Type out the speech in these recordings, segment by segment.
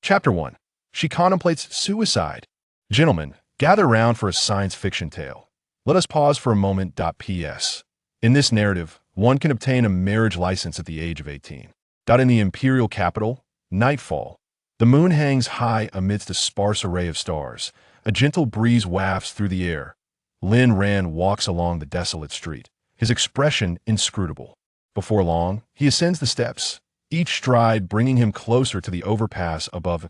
Chapter 1. She contemplates suicide. Gentlemen, gather round for a science fiction tale. Let us pause for a moment. P.S. In this narrative, one can obtain a marriage license at the age of 18. In the imperial capital, nightfall. The moon hangs high amidst a sparse array of stars. A gentle breeze wafts through the air. Lin Ran walks along the desolate street, his expression inscrutable. Before long, he ascends the steps, each stride bringing him closer to the overpass above.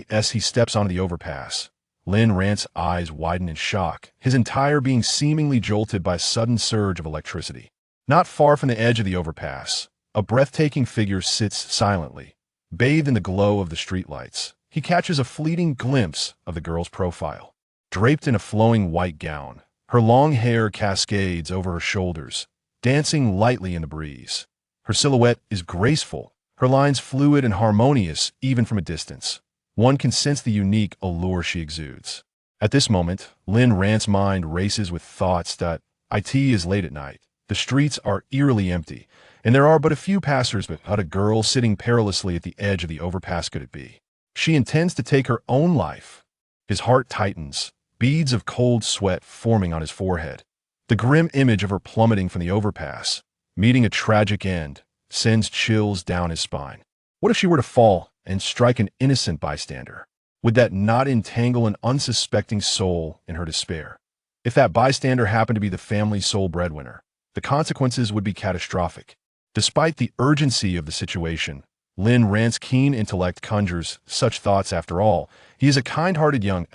As he steps onto the overpass, Lin Ran's eyes widen in shock, his entire being seemingly jolted by a sudden surge of electricity. Not far from the edge of the overpass, a breathtaking figure sits silently, bathed in the glow of the streetlights. He catches a fleeting glimpse of the girl's profile. Draped in a flowing white gown, her long hair cascades over her shoulders, dancing lightly in the breeze. Her silhouette is graceful, her lines fluid and harmonious even from a distance. One can sense the unique allure she exudes. At this moment, Lin Ran's mind races with thoughts that it is late at night. The streets are eerily empty, and there are but a few passers, but a girl sitting perilously at the edge of the overpass. Could it be? She intends to take her own life. His heart tightens, beads of cold sweat forming on his forehead. The grim image of her plummeting from the overpass, meeting a tragic end, sends chills down his spine. What if she were to fall and strike an innocent bystander? Would that not entangle an unsuspecting soul in her despair? If that bystander happened to be the family's sole breadwinner, the consequences would be catastrophic. Despite the urgency of the situation, Lin Ran's keen intellect conjures such thoughts. After all, he is a kind-hearted young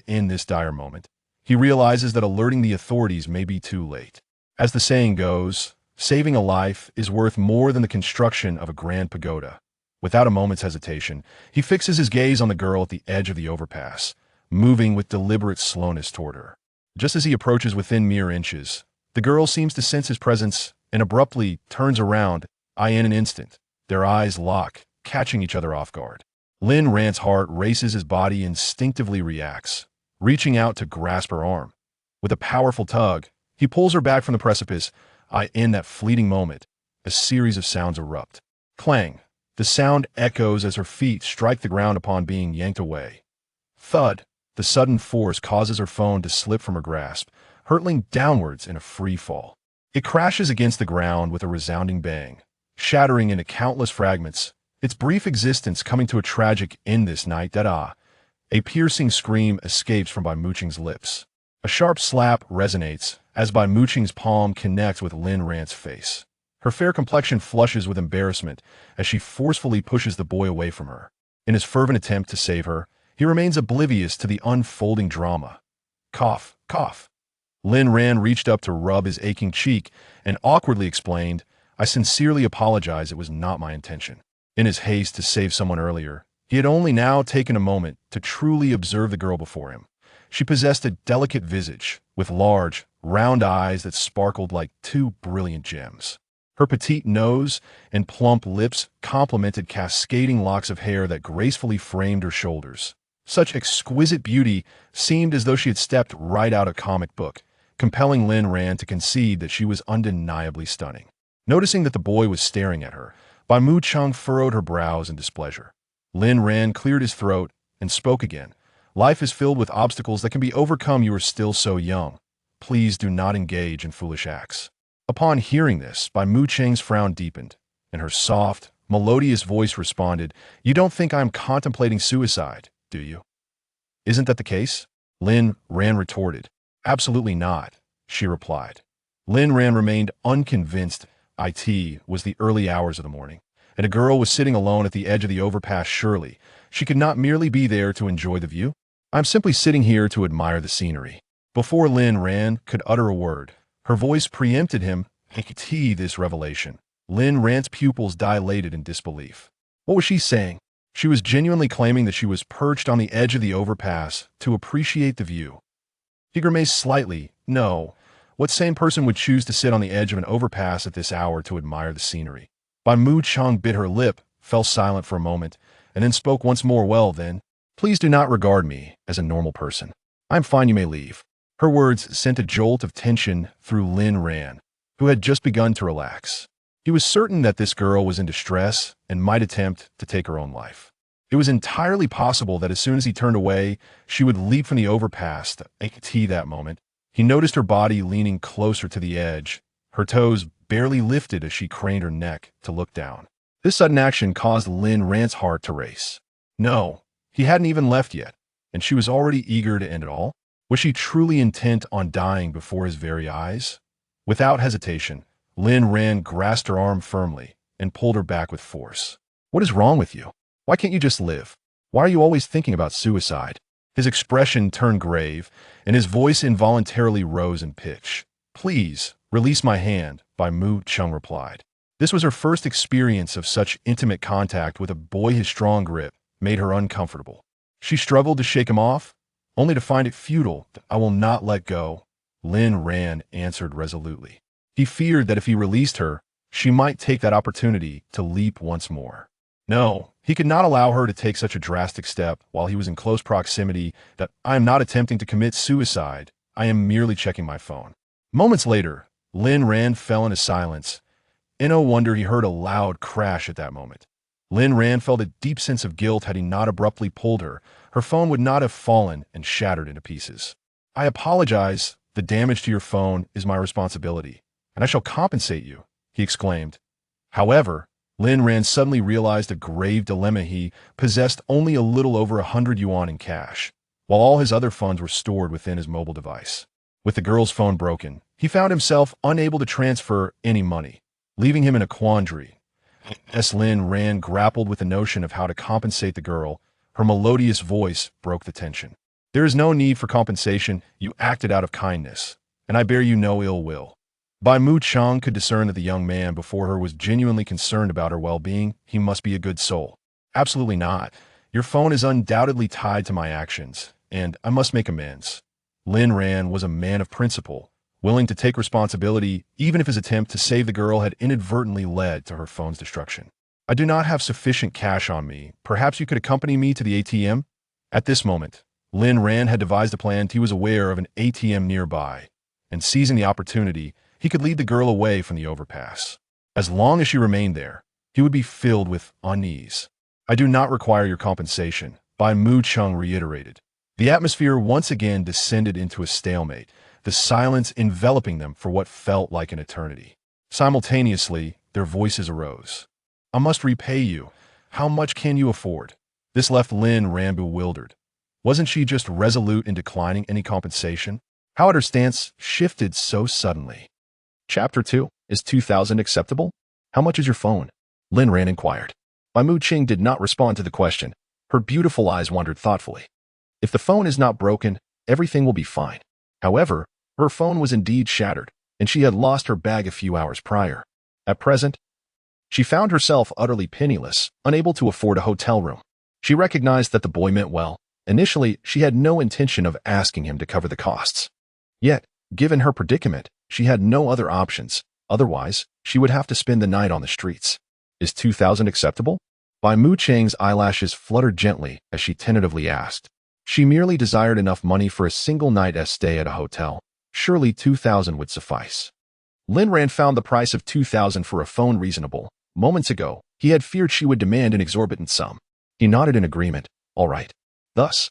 in this dire moment, he realizes that alerting the authorities may be too late. As the saying goes, saving a life is worth more than the construction of a grand pagoda. Without a moment's hesitation, he fixes his gaze on the girl at the edge of the overpass, moving with deliberate slowness toward her. Just as he approaches within mere inches, the girl seems to sense his presence and abruptly turns around. In an instant, their eyes lock, catching each other off guard. Lin Ran's heart races, his body instinctively reacts, reaching out to grasp her arm. With a powerful tug, he pulls her back from the precipice. In that fleeting moment, a series of sounds erupt. Clang! The sound echoes as her feet strike the ground upon being yanked away. Thud! The sudden force causes her phone to slip from her grasp, hurtling downwards in a free fall. It crashes against the ground with a resounding bang, shattering into countless fragments, its brief existence coming to a tragic end this night. A piercing scream escapes from Bai Muqing's lips. A sharp slap resonates as Bai Muqing's palm connects with Lin Ran's face. Her fair complexion flushes with embarrassment as she forcefully pushes the boy away from her. In his fervent attempt to save her, he remains oblivious to the unfolding drama. Cough, cough. Lin Ran reached up to rub his aching cheek and awkwardly explained, "I sincerely apologize, it was not my intention." In his haste to save someone earlier, he had only now taken a moment to truly observe the girl before him. She possessed a delicate visage, with large, round eyes that sparkled like two brilliant gems. Her petite nose and plump lips complemented cascading locks of hair that gracefully framed her shoulders. Such exquisite beauty seemed as though she had stepped right out of a comic book, compelling Lin Ran to concede that she was undeniably stunning. Noticing that the boy was staring at her, Bai Muqing furrowed her brows in displeasure. Lin Ran cleared his throat and spoke again. "Life is filled with obstacles that can be overcome. You are still so young. Please do not engage in foolish acts." Upon hearing this, Bai Muqing's frown deepened, and her soft, melodious voice responded, "You don't think I'm contemplating suicide, do you? Isn't that the case?" Lin Ran retorted. "Absolutely not," she replied. Lin Ran remained unconvinced. It was the early hours of the morning, and a girl was sitting alone at the edge of the overpass. Surely, she could not merely be there to enjoy the view. "I'm simply sitting here to admire the scenery." Before Lin Ran could utter a word, her voice preempted him. This revelation. Lin Ran's pupils dilated in disbelief. What was she saying? She was genuinely claiming that she was perched on the edge of the overpass to appreciate the view. He grimaced slightly. No. What sane person would choose to sit on the edge of an overpass at this hour to admire the scenery? Bai Muqing bit her lip, fell silent for a moment, and then spoke once more. "Well, then, please do not regard me as a normal person. I'm fine, you may leave." Her words sent a jolt of tension through Lin Ran, who had just begun to relax. He was certain that this girl was in distress and might attempt to take her own life. It was entirely possible that as soon as he turned away, she would leap from the overpass. That moment, he noticed her body leaning closer to the edge, her toes barely lifted as she craned her neck to look down. This sudden action caused Lin Rand's heart to race. No, he hadn't even left yet, and she was already eager to end it all. Was she truly intent on dying before his very eyes? Without hesitation, Lin Rand grasped her arm firmly and pulled her back with force. What is wrong with you? Why can't you just live? Why are you always thinking about suicide? His expression turned grave, and his voice involuntarily rose in pitch. Please, release my hand, Bai Mu Chung replied. This was her first experience of such intimate contact with a boy. His strong grip made her uncomfortable. She struggled to shake him off, only to find it futile. I will not let go, Lin Rand answered resolutely. He feared that if he released her, she might take that opportunity to leap once more. No, he could not allow her to take such a drastic step while he was in close proximity. That I am not attempting to commit suicide. I am merely checking my phone. Moments later, Lin Rand fell into silence. In no wonder he heard a loud crash at that moment. Lin Rand felt a deep sense of guilt. Had he not abruptly pulled her, her phone would not have fallen and shattered into pieces. I apologize. The damage to your phone is my responsibility, and I shall compensate you, he exclaimed. However, Lin Rand suddenly realized a grave dilemma. He possessed only a little over 100 yuan in cash, while all his other funds were stored within his mobile device. With the girl's phone broken, he found himself unable to transfer any money, leaving him in a quandary. As Lin Rand grappled with the notion of how to compensate the girl, her melodious voice broke the tension. There is no need for compensation. You acted out of kindness, and I bear you no ill will. Bai Mu Chang could discern that the young man before her was genuinely concerned about her well-being. He must be a good soul. Absolutely not. Your phone is undoubtedly tied to my actions, and I must make amends. Lin Rand was a man of principle, willing to take responsibility even if his attempt to save the girl had inadvertently led to her phone's destruction. I do not have sufficient cash on me. Perhaps you could accompany me to the ATM? At this moment, Lin Rand had devised a plan. He was aware of an ATM nearby, and seizing the opportunity, he could lead the girl away from the overpass. As long as she remained there, he would be filled with unease. I do not require your compensation, Bai Mu Chung reiterated. The atmosphere once again descended into a stalemate, the silence enveloping them for what felt like an eternity. Simultaneously, their voices arose. I must repay you. How much can you afford? This left Lin Rand bewildered. Wasn't she just resolute in declining any compensation? How had her stance shifted so suddenly? Chapter 2. Is 2,000 acceptable? How much is your phone? Lin Rand inquired. Bai Mu Ching did not respond to the question. Her beautiful eyes wandered thoughtfully. If the phone is not broken, everything will be fine. However, her phone was indeed shattered, and she had lost her bag a few hours prior. At present, she found herself utterly penniless, unable to afford a hotel room. She recognized that the boy meant well. Initially, she had no intention of asking him to cover the costs. Yet, given her predicament, she had no other options. Otherwise, she would have to spend the night on the streets. Is 2,000 acceptable? Bai Mu Chang's eyelashes fluttered gently as she tentatively asked. She merely desired enough money for a single night's stay at a hotel. Surely 2,000 would suffice. Lin Rand found the price of 2,000 for a phone reasonable. Moments ago, he had feared she would demand an exorbitant sum. He nodded in agreement. All right. Thus,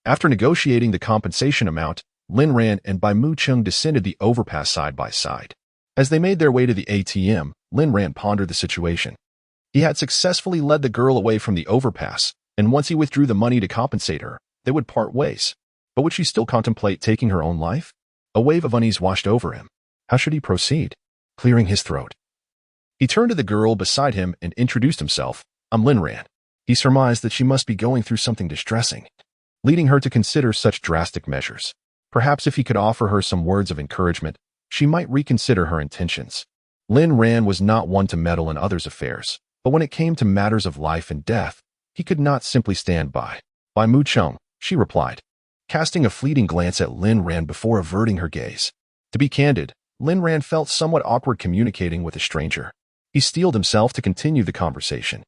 after negotiating the compensation amount, Lin Rand and Bai Mu Chung descended the overpass side by side. As they made their way to the ATM, Lin Rand pondered the situation. He had successfully led the girl away from the overpass, and once he withdrew the money to compensate her, they would part ways. But would she still contemplate taking her own life? A wave of unease washed over him. How should he proceed? Clearing his throat, he turned to the girl beside him and introduced himself. I'm Lin Rand. He surmised that she must be going through something distressing, leading her to consider such drastic measures. Perhaps if he could offer her some words of encouragement, she might reconsider her intentions. Lin Rand was not one to meddle in others' affairs, but when it came to matters of life and death, he could not simply stand by. Bai Mu Chung, she replied, casting a fleeting glance at Lin Rand before averting her gaze. To be candid, Lin Rand felt somewhat awkward communicating with a stranger. He steeled himself to continue the conversation.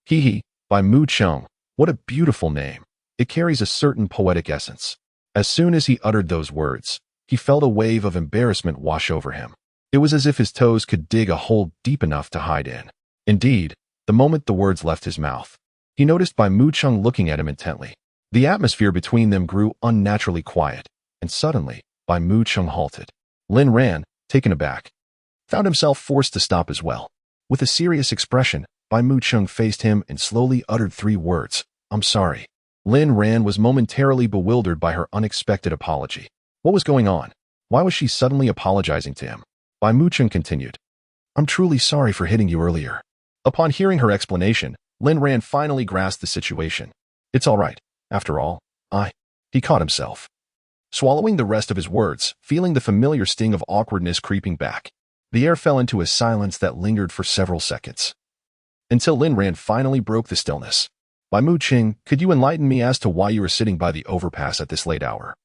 Hee, Bai Mu Chung, what a beautiful name. It carries a certain poetic essence. As soon as he uttered those words, he felt a wave of embarrassment wash over him. It was as if his toes could dig a hole deep enough to hide in. Indeed, the moment the words left his mouth, He noticed Bai Mu-chung looking at him intently. The atmosphere between them grew unnaturally quiet, and suddenly, Bai Mu-chung halted. Lin Ran, taken aback, found himself forced to stop as well. With a serious expression, Bai Mu-chung faced him and slowly uttered 3 words, "I'm sorry." Lin Ran was momentarily bewildered by her unexpected apology. What was going on? Why was she suddenly apologizing to him? Bai Mu-chung continued, "I'm truly sorry for hitting you earlier." Upon hearing her explanation, Lin Ran finally grasped the situation. "It's all right. After all, He caught himself, swallowing the rest of his words, feeling the familiar sting of awkwardness creeping back. The air fell into a silence that lingered for several seconds, until Lin Ran finally broke the stillness. "Bai Mu-chung, could you enlighten me as to why you were sitting by the overpass at this late hour,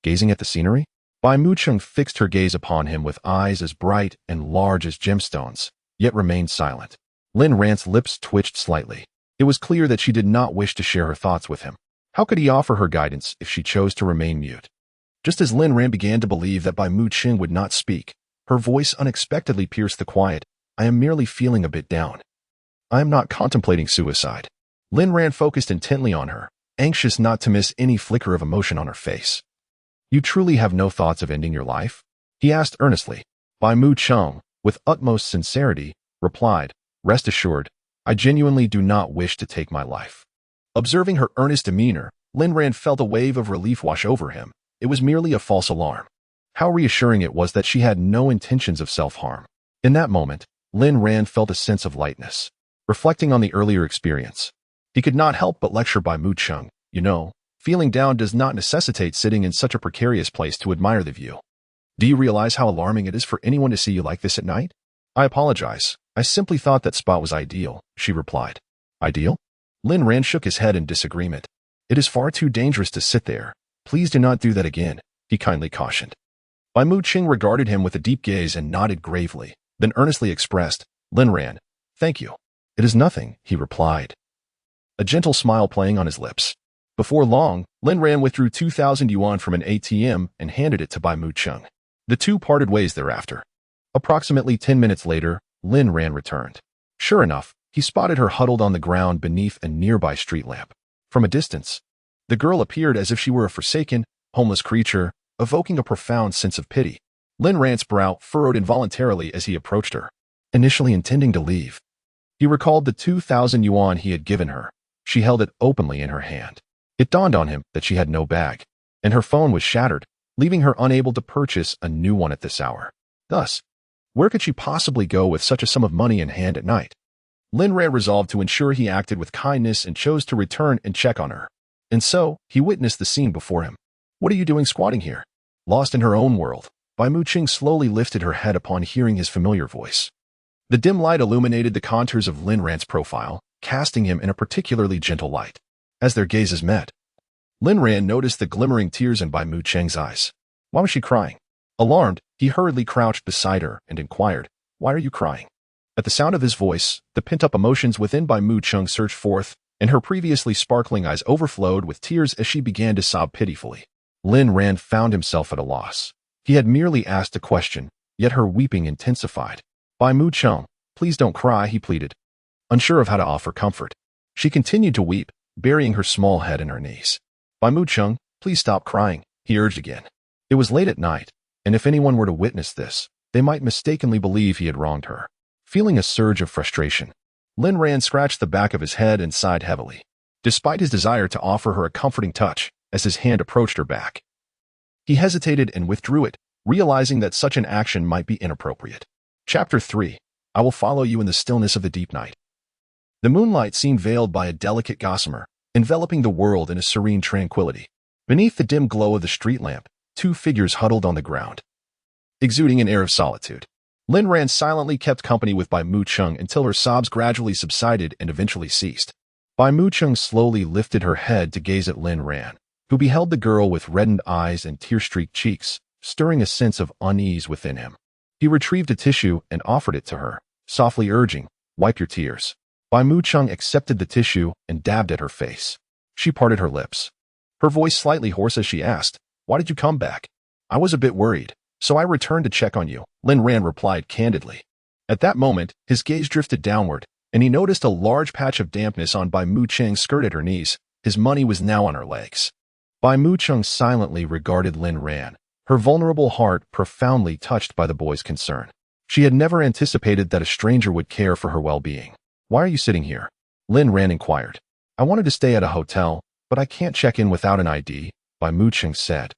gazing at the scenery?" Bai Mu-chung fixed her gaze upon him with eyes as bright and large as gemstones, yet remained silent. Lin Ran's lips twitched slightly. It was clear that she did not wish to share her thoughts with him. How could he offer her guidance if she chose to remain mute? Just as Lin Ran began to believe that Bai Mu-chung would not speak, her voice unexpectedly pierced the quiet. "I am merely feeling a bit down. I am not contemplating suicide." Lin Ran focused intently on her, anxious not to miss any flicker of emotion on her face. "You truly have no thoughts of ending your life?" he asked earnestly. Bai Mu-chung, with utmost sincerity, replied, "Rest assured, I genuinely do not wish to take my life." Observing her earnest demeanor, Lin Ran felt a wave of relief wash over him. It was merely a false alarm. How reassuring it was that she had no intentions of self-harm. In that moment, Lin Ran felt a sense of lightness. Reflecting on the earlier experience, he could not help but lecture Bai Mu-chung, "You know, feeling down does not necessitate sitting in such a precarious place to admire the view. Do you realize how alarming it is for anyone to see you like this at night?" "I apologize. I simply thought that spot was ideal," she replied. "Ideal?" Lin Ran shook his head in disagreement. "It is far too dangerous to sit there. Please do not do that again," he kindly cautioned. Bai Mu-chung regarded him with a deep gaze and nodded gravely, then earnestly expressed, "Lin Ran, thank you." "It is nothing," he replied, a gentle smile playing on his lips. Before long, Lin Ran withdrew 2,000 yuan from an ATM and handed it to Bai Mu-chung. The two parted ways thereafter. Approximately 10 minutes later, Lin Ran returned. Sure enough, he spotted her huddled on the ground beneath a nearby street lamp. From a distance, the girl appeared as if she were a forsaken, homeless creature, evoking a profound sense of pity. Lin Ran's brow furrowed involuntarily as he approached her, initially intending to leave. He recalled the 2,000 yuan he had given her. She held it openly in her hand. It dawned on him that she had no bag, and her phone was shattered, leaving her unable to purchase a new one at this hour. Thus, where could she possibly go with such a sum of money in hand at night? Lin Ran resolved to ensure he acted with kindness and chose to return and check on her. And so, he witnessed the scene before him. "What are you doing squatting here?" Lost in her own world, Bai Mu-chung slowly lifted her head upon hearing his familiar voice. The dim light illuminated the contours of Lin Ran's profile, casting him in a particularly gentle light. As their gazes met, Lin Ran noticed the glimmering tears in Bai Mu-chung's eyes. Why was she crying? Alarmed, he hurriedly crouched beside her and inquired, "Why are you crying?" At the sound of his voice, the pent-up emotions within Bai Mu-chung surged forth, and her previously sparkling eyes overflowed with tears as she began to sob pitifully. Lin Ran found himself at a loss. He had merely asked a question, yet her weeping intensified. "Bai Mu-chung, please don't cry," he pleaded, unsure of how to offer comfort. She continued to weep, burying her small head in her knees. "Bai Mu-chung, please stop crying," he urged again. It was late at night, and if anyone were to witness this, they might mistakenly believe he had wronged her. Feeling a surge of frustration, Lin Ran scratched the back of his head and sighed heavily, despite his desire to offer her a comforting touch as his hand approached her back. He hesitated and withdrew it, realizing that such an action might be inappropriate. Chapter 3. I will follow you in the stillness of the deep night. The moonlight seemed veiled by a delicate gossamer, enveloping the world in a serene tranquility. Beneath the dim glow of the street lamp, two figures huddled on the ground, exuding an air of solitude. Lin Ran silently kept company with Bai Mu-chung until her sobs gradually subsided and eventually ceased. Bai Mu-chung slowly lifted her head to gaze at Lin Ran, who beheld the girl with reddened eyes and tear-streaked cheeks, stirring a sense of unease within him. He retrieved a tissue and offered it to her, softly urging, "Wipe your tears." Bai Mu-chung accepted the tissue and dabbed at her face. She parted her lips, her voice slightly hoarse as she asked, "Why did you come back?" "I was a bit worried, so I returned to check on you," Lin Ran replied candidly. At that moment, his gaze drifted downward, and he noticed a large patch of dampness on Bai Mu Cheng's skirt at her knees. His money was now on her legs. Bai Mu Cheng silently regarded Lin Ran, her vulnerable heart profoundly touched by the boy's concern. She had never anticipated that a stranger would care for her well-being. "Why are you sitting here?" Lin Ran inquired. "I wanted to stay at a hotel, but I can't check in without an ID," Bai Mu Cheng said,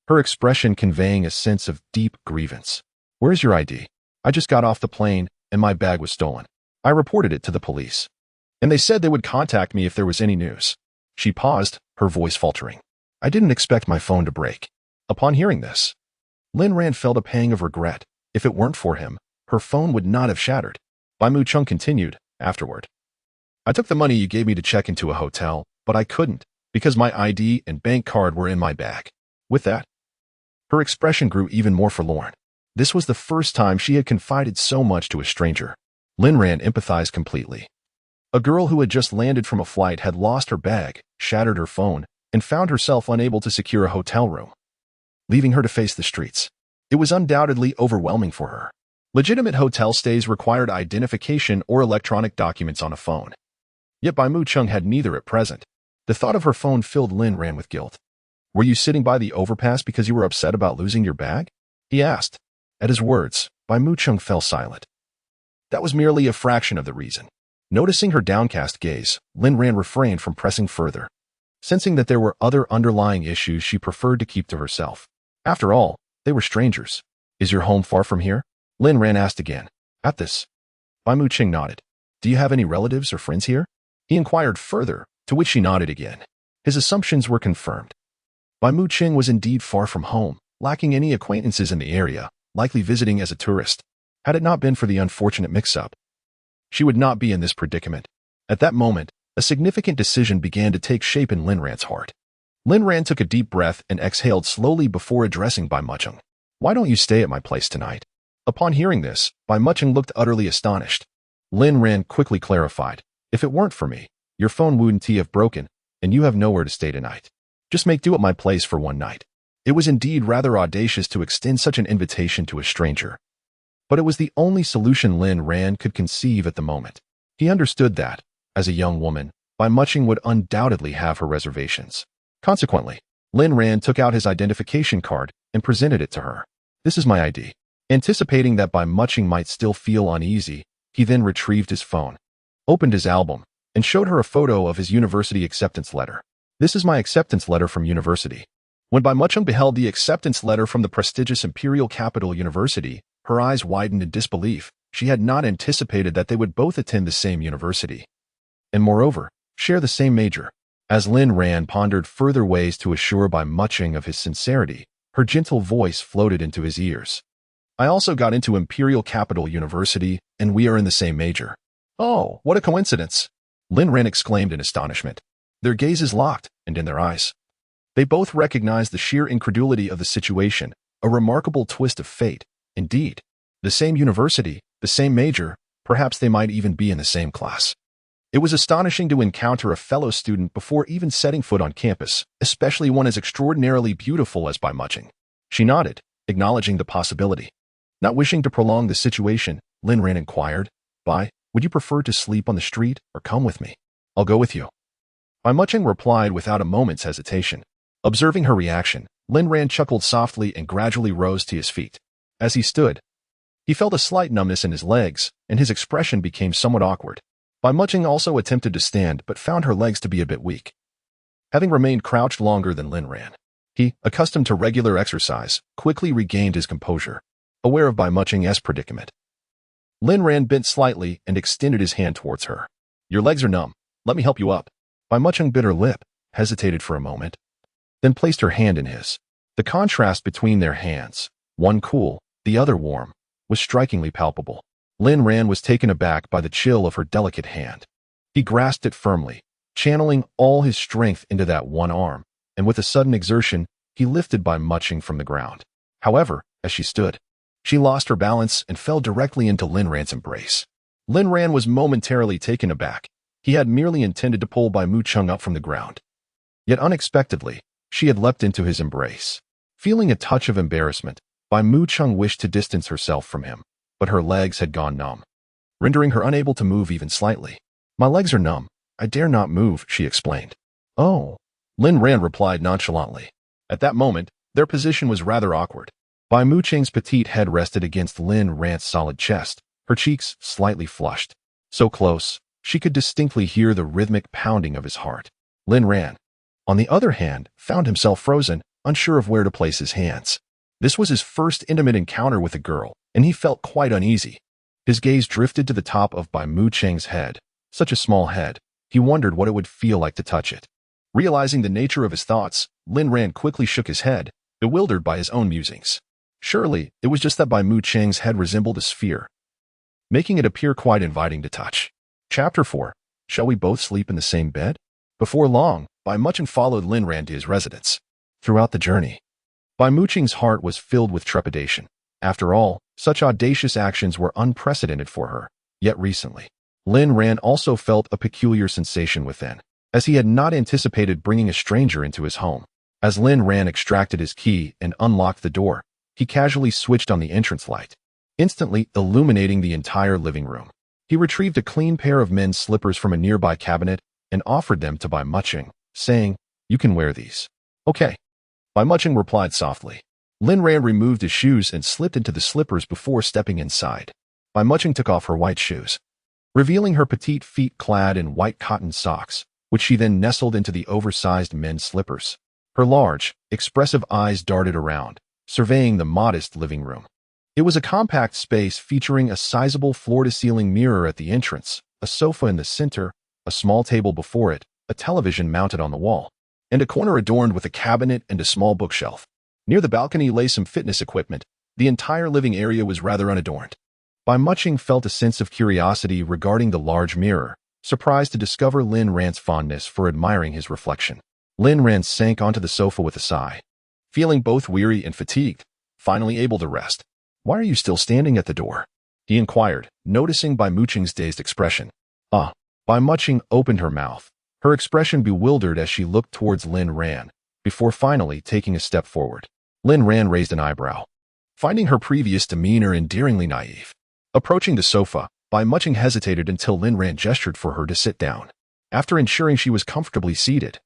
her expression conveying a sense of deep grievance. "Where's your ID?" "I just got off the plane, and my bag was stolen. I reported it to the police, and they said they would contact me if there was any news." She paused, her voice faltering. "I didn't expect my phone to break." Upon hearing this, Lin Ran felt a pang of regret. If it weren't for him, her phone would not have shattered. Bai Mu Cheng continued, afterward. "I took the money you gave me to check into a hotel, but I couldn't, because my ID and bank card were in my bag." With that, her expression grew even more forlorn. This was the first time she had confided so much to a stranger. Lin Ran empathized completely. A girl who had just landed from a flight had lost her bag, shattered her phone, and found herself unable to secure a hotel room, leaving her to face the streets. It was undoubtedly overwhelming for her. Legitimate hotel stays required identification or electronic documents on a phone. Yet Bai Mu Cheng had neither at present. The thought of her phone filled Lin Ran with guilt. "Were you sitting by the overpass because you were upset about losing your bag?" he asked. At his words, Bai Mu Cheng fell silent. That was merely a fraction of the reason. Noticing her downcast gaze, Lin Ran refrained from pressing further. Sensing that there were other underlying issues she preferred to keep to herself. After all, they were strangers. "Is your home far from here?" Lin Ran asked again. At this, Bai Mu Cheng nodded. "Do you have any relatives or friends here?" He inquired further, to which she nodded again. His assumptions were confirmed. Bai Mu Cheng was indeed far from home, lacking any acquaintances in the area, likely visiting as a tourist. Had it not been for the unfortunate mix-up, she would not be in this predicament. At that moment, a significant decision began to take shape in Lin Ran's heart. Lin Ran took a deep breath and exhaled slowly before addressing Bai Mu Cheng. "Why don't you stay at my place tonight?" Upon hearing this, Bai Mu Cheng looked utterly astonished. Lin Ran quickly clarified. "If it weren't for me, your phone wouldn't have broken, and you have nowhere to stay tonight. Just make do at my place for one night." It was indeed rather audacious to extend such an invitation to a stranger. But it was the only solution Lin Ran could conceive at the moment. He understood that, as a young woman, Bai Mu Cheng would undoubtedly have her reservations. Consequently, Lin Ran took out his identification card and presented it to her. "This is my ID." Anticipating that Bai Mu Cheng might still feel uneasy, he then retrieved his phone, opened his album, and showed her a photo of his university acceptance letter. "This is my acceptance letter from university." When Bai Mu Cheng beheld the acceptance letter from the prestigious Imperial Capital University, her eyes widened in disbelief. She had not anticipated that they would both attend the same university, and moreover, share the same major. As Lin Ran pondered further ways to assure Bai Mu Cheng of his sincerity, her gentle voice floated into his ears. "I also got into Imperial Capital University, and we are in the same major." "Oh, what a coincidence!" Lin Ran exclaimed in astonishment. Their gazes locked, and in their eyes, they both recognized the sheer incredulity of the situation, a remarkable twist of fate. Indeed, the same university, the same major, perhaps they might even be in the same class. It was astonishing to encounter a fellow student before even setting foot on campus, especially one as extraordinarily beautiful as Bai Mu Cheng. She nodded, acknowledging the possibility. Not wishing to prolong the situation, Lin Ran inquired, "Bai, would you prefer to sleep on the street or come with me?" "I'll go with you." Bai Mu Cheng replied without a moment's hesitation. Observing her reaction, Lin Ran chuckled softly and gradually rose to his feet. As he stood, he felt a slight numbness in his legs, and his expression became somewhat awkward. Bai Mu Cheng also attempted to stand but found her legs to be a bit weak. Having remained crouched longer than Lin Ran, he, accustomed to regular exercise, quickly regained his composure, aware of Bai Mu Cheng's predicament. Lin Ran bent slightly and extended his hand towards her. "Your legs are numb. Let me help you up." Bai Mu Cheng bit her lip, hesitated for a moment, then placed her hand in his. The contrast between their hands, one cool, the other warm, was strikingly palpable. Lin Ran was taken aback by the chill of her delicate hand. He grasped it firmly, channeling all his strength into that one arm, and with a sudden exertion, he lifted Bai Mu Cheng from the ground. However, as she stood, she lost her balance and fell directly into Lin Ran's embrace. Lin Ran was momentarily taken aback. He had merely intended to pull Bai Mu Cheng up from the ground. Yet unexpectedly, she had leapt into his embrace. Feeling a touch of embarrassment, Bai Mu Cheng wished to distance herself from him, but her legs had gone numb. rendering her unable to move even slightly. "My legs are numb. I dare not move," she explained. "Oh," Lin Ran replied nonchalantly. At that moment, their position was rather awkward. Bai Muqing's petite head rested against Lin Ran's solid chest, her cheeks slightly flushed. So close, she could distinctly hear the rhythmic pounding of his heart. Lin Ran, on the other hand, found himself frozen, unsure of where to place his hands. This was his first intimate encounter with a girl, and he felt quite uneasy. His gaze drifted to the top of Bai Muqing's head. Such a small head, he wondered what it would feel like to touch it. Realizing the nature of his thoughts, Lin Ran quickly shook his head, bewildered by his own musings. Surely, it was just that Bai Muqing's head resembled a sphere, making it appear quite inviting to touch. Chapter 4. Shall we both sleep in the same bed? Before long, Bai Muqing followed Lin Ran to his residence. Throughout the journey, Bai Muqing's heart was filled with trepidation. After all, such audacious actions were unprecedented for her. Yet recently, Lin Ran also felt a peculiar sensation within, as he had not anticipated bringing a stranger into his home. As Lin Ran extracted his key and unlocked the door, he casually switched on the entrance light, instantly illuminating the entire living room. He retrieved a clean pair of men's slippers from a nearby cabinet and offered them to Bai Muqing, saying, "You can wear these." "Okay," Bai Muqing replied softly. Lin Ran removed his shoes and slipped into the slippers before stepping inside. Bai Muqing took off her white shoes, revealing her petite feet clad in white cotton socks, which she then nestled into the oversized men's slippers. Her large, expressive eyes darted around, surveying the modest living room. It was a compact space featuring a sizable floor-to-ceiling mirror at the entrance, a sofa in the center, a small table before it, a television mounted on the wall, and a corner adorned with a cabinet and a small bookshelf. Near the balcony lay some fitness equipment. The entire living area was rather unadorned. Bai Muqing felt a sense of curiosity regarding the large mirror, surprised to discover Lin Ran's fondness for admiring his reflection. Lin Ran sank onto the sofa with a sigh, feeling both weary and fatigued, finally able to rest. "Why are you still standing at the door?" he inquired, noticing Bai Muqing's dazed expression. Bai Muqing opened her mouth, her expression bewildered as she looked towards Lin Ran, before finally taking a step forward. Lin Ran raised an eyebrow, finding her previous demeanor endearingly naive. Approaching the sofa, Bai Muqing hesitated until Lin Ran gestured for her to sit down. After ensuring she was comfortably seated,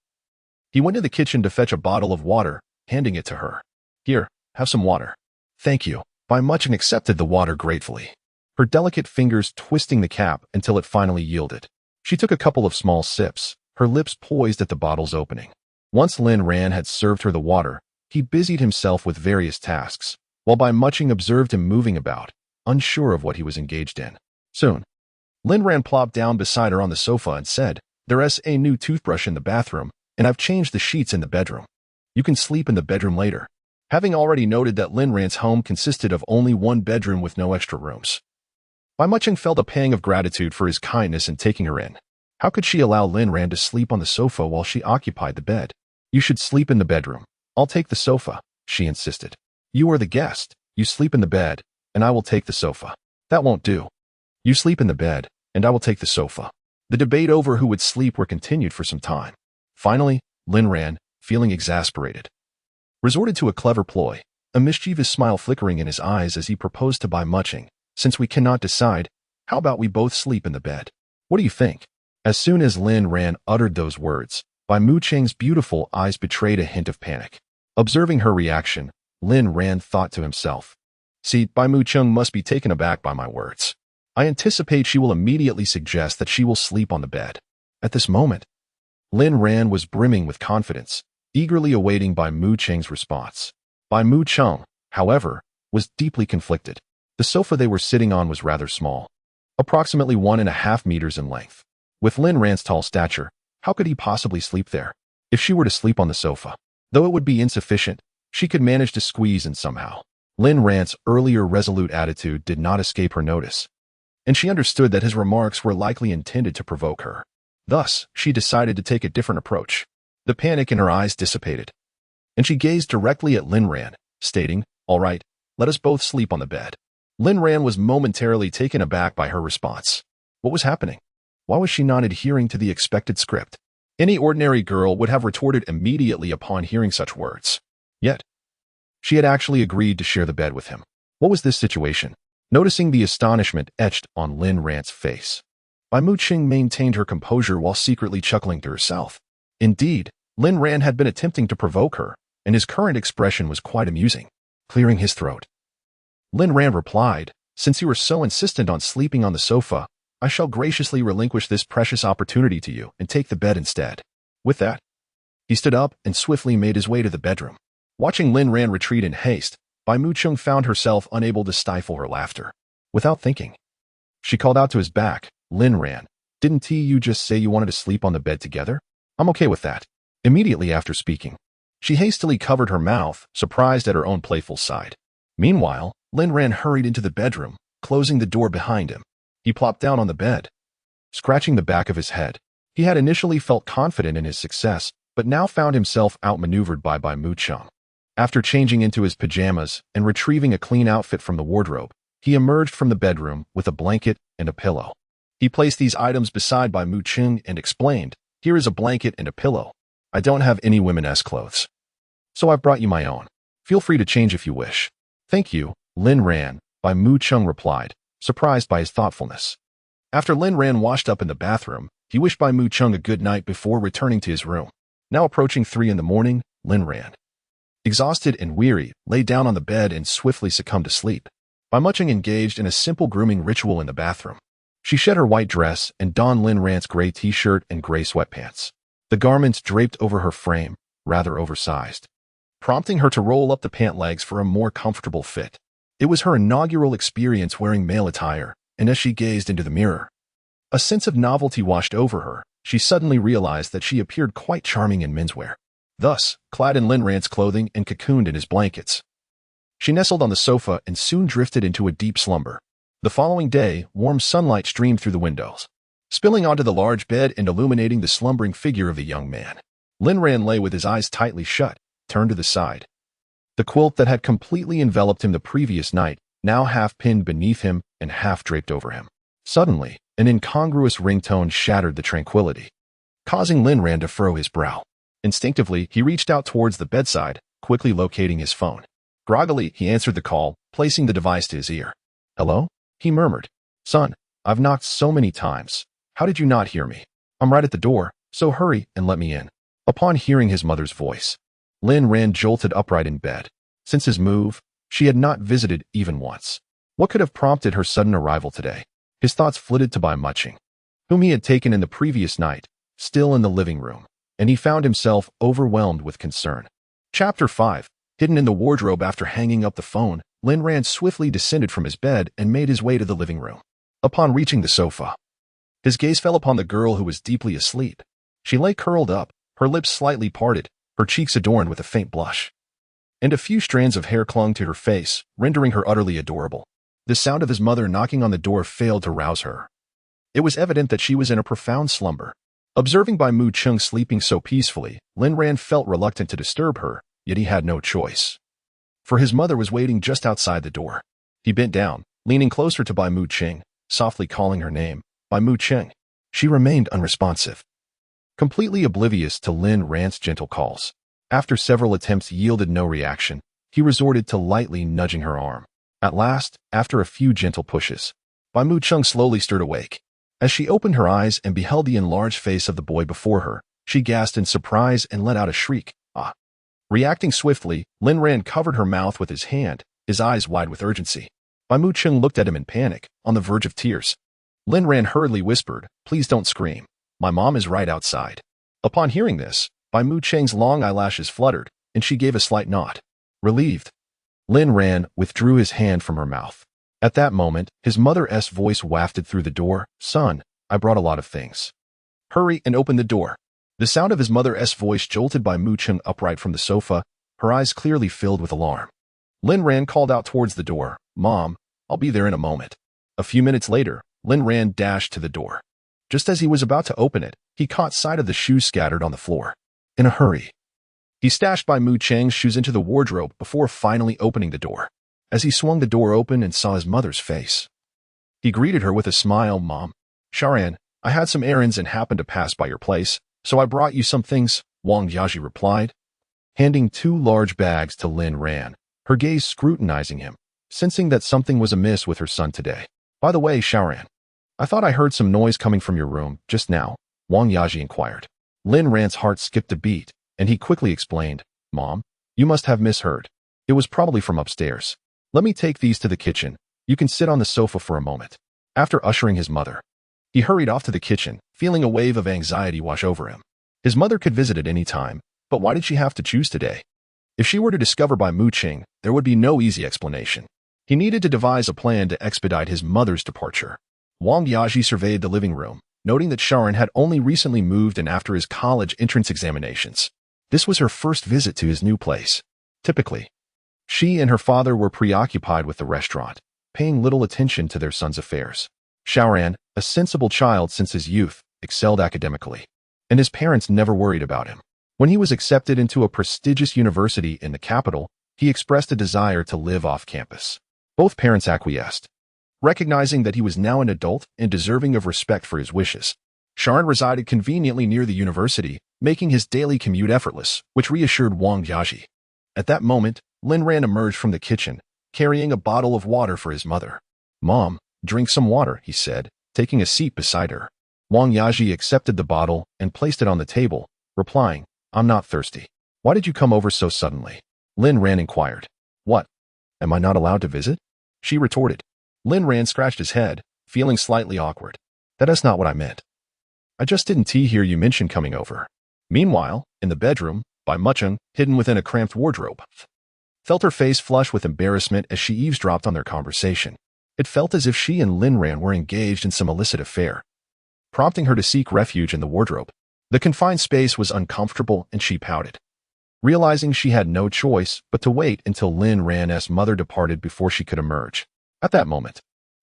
he went to the kitchen to fetch a bottle of water, handing it to her. "Here, have some water." "Thank you." Bai Muqing accepted the water gratefully, her delicate fingers twisting the cap until it finally yielded. She took a couple of small sips, her lips poised at the bottle's opening. Once Lin Ran had served her the water, he busied himself with various tasks, while Bai Muqing observed him moving about, unsure of what he was engaged in. Soon, Lin Ran plopped down beside her on the sofa and said, "There's a new toothbrush in the bathroom, and I've changed the sheets in the bedroom. You can sleep in the bedroom later." Having already noted that Lin Ran's home consisted of only one bedroom with no extra rooms, Bai Muqing felt a pang of gratitude for his kindness in taking her in. How could she allow Lin Ran to sleep on the sofa while she occupied the bed? "You should sleep in the bedroom. I'll take the sofa," she insisted. "You are the guest. You sleep in the bed, and I will take the sofa." "That won't do. You sleep in the bed, and I will take the sofa." The debate over who would sleep were continued for some time. Finally, Lin Ran, feeling exasperated, resorted to a clever ploy, a mischievous smile flickering in his eyes as he proposed to Bai Muqing, "Since we cannot decide, how about we both sleep in the bed? What do you think?" As soon as Lin Ran uttered those words, Bai Muqing's beautiful eyes betrayed a hint of panic. Observing her reaction, Lin Ran thought to himself, "See, Bai Muqing must be taken aback by my words. I anticipate she will immediately suggest that she will sleep on the bed." At this moment, Lin Ran was brimming with confidence, eagerly awaiting Bai Muqing's response. Bai Muqing, however, was deeply conflicted. The sofa they were sitting on was rather small, approximately 1.5 meters in length. With Lin Ran's tall stature, how could he possibly sleep there? If she were to sleep on the sofa, though it would be insufficient, she could manage to squeeze in somehow. Lin Ran's earlier resolute attitude did not escape her notice, and she understood that his remarks were likely intended to provoke her. Thus, she decided to take a different approach. The panic in her eyes dissipated, and she gazed directly at Lin Ran, stating, "All right, let us both sleep on the bed." Lin Ran was momentarily taken aback by her response. What was happening? Why was she not adhering to the expected script? Any ordinary girl would have retorted immediately upon hearing such words. Yet, she had actually agreed to share the bed with him. What was this situation? noticing the astonishment etched on Lin Ran's face. Bai Muqing maintained her composure while secretly chuckling to herself. Indeed, Lin Ran had been attempting to provoke her, and his current expression was quite amusing. Clearing his throat, Lin Ran replied, "Since you are so insistent on sleeping on the sofa, I shall graciously relinquish this precious opportunity to you and take the bed instead." With that, he stood up and swiftly made his way to the bedroom. Watching Lin Ran retreat in haste, Bai Muqing found herself unable to stifle her laughter. Without thinking, she called out to his back, "Lin Ran, didn't you just say you wanted to sleep on the bed together? I'm okay with that." Immediately after speaking, she hastily covered her mouth, surprised at her own playful side. Meanwhile, Lin Ran hurried into the bedroom, closing the door behind him. He plopped down on the bed, scratching the back of his head. He had initially felt confident in his success, but now found himself outmaneuvered by Bai Muqing. After changing into his pajamas and retrieving a clean outfit from the wardrobe, he emerged from the bedroom with a blanket and a pillow. He placed these items beside Bai Muqing and explained, "Here is a blanket and a pillow. I don't have any women's clothes, so I've brought you my own. Feel free to change if you wish." "Thank you, Lin Ran," Bai Muqing replied, surprised by his thoughtfulness. After Lin Ran washed up in the bathroom, he wished Bai Muqing a good night before returning to his room. Now approaching 3 a.m, Lin Ran, exhausted and weary, lay down on the bed and swiftly succumbed to sleep. Bai Muqing engaged in a simple grooming ritual in the bathroom. She shed her white dress and donned Lin Ran's gray t-shirt and gray sweatpants. The garments draped over her frame, rather oversized, prompting her to roll up the pant legs for a more comfortable fit. It was her inaugural experience wearing male attire, and as she gazed into the mirror, a sense of novelty washed over her. She suddenly realized that she appeared quite charming in menswear. Thus, clad in Lin Ran's clothing and cocooned in his blankets, she nestled on the sofa and soon drifted into a deep slumber. The following day, warm sunlight streamed through the windows, spilling onto the large bed and illuminating the slumbering figure of the young man. Lin Ran lay with his eyes tightly shut, turned to the side. The quilt that had completely enveloped him the previous night, now half pinned beneath him and half draped over him. Suddenly, an incongruous ringtone shattered the tranquility, causing Lin Ran to furrow his brow. Instinctively, he reached out towards the bedside, quickly locating his phone. Groggily, he answered the call, placing the device to his ear. "Hello?" he murmured. "Son, I've knocked so many times. How did you not hear me? I'm right at the door, so hurry and let me in." Upon hearing his mother's voice, Lin Ran jolted upright in bed. Since his move, she had not visited even once. What could have prompted her sudden arrival today? His thoughts flitted to Bai Muqing, whom he had taken in the previous night, still in the living room, and he found himself overwhelmed with concern. Chapter 5. Hidden in the wardrobe. After hanging up the phone, Lin Ran swiftly descended from his bed and made his way to the living room. Upon reaching the sofa, his gaze fell upon the girl who was deeply asleep. She lay curled up, her lips slightly parted, her cheeks adorned with a faint blush, and a few strands of hair clung to her face, rendering her utterly adorable. The sound of his mother knocking on the door failed to rouse her. It was evident that she was in a profound slumber. Observing Bai Muqing sleeping so peacefully, Lin Ran felt reluctant to disturb her, yet he had no choice, for his mother was waiting just outside the door. He bent down, leaning closer to Bai Muqing, softly calling her name, "Bai Muqing." She remained unresponsive, completely oblivious to Lin Ran's gentle calls. After several attempts yielded no reaction, he resorted to lightly nudging her arm. At last, after a few gentle pushes, Bai Muqing slowly stirred awake. As she opened her eyes and beheld the enlarged face of the boy before her, she gasped in surprise and let out a shriek. "Ah!" Reacting swiftly, Lin Ran covered her mouth with his hand, his eyes wide with urgency. Bai Muqing looked at him in panic, on the verge of tears. Lin Ran hurriedly whispered, "Please don't scream. My mom is right outside." Upon hearing this, Bai Muqing's long eyelashes fluttered, and she gave a slight nod. Relieved, Lin Ran withdrew his hand from her mouth. At that moment, his mother's voice wafted through the door, "Son, I brought a lot of things. Hurry and open the door." The sound of his mother's voice jolted Bai Muqing upright from the sofa, her eyes clearly filled with alarm. Lin Ran called out towards the door, "Mom, I'll be there in a moment." A few minutes later, Lin Ran dashed to the door. Just as he was about to open it, he caught sight of the shoes scattered on the floor. In a hurry, he stashed Bai Muqing's shoes into the wardrobe before finally opening the door. As he swung the door open and saw his mother's face, he greeted her with a smile. "Mom, Sharan, I had some errands and happened to pass by your place, so I brought you some things," Wang Yaji replied, handing 2 large bags to Lin Ran, her gaze scrutinizing him. sensing that something was amiss with her son today. By the way, Xiaoran, I thought I heard some noise coming from your room just now, Wang Yaji inquired. Lin Ran's heart skipped a beat, and he quickly explained, Mom, you must have misheard. It was probably from upstairs. Let me take these to the kitchen. You can sit on the sofa for a moment. After ushering his mother, he hurried off to the kitchen, feeling a wave of anxiety wash over him. His mother could visit at any time, but why did she have to choose today? If she were to discover by Mu Qing, there would be no easy explanation. He needed to devise a plan to expedite his mother's departure. Wang Yaji surveyed the living room, noting that Sharon had only recently moved in after his college entrance examinations. This was her first visit to his new place. Typically, she and her father were preoccupied with the restaurant, paying little attention to their son's affairs. Xiaoran, a sensible child since his youth, excelled academically, and his parents never worried about him. When he was accepted into a prestigious university in the capital, he expressed a desire to live off campus. Both parents acquiesced, recognizing that he was now an adult and deserving of respect for his wishes. Sharon resided conveniently near the university, making his daily commute effortless, which reassured Wang Yaji. At that moment, Lin Ran emerged from the kitchen, carrying a bottle of water for his mother. Mom, drink some water, he said, taking a seat beside her. Wang Yaji accepted the bottle and placed it on the table, replying, I'm not thirsty. Why did you come over so suddenly? Lin Ran inquired. What? Am I not allowed to visit? She retorted. Lin Ran scratched his head, feeling slightly awkward. That is not what I meant. I just didn't hear you mention coming over. Meanwhile, in the bedroom, Bai Mucheng, hidden within a cramped wardrobe, felt her face flush with embarrassment as she eavesdropped on their conversation. It felt as if she and Lin Ran were engaged in some illicit affair, prompting her to seek refuge in the wardrobe. The confined space was uncomfortable and she pouted, realizing she had no choice but to wait until Lin Ran's mother departed before she could emerge. At that moment,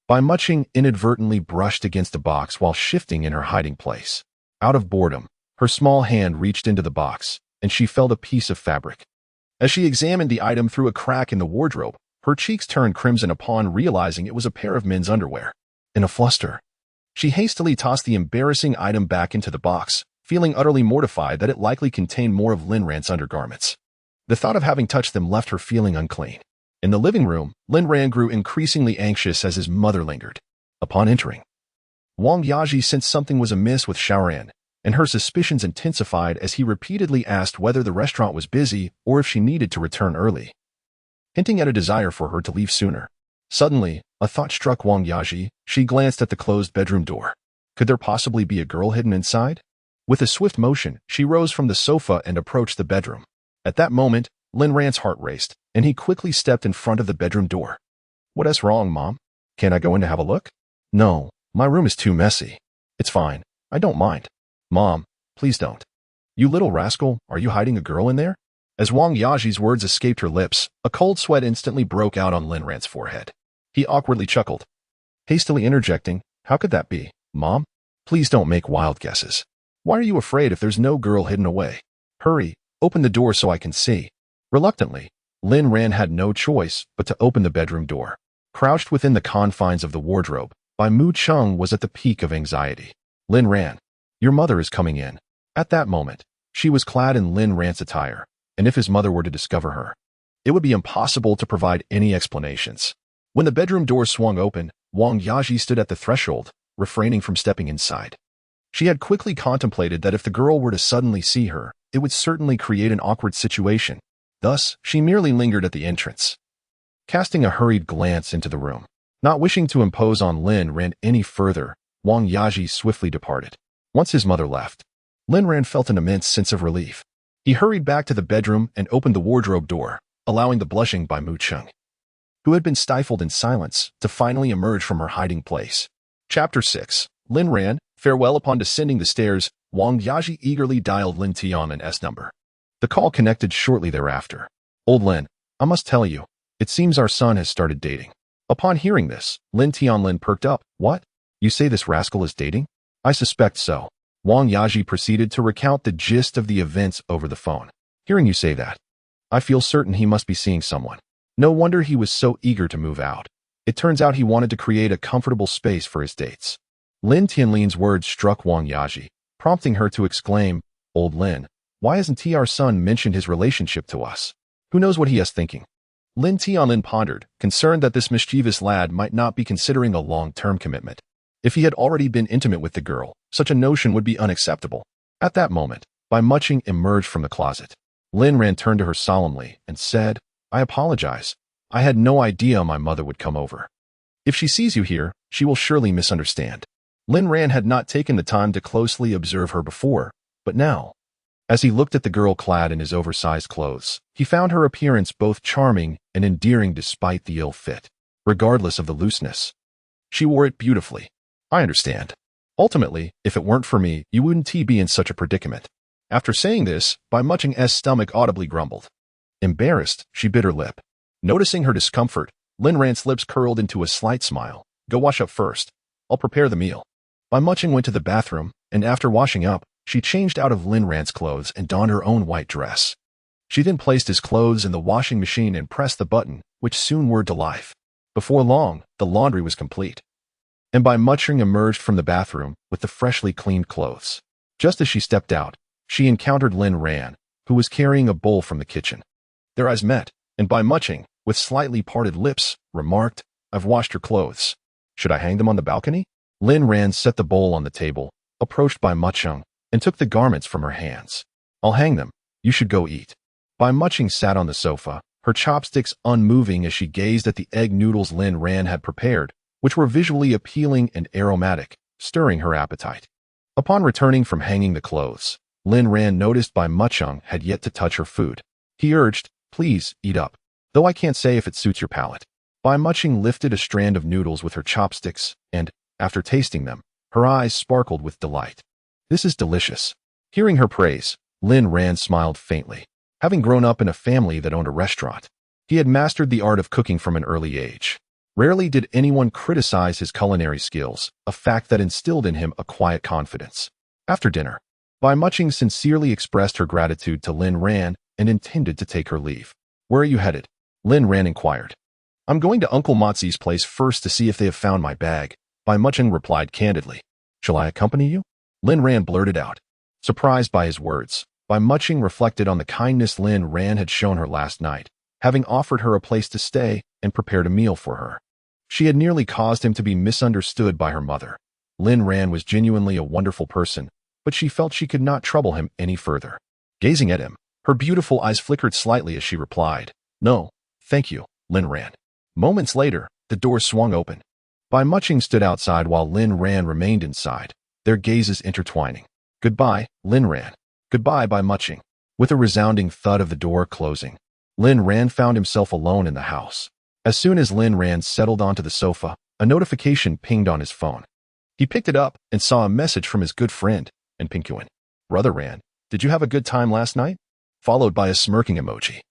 Bai Mucheng inadvertently brushed against a box while shifting in her hiding place. Out of boredom, her small hand reached into the box, and she felt a piece of fabric. As she examined the item through a crack in the wardrobe, her cheeks turned crimson upon realizing it was a pair of men's underwear. In a fluster, she hastily tossed the embarrassing item back into the box, feeling utterly mortified that it likely contained more of Lin Ran's undergarments. The thought of having touched them left her feeling unclean. In the living room, Lin Ran grew increasingly anxious as his mother lingered. Upon entering, Wang Yaji sensed something was amiss with Xiaoran, and her suspicions intensified as he repeatedly asked whether the restaurant was busy or if she needed to return early, hinting at a desire for her to leave sooner. Suddenly, a thought struck Wang Yaji. She glanced at the closed bedroom door. Could there possibly be a girl hidden inside? With a swift motion, she rose from the sofa and approached the bedroom. At that moment, Lin Ran's heart raced, and he quickly stepped in front of the bedroom door. What is wrong, Mom? Can't I go in to have a look? No, my room is too messy. It's fine. I don't mind. Mom, please don't. You little rascal, are you hiding a girl in there? As Wang Yaji's words escaped her lips, a cold sweat instantly broke out on Lin Ran's forehead. He awkwardly chuckled, hastily interjecting, How could that be, Mom? Please don't make wild guesses. Why are you afraid if there's no girl hidden away? Hurry, open the door so I can see. Reluctantly, Lin Ran had no choice but to open the bedroom door. Crouched within the confines of the wardrobe, Bai Mucheng was at the peak of anxiety. Lin Ran, your mother is coming in. At that moment, she was clad in Lin Ran's attire, and if his mother were to discover her, it would be impossible to provide any explanations. When the bedroom door swung open, Wang Yaji stood at the threshold, refraining from stepping inside. She had quickly contemplated that if the girl were to suddenly see her, it would certainly create an awkward situation. Thus, she merely lingered at the entrance, casting a hurried glance into the room. Not wishing to impose on Lin Ran any further, Wang Yaji swiftly departed. Once his mother left, Lin Ran felt an immense sense of relief. He hurried back to the bedroom and opened the wardrobe door, allowing the blushing Bai Mucheng, who had been stifled in silence, to finally emerge from her hiding place. Chapter 6. Lin Ran. Farewell. Upon descending the stairs, Wang Yaji eagerly dialed Lin Tianlin's number. The call connected shortly thereafter. Old Lin, I must tell you, it seems our son has started dating. Upon hearing this, Lin Tianlin perked up. What? You say this rascal is dating? I suspect so. Wang Yaji proceeded to recount the gist of the events over the phone. Hearing you say that, I feel certain he must be seeing someone. No wonder he was so eager to move out. It turns out he wanted to create a comfortable space for his dates. Lin Tianlin's words struck Wang Yaji, prompting her to exclaim, Old Lin, why hasn't our son mentioned his relationship to us? Who knows what he is thinking? Lin Tianlin pondered, concerned that this mischievous lad might not be considering a long-term commitment. If he had already been intimate with the girl, such a notion would be unacceptable. At that moment, Bai Muching emerged from the closet. Lin Ran turned to her solemnly and said, "I apologize. I had no idea my mother would come over. If she sees you here, she will surely misunderstand." Lin Ran had not taken the time to closely observe her before, but now, as he looked at the girl clad in his oversized clothes, he found her appearance both charming and endearing despite the ill fit. Regardless of the looseness, she wore it beautifully. "I understand. Ultimately, if it weren't for me, you wouldn't be in such a predicament." After saying this, Bai Muching's stomach audibly grumbled. Embarrassed, she bit her lip. Noticing her discomfort, Lin Ran's lips curled into a slight smile. "Go wash up first. I'll prepare the meal." Bai Muching went to the bathroom, and after washing up, she changed out of Lin Ran's clothes and donned her own white dress. She then placed his clothes in the washing machine and pressed the button, which soon whirred to life. Before long, the laundry was complete, and Bai Muching emerged from the bathroom with the freshly cleaned clothes. Just as she stepped out, she encountered Lin Ran, who was carrying a bowl from the kitchen. Their eyes met, and Bai Muching, with slightly parted lips, remarked, "I've washed your clothes. Should I hang them on the balcony?" Lin Ran set the bowl on the table, approached Bai Muching, and took the garments from her hands. "I'll hang them. You should go eat." Bai Muching sat on the sofa, her chopsticks unmoving as she gazed at the egg noodles Lin Ran had prepared, which were visually appealing and aromatic, stirring her appetite. Upon returning from hanging the clothes, Lin Ran noticed Bai Muching had yet to touch her food. He urged, "Please, eat up, though I can't say if it suits your palate." Bai Muching lifted a strand of noodles with her chopsticks, and, after tasting them, her eyes sparkled with delight. "This is delicious." Hearing her praise, Lin Ran smiled faintly. Having grown up in a family that owned a restaurant, he had mastered the art of cooking from an early age. Rarely did anyone criticize his culinary skills, a fact that instilled in him a quiet confidence. After dinner, Bai Muching sincerely expressed her gratitude to Lin Ran and intended to take her leave. "Where are you headed?" Lin Ran inquired. "I'm going to Uncle Motzi's place first to see if they have found my bag," Bai Muching replied candidly. "Shall I accompany you?" Lin Ran blurted out. Surprised by his words, Bai Muching reflected on the kindness Lin Ran had shown her last night, having offered her a place to stay and prepared a meal for her. She had nearly caused him to be misunderstood by her mother. Lin Ran was genuinely a wonderful person, but she felt she could not trouble him any further. Gazing at him, her beautiful eyes flickered slightly as she replied, "No, thank you, Lin Ran." Moments later, the door swung open. Bai Muching stood outside while Lin Ran remained inside, their gazes intertwining. "Goodbye, Lin Ran." "Goodbye, Bai Muching." With a resounding thud of the door closing, Lin Ran found himself alone in the house. As soon as Lin Ran settled onto the sofa, a notification pinged on his phone. He picked it up and saw a message from his good friend, and Pinguin. "Brother Ran, did you have a good time last night?" Followed by a smirking emoji.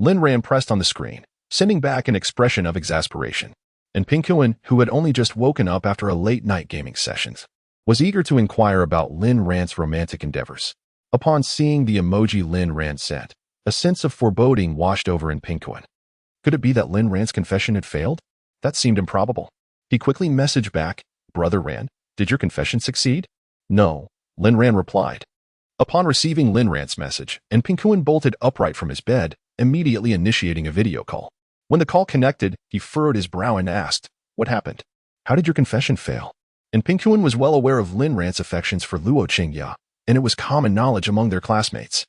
Lin Ran pressed on the screen, sending back an expression of exasperation. And Pinguin, who had only just woken up after a late-night gaming sessions, was eager to inquire about Lin Ran's romantic endeavors. Upon seeing the emoji Lin Ran sent, a sense of foreboding washed over in Pinguin. Could it be that Lin Ran's confession had failed? That seemed improbable. He quickly messaged back, "Brother Ran, did your confession succeed?" "No," Lin Ran replied. Upon receiving Lin Ran's message, and Pinguin bolted upright from his bed, immediately initiating a video call. When the call connected, he furrowed his brow and asked, "What happened? How did your confession fail?" And Pinguin was well aware of Lin Ran's affections for Luo Qingya, and it was common knowledge among their classmates.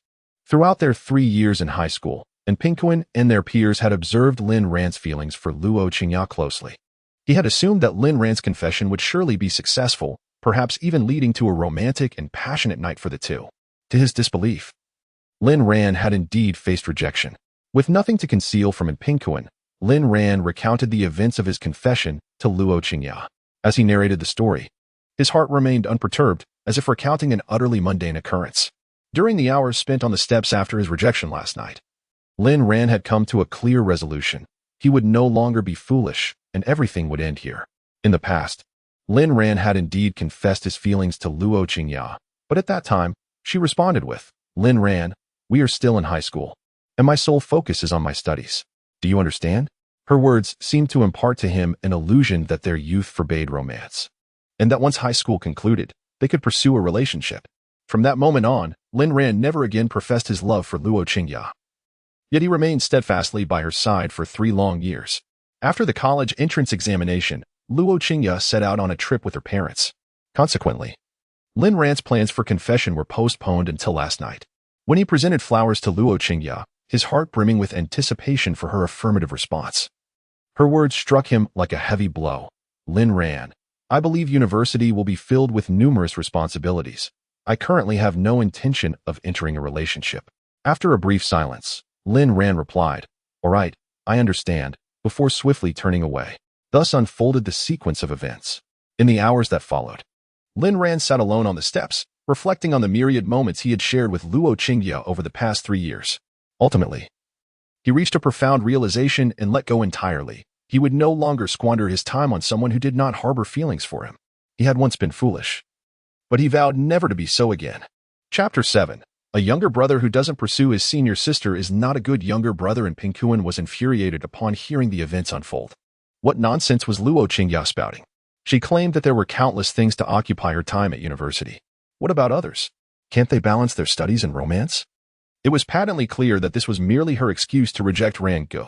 Throughout their 3 years in high school, and Pinguin and their peers had observed Lin Ran's feelings for Luo Qingya closely. He had assumed that Lin Ran's confession would surely be successful, perhaps even leading to a romantic and passionate night for the two. To his disbelief, Lin Ran had indeed faced rejection. With nothing to conceal from Pinguin, Lin Ran recounted the events of his confession to Luo Qingya. As he narrated the story, his heart remained unperturbed, as if recounting an utterly mundane occurrence. During the hours spent on the steps after his rejection last night, Lin Ran had come to a clear resolution. He would no longer be foolish, and everything would end here. In the past, Lin Ran had indeed confessed his feelings to Luo Qingya, but at that time, she responded with, "Lin Ran, we are still in high school, and my sole focus is on my studies. Do you understand?" Her words seemed to impart to him an illusion that their youth forbade romance, and that once high school concluded, they could pursue a relationship. From that moment on, Lin Ran never again professed his love for Luo Qingya. Yet he remained steadfastly by her side for 3 long years. After the college entrance examination, Luo Qingya set out on a trip with her parents. Consequently, Lin Ran's plans for confession were postponed until last night. When he presented flowers to Luo Qingya, his heart brimming with anticipation for her affirmative response. Her words struck him like a heavy blow. Lin Ran, I believe university will be filled with numerous responsibilities. I currently have no intention of entering a relationship. After a brief silence, Lin Ran replied, All right, I understand, before swiftly turning away. Thus unfolded the sequence of events. In the hours that followed, Lin Ran sat alone on the steps, reflecting on the myriad moments he had shared with Luo Qingya over the past 3 years. Ultimately, he reached a profound realization and let go entirely. He would no longer squander his time on someone who did not harbor feelings for him. He had once been foolish, but he vowed never to be so again. Chapter 7. A younger brother who doesn't pursue his senior sister is not a good younger brother, and Pingkuan was infuriated upon hearing the events unfold. What nonsense was Luo Qingya spouting? She claimed that there were countless things to occupy her time at university. What about others? Can't they balance their studies and romance? It was patently clear that this was merely her excuse to reject Ran Gu.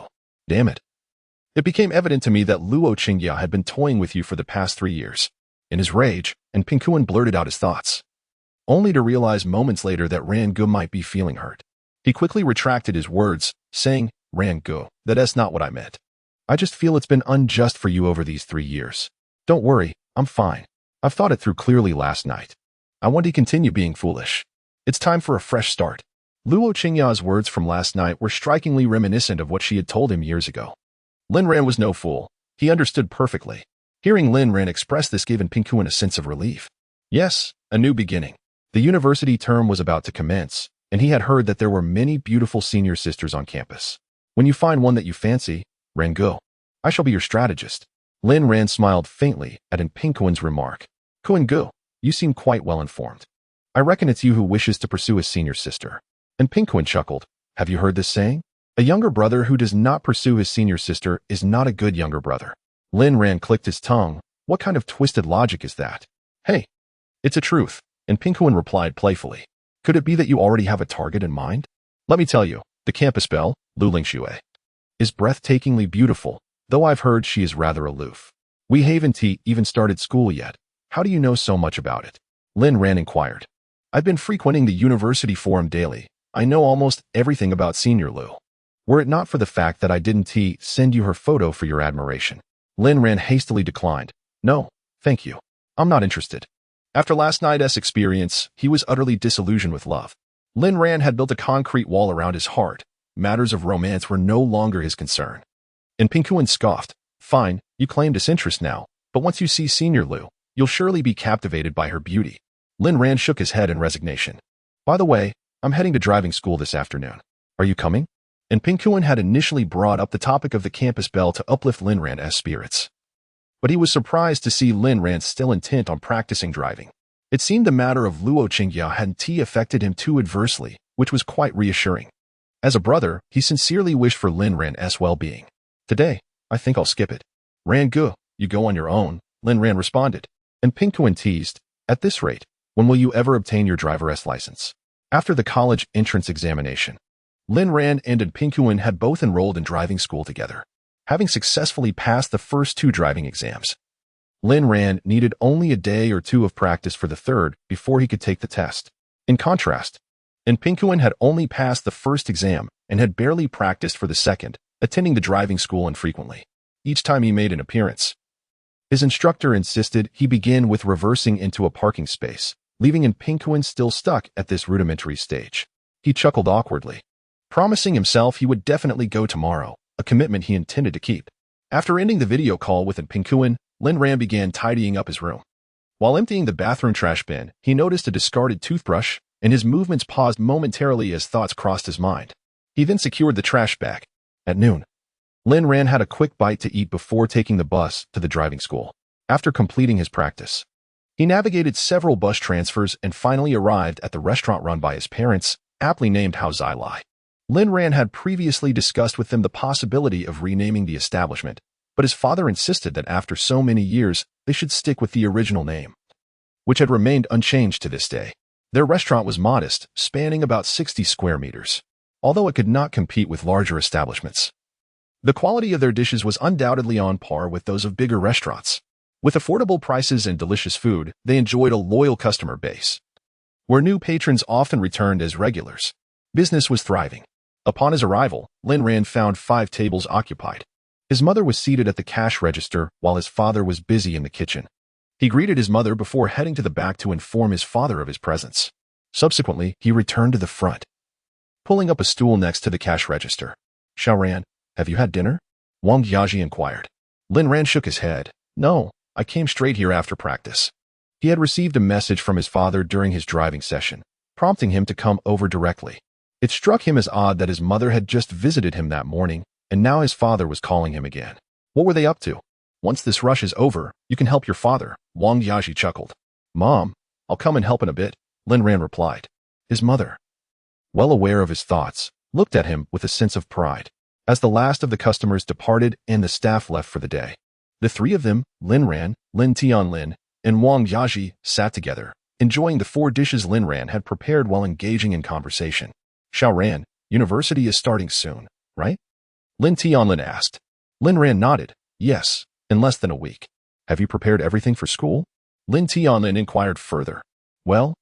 Damn it. It became evident to me that Luo Qingya had been toying with you for the past 3 years. In his rage, and Pingkuan blurted out his thoughts, only to realize moments later that Ran Gu might be feeling hurt. He quickly retracted his words, saying, Ran Gu, that's not what I meant. I just feel it's been unjust for you over these 3 years. Don't worry, I'm fine. I've thought it through clearly last night. I want to continue being foolish. It's time for a fresh start. Luo Qingya's words from last night were strikingly reminiscent of what she had told him years ago. Lin Ran was no fool. He understood perfectly. Hearing Lin Ran express this gave Pingkuan a sense of relief. Yes, a new beginning. The university term was about to commence, and he had heard that there were many beautiful senior sisters on campus. When you find one that you fancy, Ran Gu, I shall be your strategist. Lin Ran smiled faintly at Pingkuan's remark. Kuan Gu, you seem quite well informed. I reckon it's you who wishes to pursue a senior sister. And Pingkuan chuckled. Have you heard this saying? A younger brother who does not pursue his senior sister is not a good younger brother. Lin Ran clicked his tongue. What kind of twisted logic is that? Hey, it's a truth. And Pingkuan replied playfully. Could it be that you already have a target in mind? Let me tell you, the campus belle, Lu Lingxue, is breathtakingly beautiful, though I've heard she is rather aloof. We haven't even started school yet. How do you know so much about it? Lin Ran inquired. I've been frequenting the university forum daily. I know almost everything about Senior Lu. Were it not for the fact that I didn't send you her photo for your admiration. Lin Ran hastily declined. No, thank you. I'm not interested. After last night's experience, he was utterly disillusioned with love. Lin Ran had built a concrete wall around his heart. Matters of romance were no longer his concern. And Pingkuan scoffed. Fine, you claim disinterest now, but once you see Senior Lu, you'll surely be captivated by her beauty. Lin Ran shook his head in resignation. By the way, I'm heading to driving school this afternoon. Are you coming? And Pingkuan had initially brought up the topic of the campus belle to uplift Lin Ran's spirits. But he was surprised to see Lin Ran still intent on practicing driving. It seemed the matter of Luo Qingya hadn't affected him too adversely, which was quite reassuring. As a brother, he sincerely wished for Lin Ran's well-being. Today, I think I'll skip it. Ran Gu, you go on your own, Lin Ran responded. And Pingkuan teased, at this rate, when will you ever obtain your driver's license? After the college entrance examination, Lin Ran and Pingkuan had both enrolled in driving school together. Having successfully passed the first 2 driving exams, Lin Ran needed only a day or 2 of practice for the third before he could take the test. In contrast, Pingkuan had only passed the first exam and had barely practiced for the second, attending the driving school infrequently. Each time he made an appearance, his instructor insisted he begin with reversing into a parking space, leaving Pingkuan still stuck at this rudimentary stage. He chuckled awkwardly, promising himself he would definitely go tomorrow, a commitment he intended to keep. After ending the video call with Pingkuan, Lin Ran began tidying up his room. While emptying the bathroom trash bin, he noticed a discarded toothbrush, and his movements paused momentarily as thoughts crossed his mind. He then secured the trash bag. At noon, Lin Ran had a quick bite to eat before taking the bus to the driving school. After completing his practice, he navigated several bus transfers and finally arrived at the restaurant run by his parents, aptly named Hao Zai Lai. Lin Ran had previously discussed with them the possibility of renaming the establishment, but his father insisted that after so many years, they should stick with the original name, which had remained unchanged to this day. Their restaurant was modest, spanning about 60 square meters. although it could not compete with larger establishments. The quality of their dishes was undoubtedly on par with those of bigger restaurants. With affordable prices and delicious food, they enjoyed a loyal customer base, where new patrons often returned as regulars. Business was thriving. Upon his arrival, Lin Ran found 5 tables occupied. His mother was seated at the cash register while his father was busy in the kitchen. He greeted his mother before heading to the back to inform his father of his presence. Subsequently, he returned to the front, pulling up a stool next to the cash register. "Xiaoran, have you had dinner?" Wang Yaji inquired. Lin Ran shook his head. "No, I came straight here after practice." He had received a message from his father during his driving session, prompting him to come over directly. It struck him as odd that his mother had just visited him that morning, and now his father was calling him again. What were they up to? "Once this rush is over, you can help your father," Wang Yaji chuckled. "Mom, I'll come and help in a bit," Lin Ran replied. His mother, well aware of his thoughts, looked at him with a sense of pride. As the last of the customers departed and the staff left for the day, the 3 of them, Lin Ran, Lin Tianlin, and Wang Yaji, sat together, enjoying the 4 dishes Lin Ran had prepared while engaging in conversation. "Xiaoran, university is starting soon, right?" Lin Tianlin asked. Lin Ran nodded. "Yes, in less than a week." "Have you prepared everything for school?" Lin Tianlin inquired further. "Well,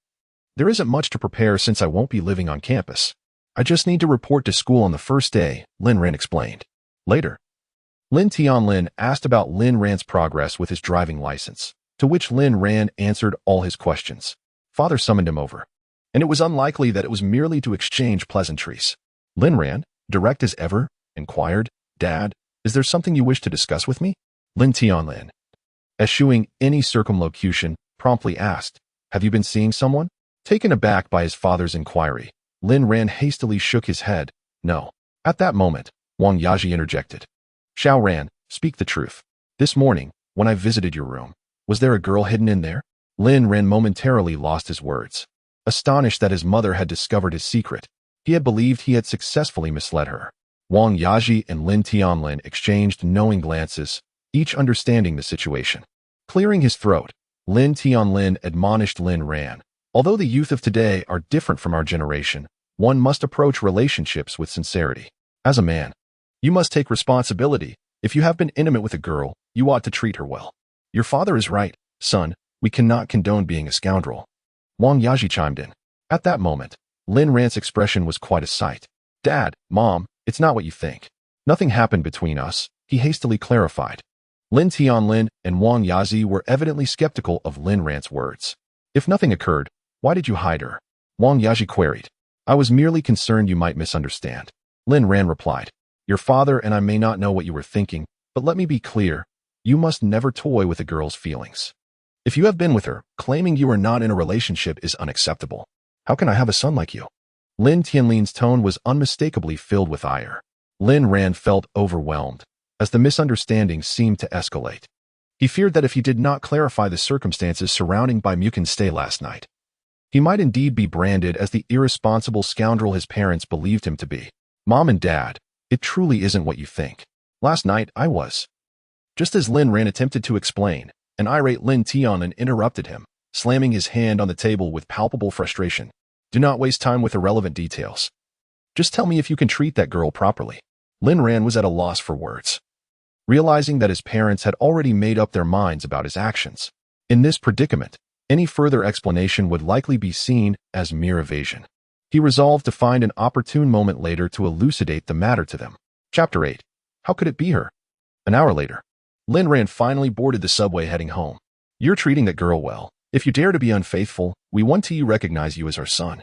there isn't much to prepare since I won't be living on campus. I just need to report to school on the first day," Lin Ran explained. Later, Lin Tianlin asked about Lin Ran's progress with his driving license, to which Lin Ran answered all his questions. Father summoned him over, and it was unlikely that it was merely to exchange pleasantries. Lin Ran, direct as ever, inquired, "Dad, is there something you wish to discuss with me?" Lin Tianlin, eschewing any circumlocution, promptly asked, "Have you been seeing someone?" Taken aback by his father's inquiry, Lin Ran hastily shook his head. "No." At that moment, Wang Yaji interjected. "Xiaoran, speak the truth. This morning, when I visited your room, was there a girl hidden in there?" Lin Ran momentarily lost his words. Astonished that his mother had discovered his secret, he had believed he had successfully misled her. Wang Yaji and Lin Tianlin exchanged knowing glances, each understanding the situation. Clearing his throat, Lin Tianlin admonished Lin Ran. "Although the youth of today are different from our generation, one must approach relationships with sincerity. As a man, you must take responsibility. If you have been intimate with a girl, you ought to treat her well." "Your father is right, son. We cannot condone being a scoundrel," Wang Yaji chimed in. At that moment, Lin Ran's expression was quite a sight. "Dad, Mom, it's not what you think. Nothing happened between us," he hastily clarified. Lin Tianlin and Wang Yazi were evidently skeptical of Lin Ran's words. "If nothing occurred, why did you hide her?" Wang Yaji queried. "I was merely concerned you might misunderstand," Lin Ran replied. "Your father and I may not know what you were thinking, but let me be clear. You must never toy with a girl's feelings. If you have been with her, claiming you are not in a relationship is unacceptable. How can I have a son like you?" Lin Tianlin's tone was unmistakably filled with ire. Lin Ran felt overwhelmed, as the misunderstanding seemed to escalate. He feared that if he did not clarify the circumstances surrounding Bai Mukin's stay last night, he might indeed be branded as the irresponsible scoundrel his parents believed him to be. "Mom and Dad, it truly isn't what you think. Last night, I was..." Just as Lin Ran attempted to explain, an irate Lin Tianlin interrupted him, slamming his hand on the table with palpable frustration. "Do not waste time with irrelevant details. Just tell me if you can treat that girl properly." Lin Ran was at a loss for words, realizing that his parents had already made up their minds about his actions. In this predicament, any further explanation would likely be seen as mere evasion. He resolved to find an opportune moment later to elucidate the matter to them. Chapter 8. How could it be her? An hour later, Lin Ran finally boarded the subway heading home. "You're treating that girl well. If you dare to be unfaithful, we want to recognize you as our son.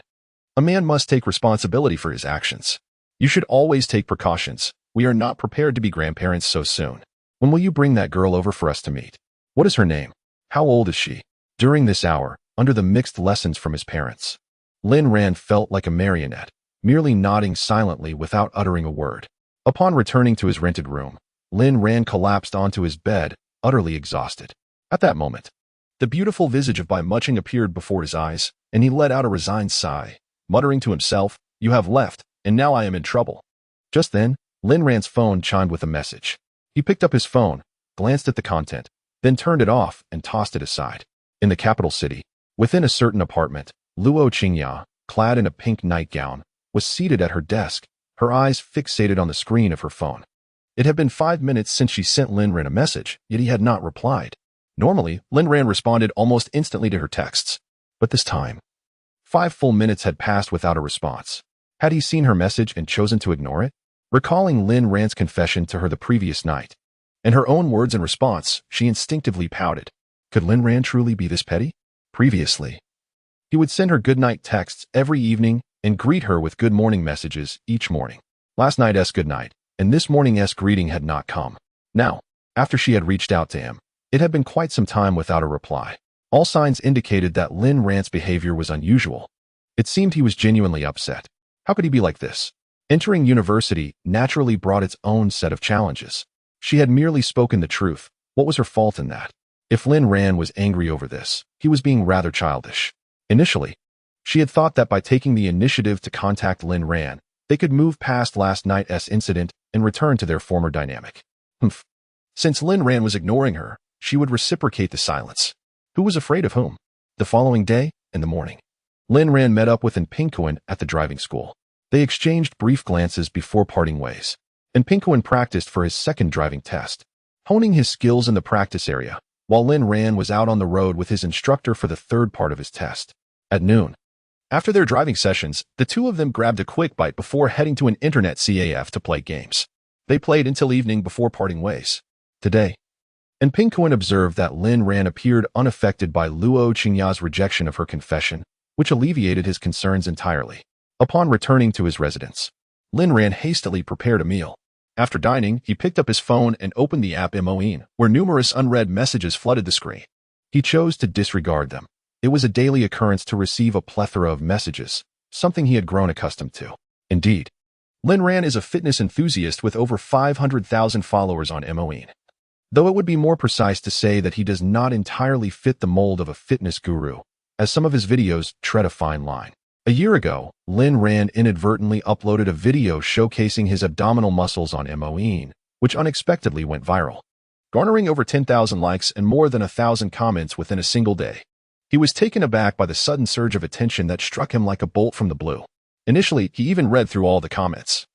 A man must take responsibility for his actions. You should always take precautions. We are not prepared to be grandparents so soon. When will you bring that girl over for us to meet? What is her name? How old is she?" During this hour, under the mixed lessons from his parents, Lin Ran felt like a marionette, merely nodding silently without uttering a word. Upon returning to his rented room, Lin Ran collapsed onto his bed, utterly exhausted. At that moment, the beautiful visage of Bai Muching appeared before his eyes, and he let out a resigned sigh, muttering to himself, "You have left, and now I am in trouble." Just then, Lin Ran's phone chimed with a message. He picked up his phone, glanced at the content, then turned it off and tossed it aside. In the capital city, within a certain apartment, Luo Qingya, clad in a pink nightgown, was seated at her desk, her eyes fixated on the screen of her phone. It had been 5 minutes since she sent Lin Ran a message, yet he had not replied. Normally, Lin Ran responded almost instantly to her texts. But this time, 5 full minutes had passed without a response. Had he seen her message and chosen to ignore it? Recalling Lin Ran's confession to her the previous night, and her own words in response, she instinctively pouted. Could Lin Ran truly be this petty? Previously, he would send her goodnight texts every evening and greet her with good morning messages each morning. Last night's goodnight, and this morning's greeting had not come. Now, after she had reached out to him, it had been quite some time without a reply. All signs indicated that Lin Ran's behavior was unusual. It seemed he was genuinely upset. How could he be like this? Entering university naturally brought its own set of challenges. She had merely spoken the truth. What was her fault in that? If Lin Ran was angry over this, he was being rather childish. Initially, she had thought that by taking the initiative to contact Lin Ran, they could move past last night's incident and return to their former dynamic. Since Lin Ran was ignoring her, she would reciprocate the silence. Who was afraid of whom? The following day, in the morning, Lin Ran met up with Pinkuin at the driving school. They exchanged brief glances before parting ways. Pinkuin practiced for his second driving test, honing his skills in the practice area, while Lin Ran was out on the road with his instructor for the third part of his test. At noon, after their driving sessions, the two of them grabbed a quick bite before heading to an internet cafe to play games. They played until evening before parting ways. Today, Pinkuin observed that Lin Ran appeared unaffected by Luo Qingya's rejection of her confession, which alleviated his concerns entirely. Upon returning to his residence, Lin Ran hastily prepared a meal. After dining, he picked up his phone and opened the app immerse, where numerous unread messages flooded the screen. He chose to disregard them. It was a daily occurrence to receive a plethora of messages, something he had grown accustomed to. Indeed, Lin Ran is a fitness enthusiast with over 500,000 followers on immerse. Though it would be more precise to say that he does not entirely fit the mold of a fitness guru, as some of his videos tread a fine line. A year ago, Lin Ran inadvertently uploaded a video showcasing his abdominal muscles on immerse, which unexpectedly went viral, garnering over 10,000 likes and more than 1,000 comments within a single day. He was taken aback by the sudden surge of attention that struck him like a bolt from the blue. Initially, he even read through all the comments,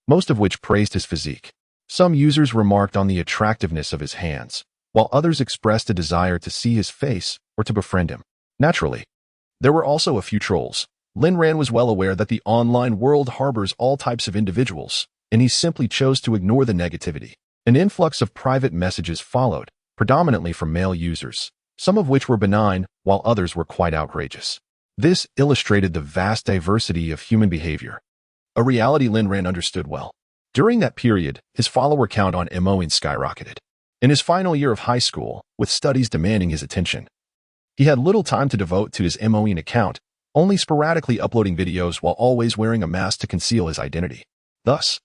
most of which praised his physique. Some users remarked on the attractiveness of his hands, while others expressed a desire to see his face or to befriend him. Naturally, there were also a few trolls. Lin Ran was well aware that the online world harbors all types of individuals, and he simply chose to ignore the negativity. An influx of private messages followed, predominantly from male users, some of which were benign, while others were quite outrageous. This illustrated the vast diversity of human behavior, a reality Lin Ran understood well. During that period, his follower count on immerse skyrocketed. In his final year of high school, with studies demanding his attention, he had little time to devote to his immerse account, only sporadically uploading videos while always wearing a mask to conceal his identity. Thus,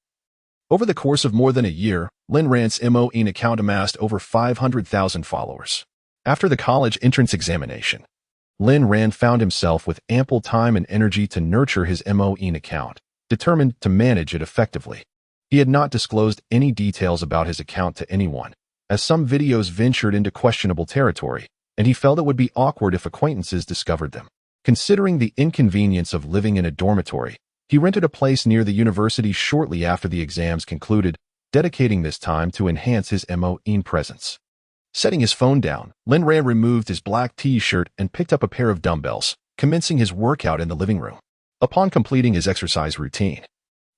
over the course of more than a year, Lin Ran's immerse account amassed over 500,000 followers. After the college entrance examination, Lin Ran found himself with ample time and energy to nurture his immerse account, determined to manage it effectively. He had not disclosed any details about his account to anyone, as some videos ventured into questionable territory, and he felt it would be awkward if acquaintances discovered them. Considering the inconvenience of living in a dormitory, he rented a place near the university shortly after the exams concluded, dedicating this time to enhance his immerse presence. Setting his phone down, Lin Ran removed his black t-shirt and picked up a pair of dumbbells, commencing his workout in the living room. Upon completing his exercise routine,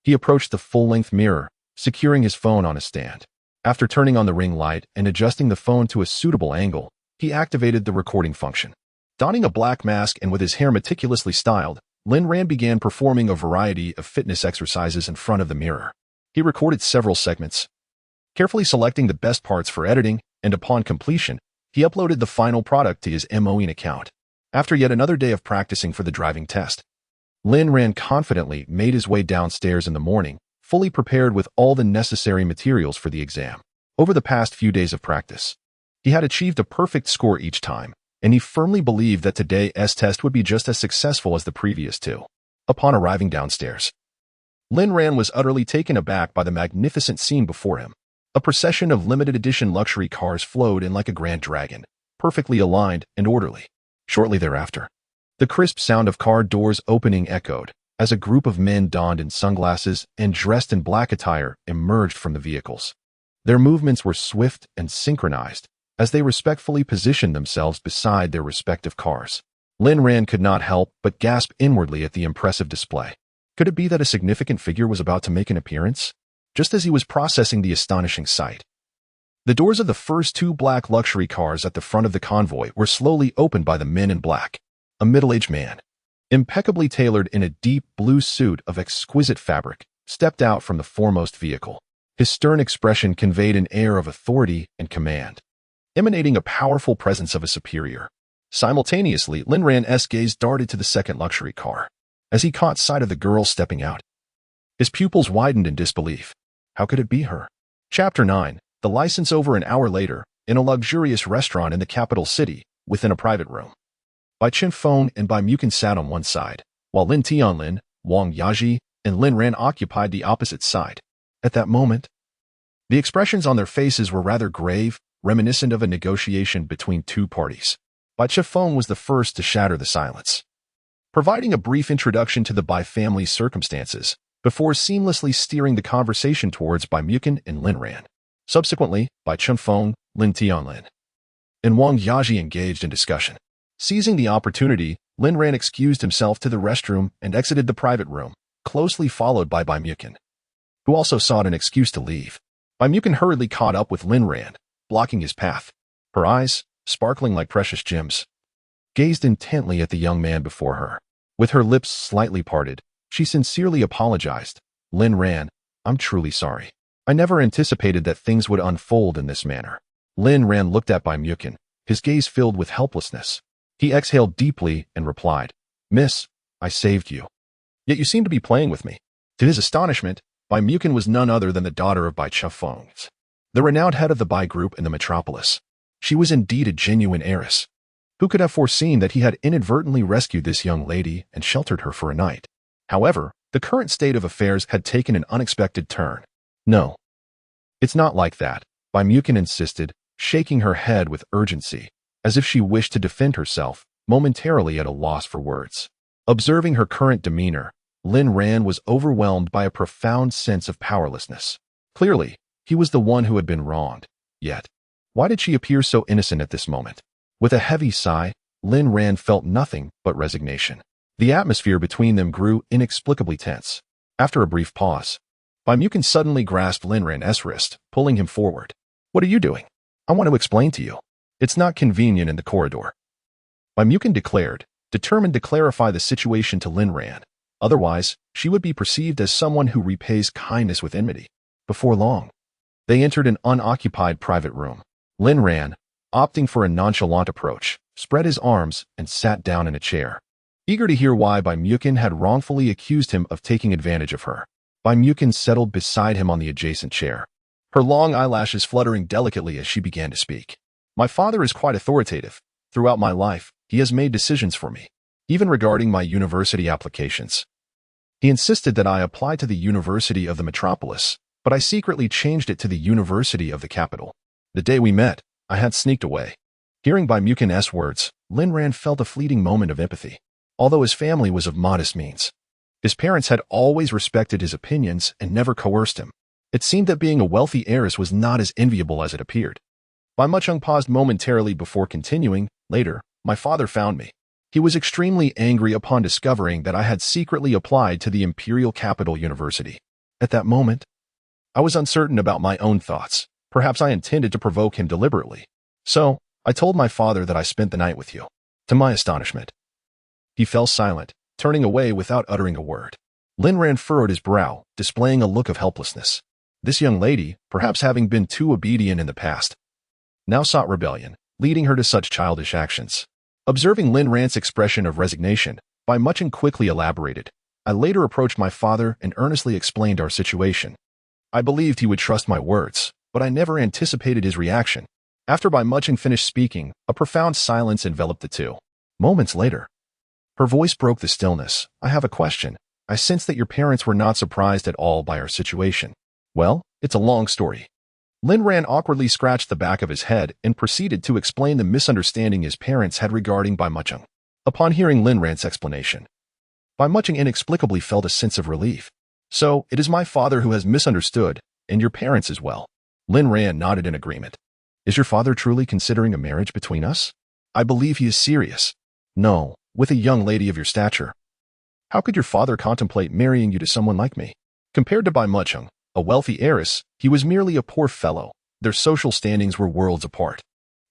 he approached the full-length mirror, securing his phone on a stand. After turning on the ring light and adjusting the phone to a suitable angle, he activated the recording function. Donning a black mask and with his hair meticulously styled, Lin Ran began performing a variety of fitness exercises in front of the mirror. He recorded several segments, carefully selecting the best parts for editing, and upon completion, he uploaded the final product to his immerse account. After yet another day of practicing for the driving test, Lin Ran confidently made his way downstairs in the morning, fully prepared with all the necessary materials for the exam. Over the past few days of practice, he had achieved a perfect score each time, and he firmly believed that today's test would be just as successful as the previous two. Upon arriving downstairs, Lin Ran was utterly taken aback by the magnificent scene before him. A procession of limited edition luxury cars flowed in like a grand dragon, perfectly aligned and orderly. Shortly thereafter, the crisp sound of car doors opening echoed, as a group of men donned in sunglasses and dressed in black attire emerged from the vehicles. Their movements were swift and synchronized as they respectfully positioned themselves beside their respective cars. Lin Ran could not help but gasp inwardly at the impressive display. Could it be that a significant figure was about to make an appearance? Just as he was processing the astonishing sight, the doors of the first two black luxury cars at the front of the convoy were slowly opened by the men in black. A middle-aged man, impeccably tailored in a deep blue suit of exquisite fabric, stepped out from the foremost vehicle. His stern expression conveyed an air of authority and command, emanating a powerful presence of a superior. Simultaneously, Lin Ran's gaze darted to the second luxury car. As he caught sight of the girl stepping out, his pupils widened in disbelief. How could it be her? Chapter 9. The license. Over an hour later, in a luxurious restaurant in the capital city, within a private room. Bai Chen-feng and Bai Mukin sat on one side, while Lin Tianlin, Wang Yaji, and Lin Ran occupied the opposite side. At that moment, the expressions on their faces were rather grave, reminiscent of a negotiation between two parties. Bai Chen-feng was the first to shatter the silence, providing a brief introduction to the Bai family's circumstances before seamlessly steering the conversation towards Bai Mukin and Lin Ran. Subsequently, Bai Chen-feng, Lin Tianlin, and Wang Yaji engaged in discussion. Seizing the opportunity, Lin Ran excused himself to the restroom and exited the private room, closely followed by Bai Mukin, who also sought an excuse to leave. Bai Mukin hurriedly caught up with Lin Ran, blocking his path. Her eyes, sparkling like precious gems, gazed intently at the young man before her. With her lips slightly parted, she sincerely apologized. Lin Ran, I'm truly sorry. I never anticipated that things would unfold in this manner. Lin Ran looked at Bai Mukin, his gaze filled with helplessness. He exhaled deeply and replied, Miss, I saved you. Yet you seem to be playing with me. To his astonishment, Bai Mukin was none other than the daughter of Bai Chen-feng, the renowned head of the Bai group in the metropolis. She was indeed a genuine heiress. Who could have foreseen that he had inadvertently rescued this young lady and sheltered her for a night? However, the current state of affairs had taken an unexpected turn. No, it's not like that, Bai Mukin insisted, shaking her head with urgency, as if she wished to defend herself, momentarily at a loss for words. Observing her current demeanor, Lin Ran was overwhelmed by a profound sense of powerlessness. Clearly, he was the one who had been wronged. Yet, why did she appear so innocent at this moment? With a heavy sigh, Lin Ran felt nothing but resignation. The atmosphere between them grew inexplicably tense. After a brief pause, Bai Mukin suddenly grasped Lin Ran's wrist, pulling him forward. What are you doing? I want to explain to you. It's not convenient in the corridor, Bai Mukin declared, determined to clarify the situation to Lin Ran. Otherwise, she would be perceived as someone who repays kindness with enmity. Before long, they entered an unoccupied private room. Lin Ran, opting for a nonchalant approach, spread his arms and sat down in a chair, eager to hear why Bai Mukin had wrongfully accused him of taking advantage of her. Bai Mukin settled beside him on the adjacent chair, her long eyelashes fluttering delicately as she began to speak. My father is quite authoritative. Throughout my life, he has made decisions for me, even regarding my university applications. He insisted that I apply to the University of the Metropolis, but I secretly changed it to the University of the Capital. The day we met, I had sneaked away. Hearing Bai Mukin's words, Lin Ran felt a fleeting moment of empathy. Although his family was of modest means, his parents had always respected his opinions and never coerced him. It seemed that being a wealthy heiress was not as enviable as it appeared. Bai Mucheng paused momentarily before continuing. Later, my father found me. He was extremely angry upon discovering that I had secretly applied to the Imperial Capital University. At that moment, I was uncertain about my own thoughts. Perhaps I intended to provoke him deliberately. So, I told my father that I spent the night with you. To my astonishment, he fell silent, turning away without uttering a word. Lin Ran furrowed his brow, displaying a look of helplessness. This young lady, perhaps having been too obedient in the past, now sought rebellion, leading her to such childish actions. Observing Lin Ran's expression of resignation, Bai Mucheng quickly elaborated. I later approached my father and earnestly explained our situation. I believed he would trust my words, but I never anticipated his reaction. After Bai Mucheng finished speaking, a profound silence enveloped the two. Moments later, her voice broke the stillness. I have a question. I sense that your parents were not surprised at all by our situation. Well, it's a long story. Lin Ran awkwardly scratched the back of his head and proceeded to explain the misunderstanding his parents had regarding Bai Mucheng. Upon hearing Lin Ran's explanation, Bai Mucheng inexplicably felt a sense of relief. So, it is my father who has misunderstood, and your parents as well. Lin Ran nodded in agreement. Is your father truly considering a marriage between us? I believe he is serious. No, with a young lady of your stature. How could your father contemplate marrying you to someone like me? Compared to Bai Mucheng, a wealthy heiress, he was merely a poor fellow. Their social standings were worlds apart.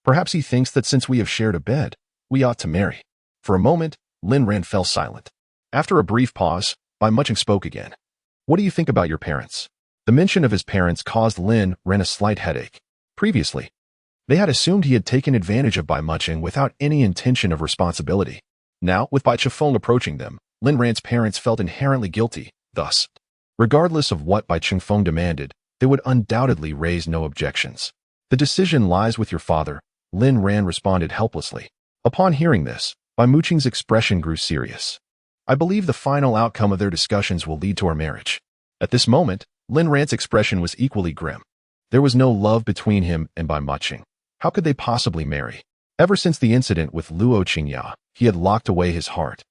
Perhaps he thinks that since we have shared a bed, we ought to marry. For a moment, Lin Ran fell silent. After a brief pause, Bai Mucheng spoke again. What do you think about your parents? The mention of his parents caused Lin Ran a slight headache. Previously, they had assumed he had taken advantage of Bai Mucheng without any intention of responsibility. Now, with Bai Chifeng approaching them, Lin Ran's parents felt inherently guilty. Thus, regardless of what Bai Chifeng demanded, they would undoubtedly raise no objections. The decision lies with your father, Lin Ran responded helplessly. Upon hearing this, Bai Mucheng's expression grew serious. I believe the final outcome of their discussions will lead to our marriage. At this moment, Lin Ran's expression was equally grim. There was no love between him and Bai Mucheng. How could they possibly marry? Ever since the incident with Luo Qingya, he had locked away his heart,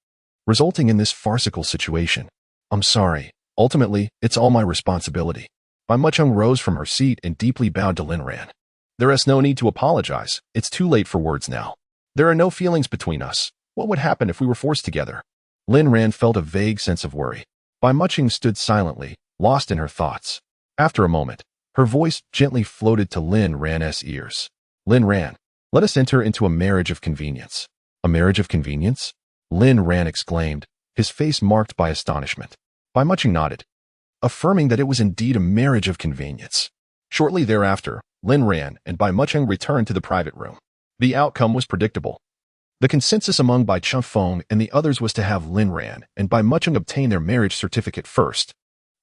resulting in this farcical situation. I'm sorry. Ultimately, it's all my responsibility. Bai Mucheng rose from her seat and deeply bowed to Lin Ran. There is no need to apologize. It's too late for words now. There are no feelings between us. What would happen if we were forced together? Lin Ran felt a vague sense of worry. Bai Mucheng stood silently, lost in her thoughts. After a moment, her voice gently floated to Lin Ran's ears. Lin Ran, let us enter into a marriage of convenience. A marriage of convenience? Lin Ran exclaimed, his face marked by astonishment. Bai Mucheng nodded, affirming that it was indeed a marriage of convenience. Shortly thereafter, Lin Ran and Bai Mucheng returned to the private room. The outcome was predictable. The consensus among Bai Chifeng and the others was to have Lin Ran and Bai Mucheng obtain their marriage certificate first.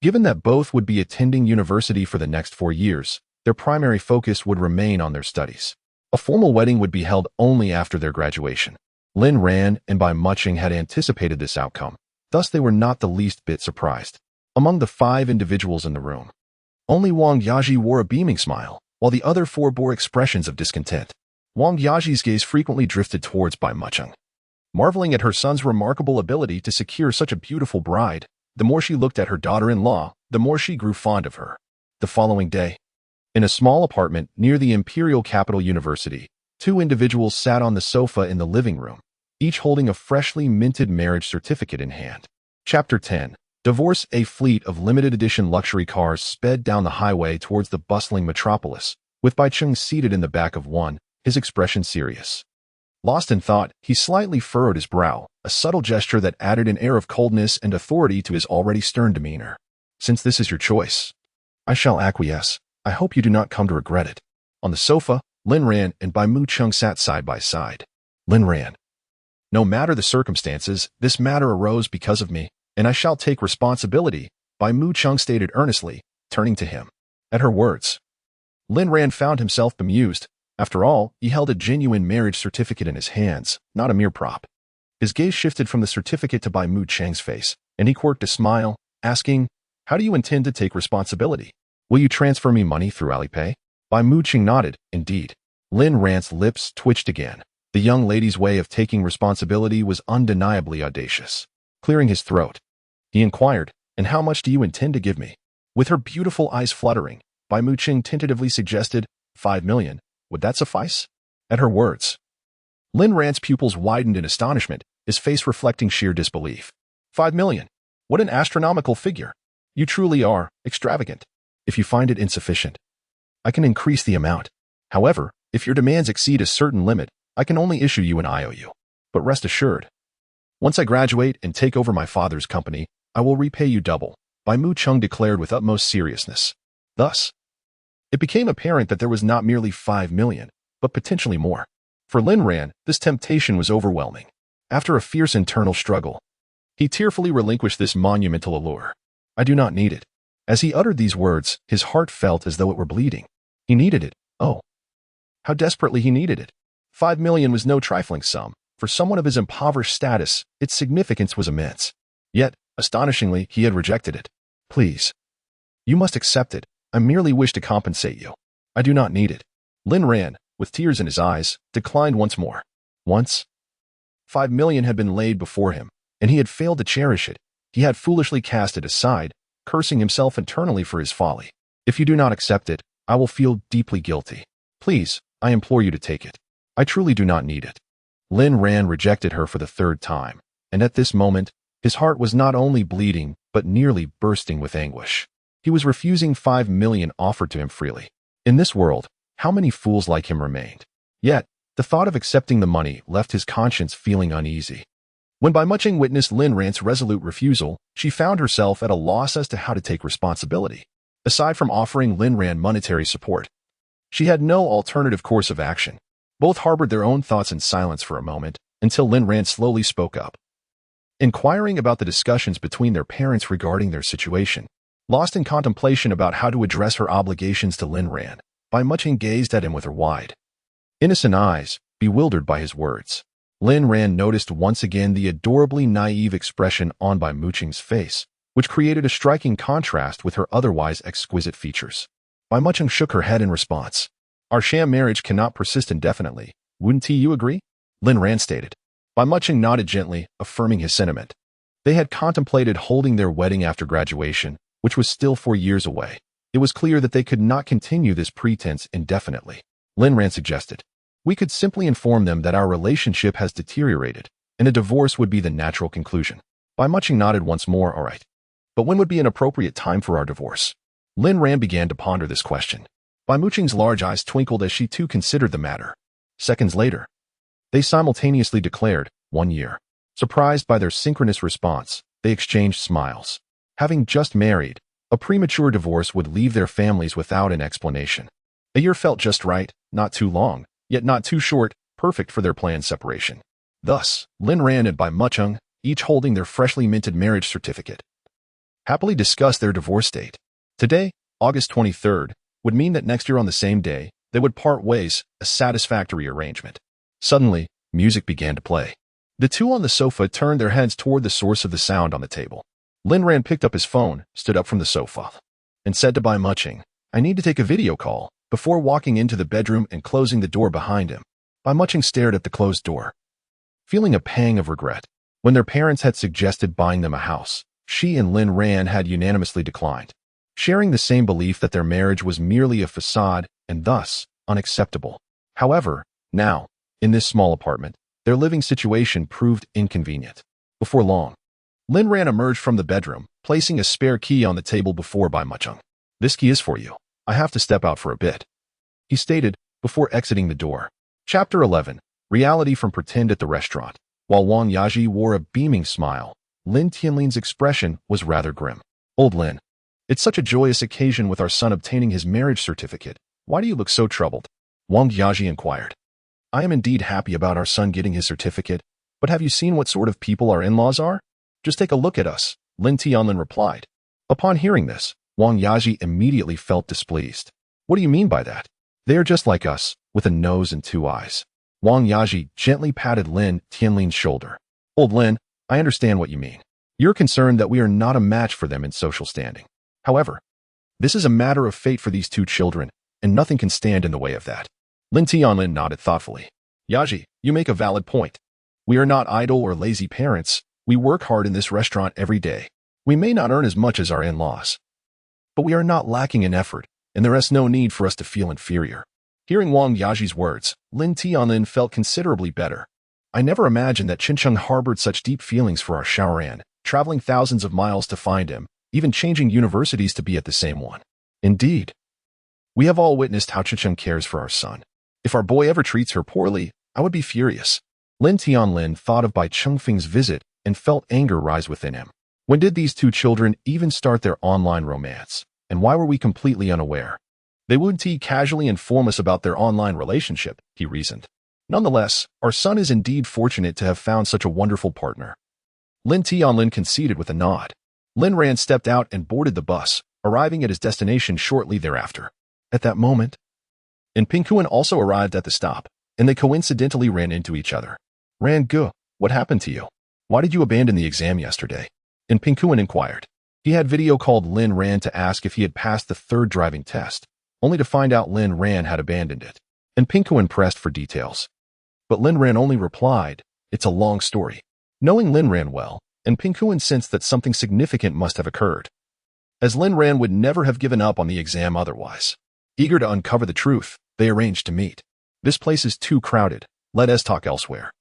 Given that both would be attending university for the next 4 years, their primary focus would remain on their studies. A formal wedding would be held only after their graduation. Lin Ran and Bai Mucheng had anticipated this outcome, thus they were not the least bit surprised. Among the 5 individuals in the room, only Wang Yaji wore a beaming smile, while the other 4 bore expressions of discontent. Wang Yaji's gaze frequently drifted towards Bai Mucheng. Marveling at her son's remarkable ability to secure such a beautiful bride, the more she looked at her daughter-in-law, the more she grew fond of her. The following day, in a small apartment near the Imperial Capital University, 2 individuals sat on the sofa in the living room, each holding a freshly minted marriage certificate in hand. Chapter 10. Divorce. A fleet of limited-edition luxury cars sped down the highway towards the bustling metropolis, with Bai Cheng seated in the back of one, his expression serious. Lost in thought, he slightly furrowed his brow, a subtle gesture that added an air of coldness and authority to his already stern demeanor. Since this is your choice, I shall acquiesce. I hope you do not come to regret it. On the sofa, Lin Ran and Bai Mucheng sat side by side. Lin Ran. No matter the circumstances, this matter arose because of me, and I shall take responsibility, Bai Mucheng stated earnestly, turning to him. At her words, Lin Ran found himself bemused. After all, he held a genuine marriage certificate in his hands, not a mere prop. His gaze shifted from the certificate to Bai Mucheng's face, and he quirked a smile, asking, how do you intend to take responsibility? Will you transfer me money through Alipay? Bai Mucheng nodded, indeed. Lin Ran's lips twitched again. The young lady's way of taking responsibility was undeniably audacious. Clearing his throat, he inquired, and how much do you intend to give me? With her beautiful eyes fluttering, Bai Mucheng tentatively suggested, 5 million. Would that suffice? At her words, Lin Ran's pupils widened in astonishment, his face reflecting sheer disbelief. 5 million. What an astronomical figure. You truly are extravagant. If you find it insufficient, I can increase the amount. However, if your demands exceed a certain limit, I can only issue you an IOU. But rest assured, once I graduate and take over my father's company, I will repay you double, Bai Mucheng declared with utmost seriousness. Thus, it became apparent that there was not merely 5 million, but potentially more. For Lin Ran, this temptation was overwhelming. After a fierce internal struggle, he tearfully relinquished this monumental allure. I do not need it. As he uttered these words, his heart felt as though it were bleeding. He needed it. Oh, how desperately he needed it. 5 million was no trifling sum. For someone of his impoverished status, its significance was immense. Yet, astonishingly, he had rejected it. Please. You must accept it. I merely wish to compensate you. I do not need it. Lin Ran, with tears in his eyes, declined once more. Once, 5 million had been laid before him, and he had failed to cherish it. He had foolishly cast it aside, cursing himself internally for his folly. If you do not accept it, I will feel deeply guilty. Please, I implore you to take it. I truly do not need it. Lin Ran rejected her for the third time, and at this moment, his heart was not only bleeding, but nearly bursting with anguish. He was refusing 5 million offered to him freely. In this world, how many fools like him remained? Yet, the thought of accepting the money left his conscience feeling uneasy. When Bai Mucheng witnessed Lin Ran's resolute refusal, she found herself at a loss as to how to take responsibility. Aside from offering Lin Ran monetary support, she had no alternative course of action. Both harbored their own thoughts in silence for a moment, until Lin Ran slowly spoke up, inquiring about the discussions between their parents regarding their situation. Lost in contemplation about how to address her obligations to Lin Ran, Bai Mucheng gazed at him with her wide, innocent eyes, bewildered by his words. Lin Ran noticed once again the adorably naive expression on Bai Mucheng's face, which created a striking contrast with her otherwise exquisite features. Bai Mucheng shook her head in response. Our sham marriage cannot persist indefinitely. Wouldn't you agree? Lin Ran stated. Bai Mucheng nodded gently, affirming his sentiment. They had contemplated holding their wedding after graduation, which was still 4 years away. It was clear that they could not continue this pretense indefinitely. Lin Ran suggested, we could simply inform them that our relationship has deteriorated, and a divorce would be the natural conclusion. Bai Mucheng nodded once more, all right. But when would be an appropriate time for our divorce? Lin Ran began to ponder this question. Bai Mucheng's large eyes twinkled as she too considered the matter. Seconds later, they simultaneously declared, 1 year. Surprised by their synchronous response, they exchanged smiles. Having just married, a premature divorce would leave their families without an explanation. A year felt just right, not too long, yet not too short, perfect for their planned separation. Thus, Lin Ran and Bai Mucheng, each holding their freshly minted marriage certificate, happily discussed their divorce date. Today, August 23rd, would mean that next year on the same day, they would part ways, a satisfactory arrangement. Suddenly, music began to play. The two on the sofa turned their heads toward the source of the sound on the table. Lin Ran picked up his phone, stood up from the sofa, and said to Bai Mucheng, I need to take a video call, before walking into the bedroom and closing the door behind him. Bai Mucheng stared at the closed door, feeling a pang of regret. When their parents had suggested buying them a house, she and Lin Ran had unanimously declined, sharing the same belief that their marriage was merely a facade and thus unacceptable. However, now, in this small apartment, their living situation proved inconvenient. Before long, Lin Ran emerged from the bedroom, placing a spare key on the table before Bai Mucheng. This key is for you. I have to step out for a bit, he stated, before exiting the door. Chapter 11. Reality from Pretend at the Restaurant. While Wang Yaji wore a beaming smile, Lin Tianlin's expression was rather grim. Old Lin, it's such a joyous occasion with our son obtaining his marriage certificate. Why do you look so troubled? Wang Yaji inquired. I am indeed happy about our son getting his certificate, but have you seen what sort of people our in-laws are? Just take a look at us, Lin Tianlin replied. Upon hearing this, Wang Yaji immediately felt displeased. What do you mean by that? They are just like us, with a nose and 2 eyes. Wang Yaji gently patted Lin Tianlin's shoulder. Old Lin, I understand what you mean. You're concerned that we are not a match for them in social standing. However, this is a matter of fate for these 2 children, and nothing can stand in the way of that. Lin Tianlin nodded thoughtfully. Yaji, you make a valid point. We are not idle or lazy parents. We work hard in this restaurant every day. We may not earn as much as our in-laws, but we are not lacking in effort, and there is no need for us to feel inferior. Hearing Wang Yaji's words, Lin Tianlin felt considerably better. I never imagined that Qincheng harbored such deep feelings for our Shaoran, traveling thousands of miles to find him, even changing universities to be at the same one. Indeed, we have all witnessed how Qincheng cares for our son. If our boy ever treats her poorly, I would be furious. Lin Tianlin thought of Bai Chengfeng's visit and felt anger rise within him. When did these 2 children even start their online romance? And why were we completely unaware? They wouldn't casually inform us about their online relationship, he reasoned. Nonetheless, our son is indeed fortunate to have found such a wonderful partner. Lin Tianlin conceded with a nod. Lin Ran stepped out and boarded the bus, arriving at his destination shortly thereafter. At that moment, Pingkuan also arrived at the stop, and they coincidentally ran into each other. Ran Gu, what happened to you? Why did you abandon the exam yesterday? Pingkuan inquired. He had video called Lin Ran to ask if he had passed the 3rd driving test, only to find out Lin Ran had abandoned it. Pingkuan pressed for details. But Lin Ran only replied, it's a long story. Knowing Lin Ran well, and Pingkuin sensed that something significant must have occurred, as Lin Ran would never have given up on the exam otherwise. Eager to uncover the truth, they arranged to meet. "This place is too crowded. Let us talk elsewhere,"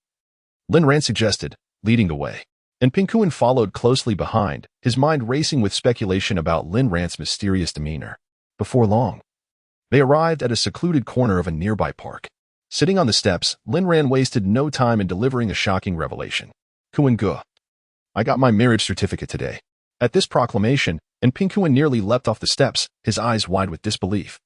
Lin Ran suggested, leading the way. And Pingkuin followed closely behind, his mind racing with speculation about Lin Ran's mysterious demeanor. Before long, they arrived at a secluded corner of a nearby park. Sitting on the steps, Lin Ran wasted no time in delivering a shocking revelation. "Kuan Gu, I got my marriage certificate today." At this proclamation, and Pingkuin nearly leapt off the steps, his eyes wide with disbelief.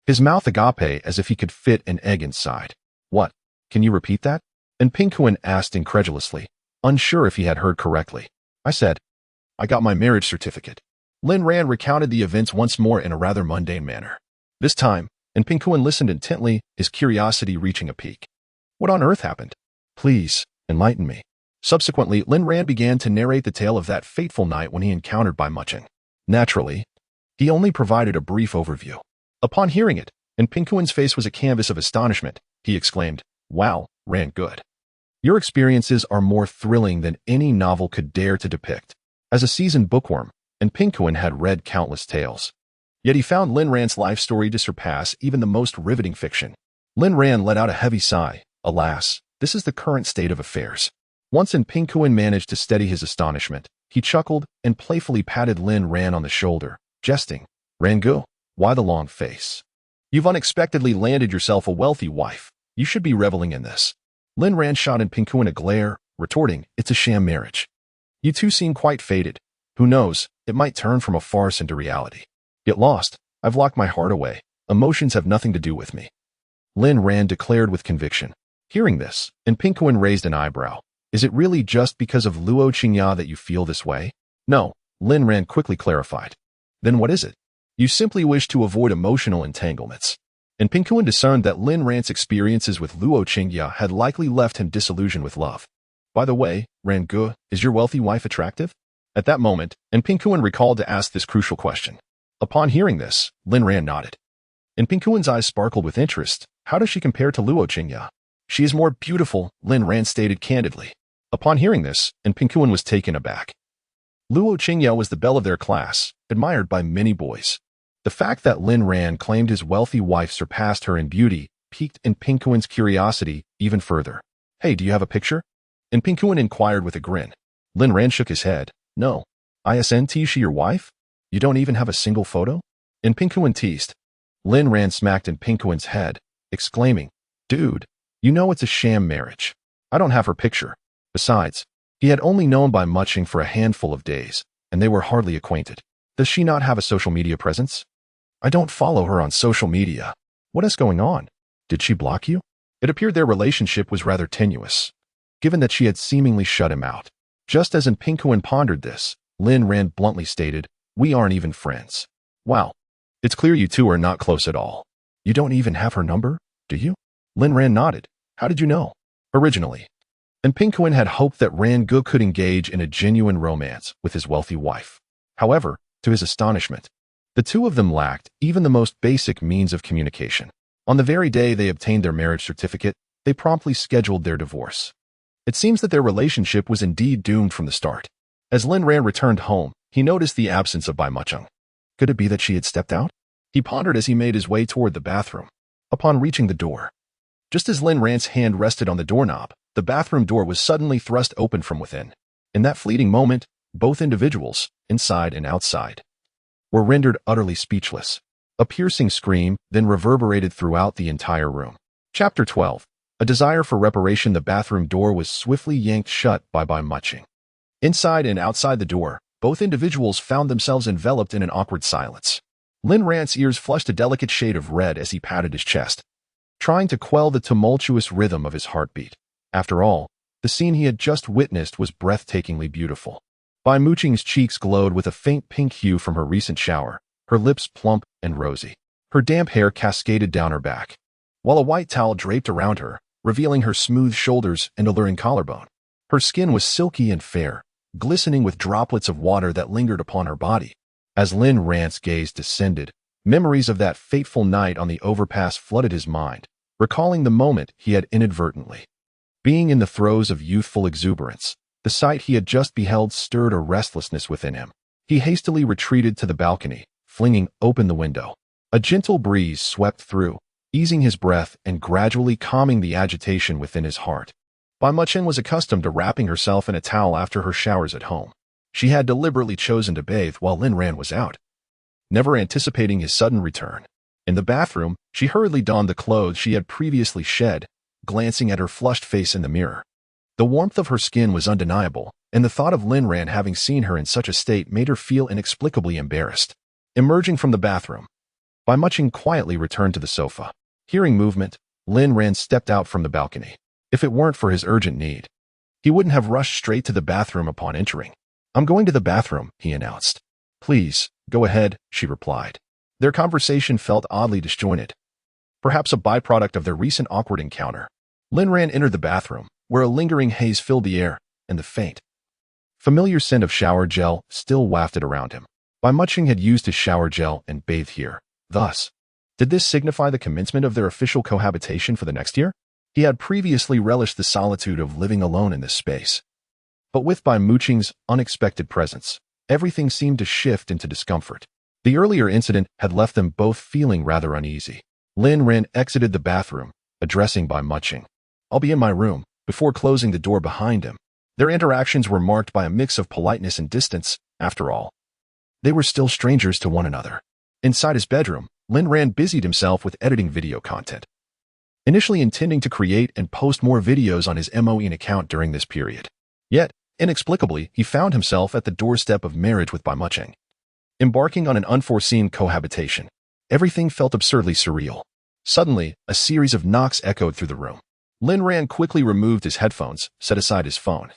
His mouth agape as if he could fit an egg inside. "What? Can you repeat that?" And Pingkuin asked incredulously, unsure if he had heard correctly. "I said, I got my marriage certificate." Lin Ran recounted the events once more in a rather mundane manner. This time, and Pingkuin listened intently, his curiosity reaching a peak. "What on earth happened? Please, enlighten me." Subsequently, Lin Ran began to narrate the tale of that fateful night when he encountered Bai Muching. Naturally, he only provided a brief overview. Upon hearing it, and Pingkuin's face was a canvas of astonishment, he exclaimed, "Wow, Ran good. Your experiences are more thrilling than any novel could dare to depict." As a seasoned bookworm, and Pingkuin had read countless tales. Yet he found Lin Ran's life story to surpass even the most riveting fiction. Lin Ran let out a heavy sigh. Alas, this is the current state of affairs. Once Pingkuin managed to steady his astonishment, he chuckled and playfully patted Lin Ran on the shoulder, jesting, "Rangu, why the long face? You've unexpectedly landed yourself a wealthy wife. You should be reveling in this." Lin Ran shot Pingkuin a glare, retorting, "It's a sham marriage. You two seem quite faded. Who knows, it might turn from a farce into reality. Get lost. I've locked my heart away. Emotions have nothing to do with me," Lin Ran declared with conviction. Hearing this, and Pingkuin raised an eyebrow. "Is it really just because of Luo Qingya that you feel this way?" "No," Lin Ran quickly clarified. "Then what is it?" "You simply wish to avoid emotional entanglements." And Pingkuin discerned that Lin Ran's experiences with Luo Qingya had likely left him disillusioned with love. "By the way, Rangu, is your wealthy wife attractive?" At that moment, and Pingkuin recalled to ask this crucial question. Upon hearing this, Lin Ran nodded. And Pingkuin's eyes sparkled with interest. "How does she compare to Luo Qingya?" "She is more beautiful," Lin Ran stated candidly. Upon hearing this, and Pingkuin was taken aback. Luo Qingya was the belle of their class, admired by many boys. The fact that Lin Ran claimed his wealthy wife surpassed her in beauty piqued Pingkuin's curiosity even further. "Hey, do you have a picture?" And Pingkuin inquired with a grin. Lin Ran shook his head. "No. Isn't she your wife? You don't even have a single photo?" And Pingkuin teased. Lin Ran smacked Pingkuin's head, exclaiming, "Dude, you know it's a sham marriage. I don't have her picture." Besides, he had only known Bai Muching for a handful of days, and they were hardly acquainted. "Does she not have a social media presence?" "I don't follow her on social media." "What is going on? Did she block you?" It appeared their relationship was rather tenuous, given that she had seemingly shut him out. Just as Pingkuin pondered this, Lin Ran bluntly stated, "We aren't even friends." "Wow. It's clear you two are not close at all. You don't even have her number, do you?" Lin Ran nodded. "How did you know?" "Originally." And Pingkuin had hoped that Rangu could engage in a genuine romance with his wealthy wife. However, to his astonishment, the two of them lacked even the most basic means of communication. On the very day they obtained their marriage certificate, they promptly scheduled their divorce. It seems that their relationship was indeed doomed from the start. As Lin Ran returned home, he noticed the absence of Bai Muching. Could it be that she had stepped out? He pondered as he made his way toward the bathroom. Upon reaching the door, just as Lin Ran's hand rested on the doorknob, the bathroom door was suddenly thrust open from within. In that fleeting moment, both individuals, inside and outside, were rendered utterly speechless. A piercing scream then reverberated throughout the entire room. Chapter 12. A desire for reparation. The bathroom door was swiftly yanked shut by Bai Muching. Inside and outside the door, both individuals found themselves enveloped in an awkward silence. Lin Ran's ears flushed a delicate shade of red as he patted his chest, trying to quell the tumultuous rhythm of his heartbeat. After all, the scene he had just witnessed was breathtakingly beautiful. Bai Muching's cheeks glowed with a faint pink hue from her recent shower, her lips plump and rosy. Her damp hair cascaded down her back, while a white towel draped around her, revealing her smooth shoulders and alluring collarbone. Her skin was silky and fair, glistening with droplets of water that lingered upon her body. As Lin Ran's gaze descended, memories of that fateful night on the overpass flooded his mind, recalling the moment he had inadvertently, being in the throes of youthful exuberance, The sight he had just beheld stirred a restlessness within him. He hastily retreated to the balcony, flinging open the window. A gentle breeze swept through, easing his breath and gradually calming the agitation within his heart. Bai Muqing was accustomed to wrapping herself in a towel after her showers at home. She had deliberately chosen to bathe while Lin Ran was out, never anticipating his sudden return. In the bathroom, she hurriedly donned the clothes she had previously shed, glancing at her flushed face in the mirror. The warmth of her skin was undeniable, and the thought of Lin Ran having seen her in such a state made her feel inexplicably embarrassed. Emerging from the bathroom, Bai Muqing quietly returned to the sofa. Hearing movement, Lin Ran stepped out from the balcony. If it weren't for his urgent need, he wouldn't have rushed straight to the bathroom upon entering. "I'm going to the bathroom," he announced. "Please, go ahead," she replied. Their conversation felt oddly disjointed, perhaps a byproduct of their recent awkward encounter. Lin Ran entered the bathroom, where a lingering haze filled the air, and the faint, familiar scent of shower gel still wafted around him. Bai Muqing had used his shower gel and bathed here. Thus, did this signify the commencement of their official cohabitation for the next year? He had previously relished the solitude of living alone in this space. But with Bai Muqing's unexpected presence, everything seemed to shift into discomfort. The earlier incident had left them both feeling rather uneasy. Lin Ran exited the bathroom, addressing Bai Muqing. "I'll be in my room," before closing the door behind him. Their interactions were marked by a mix of politeness and distance. After all, they were still strangers to one another. Inside his bedroom, Lin Ran busied himself with editing video content, initially intending to create and post more videos on his MOEN account during this period. Yet, inexplicably, he found himself at the doorstep of marriage with Bai Muqing. Embarking on an unforeseen cohabitation, everything felt absurdly surreal. Suddenly, a series of knocks echoed through the room. Lin Ran quickly removed his headphones, set aside his phone,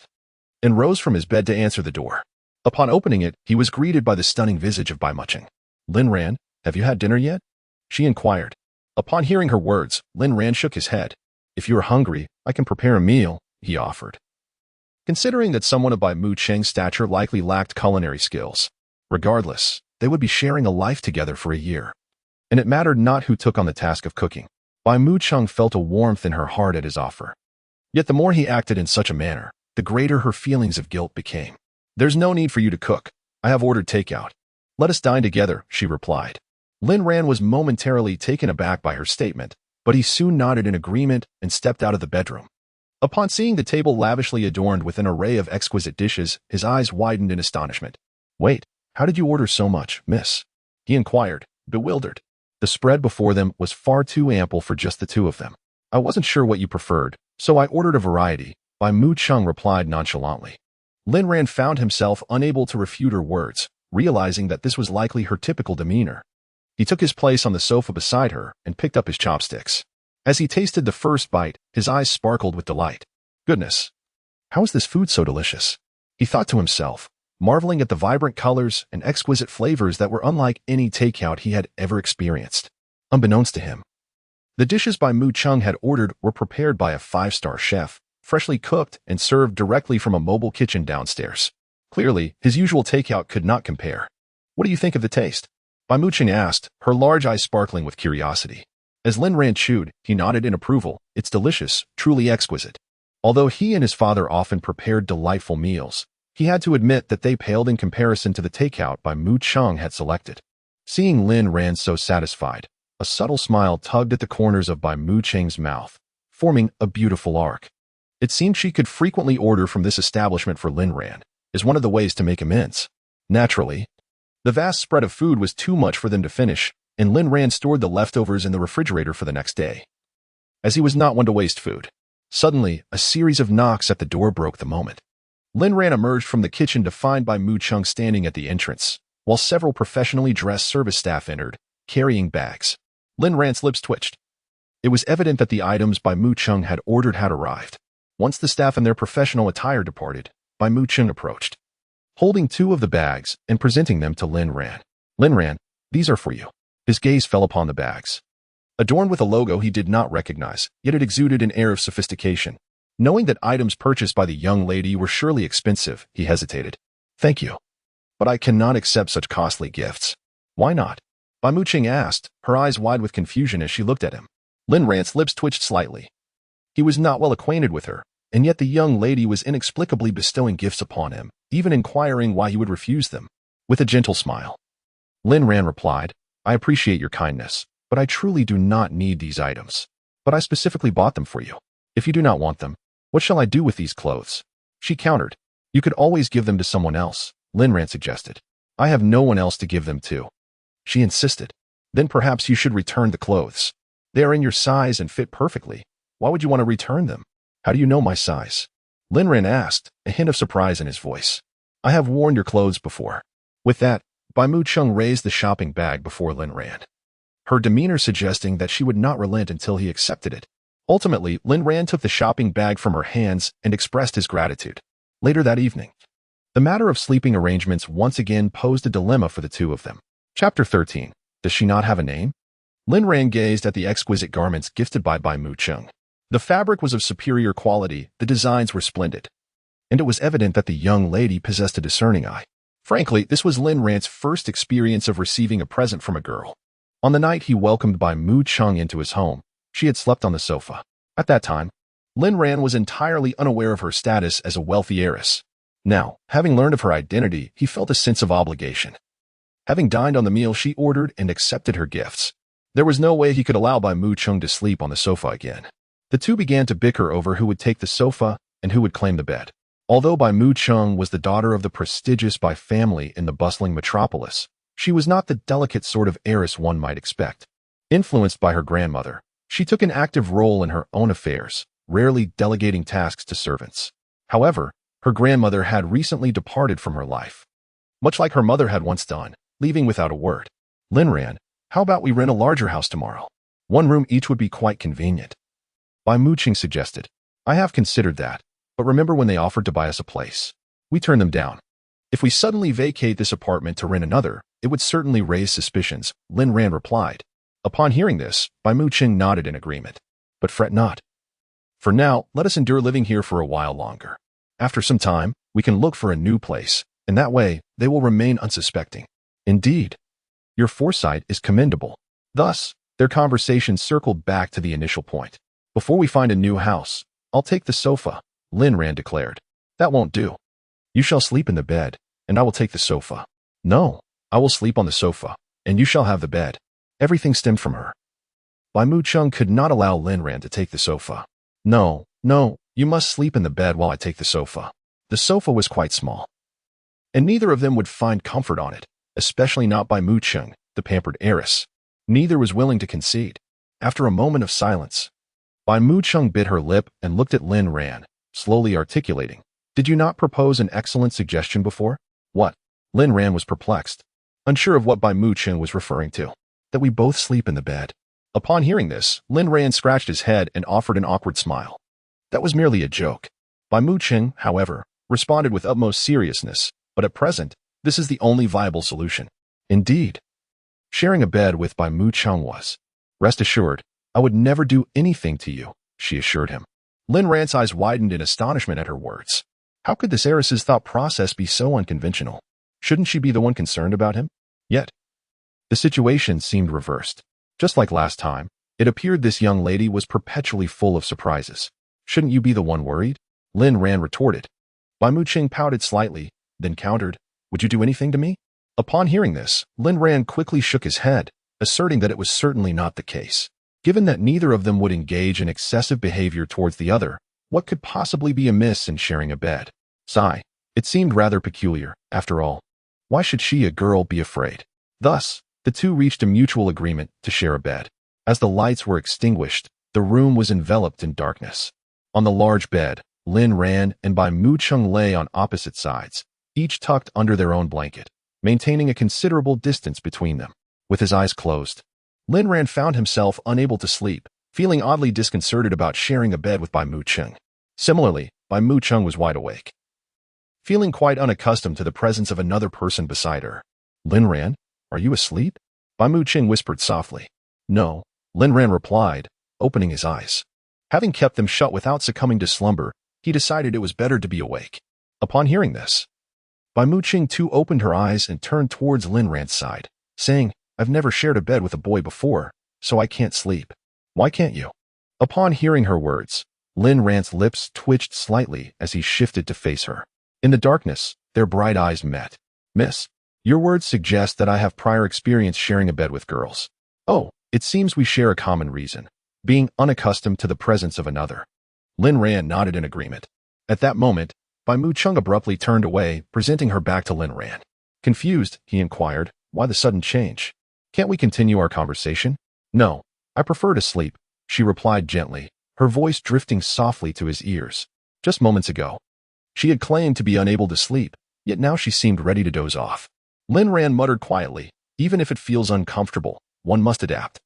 and rose from his bed to answer the door. Upon opening it, he was greeted by the stunning visage of Bai Muqing. "Lin Ran, have you had dinner yet?" she inquired. Upon hearing her words, Lin Ran shook his head. "If you are hungry, I can prepare a meal," he offered. Considering that someone of Bai Muqing's stature likely lacked culinary skills, regardless, they would be sharing a life together for a year, and it mattered not who took on the task of cooking. Bai Muqing felt a warmth in her heart at his offer. Yet the more he acted in such a manner, the greater her feelings of guilt became. "There's no need for you to cook. I have ordered takeout. Let us dine together," she replied. Lin Ran was momentarily taken aback by her statement, but he soon nodded in agreement and stepped out of the bedroom. Upon seeing the table lavishly adorned with an array of exquisite dishes, his eyes widened in astonishment. "Wait, how did you order so much, miss?" he inquired, bewildered. The spread before them was far too ample for just the two of them. "I wasn't sure what you preferred, so I ordered a variety," Bai Muqing replied nonchalantly. Lin Ran found himself unable to refute her words, realizing that this was likely her typical demeanor. He took his place on the sofa beside her and picked up his chopsticks. As he tasted the first bite, his eyes sparkled with delight. "Goodness, how is this food so delicious?" he thought to himself, marveling at the vibrant colors and exquisite flavors that were unlike any takeout he had ever experienced. Unbeknownst to him, the dishes Bai Muqing had ordered were prepared by a five-star chef, freshly cooked and served directly from a mobile kitchen downstairs. Clearly, his usual takeout could not compare. "What do you think of the taste?" Bai Muqing asked, her large eyes sparkling with curiosity. As Lin Ran chewed, he nodded in approval. "It's delicious, truly exquisite." Although he and his father often prepared delightful meals, he had to admit that they paled in comparison to the takeout Bai Muqing had selected. Seeing Lin Ran so satisfied, a subtle smile tugged at the corners of Bai Muqing's mouth, forming a beautiful arc. It seemed she could frequently order from this establishment for Lin Ran, as one of the ways to make amends. Naturally, the vast spread of food was too much for them to finish, and Lin Ran stored the leftovers in the refrigerator for the next day, as he was not one to waste food. Suddenly, a series of knocks at the door broke the moment. Lin Ran emerged from the kitchen to find Bai Muqing standing at the entrance, while several professionally dressed service staff entered, carrying bags. Lin Ran's lips twitched. It was evident that the items Bai Muqing had ordered had arrived. Once the staff in their professional attire departed, Bai Muqing approached, holding two of the bags and presenting them to Lin Ran. "Lin Ran, these are for you." His gaze fell upon the bags, adorned with a logo he did not recognize, yet it exuded an air of sophistication. Knowing that items purchased by the young lady were surely expensive, he hesitated. "Thank you, but I cannot accept such costly gifts." "Why not?" Bai Muqing asked, her eyes wide with confusion as she looked at him. Lin Ran's lips twitched slightly. He was not well acquainted with her, and yet the young lady was inexplicably bestowing gifts upon him, even inquiring why he would refuse them. With a gentle smile, Lin Ran replied, "I appreciate your kindness, but I truly do not need these items. But I specifically bought them for you. If you do not want them, what shall I do with these clothes?" She countered. "You could always give them to someone else," Lin Ran suggested. "I have no one else to give them to." She insisted. "Then perhaps you should return the clothes. They are in your size and fit perfectly. Why would you want to return them?" "How do you know my size?" Lin Ran asked, a hint of surprise in his voice. "I have worn your clothes before." With that, Bai Mu Chung raised the shopping bag before Lin Ran, her demeanor suggesting that she would not relent until he accepted it. Ultimately, Lin Ran took the shopping bag from her hands and expressed his gratitude. Later that evening, the matter of sleeping arrangements once again posed a dilemma for the two of them. Chapter 13. Does she not have a name? Lin Ran gazed at the exquisite garments gifted by Bai Mu Chung. The fabric was of superior quality, the designs were splendid, and it was evident that the young lady possessed a discerning eye. Frankly, this was Lin Ran's first experience of receiving a present from a girl. On the night he welcomed Bai Mu Chung into his home, she had slept on the sofa. At that time, Lin Ran was entirely unaware of her status as a wealthy heiress. Now, having learned of her identity, he felt a sense of obligation. Having dined on the meal she ordered and accepted her gifts, there was no way he could allow Bai Mu Chung to sleep on the sofa again. The two began to bicker over who would take the sofa and who would claim the bed. Although Bai Mu Chung was the daughter of the prestigious Bai family in the bustling metropolis, she was not the delicate sort of heiress one might expect. Influenced by her grandmother, she took an active role in her own affairs, rarely delegating tasks to servants. However, her grandmother had recently departed from her life, much like her mother had once done, leaving without a word. "Lin Ran, how about we rent a larger house tomorrow? One room each would be quite convenient," Bai Mu Chung suggested. "I have considered that, but remember when they offered to buy us a place? We turned them down. If we suddenly vacate this apartment to rent another, it would certainly raise suspicions," Lin Ran replied. Upon hearing this, Bai Mu Chung nodded in agreement. "But fret not. For now, let us endure living here for a while longer. After some time, we can look for a new place, and that way, they will remain unsuspecting." "Indeed, your foresight is commendable." Thus, their conversation circled back to the initial point. "Before we find a new house, I'll take the sofa," Lin Ran declared. "That won't do. You shall sleep in the bed, and I will take the sofa." "No, I will sleep on the sofa, and you shall have the bed." Everything stemmed from her. Bai Mu Chung could not allow Lin Ran to take the sofa. No, you must sleep in the bed while I take the sofa." The sofa was quite small, and neither of them would find comfort on it, especially not Bai Mu Chung, the pampered heiress. Neither was willing to concede. After a moment of silence, Bai Mu Chung bit her lip and looked at Lin Ran, slowly articulating, "Did you not propose an excellent suggestion before?" "What?" Lin Ran was perplexed, unsure of what Bai Mu Chung was referring to. "That we both sleep in the bed." Upon hearing this, Lin Ran scratched his head and offered an awkward smile. That was merely a joke. Bai Mu Chung, however, responded with utmost seriousness, "But at present, this is the only viable solution." "Indeed." Sharing a bed with Bai Mu Chung was. "Rest assured, I would never do anything to you," she assured him. Lin Ran's eyes widened in astonishment at her words. How could this heiress's thought process be so unconventional? Shouldn't she be the one concerned about him? Yet, the situation seemed reversed. Just like last time, it appeared this young lady was perpetually full of surprises. "Shouldn't you be the one worried?" Lin Ran retorted. Bai Mu Chung pouted slightly, then countered, "Would you do anything to me?" Upon hearing this, Lin Ran quickly shook his head, asserting that it was certainly not the case. Given that neither of them would engage in excessive behavior towards the other, what could possibly be amiss in sharing a bed? Sigh. It seemed rather peculiar, after all. Why should she, a girl, be afraid? Thus, the two reached a mutual agreement to share a bed. As the lights were extinguished, the room was enveloped in darkness. On the large bed, Lin Ran and Bai Mu Chung lay on opposite sides, each tucked under their own blanket, maintaining a considerable distance between them. With his eyes closed, Lin Ran found himself unable to sleep, feeling oddly disconcerted about sharing a bed with Bai Mu Chung. Similarly, Bai Mu Chung was wide awake, feeling quite unaccustomed to the presence of another person beside her. "Lin Ran, are you asleep?" Bai Mu Chung whispered softly. "No," Lin Ran replied, opening his eyes. Having kept them shut without succumbing to slumber, he decided it was better to be awake. Upon hearing this, Bai Mu Chung too opened her eyes and turned towards Lin Ran's side, saying, "I've never shared a bed with a boy before, so I can't sleep." "Why can't you?" Upon hearing her words, Lin Ran's lips twitched slightly as he shifted to face her. In the darkness, their bright eyes met. Miss, your words suggest that I have prior experience sharing a bed with girls. Oh, it seems we share a common reason, being unaccustomed to the presence of another. Lin Ran nodded in agreement. At that moment, Bai Mu Chung abruptly turned away, presenting her back to Lin Ran. Confused, he inquired, why the sudden change? Can't we continue our conversation? No, I prefer to sleep, she replied gently, her voice drifting softly to his ears. Just moments ago, she had claimed to be unable to sleep, yet now she seemed ready to doze off. Lin Ran muttered quietly, even if it feels uncomfortable, one must adapt.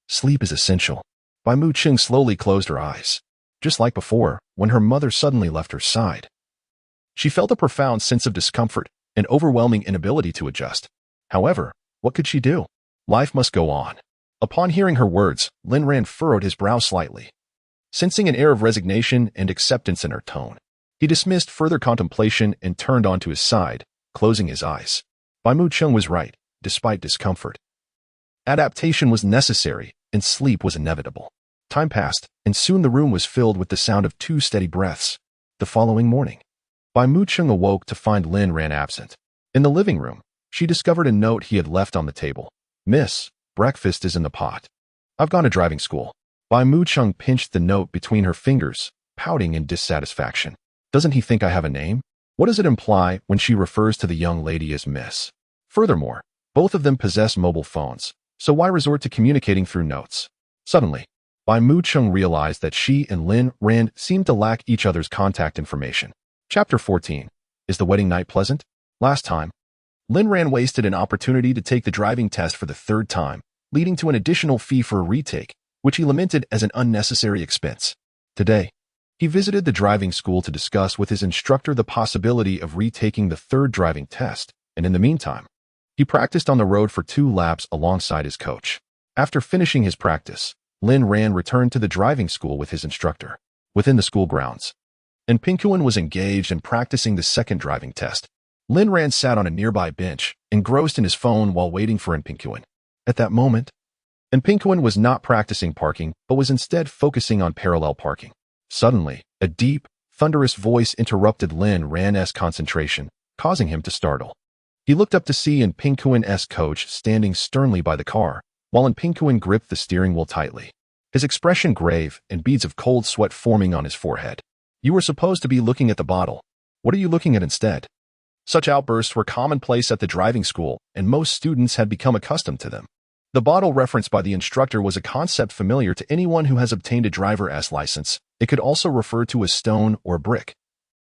Sleep is essential. Bai Mu Chung slowly closed her eyes. Just like before, when her mother suddenly left her side. She felt a profound sense of discomfort, an overwhelming inability to adjust. However, what could she do? Life must go on. Upon hearing her words, Lin Ran furrowed his brow slightly. Sensing an air of resignation and acceptance in her tone, he dismissed further contemplation and turned onto his side, closing his eyes. Bai Mu Chung was right, despite discomfort. Adaptation was necessary, and sleep was inevitable. Time passed, and soon the room was filled with the sound of 2 steady breaths. The following morning, Bai Mu Chung awoke to find Lin Ran absent. In the living room, she discovered a note he had left on the table. Miss, breakfast is in the pot. I've gone to driving school. Bai Mu Chung pinched the note between her fingers, pouting in dissatisfaction. Doesn't he think I have a name? What does it imply when she refers to the young lady as Miss? Furthermore, both of them possess mobile phones, so why resort to communicating through notes? Suddenly, Bai Mu Chung realized that she and Lin Ran seemed to lack each other's contact information. Chapter 14. Is the wedding night pleasant? Last time, Lin Ran wasted an opportunity to take the driving test for the 3rd time, leading to an additional fee for a retake, which he lamented as an unnecessary expense. Today, he visited the driving school to discuss with his instructor the possibility of retaking the 3rd driving test, and in the meantime, he practiced on the road for 2 laps alongside his coach. After finishing his practice, Lin Ran returned to the driving school with his instructor. Within the school grounds, and Pinkuan was engaged in practicing the 2nd driving test. Lin Ran sat on a nearby bench, engrossed in his phone while waiting for Pinkuan. At that moment, Pinkuan was not practicing parking, but was instead focusing on parallel parking. Suddenly, a deep, thunderous voice interrupted Lin Ran's concentration, causing him to startle. He looked up to see Pinkuan's coach standing sternly by the car, while Pinkuan gripped the steering wheel tightly. His expression grave and beads of cold sweat forming on his forehead. You were supposed to be looking at the bottle. What are you looking at instead? Such outbursts were commonplace at the driving school, and most students had become accustomed to them. The bottle referenced by the instructor was a concept familiar to anyone who has obtained a driver's license. It could also refer to a stone or brick.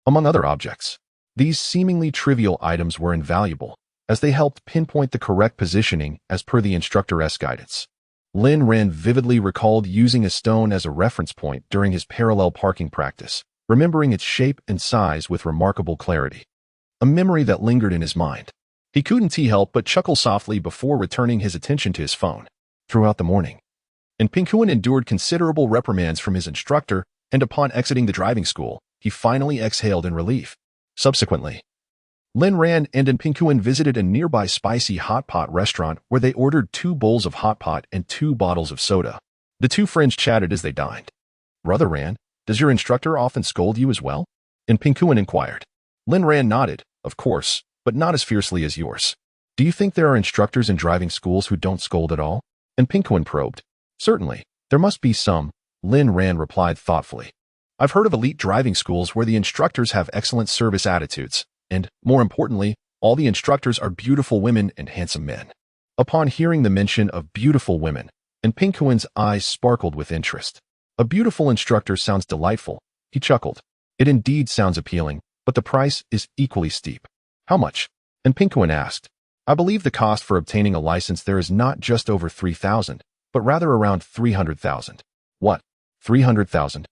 Among other objects, these seemingly trivial items were invaluable, as they helped pinpoint the correct positioning as per the instructor's guidance. Lin Ran vividly recalled using a stone as a reference point during his parallel parking practice, remembering its shape and size with remarkable clarity. A memory that lingered in his mind. He couldn't help but chuckle softly before returning his attention to his phone. Throughout the morning, Pinkuan endured considerable reprimands from his instructor, and upon exiting the driving school, he finally exhaled in relief. Subsequently, Lin Ran and Pinkuan visited a nearby spicy hot pot restaurant where they ordered 2 bowls of hot pot and 2 bottles of soda. The 2 friends chatted as they dined. Brother Ran, does your instructor often scold you as well? Pinkuan inquired. Lin Ran nodded, of course, but not as fiercely as yours. Do you think there are instructors in driving schools who don't scold at all? Pinkuan probed. Certainly, there must be some, Lin Ran replied thoughtfully. I've heard of elite driving schools where the instructors have excellent service attitudes, and, more importantly, all the instructors are beautiful women and handsome men. Upon hearing the mention of beautiful women, Pinkuan's eyes sparkled with interest. A beautiful instructor sounds delightful, he chuckled. It indeed sounds appealing, but the price is equally steep. How much? Pinkuan asked. I believe the cost for obtaining a license there is not just over 3,000, but rather around 300,000. What? 300,000?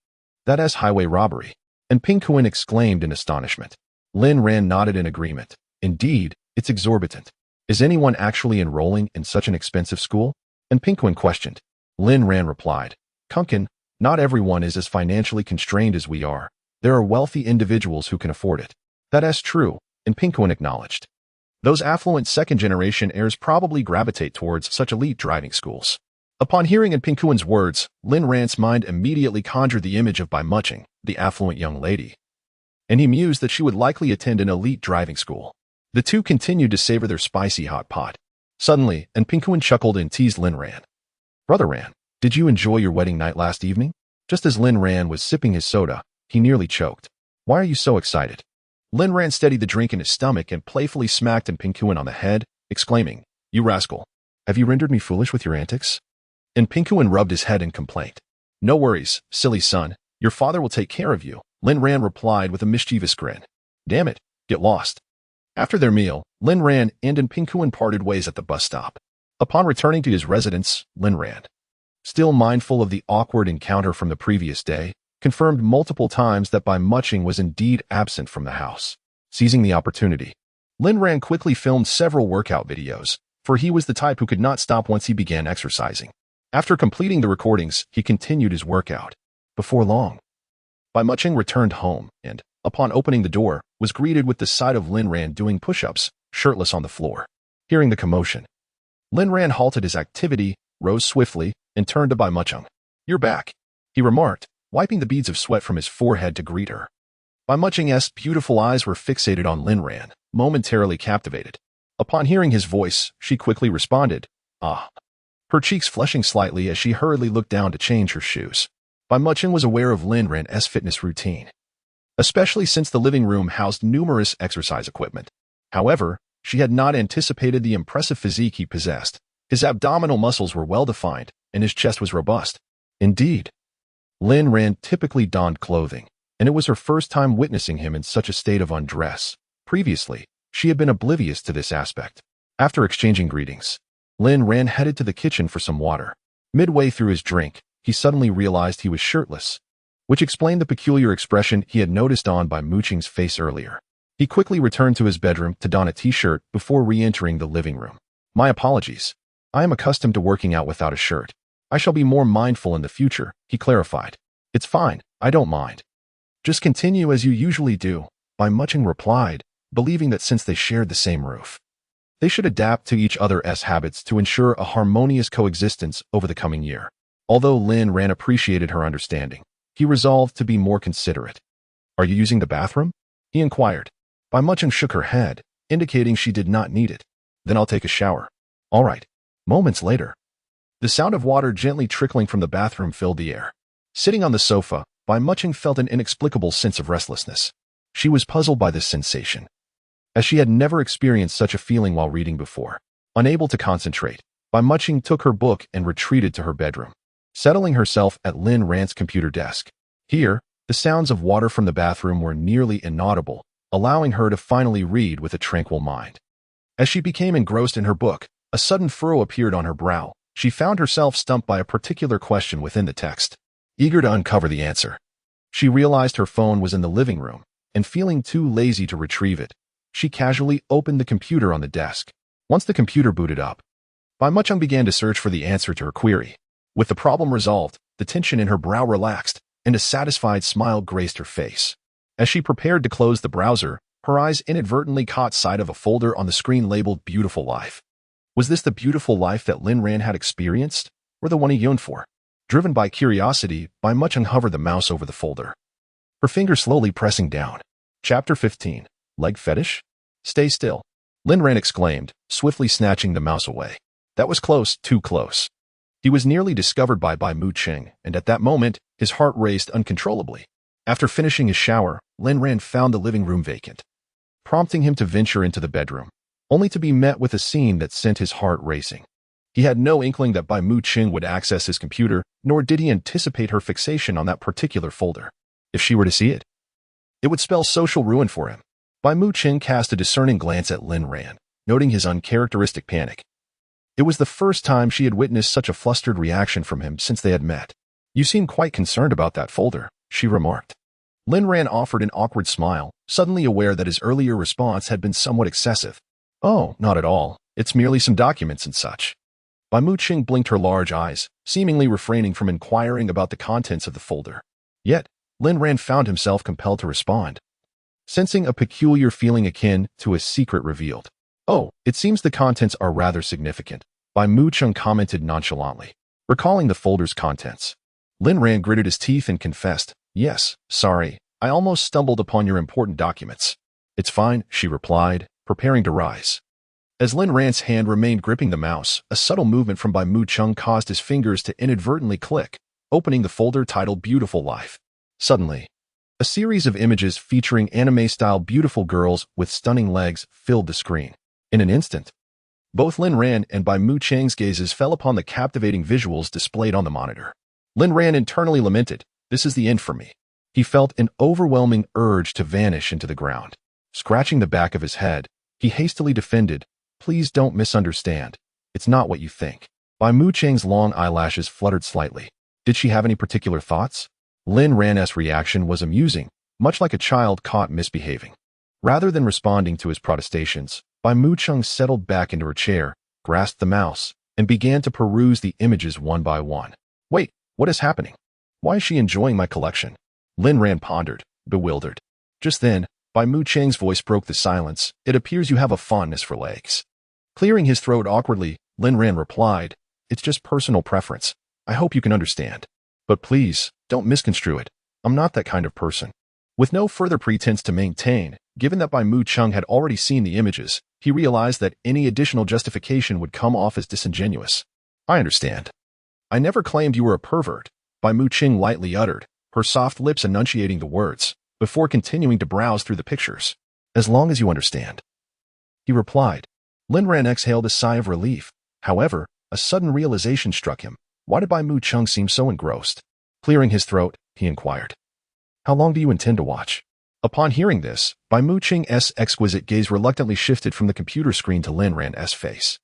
That is highway robbery. Pinkuan exclaimed in astonishment. Lin Ran nodded in agreement. Indeed, it's exorbitant. Is anyone actually enrolling in such an expensive school? Pinkuan questioned. Lin Ran replied. Kunkin, not everyone is as financially constrained as we are. There are wealthy individuals who can afford it. That is true, Pinkuan acknowledged. Those affluent 2nd-generation heirs probably gravitate towards such elite driving schools. Upon hearing In Pingkuan's words, Lin Ran's mind immediately conjured the image of Bai Muching, the affluent young lady, and he mused that she would likely attend an elite driving school. The two continued to savor their spicy hot pot. Suddenly, In Pingkuan chuckled and teased Lin Ran. "Brother Ran, did you enjoy your wedding night last evening?" Just as Lin Ran was sipping his soda, he nearly choked. "Why are you so excited?" Lin Ran steadied the drink in his stomach and playfully smacked In Pingkuan on the head, exclaiming, "You rascal! Have you rendered me foolish with your antics?" In Pingkuan rubbed his head in complaint. "No worries, silly son. Your father will take care of you," Lin Ran replied with a mischievous grin. "Damn it, get lost." After their meal, Lin Ran and In Pingkuan parted ways at the bus stop. Upon returning to his residence, Lin Ran, still mindful of the awkward encounter from the previous day, confirmed multiple times that Bai Muching was indeed absent from the house. Seizing the opportunity, Lin Ran quickly filmed several workout videos, for he was the type who could not stop once he began exercising. After completing the recordings, he continued his workout. Before long, Bai Muching returned home and, upon opening the door, was greeted with the sight of Lin Ran doing push-ups, shirtless on the floor. Hearing the commotion, Lin Ran halted his activity, rose swiftly, and turned to Bai Muching. "You're back," he remarked, wiping the beads of sweat from his forehead to greet her. Bai Muching's beautiful eyes were fixated on Lin Ran, momentarily captivated. Upon hearing his voice, she quickly responded, "Ah," her cheeks flushing slightly as she hurriedly looked down to change her shoes. Bai Muching was aware of Lin Ran's fitness routine, especially since the living room housed numerous exercise equipment. However, she had not anticipated the impressive physique he possessed. His abdominal muscles were well-defined, and his chest was robust. Indeed, Lin Ran typically donned clothing, and it was her first time witnessing him in such a state of undress. Previously, she had been oblivious to this aspect. After exchanging greetings, Lin Ran headed to the kitchen for some water. Midway through his drink, he suddenly realized he was shirtless, which explained the peculiar expression he had noticed on Bai Muching's face earlier. He quickly returned to his bedroom to don a t-shirt before re-entering the living room. "My apologies. I am accustomed to working out without a shirt. I shall be more mindful in the future," he clarified. "It's fine, I don't mind. Just continue as you usually do," Bai Muching replied, believing that since they shared the same roof, they should adapt to each other's habits to ensure a harmonious coexistence over the coming year. Although Lin Ran appreciated her understanding, he resolved to be more considerate. "Are you using the bathroom?" he inquired. Bai Muching shook her head, indicating she did not need it. "Then I'll take a shower." "All right." Moments later, the sound of water gently trickling from the bathroom filled the air. Sitting on the sofa, Bai Muching felt an inexplicable sense of restlessness. She was puzzled by this sensation, as she had never experienced such a feeling while reading before. Unable to concentrate, Bai Muching took her book and retreated to her bedroom, settling herself at Lin Ran's computer desk. Here, the sounds of water from the bathroom were nearly inaudible, allowing her to finally read with a tranquil mind. As she became engrossed in her book, a sudden furrow appeared on her brow. She found herself stumped by a particular question within the text. Eager to uncover the answer, she realized her phone was in the living room, and feeling too lazy to retrieve it, she casually opened the computer on the desk. Once the computer booted up, Bai Muching began to search for the answer to her query. With the problem resolved, the tension in her brow relaxed, and a satisfied smile graced her face. As she prepared to close the browser, her eyes inadvertently caught sight of a folder on the screen labeled Beautiful Life. Was this the beautiful life that Lin Ran had experienced, or the one he yearned for? Driven by curiosity, Bai Muching hovered the mouse over the folder, her finger slowly pressing down. Chapter 15. Leg Fetish? "Stay still," Lin Ran exclaimed, swiftly snatching the mouse away. That was close, too close. He was nearly discovered by Bai Muching, and at that moment, his heart raced uncontrollably. After finishing his shower, Lin Ran found the living room vacant, prompting him to venture into the bedroom, only to be met with a scene that sent his heart racing. He had no inkling that Bai Muching would access his computer, nor did he anticipate her fixation on that particular folder. If she were to see it, it would spell social ruin for him. Bai Muching cast a discerning glance at Lin Ran, noting his uncharacteristic panic. It was the first time she had witnessed such a flustered reaction from him since they had met. "You seem quite concerned about that folder," she remarked. Lin Ran offered an awkward smile, suddenly aware that his earlier response had been somewhat excessive. "Oh, not at all. It's merely some documents and such." Bai Muching blinked her large eyes, seemingly refraining from inquiring about the contents of the folder. Yet, Lin Ran found himself compelled to respond, sensing a peculiar feeling akin to a secret revealed. "Oh, it seems the contents are rather significant," Bai Muching commented nonchalantly. recalling the folder's contents. Lin Ran gritted his teeth and confessed, "Yes, sorry, I almost stumbled upon your important documents." "It's fine," she replied, preparing to rise. As Lin Ran's hand remained gripping the mouse, a subtle movement from Bai Mu Chung caused his fingers to inadvertently click, opening the folder titled Beautiful Life. Suddenly, a series of images featuring anime-style beautiful girls with stunning legs filled the screen. In an instant, both Lin Ran and Bai Mu Chang's gazes fell upon the captivating visuals displayed on the monitor. Lin Ran internally lamented, "This is the end for me." He felt an overwhelming urge to vanish into the ground. Scratching the back of his head, he hastily defended, "Please don't misunderstand. It's not what you think." Bai Mu Chang's long eyelashes fluttered slightly. Did she have any particular thoughts? Lin Ran's reaction was amusing, much like a child caught misbehaving. Rather than responding to his protestations, Bai Mu Chung settled back into her chair, grasped the mouse, and began to peruse the images one by one. "Wait, what is happening? Why is she enjoying my collection?" Lin Ran pondered, bewildered. Just then, Bai Mu Chang's voice broke the silence. "It appears you have a fondness for legs." Clearing his throat awkwardly, Lin Ran replied, "It's just personal preference. I hope you can understand. But please, don't misconstrue it. I'm not that kind of person." With no further pretense to maintain, given that Bai Mu Chung had already seen the images, he realized that any additional justification would come off as disingenuous. "I understand. I never claimed you were a pervert," Bai Mu Ching lightly uttered, her soft lips enunciating the words, before continuing to browse through the pictures. "As long as you understand," he replied. Lin Ran exhaled a sigh of relief. However, a sudden realization struck him. Why did Bai Mu Chung seem so engrossed? Clearing his throat, he inquired, "How long do you intend to watch?" Upon hearing this, Bai Mu Ching's exquisite gaze reluctantly shifted from the computer screen to Lin Ran's face.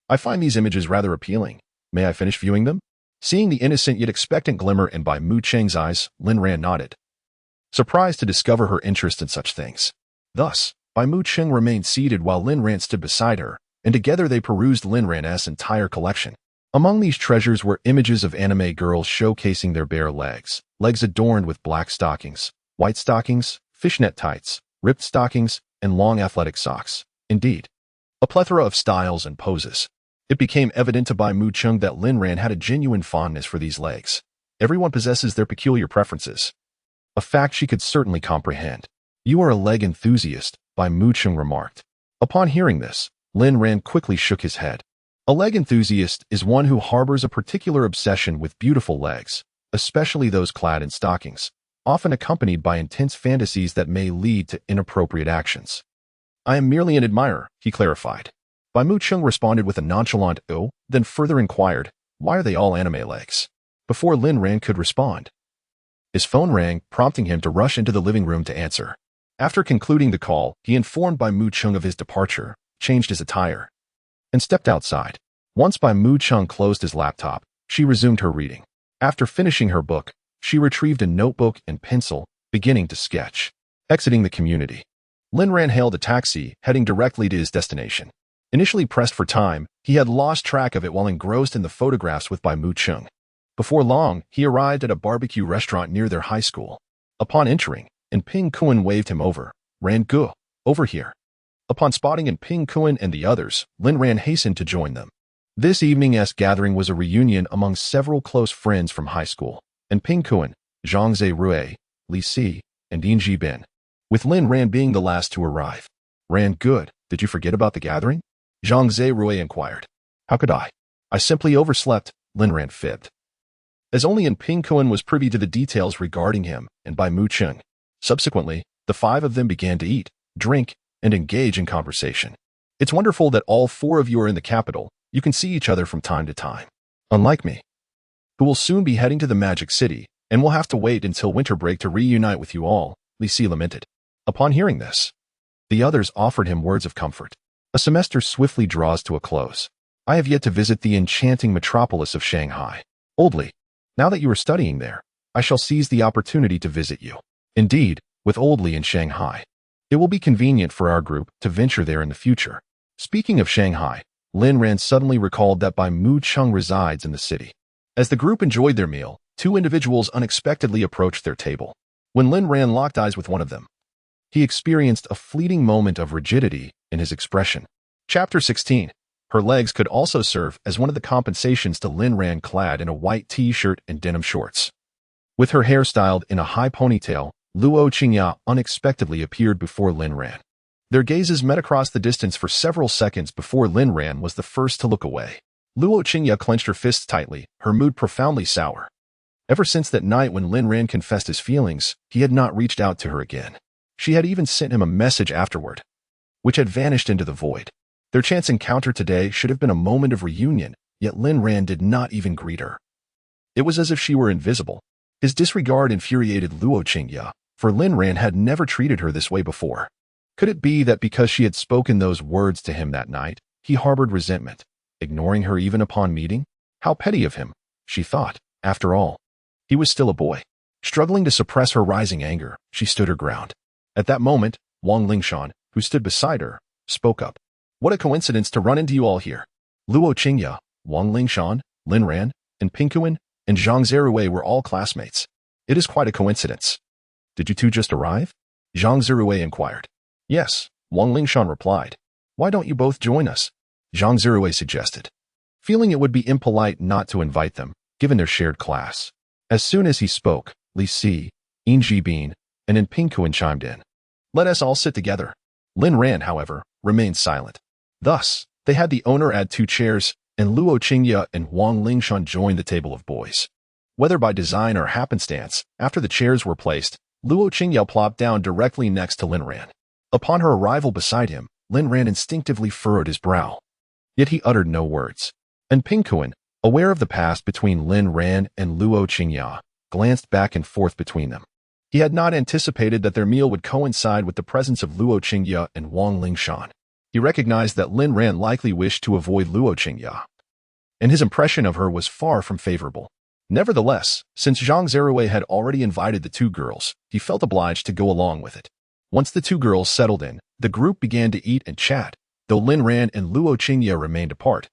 "I find these images rather appealing. May I finish viewing them?" Seeing the innocent yet expectant glimmer in Bai Mu Ching's eyes, Lin Ran nodded, surprised to discover her interest in such things. Thus, Bai Mu Ching remained seated while Lin Ran stood beside her, and together they perused Lin Ran's entire collection. Among these treasures were images of anime girls showcasing their bare legs, legs adorned with black stockings, white stockings, fishnet tights, ripped stockings, and long athletic socks. Indeed, a plethora of styles and poses. It became evident to Bai Mu Chung that Lin Ran had a genuine fondness for these legs. Everyone possesses their peculiar preferences, a fact she could certainly comprehend. "You are a leg enthusiast," Bai Mu Chung remarked. Upon hearing this, Lin Ran quickly shook his head. A leg enthusiast is one who harbors a particular obsession with beautiful legs, especially those clad in stockings, often accompanied by intense fantasies that may lead to inappropriate actions. "I am merely an admirer," he clarified. Bai Mu Chung responded with a nonchalant "oh," then further inquired, "Why are they all anime legs?" Before Lin Ran could respond, his phone rang, prompting him to rush into the living room to answer. After concluding the call, he informed Bai Mu Chung of his departure, changed his attire, and stepped outside. Once Bai Mu Chung closed his laptop, she resumed her reading. After finishing her book, she retrieved a notebook and pencil, beginning to sketch. Exiting the community, Lin Ran hailed a taxi, heading directly to his destination. Initially pressed for time, he had lost track of it while engrossed in the photographs with Bai Mu Chung. Before long, he arrived at a barbecue restaurant near their high school. Upon entering, Ping Kuan waved him over. "Ran Gu, over here." Upon spotting Ping Kuan and the others, Lin Ran hastened to join them. This evening's gathering was a reunion among several close friends from high school. Ping Kuan, Zhang Zerui, Li Si, and Ding Jibin, with Lin Ran being the last to arrive. "Ran, good. Did you forget about the gathering?" Zhang Zerui inquired. "How could I? I simply overslept," Lin Ran fibbed. As only Ping Kuan was privy to the details regarding him and Bai Mu Chung. Subsequently, the five of them began to eat, drink, and engage in conversation. "It's wonderful that all four of you are in the capital. You can see each other from time to time. Unlike me, who will soon be heading to the Magic City, and will have to wait until winter break to reunite with you all," Li Si lamented. Upon hearing this, the others offered him words of comfort. "A semester swiftly draws to a close. I have yet to visit the enchanting metropolis of Shanghai. Old Li, now that you are studying there, I shall seize the opportunity to visit you. Indeed, with Old Li in Shanghai, it will be convenient for our group to venture there in the future." Speaking of Shanghai, Lin Ran suddenly recalled that Bai Mu Chung resides in the city. As the group enjoyed their meal, two individuals unexpectedly approached their table. When Lin Ran locked eyes with one of them, he experienced a fleeting moment of rigidity in his expression. Chapter 16. Her legs could also serve as one of the compensations to Lin Ran clad in a white t-shirt and denim shorts. With her hair styled in a high ponytail, Luo Qingya unexpectedly appeared before Lin Ran. Their gazes met across the distance for several seconds before Lin Ran was the first to look away. Luo Qingya clenched her fists tightly, her mood profoundly sour. Ever since that night when Lin Ran confessed his feelings, he had not reached out to her again. She had even sent him a message afterward, which had vanished into the void. Their chance encounter today should have been a moment of reunion, yet Lin Ran did not even greet her. It was as if she were invisible. His disregard infuriated Luo Qingya, for Lin Ran had never treated her this way before. Could it be that because she had spoken those words to him that night, he harbored resentment, ignoring her even upon meeting? How petty of him, she thought. After all, he was still a boy. Struggling to suppress her rising anger, she stood her ground. At that moment, Wang Lingshan, who stood beside her, spoke up. What a coincidence to run into you all here. Luo Qingya, Wang Lingshan, Lin Ran, and Pinguin, and Zhang Zerui were all classmates. It is quite a coincidence. Did you two just arrive? Zhang Zerui inquired. Yes, Wang Lingshan replied. Why don't you both join us? Zhang Zerui suggested, feeling it would be impolite not to invite them, given their shared class. As soon as he spoke, Li Si, Yin Jibin, and Pinguin chimed in. Let us all sit together. Lin Ran, however, remained silent. Thus, they had the owner add 2 chairs, and Luo Qingya and Wang Lingshan joined the table of boys. Whether by design or happenstance, after the chairs were placed, Luo Qingya plopped down directly next to Lin Ran. Upon her arrival beside him, Lin Ran instinctively furrowed his brow. Yet he uttered no words. And Pinguin, aware of the past between Lin Ran and Luo Qingya, glanced back and forth between them. He had not anticipated that their meal would coincide with the presence of Luo Qingya and Wang Lingshan. He recognized that Lin Ran likely wished to avoid Luo Qingya, and his impression of her was far from favorable. Nevertheless, since Zhang Zerui had already invited the 2 girls, he felt obliged to go along with it. Once the 2 girls settled in, the group began to eat and chat, though Lin Ran and Luo Qingya remained apart,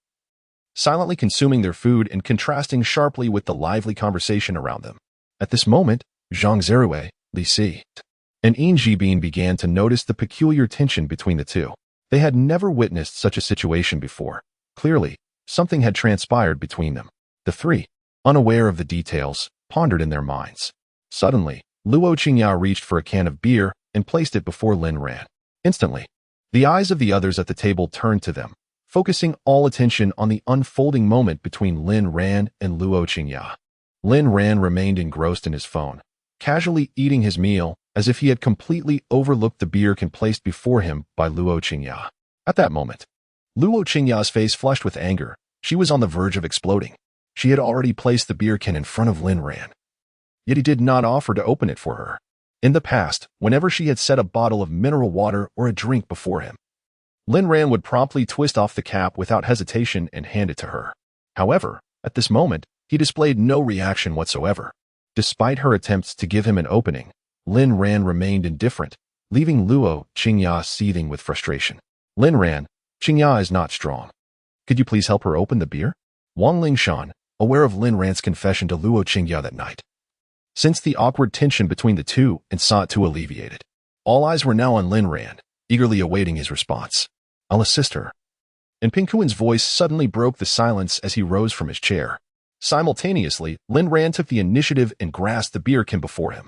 silently consuming their food and contrasting sharply with the lively conversation around them. At this moment, Zhang Zerui, Li Si, and Yin Jibin began to notice the peculiar tension between the two. They had never witnessed such a situation before. Clearly, something had transpired between them. The 3, unaware of the details, pondered in their minds. Suddenly, Luo Qingya reached for a can of beer and placed it before Lin Ran. Instantly, the eyes of the others at the table turned to them, focusing all attention on the unfolding moment between Lin Ran and Luo Qingya. Lin Ran remained engrossed in his phone, casually eating his meal as if he had completely overlooked the beer can placed before him by Luo Qingya. At that moment, Luo Qingya's face flushed with anger. She was on the verge of exploding. She had already placed the beer can in front of Lin Ran, yet he did not offer to open it for her. In the past, whenever she had set a bottle of mineral water or a drink before him, Lin Ran would promptly twist off the cap without hesitation and hand it to her. However, at this moment, he displayed no reaction whatsoever. Despite her attempts to give him an opening, Lin Ran remained indifferent, leaving Luo Qingya seething with frustration. Lin Ran, Qingya is not strong. Could you please help her open the beer? Wang Lingshan, aware of Lin Ran's confession to Luo Qingya that night, sensed the awkward tension between the two and sought to alleviate it. All eyes were now on Lin Ran, eagerly awaiting his response. I'll assist her. And Pinguin's voice suddenly broke the silence as he rose from his chair. Simultaneously, Lin Ran took the initiative and grasped the beer can before him.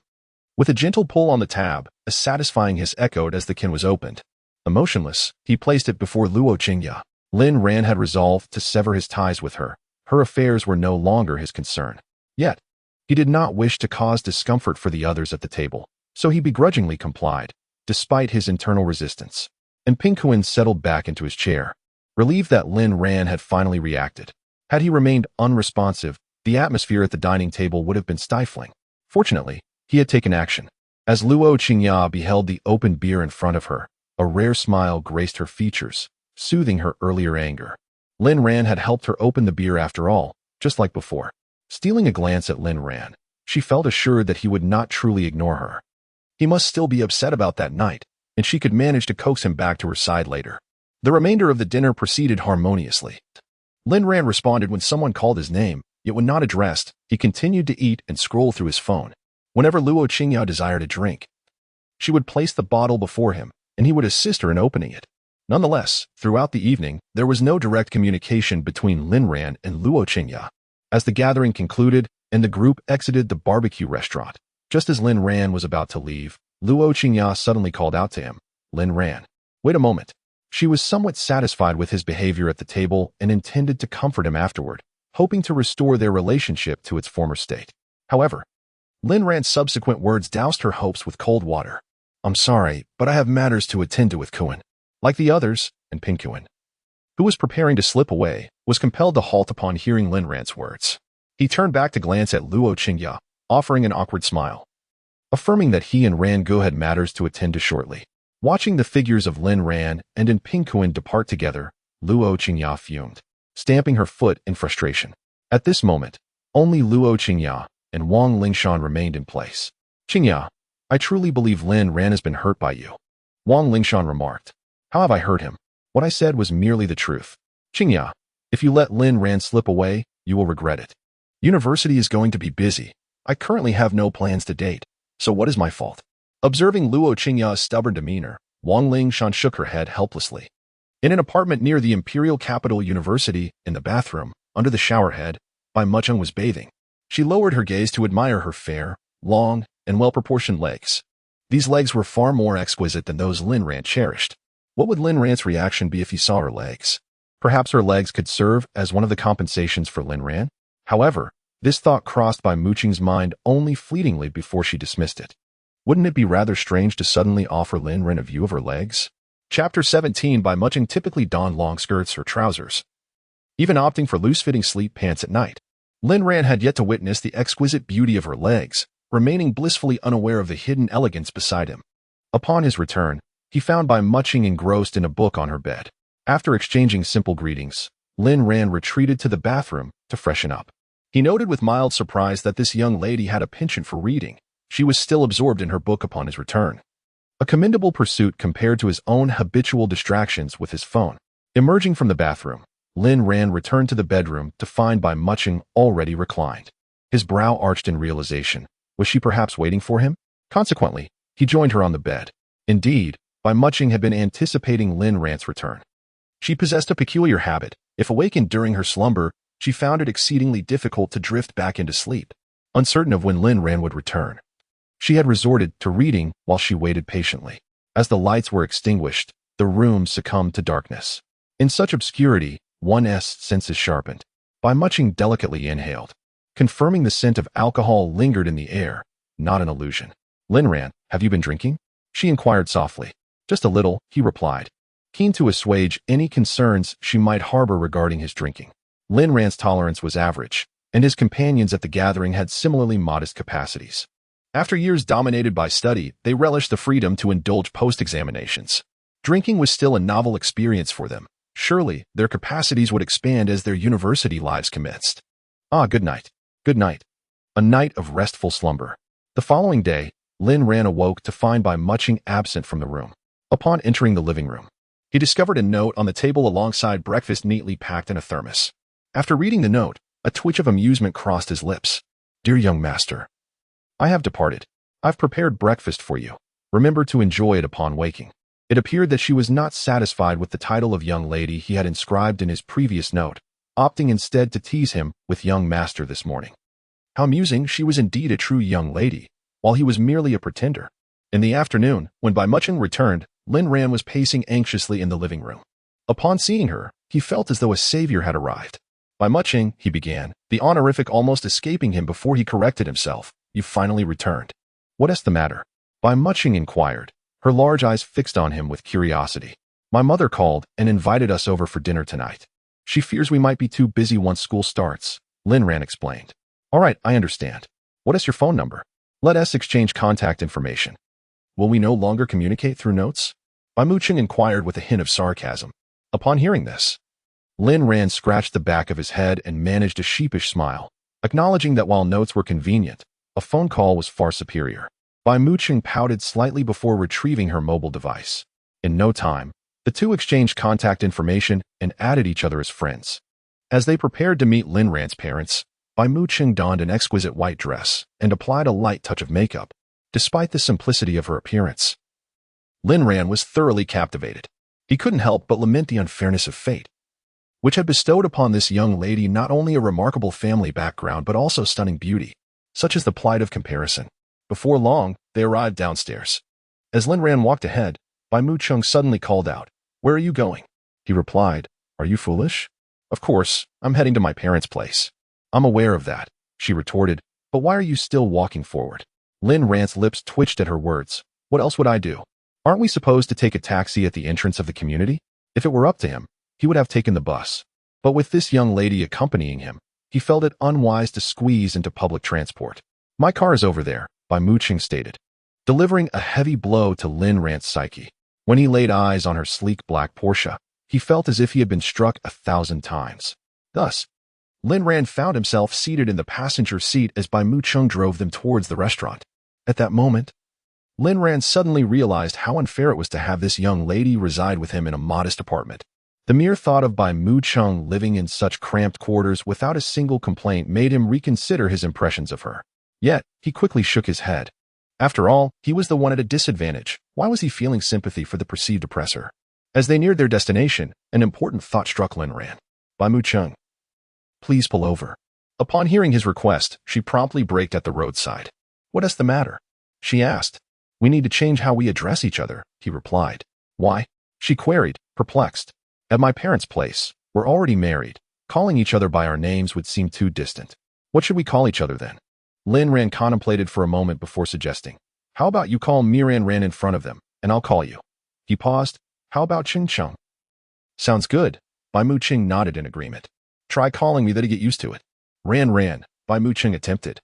With a gentle pull on the tab, a satisfying hiss echoed as the can was opened. Emotionless, he placed it before Luo Qingya. Lin Ran had resolved to sever his ties with her. Her affairs were no longer his concern. Yet, he did not wish to cause discomfort for the others at the table, so he begrudgingly complied, despite his internal resistance. And Pinguin settled back into his chair, relieved that Lin Ran had finally reacted. Had he remained unresponsive, the atmosphere at the dining table would have been stifling. Fortunately, he had taken action. As Luo Qingya beheld the open beer in front of her, a rare smile graced her features, soothing her earlier anger. Lin Ran had helped her open the beer after all, just like before. Stealing a glance at Lin Ran, she felt assured that he would not truly ignore her. He must still be upset about that night, and she could manage to coax him back to her side later. The remainder of the dinner proceeded harmoniously. Lin Ran responded when someone called his name, yet when not addressed, he continued to eat and scroll through his phone. Whenever Luo Qingya desired a drink, she would place the bottle before him, and he would assist her in opening it. Nonetheless, throughout the evening, there was no direct communication between Lin Ran and Luo Qingya. As the gathering concluded and the group exited the barbecue restaurant, just as Lin Ran was about to leave, Luo Qingya suddenly called out to him, "Lin Ran, wait a moment." She was somewhat satisfied with his behavior at the table and intended to comfort him afterward, hoping to restore their relationship to its former state. However, Lin Ran's subsequent words doused her hopes with cold water. "I'm sorry, but I have matters to attend to with Kuan." Like the others, and Pinkuan, who was preparing to slip away, was compelled to halt upon hearing Lin Ran's words. He turned back to glance at Luo Qingya, offering an awkward smile, affirming that he and Ran Gu had matters to attend to shortly. Watching the figures of Lin Ran and Pinkuan depart together, Luo Qingya fumed, stamping her foot in frustration. At this moment, only Luo Qingya and Wang Lingshan remained in place. "Qingya, I truly believe Lin Ran has been hurt by you," Wang Lingshan remarked. "How have I hurt him? What I said was merely the truth. Qingya, if you let Lin Ran slip away, you will regret it. University is going to be busy. I currently have no plans to date, so what is my fault?" Observing Luo Qingya's stubborn demeanor, Wang Lingshan shook her head helplessly. In an apartment near the Imperial Capital University, in the bathroom, under the shower head, Bai Mucheng was bathing. She lowered her gaze to admire her fair, long, and well-proportioned legs. These legs were far more exquisite than those Lin Ran cherished. What would Lin Ran's reaction be if he saw her legs? Perhaps her legs could serve as one of the compensations for Lin Ran? However, this thought crossed Bai Mucheng's mind only fleetingly before she dismissed it. Wouldn't it be rather strange to suddenly offer Lin Ran a view of her legs? Chapter 17. Bai Mucheng typically donned long skirts or trousers, even opting for loose-fitting sleep pants at night. Lin Ran had yet to witness the exquisite beauty of her legs, remaining blissfully unaware of the hidden elegance beside him. Upon his return, he found Bai Mucheng engrossed in a book on her bed. After exchanging simple greetings, Lin Ran retreated to the bathroom to freshen up. He noted with mild surprise that this young lady had a penchant for reading. She was still absorbed in her book upon his return. A commendable pursuit compared to his own habitual distractions with his phone. Emerging from the bathroom, Lin Ran returned to the bedroom to find Bai Mucheng already reclined. His brow arched in realization. Was she perhaps waiting for him? Consequently, he joined her on the bed. Indeed, Bai Mucheng had been anticipating Lin Ran's return. She possessed a peculiar habit. If awakened during her slumber, she found it exceedingly difficult to drift back into sleep. Uncertain of when Lin Ran would return, she had resorted to reading while she waited patiently. As the lights were extinguished, the room succumbed to darkness. In such obscurity, one's senses sharpened. Bai Mucheng delicately inhaled, confirming the scent of alcohol lingered in the air, not an illusion. "Lin Ran, have you been drinking?" she inquired softly. "Just a little," he replied, keen to assuage any concerns she might harbor regarding his drinking. Lin Ran's tolerance was average, and his companions at the gathering had similarly modest capacities. After years dominated by study, they relished the freedom to indulge post-examinations. Drinking was still a novel experience for them. Surely, their capacities would expand as their university lives commenced. Good night. Good night. A night of restful slumber. The following day, Lin Ran awoke to find Bai Mucheng absent from the room. Upon entering the living room, he discovered a note on the table alongside breakfast neatly packed in a thermos. After reading the note, a twitch of amusement crossed his lips. "Dear young master, I have departed. I've prepared breakfast for you. Remember to enjoy it upon waking." It appeared that she was not satisfied with the title of young lady he had inscribed in his previous note, opting instead to tease him with young master this morning. How amusing, she was indeed a true young lady, while he was merely a pretender. In the afternoon, when Bai Mucheng returned, Lin Ran was pacing anxiously in the living room. Upon seeing her, he felt as though a savior had arrived. "Bai Mucheng," he began, the honorific almost escaping him before he corrected himself. "You finally returned. What is the matter?" Bai Mucheng inquired, her large eyes fixed on him with curiosity. "My mother called and invited us over for dinner tonight. She fears we might be too busy once school starts," Lin Ran explained. "All right, I understand. What is your phone number? Let us exchange contact information. Will we no longer communicate through notes?" Bai Mucheng inquired with a hint of sarcasm. Upon hearing this, Lin Ran scratched the back of his head and managed a sheepish smile, acknowledging that while notes were convenient, a phone call was far superior. Bai Mucheng pouted slightly before retrieving her mobile device. In no time, the two exchanged contact information and added each other as friends. As they prepared to meet Lin Ran's parents, Bai Mucheng donned an exquisite white dress and applied a light touch of makeup. Despite the simplicity of her appearance, Lin Ran was thoroughly captivated. He couldn't help but lament the unfairness of fate, which had bestowed upon this young lady not only a remarkable family background but also stunning beauty. Such is the plight of comparison. Before long, they arrived downstairs. As Lin Ran walked ahead, Bai Mu Chung suddenly called out, "Where are you going?" He replied, "Are you foolish? Of course, I'm heading to my parents' place." "I'm aware of that," she retorted, "but why are you still walking forward?" Lin Ran's lips twitched at her words. "What else would I do? Aren't we supposed to take a taxi at the entrance of the community?" If it were up to him, he would have taken the bus. But with this young lady accompanying him, he felt it unwise to squeeze into public transport. "My car is over there," Bai Mu Chung stated, delivering a heavy blow to Lin Ran's psyche. When he laid eyes on her sleek black Porsche, he felt as if he had been struck 1,000 times. Thus, Lin Ran found himself seated in the passenger seat as Bai Mu Chung drove them towards the restaurant. At that moment, Lin Ran suddenly realized how unfair it was to have this young lady reside with him in a modest apartment. The mere thought of Bai Mu Chung living in such cramped quarters without a single complaint made him reconsider his impressions of her. Yet, he quickly shook his head. After all, he was the one at a disadvantage. Why was he feeling sympathy for the perceived oppressor? As they neared their destination, an important thought struck Lin Ran. "Bai Mu Chung, please pull over." Upon hearing his request, she promptly braked at the roadside. "What is the matter?" she asked. "We need to change how we address each other," he replied. "Why?" she queried, perplexed. "At my parents' place, we're already married. Calling each other by our names would seem too distant. What should we call each other then?" Lin Ran contemplated for a moment before suggesting, "How about you call Miran Ran in front of them, and I'll call you." He paused. "How about Ching Chung?" "Sounds good." Bai Mu Chung nodded in agreement. "Try calling me that to get used to it." Ran, Bai Mu Chung attempted.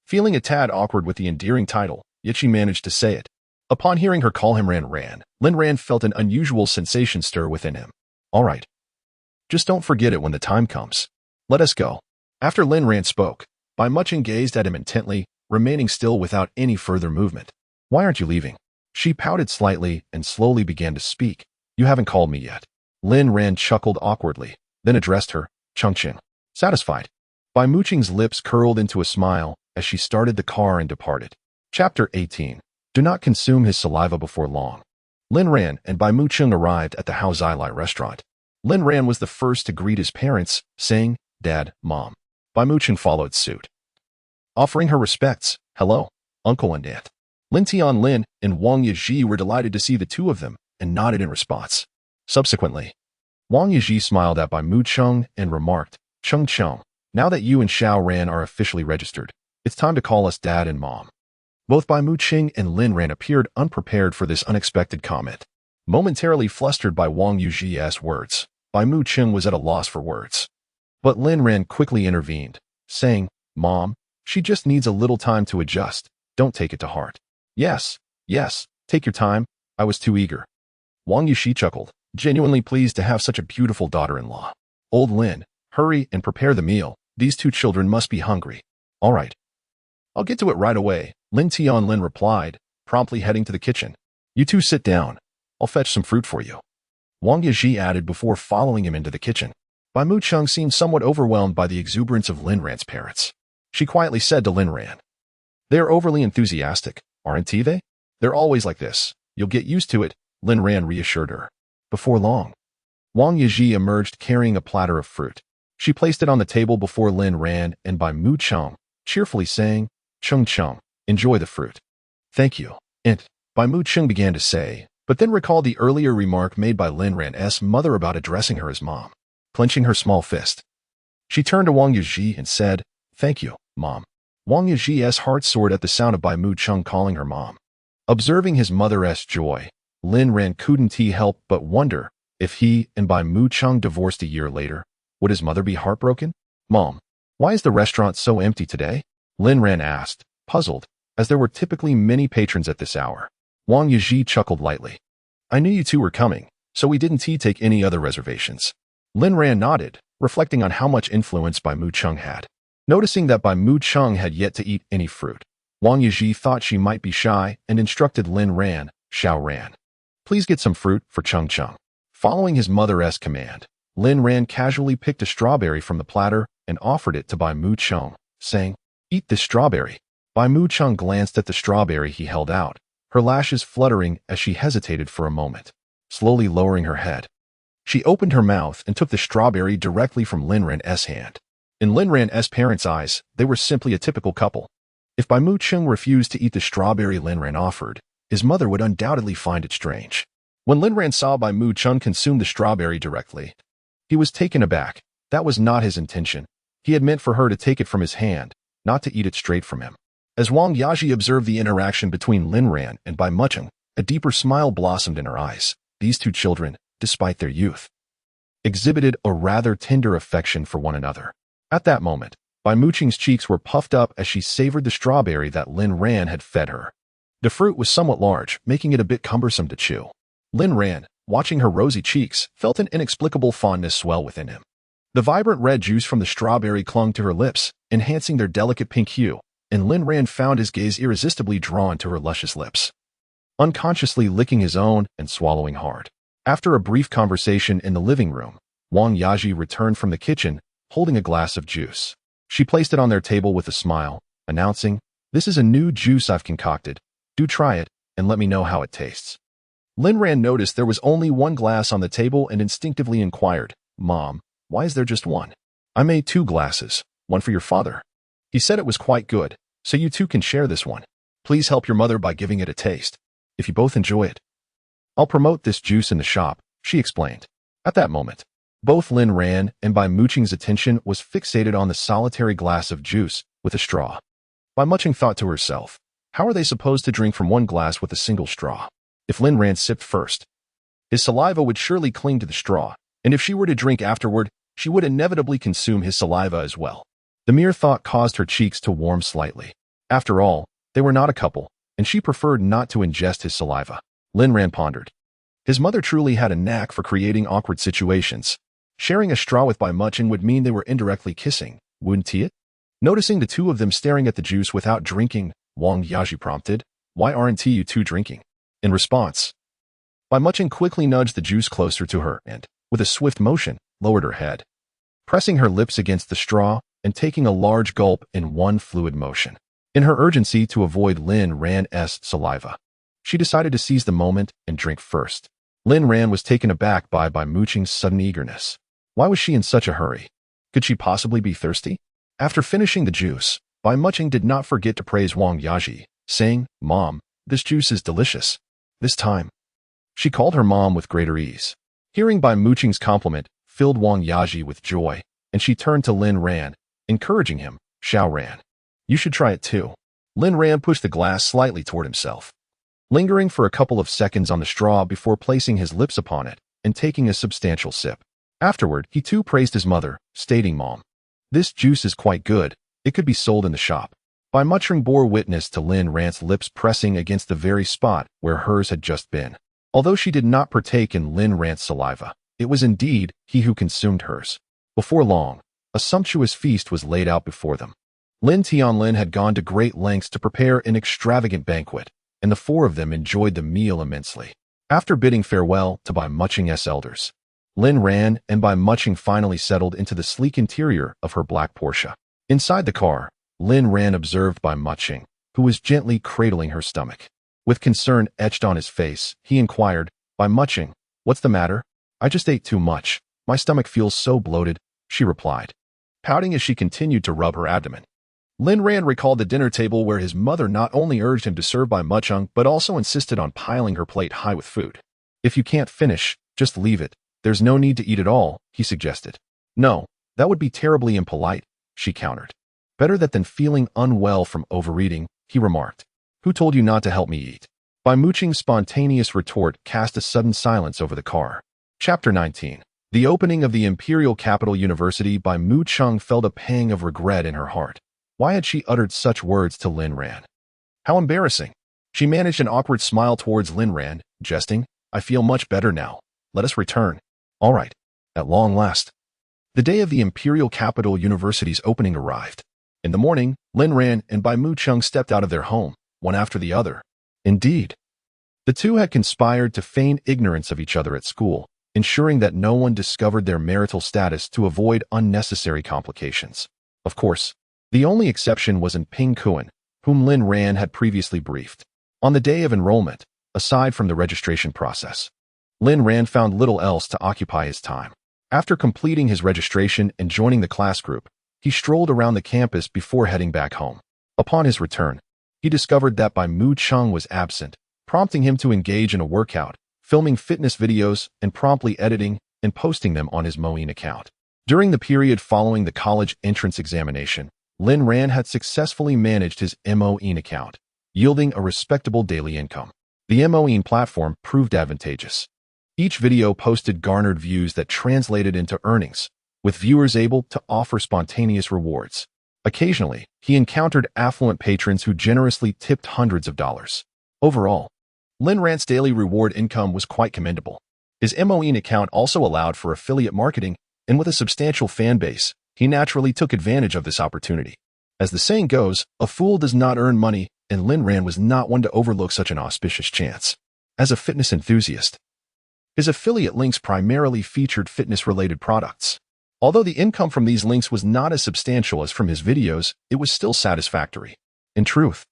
Feeling a tad awkward with the endearing title, yet she managed to say it. Upon hearing her call him Ran, Lin Ran felt an unusual sensation stir within him. "All right. Just don't forget it when the time comes. Let us go." After Lin Ran spoke, Bai Mu Chung gazed at him intently, remaining still without any further movement. "Why aren't you leaving?" She pouted slightly and slowly began to speak. "You haven't called me yet." Lin Ran chuckled awkwardly, then addressed her, "Chung Ching." Satisfied, Bai Mu Chung's lips curled into a smile as she started the car and departed. Chapter 18. Do not consume his saliva before long. Lin Ran and Bai Mu Chung arrived at the Hao Zilai restaurant. Lin Ran was the first to greet his parents, saying, "Dad, Mom." Bai Mu Chung followed suit, offering her respects. "Hello, Uncle and Aunt." Lin Tian Lin and Wang Yizhi were delighted to see the two of them and nodded in response. Subsequently, Wang Yizhi smiled at Bai Mu Chung and remarked, "Chung Chung, now that you and Xiao Ran are officially registered, it's time to call us Dad and Mom." Both Bai Mu Chung and Lin Ran appeared unprepared for this unexpected comment. Momentarily flustered by Wang Yizhi's words, Bai Mu Chung was at a loss for words. But Lin Ran quickly intervened, saying, "Mom, she just needs a little time to adjust. Don't take it to heart." Yes, take your time. I was too eager." Wang Yizhi chuckled, genuinely pleased to have such a beautiful daughter-in-law. "Old Lin, hurry and prepare the meal. These two children must be hungry." "All right. I'll get to it right away," Lin Tian Lin replied, promptly heading to the kitchen. "You two sit down. I'll fetch some fruit for you," Wang Yizhi added before following him into the kitchen. Bai Mu Chung seemed somewhat overwhelmed by the exuberance of Lin Ran's parents. She quietly said to Lin Ran, "They are overly enthusiastic, aren't they? They're always like this. You'll get used to it," Lin Ran reassured her. Before long, Wang Yizhi emerged carrying a platter of fruit. She placed it on the table before Lin Ran and Bai Mu Chung, cheerfully saying, "Chung Chung, enjoy the fruit." "Thank you, Aunt," Bai Mu Chung began to say, but then recalled the earlier remark made by Lin Ran's mother about addressing her as Mom. Clenching her small fist, she turned to Wang Yizhi and said, "Thank you, Mom." Wang Yizhi's heart soared at the sound of Bai Mu Chung calling her Mom. Observing his mother's joy, Lin Ran couldn't help but wonder, if he and Bai Mu Chung divorced a year later, would his mother be heartbroken? "Mom, why is the restaurant so empty today?" Lin Ran asked, puzzled, as there were typically many patrons at this hour. Wang Yizhi chuckled lightly. "I knew you two were coming, so we didn't take any other reservations." Lin Ran nodded, reflecting on how much influence Bai Mu Chung had. Noticing that Bai Mu Chung had yet to eat any fruit, Wang Yizhi thought she might be shy and instructed Lin Ran, "Xiao Ran, please get some fruit for Chung Chung." Following his mother's command, Lin Ran casually picked a strawberry from the platter and offered it to Bai Mu Chung, saying, "Eat this strawberry." Bai Mu Chung glanced at the strawberry he held out, her lashes fluttering as she hesitated for a moment. slowly lowering her head. She opened her mouth and took the strawberry directly from Lin Ran's hand. In Lin Ran's parents' eyes, they were simply a typical couple. If Bai Mu-chung refused to eat the strawberry Lin Ran offered, his mother would undoubtedly find it strange. When Lin Ran saw Bai Mu-chung consume the strawberry directly, he was taken aback. That was not his intention. He had meant for her to take it from his hand, not to eat it straight from him. As Wang Yaji observed the interaction between Lin Ran and Bai Mu-chung, a deeper smile blossomed in her eyes. These two children, despite their youth, exhibited a rather tender affection for one another. At that moment, Bai Mu-chung's cheeks were puffed up as she savored the strawberry that Lin Ran had fed her. The fruit was somewhat large, making it a bit cumbersome to chew. Lin Ran, watching her rosy cheeks, felt an inexplicable fondness swell within him. The vibrant red juice from the strawberry clung to her lips, enhancing their delicate pink hue, and Lin Ran found his gaze irresistibly drawn to her luscious lips, unconsciously licking his own and swallowing hard. After a brief conversation in the living room, Wang Yaji returned from the kitchen, holding a glass of juice. She placed it on their table with a smile, announcing, "This is a new juice I've concocted. Do try it, and let me know how it tastes." Lin Ran noticed there was only one glass on the table and instinctively inquired, "Mom, why is there just one?" "I made 2 glasses, one for your father. He said it was quite good, so you two can share this one. Please help your mother by giving it a taste. If you both enjoy it, I'll promote this juice in the shop," she explained. At that moment, both Lin Ran and Bai Mu-chung's attention was fixated on the solitary glass of juice with a straw. Bai Mu-chung thought to herself, how are they supposed to drink from one glass with a single straw? If Lin Ran sipped first, his saliva would surely cling to the straw, and if she were to drink afterward, she would inevitably consume his saliva as well. The mere thought caused her cheeks to warm slightly. After all, they were not a couple, and she preferred not to ingest his saliva. Lin Ran pondered. His mother truly had a knack for creating awkward situations. Sharing a straw with Bai Mu-chung would mean they were indirectly kissing, wouldn't it? Noticing the two of them staring at the juice without drinking, Wang Yaji prompted, "Why aren't you two drinking?" In response, Bai Mu-chung quickly nudged the juice closer to her and, with a swift motion, lowered her head, pressing her lips against the straw and taking a large gulp in one fluid motion. In her urgency to avoid Lin Ran's saliva, she decided to seize the moment and drink first. Lin Ran was taken aback by Bai Mu-chung's sudden eagerness. Why was she in such a hurry? Could she possibly be thirsty? After finishing the juice, Bai Mu-chung did not forget to praise Wang Yaji, saying, "Mom, this juice is delicious." This time, she called her mom with greater ease. Hearing Bai Mu-chung's compliment filled Wang Yaji with joy, and she turned to Lin Ran, encouraging him, "Xiao Ran, you should try it too." Lin Ran pushed the glass slightly toward himself, lingering for a couple of seconds on the straw before placing his lips upon it and taking a substantial sip. Afterward, he too praised his mother, stating, "Mom, this juice is quite good. It could be sold in the shop." Bai Mu-chung bore witness to Lin Ran's lips pressing against the very spot where hers had just been. Although she did not partake in Lin Ran's saliva, it was indeed he who consumed hers. Before long, a sumptuous feast was laid out before them. Lin Tianlin had gone to great lengths to prepare an extravagant banquet, and the four of them enjoyed the meal immensely. After bidding farewell to Bai Mu-chung's elders, Lin Ran and Bai Mu-chung finally settled into the sleek interior of her black Porsche. Inside the car, Lin Ran observed Bai Mu-chung, who was gently cradling her stomach. With concern etched on his face, he inquired, "Bai Mu-chung, what's the matter?" "I just ate too much. My stomach feels so bloated," she replied, pouting as she continued to rub her abdomen. Lin Ran recalled the dinner table where his mother not only urged him to serve Bai Mu-chung but also insisted on piling her plate high with food. "If you can't finish, just leave it. There's no need to eat at all," he suggested. "No, that would be terribly impolite," she countered. "Better that than feeling unwell from overeating," he remarked. "Who told you not to help me eat?" Bai Mu-chung's spontaneous retort cast a sudden silence over the car. Chapter 19. The opening of the Imperial Capital University. Bai Mu-chung felt a pang of regret in her heart. Why had she uttered such words to Lin Ran? How embarrassing. She managed an awkward smile towards Lin Ran, jesting, "I feel much better now. Let us return." All right, at long last. The day of the Imperial Capital University's opening arrived. In the morning, Lin Ran and Bai Mu-chung stepped out of their home, one after the other. Indeed, the two had conspired to feign ignorance of each other at school, ensuring that no one discovered their marital status to avoid unnecessary complications. Of course, the only exception was in Ping Kuan, whom Lin Ran had previously briefed. On the day of enrollment, aside from the registration process, Lin Ran found little else to occupy his time. After completing his registration and joining the class group, he strolled around the campus before heading back home. Upon his return, he discovered that Bai Mu Chung was absent, prompting him to engage in a workout, filming fitness videos, and promptly editing and posting them on his Moin account. During the period following the college entrance examination, Lin Ran had successfully managed his Moin account, yielding a respectable daily income. The Moin platform proved advantageous. Each video posted garnered views that translated into earnings, with viewers able to offer spontaneous rewards. Occasionally, he encountered affluent patrons who generously tipped hundreds of dollars. Overall, Lin Ran's daily reward income was quite commendable. His Moin account also allowed for affiliate marketing, and with a substantial fan base, he naturally took advantage of this opportunity. As the saying goes, a fool does not earn money, and Lin Ran was not one to overlook such an auspicious chance. As a fitness enthusiast, his affiliate links primarily featured fitness-related products. Although the income from these links was not as substantial as from his videos, it was still satisfactory. In truth,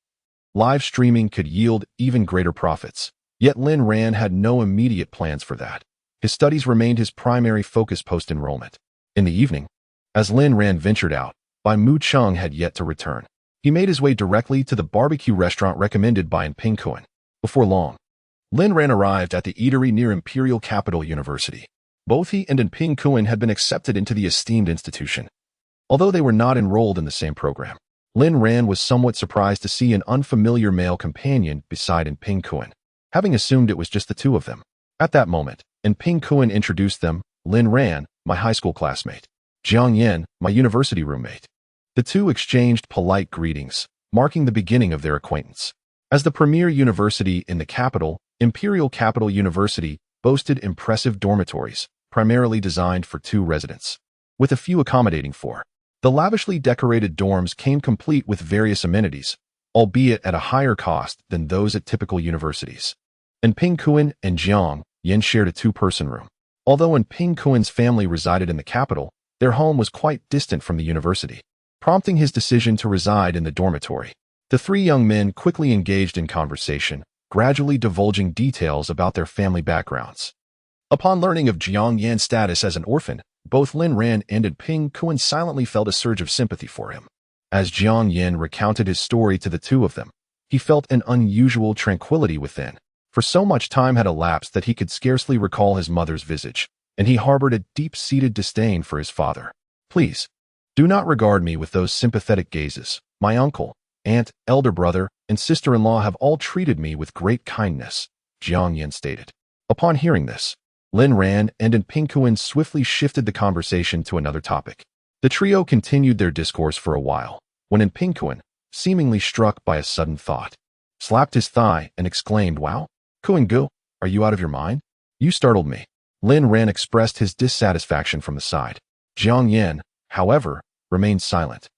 live streaming could yield even greater profits. Yet Lin Ran had no immediate plans for that. His studies remained his primary focus post-enrollment. In the evening, as Lin Ran ventured out, Bai Mu Chung had yet to return. He made his way directly to the barbecue restaurant recommended by Ping Kuan. Before long, Lin Ran arrived at the eatery near Imperial Capital University. Both he and Ping Kuan had been accepted into the esteemed institution. Although they were not enrolled in the same program, Lin Ran was somewhat surprised to see an unfamiliar male companion beside Ping Kuan, having assumed it was just the two of them. At that moment, Ping Kuan introduced them, Lin Ran, my high school classmate, Jiang Yan, my university roommate. The two exchanged polite greetings, marking the beginning of their acquaintance. As the premier university in the capital, Imperial Capital University boasted impressive dormitories, primarily designed for two residents, with a few accommodating four. The lavishly decorated dorms came complete with various amenities, albeit at a higher cost than those at typical universities. Ping Kuan and Jiang Yan shared a two-person room. Although Ping Kuan's family resided in the capital, their home was quite distant from the university, prompting his decision to reside in the dormitory. The three young men quickly engaged in conversation, gradually divulging details about their family backgrounds. Upon learning of Jiang Yan's status as an orphan, both Lin Ran and Ping Kuan silently felt a surge of sympathy for him. As Jiang Yan recounted his story to the two of them, he felt an unusual tranquility within. For so much time had elapsed that he could scarcely recall his mother's visage, and he harbored a deep-seated disdain for his father. Please, do not regard me with those sympathetic gazes. My uncle, aunt, elder brother, and sister-in-law have all treated me with great kindness, Jiang Yan stated. Upon hearing this, Lin Ran and Ping Kuan swiftly shifted the conversation to another topic. The trio continued their discourse for a while, when Ping Kuan, seemingly struck by a sudden thought, slapped his thigh and exclaimed, "Wow, Kuan Gu, are you out of your mind? You startled me." Lin Ran expressed his dissatisfaction from the side. Jiang Yan, however, remained silent,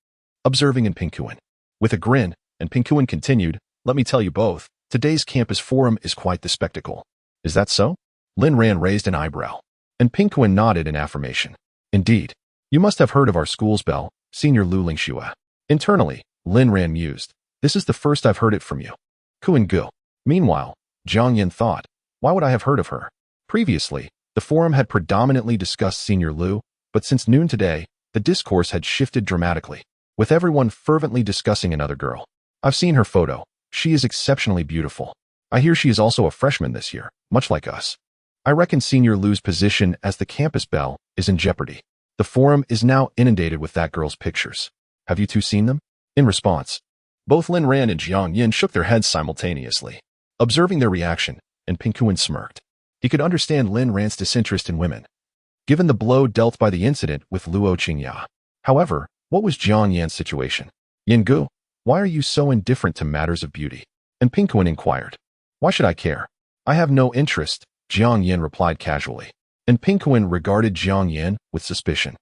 observing Ping Kuan. With a grin, Ping Kuan continued, "Let me tell you both, today's campus forum is quite the spectacle." "Is that so?" Lin Ran raised an eyebrow, and Ping Kuan nodded in affirmation. "Indeed, you must have heard of our school's belle, Senior Lu Lingxue." Internally, Lin Ran mused, "This is the first I've heard it from you, Kuan Gu." Meanwhile, Jiang Yan thought, "Why would I have heard of her?" Previously, the forum had predominantly discussed Senior Lu, but since noon today, the discourse had shifted dramatically, with everyone fervently discussing another girl. "I've seen her photo. She is exceptionally beautiful. I hear she is also a freshman this year, much like us. I reckon Senior Lu's position as the campus belle is in jeopardy. The forum is now inundated with that girl's pictures. Have you two seen them?" In response, both Lin Ran and Jiang Yan shook their heads simultaneously. Observing their reaction, Ping Kuan smirked. He could understand Lin Ran's disinterest in women, given the blow dealt by the incident with Luo Qingya. However, what was Jiang Yan's situation? "Yan Gu, why are you so indifferent to matters of beauty?" Ping Kuan inquired. "Why should I care? I have no interest," Jiang Yan replied casually. Ping Kuan regarded Jiang Yan with suspicion.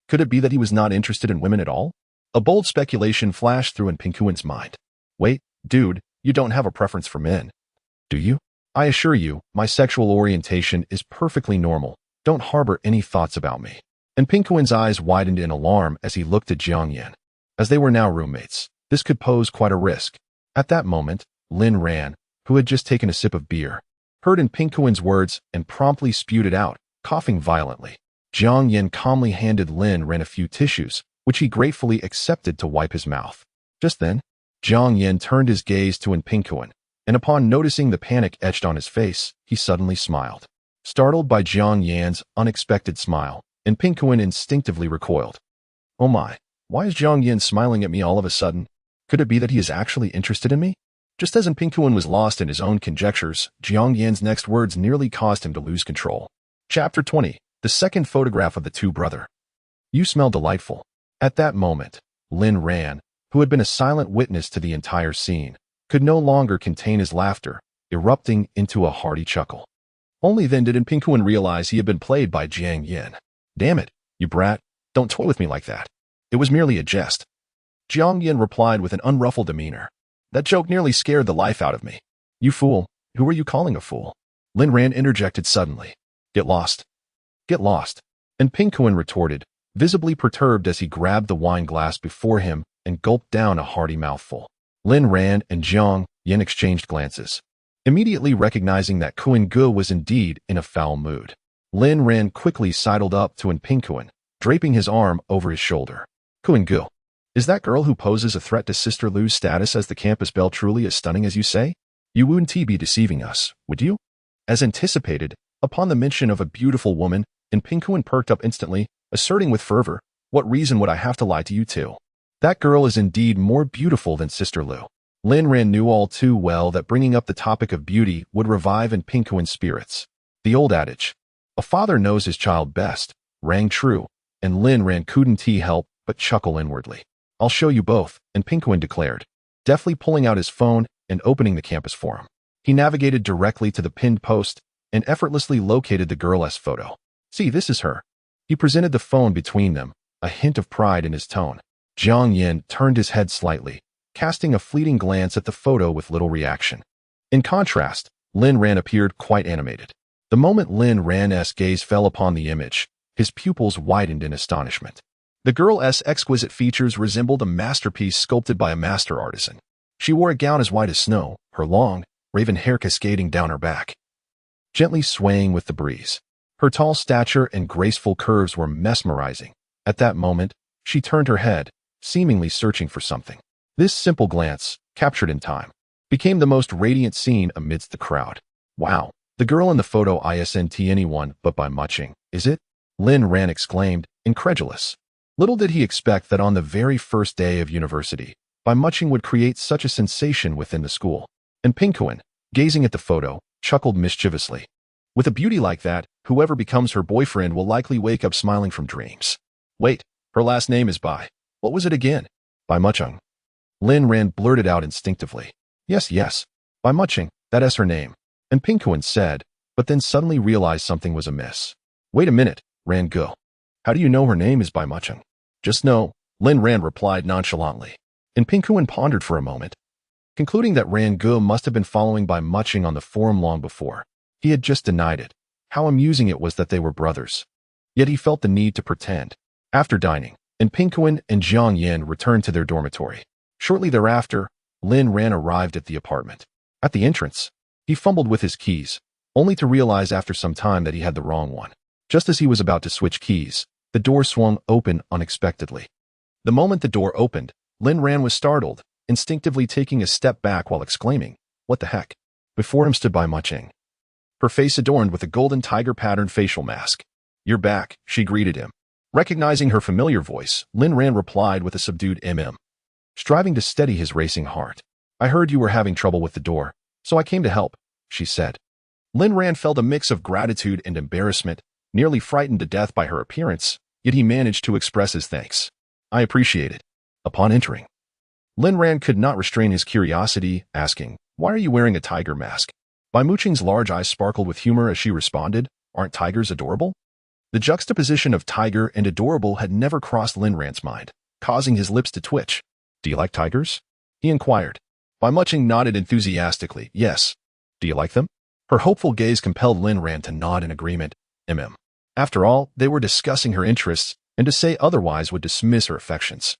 Could it be that he was not interested in women at all? A bold speculation flashed through Ping Kuan's mind. "Wait, dude, you don't have a preference for men, do you? I assure you, my sexual orientation is perfectly normal. Don't harbor any thoughts about me." Ping Kuan's eyes widened in alarm as he looked at Jiang Yan. As they were now roommates, this could pose quite a risk. At that moment, Lin Ran, who had just taken a sip of beer, heard in Pingquin's words and promptly spewed it out, coughing violently. Jiang Yin calmly handed Lin Ran a few tissues, which he gratefully accepted to wipe his mouth. Just then, Jiang Yin turned his gaze to Pingquin, and upon noticing the panic etched on his face, he suddenly smiled. Startled by Jiang Yan's unexpected smile, Pingquin instinctively recoiled. Oh my, why is Jiang Yin smiling at me all of a sudden? Could it be that he is actually interested in me? Just as Pingquin was lost in his own conjectures, Jiang Yan's next words nearly caused him to lose control. Chapter 20. The second photograph of the two brother. You smell delightful. At that moment, Lin Ran, who had been a silent witness to the entire scene, could no longer contain his laughter, erupting into a hearty chuckle. Only then did Pingquin realize he had been played by Jiang Yin. Damn it, you brat, don't toy with me like that. It was merely a jest. Jiang Yin replied with an unruffled demeanor. That joke nearly scared the life out of me. You fool, who are you calling a fool? Lin Ran interjected suddenly. Get lost. Get lost. Pingquin retorted, visibly perturbed as he grabbed the wine glass before him and gulped down a hearty mouthful. Lin Ran and Jiang Yin exchanged glances, immediately recognizing that Kuan Ge was indeed in a foul mood. Lin Ran quickly sidled up to Pingquin, draping his arm over his shoulder. Kuan Ge, is that girl who poses a threat to Sister Lu's status as the campus belle truly as stunning as you say? You wouldn't be deceiving us, would you? As anticipated, upon the mention of a beautiful woman, Pingquin perked up instantly, asserting with fervor, what reason would I have to lie to you too? That girl is indeed more beautiful than Sister Lu. Lin Ran knew all too well that bringing up the topic of beauty would revive Pingquin's spirits. The old adage, a father knows his child best, rang true, and Lin Ran couldn't help but chuckle inwardly. I'll show you both, Pingquin declared, deftly pulling out his phone and opening the campus forum. He navigated directly to the pinned post and effortlessly located the girl's photo. See, this is her. He presented the phone between them, a hint of pride in his tone. Jiang Yin turned his head slightly, casting a fleeting glance at the photo with little reaction. In contrast, Lin Ran appeared quite animated. The moment Lin Ran's gaze fell upon the image, his pupils widened in astonishment. The girl's exquisite features resembled a masterpiece sculpted by a master artisan. She wore a gown as white as snow, her long, raven hair cascading down her back, gently swaying with the breeze. Her tall stature and graceful curves were mesmerizing. At that moment, she turned her head, seemingly searching for something. This simple glance, captured in time, became the most radiant scene amidst the crowd. Wow, the girl in the photo isn't anyone but Bai Muching, is it? Lin Ran exclaimed, incredulous. Little did he expect that on the very first day of university, Bai Muching would create such a sensation within the school. Pingquin, gazing at the photo, chuckled mischievously. With a beauty like that, whoever becomes her boyfriend will likely wake up smiling from dreams. Wait, her last name is Bai. What was it again? Bai Muching. Lin Ran blurted out instinctively. Yes, Bai Muching, that is her name. Pingquin said, but then suddenly realized something was amiss. Wait a minute, Ran Ge. How do you know her name is Bai Muching? Just know, Lin Ran replied nonchalantly. Pingquin pondered for a moment, concluding that Ran Ge must have been following Bai Muching on the forum long before. He had just denied it. How amusing it was that they were brothers. Yet he felt the need to pretend. After dining, Pingquin and Jiang Yin returned to their dormitory. Shortly thereafter, Lin Ran arrived at the apartment. At the entrance, he fumbled with his keys, only to realize after some time that he had the wrong one. Just as he was about to switch keys, the door swung open unexpectedly. The moment the door opened, Lin Ran was startled, instinctively taking a step back while exclaiming, "What the heck?" Before him stood Bai Muching, her face adorned with a golden tiger-patterned facial mask. "You're back," she greeted him. Recognizing her familiar voice, Lin Ran replied with a subdued striving to steady his racing heart. "I heard you were having trouble with the door, so I came to help," she said. Lin Ran felt a mix of gratitude and embarrassment, nearly frightened to death by her appearance, yet he managed to express his thanks. "I appreciate it." Upon entering, Lin Ran could not restrain his curiosity, asking, "Why are you wearing a tiger mask?" Bai Muching's large eyes sparkled with humor as she responded, "Aren't tigers adorable?" The juxtaposition of tiger and adorable had never crossed Lin Ran's mind, causing his lips to twitch. "Do you like tigers?" he inquired. Bai Muching nodded enthusiastically, "Yes." "Do you like them?" Her hopeful gaze compelled Lin Ran to nod in agreement. After all, they were discussing her interests, and to say otherwise would dismiss her affections,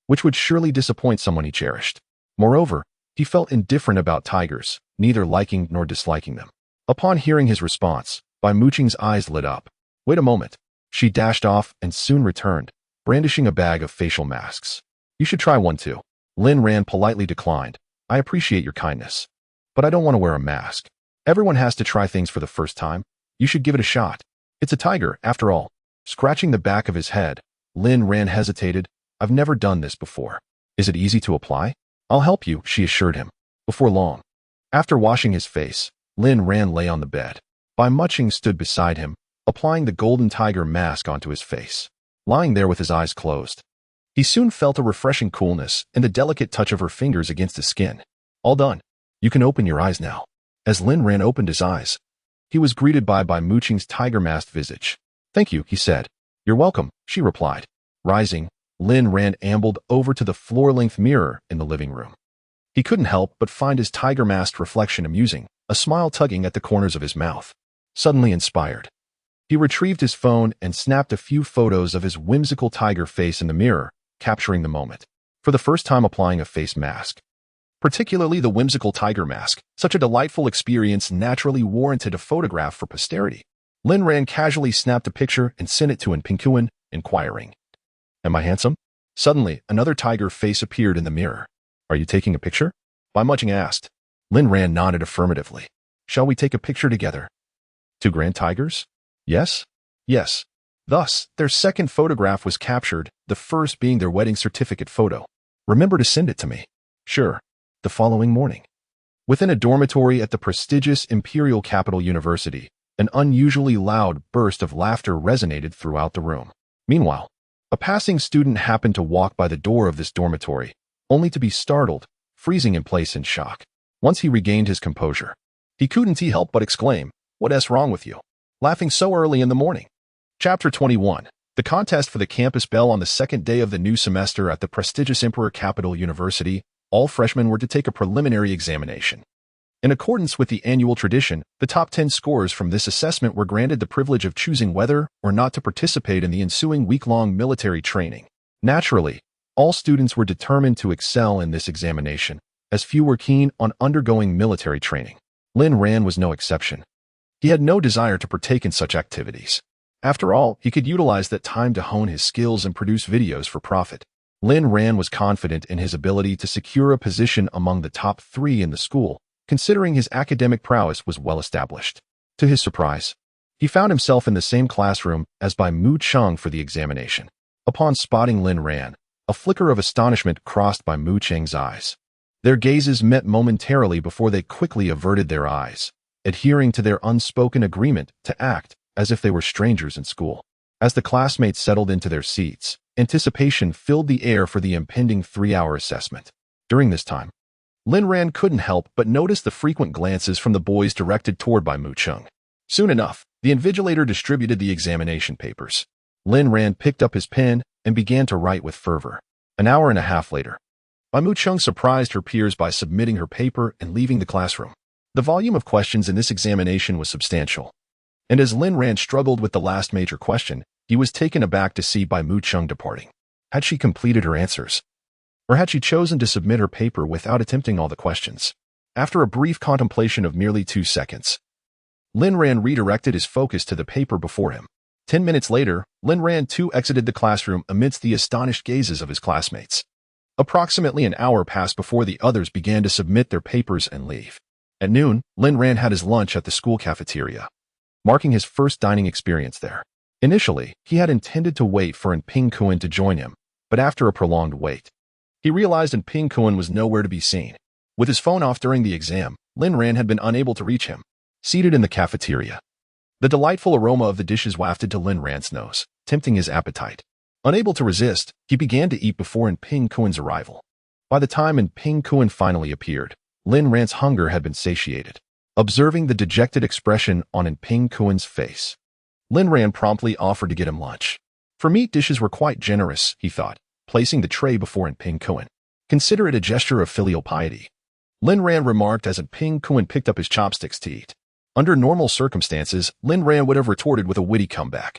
which would surely disappoint someone he cherished. Moreover, he felt indifferent about tigers, neither liking nor disliking them. Upon hearing his response, Bai Muqing's eyes lit up. Wait a moment. She dashed off and soon returned, brandishing a bag of facial masks. You should try one too. Lin Ran politely declined. I appreciate your kindness, but I don't want to wear a mask. Everyone has to try things for the first time. You should give it a shot. It's a tiger, after all. Scratching the back of his head, Lin Ran hesitated. I've never done this before. Is it easy to apply? I'll help you, she assured him. Before long. After washing his face, Lin Ran lay on the bed. Bai Muqing stood beside him, applying the golden tiger mask onto his face, lying there with his eyes closed. He soon felt a refreshing coolness and the delicate touch of her fingers against his skin. All done. You can open your eyes now. As Lin Ran opened his eyes, he was greeted by Bai Muqing's tiger-masked visage. Thank you, he said. You're welcome, she replied. Rising, Lin Ran ambled over to the floor-length mirror in the living room. He couldn't help but find his tiger-masked reflection amusing, a smile tugging at the corners of his mouth. Suddenly inspired, he retrieved his phone and snapped a few photos of his whimsical tiger face in the mirror, capturing the moment. For the first time applying a face mask, particularly the whimsical tiger mask, such a delightful experience naturally warranted a photograph for posterity. Lin Ran casually snapped a picture and sent it to Pingkuan, inquiring, Am I handsome? Suddenly, another tiger face appeared in the mirror. Are you taking a picture? Bai Muqing asked. Lin Ran nodded affirmatively. Shall we take a picture together? Two grand tigers? Yes? Yes. Thus, their second photograph was captured, the first being their wedding certificate photo. Remember to send it to me. Sure. The following morning, within a dormitory at the prestigious Imperial Capital University, an unusually loud burst of laughter resonated throughout the room. Meanwhile, a passing student happened to walk by the door of this dormitory, only to be startled, freezing in place in shock. Once he regained his composure, he couldn't help but exclaim, What's wrong with you? Laughing so early in the morning. Chapter 21. The contest for the campus bell on the second day of the new semester at the prestigious Emperor Capital University. All freshmen were to take a preliminary examination. In accordance with the annual tradition, the top 10 scorers from this assessment were granted the privilege of choosing whether or not to participate in the ensuing week-long military training. Naturally, all students were determined to excel in this examination, as few were keen on undergoing military training. Lin Ran was no exception. He had no desire to partake in such activities. After all, he could utilize that time to hone his skills and produce videos for profit. Lin Ran was confident in his ability to secure a position among the top 3 in the school, considering his academic prowess was well established. To his surprise, he found himself in the same classroom as Bai Muqing for the examination. Upon spotting Lin Ran, a flicker of astonishment crossed Bai Muqing's eyes. Their gazes met momentarily before they quickly averted their eyes, adhering to their unspoken agreement to act as if they were strangers in school. As the classmates settled into their seats, anticipation filled the air for the impending 3-hour assessment. During this time, Lin Ran couldn't help but notice the frequent glances from the boys directed toward Bai Muqing. Soon enough, the invigilator distributed the examination papers. Lin Ran picked up his pen and began to write with fervor. An hour and a half later, Bai Muqing surprised her peers by submitting her paper and leaving the classroom. The volume of questions in this examination was substantial, and as Lin Ran struggled with the last major question, he was taken aback to see Bai Muqing departing. Had she completed her answers? Or had she chosen to submit her paper without attempting all the questions? After a brief contemplation of merely 2 seconds, Lin Ran redirected his focus to the paper before him. 10 minutes later, Lin Ran too exited the classroom amidst the astonished gazes of his classmates. Approximately an hour passed before the others began to submit their papers and leave. At noon, Lin Ran had his lunch at the school cafeteria, marking his first dining experience there. Initially, he had intended to wait for Pingkuan to join him, but after a prolonged wait, he realized Pingkuan was nowhere to be seen. With his phone off during the exam, Lin Ran had been unable to reach him. Seated in the cafeteria, the delightful aroma of the dishes wafted to Lin Ran's nose, tempting his appetite. Unable to resist, he began to eat before Pingkuan's arrival. By the time Pingkuan finally appeared, Lin Ran's hunger had been satiated. Observing the dejected expression on Pingkuan's face, Lin Ran promptly offered to get him lunch. For meat dishes were quite generous, he thought, placing the tray before Pingkuan. Consider it a gesture of filial piety, Lin Ran remarked as Pingkuan picked up his chopsticks to eat. Under normal circumstances, Lin Ran would have retorted with a witty comeback.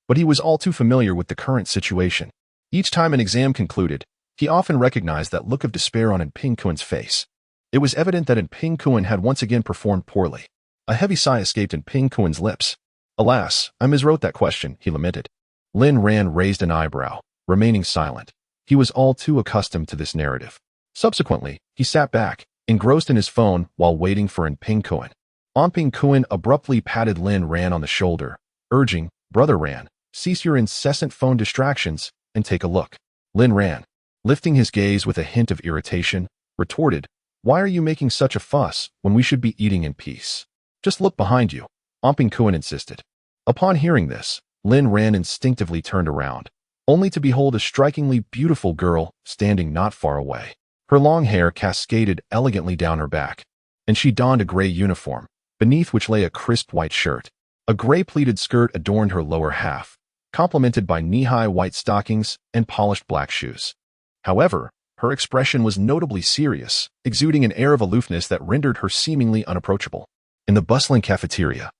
But he was all too familiar with the current situation. Each time an exam concluded, he often recognized that look of despair on Pingkuan's face. It was evident that Pingkuan had once again performed poorly. A heavy sigh escaped in Ping Kuen's lips. Alas, I miswrote that question, he lamented. Lin Ran raised an eyebrow, remaining silent. He was all too accustomed to this narrative. Subsequently, he sat back, engrossed in his phone while waiting for Ping Kuen. Ping Kuen abruptly patted Lin Ran on the shoulder, urging, Brother Ran, cease your incessant phone distractions and take a look. Lin Ran, lifting his gaze with a hint of irritation, retorted, Why are you making such a fuss when we should be eating in peace? Just look behind you, Ping Kuen insisted. Upon hearing this, Lin Ran instinctively turned around, only to behold a strikingly beautiful girl standing not far away. Her long hair cascaded elegantly down her back, and she donned a gray uniform, beneath which lay a crisp white shirt. A gray pleated skirt adorned her lower half, complemented by knee-high white stockings and polished black shoes. However, her expression was notably serious, exuding an air of aloofness that rendered her seemingly unapproachable. In the bustling cafeteria,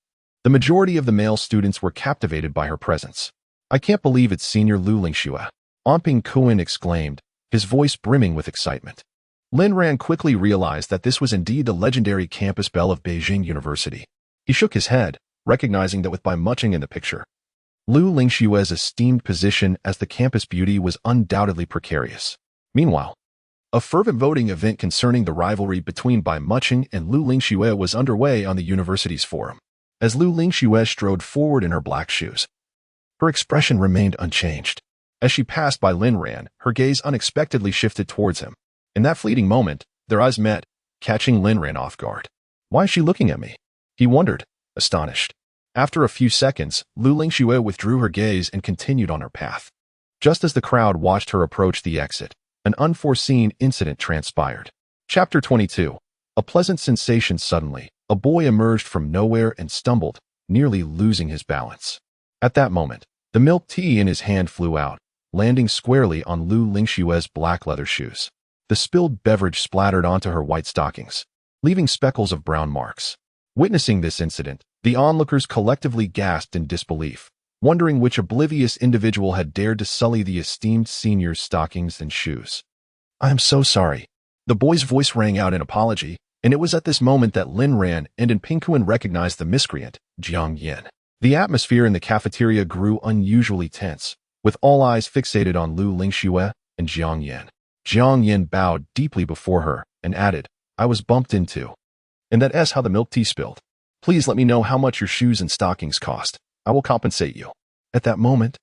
the majority of the male students were captivated by her presence. I can't believe it's Senior Lu Lingxue, Ping Kuen exclaimed, his voice brimming with excitement. Lin Ran quickly realized that this was indeed the legendary campus belle of Beijing University. He shook his head, recognizing that with Bai Muching in the picture, Lu Lingxue's esteemed position as the campus beauty was undoubtedly precarious. Meanwhile, a fervent voting event concerning the rivalry between Bai Muching and Lu Lingxue was underway on the university's forum. As Lu Lingxue strode forward in her black shoes, her expression remained unchanged. As she passed by Lin Ran, her gaze unexpectedly shifted towards him. In that fleeting moment, their eyes met, catching Lin Ran off guard. Why is she looking at me? He wondered, astonished. After a few seconds, Lu Lingxue withdrew her gaze and continued on her path. Just as the crowd watched her approach the exit, an unforeseen incident transpired. Chapter 22. A pleasant sensation. Suddenly, a boy emerged from nowhere and stumbled, nearly losing his balance. At that moment, the milk tea in his hand flew out, landing squarely on Lu Lingxue's black leather shoes. The spilled beverage splattered onto her white stockings, leaving speckles of brown marks. Witnessing this incident, the onlookers collectively gasped in disbelief, wondering which oblivious individual had dared to sully the esteemed senior's stockings and shoes. I am so sorry. The boy's voice rang out in apology, and it was at this moment that Lin Ran and Ping Kuen recognized the miscreant, Jiang Yin. The atmosphere in the cafeteria grew unusually tense, with all eyes fixated on Lu Lingxue and Jiang Yin. Jiang Yin bowed deeply before her and added, I was bumped into. And that's how the milk tea spilled. Please let me know how much your shoes and stockings cost. I will compensate you. At that moment,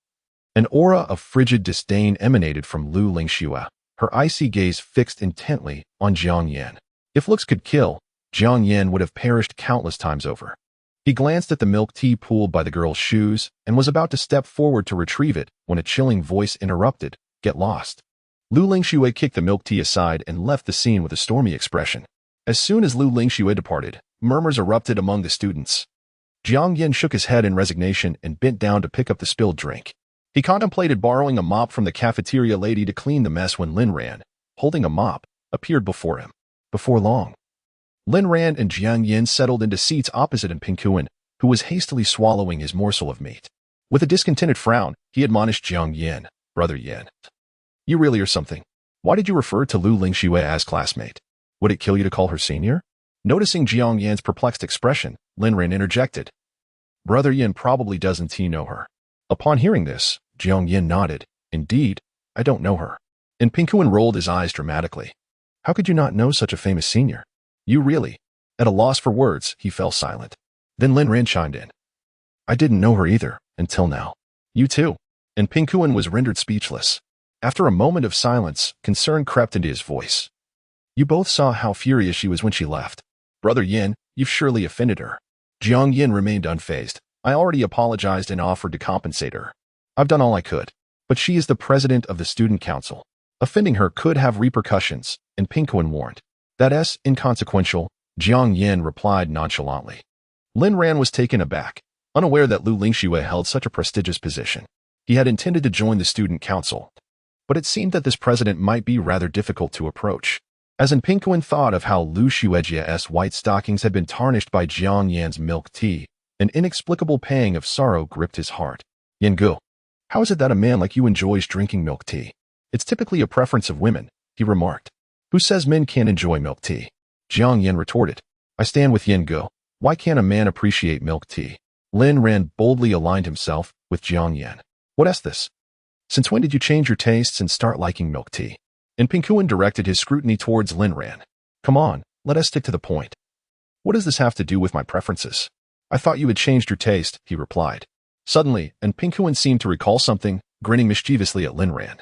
an aura of frigid disdain emanated from Lu Lingxue, her icy gaze fixed intently on Jiang Yin. If looks could kill, Jiang Yin would have perished countless times over. He glanced at the milk tea pooled by the girl's shoes and was about to step forward to retrieve it when a chilling voice interrupted, Get lost. Lu Lingxue kicked the milk tea aside and left the scene with a stormy expression. As soon as Lu Lingxue departed, murmurs erupted among the students. Jiang Yin shook his head in resignation and bent down to pick up the spilled drink. He contemplated borrowing a mop from the cafeteria lady to clean the mess when Lin Ran, holding a mop, appeared before him. Before long, Lin Ran and Jiang Yin settled into seats opposite Ping Kuen, who was hastily swallowing his morsel of meat. With a discontented frown, he admonished Jiang Yin, Brother Yin. You really are something. Why did you refer to Lu Lingxue as classmate? Would it kill you to call her senior? Noticing Jiang Yin's perplexed expression, Lin Ran interjected. Brother Yin probably doesn't know her. Upon hearing this, Jiang Yin nodded. Indeed, I don't know her. And Ping Kuen rolled his eyes dramatically. How could you not know such a famous senior? You really? At a loss for words, he fell silent. Then Lin Ran chimed in. I didn't know her either, until now. You too. And Ping Kuen was rendered speechless. After a moment of silence, concern crept into his voice. You both saw how furious she was when she left. Brother Yin, you've surely offended her. Jiang Yin remained unfazed. I already apologized and offered to compensate her. I've done all I could. But she is the president of the student council. Offending her could have repercussions, and Ping Kuen warned. That's inconsequential, Jiang Yin replied nonchalantly. Lin Ran was taken aback, unaware that Lu Lingxue held such a prestigious position. He had intended to join the student council, but it seemed that this president might be rather difficult to approach. As Ping Kuen thought of how Lu Xuejie's white stockings had been tarnished by Jiang Yan's milk tea, an inexplicable pang of sorrow gripped his heart. Yin Gu, how is it that a man like you enjoys drinking milk tea? It's typically a preference of women, he remarked. Who says men can't enjoy milk tea? Jiang Yin retorted. I stand with Yin Gu. Why can't a man appreciate milk tea? Lin Ran boldly aligned himself with Jiang Yan. What is this? Since when did you change your tastes and start liking milk tea? And Pinkuan directed his scrutiny towards Lin Ran. Come on, let us stick to the point. What does this have to do with my preferences? I thought you had changed your taste, he replied. Suddenly, and Pinkuan seemed to recall something, grinning mischievously at Lin Ran.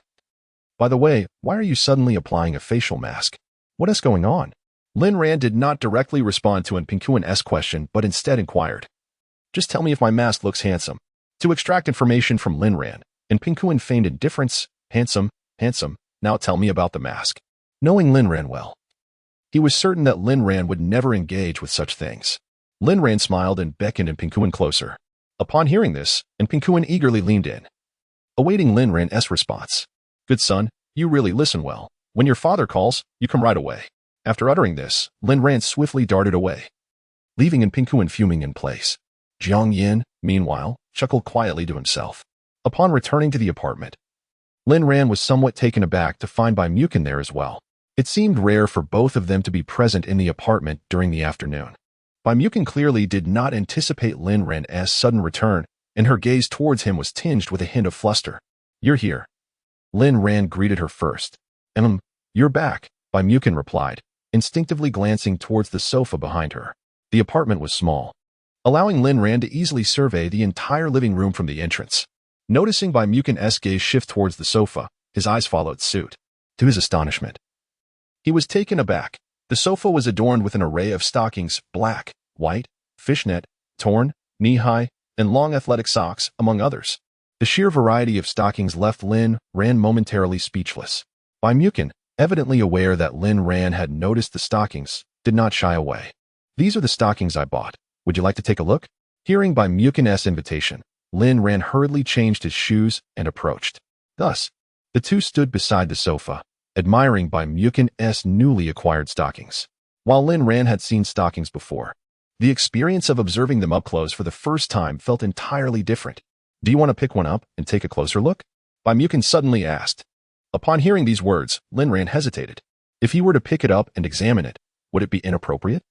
By the way, why are you suddenly applying a facial mask? What is going on? Lin Ran did not directly respond to Pinkuan's question, but instead inquired. Just tell me if my mask looks handsome. To extract information from Lin Ran, and Pinkuan feigned indifference. Handsome, handsome, now tell me about the mask. Knowing Lin Ran well, he was certain that Lin Ran would never engage with such things. Lin Ran smiled and beckoned Pinkuan closer. Upon hearing this, Pinkuan eagerly leaned in, awaiting Lin Ran's response. Good son, you really listen well. When your father calls, you come right away. After uttering this, Lin Ran swiftly darted away, leaving Pinkuan fuming in place. Jiang Yan, meanwhile, chuckled quietly to himself. Upon returning to the apartment, Lin Ran was somewhat taken aback to find Bai Mukin there as well. It seemed rare for both of them to be present in the apartment during the afternoon. Bai Mukin clearly did not anticipate Lin Ran's sudden return, and her gaze towards him was tinged with a hint of fluster. You're here. Lin Ran greeted her first. You're back, Bai Mukin replied, instinctively glancing towards the sofa behind her. The apartment was small, allowing Lin Ran to easily survey the entire living room from the entrance. Noticing Bai Mukin's gaze shift towards the sofa, his eyes followed suit. To his astonishment, he was taken aback. The sofa was adorned with an array of stockings, black, white, fishnet, torn, knee-high, and long athletic socks, among others. The sheer variety of stockings left Lin Ran momentarily speechless. Bai Mukin, evidently aware that Lin Ran had noticed the stockings, did not shy away. These are the stockings I bought. Would you like to take a look? Hearing Bai Mukin's invitation, Lin Ran hurriedly changed his shoes and approached. Thus, the two stood beside the sofa, admiring Bai Mukin's newly acquired stockings. While Lin Ran had seen stockings before, the experience of observing them up close for the first time felt entirely different. Do you want to pick one up and take a closer look? Bai Mukin suddenly asked. Upon hearing these words, Lin Ran hesitated. If he were to pick it up and examine it, would it be inappropriate?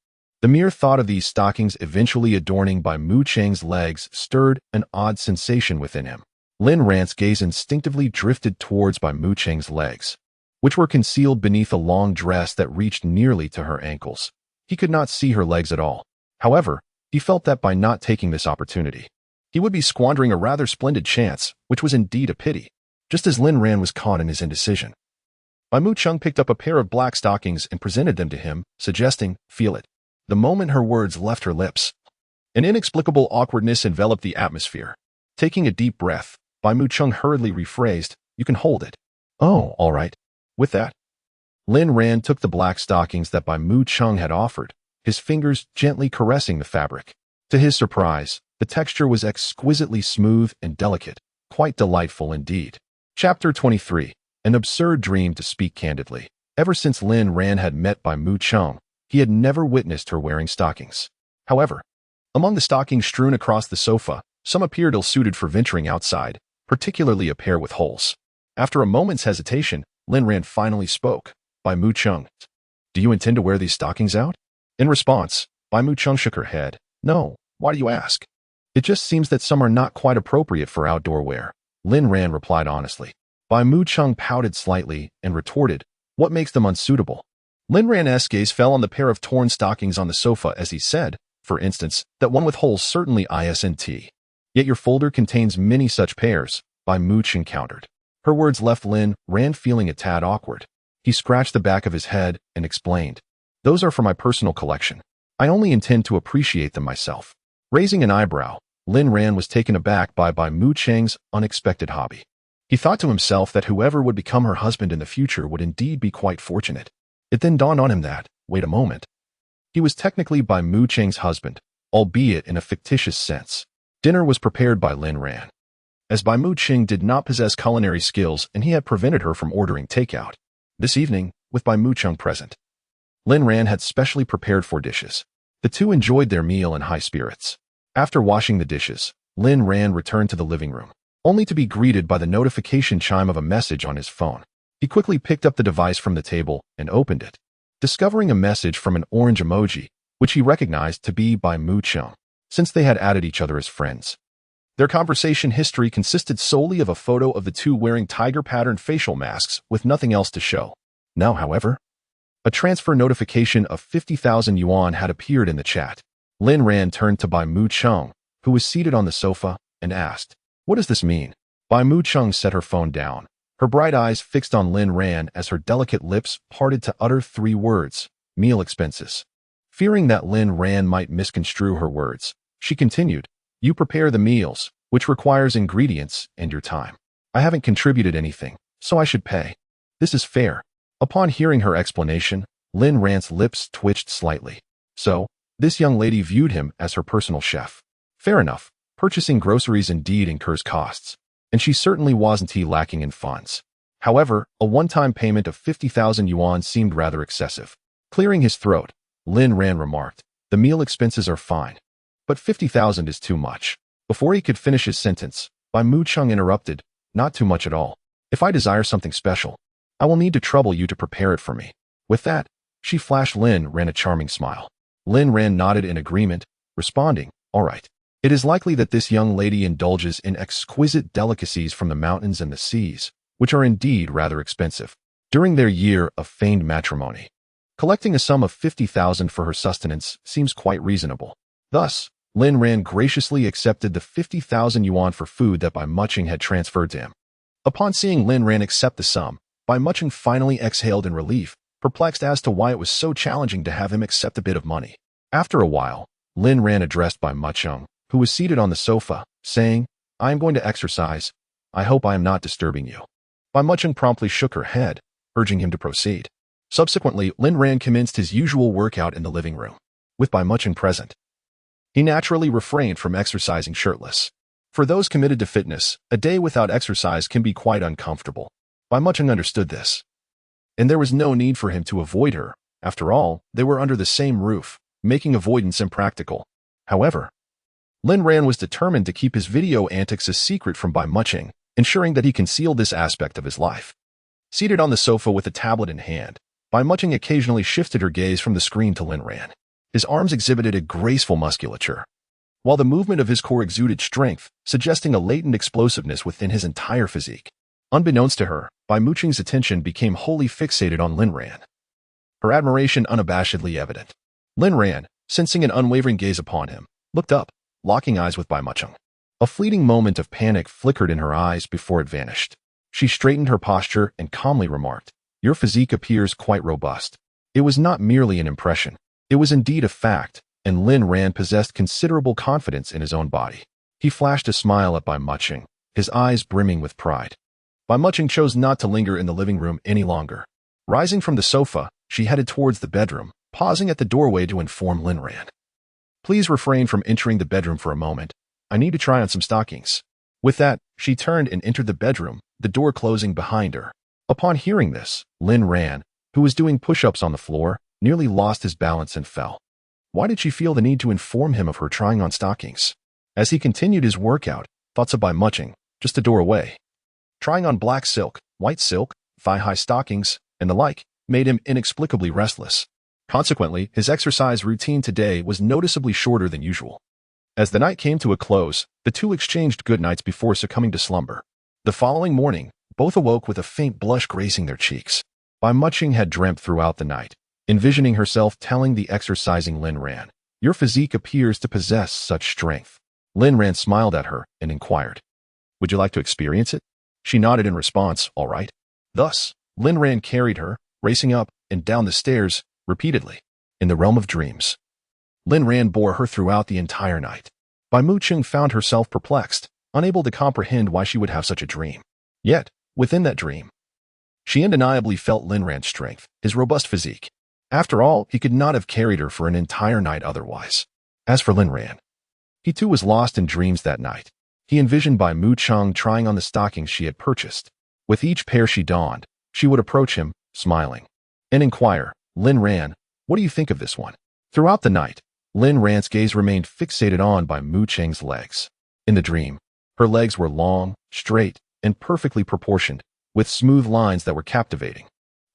The mere thought of these stockings eventually adorning Bai Mu Cheng's legs stirred an odd sensation within him. Lin Ran's gaze instinctively drifted towards Bai Mu Cheng's legs, which were concealed beneath a long dress that reached nearly to her ankles. He could not see her legs at all. However, he felt that by not taking this opportunity, he would be squandering a rather splendid chance, which was indeed a pity. Just as Lin Ran was caught in his indecision, Bai Mu Cheng picked up a pair of black stockings and presented them to him, suggesting, feel it. The moment her words left her lips, an inexplicable awkwardness enveloped the atmosphere. Taking a deep breath, Bai Mu Cheng hurriedly rephrased, you can hold it. Oh, all right. With that, Lin Ran took the black stockings that Bai Mu Cheng had offered, his fingers gently caressing the fabric. To his surprise, the texture was exquisitely smooth and delicate, quite delightful indeed. Chapter 23. An absurd dream, to speak candidly. Ever since Lin Ran had met Bai Mu Cheng, he had never witnessed her wearing stockings. However, among the stockings strewn across the sofa, some appeared ill-suited for venturing outside, particularly a pair with holes. After a moment's hesitation, Lin Ran finally spoke. Bai Mu Cheng, do you intend to wear these stockings out? In response, Bai Mu Cheng shook her head. No, why do you ask? It just seems that some are not quite appropriate for outdoor wear. Lin Ran replied honestly. Bai Mu Cheng pouted slightly and retorted, what makes them unsuitable? Lin Ran's gaze fell on the pair of torn stockings on the sofa as he said, for instance, that one with holes certainly isn't. Yet your folder contains many such pairs, Bai Mu Cheng countered. Her words left Lin Ran feeling a tad awkward. He scratched the back of his head and explained, those are for my personal collection. I only intend to appreciate them myself. Raising an eyebrow, Lin Ran was taken aback by Bai Mu Cheng's unexpected hobby. He thought to himself that whoever would become her husband in the future would indeed be quite fortunate. It then dawned on him that, wait a moment, he was technically Bai Mu Cheng's husband, albeit in a fictitious sense. Dinner was prepared by Lin Ran, as Bai Mu Cheng did not possess culinary skills and he had prevented her from ordering takeout. This evening, with Bai Mu Cheng present, Lin Ran had specially prepared 4 dishes. The two enjoyed their meal in high spirits. After washing the dishes, Lin Ran returned to the living room, only to be greeted by the notification chime of a message on his phone. He quickly picked up the device from the table and opened it. Discovering a message from an orange emoji, which he recognized to be Bai Mu Chung, since they had added each other as friends. Their conversation history consisted solely of a photo of the two wearing tiger-patterned facial masks with nothing else to show. Now, however, a transfer notification of 50,000 yuan had appeared in the chat. Lin Ran turned to Bai Mu Chung, who was seated on the sofa, and asked, "What does this mean?" Bai Mu Chung set her phone down, her bright eyes fixed on Lin Ran as her delicate lips parted to utter 3 words, "Meal expenses." Fearing that Lin Ran might misconstrue her words, she continued, "You prepare the meals, which requires ingredients and your time. I haven't contributed anything, so I should pay. This is fair." Upon hearing her explanation, Lin Ran's lips twitched slightly. So, this young lady viewed him as her personal chef. Fair enough, purchasing groceries indeed incurs costs, and she certainly wasn't lacking in funds. However, a one-time payment of 50,000 yuan seemed rather excessive. Clearing his throat, Lin Ran remarked, "The meal expenses are fine, but 50,000 is too much." Before he could finish his sentence, Bai Mu Chung interrupted, "Not too much at all. If I desire something special, I will need to trouble you to prepare it for me." With that, she flashed Lin Ran a charming smile. Lin Ran nodded in agreement, responding, "All right. It is likely that this young lady indulges in exquisite delicacies from the mountains and the seas, which are indeed rather expensive." During their year of feigned matrimony, collecting a sum of 50,000 for her sustenance seems quite reasonable. Thus, Lin Ran graciously accepted the 50,000 yuan for food that Bai Muching had transferred to him. Upon seeing Lin Ran accept the sum, Bai Muching finally exhaled in relief, perplexed as to why it was so challenging to have him accept a bit of money. After a while, Lin Ran addressed Bai Muching, who was seated on the sofa, saying, "I am going to exercise. I hope I am not disturbing you." Bai Muching promptly shook her head, urging him to proceed. Subsequently, Lin Ran commenced his usual workout in the living room. With Bai Muching present, he naturally refrained from exercising shirtless. For those committed to fitness, a day without exercise can be quite uncomfortable. Bai Muching understood this, and there was no need for him to avoid her. After all, they were under the same roof, making avoidance impractical. However, Lin Ran was determined to keep his video antics a secret from Bai Muching, ensuring that he concealed this aspect of his life. Seated on the sofa with a tablet in hand, Bai Muching occasionally shifted her gaze from the screen to Lin Ran. His arms exhibited a graceful musculature, while the movement of his core exuded strength, suggesting a latent explosiveness within his entire physique. Unbeknownst to her, Bai Muching's attention became wholly fixated on Lin Ran, her admiration unabashedly evident. Lin Ran, sensing an unwavering gaze upon him, looked up, locking eyes with Bai Muching. A fleeting moment of panic flickered in her eyes before it vanished. She straightened her posture and calmly remarked, "Your physique appears quite robust." It was not merely an impression. It was indeed a fact, and Lin Ran possessed considerable confidence in his own body. He flashed a smile at Bai Muching, his eyes brimming with pride. Bai Muching chose not to linger in the living room any longer. Rising from the sofa, she headed towards the bedroom, pausing at the doorway to inform Lin Ran, "Please refrain from entering the bedroom for a moment. I need to try on some stockings." With that, she turned and entered the bedroom, the door closing behind her. Upon hearing this, Lin Ran, who was doing push-ups on the floor, nearly lost his balance and fell. Why did she feel the need to inform him of her trying on stockings? As he continued his workout, thoughts of Bai Muching, just a door away, trying on black silk, white silk, thigh-high stockings, and the like, made him inexplicably restless. Consequently, his exercise routine today was noticeably shorter than usual. As the night came to a close, the two exchanged good nights before succumbing to slumber. The following morning, both awoke with a faint blush gracing their cheeks. Bai Muching had dreamt throughout the night, envisioning herself telling the exercising Lin Ran, "Your physique appears to possess such strength." Lin Ran smiled at her and inquired, "Would you like to experience it?" She nodded in response, "All right." Thus, Lin Ran carried her, racing up and down the stairs, repeatedly. In the realm of dreams, Lin Ran bore her throughout the entire night. Bai Muching found herself perplexed, unable to comprehend why she would have such a dream. Yet, within that dream, she undeniably felt Lin Ran's strength, his robust physique. After all, he could not have carried her for an entire night otherwise. As for Lin Ran, he too was lost in dreams that night. He envisioned Bai Muching trying on the stockings she had purchased. With each pair she donned, she would approach him, smiling, and inquire, "Lin Ran, what do you think of this one?" Throughout the night, Lin Ran's gaze remained fixated on Bai Muching's legs. In the dream, her legs were long, straight, and perfectly proportioned, with smooth lines that were captivating.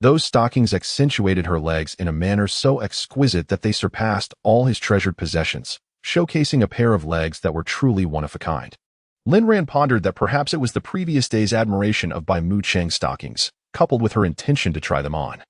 Those stockings accentuated her legs in a manner so exquisite that they surpassed all his treasured possessions, showcasing a pair of legs that were truly one of a kind. Lin Ran pondered that perhaps it was the previous day's admiration of Bai Mu Cheng's stockings, coupled with her intention to try them on,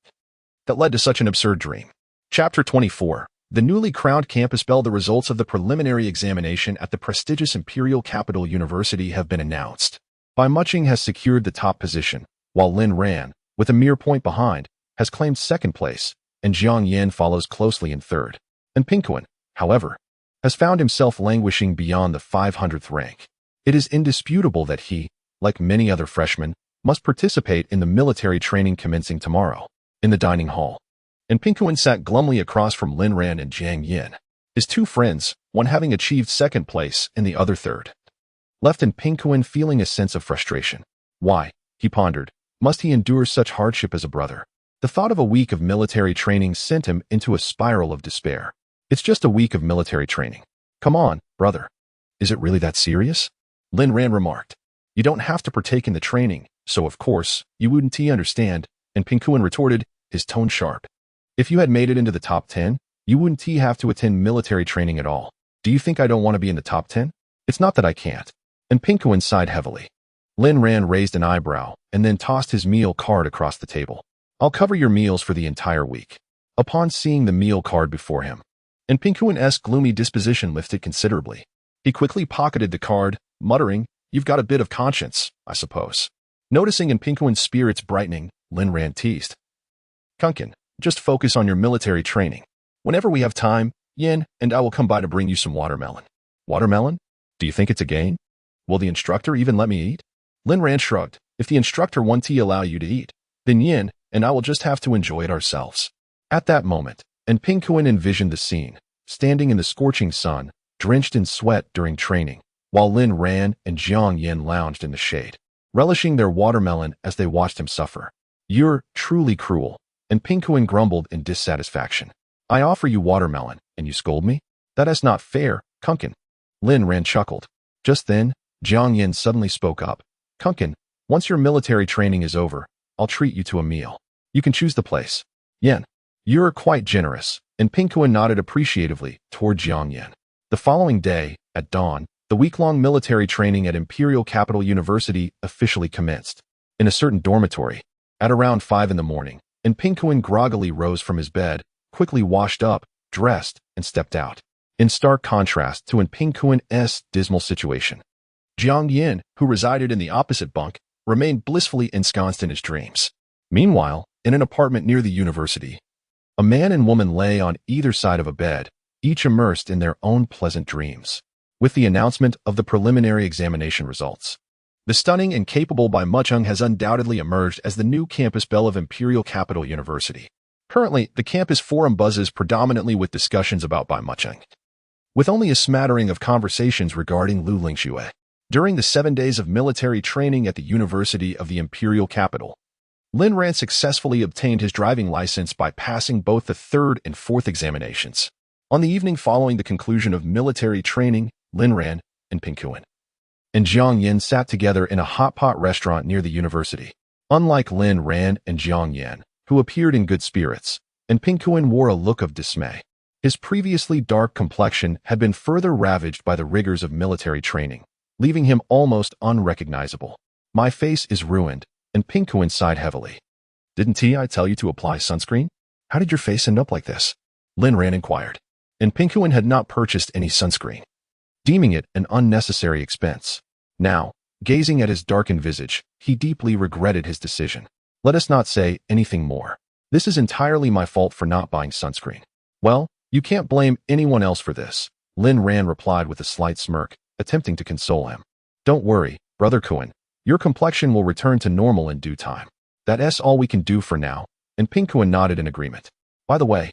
that led to such an absurd dream. Chapter 24. The newly crowned campus belle. The results of the preliminary examination at the prestigious Imperial Capital University have been announced. Bai Mucheng has secured the top position, while Lin Ran, with a mere point behind, has claimed second place, and Jiang Yan follows closely in third. And Pinguin, however, has found himself languishing beyond the 500th rank. It is indisputable that he, like many other freshmen, must participate in the military training commencing tomorrow. In the dining hall, and Pinguin sat glumly across from Lin Ran and Jiang Yan, his two friends, one having achieved second place and the other third. Left and Pinguin feeling a sense of frustration. Why, he pondered, must he endure such hardship as a brother? The thought of a week of military training sent him into a spiral of despair. It's just a week of military training. Come on, brother. Is it really that serious? Lin Ran remarked. You don't have to partake in the training, so of course, you wouldn't understand, and Pinguin retorted, his tone sharp. If you had made it into the top 10, you wouldn't have to attend military training at all. Do you think I don't want to be in the top 10? It's not that I can't. And Pinguin sighed heavily. Lin Ran raised an eyebrow and then tossed his meal card across the table. I'll cover your meals for the entire week. Upon seeing the meal card before him, and Pinguin's gloomy disposition lifted considerably. He quickly pocketed the card, muttering, You've got a bit of conscience, I suppose. Noticing in Pinguin's spirits brightening, Lin Ran teased. Kunkin, just focus on your military training. Whenever we have time, Yin and I will come by to bring you some watermelon. Watermelon? Do you think it's a game? Will the instructor even let me eat? Lin Ran shrugged. If the instructor won't allow you to eat, then Yin and I will just have to enjoy it ourselves. At that moment, and Pinguin envisioned the scene, standing in the scorching sun, drenched in sweat during training, while Lin Ran and Jiang Yin lounged in the shade, relishing their watermelon as they watched him suffer. You're truly cruel. And Pinguin grumbled in dissatisfaction. I offer you watermelon, and you scold me? That is not fair, Kunkin. Lin Ran chuckled. Just then, Jiang Yin suddenly spoke up. Kunkin, once your military training is over, I'll treat you to a meal. You can choose the place. Yin, you're quite generous, and Pinguin nodded appreciatively toward Jiang Yin. The following day, at dawn, the week-long military training at Imperial Capital University officially commenced. In a certain dormitory, at around 5 in the morning, and Pinguin groggily rose from his bed, quickly washed up, dressed, and stepped out. In stark contrast to Pinguin's dismal situation, Jiang Yin, who resided in the opposite bunk, remained blissfully ensconced in his dreams. Meanwhile, in an apartment near the university, a man and woman lay on either side of a bed, each immersed in their own pleasant dreams. With the announcement of the preliminary examination results, the stunning and capable Bai Mucheng has undoubtedly emerged as the new campus belle of Imperial Capital University. Currently, the campus forum buzzes predominantly with discussions about Bai Mucheng, with only a smattering of conversations regarding Lu Lingxue. During the 7 days of military training at the University of the Imperial Capital, Lin Ran successfully obtained his driving license by passing both the third and fourth examinations. On the evening following the conclusion of military training, Lin Ran and Pinguin and Jiang Yin sat together in a hot pot restaurant near the university. Unlike Lin Ran and Jiang Yin, who appeared in good spirits, and Pinguin wore a look of dismay. His previously dark complexion had been further ravaged by the rigors of military training, leaving him almost unrecognizable. My face is ruined, and Pinguin sighed heavily. Didn't I tell you to apply sunscreen? How did your face end up like this? Lin Ran inquired. And Pinguin had not purchased any sunscreen, deeming it an unnecessary expense. Now, gazing at his darkened visage, he deeply regretted his decision. Let us not say anything more. This is entirely my fault for not buying sunscreen. Well, you can't blame anyone else for this, Lin Ran replied with a slight smirk, attempting to console him. Don't worry, Brother Kuan. Your complexion will return to normal in due time. That's all we can do for now, and Pinguin nodded in agreement. By the way,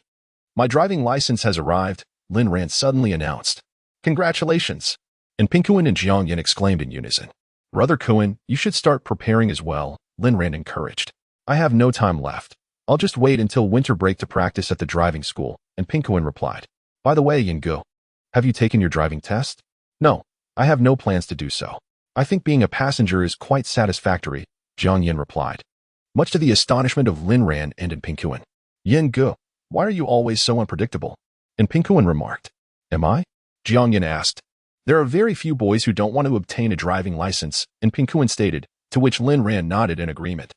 my driving license has arrived, Lin Ran suddenly announced. Congratulations! And Pinguin and Jiang Yin exclaimed in unison. Brother Kuan, you should start preparing as well, Lin Ran encouraged. I have no time left. I'll just wait until winter break to practice at the driving school, and Pinguin replied. By the way, Yingu, have you taken your driving test? No, I have no plans to do so. I think being a passenger is quite satisfactory, Jiang Yin replied. much to the astonishment of Lin Ran and In Pingkuan. Yin Ge, why are you always so unpredictable? In Pingkuan remarked. Am I? Jiang Yin asked. There are very few boys who don't want to obtain a driving license, In Pingkuan stated, to which Lin Ran nodded in agreement.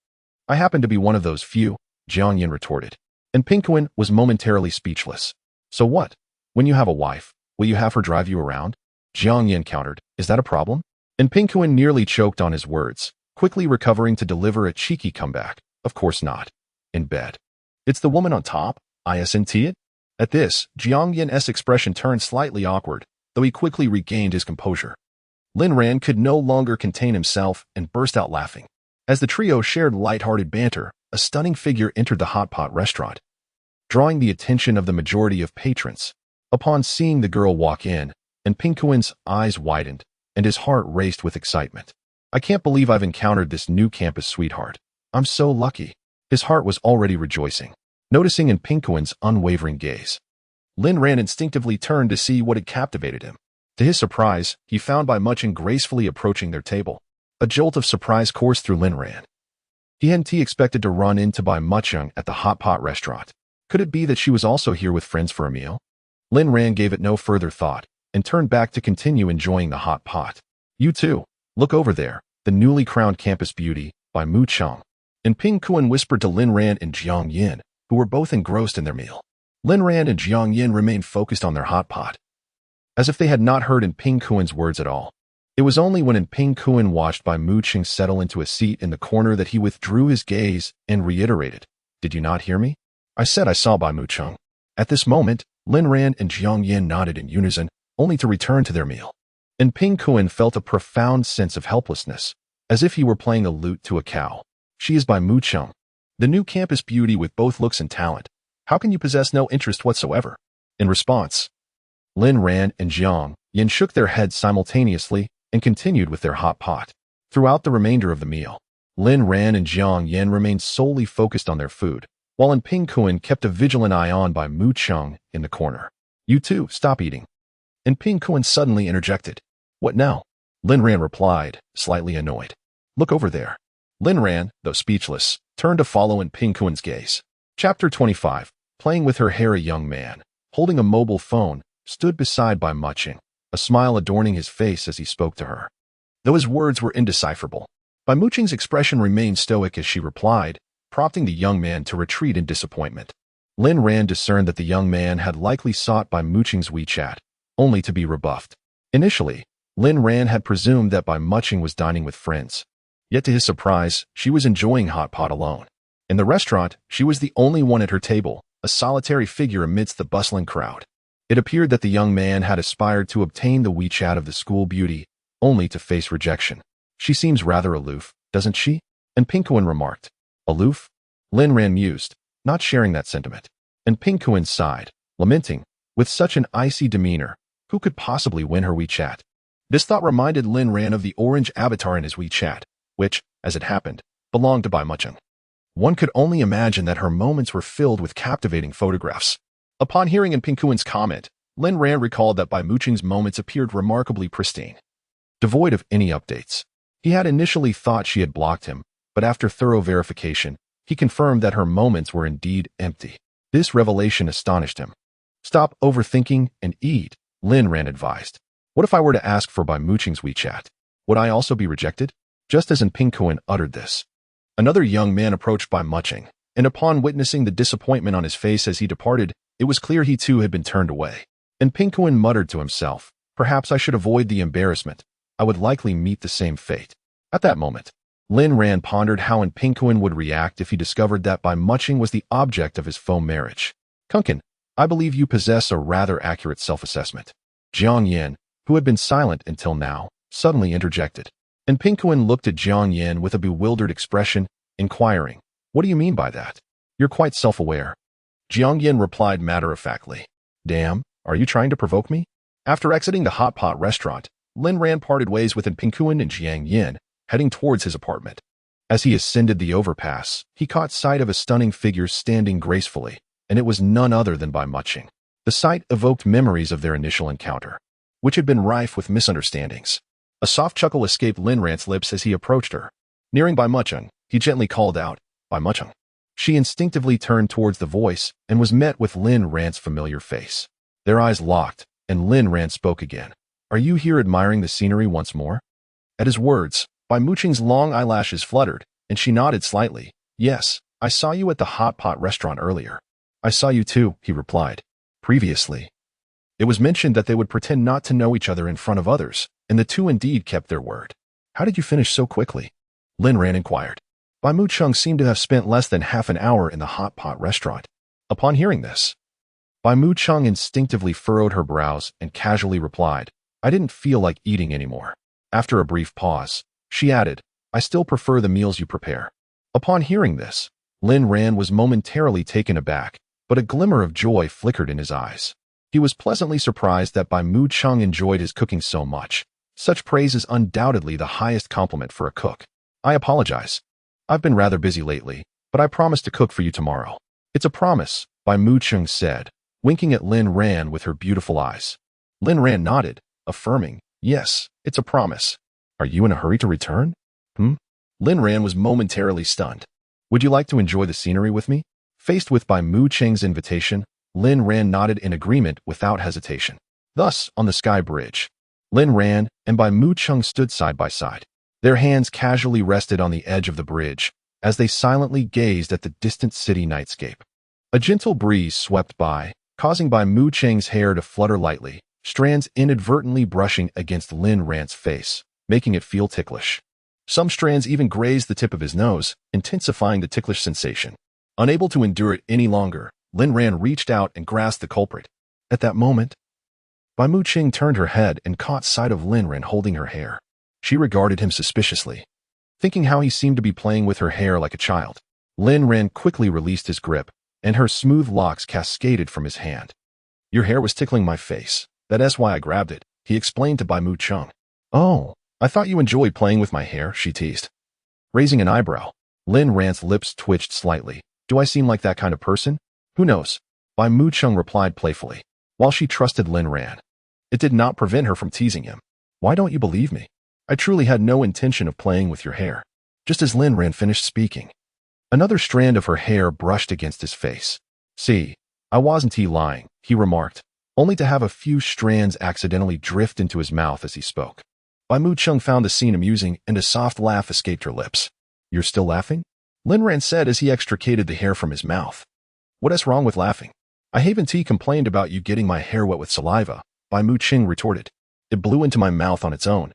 I happen to be one of those few, Jiang Yin retorted. And Pingkuan was momentarily speechless. So what? When you have a wife, will you have her drive you around? Jiang Yin countered. Is that a problem? And Pingkuan nearly choked on his words, quickly recovering to deliver a cheeky comeback. Of course not. In bed. It's the woman on top, isn't it? At this, Jiang Yin's expression turned slightly awkward, though he quickly regained his composure. Lin Ran could no longer contain himself and burst out laughing. As the trio shared light-hearted banter, a stunning figure entered the hot pot restaurant, drawing the attention of the majority of patrons. Upon seeing the girl walk in, and Pingkuan's eyes widened, and his heart raced with excitement. I can't believe I've encountered this new campus sweetheart. I'm so lucky. His heart was already rejoicing, noticing in Pingkuan's unwavering gaze. Lin Ran instinctively turned to see what had captivated him. To his surprise, he found Bai Mucheng gracefully approaching their table. A jolt of surprise coursed through Lin Ran. He hadn't expected to run into Bai Mucheng at the hot pot restaurant. Could it be that she was also here with friends for a meal? Lin Ran gave it no further thought and turned back to continue enjoying the hot pot. You too, look over there, the newly crowned campus beauty, Bai Mucheng. And Pingkuan whispered to Lin Ran and Jiang Yin, who were both engrossed in their meal. Lin Ran and Jiang Yin remained focused on their hot pot, as if they had not heard In Pingkuan's words at all. It was only when In Pingkuan watched Bai Mucheng settle into a seat in the corner that he withdrew his gaze and reiterated, Did you not hear me? I said I saw Bai Mucheng. At this moment, Lin Ran and Jiang Yin nodded in unison, only to return to their meal. And Pingkuan felt a profound sense of helplessness, as if he were playing a lute to a cow. She is Bai Mucheng, the new campus beauty with both looks and talent. How can you possess no interest whatsoever? In response, Lin Ran and Jiang Yin shook their heads simultaneously and continued with their hot pot. Throughout the remainder of the meal, Lin Ran and Jiang Yin remained solely focused on their food, while In Pingkuan kept a vigilant eye on Bai Mucheng in the corner. You too, stop eating. In Pingkuan suddenly interjected. What now? Lin Ran replied, slightly annoyed. Look over there. Lin Ran, though speechless, turned to follow In Pingkuan's gaze. Chapter 25. Playing with her hair. A young man, holding a mobile phone, stood beside Bai Mucheng, a smile adorning his face as he spoke to her. Though his words were indecipherable, Bai Mucheng's expression remained stoic as she replied, prompting the young man to retreat in disappointment. Lin Ran discerned that the young man had likely sought Bai Mucheng's WeChat, only to be rebuffed. Initially, Lin Ran had presumed that Bai Mucheng was dining with friends. Yet to his surprise, she was enjoying hot pot alone. In the restaurant, she was the only one at her table, a solitary figure amidst the bustling crowd. It appeared that the young man had aspired to obtain the WeChat of the school beauty, only to face rejection. She seems rather aloof, doesn't she? And Pingkuan remarked. Aloof? Lin Ran mused, not sharing that sentiment. And Pingkuan sighed, lamenting, with such an icy demeanor, who could possibly win her WeChat? This thought reminded Lin Ran of the orange avatar in his WeChat, which, as it happened, belonged to Bai Mucheng. One could only imagine that her moments were filled with captivating photographs. Upon hearing In Pingkuan's comment, Lin Ran recalled that Bai Mucheng's moments appeared remarkably pristine, devoid of any updates. He had initially thought she had blocked him, but after thorough verification, he confirmed that her moments were indeed empty. This revelation astonished him. Stop overthinking and eat, Lin Ran advised. What if I were to ask for Bai Mucheng's WeChat? Would I also be rejected? Just as In Pingkuan uttered this, another young man approached Bai Mucheng, and upon witnessing the disappointment on his face as he departed, it was clear he too had been turned away. And Pingkuan muttered to himself, perhaps I should avoid the embarrassment. I would likely meet the same fate. At that moment, Lin Ran pondered how In Pingkuan would react if he discovered that Bai Mucheng was the object of his faux marriage. Kunkin, I believe you possess a rather accurate self-assessment. Jiang Yin, who had been silent until now, suddenly interjected. And Pingkuan looked at Jiang Yin with a bewildered expression, inquiring, what do you mean by that? You're quite self-aware. Jiang Yin replied matter-of-factly. Damn, are you trying to provoke me? After exiting the hot pot restaurant, Lin Ran parted ways with In Pingkuan and Jiang Yin, heading towards his apartment. As he ascended the overpass, he caught sight of a stunning figure standing gracefully, and it was none other than Bai Mucheng. The sight evoked memories of their initial encounter, which had been rife with misunderstandings. A soft chuckle escaped Lin Ran's lips as he approached her. Nearing Bai Mucheng, he gently called out, by Muchung. She instinctively turned towards the voice and was met with Lin Ran's familiar face. Their eyes locked, and Lin Ran spoke again. Are you here admiring the scenery once more? At his words, Bai Muching's long eyelashes fluttered, and she nodded slightly. Yes, I saw you at the hot pot restaurant earlier. I saw you too, he replied. Previously. It was mentioned that they would pretend not to know each other in front of others, and the two indeed kept their word. How did you finish so quickly? Lin Ran inquired. Bai Muchung seemed to have spent less than half an hour in the hot pot restaurant. Upon hearing this, Bai Muchung instinctively furrowed her brows and casually replied, I didn't feel like eating anymore. After a brief pause, she added, I still prefer the meals you prepare. Upon hearing this, Lin Ran was momentarily taken aback, but a glimmer of joy flickered in his eyes. He was pleasantly surprised that Bai Muchung enjoyed his cooking so much. Such praise is undoubtedly the highest compliment for a cook. I apologize. I've been rather busy lately, but I promise to cook for you tomorrow. It's a promise, Bai Muchung said, winking at Lin Ran with her beautiful eyes. Lin Ran nodded, affirming, yes, it's a promise. Are you in a hurry to return? Lin Ran was momentarily stunned. Would you like to enjoy the scenery with me? Faced with Bai Muchung's invitation, Lin Ran nodded in agreement without hesitation. Thus, on the sky bridge, Lin Ran and Bai Muchung stood side by side. Their hands casually rested on the edge of the bridge as they silently gazed at the distant city nightscape. A gentle breeze swept by, causing Bai Muchung's hair to flutter lightly, strands inadvertently brushing against Lin Ran's face, making it feel ticklish. Some strands even grazed the tip of his nose, intensifying the ticklish sensation. Unable to endure it any longer, Lin Ran reached out and grasped the culprit. At that moment, Bai Muchung turned her head and caught sight of Lin Ran holding her hair. She regarded him suspiciously, thinking how he seemed to be playing with her hair like a child. Lin Ran quickly released his grip, and her smooth locks cascaded from his hand. Your hair was tickling my face. That's why I grabbed it, he explained to Bai Muchung. Oh, I thought you enjoyed playing with my hair, she teased. Raising an eyebrow, Lin Ran's lips twitched slightly. Do I seem like that kind of person? Who knows? Bai Muchung replied playfully, while she trusted Lin Ran. It did not prevent her from teasing him. Why don't you believe me? I truly had no intention of playing with your hair. Just as Lin Ran finished speaking, another strand of her hair brushed against his face. See, I wasn't lying, he remarked, only to have a few strands accidentally drift into his mouth as he spoke. Bai Muchung found the scene amusing and a soft laugh escaped her lips. You're still laughing? Lin Ran said as he extricated the hair from his mouth. What's wrong with laughing? I haven't complained about you getting my hair wet with saliva, Bai Muchung retorted. It blew into my mouth on its own.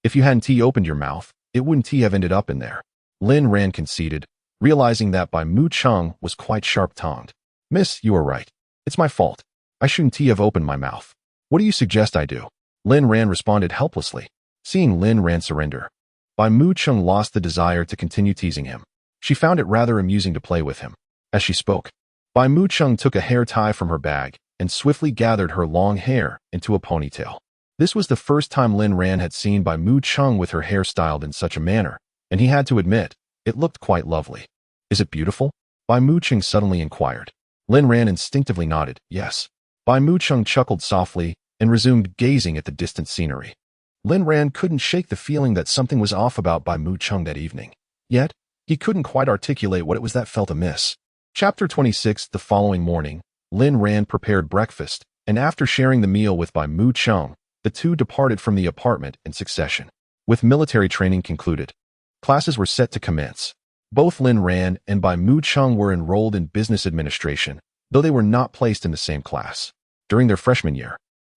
If you hadn't opened your mouth, it wouldn't have ended up in there. Lin Ran conceded, realizing that Bai Muchung was quite sharp-tongued. Miss, you are right. It's my fault. I shouldn't have opened my mouth. What do you suggest I do? Lin Ran responded helplessly. Seeing Lin Ran surrender, Bai Muchung lost the desire to continue teasing him. She found it rather amusing to play with him. As she spoke, Bai Muchung took a hair tie from her bag and swiftly gathered her long hair into a ponytail. This was the first time Lin Ran had seen Bai Muchung with her hair styled in such a manner, and he had to admit, it looked quite lovely. Is it beautiful? Bai Muchung suddenly inquired. Lin Ran instinctively nodded, yes. Bai Muchung chuckled softly and resumed gazing at the distant scenery. Lin Ran couldn't shake the feeling that something was off about Bai Muchung that evening. Yet, he couldn't quite articulate what it was that felt amiss. Chapter 26. The following morning, Lin Ran prepared breakfast, and after sharing the meal with Bai Muchung, the two departed from the apartment in succession. With military training concluded, classes were set to commence. Both Lin Ran and Bai Muchung were enrolled in business administration, though they were not placed in the same class. During their freshman year,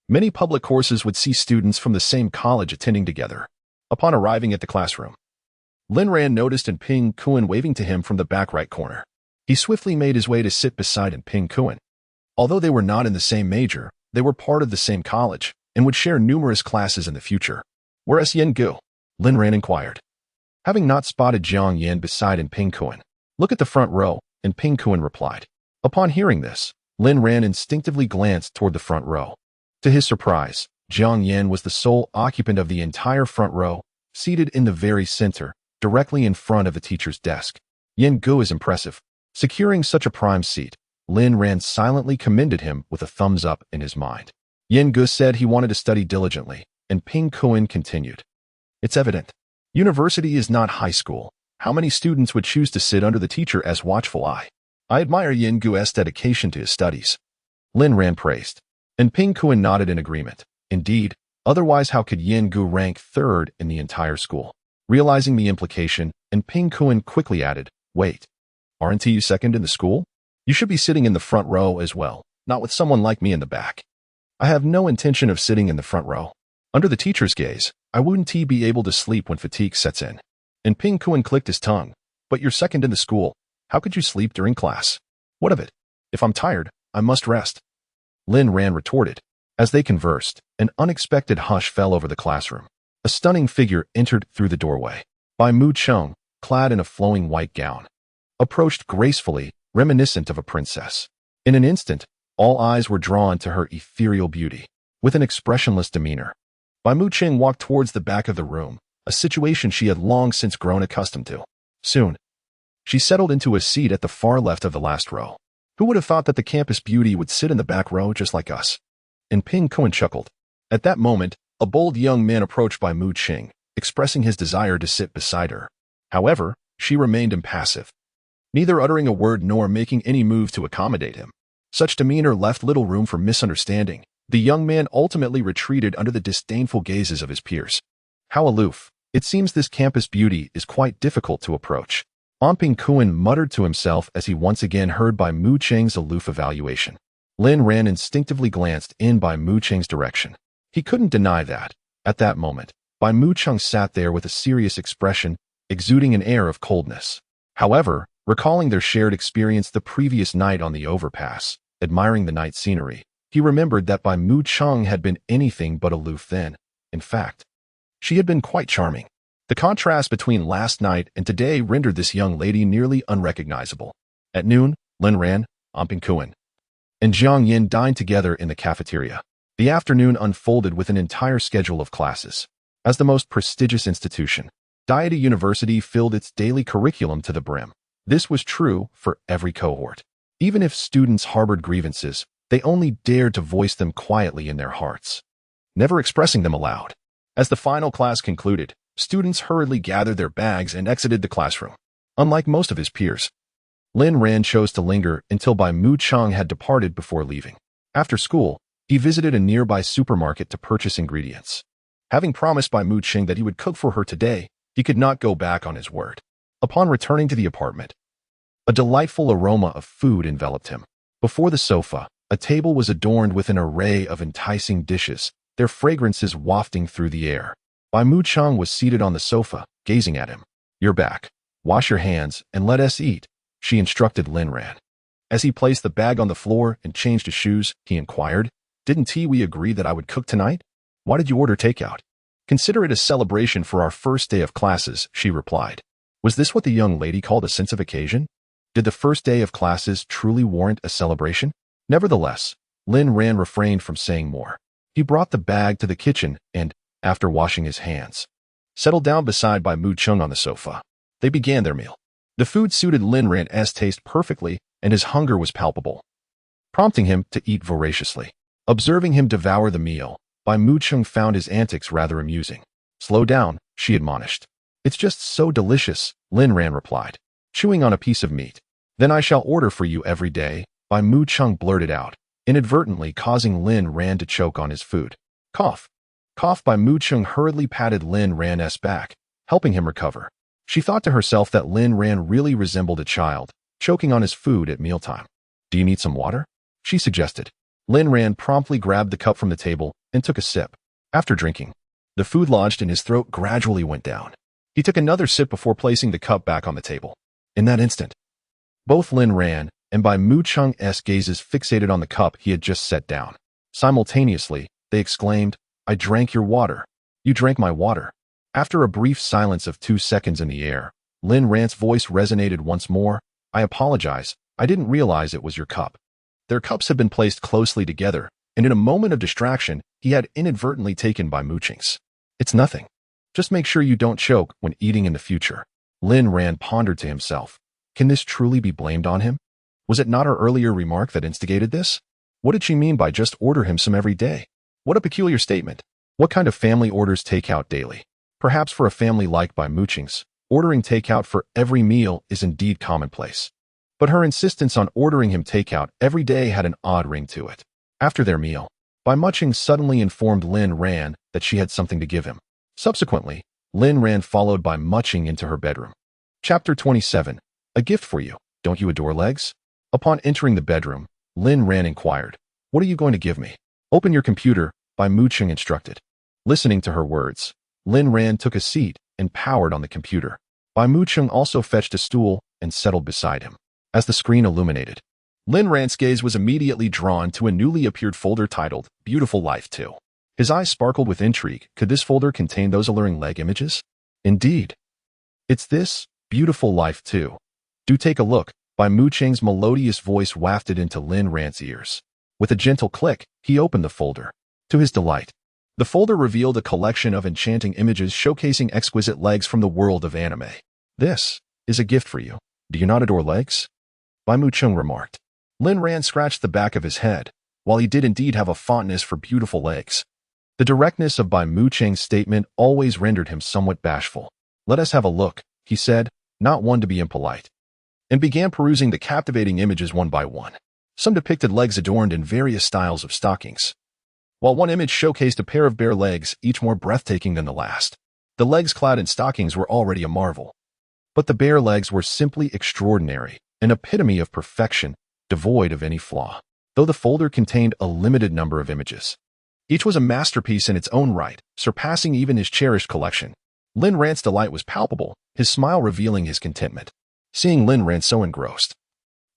many public courses would see students from the same college attending together. Upon arriving at the classroom, Lin Ran noticed Ping Kuan waving to him from the back right corner. He swiftly made his way to sit beside Ping Kuan. Although they were not in the same major, they were part of the same college and would share numerous classes in the future. Whereas Yen Gu? Lin Ran inquired. Having not spotted Jiang Yan beside Ping Kuan, look at the front row, and Ping Kuan replied. Upon hearing this, Lin Ran instinctively glanced toward the front row. To his surprise, Jiang Yan was the sole occupant of the entire front row, seated in the very center, directly in front of the teacher's desk. Yen Gu is impressive. Securing such a prime seat, Lin Ran silently commended him with a thumbs up in his mind. Yen Gu said he wanted to study diligently, and Ping Kuan continued. It's evident. University is not high school. How many students would choose to sit under the teacher's watchful eye? I admire Yin Gu's dedication to his studies. Lin Ran praised. And Ping Kuan nodded in agreement. Indeed, otherwise how could Yin Gu rank third in the entire school? Realizing the implication, and Ping Kuan quickly added, wait, aren't you second in the school? You should be sitting in the front row as well, not with someone like me in the back. I have no intention of sitting in the front row. Under the teacher's gaze, I wouldn't be able to sleep when fatigue sets in. And Ping Kuan clicked his tongue. But you're second in the school. How could you sleep during class? What of it? If I'm tired, I must rest. Lin Ran retorted. As they conversed, an unexpected hush fell over the classroom. A stunning figure entered through the doorway. Bai Mu Chung, clad in a flowing white gown, approached gracefully, reminiscent of a princess. In an instant, all eyes were drawn to her ethereal beauty. With an expressionless demeanor, Bai Mu Ching walked towards the back of the room, a situation she had long since grown accustomed to. Soon, she settled into a seat at the far left of the last row. Who would have thought that the campus beauty would sit in the back row just like us? And Ping Kuan chuckled. At that moment, a bold young man approached Bai Mu Ching, expressing his desire to sit beside her. However, she remained impassive, neither uttering a word nor making any move to accommodate him. Such demeanor left little room for misunderstanding. The young man ultimately retreated under the disdainful gazes of his peers. How aloof. It seems this campus beauty is quite difficult to approach. Ping Kuan muttered to himself as he once again heard Bai Mu Cheng's aloof evaluation. Lin Ran instinctively glanced in Bai Mu Cheng's direction. He couldn't deny that, at that moment, Bai Mu Cheng sat there with a serious expression, exuding an air of coldness. However, recalling their shared experience the previous night on the overpass, admiring the night scenery, he remembered that Bai Mu Cheng had been anything but aloof then. In fact, she had been quite charming. The contrast between last night and today rendered this young lady nearly unrecognizable. At noon, Lin Ran, Ping Kuan, and Jiang Yin dined together in the cafeteria. The afternoon unfolded with an entire schedule of classes. As the most prestigious institution, Daida University filled its daily curriculum to the brim. This was true for every cohort. Even if students harbored grievances, they only dared to voice them quietly in their hearts, never expressing them aloud. As the final class concluded, students hurriedly gathered their bags and exited the classroom. Unlike most of his peers, Lin Ran chose to linger until Bai Mu Cheng had departed before leaving. After school, he visited a nearby supermarket to purchase ingredients. Having promised Bai Mu Cheng that he would cook for her today, he could not go back on his word. Upon returning to the apartment, a delightful aroma of food enveloped him. Before the sofa, a table was adorned with an array of enticing dishes, their fragrances wafting through the air. Bai Mu Cheng was seated on the sofa, gazing at him. You're back. Wash your hands and let us eat, she instructed Lin Ran. As he placed the bag on the floor and changed his shoes, he inquired, Didn't we agree that I would cook tonight? Why did you order takeout? Consider it a celebration for our first day of classes, she replied. Was this what the young lady called a sense of occasion? Did the first day of classes truly warrant a celebration? Nevertheless, Lin Ran refrained from saying more. He brought the bag to the kitchen and, after washing his hands, settled down beside Bai Mu Cheng on the sofa. They began their meal. The food suited Lin Ran's taste perfectly, and his hunger was palpable, prompting him to eat voraciously. Observing him devour the meal, Bai Mu Cheng found his antics rather amusing. Slow down, she admonished. It's just so delicious, Lin Ran replied, chewing on a piece of meat. Then I shall order for you every day, Bai Mu Cheng blurted out, inadvertently causing Lin Ran to choke on his food. Cough. Cough. Bai Mu Cheng hurriedly patted Lin Ran's back, helping him recover. She thought to herself that Lin Ran really resembled a child, choking on his food at mealtime. Do you need some water? She suggested. Lin Ran promptly grabbed the cup from the table and took a sip. After drinking, the food lodged in his throat gradually went down. He took another sip before placing the cup back on the table. In that instant, both Lin Ran and Bai Mu Cheng's gazes fixated on the cup he had just set down. Simultaneously, they exclaimed, I drank your water. You drank my water. After a brief silence of 2 seconds in the air, Lin Ran's voice resonated once more. I apologize. I didn't realize it was your cup. Their cups had been placed closely together, and in a moment of distraction, he had inadvertently taken Bai Mu Cheng's. It's nothing. Just make sure you don't choke when eating in the future. Lin Ran pondered to himself. Can this truly be blamed on him? Was it not her earlier remark that instigated this? What did she mean by just order him some every day? What a peculiar statement. What kind of family orders takeout daily? Perhaps for a family like Bai Mu Cheng's, Ordering takeout for every meal is indeed commonplace. But her insistence on ordering him takeout every day had an odd ring to it. After their meal, Bai Muching suddenly informed Lin Ran that she had something to give him. Subsequently, Lin Ran followed Bai Muching into her bedroom. Chapter 27. A gift for you. Don't you adore legs? Upon entering the bedroom, Lin Ran inquired, "What are you going to give me?" "Open your computer," Bai Muching instructed. Listening to her words, Lin Ran took a seat and powered on the computer. Bai Muching also fetched a stool and settled beside him. As the screen illuminated, Lin Ran's gaze was immediately drawn to a newly appeared folder titled Beautiful Life 2. His eyes sparkled with intrigue. Could this folder contain those alluring leg images? Indeed. It's this, Beautiful Life 2. Do take a look. Bai Muching's melodious voice wafted into Lin Ran's ears. With a gentle click, he opened the folder. To his delight, the folder revealed a collection of enchanting images showcasing exquisite legs from the world of anime. "This is a gift for you. Do you not adore legs?" Bai Muching remarked. Lin Ran scratched the back of his head. While he did indeed have a fondness for beautiful legs, the directness of Bai Muching's statement always rendered him somewhat bashful. "Let us have a look," he said, not one to be impolite, and began perusing the captivating images one by one. Some depicted legs adorned in various styles of stockings, while one image showcased a pair of bare legs, each more breathtaking than the last. The legs clad in stockings were already a marvel, but the bare legs were simply extraordinary, an epitome of perfection, devoid of any flaw. Though the folder contained a limited number of images, each was a masterpiece in its own right, surpassing even his cherished collection. Lin Ran's delight was palpable, his smile revealing his contentment. Seeing Lin Ran so engrossed,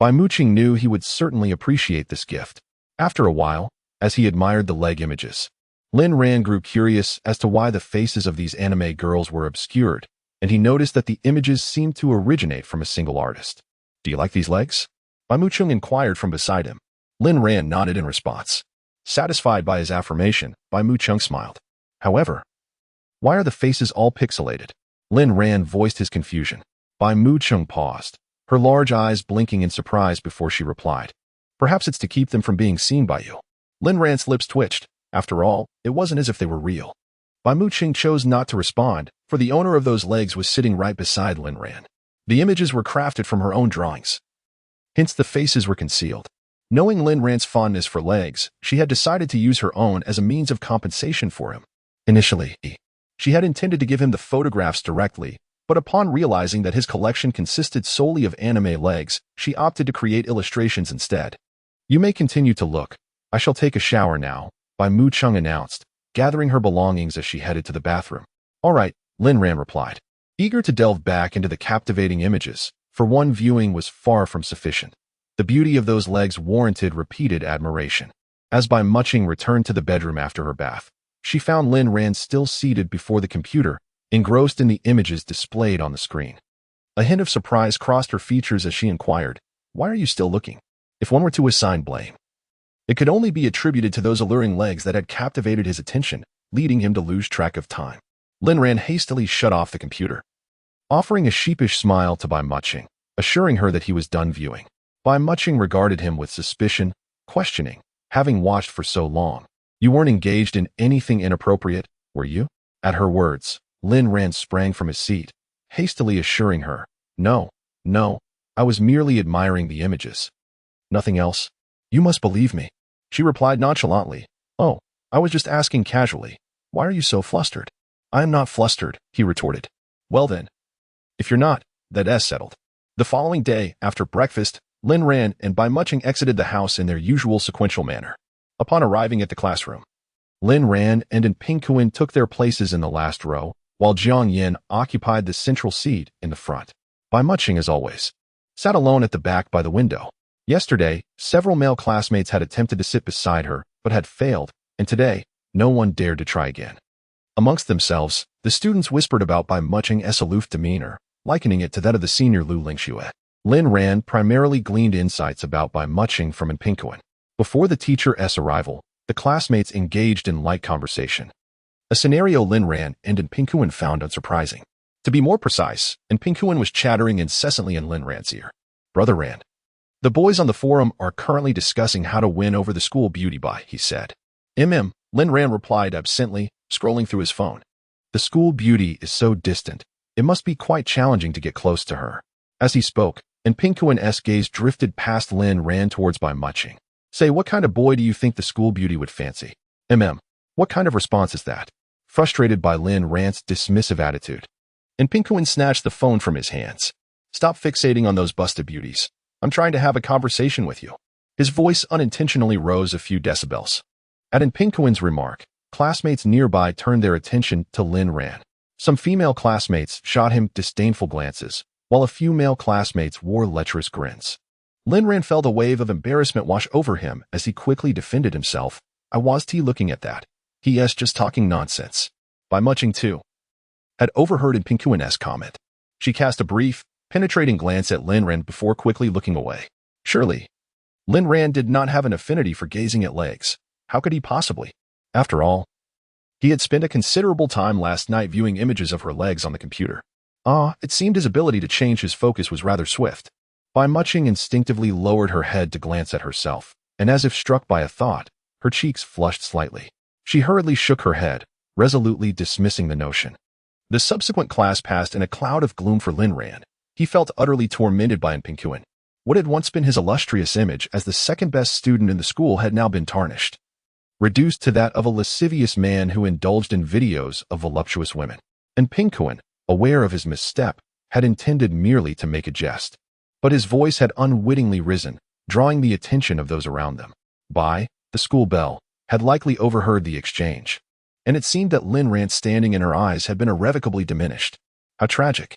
Bai Muching knew he would certainly appreciate this gift. After a while, as he admired the leg images, Lin Ran grew curious as to why the faces of these anime girls were obscured, and he noticed that the images seemed to originate from a single artist. "Do you like these legs?" Bai Muching inquired from beside him. Lin Ran nodded in response. Satisfied by his affirmation, Bai Muching smiled. "However, why are the faces all pixelated?" Lin Ran voiced his confusion. Bai Muching paused, her large eyes blinking in surprise before she replied, "Perhaps it's to keep them from being seen by you." Lin Ran's lips twitched. After all, it wasn't as if they were real. Bai Muching chose not to respond, for the owner of those legs was sitting right beside Lin Ran. The images were crafted from her own drawings, hence the faces were concealed. Knowing Lin Ran's fondness for legs, she had decided to use her own as a means of compensation for him. Initially, she had intended to give him the photographs directly, but upon realizing that his collection consisted solely of anime legs, she opted to create illustrations instead. "You may continue to look. I shall take a shower now," Bai Muching announced, gathering her belongings as she headed to the bathroom. "All right," Lin Ran replied, eager to delve back into the captivating images. For one viewing was far from sufficient. The beauty of those legs warranted repeated admiration. As Bai Muching returned to the bedroom after her bath, she found Lin Ran still seated before the computer, engrossed in the images displayed on the screen. A hint of surprise crossed her features as she inquired, "Why are you still looking?" If one were to assign blame, it could only be attributed to those alluring legs that had captivated his attention, leading him to lose track of time. Lin Ran hastily shut off the computer, offering a sheepish smile to Bai Muching, assuring her that he was done viewing. Bai Muching regarded him with suspicion, questioning, "Having watched for so long, you weren't engaged in anything inappropriate, were you?" At her words, Lin Ran sprang from his seat, hastily assuring her, No, I was merely admiring the images. Nothing else." "You must believe me," she replied nonchalantly. "Oh, I was just asking casually. Why are you so flustered?" "I am not flustered," he retorted. "Well then, if you're not, that's settled." The following day, after breakfast, Lin Ran and Bai Muching exited the house in their usual sequential manner. Upon arriving at the classroom, Lin Ran and Pinkuin took their places in the last row, while Jiang Yin occupied the central seat in the front. Bai Muching, as always, sat alone at the back by the window. Yesterday, several male classmates had attempted to sit beside her, but had failed, and today, no one dared to try again. Amongst themselves, the students whispered about Bai Muching's aloof demeanor, likening it to that of the senior Lu Lingxue. Lin Ran primarily gleaned insights about Bai Muching from Pinkuin. Before the teacher's arrival, the classmates engaged in light conversation, a scenario Lin Ran and Pinkuin found unsurprising. To be more precise, Pinkuin was chattering incessantly in Lin Ran's ear. "Brother Ran, the boys on the forum are currently discussing how to win over the school beauty bai," he said. Lin Ran replied absently, scrolling through his phone. "The school beauty is so distant. It must be quite challenging to get close to her. As he spoke, and Pinkuin's gaze drifted past Lin ran towards by muching. Say, what kind of boy do you think the school beauty would fancy? What kind of response is that? Frustrated by Lin Ran's dismissive attitude. And Pinkuin snatched the phone from his hands. Stop fixating on those busted beauties. I'm trying to have a conversation with you. His voice unintentionally rose a few decibels. At Pinkuin's remark, classmates nearby turned their attention to Lin Ran. Some female classmates shot him disdainful glances, while a few male classmates wore lecherous grins. Lin Ran felt a wave of embarrassment wash over him as he quickly defended himself. I was looking at that. He.s. just talking nonsense. By muching too. Had overheard Pinkuin's comment. She cast a brief, penetrating glance at Lin Ran before quickly looking away. Surely, Lin Ran did not have an affinity for gazing at legs. How could he possibly? After all, he had spent a considerable time last night viewing images of her legs on the computer. It seemed his ability to change his focus was rather swift. By muching instinctively lowered her head to glance at herself, and as if struck by a thought, her cheeks flushed slightly. She hurriedly shook her head, resolutely dismissing the notion. The subsequent class passed in a cloud of gloom for Lin Ran. He felt utterly tormented by Pinkuin. What had once been his illustrious image as the second-best student in the school had now been tarnished, reduced to that of a lascivious man who indulged in videos of voluptuous women. And Pinkuin, aware of his misstep, had intended merely to make a jest. But his voice had unwittingly risen, drawing the attention of those around them. The school bell had likely overheard the exchange, and it seemed that Lin Ran's standing in her eyes had been irrevocably diminished. How tragic.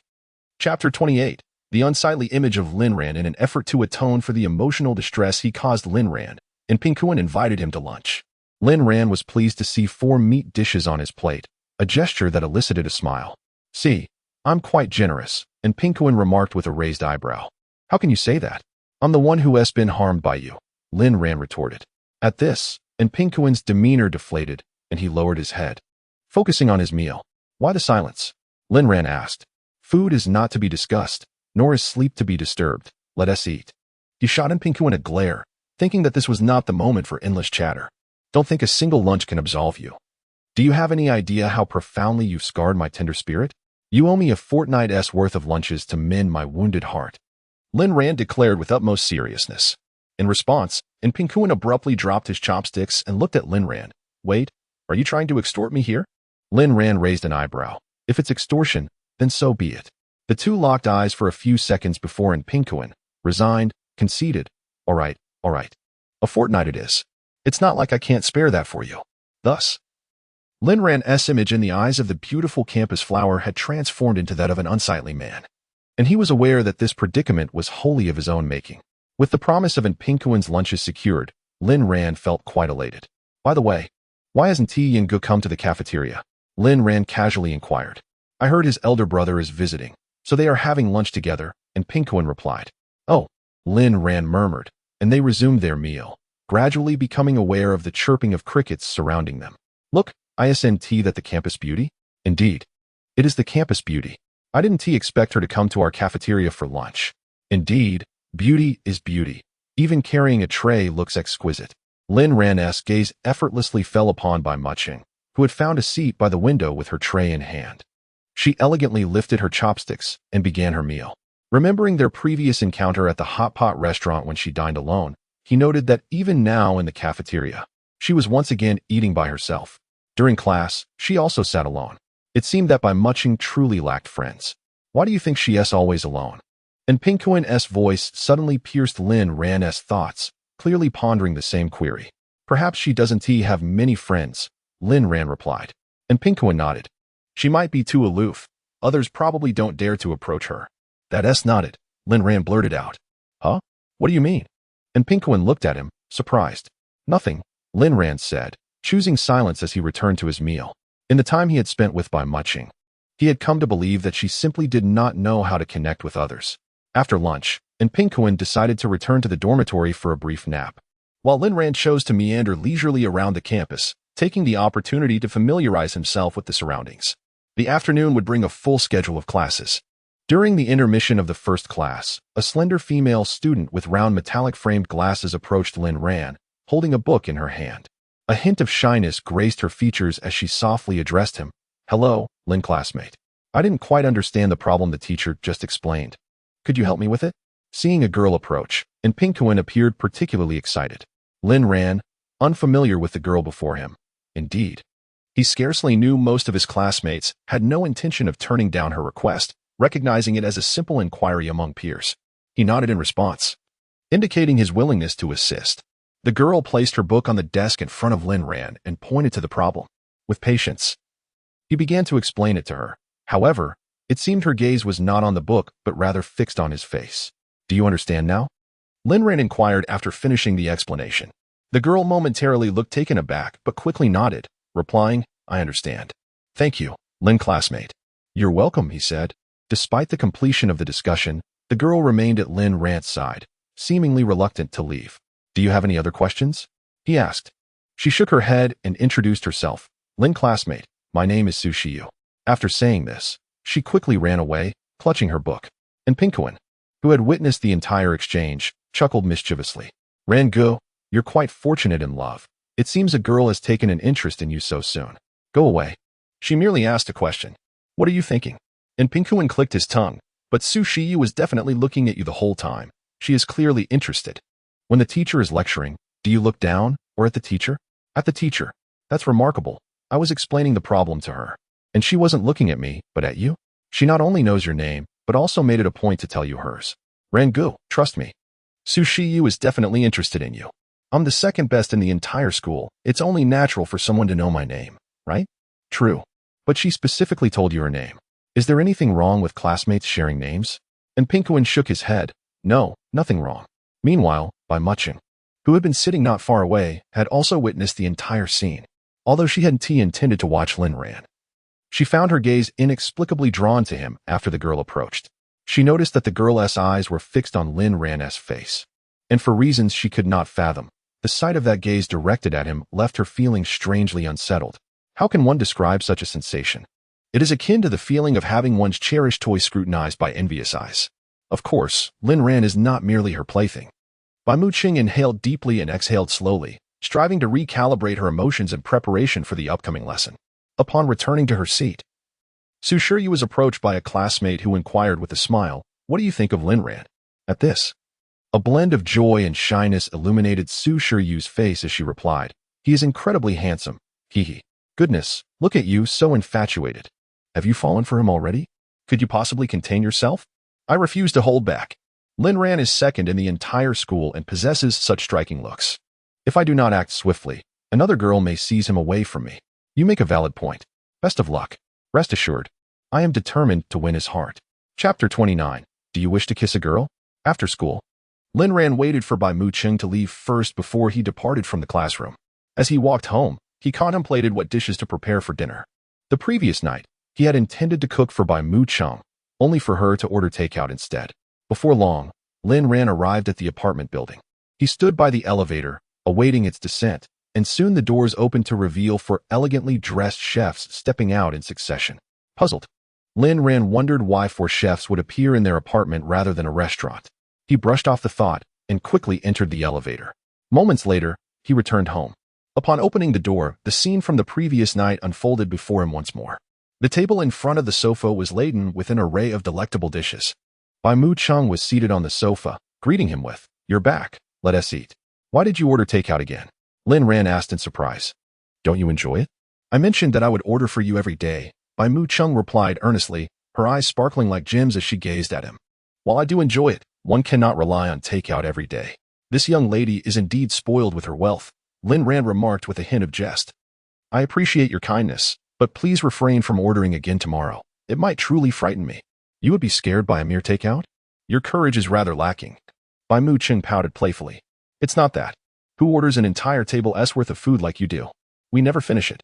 Chapter 28. The unsightly image of Lin Ran. In an effort to atone for the emotional distress he caused Lin Ran, and Pinkuin invited him to lunch. Lin Ran was pleased to see 4 meat dishes on his plate, a gesture that elicited a smile. See, I'm quite generous, and Pinkuin remarked with a raised eyebrow. How can you say that? I'm the one who has been harmed by you, Lin Ran retorted. At this, and Pinkuin's demeanor deflated, and he lowered his head. Focusing on his meal. Why the silence? Lin Ran asked. Food is not to be discussed, nor is sleep to be disturbed. Let us eat. He shot Pinkuin a glare, thinking that this was not the moment for endless chatter. Don't think a single lunch can absolve you. Do you have any idea how profoundly you've scarred my tender spirit? You owe me a fortnight's worth of lunches to mend my wounded heart. Lin Ran declared with utmost seriousness. In response, Pinkuin abruptly dropped his chopsticks and looked at Lin Ran. Wait, are you trying to extort me here? Lin Ran raised an eyebrow. If it's extortion, then so be it. The two locked eyes for a few seconds before Pinkuin, resigned, conceded. All right. A fortnight it is. It's not like I can't spare that for you. Thus, Lin Ran's image in the eyes of the beautiful campus flower had transformed into that of an unsightly man. And he was aware that this predicament was wholly of his own making. With the promise of Pinkuin's lunches secured, Lin Ran felt quite elated. By the way, why hasn't T and Gu come to the cafeteria? Lin Ran casually inquired. I heard his elder brother is visiting, so they are having lunch together, and Pinkuin replied. Oh, Lin Ran murmured, and they resumed their meal, gradually becoming aware of the chirping of crickets surrounding them. Look, isn't that the campus beauty? Indeed, it is the campus beauty. I didn't expect her to come to our cafeteria for lunch. Indeed, beauty is beauty. Even carrying a tray looks exquisite. Lin Ran's gaze effortlessly fell upon by Muching, who had found a seat by the window with her tray in hand. She elegantly lifted her chopsticks and began her meal. Remembering their previous encounter at the hot pot restaurant when she dined alone, he noted that even now in the cafeteria, she was once again eating by herself. During class, she also sat alone. It seemed that by Muching truly lacked friends. Why do you think she is always alone? And Pinkuin's voice suddenly pierced Lin Ran's thoughts, clearly pondering the same query. Perhaps she doesn't have many friends, Lin Ran replied. And Pinkuin nodded. She might be too aloof. Others probably don't dare to approach her. That's not it, Lin Ran blurted out. Huh? What do you mean? And Pinkuin looked at him, surprised. Nothing, Lin Ran said, choosing silence as he returned to his meal. In the time he had spent with by Muching, he had come to believe that she simply did not know how to connect with others. After lunch, Pinkuin decided to return to the dormitory for a brief nap, while Lin Ran chose to meander leisurely around the campus, taking the opportunity to familiarize himself with the surroundings. The afternoon would bring a full schedule of classes. During the intermission of the first class, a slender female student with round metallic-framed glasses approached Lin Ran, holding a book in her hand. A hint of shyness graced her features as she softly addressed him. Hello, Lin classmate. I didn't quite understand the problem the teacher just explained. Could you help me with it? Seeing a girl approach, and Pinguin appeared particularly excited. Lin ran, unfamiliar with the girl before him. Indeed, he scarcely knew most of his classmates, had no intention of turning down her request, recognizing it as a simple inquiry among peers. He nodded in response, indicating his willingness to assist. The girl placed her book on the desk in front of Lin Ran and pointed to the problem. With patience, he began to explain it to her. However, it seemed her gaze was not on the book, but rather fixed on his face. Do you understand now? Lin Ran inquired after finishing the explanation. The girl momentarily looked taken aback, but quickly nodded, replying, I understand. Thank you, Lin classmate. You're welcome, he said. Despite the completion of the discussion, the girl remained at Lin Ran's side, seemingly reluctant to leave. Do you have any other questions? He asked. She shook her head and introduced herself. Lin classmate, my name is Su Shiyu. After saying this, she quickly ran away, clutching her book. And Pinguin, who had witnessed the entire exchange, chuckled mischievously. Rangu, you're quite fortunate in love. It seems a girl has taken an interest in you so soon. Go away. She merely asked a question. What are you thinking? And Pinguin clicked his tongue, but Su Shiyu was definitely looking at you the whole time. She is clearly interested. When the teacher is lecturing, do you look down, or at the teacher? At the teacher. That's remarkable. I was explaining the problem to her, and she wasn't looking at me, but at you? She not only knows your name, but also made it a point to tell you hers. Rangu, trust me. Su Shiyu is definitely interested in you. I'm the second best in the entire school. It's only natural for someone to know my name, right? True. But she specifically told you her name. Is there anything wrong with classmates sharing names? And Pinguin shook his head. No, nothing wrong. Meanwhile, Bai Muching, who had been sitting not far away, had also witnessed the entire scene. Although she hadn't intended to watch Lin Ran, she found her gaze inexplicably drawn to him after the girl approached. She noticed that the girl's eyes were fixed on Lin Ran's face. And for reasons she could not fathom, the sight of that gaze directed at him left her feeling strangely unsettled. How can one describe such a sensation? It is akin to the feeling of having one's cherished toy scrutinized by envious eyes. Of course, Lin Ran is not merely her plaything. Bai Muching inhaled deeply and exhaled slowly, striving to recalibrate her emotions in preparation for the upcoming lesson. Upon returning to her seat, Su Shiyu was approached by a classmate who inquired with a smile, what do you think of Lin Ran? At this, a blend of joy and shyness illuminated Su Shiyu's face as she replied, he is incredibly handsome. Hee. Goodness, look at you, so infatuated. Have you fallen for him already? Could you possibly contain yourself? I refuse to hold back. Lin Ran is second in the entire school and possesses such striking looks. If I do not act swiftly, another girl may seize him away from me. You make a valid point. Best of luck. Rest assured, I am determined to win his heart. Chapter 29. Do you wish to kiss a girl? After school, Lin Ran waited for Bai Muching to leave first before he departed from the classroom. As he walked home, he contemplated what dishes to prepare for dinner. The previous night, he had intended to cook for Bai Muching, only for her to order takeout instead. Before long, Lin Ran arrived at the apartment building. He stood by the elevator, awaiting its descent, and soon the doors opened to reveal four elegantly dressed chefs stepping out in succession. Puzzled, Lin Ran wondered why four chefs would appear in their apartment rather than a restaurant. He brushed off the thought and quickly entered the elevator. Moments later, he returned home. Upon opening the door, the scene from the previous night unfolded before him once more. The table in front of the sofa was laden with an array of delectable dishes. Bai Muching was seated on the sofa, greeting him with, "You're back, let us eat." "Why did you order takeout again?" Lin Ran asked in surprise. "Don't you enjoy it?" "I mentioned that I would order for you every day," Bai Muching replied earnestly, her eyes sparkling like gems as she gazed at him. "While I do enjoy it, one cannot rely on takeout every day. This young lady is indeed spoiled with her wealth," Lin Ran remarked with a hint of jest. "I appreciate your kindness, but please refrain from ordering again tomorrow. It might truly frighten me." "You would be scared by a mere takeout? Your courage is rather lacking." Bai Muching pouted playfully. "It's not that. Who orders an entire table's worth of food like you do? We never finish it.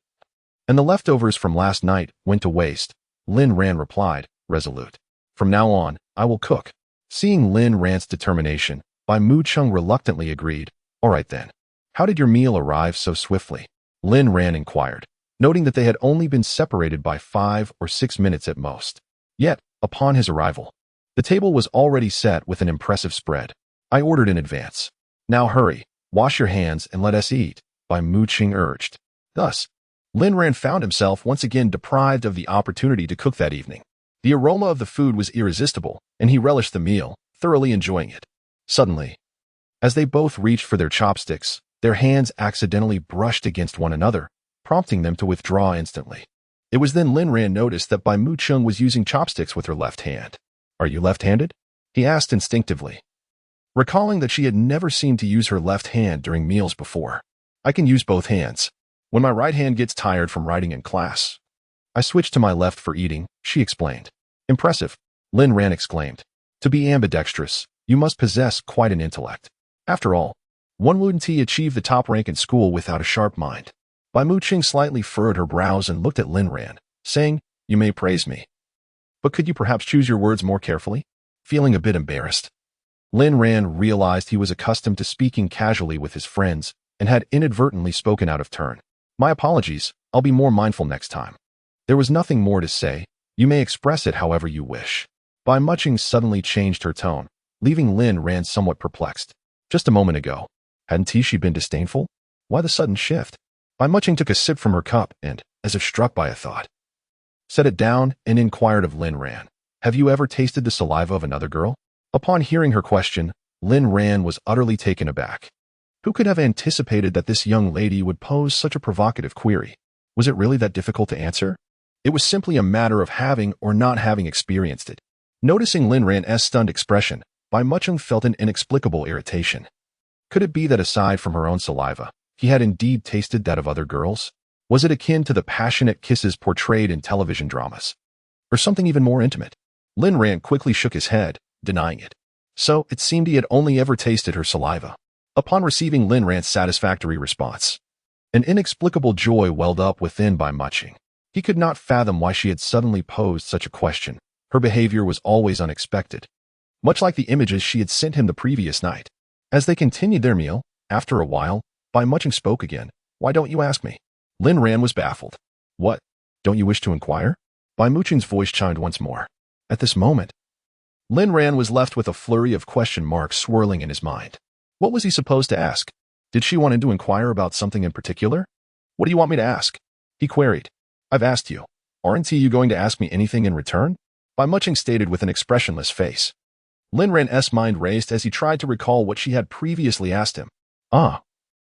And the leftovers from last night went to waste," Lin Ran replied, resolute. "From now on, I will cook." Seeing Lin Ran's determination, Bai Muching reluctantly agreed. "All right then. How did your meal arrive so swiftly?" Lin Ran inquired, noting that they had only been separated by 5 or 6 minutes at most. Yet, upon his arrival, the table was already set with an impressive spread. "I ordered in advance. Now hurry, wash your hands and let us eat," Bai Muching urged. Thus, Lin Ran found himself once again deprived of the opportunity to cook that evening. The aroma of the food was irresistible, and he relished the meal, thoroughly enjoying it. Suddenly, as they both reached for their chopsticks, their hands accidentally brushed against one another, prompting them to withdraw instantly. It was then Lin Ran noticed that Bai Mu Chung was using chopsticks with her left hand. "Are you left-handed?" he asked instinctively, recalling that she had never seemed to use her left hand during meals before. "I can use both hands. When my right hand gets tired from writing in class, I switch to my left for eating," she explained. "Impressive," Lin Ran exclaimed. "To be ambidextrous, you must possess quite an intellect. After all, one wouldn't achieve the top rank in school without a sharp mind." Bai Mu Chung slightly furrowed her brows and looked at Lin Ran, saying, "You may praise me, but could you perhaps choose your words more carefully?" Feeling a bit embarrassed, Lin Ran realized he was accustomed to speaking casually with his friends and had inadvertently spoken out of turn. "My apologies, I'll be more mindful next time." There was nothing more to say. "You may express it however you wish." Bai Mu Chung suddenly changed her tone, leaving Lin Ran somewhat perplexed. Just a moment ago, hadn't she been disdainful? Why the sudden shift? Bai Mu Chung took a sip from her cup and, as if struck by a thought, set it down and inquired of Lin Ran, "Have you ever tasted the saliva of another girl?" Upon hearing her question, Lin Ran was utterly taken aback. Who could have anticipated that this young lady would pose such a provocative query? Was it really that difficult to answer? It was simply a matter of having or not having experienced it. Noticing Lin Ran's stunned expression, Bai Mu Chung felt an inexplicable irritation. Could it be that aside from her own saliva, he had indeed tasted that of other girls? Was it akin to the passionate kisses portrayed in television dramas? Or something even more intimate? Lin Ran quickly shook his head, denying it. So, it seemed he had only ever tasted her saliva. Upon receiving Lin Ran's satisfactory response, an inexplicable joy welled up within Bai Mu Chung. He could not fathom why she had suddenly posed such a question. Her behavior was always unexpected, much like the images she had sent him the previous night. As they continued their meal, after a while, Bai Mu Chung spoke again. "Why don't you ask me?" Lin Ran was baffled. "What? Don't you wish to inquire?" Bai Mu Chung's voice chimed once more. At this moment, Lin Ran was left with a flurry of question marks swirling in his mind. What was he supposed to ask? Did she want him to inquire about something in particular? "What do you want me to ask?" he queried. "I've asked you. Aren't you going to ask me anything in return?" Bai Mu Chung stated with an expressionless face. Lin Ran's mind raced as he tried to recall what she had previously asked him.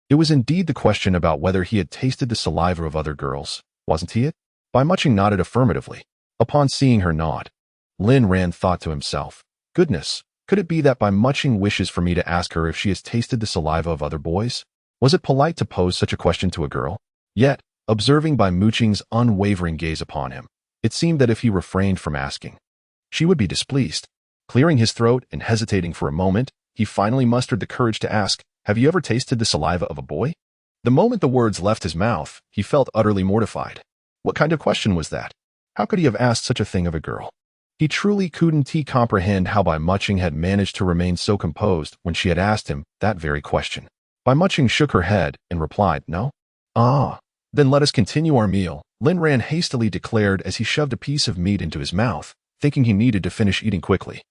It was indeed the question about whether he had tasted the saliva of other girls, wasn't he it? Bai Mu Chung nodded affirmatively. Upon seeing her nod, Lin Ran thought to himself, "Goodness, could it be that Bai Mu Chung wishes for me to ask her if she has tasted the saliva of other boys? Was it polite to pose such a question to a girl?" Yet, observing Bai Mu Chung's unwavering gaze upon him, it seemed that if he refrained from asking, she would be displeased. Clearing his throat and hesitating for a moment, he finally mustered the courage to ask, "Have you ever tasted the saliva of a boy?" The moment the words left his mouth, he felt utterly mortified. What kind of question was that? How could he have asked such a thing of a girl? He truly couldn't comprehend how Bai Mu Chung had managed to remain so composed when she had asked him that very question. Bai Mu Chung shook her head and replied, "No." Then let us continue our meal," Lin Ran hastily declared as he shoved a piece of meat into his mouth, thinking he needed to finish eating quickly,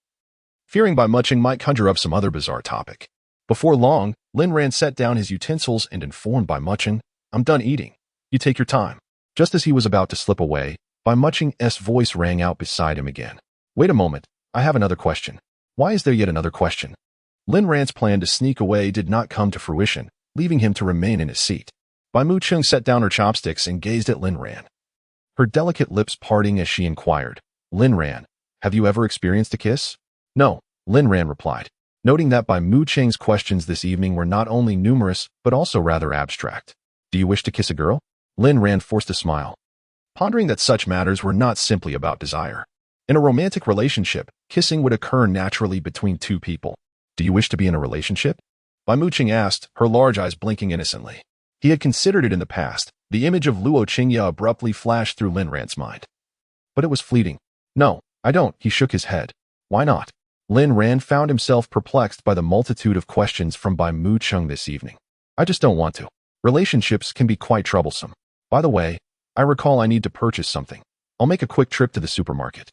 fearing Bai Mu Chung might conjure up some other bizarre topic. Before long, Lin Ran set down his utensils and informed Bai Mu Chung, "I'm done eating. You take your time." Just as he was about to slip away, Bai Mu Chung's voice rang out beside him again. "Wait a moment, I have another question." Why is there yet another question? Lin Ran's plan to sneak away did not come to fruition, leaving him to remain in his seat. Bai Mu Chung set down her chopsticks and gazed at Lin Ran, her delicate lips parting as she inquired, "Lin Ran, have you ever experienced a kiss?" "No," Lin Ran replied, noting that Bai Mu Chung's questions this evening were not only numerous but also rather abstract. "Do you wish to kiss a girl?" Lin Ran forced a smile, pondering that such matters were not simply about desire. In a romantic relationship, kissing would occur naturally between two people. "Do you wish to be in a relationship?" Bai Mu Chung asked, her large eyes blinking innocently. He had considered it in the past. The image of Luo Qingya abruptly flashed through Lin Ran's mind. But it was fleeting. "No, I don't," he shook his head. "Why not?" Lin Ran found himself perplexed by the multitude of questions from Bai Mu Chung this evening. "I just don't want to. Relationships can be quite troublesome. By the way, I recall I need to purchase something. I'll make a quick trip to the supermarket."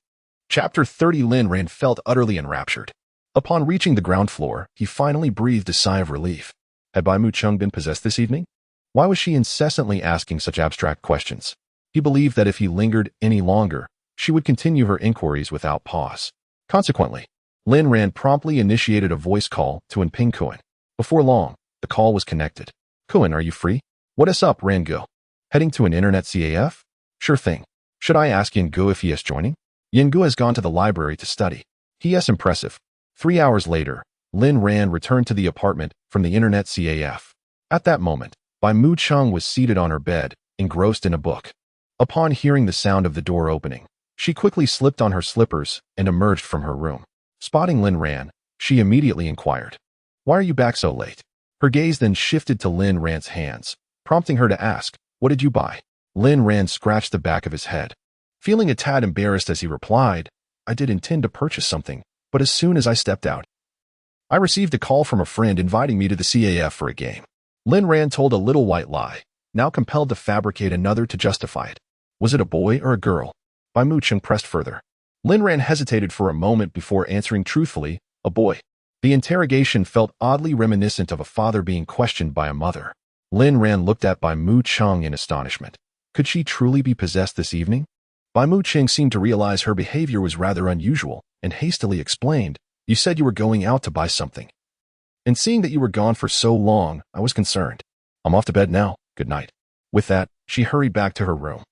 Chapter 30. Lin Ran felt utterly enraptured. Upon reaching the ground floor, he finally breathed a sigh of relief. Had Bai Mu Chung been possessed this evening? Why was she incessantly asking such abstract questions? He believed that if he lingered any longer, she would continue her inquiries without pause. Consequently, Lin Ran promptly initiated a voice call to Ping Kuan. Before long, the call was connected. Kuan, are you free? What is up, Rangu? Heading to an internet CAF? Sure thing. Should I ask Yangu if he is joining? Yangu has gone to the library to study. He is impressive. 3 hours later, Lin Ran returned to the apartment from the internet CAF. At that moment, Bai Mu Chung was seated on her bed, engrossed in a book. Upon hearing the sound of the door opening, she quickly slipped on her slippers and emerged from her room. Spotting Lin Ran, she immediately inquired, "Why are you back so late?" Her gaze then shifted to Lin Ran's hands, prompting her to ask, "What did you buy?" Lin Ran scratched the back of his head, feeling a tad embarrassed as he replied, "I did intend to purchase something, but as soon as I stepped out, I received a call from a friend inviting me to the CAF for a game." Lin Ran told a little white lie, now compelled to fabricate another to justify it. Was it a boy or a girl? Bai Mu Chung pressed further. Lin Ran hesitated for a moment before answering truthfully, "A boy." The interrogation felt oddly reminiscent of a father being questioned by a mother. Lin Ran looked at Bai Mu Chung in astonishment. Could she truly be possessed this evening? Bai Mu Chung seemed to realize her behavior was rather unusual and hastily explained, "You said you were going out to buy something. And seeing that you were gone for so long, I was concerned. I'm off to bed now. Good night." With that, she hurried back to her room.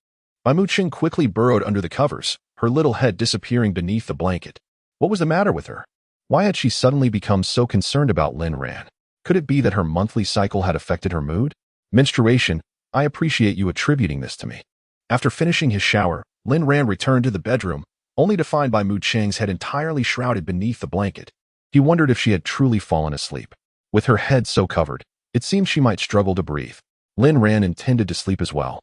Bai Mu Chung quickly burrowed under the covers, her little head disappearing beneath the blanket. What was the matter with her? Why had she suddenly become so concerned about Lin Ran? Could it be that her monthly cycle had affected her mood? Menstruation, I appreciate you attributing this to me. After finishing his shower, Lin Ran returned to the bedroom, only to find Bai Mu Cheng's head entirely shrouded beneath the blanket. He wondered if she had truly fallen asleep. With her head so covered, it seemed she might struggle to breathe. Lin Ran intended to sleep as well,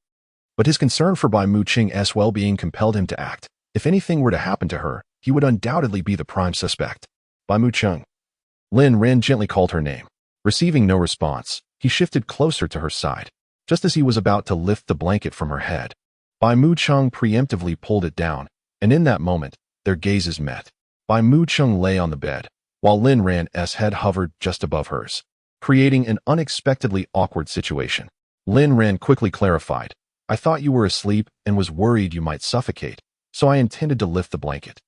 but his concern for Bai Mu Cheng's well-being compelled him to act. If anything were to happen to her, he would undoubtedly be the prime suspect. Bai Mu Chung. Lin Ran gently called her name. Receiving no response, he shifted closer to her side. Just as he was about to lift the blanket from her head, Bai Mu Chung preemptively pulled it down, and in that moment, their gazes met. Bai Mu Chung lay on the bed, while Lin Ran's head hovered just above hers, creating an unexpectedly awkward situation. Lin Ran quickly clarified, "I thought you were asleep and was worried you might suffocate, so I intended to lift the blanket.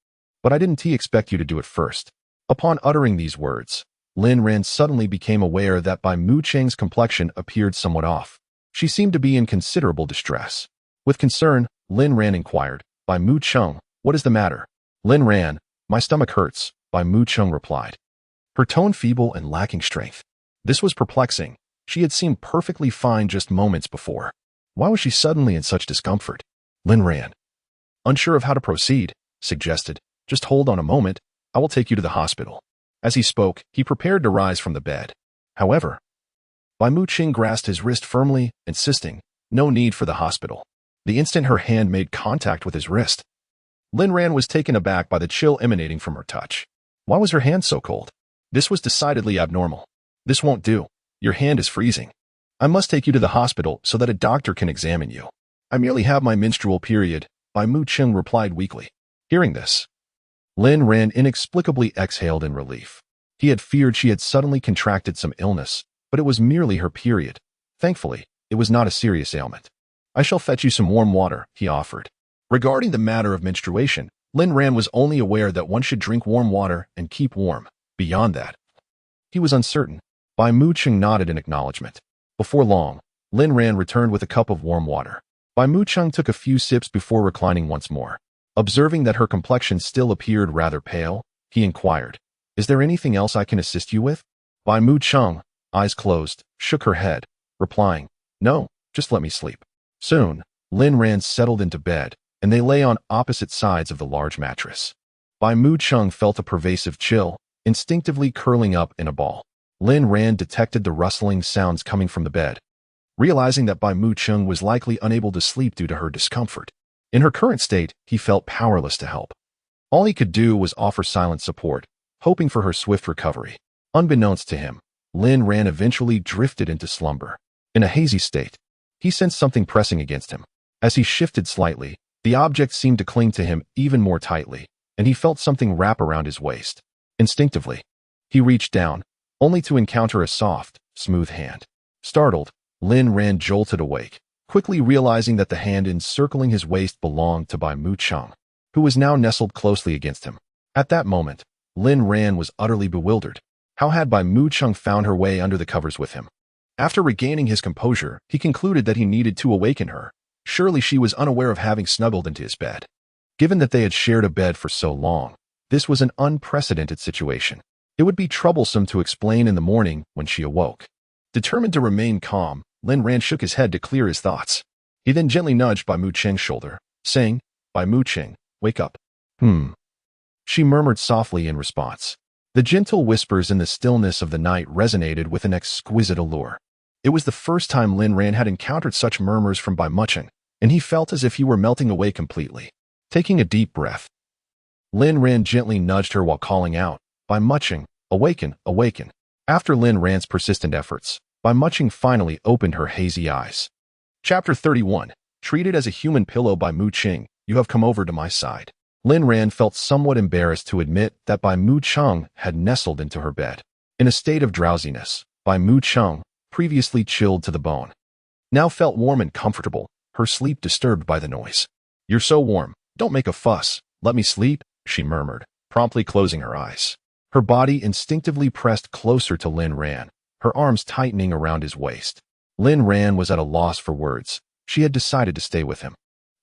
But I didn't expect you to do it first." Upon uttering these words, Lin Ran suddenly became aware that Bai Mu Cheng's complexion appeared somewhat off. She seemed to be in considerable distress. With concern, Lin Ran inquired, "Bai Mu Chung, what is the matter?" "Lin Ran, my stomach hurts," Bai Mu Chung replied, her tone feeble and lacking strength. This was perplexing. She had seemed perfectly fine just moments before. Why was she suddenly in such discomfort? Lin Ran, unsure of how to proceed, suggested, "Just hold on a moment. I will take you to the hospital." As he spoke, he prepared to rise from the bed. However, Bai Mu Cheng grasped his wrist firmly, insisting, "No need for the hospital." The instant her hand made contact with his wrist, Lin Ran was taken aback by the chill emanating from her touch. Why was her hand so cold? This was decidedly abnormal. "This won't do. Your hand is freezing. I must take you to the hospital so that a doctor can examine you." "I merely have my menstrual period," Bai Mu Cheng replied weakly. Hearing this, Lin Ran inexplicably exhaled in relief. He had feared she had suddenly contracted some illness, but it was merely her period. Thankfully, it was not a serious ailment. "I shall fetch you some warm water," he offered. Regarding the matter of menstruation, Lin Ran was only aware that one should drink warm water and keep warm. Beyond that, he was uncertain. Bai Mu Cheng nodded in acknowledgement. Before long, Lin Ran returned with a cup of warm water. Bai Mu Cheng took a few sips before reclining once more. Observing that her complexion still appeared rather pale, he inquired, "Is there anything else I can assist you with?" Bai Mu Cheng, eyes closed, shook her head, replying, "No, just let me sleep." Soon, Lin Ran settled into bed, and they lay on opposite sides of the large mattress. Bai Mu Cheng felt a pervasive chill, instinctively curling up in a ball. Lin Ran detected the rustling sounds coming from the bed, realizing that Bai Mu Cheng was likely unable to sleep due to her discomfort. In her current state, he felt powerless to help. All he could do was offer silent support, hoping for her swift recovery. Unbeknownst to him, Lin Ran eventually drifted into slumber. In a hazy state, he sensed something pressing against him. As he shifted slightly, the object seemed to cling to him even more tightly, and he felt something wrap around his waist. Instinctively, he reached down, only to encounter a soft, smooth hand. Startled, Lin Ran jolted awake, quickly realizing that the hand encircling his waist belonged to Bai Mu Cheng. who was now nestled closely against him. At that moment, Lin Ran was utterly bewildered. How had Bai Mu Chung found her way under the covers with him? After regaining his composure, he concluded that he needed to awaken her. Surely she was unaware of having snuggled into his bed. Given that they had shared a bed for so long, this was an unprecedented situation. It would be troublesome to explain in the morning when she awoke. Determined to remain calm, Lin Ran shook his head to clear his thoughts. He then gently nudged Bai Mu Cheng's shoulder, saying, "Bai Mu Cheng, wake up." She murmured softly in response. The gentle whispers in the stillness of the night resonated with an exquisite allure. It was the first time Lin Ran had encountered such murmurs from Bai Mu Cheng, and he felt as if he were melting away completely. Taking a deep breath, Lin Ran gently nudged her while calling out, "Bai Mu Cheng, awaken, awaken." After Lin Ran's persistent efforts, Bai Mu Cheng finally opened her hazy eyes. Chapter 31. Treated as a human pillow. Bai Mu Cheng, you have come over to my side. Lin Ran felt somewhat embarrassed to admit that Bai Mu Cheng had nestled into her bed. In a state of drowsiness, Bai Mu Cheng, previously chilled to the bone, now felt warm and comfortable, her sleep disturbed by the noise. "You're so warm. Don't make a fuss. Let me sleep," she murmured, promptly closing her eyes. Her body instinctively pressed closer to Lin Ran, her arms tightening around his waist. Lin Ran was at a loss for words. She had decided to stay with him.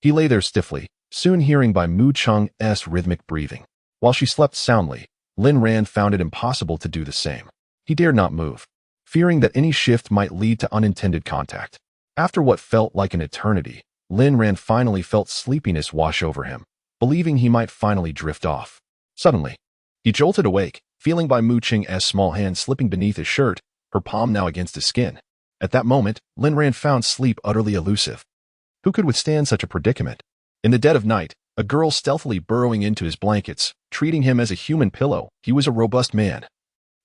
He lay there stiffly, soon hearing Bai Mu Cheng's rhythmic breathing. While she slept soundly, Lin Ran found it impossible to do the same. He dared not move, fearing that any shift might lead to unintended contact. After what felt like an eternity, Lin Ran finally felt sleepiness wash over him, believing he might finally drift off. Suddenly, he jolted awake, feeling Bai Mu Cheng's small hand slipping beneath his shirt, her palm now against his skin. At that moment, Lin Ran found sleep utterly elusive. Who could withstand such a predicament? In the dead of night, a girl stealthily burrowing into his blankets, treating him as a human pillow. He was a robust man,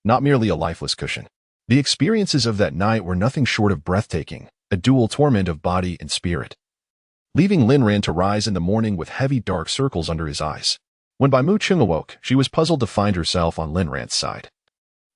not merely a lifeless cushion. The experiences of that night were nothing short of breathtaking, a dual torment of body and spirit. Leaving Lin Ran to rise in the morning with heavy dark circles under his eyes. When Bai Mu Cheng awoke, she was puzzled to find herself on Lin Ran's side.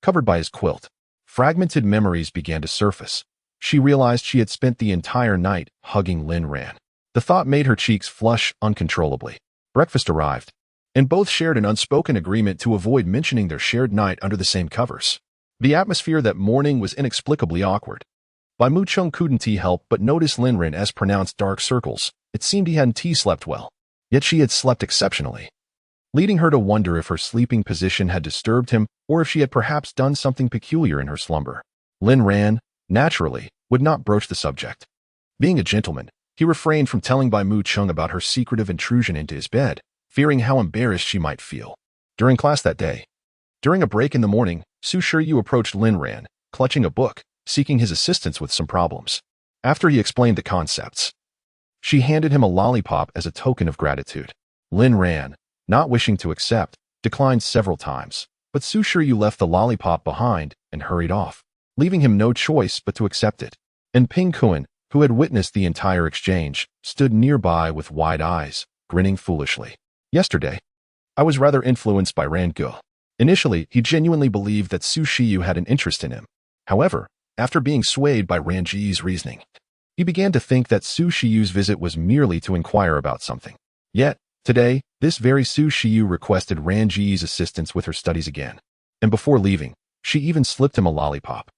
Covered by his quilt, fragmented memories began to surface. She realized she had spent the entire night hugging Lin Ran. The thought made her cheeks flush uncontrollably. Breakfast arrived, and both shared an unspoken agreement to avoid mentioning their shared night under the same covers. The atmosphere that morning was inexplicably awkward. Bai Mu Cheng couldn't help but notice Lin Ran's pronounced dark circles. It seemed he hadn't slept well, yet she had slept exceptionally, leading her to wonder if her sleeping position had disturbed him or if she had perhaps done something peculiar in her slumber. Lin Ran, naturally, would not broach the subject. Being a gentleman, he refrained from telling Bai Mu Cheng about her secretive intrusion into his bed, fearing how embarrassed she might feel. During class that day, during a break in the morning, Su Shiyu approached Lin Ran, clutching a book, seeking his assistance with some problems. After he explained the concepts, she handed him a lollipop as a token of gratitude. Lin Ran, not wishing to accept, declined several times, but Su Shiyu left the lollipop behind and hurried off, leaving him no choice but to accept it. And Ping Kuan, who had witnessed the entire exchange, stood nearby with wide eyes, grinning foolishly. Yesterday, I was rather influenced by Ran Ge. Initially, he genuinely believed that Su Shiyu had an interest in him. However, after being swayed by Ran Ge's reasoning, he began to think that Su Shiyu's visit was merely to inquire about something. Yet, today, this very Su Shiyu requested Ran Ge's assistance with her studies again. And before leaving, she even slipped him a lollipop.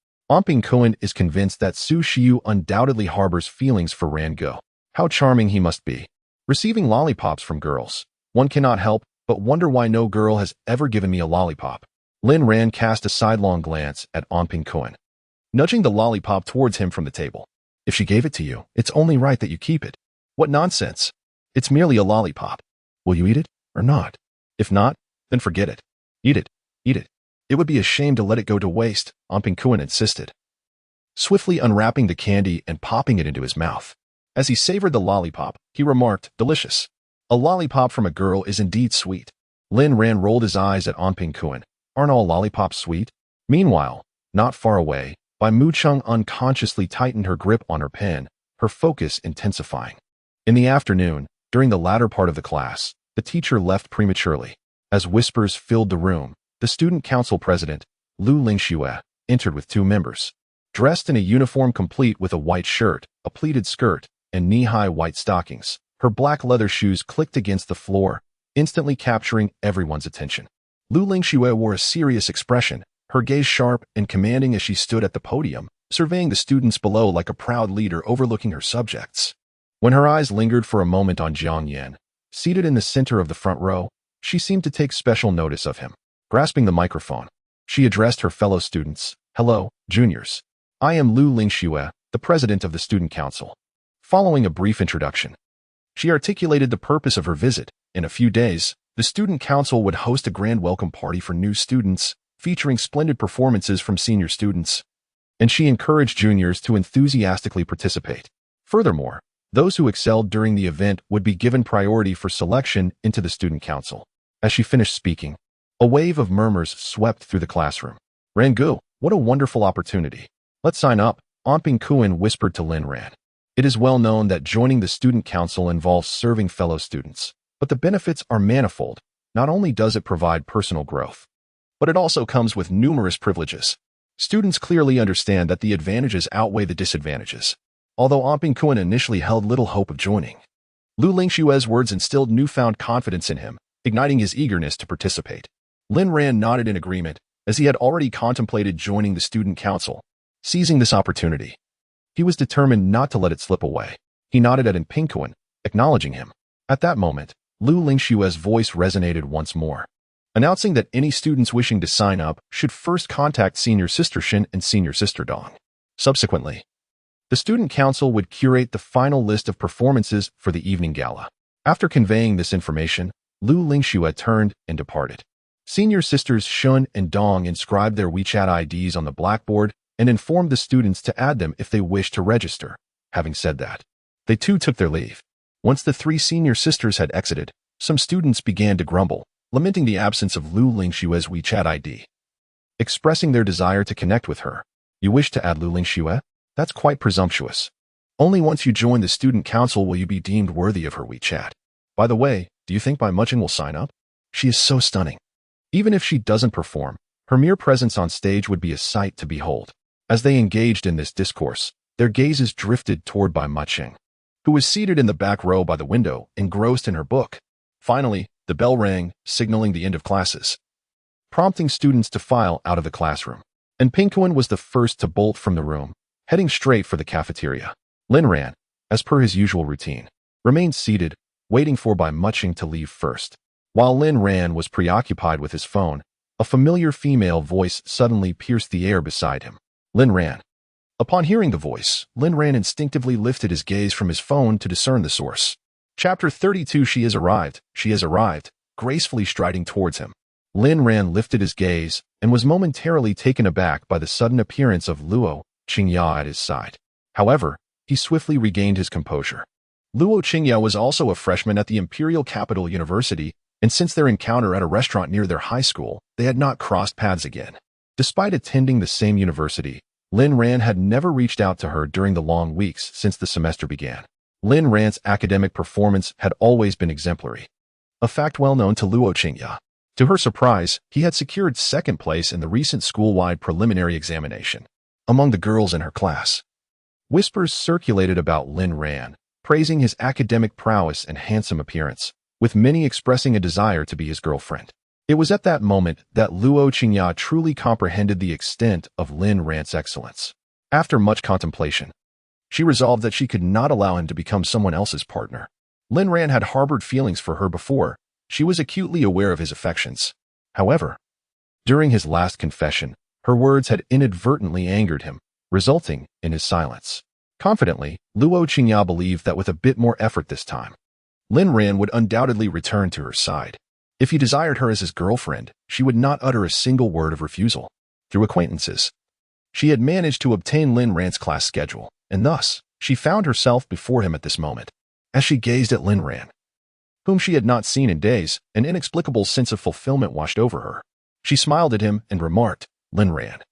Ping Kuan is convinced that Su Shiyu undoubtedly harbors feelings for Ran Ge. How charming he must be. Receiving lollipops from girls, one cannot help but wonder why no girl has ever given me a lollipop. Lin Ran cast a sidelong glance at Ping Kuan, nudging the lollipop towards him from the table. If she gave it to you, it's only right that you keep it. What nonsense. It's merely a lollipop. Will you eat it or not? If not, then forget it. Eat it. Eat it. It would be a shame to let it go to waste, Ping Kuan insisted, swiftly unwrapping the candy and popping it into his mouth. As he savored the lollipop, he remarked, "Delicious. A lollipop from a girl is indeed sweet." Lin Ran rolled his eyes at Ping Kuan. Aren't all lollipops sweet? Meanwhile, not far away, Bai Mu Cheng unconsciously tightened her grip on her pen, her focus intensifying. In the afternoon, during the latter part of the class, the teacher left prematurely. As whispers filled the room, the student council president, Lu Lingxue, entered with 2 members. Dressed in a uniform complete with a white shirt, a pleated skirt, and knee-high white stockings, her black leather shoes clicked against the floor, instantly capturing everyone's attention. Lu Lingxue wore a serious expression, her gaze sharp and commanding as she stood at the podium, surveying the students below like a proud leader overlooking her subjects. When her eyes lingered for a moment on Jiang Yan, seated in the center of the front row, she seemed to take special notice of him. Grasping the microphone, she addressed her fellow students. "Hello, juniors. I am Lu Lingxue, the president of the Student Council." Following a brief introduction, she articulated the purpose of her visit. In a few days, the Student Council would host a grand welcome party for new students, featuring splendid performances from senior students, and she encouraged juniors to enthusiastically participate. Furthermore, those who excelled during the event would be given priority for selection into the Student Council. As she finished speaking, a wave of murmurs swept through the classroom. "Rangu, what a wonderful opportunity. Let's sign up," Anping Kuan whispered to Lin Ran. It is well known that joining the Student Council involves serving fellow students, but the benefits are manifold. Not only does it provide personal growth, but it also comes with numerous privileges. Students clearly understand that the advantages outweigh the disadvantages. Although Anping Kuan initially held little hope of joining, Lu Lingxue's words instilled newfound confidence in him, igniting his eagerness to participate. Lin Ran nodded in agreement, as he had already contemplated joining the Student Council. Seizing this opportunity, he was determined not to let it slip away. He nodded at Anping Kuan, acknowledging him. At that moment, Lu Lingxue's voice resonated once more, announcing that any students wishing to sign up should first contact Senior Sister Shin and Senior Sister Dong. Subsequently, the Student Council would curate the final list of performances for the evening gala. After conveying this information, Lu Lingxue turned and departed. Senior Sisters Shun and Dong inscribed their WeChat IDs on the blackboard and informed the students to add them if they wished to register. Having said that, they too took their leave. Once the three senior sisters had exited, some students began to grumble, lamenting the absence of Lu Lingxue's WeChat ID, expressing their desire to connect with her. "You wish to add Lu Lingxue? That's quite presumptuous. Only once you join the Student Council will you be deemed worthy of her WeChat. By the way, do you think Bai Muching will sign up? She is so stunning. Even if she doesn't perform, her mere presence on stage would be a sight to behold." As they engaged in this discourse, their gazes drifted toward Bai Muching, who was seated in the back row by the window, engrossed in her book. Finally, the bell rang, signaling the end of classes, prompting students to file out of the classroom. And Anping Kuan was the first to bolt from the room, heading straight for the cafeteria. Lin Ran, as per his usual routine, remained seated, waiting for Bai Muching to leave first. While Lin Ran was preoccupied with his phone, a familiar female voice suddenly pierced the air beside him. "Lin Ran." Upon hearing the voice, Lin Ran instinctively lifted his gaze from his phone to discern the source. Chapter 32. She has arrived, gracefully striding towards him. Lin Ran lifted his gaze and was momentarily taken aback by the sudden appearance of Luo Qingya at his side. However, he swiftly regained his composure. Luo Qingya was also a freshman at the Imperial Capital University, and since their encounter at a restaurant near their high school, they had not crossed paths again. Despite attending the same university, Lin Ran had never reached out to her during the long weeks since the semester began. Lin Ran's academic performance had always been exemplary, a fact well known to Luo Qingya. To her surprise, he had secured second place in the recent school-wide preliminary examination. Among the girls in her class, whispers circulated about Lin Ran, praising his academic prowess and handsome appearance, with many expressing a desire to be his girlfriend. It was at that moment that Luo Qingya truly comprehended the extent of Lin Ran's excellence. After much contemplation, she resolved that she could not allow him to become someone else's partner. Lin Ran had harbored feelings for her before. She was acutely aware of his affections. However, during his last confession, her words had inadvertently angered him, resulting in his silence. Confidently, Luo Qingya believed that with a bit more effort this time, Lin Ran would undoubtedly return to her side. If he desired her as his girlfriend, she would not utter a single word of refusal. Through acquaintances, she had managed to obtain Lin Ran's class schedule, and thus, she found herself before him at this moment. As she gazed at Lin Ran, whom she had not seen in days, an inexplicable sense of fulfillment washed over her. She smiled at him and remarked, "Lin Ran,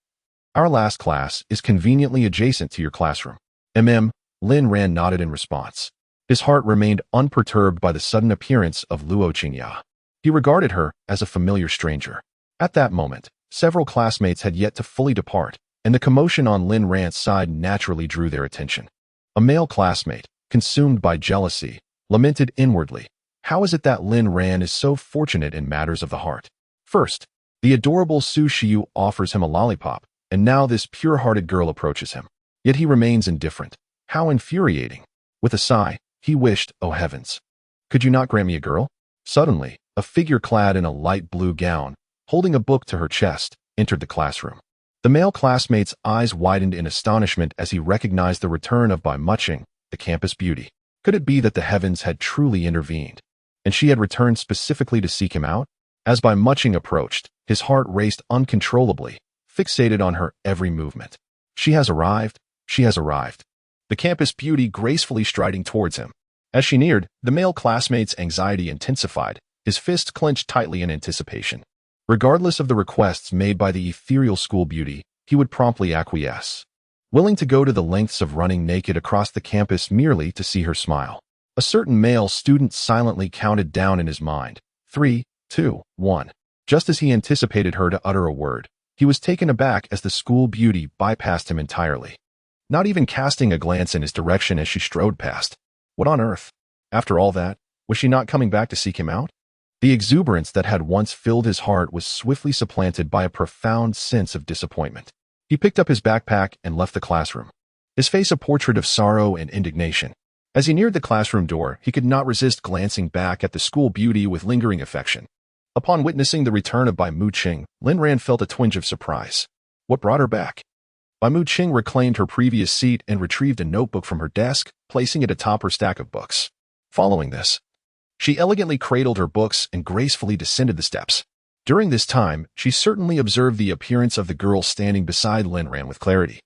our last class is conveniently adjacent to your classroom." Lin Ran nodded in response. His heart remained unperturbed by the sudden appearance of Luo Qingya. He regarded her as a familiar stranger. At that moment, several classmates had yet to fully depart, and the commotion on Lin Ran's side naturally drew their attention. A male classmate, consumed by jealousy, lamented inwardly, How is it that Lin Ran is so fortunate in matters of the heart? First, the adorable Su Shiyu offers him a lollipop, and now this pure-hearted girl approaches him. Yet he remains indifferent. How infuriating. With a sigh, he wished, "Oh heavens, could you not grant me a girl?" Suddenly, a figure clad in a light blue gown, holding a book to her chest, entered the classroom. The male classmate's eyes widened in astonishment as he recognized the return of Bai Muqing, the campus beauty. Could it be that the heavens had truly intervened, and she had returned specifically to seek him out? As Bai Muqing approached, his heart raced uncontrollably, fixated on her every movement. She has arrived. She has arrived. The campus beauty gracefully striding towards him. As she neared, the male classmate's anxiety intensified, his fist clenched tightly in anticipation. Regardless of the requests made by the ethereal school beauty, he would promptly acquiesce, willing to go to the lengths of running naked across the campus merely to see her smile. A certain male student silently counted down in his mind, 3, 2, 1. Just as he anticipated her to utter a word, he was taken aback as the school beauty bypassed him entirely, not even casting a glance in his direction as she strode past. What on earth? After all that, was she not coming back to seek him out? The exuberance that had once filled his heart was swiftly supplanted by a profound sense of disappointment. He picked up his backpack and left the classroom, his face a portrait of sorrow and indignation. As he neared the classroom door, he could not resist glancing back at the school beauty with lingering affection. Upon witnessing the return of Bai Muqing, Lin Ran felt a twinge of surprise. What brought her back? Bai Muqing reclaimed her previous seat and retrieved a notebook from her desk, placing it atop her stack of books. Following this, she elegantly cradled her books and gracefully descended the steps. During this time, she certainly observed the appearance of the girl standing beside Lin Ran with clarity.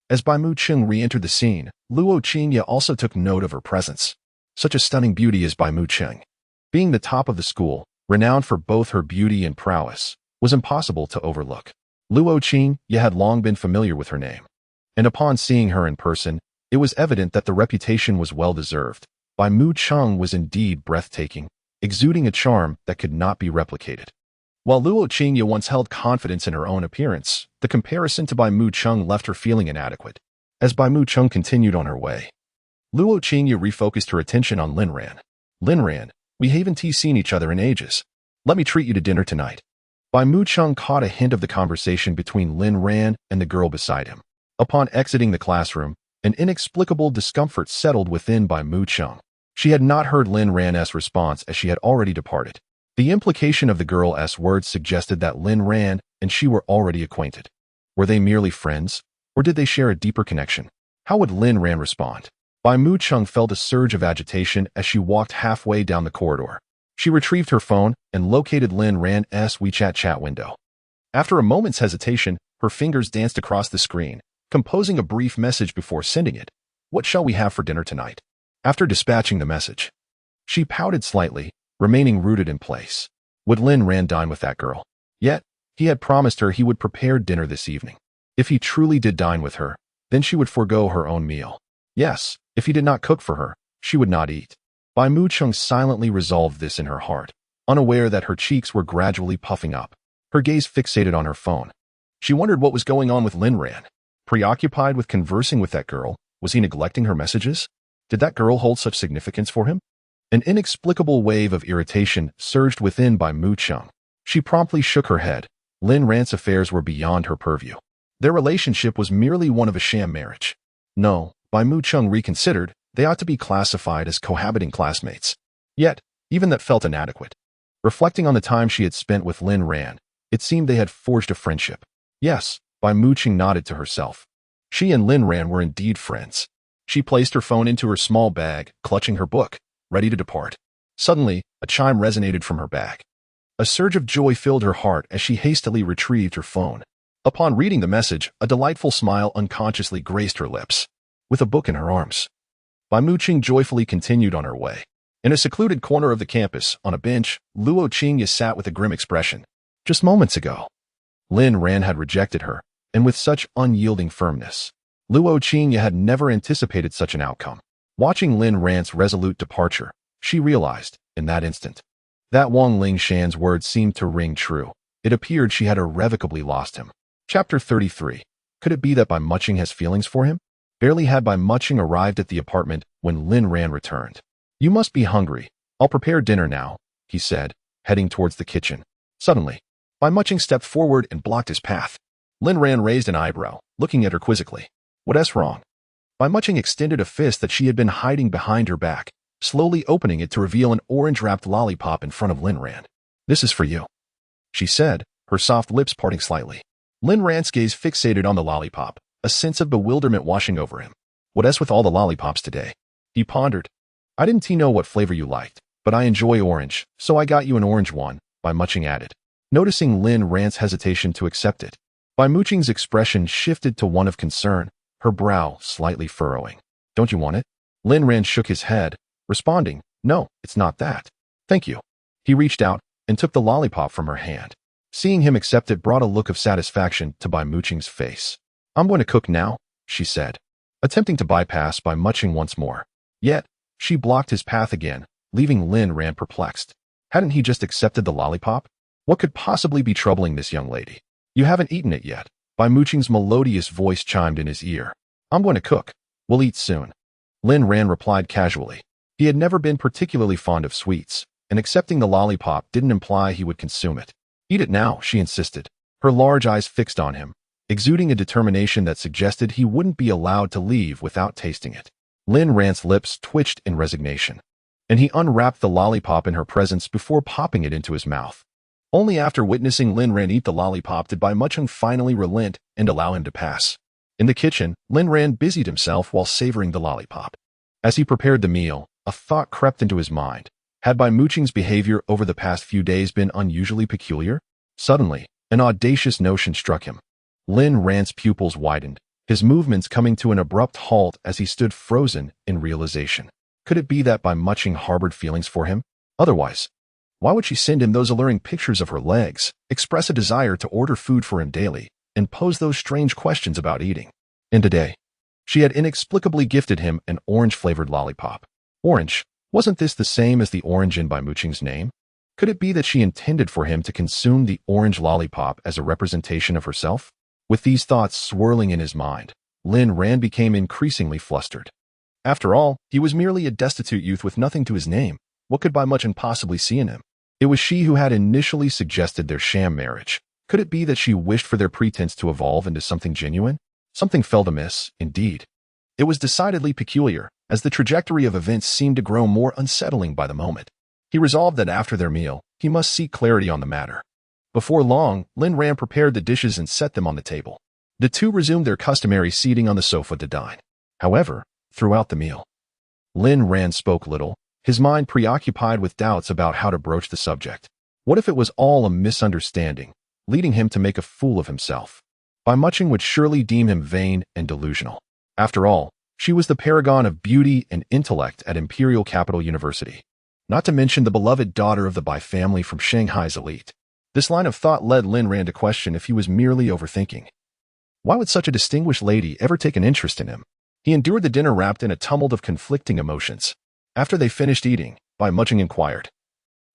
As Bai Muqing re-entered the scene, Luo Qingye also took note of her presence. Such a stunning beauty as Bai Muqing, being the top of the school, renowned for both her beauty and prowess, was impossible to overlook. Luo Qingye had long been familiar with her name, and upon seeing her in person, it was evident that the reputation was well-deserved. Bai Muqing was indeed breathtaking, exuding a charm that could not be replicated. While Luo Qingye once held confidence in her own appearance, the comparison to Bai Muqing left her feeling inadequate. As Bai Muqing continued on her way, Luo Qingye refocused her attention on Lin Ran. "Lin Ran, we haven't seen each other in ages. Let me treat you to dinner tonight." Bai Muqing caught a hint of the conversation between Lin Ran and the girl beside him. Upon exiting the classroom, an inexplicable discomfort settled within Bai Muqing. She had not heard Lin Ran's response as she had already departed. The implication of the girl's words suggested that Lin Ran and she were already acquainted. Were they merely friends, or did they share a deeper connection? How would Lin Ran respond? Bai Muqing felt a surge of agitation as she walked halfway down the corridor. She retrieved her phone and located Lin Ran's WeChat chat window. After a moment's hesitation, her fingers danced across the screen, composing a brief message before sending it. "What shall we have for dinner tonight?" After dispatching the message, she pouted slightly, remaining rooted in place. Would Lin Ran dine with that girl? Yet, he had promised her he would prepare dinner this evening. If he truly did dine with her, then she would forego her own meal. Yes, if he did not cook for her, she would not eat. Bai Muqing silently resolved this in her heart, unaware that her cheeks were gradually puffing up, her gaze fixated on her phone. She wondered what was going on with Lin Ran. Preoccupied with conversing with that girl, was he neglecting her messages? Did that girl hold such significance for him? An inexplicable wave of irritation surged within Bai Muqing. She promptly shook her head. Lin Ran's affairs were beyond her purview. Their relationship was merely one of a sham marriage. No, Bai Muqing reconsidered, they ought to be classified as cohabiting classmates. Yet, even that felt inadequate. Reflecting on the time she had spent with Lin Ran, it seemed they had forged a friendship. Yes, Bai Muqing nodded to herself. She and Lin Ran were indeed friends. She placed her phone into her small bag, clutching her book, ready to depart. Suddenly, a chime resonated from her bag. A surge of joy filled her heart as she hastily retrieved her phone. Upon reading the message, a delightful smile unconsciously graced her lips. With a book in her arms, Bai Muqing joyfully continued on her way. In a secluded corner of the campus, on a bench, Luo Qingye sat with a grim expression. Just moments ago, Lin Ran had rejected her, and with such unyielding firmness. Luo Qingye had never anticipated such an outcome. Watching Lin Ran's resolute departure, she realized, in that instant, that Wang Lingshan's words seemed to ring true. It appeared she had irrevocably lost him. Chapter 33. Could it be that Bai Muqing has feelings for him? Barely had Bai Muqing arrived at the apartment when Lin Ran returned. "You must be hungry," I'll prepare dinner now, he said, heading towards the kitchen. Suddenly, Bai Muching stepped forward and blocked his path. Lin Ran raised an eyebrow, looking at her quizzically. What's wrong? Bai Muching extended a fist that she had been hiding behind her back, slowly opening it to reveal an orange-wrapped lollipop in front of Lin Ran. This is for you, she said, her soft lips parting slightly. Lin Ran's gaze fixated on the lollipop, a sense of bewilderment washing over him. What's with all the lollipops today? He pondered. I didn't know what flavor you liked, but I enjoy orange, so I got you an orange one, Bai Muching added, noticing Lin Ran's hesitation to accept it. Bai Muching's expression shifted to one of concern, her brow slightly furrowing. Don't you want it? Lin Ran shook his head, responding, no, it's not that. Thank you. He reached out and took the lollipop from her hand. Seeing him accept it brought a look of satisfaction to Bai Muching's face. I'm going to cook now, she said, attempting to bypass Bai Muching once more. Yet, she blocked his path again, leaving Lin Ran perplexed. Hadn't he just accepted the lollipop? What could possibly be troubling this young lady? You haven't eaten it yet. Bai Muching's melodious voice chimed in his ear. I'm going to cook. We'll eat soon. Lin Ran replied casually. He had never been particularly fond of sweets, and accepting the lollipop didn't imply he would consume it. Eat it now, she insisted, her large eyes fixed on him, exuding a determination that suggested he wouldn't be allowed to leave without tasting it. Lin Ran's lips twitched in resignation, and he unwrapped the lollipop in her presence before popping it into his mouth. Only after witnessing Lin Ran eat the lollipop did Bai Muching finally relent and allow him to pass. In the kitchen, Lin Ran busied himself while savoring the lollipop. As he prepared the meal, a thought crept into his mind. Had Bai Muching's behavior over the past few days been unusually peculiar? Suddenly, an audacious notion struck him. Lin Ran's pupils widened, his movements coming to an abrupt halt as he stood frozen in realization. Could it be that Bai Muching harbored feelings for him? Otherwise, why would she send him those alluring pictures of her legs, express a desire to order food for him daily, and pose those strange questions about eating? And today, she had inexplicably gifted him an orange-flavored lollipop. Orange? Wasn't this the same as the orange in Bai Muching's name? Could it be that she intended for him to consume the orange lollipop as a representation of herself? With these thoughts swirling in his mind, Lin Ran became increasingly flustered. After all, he was merely a destitute youth with nothing to his name. What could Bai Muching possibly see in him? It was she who had initially suggested their sham marriage. Could it be that she wished for their pretense to evolve into something genuine? Something felt amiss, indeed. It was decidedly peculiar, as the trajectory of events seemed to grow more unsettling by the moment. He resolved that after their meal, he must seek clarity on the matter. Before long, Lin Ran prepared the dishes and set them on the table. The two resumed their customary seating on the sofa to dine. However, throughout the meal, Lin Ran spoke little, his mind preoccupied with doubts about how to broach the subject. What if it was all a misunderstanding, leading him to make a fool of himself? Bai Muching would surely deem him vain and delusional. After all, she was the paragon of beauty and intellect at Imperial Capital University, not to mention the beloved daughter of the Bai family from Shanghai's elite. This line of thought led Lin Ran to question if he was merely overthinking. Why would such a distinguished lady ever take an interest in him? He endured the dinner wrapped in a tumult of conflicting emotions. After they finished eating, Bai Muching inquired,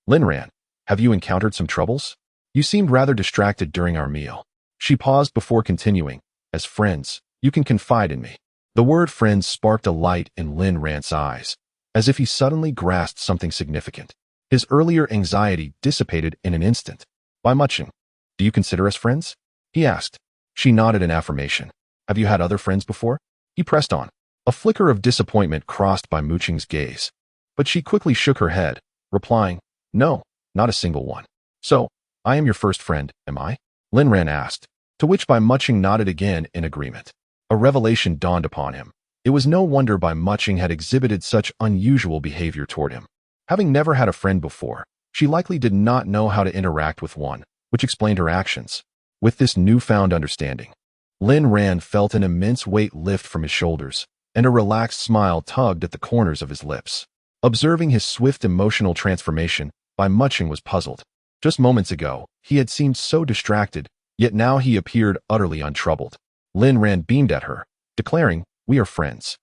Lin Ran, have you encountered some troubles? You seemed rather distracted during our meal. She paused before continuing, as friends, you can confide in me. The word friends sparked a light in Lin Ran's eyes, as if he suddenly grasped something significant. His earlier anxiety dissipated in an instant. Bai Muching, do you consider us friends? He asked. She nodded in affirmation. Have you had other friends before? He pressed on. A flicker of disappointment crossed Bai Muching's gaze, but she quickly shook her head, replying, no, not a single one. So, I am your first friend, am I? Lin Ran asked, to which Bai Muching nodded again in agreement. A revelation dawned upon him. It was no wonder Bai Muching had exhibited such unusual behavior toward him. Having never had a friend before, she likely did not know how to interact with one, which explained her actions. With this newfound understanding, Lin Ran felt an immense weight lift from his shoulders, and a relaxed smile tugged at the corners of his lips. Observing his swift emotional transformation, Bai Muching was puzzled. Just moments ago, he had seemed so distracted, yet now he appeared utterly untroubled. Lin Ran beamed at her, declaring, we are friends.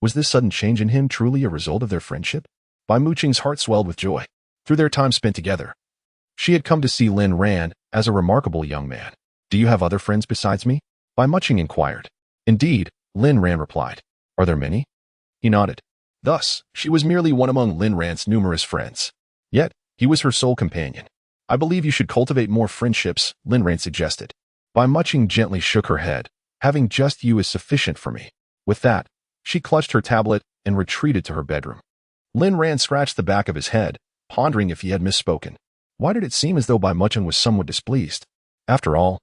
Was this sudden change in him truly a result of their friendship? Bai Muching's heart swelled with joy. Through their time spent together, she had come to see Lin Ran as a remarkable young man. Do you have other friends besides me? Bai Muching inquired. Indeed, Lin Ran replied. Are there many? He nodded. Thus, she was merely one among Lin Ran's numerous friends. Yet, he was her sole companion. I believe you should cultivate more friendships, Lin Ran suggested. Bai Muching gently shook her head. Having just you is sufficient for me. With that, she clutched her tablet and retreated to her bedroom. Lin Ran scratched the back of his head, pondering if he had misspoken. Why did it seem as though Bai Muching was somewhat displeased? After all,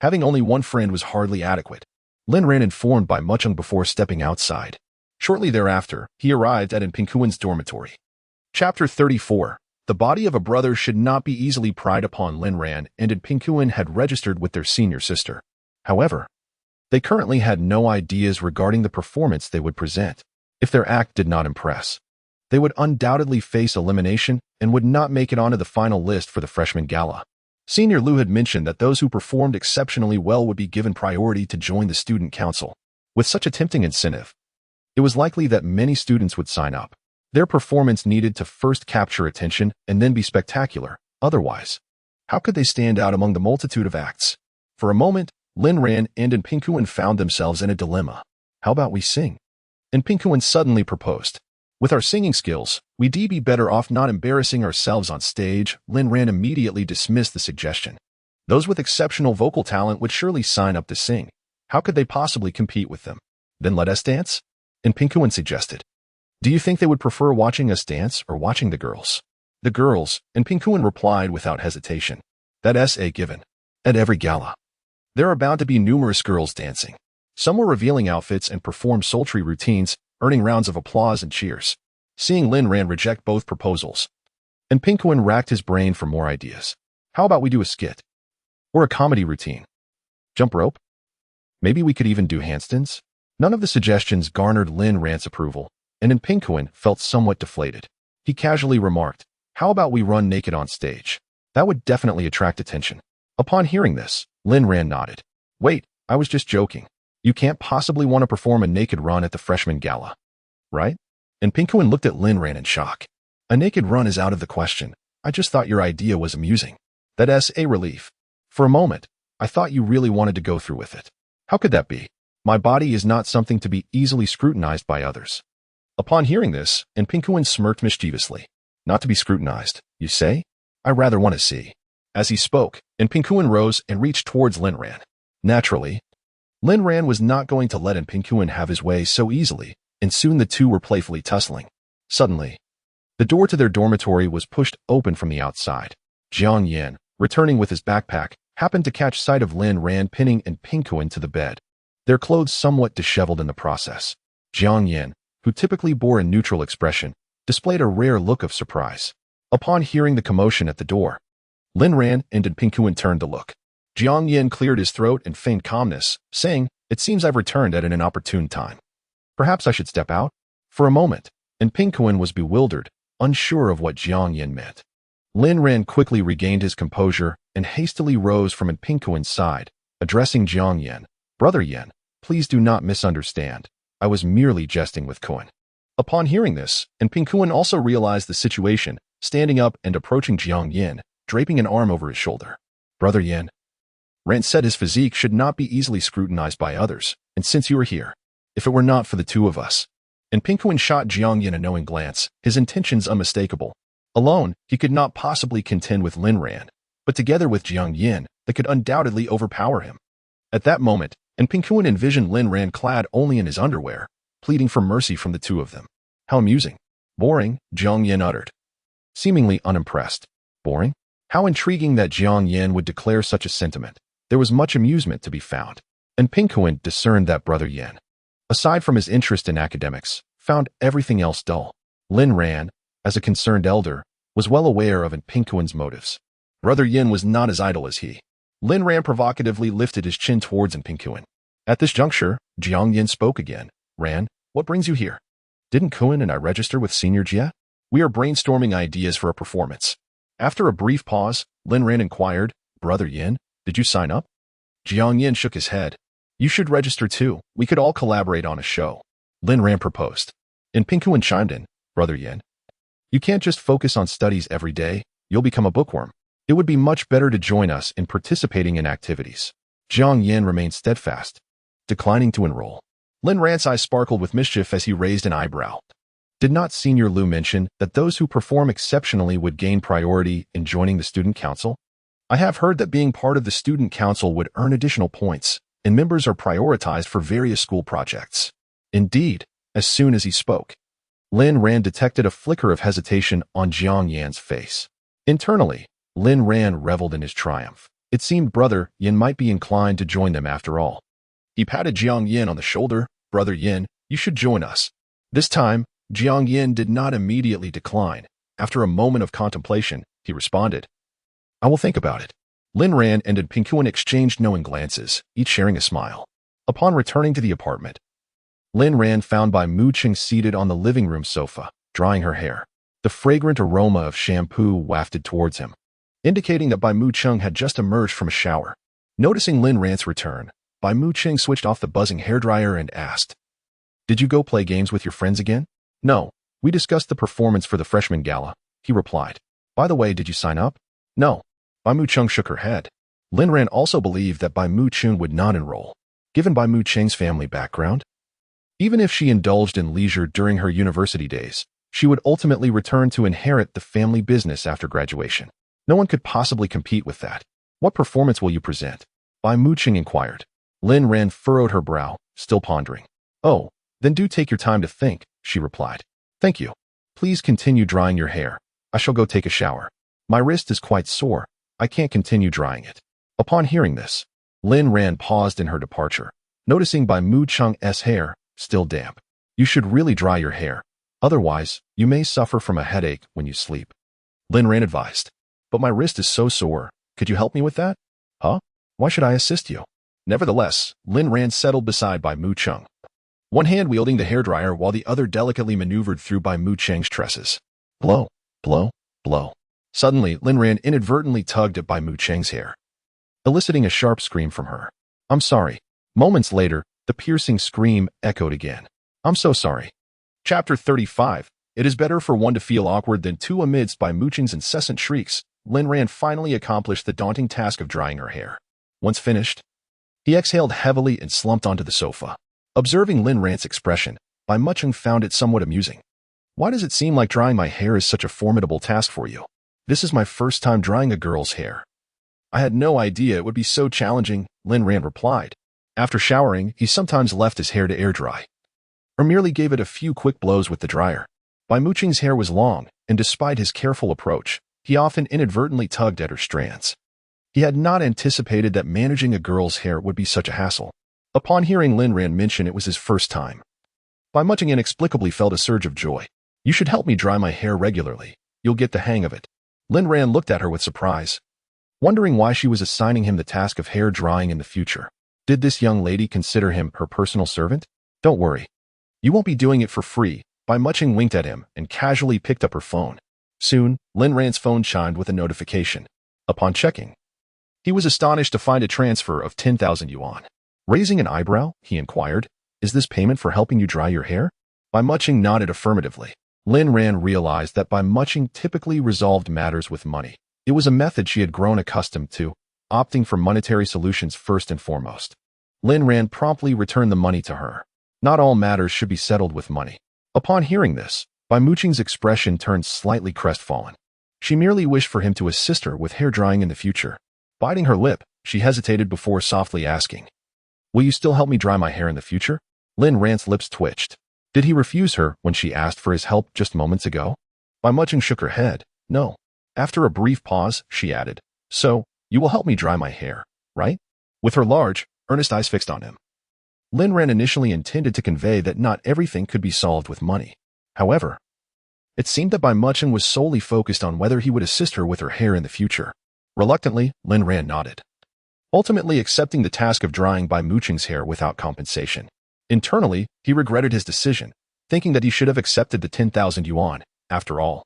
having only one friend was hardly adequate. Lin Ran informed Bai Muching before stepping outside. Shortly thereafter, he arrived at Pinkuen's dormitory. Chapter 34. The body of a brother should not be easily pried upon. Lin Ran and Pinkuen had registered with their senior sister. However, they currently had no ideas regarding the performance they would present. If their act did not impress, they would undoubtedly face elimination and would not make it onto the final list for the freshman gala. Senior Liu had mentioned that those who performed exceptionally well would be given priority to join the student council. With such a tempting incentive, it was likely that many students would sign up. Their performance needed to first capture attention and then be spectacular. Otherwise, how could they stand out among the multitude of acts? For a moment, Lin Ran and Pinkuen found themselves in a dilemma. How about we sing? And Pinkuen suddenly proposed. With our singing skills, we'd be better off not embarrassing ourselves on stage. Lin Ran immediately dismissed the suggestion. Those with exceptional vocal talent would surely sign up to sing. How could they possibly compete with them? Then let us dance? And Pinkuen suggested. Do you think they would prefer watching us dance or watching the girls? The girls, and Pinkuen replied without hesitation. That's a given. At every gala, there are bound to be numerous girls dancing. Some were revealing outfits and performed sultry routines, earning rounds of applause and cheers. Seeing Lin Ran reject both proposals, and Pinkuen racked his brain for more ideas. How about we do a skit? Or a comedy routine? Jump rope? Maybe we could even do handstands? None of the suggestions garnered Lin Ran's approval, and Pinkuen felt somewhat deflated. He casually remarked, how about we run naked on stage? That would definitely attract attention. Upon hearing this, Lin Ran nodded. Wait, I was just joking. You can't possibly want to perform a naked run at the freshman gala, right? And Pinkuen looked at Lin Ran in shock. A naked run is out of the question. I just thought your idea was amusing. That's a relief. For a moment, I thought you really wanted to go through with it. How could that be? My body is not something to be easily scrutinized by others. Upon hearing this, Pinkuen smirked mischievously. Not to be scrutinized, you say? I rather want to see. As he spoke, Pinkuen rose and reached towards Lin Ran. Naturally, Lin Ran was not going to let Pinkuen have his way so easily, and soon the two were playfully tussling. Suddenly, the door to their dormitory was pushed open from the outside. Jiang Yan, returning with his backpack, happened to catch sight of Lin Ran pinning Pinkuen to the bed, their clothes somewhat disheveled in the process. Jiang Yan, who typically bore a neutral expression, displayed a rare look of surprise. Upon hearing the commotion at the door, Lin Ran and Pinkuen turned to look. Jiang Yan cleared his throat and feigned calmness, saying, it seems I've returned at an inopportune time. Perhaps I should step out? For a moment, Pinkuen was bewildered, unsure of what Jiang Yan meant. Lin Ran quickly regained his composure and hastily rose from Pinkuen's side, addressing Jiang Yan. Brother Yan, please do not misunderstand. I was merely jesting with Kuen. Upon hearing this, Pinkuen also realized the situation, standing up and approaching Jiang Yan, draping an arm over his shoulder. Brother Yan, Ran said his physique should not be easily scrutinized by others, and since you are here, if it were not for the two of us. Pinkuen shot Jiang Yan a knowing glance, his intentions unmistakable. Alone, he could not possibly contend with Lin Ran, but together with Jiang Yan, they could undoubtedly overpower him. At that moment, Pinkuen envisioned Lin Ran clad only in his underwear, pleading for mercy from the two of them. How amusing. Boring, Jiang Yan uttered, seemingly unimpressed. Boring? How intriguing that Jiang Yan would declare such a sentiment. There was much amusement to be found, and Pinkuen discerned that Brother Yan, aside from his interest in academics, found everything else dull. Lin Ran, as a concerned elder, was well aware of Pinkuen's motives. Brother Yan was not as idle as he. Lin Ran provocatively lifted his chin towards Pinkuen. At this juncture, Jiang Yan spoke again. Ran, what brings you here? Didn't Kuen and I register with Senior Jia? We are brainstorming ideas for a performance. After a brief pause, Lin Ran inquired, Brother Yan, did you sign up? Jiang Yan shook his head. You should register too. We could all collaborate on a show. Lin Ran proposed. Pinkuen chimed in, Brother Yan, you can't just focus on studies every day. You'll become a bookworm. It would be much better to join us in participating in activities. Jiang Yan remained steadfast, declining to enroll. Lin Ran's eyes sparkled with mischief as he raised an eyebrow. Did not Senior Liu mention that those who perform exceptionally would gain priority in joining the student council? I have heard that being part of the student council would earn additional points, and members are prioritized for various school projects. Indeed, as soon as he spoke, Lin Ran detected a flicker of hesitation on Jiang Yan's face. Internally, Lin Ran reveled in his triumph. It seemed Brother Yin might be inclined to join them after all. He patted Jiang Yin on the shoulder. Brother Yin, you should join us. This time, Jiang Yin did not immediately decline. After a moment of contemplation, he responded, I will think about it. Lin Ran and Pinkuan exchanged knowing glances, each sharing a smile. Upon returning to the apartment, Lin Ran found Bai Mu Ching seated on the living room sofa, drying her hair. The fragrant aroma of shampoo wafted towards him, indicating that Bai Mu Ching had just emerged from a shower. Noticing Lin Ran's return, Bai Mu Ching switched off the buzzing hairdryer and asked, Did you go play games with your friends again? No, we discussed the performance for the freshman gala, he replied. By the way, did you sign up? No. Bai Mu Ching shook her head. Lin Ran also believed that Bai Mu Ching would not enroll, given Bai Mu Ching's family background. Even if she indulged in leisure during her university days, she would ultimately return to inherit the family business after graduation. No one could possibly compete with that. What performance will you present? Bai Mu Ching inquired. Lin Ran furrowed her brow, still pondering. Oh, then do take your time to think, she replied. Thank you. Please continue drying your hair. I shall go take a shower. My wrist is quite sore. I can't continue drying it. Upon hearing this, Lin Ran paused in her departure, noticing Bai Mu Cheng's hair, still damp. You should really dry your hair. Otherwise, you may suffer from a headache when you sleep. Lin Ran advised. But my wrist is so sore. Could you help me with that? Huh? Why should I assist you? Nevertheless, Lin Ran settled beside Bai Mu Cheng, one hand wielding the hairdryer while the other delicately maneuvered through Bai Mu Cheng's tresses. Blow, blow, blow. Suddenly, Lin Ran inadvertently tugged at Bai Mu Cheng's hair, eliciting a sharp scream from her. I'm sorry. Moments later, the piercing scream echoed again. I'm so sorry. Chapter 35. It is better for one to feel awkward than two amidst Bai Mu Cheng's incessant shrieks. Lin Ran finally accomplished the daunting task of drying her hair. Once finished, he exhaled heavily and slumped onto the sofa. Observing Lin Ran's expression, Bai Mu Cheng found it somewhat amusing. Why does it seem like drying my hair is such a formidable task for you? This is my first time drying a girl's hair. I had no idea it would be so challenging, Lin Ran replied. After showering, he sometimes left his hair to air dry, or merely gave it a few quick blows with the dryer. Bai Mu Cheng's hair was long, and despite his careful approach, he often inadvertently tugged at her strands. He had not anticipated that managing a girl's hair would be such a hassle. Upon hearing Lin Ran mention it was his first time, Bai Mu Cheng inexplicably felt a surge of joy. You should help me dry my hair regularly. You'll get the hang of it. Lin Ran looked at her with surprise, wondering why she was assigning him the task of hair drying in the future. Did this young lady consider him her personal servant? Don't worry. You won't be doing it for free. Bai Mu Cheng winked at him and casually picked up her phone. Soon, Lin Ran's phone chimed with a notification. Upon checking, he was astonished to find a transfer of 10,000 yuan. Raising an eyebrow, he inquired, Is this payment for helping you dry your hair? Bai Mu Cheng nodded affirmatively. Lin Ran realized that Bai Mu Cheng typically resolved matters with money. It was a method she had grown accustomed to, opting for monetary solutions first and foremost. Lin Ran promptly returned the money to her. Not all matters should be settled with money. Upon hearing this, Bai Mu Cheng's expression turned slightly crestfallen. She merely wished for him to assist her with hair drying in the future. Biting her lip, she hesitated before softly asking, Will you still help me dry my hair in the future? Lin Ran's lips twitched. Did he refuse her when she asked for his help just moments ago? Bai Mu Cheng shook her head. No. After a brief pause, she added, So, you will help me dry my hair, right? With her large, earnest eyes fixed on him, Lin Ran initially intended to convey that not everything could be solved with money. However, it seemed that Bai Mu Cheng was solely focused on whether he would assist her with her hair in the future. Reluctantly, Lin Ran nodded, ultimately accepting the task of drying Bai Mu Cheng's hair without compensation. Internally, he regretted his decision, thinking that he should have accepted the 10,000 yuan, after all.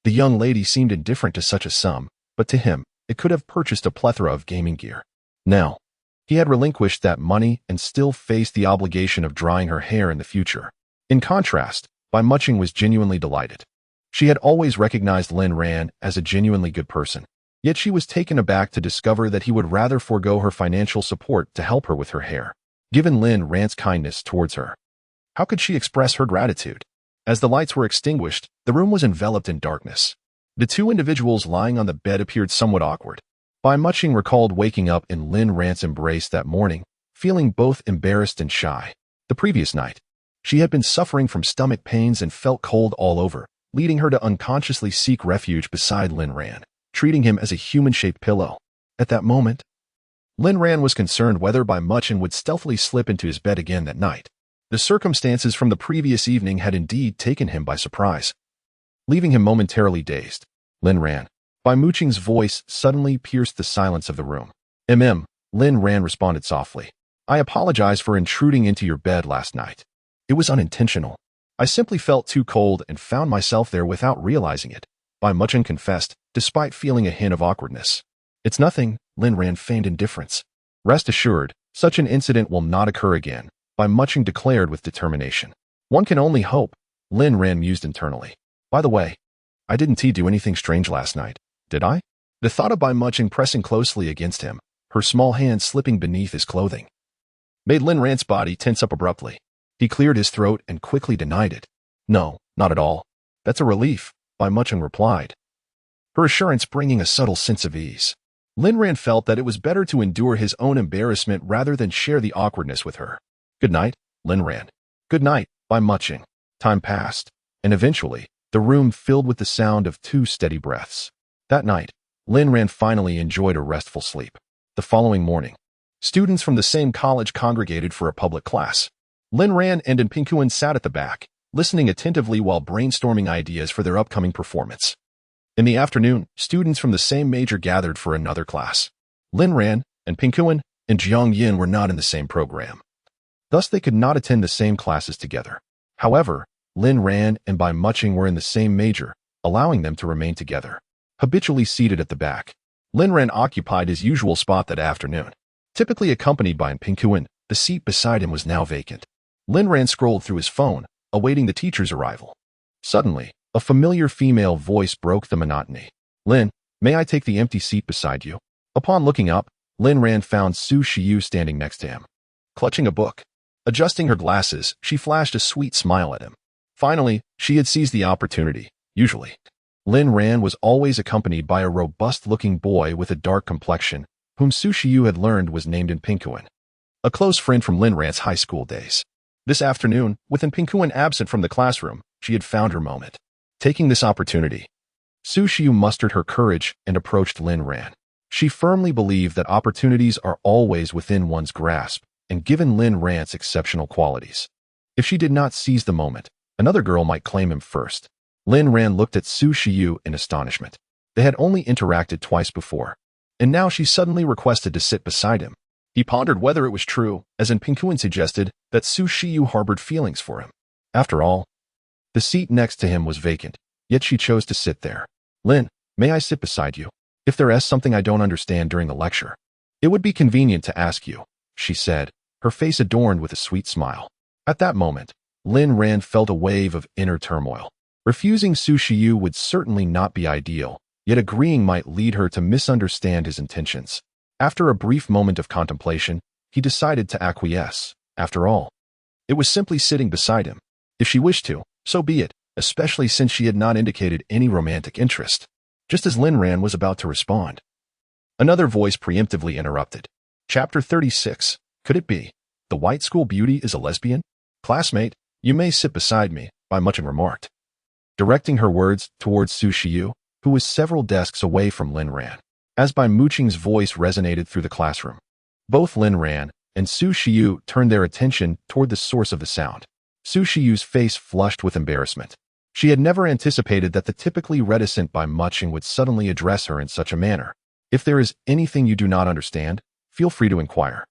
The young lady seemed indifferent to such a sum, but to him, it could have purchased a plethora of gaming gear. Now, he had relinquished that money and still faced the obligation of drying her hair in the future. In contrast, Bai Mu Cheng was genuinely delighted. She had always recognized Lin Ran as a genuinely good person, yet she was taken aback to discover that he would rather forego her financial support to help her with her hair. Given Lin Ran's kindness towards her, how could she express her gratitude? As the lights were extinguished, the room was enveloped in darkness. The two individuals lying on the bed appeared somewhat awkward. Bai Muching recalled waking up in Lin Rant's embrace that morning, feeling both embarrassed and shy. The previous night, she had been suffering from stomach pains and felt cold all over, leading her to unconsciously seek refuge beside Lin Ran, treating him as a human-shaped pillow. At that moment, Lin Ran was concerned whether Bai Muching would stealthily slip into his bed again that night. The circumstances from the previous evening had indeed taken him by surprise, leaving him momentarily dazed. Lin Ran. Bai Muching's voice suddenly pierced the silence of the room. Lin Ran responded softly. I apologize for intruding into your bed last night. It was unintentional. I simply felt too cold and found myself there without realizing it, Bai Muching confessed, despite feeling a hint of awkwardness. It's nothing, Lin Ran feigned indifference. Rest assured, such an incident will not occur again, Bai Muching declared with determination. One can only hope, Lin Ran mused internally. By the way, I didn't do anything strange last night, did I? The thought of Bai Muching pressing closely against him, her small hand slipping beneath his clothing, made Lin Ran's body tense up abruptly. He cleared his throat and quickly denied it. No, not at all. That's a relief, Bai Muching replied, her assurance bringing a subtle sense of ease. Lin Ran felt that it was better to endure his own embarrassment rather than share the awkwardness with her. Good night, Lin Ran. Good night, Bai Muching. Time passed, and eventually, the room filled with the sound of two steady breaths. That night, Lin Ran finally enjoyed a restful sleep. The following morning, students from the same college congregated for a public class. Lin Ran and Pinkuan sat at the back, listening attentively while brainstorming ideas for their upcoming performance. In the afternoon, students from the same major gathered for another class. Lin Ran and Pinkuan and Jiang Yin were not in the same program. Thus, they could not attend the same classes together. However, Lin Ran and Bai Muching were in the same major, allowing them to remain together. Habitually seated at the back, Lin Ran occupied his usual spot that afternoon. Typically accompanied by Pinkuan, the seat beside him was now vacant. Lin Ran scrolled through his phone, awaiting the teacher's arrival. Suddenly, a familiar female voice broke the monotony. Lin, may I take the empty seat beside you? Upon looking up, Lin Ran found Su Shiyu standing next to him, clutching a book. Adjusting her glasses, she flashed a sweet smile at him. Finally, she had seized the opportunity. Usually, Lin Ran was always accompanied by a robust-looking boy with a dark complexion, whom Su Shiyu had learned was named Pinkuan, a close friend from Lin Ran's high school days. This afternoon, with Pinkuan absent from the classroom, she had found her moment. Taking this opportunity, Su Shiyu mustered her courage and approached Lin Ran. She firmly believed that opportunities are always within one's grasp, and given Lin Ran's exceptional qualities, if she did not seize the moment, another girl might claim him first. Lin Ran looked at Su Shiyu in astonishment. They had only interacted twice before, and now she suddenly requested to sit beside him. He pondered whether it was true, as Pinkuan suggested that Su Shiyu harbored feelings for him. After all, the seat next to him was vacant, yet she chose to sit there. Lin, may I sit beside you? If there is something I don't understand during the lecture, it would be convenient to ask you, she said, her face adorned with a sweet smile. At that moment, Lin Ran felt a wave of inner turmoil. Refusing Su Shiyu would certainly not be ideal, yet agreeing might lead her to misunderstand his intentions. After a brief moment of contemplation, he decided to acquiesce. After all, it was simply sitting beside him. If she wished to, so be it, especially since she had not indicated any romantic interest. Just as Lin Ran was about to respond, another voice preemptively interrupted. Chapter 36. Could it be? The white school beauty is a lesbian? Classmate, you may sit beside me, Bai Muching remarked, directing her words towards Su Shiyu, who was several desks away from Lin Ran. As Bai Muching's voice resonated through the classroom, both Lin Ran and Su Shiyu turned their attention toward the source of the sound. Su Shiyu's face flushed with embarrassment. She had never anticipated that the typically reticent Bai Muching would suddenly address her in such a manner. If there is anything you do not understand, feel free to inquire.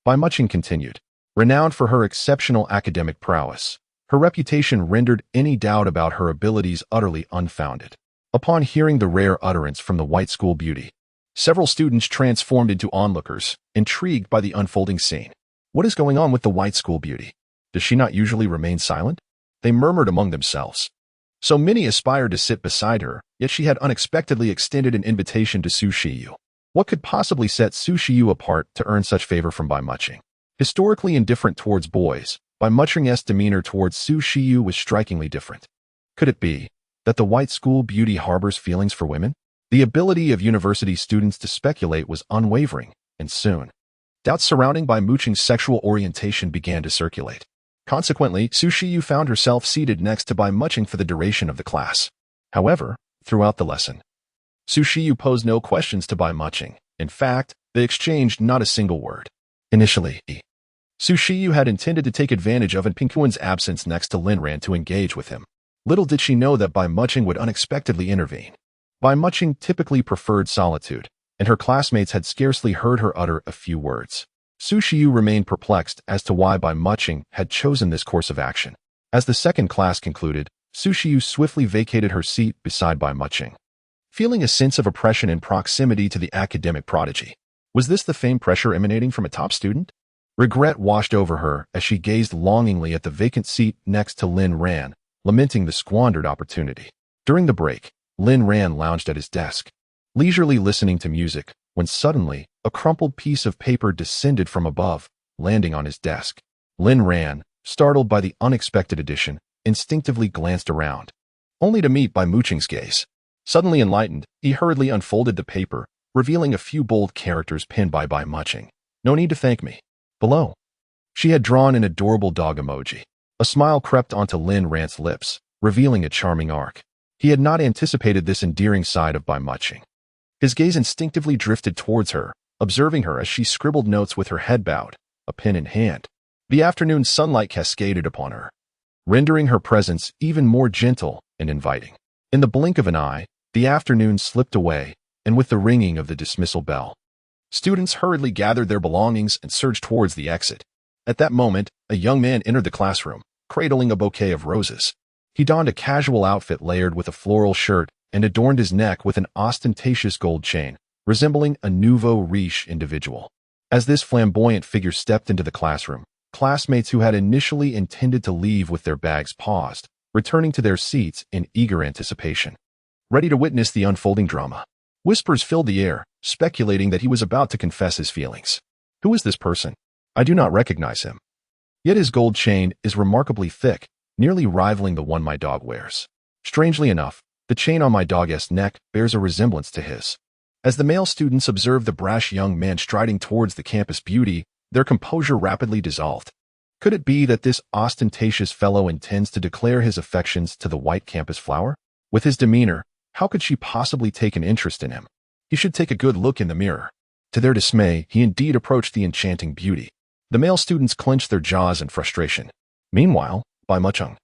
Bai Muching continued. Renowned for her exceptional academic prowess, her reputation rendered any doubt about her abilities utterly unfounded. Upon hearing the rare utterance from the white school beauty, several students transformed into onlookers, intrigued by the unfolding scene. What is going on with the white school beauty? Does she not usually remain silent? They murmured among themselves. So many aspired to sit beside her, yet she had unexpectedly extended an invitation to Su Shiyu. What could possibly set Su Shiyu apart to earn such favor from Bai Muching? Historically indifferent towards boys, Bai Muching's demeanor towards Su Shiyu was strikingly different. Could it be that the white school beauty harbors feelings for women? The ability of university students to speculate was unwavering, and soon, doubts surrounding Bai Muching's sexual orientation began to circulate. Consequently, Su Shiyu found herself seated next to Bai Muching for the duration of the class. However, throughout the lesson, Su Shiyu posed no questions to Bai Muching. In fact, they exchanged not a single word. Initially, Su Shiyu had intended to take advantage of Pinkuan's absence next to Lin Ran to engage with him. Little did she know that Bai Muching would unexpectedly intervene. Bai Muching typically preferred solitude, and her classmates had scarcely heard her utter a few words. Su Shiyu remained perplexed as to why Bai Muching had chosen this course of action. As the second class concluded, Su Shiyu swiftly vacated her seat beside Bai Muching, feeling a sense of oppression in proximity to the academic prodigy. Was this the famed pressure emanating from a top student? Regret washed over her as she gazed longingly at the vacant seat next to Lin Ran, lamenting the squandered opportunity. During the break, Lin Ran lounged at his desk, leisurely listening to music, when suddenly, a crumpled piece of paper descended from above, landing on his desk. Lin Ran, startled by the unexpected addition, instinctively glanced around, only to meet Bai Muching's gaze. Suddenly enlightened, he hurriedly unfolded the paper, revealing a few bold characters pinned by Bai Muching. "No need to thank me." Below, she had drawn an adorable dog emoji. A smile crept onto Lin Ran's lips, revealing a charming arc. He had not anticipated this endearing side of Bai Muching. His gaze instinctively drifted towards her, observing her as she scribbled notes with her head bowed, a pen in hand. The afternoon sunlight cascaded upon her, rendering her presence even more gentle and inviting. In the blink of an eye, the afternoon slipped away, and with the ringing of the dismissal bell, students hurriedly gathered their belongings and surged towards the exit. At that moment, a young man entered the classroom, cradling a bouquet of roses. He donned a casual outfit layered with a floral shirt and adorned his neck with an ostentatious gold chain, resembling a nouveau riche individual. As this flamboyant figure stepped into the classroom, classmates who had initially intended to leave with their bags paused, returning to their seats in eager anticipation, ready to witness the unfolding drama. Whispers filled the air, speculating that he was about to confess his feelings. Who is this person? I do not recognize him. Yet his gold chain is remarkably thick, nearly rivaling the one my dog wears. Strangely enough, the chain on my dog's neck bears a resemblance to his. As the male students observed the brash young man striding towards the campus beauty, their composure rapidly dissolved. Could it be that this ostentatious fellow intends to declare his affections to the white campus flower? With his demeanor, how could she possibly take an interest in him? He should take a good look in the mirror. To their dismay, he indeed approached the enchanting beauty. The male students clenched their jaws in frustration. Meanwhile, Bai Muching,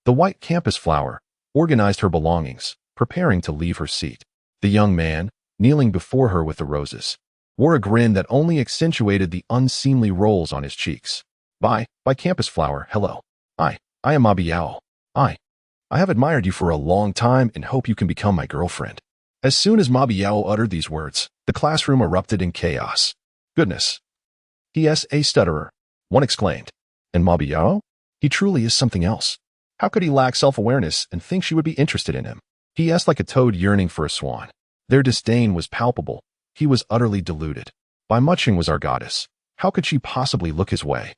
the white campus flower, organized her belongings, preparing to leave her seat. The young man, kneeling before her with the roses, wore a grin that only accentuated the unseemly rolls on his cheeks. By campus flower, hello. I am Ma Biao. I have admired you for a long time and hope you can become my girlfriend. As soon as Ma Biao uttered these words, the classroom erupted in chaos. Goodness. He is a stutterer, one exclaimed. And Ma Biao? He truly is something else. How could he lack self-awareness and think she would be interested in him? He is like a toad yearning for a swan. Their disdain was palpable. He was utterly deluded. Bai Muching was our goddess. How could she possibly look his way?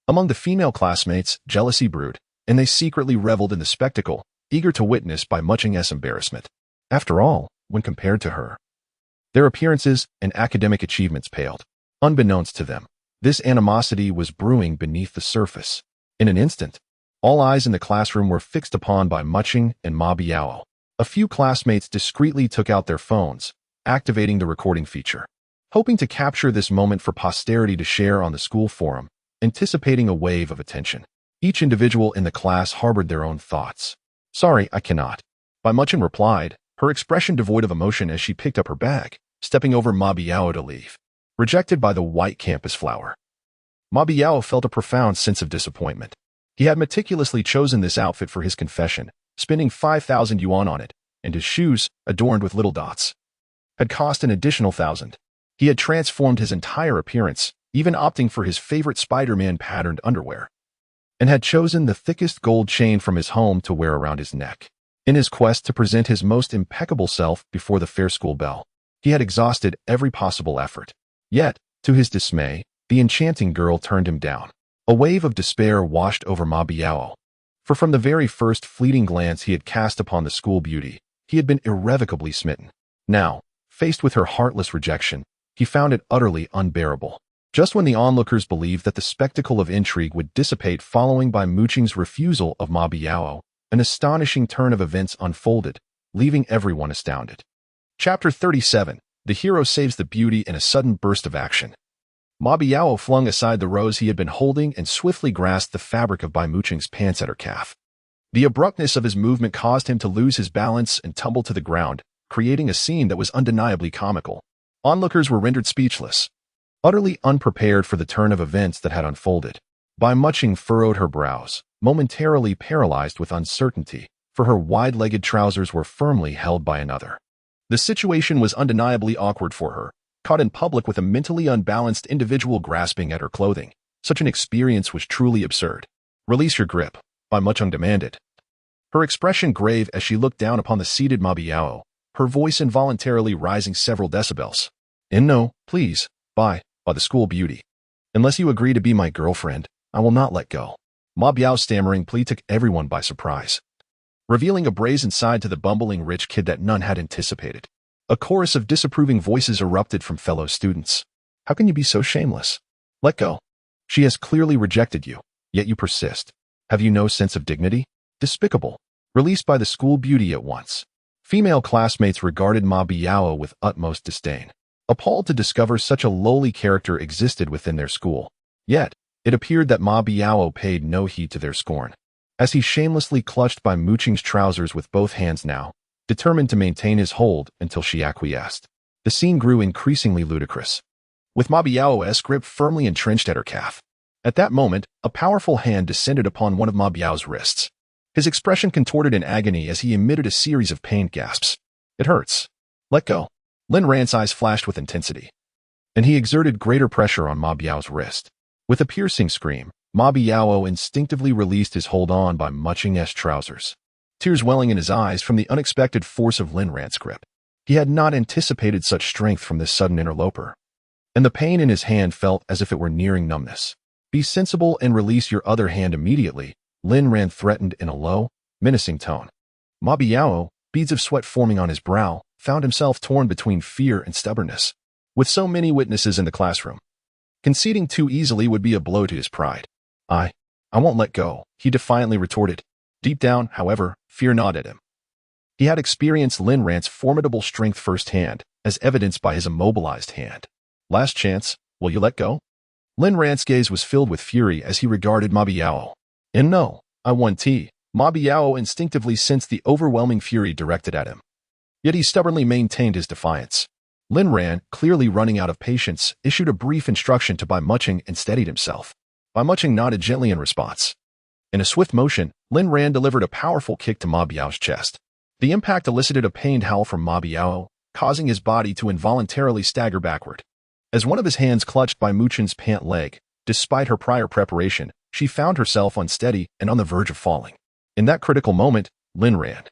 Among the female classmates, jealousy brewed, and they secretly reveled in the spectacle, eager to witness Bai Muching's embarrassment. After all, when compared to her, their appearances and academic achievements paled. Unbeknownst to them, this animosity was brewing beneath the surface. In an instant, all eyes in the classroom were fixed upon Bai Muching and Ma Biao. A few classmates discreetly took out their phones, activating the recording feature, hoping to capture this moment for posterity to share on the school forum, anticipating a wave of attention. Each individual in the class harbored their own thoughts. Sorry, I cannot. Bai Muching replied, her expression devoid of emotion as she picked up her bag, stepping over Ma Biao to leave. Rejected by the white campus flower, Ma Biao felt a profound sense of disappointment. He had meticulously chosen this outfit for his confession, spending 5,000 yuan on it, and his shoes, adorned with little dots, had cost an additional 1,000. He had transformed his entire appearance, even opting for his favorite Spider-Man patterned underwear, and had chosen the thickest gold chain from his home to wear around his neck. In his quest to present his most impeccable self before the fair school bell, he had exhausted every possible effort. Yet, to his dismay, the enchanting girl turned him down. A wave of despair washed over Ma Biao. For from the very first fleeting glance he had cast upon the school beauty, he had been irrevocably smitten. Now, faced with her heartless rejection, he found it utterly unbearable. Just when the onlookers believed that the spectacle of intrigue would dissipate following Bai Muqing's refusal of Ma Biao, an astonishing turn of events unfolded, leaving everyone astounded. Chapter 37. The hero saves the beauty in a sudden burst of action. Ma Biao flung aside the rose he had been holding and swiftly grasped the fabric of Bai Muqing's pants at her calf. The abruptness of his movement caused him to lose his balance and tumble to the ground, creating a scene that was undeniably comical. Onlookers were rendered speechless. Utterly unprepared for the turn of events that had unfolded, Bai Muqing furrowed her brows, momentarily paralyzed with uncertainty, for her wide-legged trousers were firmly held by another. The situation was undeniably awkward for her, caught in public with a mentally unbalanced individual grasping at her clothing. Such an experience was truly absurd. "Release your grip," Bai Muqing demanded. Her expression grave as she looked down upon the seated Ma Biao, her voice involuntarily rising several decibels. "No, please, by the school beauty. Unless you agree to be my girlfriend, I will not let go." Ma Biao's stammering plea took everyone by surprise, revealing a brazen side to the bumbling rich kid that none had anticipated. A chorus of disapproving voices erupted from fellow students. "How can you be so shameless? Let go. She has clearly rejected you, yet you persist. Have you no sense of dignity? Despicable. Released by the school beauty at once." Female classmates regarded Ma Biao with utmost disdain, appalled to discover such a lowly character existed within their school. Yet, it appeared that Ma Biao paid no heed to their scorn, as he shamelessly clutched Bai Muqing's trousers with both hands now, determined to maintain his hold until she acquiesced. The scene grew increasingly ludicrous, with Ma Biao's grip firmly entrenched at her calf. At that moment, a powerful hand descended upon one of Ma Biao's wrists. His expression contorted in agony as he emitted a series of pained gasps. "It hurts. Let go." Lin Ran's eyes flashed with intensity, and he exerted greater pressure on Ma Biao's wrist. With a piercing scream, Ma Biao instinctively released his hold on Bai Muqing's trousers, tears welling in his eyes from the unexpected force of Lin Ran's grip. He had not anticipated such strength from this sudden interloper, and the pain in his hand felt as if it were nearing numbness. "Be sensible and release your other hand immediately," Lin Ran threatened in a low, menacing tone. Ma Biao, beads of sweat forming on his brow, found himself torn between fear and stubbornness. With so many witnesses in the classroom, conceding too easily would be a blow to his pride. I won't let go," he defiantly retorted. Deep down, however, fear gnawed at him. He had experienced Lin Ran's formidable strength firsthand, as evidenced by his immobilized hand. "Last chance, will you let go?" Lin Ran's gaze was filled with fury as he regarded Ma Biao. "And no, I want tea." Ma Biao instinctively sensed the overwhelming fury directed at him. Yet he stubbornly maintained his defiance. Lin Ran, clearly running out of patience, issued a brief instruction to Bai Muqing and steadied himself. Bai Muqing nodded gently in response. In a swift motion, Lin Ran delivered a powerful kick to Ma Biao's chest. The impact elicited a pained howl from Ma Biao, causing his body to involuntarily stagger backward. As one of his hands clutched Bai Muqing's pant leg, despite her prior preparation, she found herself unsteady and on the verge of falling. In that critical moment, Lin Ran,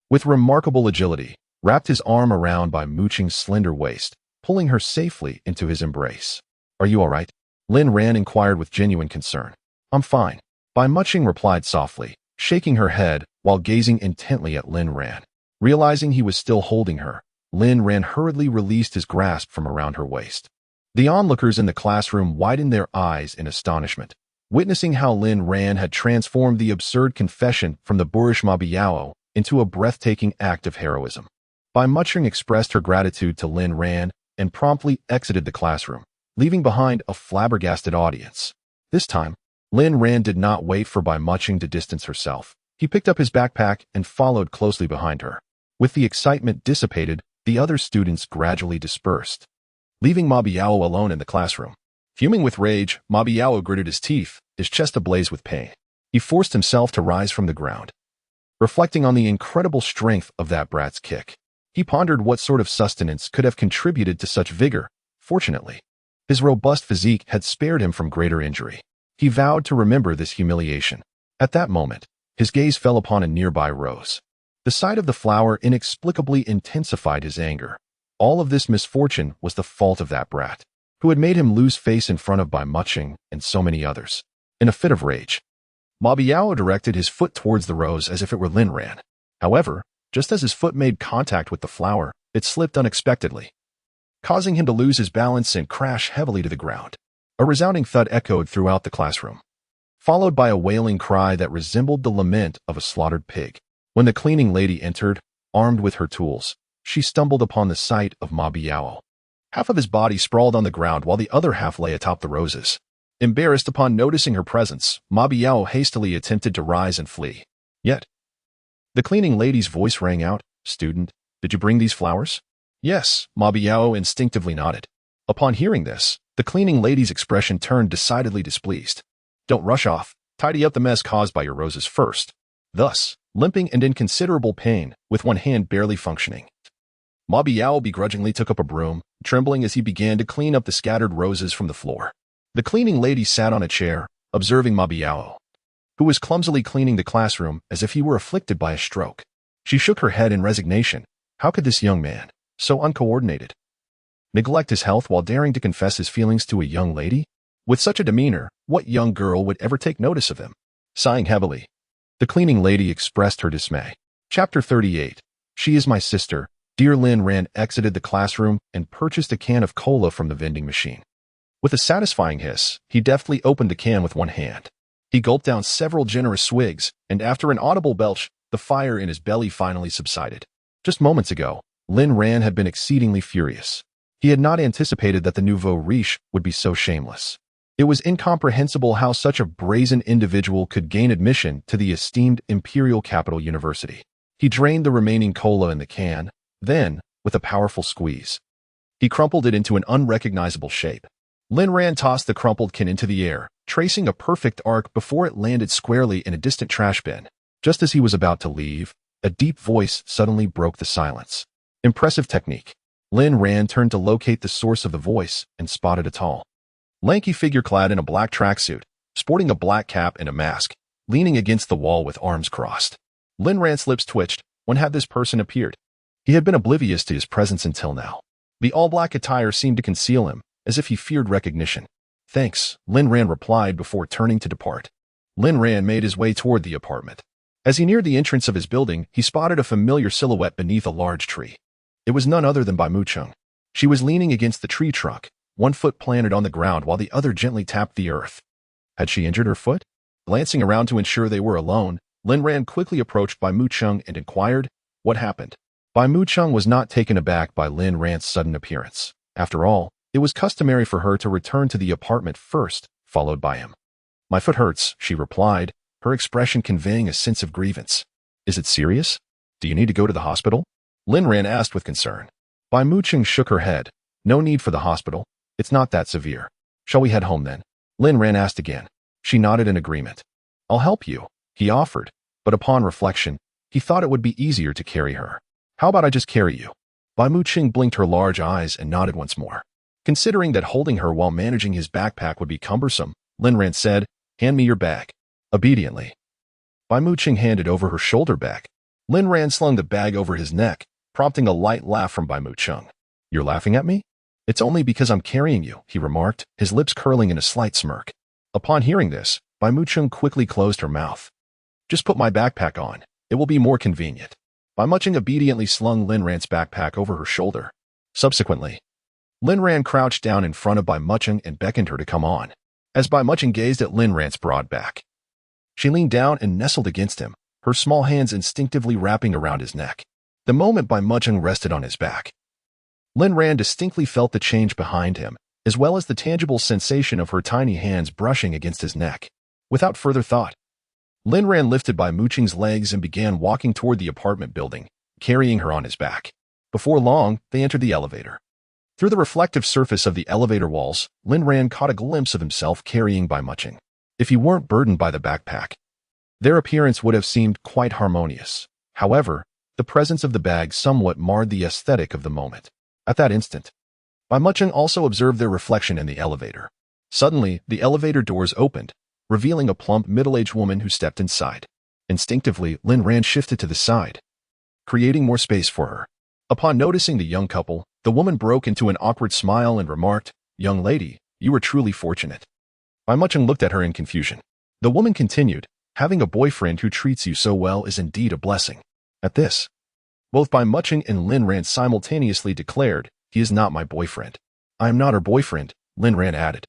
with remarkable agility, wrapped his arm around Bai Muqing's slender waist, pulling her safely into his embrace. "Are you all right?" Lin Ran inquired with genuine concern. "I'm fine," Bai Muqing replied softly, shaking her head while gazing intently at Lin Ran. Realizing he was still holding her, Lin Ran hurriedly released his grasp from around her waist. The onlookers in the classroom widened their eyes in astonishment, witnessing how Lin Ran had transformed the absurd confession from the boorish Ma Biao into a breathtaking act of heroism. Bai Muqing expressed her gratitude to Lin Ran and promptly exited the classroom, leaving behind a flabbergasted audience. This time, Lin Ran did not wait for Bai Muqing to distance herself. He picked up his backpack and followed closely behind her. With the excitement dissipated, the other students gradually dispersed, leaving Ma Biao alone in the classroom. Fuming with rage, Ma Biao gritted his teeth, his chest ablaze with pain. He forced himself to rise from the ground, reflecting on the incredible strength of that brat's kick. He pondered what sort of sustenance could have contributed to such vigor. Fortunately, his robust physique had spared him from greater injury. He vowed to remember this humiliation. At that moment, his gaze fell upon a nearby rose. The sight of the flower inexplicably intensified his anger. All of this misfortune was the fault of that brat, who had made him lose face in front of Bai Muqing and so many others. in a fit of rage. Ma Biao directed his foot towards the rose as if it were Lin Ran. However, just as his foot made contact with the flower, it slipped unexpectedly, causing him to lose his balance and crash heavily to the ground. A resounding thud echoed throughout the classroom, followed by a wailing cry that resembled the lament of a slaughtered pig. When the cleaning lady entered, armed with her tools, she stumbled upon the sight of Ma Biao. Half of his body sprawled on the ground while the other half lay atop the roses. Embarrassed upon noticing her presence, Ma Biao hastily attempted to rise and flee. Yet, the cleaning lady's voice rang out, "Student, did you bring these flowers?" "Yes," Ma Biao instinctively nodded. Upon hearing this, the cleaning lady's expression turned decidedly displeased. "Don't rush off. Tidy up the mess caused by your roses first." Thus, limping and in considerable pain, with one hand barely functioning, Ma Biao begrudgingly took up a broom, trembling as he began to clean up the scattered roses from the floor. The cleaning lady sat on a chair, observing Ma Biao, who was clumsily cleaning the classroom as if he were afflicted by a stroke. She shook her head in resignation. How could this young man, so uncoordinated, neglect his health while daring to confess his feelings to a young lady? With such a demeanor, what young girl would ever take notice of him? Sighing heavily, the cleaning lady expressed her dismay. Chapter 38. She is my sister. Dear Lin Ran exited the classroom and purchased a can of cola from the vending machine. With a satisfying hiss, he deftly opened the can with one hand. He gulped down several generous swigs, and after an audible belch, the fire in his belly finally subsided. Just moments ago, Lin Ran had been exceedingly furious. He had not anticipated that the nouveau riche would be so shameless. It was incomprehensible how such a brazen individual could gain admission to the esteemed Imperial Capital University. He drained the remaining cola in the can. Then, with a powerful squeeze, he crumpled it into an unrecognizable shape. Lin Ran tossed the crumpled can into the air, tracing a perfect arc before it landed squarely in a distant trash bin. Just as he was about to leave, a deep voice suddenly broke the silence. Impressive technique. Lin Ran turned to locate the source of the voice and spotted a tall, lanky figure clad in a black tracksuit, sporting a black cap and a mask, leaning against the wall with arms crossed. Lin Ran's lips twitched. When had this person appeared? He had been oblivious to his presence until now. The all-black attire seemed to conceal him, as if he feared recognition. "Thanks," Lin Ran replied before turning to depart. Lin Ran made his way toward the apartment. As he neared the entrance of his building, he spotted a familiar silhouette beneath a large tree. It was none other than Bai Mucheng. She was leaning against the tree trunk, one foot planted on the ground while the other gently tapped the earth. Had she injured her foot? Glancing around to ensure they were alone, Lin Ran quickly approached Bai Mucheng and inquired, "What happened?" Bai Mucheng was not taken aback by Lin Ran's sudden appearance. After all, it was customary for her to return to the apartment first, followed by him. "My foot hurts," she replied, her expression conveying a sense of grievance. "Is it serious? Do you need to go to the hospital?" Lin Ran asked with concern. Bai Mucheng shook her head. "No need for the hospital. It's not that severe. Shall we head home then?" Lin Ran asked again. She nodded in agreement. "I'll help you," he offered, but upon reflection, he thought it would be easier to carry her. "How about I just carry you?" Bai Mucheng blinked her large eyes and nodded once more. Considering that holding her while managing his backpack would be cumbersome, Lin Ran said, "Hand me your bag." Obediently, Bai Mucheng handed over her shoulder bag. Lin Ran slung the bag over his neck, prompting a light laugh from Bai Mucheng. "You're laughing at me?" "It's only because I'm carrying you," he remarked, his lips curling in a slight smirk. Upon hearing this, Bai Mucheng quickly closed her mouth. "Just put my backpack on. It will be more convenient." Bai Mucheng obediently slung Lin Ran's backpack over her shoulder. Subsequently, Lin Ran crouched down in front of Bai Mucheng and beckoned her to come on. As Bai Mucheng gazed at Lin Ran's broad back, she leaned down and nestled against him, her small hands instinctively wrapping around his neck. The moment Bai Mucheng rested on his back, Lin Ran distinctly felt the change behind him, as well as the tangible sensation of her tiny hands brushing against his neck. Without further thought, Lin Ran lifted Bai Mucheng's legs and began walking toward the apartment building, carrying her on his back. Before long, they entered the elevator. Through the reflective surface of the elevator walls, Lin Ran caught a glimpse of himself carrying Bai Mucheng. If he weren't burdened by the backpack, their appearance would have seemed quite harmonious. However, the presence of the bag somewhat marred the aesthetic of the moment. At that instant, Bai Mucheng also observed their reflection in the elevator. Suddenly, the elevator doors opened, revealing a plump, middle-aged woman who stepped inside. Instinctively, Lin Ran shifted to the side, creating more space for her. Upon noticing the young couple, the woman broke into an awkward smile and remarked, "Young lady, you are truly fortunate." Bai Mucheng looked at her in confusion. The woman continued, "Having a boyfriend who treats you so well is indeed a blessing." At this, both Bai Mucheng and Lin Ran simultaneously declared, "He is not my boyfriend." "I am not her boyfriend," Lin Ran added.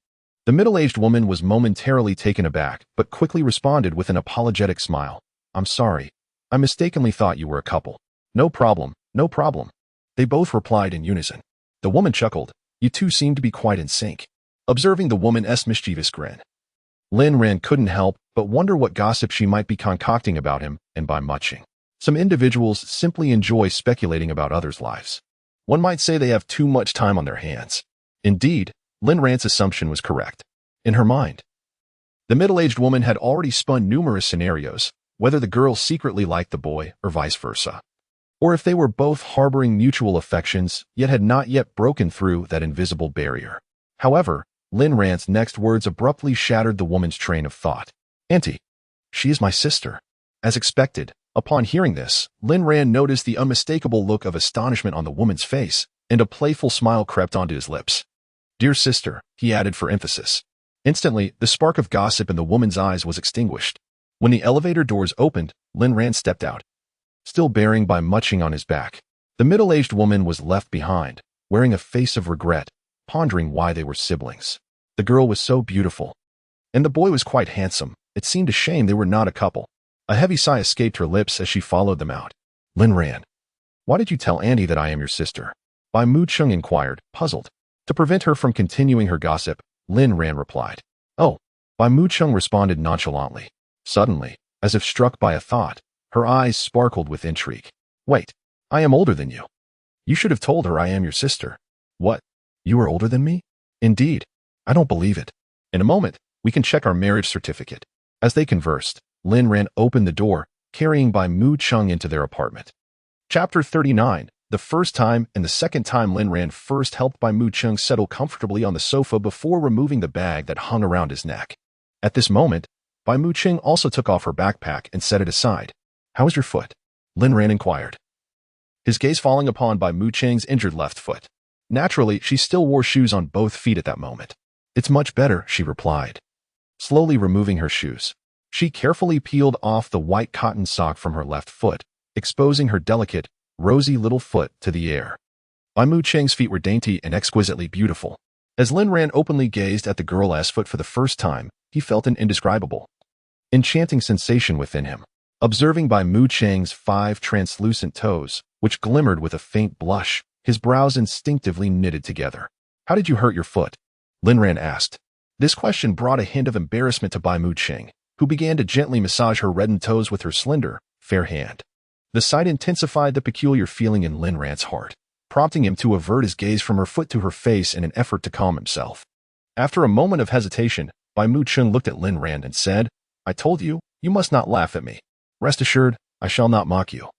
The middle-aged woman was momentarily taken aback, but quickly responded with an apologetic smile. "I'm sorry. I mistakenly thought you were a couple." "No problem, no problem," they both replied in unison. The woman chuckled. "You two seem to be quite in sync." Observing the woman's mischievous grin, Lin Ran couldn't help but wonder what gossip she might be concocting about him and Bai Mucheng. Some individuals simply enjoy speculating about others' lives. One might say they have too much time on their hands. Indeed, Lin Ran's assumption was correct. In her mind, the middle-aged woman had already spun numerous scenarios, whether the girl secretly liked the boy or vice versa, or if they were both harboring mutual affections yet had not yet broken through that invisible barrier. However, Lin Ran's next words abruptly shattered the woman's train of thought. "Auntie, she is my sister." As expected, upon hearing this, Lin Ran noticed the unmistakable look of astonishment on the woman's face, and a playful smile crept onto his lips. "Dear sister," he added for emphasis. Instantly, the spark of gossip in the woman's eyes was extinguished. When the elevator doors opened, Lin Ran stepped out, still bearing Bai Mucheng on his back. The middle-aged woman was left behind, wearing a face of regret, pondering why they were siblings. The girl was so beautiful, and the boy was quite handsome. It seemed a shame they were not a couple. A heavy sigh escaped her lips as she followed them out. "Lin Ran, why did you tell Auntie that I am your sister?" Bai Mucheng inquired, puzzled. To prevent her from continuing her gossip, Lin Ran replied, "Oh." Bai Mucheng responded nonchalantly. Suddenly, as if struck by a thought, her eyes sparkled with intrigue. "Wait, I am older than you. You should have told her I am your sister." "What? You are older than me?" "Indeed. I don't believe it. In a moment, we can check our marriage certificate." As they conversed, Lin Ran opened the door, carrying Bai Mucheng into their apartment. Chapter 39. The first time and the second time Lin Ran first helped Bai Mucheng settle comfortably on the sofa before removing the bag that hung around his neck. At this moment, Bai Mucheng also took off her backpack and set it aside. "How is your foot?" Lin Ran inquired, his gaze falling upon Bai Mucheng's injured left foot. Naturally, she still wore shoes on both feet at that moment. "It's much better," she replied, slowly removing her shoes. She carefully peeled off the white cotton sock from her left foot, exposing her delicate, rosy little foot to the air. Bai Mucheng's feet were dainty and exquisitely beautiful. As Lin Ran openly gazed at the girl's foot for the first time, he felt an indescribable, enchanting sensation within him. Observing Bai Mucheng's 5 translucent toes, which glimmered with a faint blush, his brows instinctively knitted together. "How did you hurt your foot?" Lin Ran asked. This question brought a hint of embarrassment to Bai Mucheng, who began to gently massage her reddened toes with her slender, fair hand. The sight intensified the peculiar feeling in Lin Ran's heart, prompting him to avert his gaze from her foot to her face in an effort to calm himself. After a moment of hesitation, Bai Mucheng looked at Lin Ran and said, "I told you, you must not laugh at me. Rest assured, I shall not mock you,"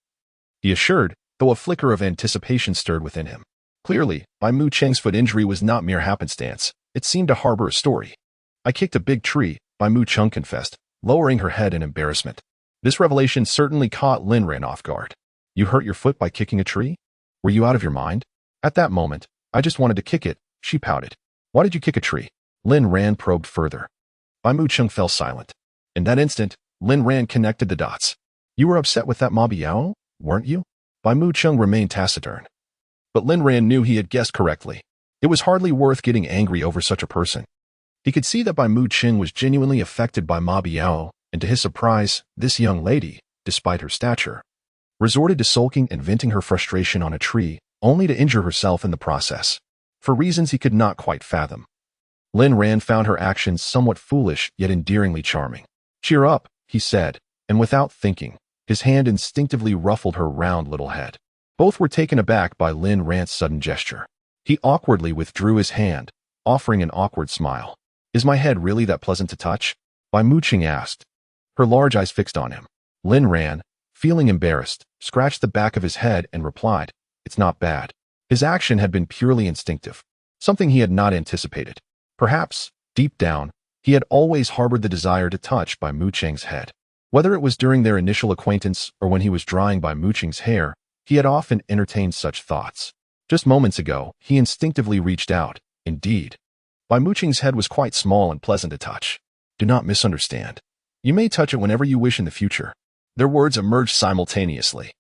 he assured, though a flicker of anticipation stirred within him. Clearly, Bai Mucheng's foot injury was not mere happenstance. It seemed to harbor a story. "I kicked a big tree," Bai Mucheng confessed, lowering her head in embarrassment. This revelation certainly caught Lin Ran off guard. "You hurt your foot by kicking a tree? Were you out of your mind?" "At that moment, I just wanted to kick it," she pouted. "Why did you kick a tree?" Lin Ran probed further. Bai Mucheng fell silent. In that instant, Lin Ran connected the dots. "You were upset with that Ma Biao, weren't you?" Bai Mucheng remained taciturn. But Lin Ran knew he had guessed correctly. It was hardly worth getting angry over such a person. He could see that Bai Mucheng was genuinely affected by Ma Biao, and to his surprise, this young lady, despite her stature, resorted to sulking and venting her frustration on a tree, only to injure herself in the process, for reasons he could not quite fathom. Lin Ran found her actions somewhat foolish yet endearingly charming. "Cheer up," he said, and without thinking, his hand instinctively ruffled her round little head. Both were taken aback by Lin Ran's sudden gesture. He awkwardly withdrew his hand, offering an awkward smile. "Is my head really that pleasant to touch?" Bai Mucheng asked, her large eyes fixed on him. Lin Ran, feeling embarrassed, scratched the back of his head and replied, "It's not bad." His action had been purely instinctive, something he had not anticipated. Perhaps, deep down, he had always harbored the desire to touch Bai Mucheng's head. Whether it was during their initial acquaintance or when he was drying Bai Mucheng's hair, he had often entertained such thoughts. Just moments ago, he instinctively reached out. Indeed, Bai Mucheng's head was quite small and pleasant to touch. "Do not misunderstand," You may touch it whenever you wish in the future. Their words emerged simultaneously.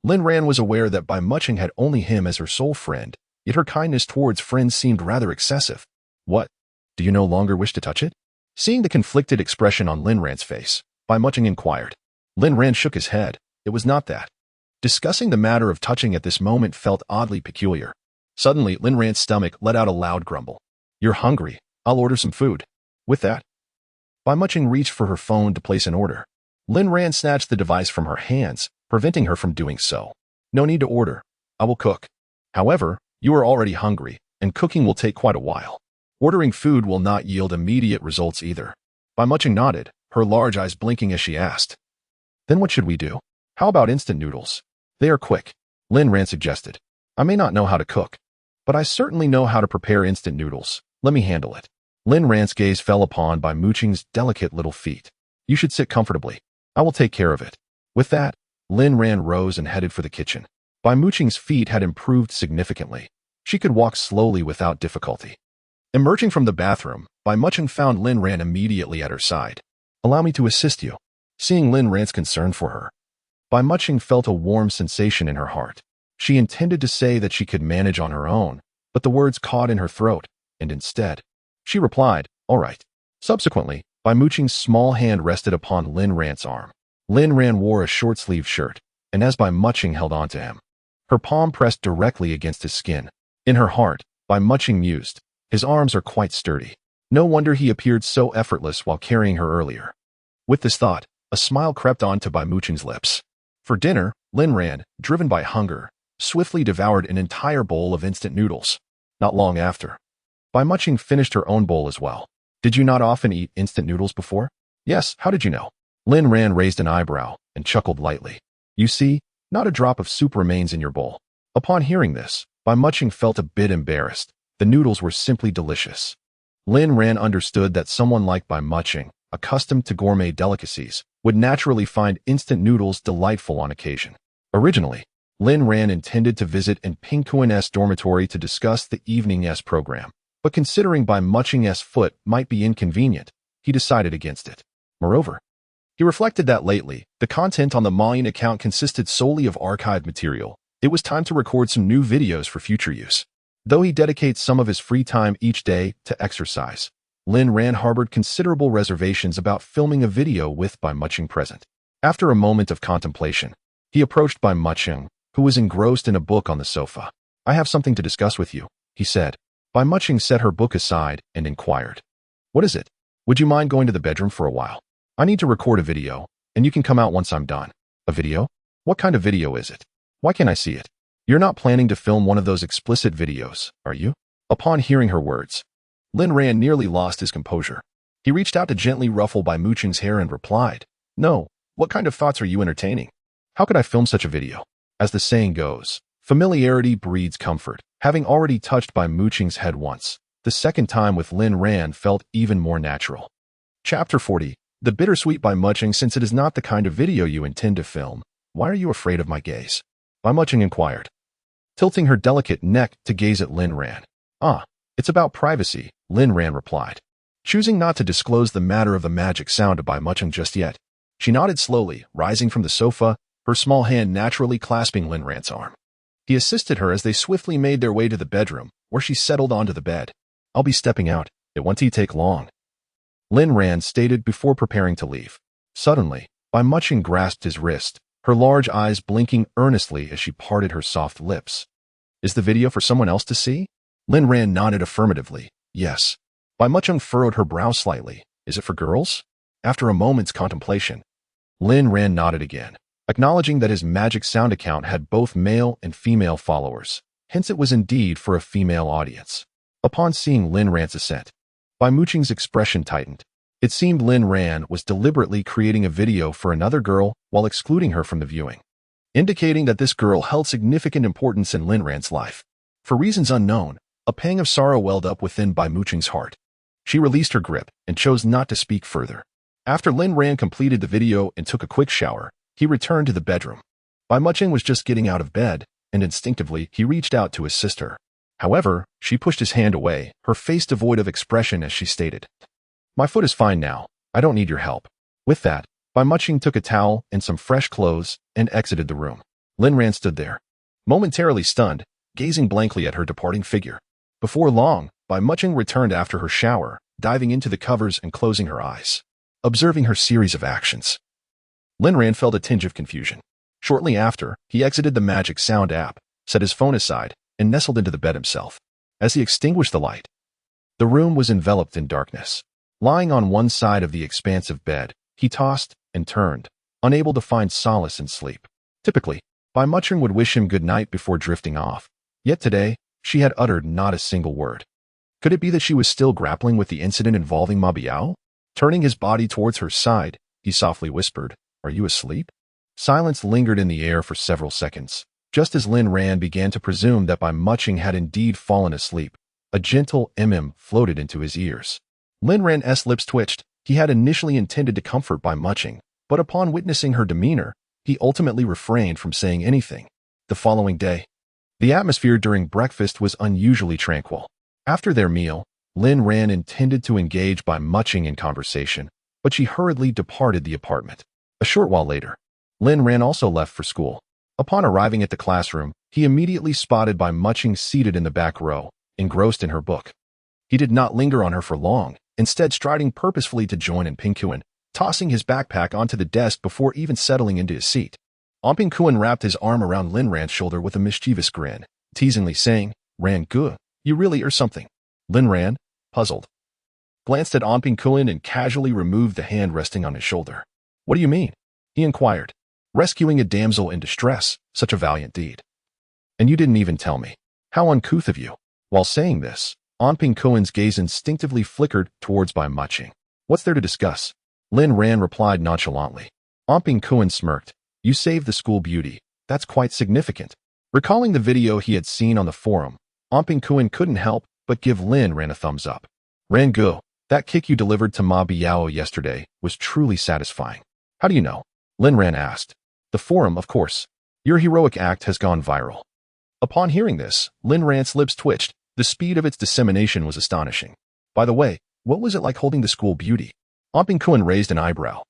Lin Ran was aware that Bai Muching had only him as her sole friend, yet her kindness towards friends seemed rather excessive. What? Do you no longer wish to touch it? Seeing the conflicted expression on Lin Ran's face, Bai Muching inquired. Lin Ran shook his head. It was not that. Discussing the matter of touching at this moment felt oddly peculiar. Suddenly, Lin Ran's stomach let out a loud grumble. You're hungry. I'll order some food. With that, Bai Muching reached for her phone to place an order. Lin Ran snatched the device from her hands, preventing her from doing so. No need to order. I will cook. However, you are already hungry, and cooking will take quite a while. Ordering food will not yield immediate results either. Bai Muching nodded, her large eyes blinking as she asked. Then what should we do? How about instant noodles? They are quick, Lin Ran suggested. I may not know how to cook, but I certainly know how to prepare instant noodles. Let me handle it. Lin Ran's gaze fell upon Bai Muching's delicate little feet. You should sit comfortably. I will take care of it. With that, Lin Ran rose and headed for the kitchen. Bai Muching's feet had improved significantly. She could walk slowly without difficulty. Emerging from the bathroom, Bai Muching found Lin Ran immediately at her side. Allow me to assist you. Seeing Lin Ran's concern for her, Bai Muching felt a warm sensation in her heart. She intended to say that she could manage on her own, but the words caught in her throat, and instead, she replied, all right. Subsequently, Bai Muching's small hand rested upon Lin Ran's arm. Lin Ran wore a short-sleeved shirt, and as Bai Muching held on to him, her palm pressed directly against his skin. In her heart, Bai Muching mused, his arms are quite sturdy. No wonder he appeared so effortless while carrying her earlier. With this thought, a smile crept onto Bai Muching's lips. For dinner, Lin Ran, driven by hunger, swiftly devoured an entire bowl of instant noodles. Not long after, Bai Muching finished her own bowl as well. Did you not often eat instant noodles before? Yes, how did you know? Lin Ran raised an eyebrow and chuckled lightly. You see, not a drop of soup remains in your bowl. Upon hearing this, Bai Muching felt a bit embarrassed. The noodles were simply delicious. Lin Ran understood that someone like Bai Muching, accustomed to gourmet delicacies, would naturally find instant noodles delightful on occasion. Originally, Lin Ran intended to visit in Ping Kuan's dormitory to discuss the evening's program, but considering Bai Muching's foot might be inconvenient, he decided against it. Moreover, he reflected that lately, the content on the Mayan account consisted solely of archived material. It was time to record some new videos for future use. Though he dedicates some of his free time each day to exercise, Lin Ran harbored considerable reservations about filming a video with Bai Muching present. After a moment of contemplation, he approached Bai Muching, who was engrossed in a book on the sofa. I have something to discuss with you, he said. Bai Muching set her book aside and inquired. What is it? Would you mind going to the bedroom for a while? I need to record a video, and you can come out once I'm done. A video? What kind of video is it? Why can't I see it? You're not planning to film one of those explicit videos, are you? Upon hearing her words, Lin Ran nearly lost his composure. He reached out to gently ruffle Bai Muching's hair and replied, No, what kind of thoughts are you entertaining? How could I film such a video? As the saying goes, familiarity breeds comfort. Having already touched Bai Muching's head once, the second time with Lin Ran felt even more natural. Chapter 40. The bittersweet Bai Muching. Since it is not the kind of video you intend to film, why are you afraid of my gaze? Bai Muching inquired, tilting her delicate neck to gaze at Lin Ran. It's about privacy, Lin Ran replied, choosing not to disclose the matter of the magic sound to Bai Muching just yet. She nodded slowly, rising from the sofa, her small hand naturally clasping Lin Ran's arm. He assisted her as they swiftly made their way to the bedroom, where she settled onto the bed. I'll be stepping out. It won't take long, Lin Ran stated before preparing to leave. Suddenly, Bai Muching grasped his wrist, her large eyes blinking earnestly as she parted her soft lips. Is the video for someone else to see? Lin Ran nodded affirmatively. Yes. Bai Muching furrowed her brow slightly. Is it for girls? After a moment's contemplation, Lin Ran nodded again, acknowledging that his magic sound account had both male and female followers. Hence it was indeed for a female audience. Upon seeing Lin Ran's assent, Bai Muching's expression tightened. It seemed Lin Ran was deliberately creating a video for another girl while excluding her from the viewing, indicating that this girl held significant importance in Lin Ran's life. For reasons unknown, a pang of sorrow welled up within Bai Muching's heart. She released her grip and chose not to speak further. After Lin Ran completed the video and took a quick shower, he returned to the bedroom. Bai Muching was just getting out of bed, and instinctively he reached out to assist her. However, she pushed his hand away, her face devoid of expression as she stated, My foot is fine now. I don't need your help. With that, Bai Muching took a towel and some fresh clothes and exited the room. Lin Ran stood there, momentarily stunned, gazing blankly at her departing figure. Before long, Bai Muching returned after her shower, diving into the covers and closing her eyes, observing her series of actions. Lin Ran felt a tinge of confusion. Shortly after, he exited the Magic Sound app, set his phone aside, and nestled into the bed himself. As he extinguished the light, the room was enveloped in darkness. Lying on one side of the expansive bed, he tossed and turned, unable to find solace in sleep. Typically, Bai Muching would wish him good night before drifting off. Yet today, she had uttered not a single word. Could it be that she was still grappling with the incident involving Ma Biao? Turning his body towards her side, he softly whispered, "Are you asleep?" Silence lingered in the air for several seconds. Just as Lin Ran began to presume that Bai Muching had indeed fallen asleep, a gentle floated into his ears. Lin Ran's lips twitched. He had initially intended to comfort Bai Muching, but upon witnessing her demeanor, he ultimately refrained from saying anything. The following day, the atmosphere during breakfast was unusually tranquil. After their meal, Lin Ran intended to engage Bai Muching in conversation, but she hurriedly departed the apartment. A short while later, Lin Ran also left for school. Upon arriving at the classroom, he immediately spotted Bai Muching seated in the back row, engrossed in her book. He did not linger on her for long, instead striding purposefully to join in Pingkuan, tossing his backpack onto the desk before even settling into his seat. Pingkuan wrapped his arm around Lin Ran's shoulder with a mischievous grin, teasingly saying, "Ran Gu, you really are something." Lin Ran, puzzled, glanced at Pingkuan and casually removed the hand resting on his shoulder. "What do you mean?" he inquired. "Rescuing a damsel in distress, such a valiant deed. And you didn't even tell me. How uncouth of you." While saying this, Pingkuan's gaze instinctively flickered towards Bai Muching. "What's there to discuss?" Lin Ran replied nonchalantly. Pingkuan smirked. "You saved the school beauty. That's quite significant." Recalling the video he had seen on the forum, Pingkuan couldn't help but give Lin Ran a thumbs up. "Ran Gu, that kick you delivered to Ma Biao yesterday was truly satisfying." "How do you know?" Lin Ran asked. "The forum, of course. Your heroic act has gone viral." Upon hearing this, Lin Ran's lips twitched. The speed of its dissemination was astonishing. "By the way, what was it like holding the school beauty?" Pingkuan raised an eyebrow.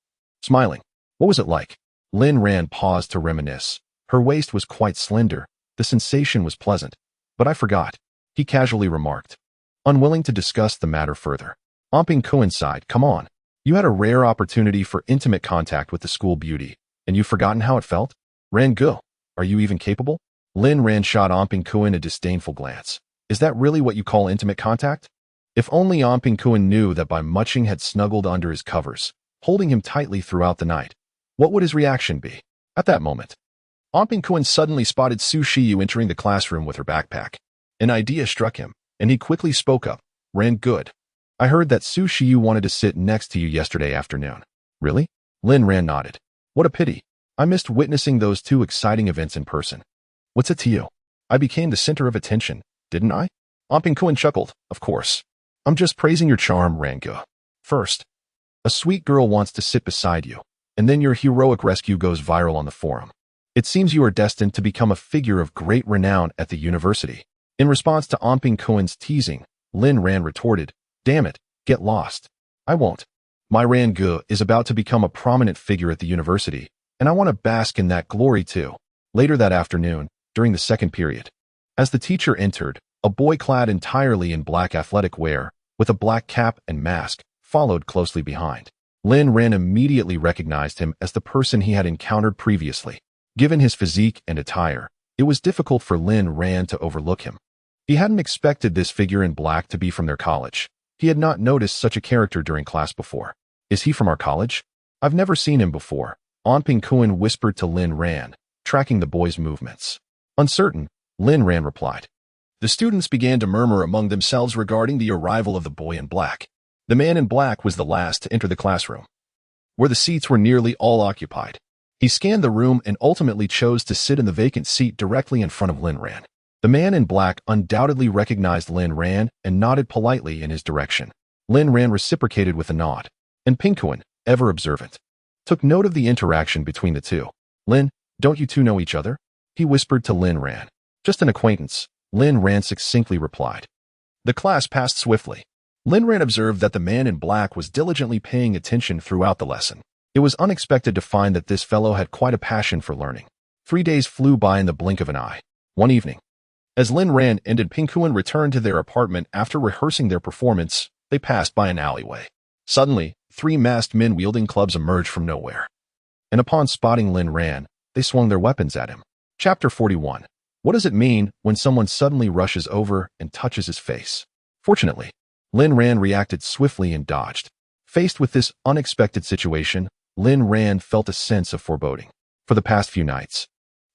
Smiling. "What was it like?" Lin Ran paused to reminisce. Her waist was quite slender. The sensation was pleasant. "But I forgot," he casually remarked, unwilling to discuss the matter further. Pingkuan sighed. "Come on. You had a rare opportunity for intimate contact with the school beauty, and you've forgotten how it felt? Ran Gu, are you even capable?" Lin Ran shot Pingkuan a disdainful glance. "Is that really what you call intimate contact?" If only Pingkuan knew that Bai Muching had snuggled under his covers, holding him tightly throughout the night. What would his reaction be? At that moment, Pingkuan suddenly spotted Su Shiyu entering the classroom with her backpack. An idea struck him, and he quickly spoke up. "Ran, good. I heard that Su Shiyu wanted to sit next to you yesterday afternoon." "Really?" Lin Ran nodded. "What a pity. I missed witnessing those two exciting events in person." "What's it to you? I became the center of attention, didn't I?" Pingkuan chuckled. "Of course. I'm just praising your charm, Ran Gu. First, a sweet girl wants to sit beside you, and then your heroic rescue goes viral on the forum. It seems you are destined to become a figure of great renown at the university." In response to Pingkuan's teasing, Lin Ran retorted, "Damn it, get lost. I won't. My Ran Gu is about to become a prominent figure at the university, and I want to bask in that glory too." Later that afternoon, during the second period, as the teacher entered, a boy clad entirely in black athletic wear, with a black cap and mask, followed closely behind. Lin Ran immediately recognized him as the person he had encountered previously. Given his physique and attire, it was difficult for Lin Ran to overlook him. He hadn't expected this figure in black to be from their college. He had not noticed such a character during class before. "Is he from our college? I've never seen him before," Pingkuan whispered to Lin Ran, tracking the boy's movements. Uncertain, Lin Ran replied. The students began to murmur among themselves regarding the arrival of the boy in black. The man in black was the last to enter the classroom, where the seats were nearly all occupied. He scanned the room and ultimately chose to sit in the vacant seat directly in front of Lin Ran. The man in black undoubtedly recognized Lin Ran and nodded politely in his direction. Lin Ran reciprocated with a nod, and Pingkuan, ever observant, took note of the interaction between the two. "Lin, don't you two know each other?" he whispered to Lin Ran. "Just an acquaintance," Lin Ran succinctly replied. The class passed swiftly. Lin Ran observed that the man in black was diligently paying attention throughout the lesson. It was unexpected to find that this fellow had quite a passion for learning. 3 days flew by in the blink of an eye. One evening, as Lin Ran and Pingkuan returned to their apartment after rehearsing their performance, they passed by an alleyway. Suddenly, 3 masked men wielding clubs emerged from nowhere. And upon spotting Lin Ran, they swung their weapons at him. Chapter 41. What does it mean when someone suddenly rushes over and touches his face? Fortunately, Lin Ran reacted swiftly and dodged. Faced with this unexpected situation, Lin Ran felt a sense of foreboding. For the past few nights,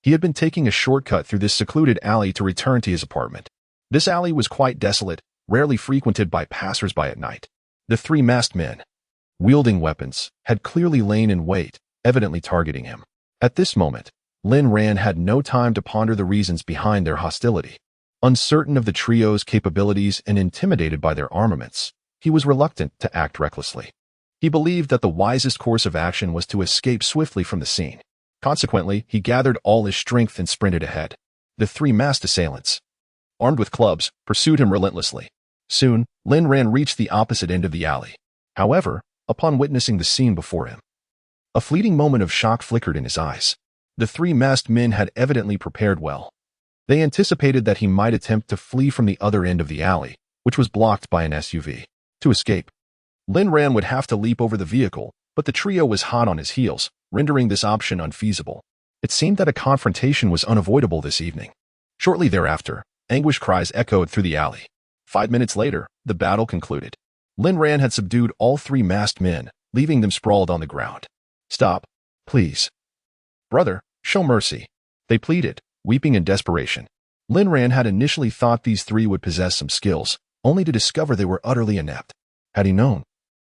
he had been taking a shortcut through this secluded alley to return to his apartment. This alley was quite desolate, rarely frequented by passers-by at night. The 3 masked men, wielding weapons, had clearly lain in wait, evidently targeting him. At this moment, Lin Ran had no time to ponder the reasons behind their hostility. Uncertain of the trio's capabilities and intimidated by their armaments, he was reluctant to act recklessly. He believed that the wisest course of action was to escape swiftly from the scene. Consequently, he gathered all his strength and sprinted ahead. The 3 masked assailants, armed with clubs, pursued him relentlessly. Soon, Lin Ran reached the opposite end of the alley. However, upon witnessing the scene before him, a fleeting moment of shock flickered in his eyes. The 3 masked men had evidently prepared well. They anticipated that he might attempt to flee from the other end of the alley, which was blocked by an SUV. To escape, Lin Ran would have to leap over the vehicle, but the trio was hot on his heels, rendering this option unfeasible. It seemed that a confrontation was unavoidable this evening. Shortly thereafter, anguish cries echoed through the alley. 5 minutes later, the battle concluded. Lin Ran had subdued all 3 masked men, leaving them sprawled on the ground. "Stop, please. Brother, show mercy," they pleaded, weeping in desperation. Lin Ran had initially thought these 3 would possess some skills, only to discover they were utterly inept. Had he known,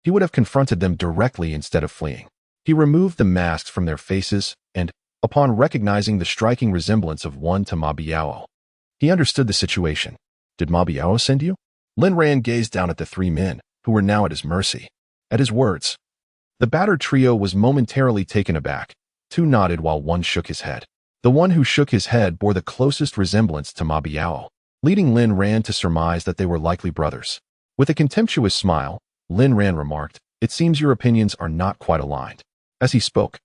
he would have confronted them directly instead of fleeing. He removed the masks from their faces and, upon recognizing the striking resemblance of one to Ma Biao, he understood the situation. "Did Ma Biao send you?" Lin Ran gazed down at the 3 men, who were now at his mercy. At his words, the battered trio was momentarily taken aback. 2 nodded while 1 shook his head. The one who shook his head bore the closest resemblance to Ma Biao, leading Lin Ran to surmise that they were likely brothers. With a contemptuous smile, Lin Ran remarked, "It seems your opinions are not quite aligned." As he spoke,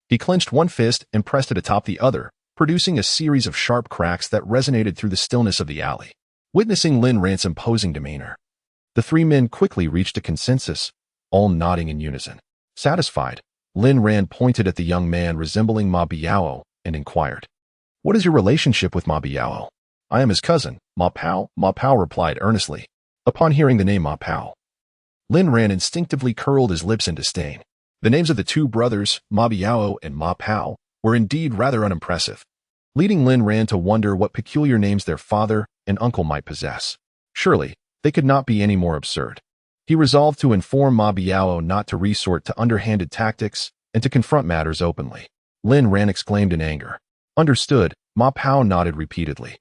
he clenched one fist and pressed it atop the other, producing a series of sharp cracks that resonated through the stillness of the alley. Witnessing Lin Ran's imposing demeanor, the 3 men quickly reached a consensus, all nodding in unison. Satisfied, Lin Ran pointed at the young man resembling Ma Biao and inquired, "What is your relationship with Ma Biao?" "I am his cousin, Ma Pao," Ma Pao replied earnestly. Upon hearing the name Ma Pao, Lin Ran instinctively curled his lips in disdain. The names of the 2 brothers, Ma Biao and Ma Pao, were indeed rather unimpressive, leading Lin Ran to wonder what peculiar names their father and uncle might possess. Surely, they could not be any more absurd. He resolved to inform Ma Biao not to resort to underhanded tactics and to confront matters openly. Lin Ran exclaimed in anger. "Understood," Ma Pao nodded repeatedly.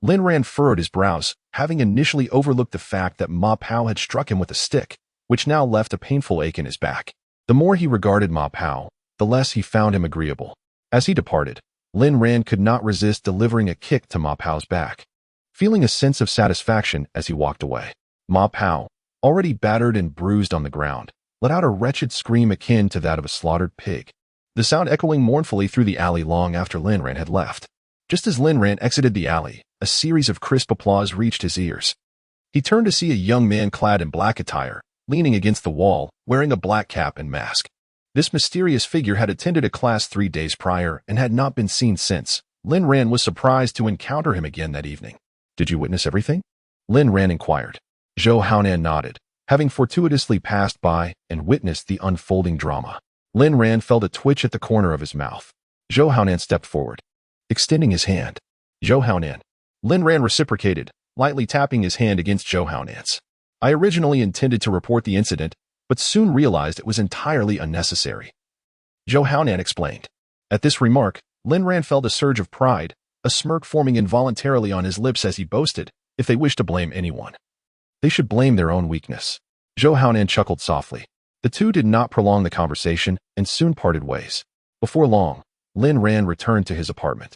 Lin Ran furrowed his brows, having initially overlooked the fact that Ma Pao had struck him with a stick, which now left a painful ache in his back. The more he regarded Ma Pao, the less he found him agreeable. As he departed, Lin Ran could not resist delivering a kick to Ma Pao's back, feeling a sense of satisfaction as he walked away. Ma Pao, already battered and bruised on the ground, let out a wretched scream akin to that of a slaughtered pig, the sound echoing mournfully through the alley long after Lin Ran had left. Just as Lin Ran exited the alley, a series of crisp applause reached his ears. He turned to see a young man clad in black attire, leaning against the wall, wearing a black cap and mask. This mysterious figure had attended a class 3 days prior and had not been seen since. Lin Ran was surprised to encounter him again that evening. "Did you witness everything?" Lin Ran inquired. Zhou Haonan nodded, having fortuitously passed by and witnessed the unfolding drama. Lin Ran felt a twitch at the corner of his mouth. Zhou Haonan stepped forward, extending his hand. "Zhou Haonan." Lin Ran reciprocated, lightly tapping his hand against Zhou Haonan's. "I originally intended to report the incident, but soon realized it was entirely unnecessary," Zhou Haonan explained. At this remark, Lin Ran felt a surge of pride, a smirk forming involuntarily on his lips as he boasted, "If they wish to blame anyone, they should blame their own weakness." Zhou Haonan chuckled softly. The 2 did not prolong the conversation and soon parted ways. Before long, Lin Ran returned to his apartment.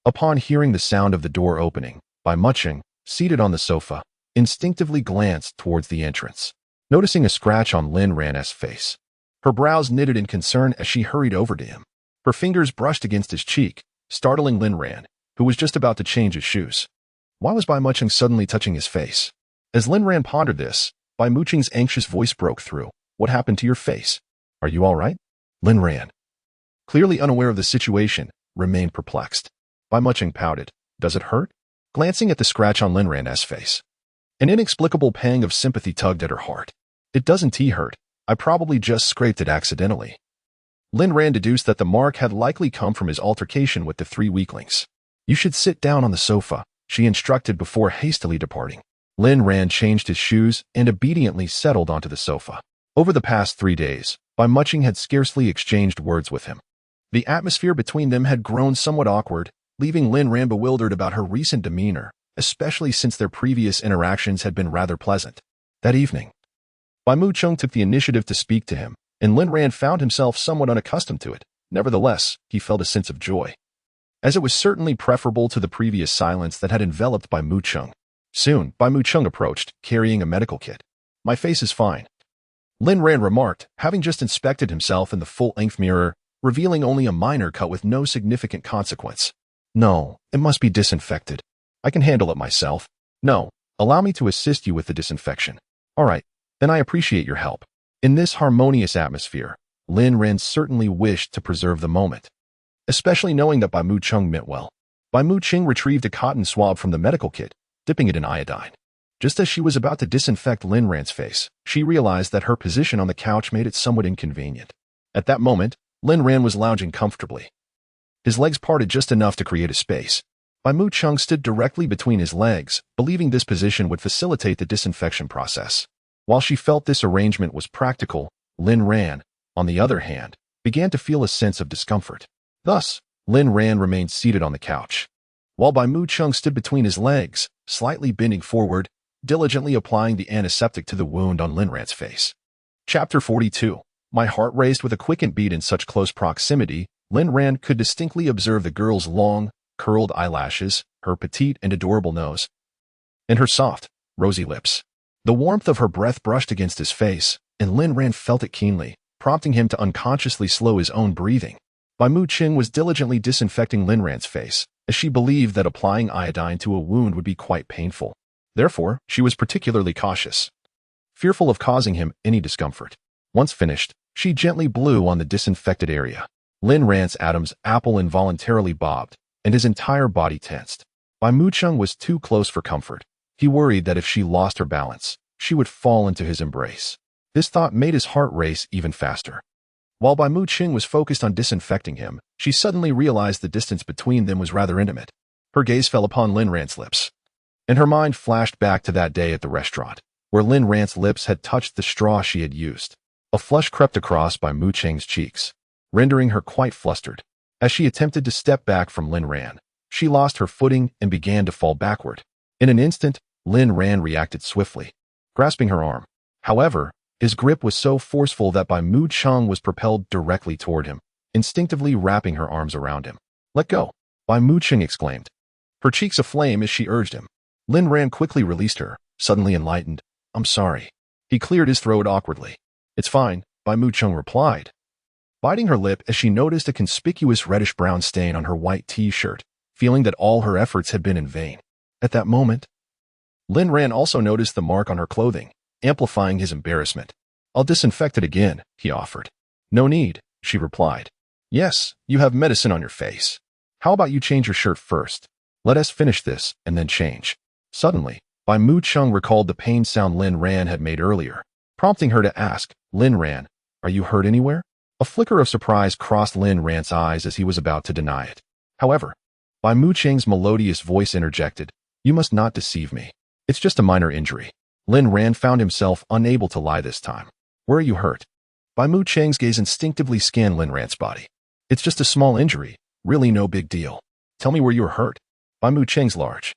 Upon hearing the sound of the door opening, Bai Mucheng, seated on the sofa, instinctively glanced towards the entrance. Noticing a scratch on Lin Ran's face, Her brows knitted in concern as she hurried over to him. Her fingers brushed against his cheek, startling Lin Ran, who was just about to change his shoes. Why was Bai Mucheng suddenly touching his face? As Lin Ran pondered this, Bai Mucheng's anxious voice broke through. What happened to your face? Are you all right? Lin Ran, clearly unaware of the situation, remained perplexed. Bai Mucheng pouted. Does it hurt? Glancing at the scratch on Lin Ran's face. An inexplicable pang of sympathy tugged at her heart. It doesn't hurt. I probably just scraped it accidentally. Lin Ran deduced that the mark had likely come from his altercation with the three weaklings. You should sit down on the sofa, she instructed before hastily departing. Lin Ran changed his shoes and obediently settled onto the sofa. Over the past 3 days, Bai Mucheng had scarcely exchanged words with him. The atmosphere between them had grown somewhat awkward, leaving Lin Ran bewildered about her recent demeanor, especially since their previous interactions had been rather pleasant. That evening, Bai Mucheng took the initiative to speak to him, and Lin Ran found himself somewhat unaccustomed to it. Nevertheless, he felt a sense of joy, as it was certainly preferable to the previous silence that had enveloped Bai Mucheng. Soon, Bai Mucheng approached, carrying a medical kit. My face is fine, Lin Ran remarked, having just inspected himself in the full-length mirror, revealing only a minor cut with no significant consequence. No, it must be disinfected. I can handle it myself. No, allow me to assist you with the disinfection. All right, then I appreciate your help. In this harmonious atmosphere, Lin Ran certainly wished to preserve the moment, especially knowing that Bai Mucheng meant well. Bai Mucheng retrieved a cotton swab from the medical kit, dipping it in iodine. Just as she was about to disinfect Lin Ran's face, she realized that her position on the couch made it somewhat inconvenient. At that moment, Lin Ran was lounging comfortably. His legs parted just enough to create a space. Bai Mucheng stood directly between his legs, believing this position would facilitate the disinfection process. While she felt this arrangement was practical, Lin Ran, on the other hand, began to feel a sense of discomfort. Thus, Lin Ran remained seated on the couch, while Bai Mucheng stood between his legs, slightly bending forward, diligently applying the antiseptic to the wound on Lin Ran's face. Chapter 42. My heart raced with a quickened beat in such close proximity. Lin Ran could distinctly observe the girl's long, curled eyelashes, her petite and adorable nose, and her soft, rosy lips. The warmth of her breath brushed against his face, and Lin Ran felt it keenly, prompting him to unconsciously slow his own breathing. Bai Mucheng was diligently disinfecting Lin Ran's face, as she believed that applying iodine to a wound would be quite painful. Therefore, she was particularly cautious, fearful of causing him any discomfort. Once finished, she gently blew on the disinfected area. Lin Ran's Adam's apple involuntarily bobbed, and his entire body tensed. Bai Mucheng was too close for comfort. He worried that if she lost her balance, she would fall into his embrace. This thought made his heart race even faster. While Bai Mucheng was focused on disinfecting him, she suddenly realized the distance between them was rather intimate. Her gaze fell upon Lin Ran's lips, and her mind flashed back to that day at the restaurant, where Lin Ran's lips had touched the straw she had used. A flush crept across Bai Mucheng's cheeks, rendering her quite flustered. As she attempted to step back from Lin Ran, she lost her footing and began to fall backward. In an instant, Lin Ran reacted swiftly, grasping her arm. However, his grip was so forceful that Bai Mucheng was propelled directly toward him, instinctively wrapping her arms around him. Let go, Bai Mucheng exclaimed, her cheeks aflame as she urged him. Lin Ran quickly released her, suddenly enlightened. I'm sorry. He cleared his throat awkwardly. It's fine, Bai Mucheng replied, biting her lip as she noticed a conspicuous reddish-brown stain on her white t-shirt, feeling that all her efforts had been in vain. At that moment, Lin Ran also noticed the mark on her clothing, amplifying his embarrassment. I'll disinfect it again, he offered. No need, she replied. Yes, you have medicine on your face. How about you change your shirt first? Let us finish this and then change. Suddenly, Bai Mucheng recalled the pain sound Lin Ran had made earlier, prompting her to ask, Lin Ran, are you hurt anywhere? A flicker of surprise crossed Lin Ran's eyes as he was about to deny it. However, Bai Mucheng's melodious voice interjected, you must not deceive me. It's just a minor injury. Lin Ran found himself unable to lie this time. Where are you hurt? Bai Mucheng's gaze instinctively scanned Lin Ran's body. It's just a small injury, really no big deal. Tell me where you were hurt. Bai Mucheng's large,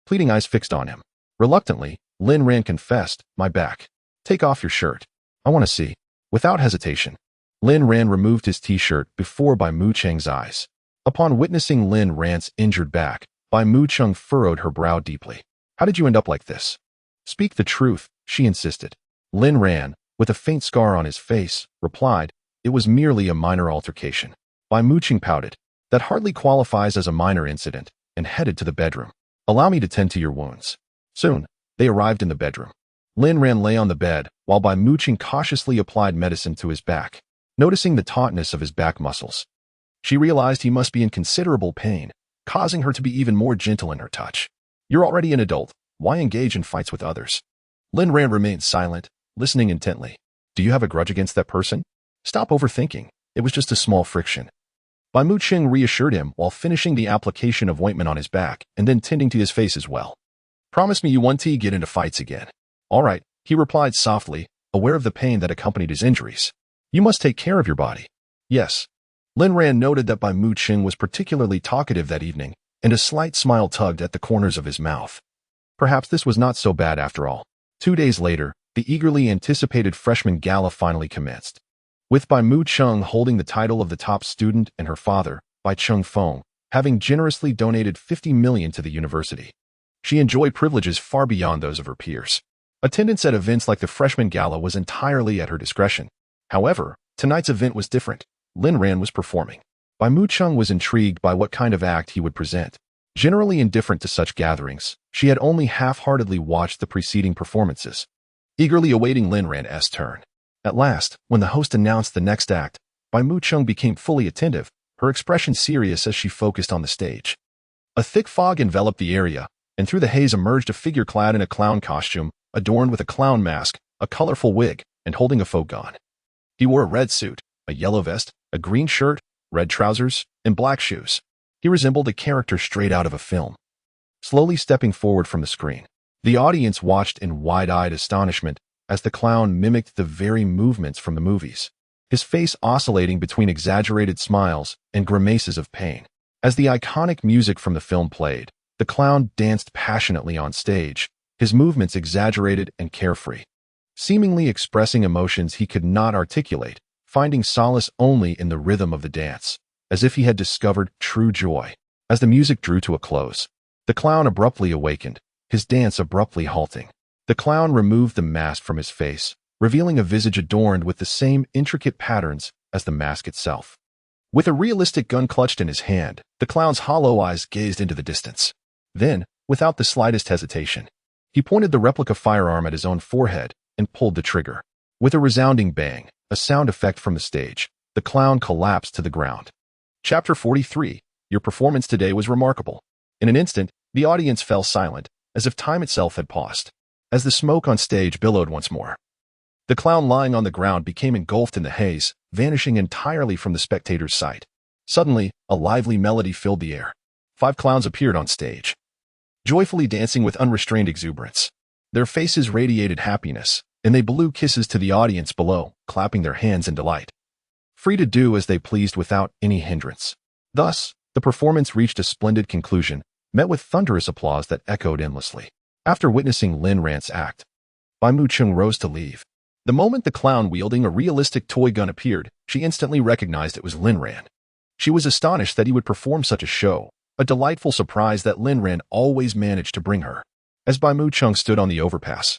pleading eyes fixed on him. Reluctantly, Lin Ran confessed, my back. Take off your shirt. I want to see. Without hesitation, Lin Ran removed his t-shirt before Bai Mucheng's eyes. Upon witnessing Lin Ran's injured back, Bai Mucheng furrowed her brow deeply. How did you end up like this? Speak the truth, she insisted. Lin Ran, with a faint scar on his face, replied, "It was merely a minor altercation." Bai Muqing pouted, "That hardly qualifies as a minor incident," and headed to the bedroom. "Allow me to tend to your wounds." Soon, they arrived in the bedroom. Lin Ran lay on the bed, while Bai Muqing cautiously applied medicine to his back. Noticing the tautness of his back muscles, she realized he must be in considerable pain, causing her to be even more gentle in her touch. "You're already an adult. Why engage in fights with others?" Lin Ran remained silent, listening intently. "Do you have a grudge against that person? Stop overthinking. It was just a small friction." Bai Muqing reassured him while finishing the application of ointment on his back and then tending to his face as well. "Promise me you won't get into fights again." "All right," he replied softly, aware of the pain that accompanied his injuries. "You must take care of your body." "Yes." Lin Ran noted that Bai Muqing was particularly talkative that evening, and a slight smile tugged at the corners of his mouth. Perhaps this was not so bad after all. 2 days later, the eagerly anticipated freshman gala finally commenced. With Bai Muqing holding the title of the top student and her father, Bai Chengfeng, having generously donated 50 million to the university. She enjoyed privileges far beyond those of her peers. Attendance at events like the freshman gala was entirely at her discretion. However, tonight's event was different. Lin Ran was performing. Bai Muqing was intrigued by what kind of act he would present. Generally indifferent to such gatherings, she had only half-heartedly watched the preceding performances, eagerly awaiting Lin Ran's turn. At last, when the host announced the next act, Bai Muqing became fully attentive, her expression serious as she focused on the stage. A thick fog enveloped the area, and through the haze emerged a figure clad in a clown costume, adorned with a clown mask, a colorful wig, and holding a faux gun. He wore a red suit, a yellow vest, a green shirt, red trousers, and black shoes. He resembled a character straight out of a film. Slowly stepping forward from the screen, the audience watched in wide-eyed astonishment as the clown mimicked the very movements from the movies, his face oscillating between exaggerated smiles and grimaces of pain. As the iconic music from the film played, the clown danced passionately on stage, his movements exaggerated and carefree, seemingly expressing emotions he could not articulate, finding solace only in the rhythm of the dance, as if he had discovered true joy. As the music drew to a close, the clown abruptly awakened, his dance abruptly halting. The clown removed the mask from his face, revealing a visage adorned with the same intricate patterns as the mask itself. With a realistic gun clutched in his hand, the clown's hollow eyes gazed into the distance. Then, without the slightest hesitation, he pointed the replica firearm at his own forehead and pulled the trigger. With a resounding bang, a sound effect from the stage, the clown collapsed to the ground. Chapter 43. Your performance today was remarkable. In an instant, the audience fell silent, as if time itself had paused. As the smoke on stage billowed once more, the clown lying on the ground became engulfed in the haze, vanishing entirely from the spectator's sight. Suddenly, a lively melody filled the air. 5 clowns appeared on stage, joyfully dancing with unrestrained exuberance. Their faces radiated happiness, and they blew kisses to the audience below, clapping their hands in delight, free to do as they pleased without any hindrance. Thus, the performance reached a splendid conclusion, met with thunderous applause that echoed endlessly. After witnessing Lin Ran's act, Bai Muqing rose to leave. The moment the clown wielding a realistic toy gun appeared, she instantly recognized it was Lin Ran. She was astonished that he would perform such a show, a delightful surprise that Lin Ran always managed to bring her. As Bai Muqing stood on the overpass,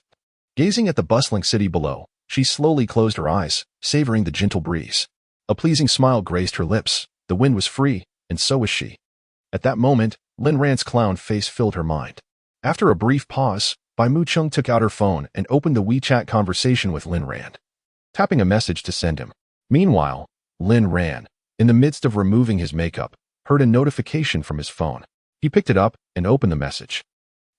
gazing at the bustling city below, she slowly closed her eyes, savoring the gentle breeze. A pleasing smile graced her lips, the wind was free, and so was she. At that moment, Lin Ran's clown face filled her mind. After a brief pause, Bai Muqing took out her phone and opened the WeChat conversation with Lin Ran, tapping a message to send him. Meanwhile, Lin Ran, in the midst of removing his makeup, heard a notification from his phone. He picked it up and opened the message,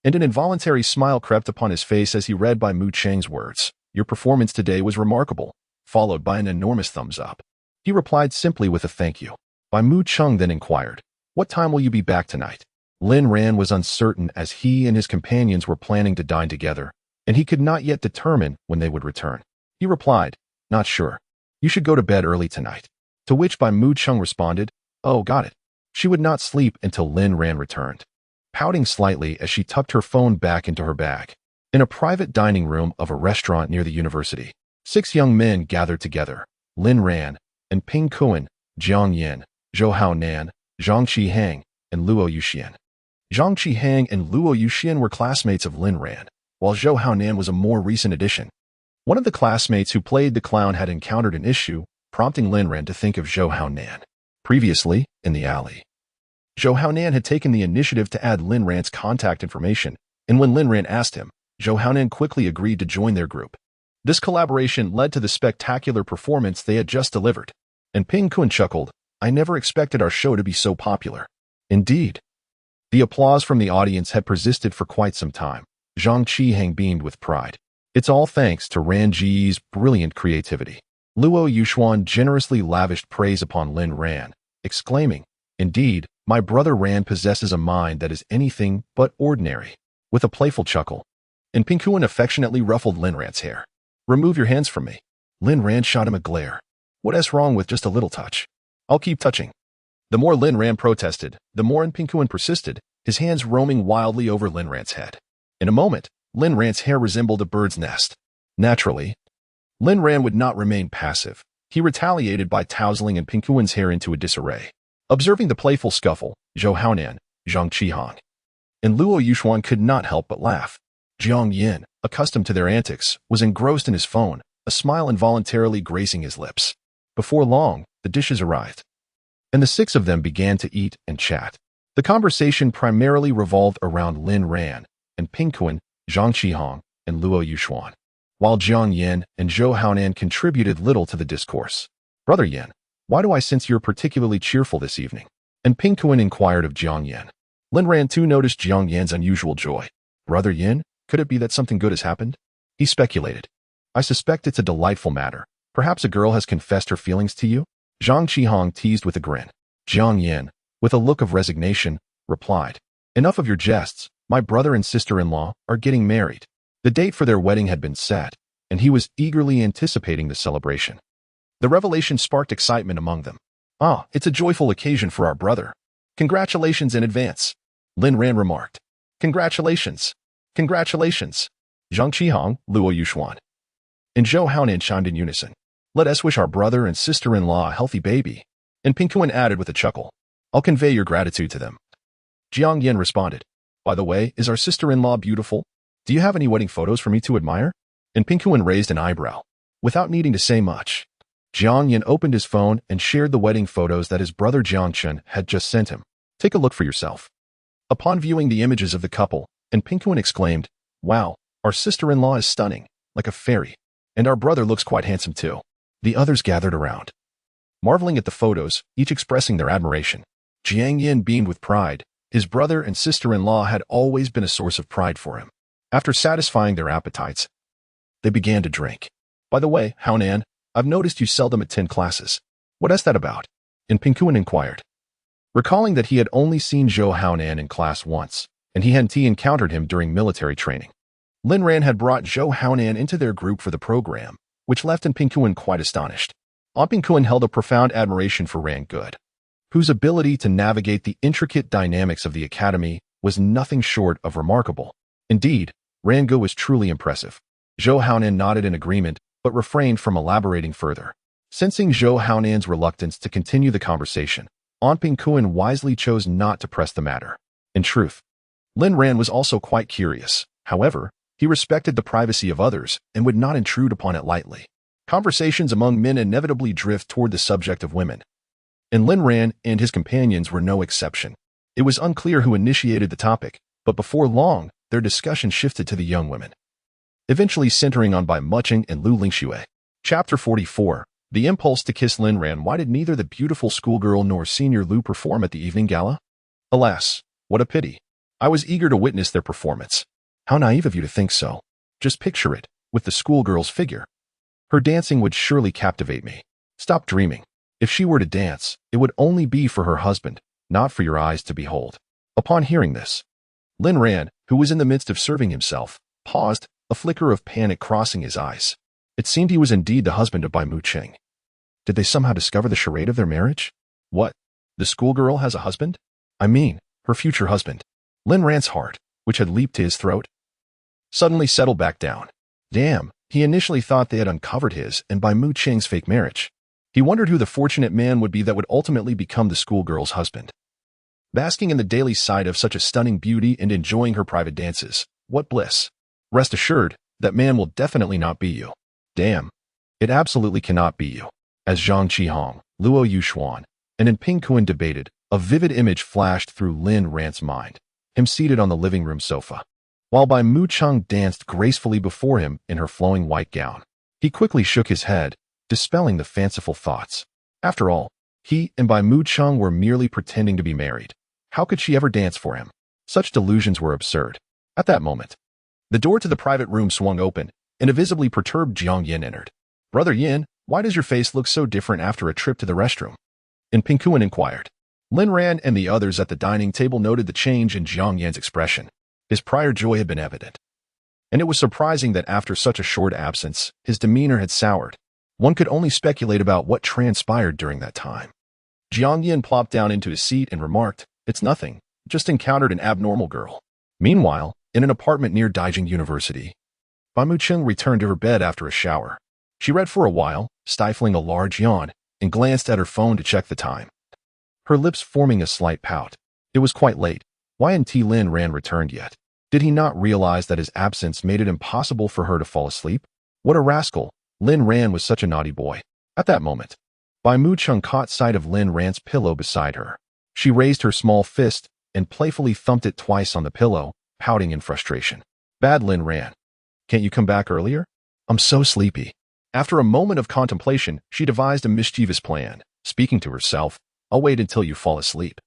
and an involuntary smile crept upon his face as he read Bai Muqing's words. Your performance today was remarkable, followed by an enormous thumbs up. He replied simply with a thank you. Bai Muqing then inquired, what time will you be back tonight? Lin Ran was uncertain as he and his companions were planning to dine together, and he could not yet determine when they would return. He replied, not sure. You should go to bed early tonight. To which Bai Muqing responded, oh, got it. She would not sleep until Lin Ran returned. Pouting slightly as she tucked her phone back into her bag. In a private dining room of a restaurant near the university, 6 young men gathered together, Lin Ran and Ping Kuan, Jiang Yin, Zhou Haonan, Zhang Qihang, and Luo Yuxian. Zhang Qihang and Luo Yuxian were classmates of Lin Ran, while Zhou Haonan was a more recent addition. One of the classmates who played the clown had encountered an issue, prompting Lin Ran to think of Zhou Haonan. Previously, in the alley, Zhou Haonan had taken the initiative to add Lin Ran's contact information, and when Lin Ran asked him, Zhou Haonan quickly agreed to join their group. This collaboration led to the spectacular performance they had just delivered, and Ping Kun chuckled, "I never expected our show to be so popular." Indeed. The applause from the audience had persisted for quite some time. Zhang Qihang beamed with pride. It's all thanks to Ran Ji's brilliant creativity. Luo Yuxuan generously lavished praise upon Lin Ran, exclaiming, "Indeed, my brother Ran possesses a mind that is anything but ordinary." With a playful chuckle, and Ping Kun affectionately ruffled Lin Ran's hair. "Remove your hands from me." Lin Ran shot him a glare. "What's wrong with just a little touch? I'll keep touching." The more Lin Ran protested, the more Ping Kun persisted, his hands roaming wildly over Lin Ran's head. In a moment, Lin Ran's hair resembled a bird's nest. Naturally, Lin Ran would not remain passive. He retaliated by tousling Ping Kun's hair into a disarray. Observing the playful scuffle, Zhou Haonan, Zhang Qihang, and Luo Yuxuan could not help but laugh. Jiang Yin, accustomed to their antics, was engrossed in his phone, a smile involuntarily gracing his lips. Before long, the dishes arrived, and the six of them began to eat and chat. The conversation primarily revolved around Lin Ran and Ping Kun, Zhang Qihang, and Luo Yuxuan, while Jiang Yin and Zhou Haonan contributed little to the discourse. "Brother Yin, why do I sense you're particularly cheerful this evening?" And Ping Kun inquired of Jiang Yin. Lin Ran too noticed Jiang Yin's unusual joy. "Brother Yin, could it be that something good has happened?" He speculated. "I suspect it's a delightful matter. Perhaps a girl has confessed her feelings to you?" Zhang Qihang teased with a grin. Jiang Yin, with a look of resignation, replied, "Enough of your jests. My brother and sister-in-law are getting married." The date for their wedding had been set, and he was eagerly anticipating the celebration. The revelation sparked excitement among them. "Ah, it's a joyful occasion for our brother. Congratulations in advance," Lin Ran remarked. "Congratulations. Congratulations." Zhang Qihang, Luo Yuxuan, and Zhou Haonan chimed in unison. "Let us wish our brother and sister-in-law a healthy baby." And Ping Kun added with a chuckle, "I'll convey your gratitude to them." Jiang Yin responded, "By the way, is our sister-in-law beautiful? Do you have any wedding photos for me to admire?" And Ping Kun raised an eyebrow. Without needing to say much, Jiang Yin opened his phone and shared the wedding photos that his brother Jiang Chen had just sent him. "Take a look for yourself." Upon viewing the images of the couple, and Ping Kun exclaimed, "Wow, our sister-in-law is stunning, like a fairy. And our brother looks quite handsome too." The others gathered around, marveling at the photos, each expressing their admiration. Jiang Yin beamed with pride. His brother and sister-in-law had always been a source of pride for him. After satisfying their appetites, they began to drink. "By the way, Haonan, I've noticed you seldom attend classes. What is that about?" And Ping Kun inquired, recalling that he had only seen Zhou Haonan in class once, and he hadn't encountered him during military training. Lin Ran had brought Zhou Haonan into their group for the program, which left Ping Kun quite astonished. Ping Kun held a profound admiration for Ran Good, whose ability to navigate the intricate dynamics of the academy was nothing short of remarkable. Indeed, Ran Good was truly impressive. Zhou Haonan nodded in agreement, but refrained from elaborating further. Sensing Zhou Haonan's reluctance to continue the conversation, Ping Kun wisely chose not to press the matter. In truth, Lin Ran was also quite curious. However, he respected the privacy of others and would not intrude upon it lightly. Conversations among men inevitably drift toward the subject of women, and Lin Ran and his companions were no exception. It was unclear who initiated the topic, but before long, their discussion shifted to the young women, eventually centering on Bai Muching and Lu Lingxue. Chapter 44. The impulse to kiss Lin Ran. Why did neither the beautiful schoolgirl nor Senior Lu perform at the evening gala? Alas, what a pity. I was eager to witness their performance. How naive of you to think so. Just picture it, with the schoolgirl's figure. Her dancing would surely captivate me. Stop dreaming. If she were to dance, it would only be for her husband, not for your eyes to behold. Upon hearing this, Lin Ran, who was in the midst of serving himself, paused, a flicker of panic crossing his eyes. It seemed he was indeed the husband of Bai Muching. Did they somehow discover the charade of their marriage? What? The schoolgirl has a husband? I mean, her future husband. Lin Ran's heart, which had leaped to his throat, suddenly settled back down. Damn, he initially thought they had uncovered his and Bai Muching's fake marriage. He wondered who the fortunate man would be that would ultimately become the schoolgirl's husband. Basking in the daily sight of such a stunning beauty and enjoying her private dances, what bliss. Rest assured, that man will definitely not be you. Damn. It absolutely cannot be you. As Zhang Qihong, Luo Yuxuan, and in Ping Kuan debated, a vivid image flashed through Lin Ran's mind, him seated on the living room sofa, while Bai Mu Chung danced gracefully before him in her flowing white gown. He quickly shook his head, dispelling the fanciful thoughts. After all, he and Bai Mu Chung were merely pretending to be married. How could she ever dance for him? Such delusions were absurd. At that moment, the door to the private room swung open, and a visibly perturbed Jiang Yin entered. "Brother Yin, why does your face look so different after a trip to the restroom?" In Ping Kuan inquired. Lin Ran and the others at the dining table noted the change in Jiang Yin's expression. His prior joy had been evident, and it was surprising that after such a short absence, his demeanor had soured. One could only speculate about what transpired during that time. Jiang Yin plopped down into his seat and remarked, "It's nothing, just encountered an abnormal girl." Meanwhile, in an apartment near Daijing University, Bai Mu Chung returned to her bed after a shower. She read for a while, stifling a large yawn, and glanced at her phone to check the time, her lips forming a slight pout. It was quite late. Why hadn't Lin Ran returned yet? Did he not realize that his absence made it impossible for her to fall asleep? What a rascal! Lin Ran was such a naughty boy. At that moment, Bai Mu Chung caught sight of Lin Ran's pillow beside her. She raised her small fist and playfully thumped it twice on the pillow, pouting in frustration. "Bad Lin Ran. Can't you come back earlier? I'm so sleepy." After a moment of contemplation, she devised a mischievous plan, speaking to herself, "I'll wait until you fall asleep.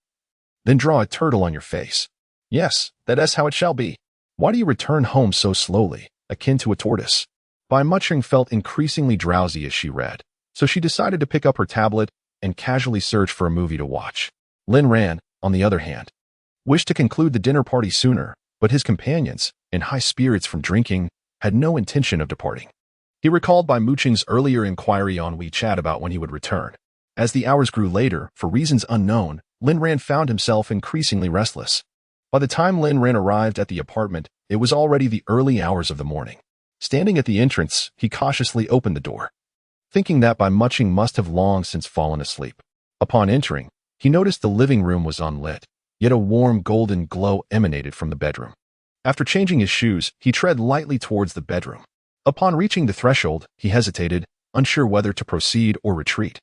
Then draw a turtle on your face. Yes, that's how it shall be. Why do you return home so slowly, akin to a tortoise?" Bai Muching felt increasingly drowsy as she read, so she decided to pick up her tablet and casually search for a movie to watch. Lin Ran, on the other hand, wished to conclude the dinner party sooner, but his companions, in high spirits from drinking, had no intention of departing. He recalled Bai Muching's earlier inquiry on WeChat about when he would return. As the hours grew later, for reasons unknown, Lin Ran found himself increasingly restless. By the time Lin Ran arrived at the apartment, it was already the early hours of the morning. Standing at the entrance, he cautiously opened the door, thinking that Bai Muching must have long since fallen asleep. Upon entering, he noticed the living room was unlit, yet a warm golden glow emanated from the bedroom. After changing his shoes, he tread lightly towards the bedroom. Upon reaching the threshold, he hesitated, unsure whether to proceed or retreat,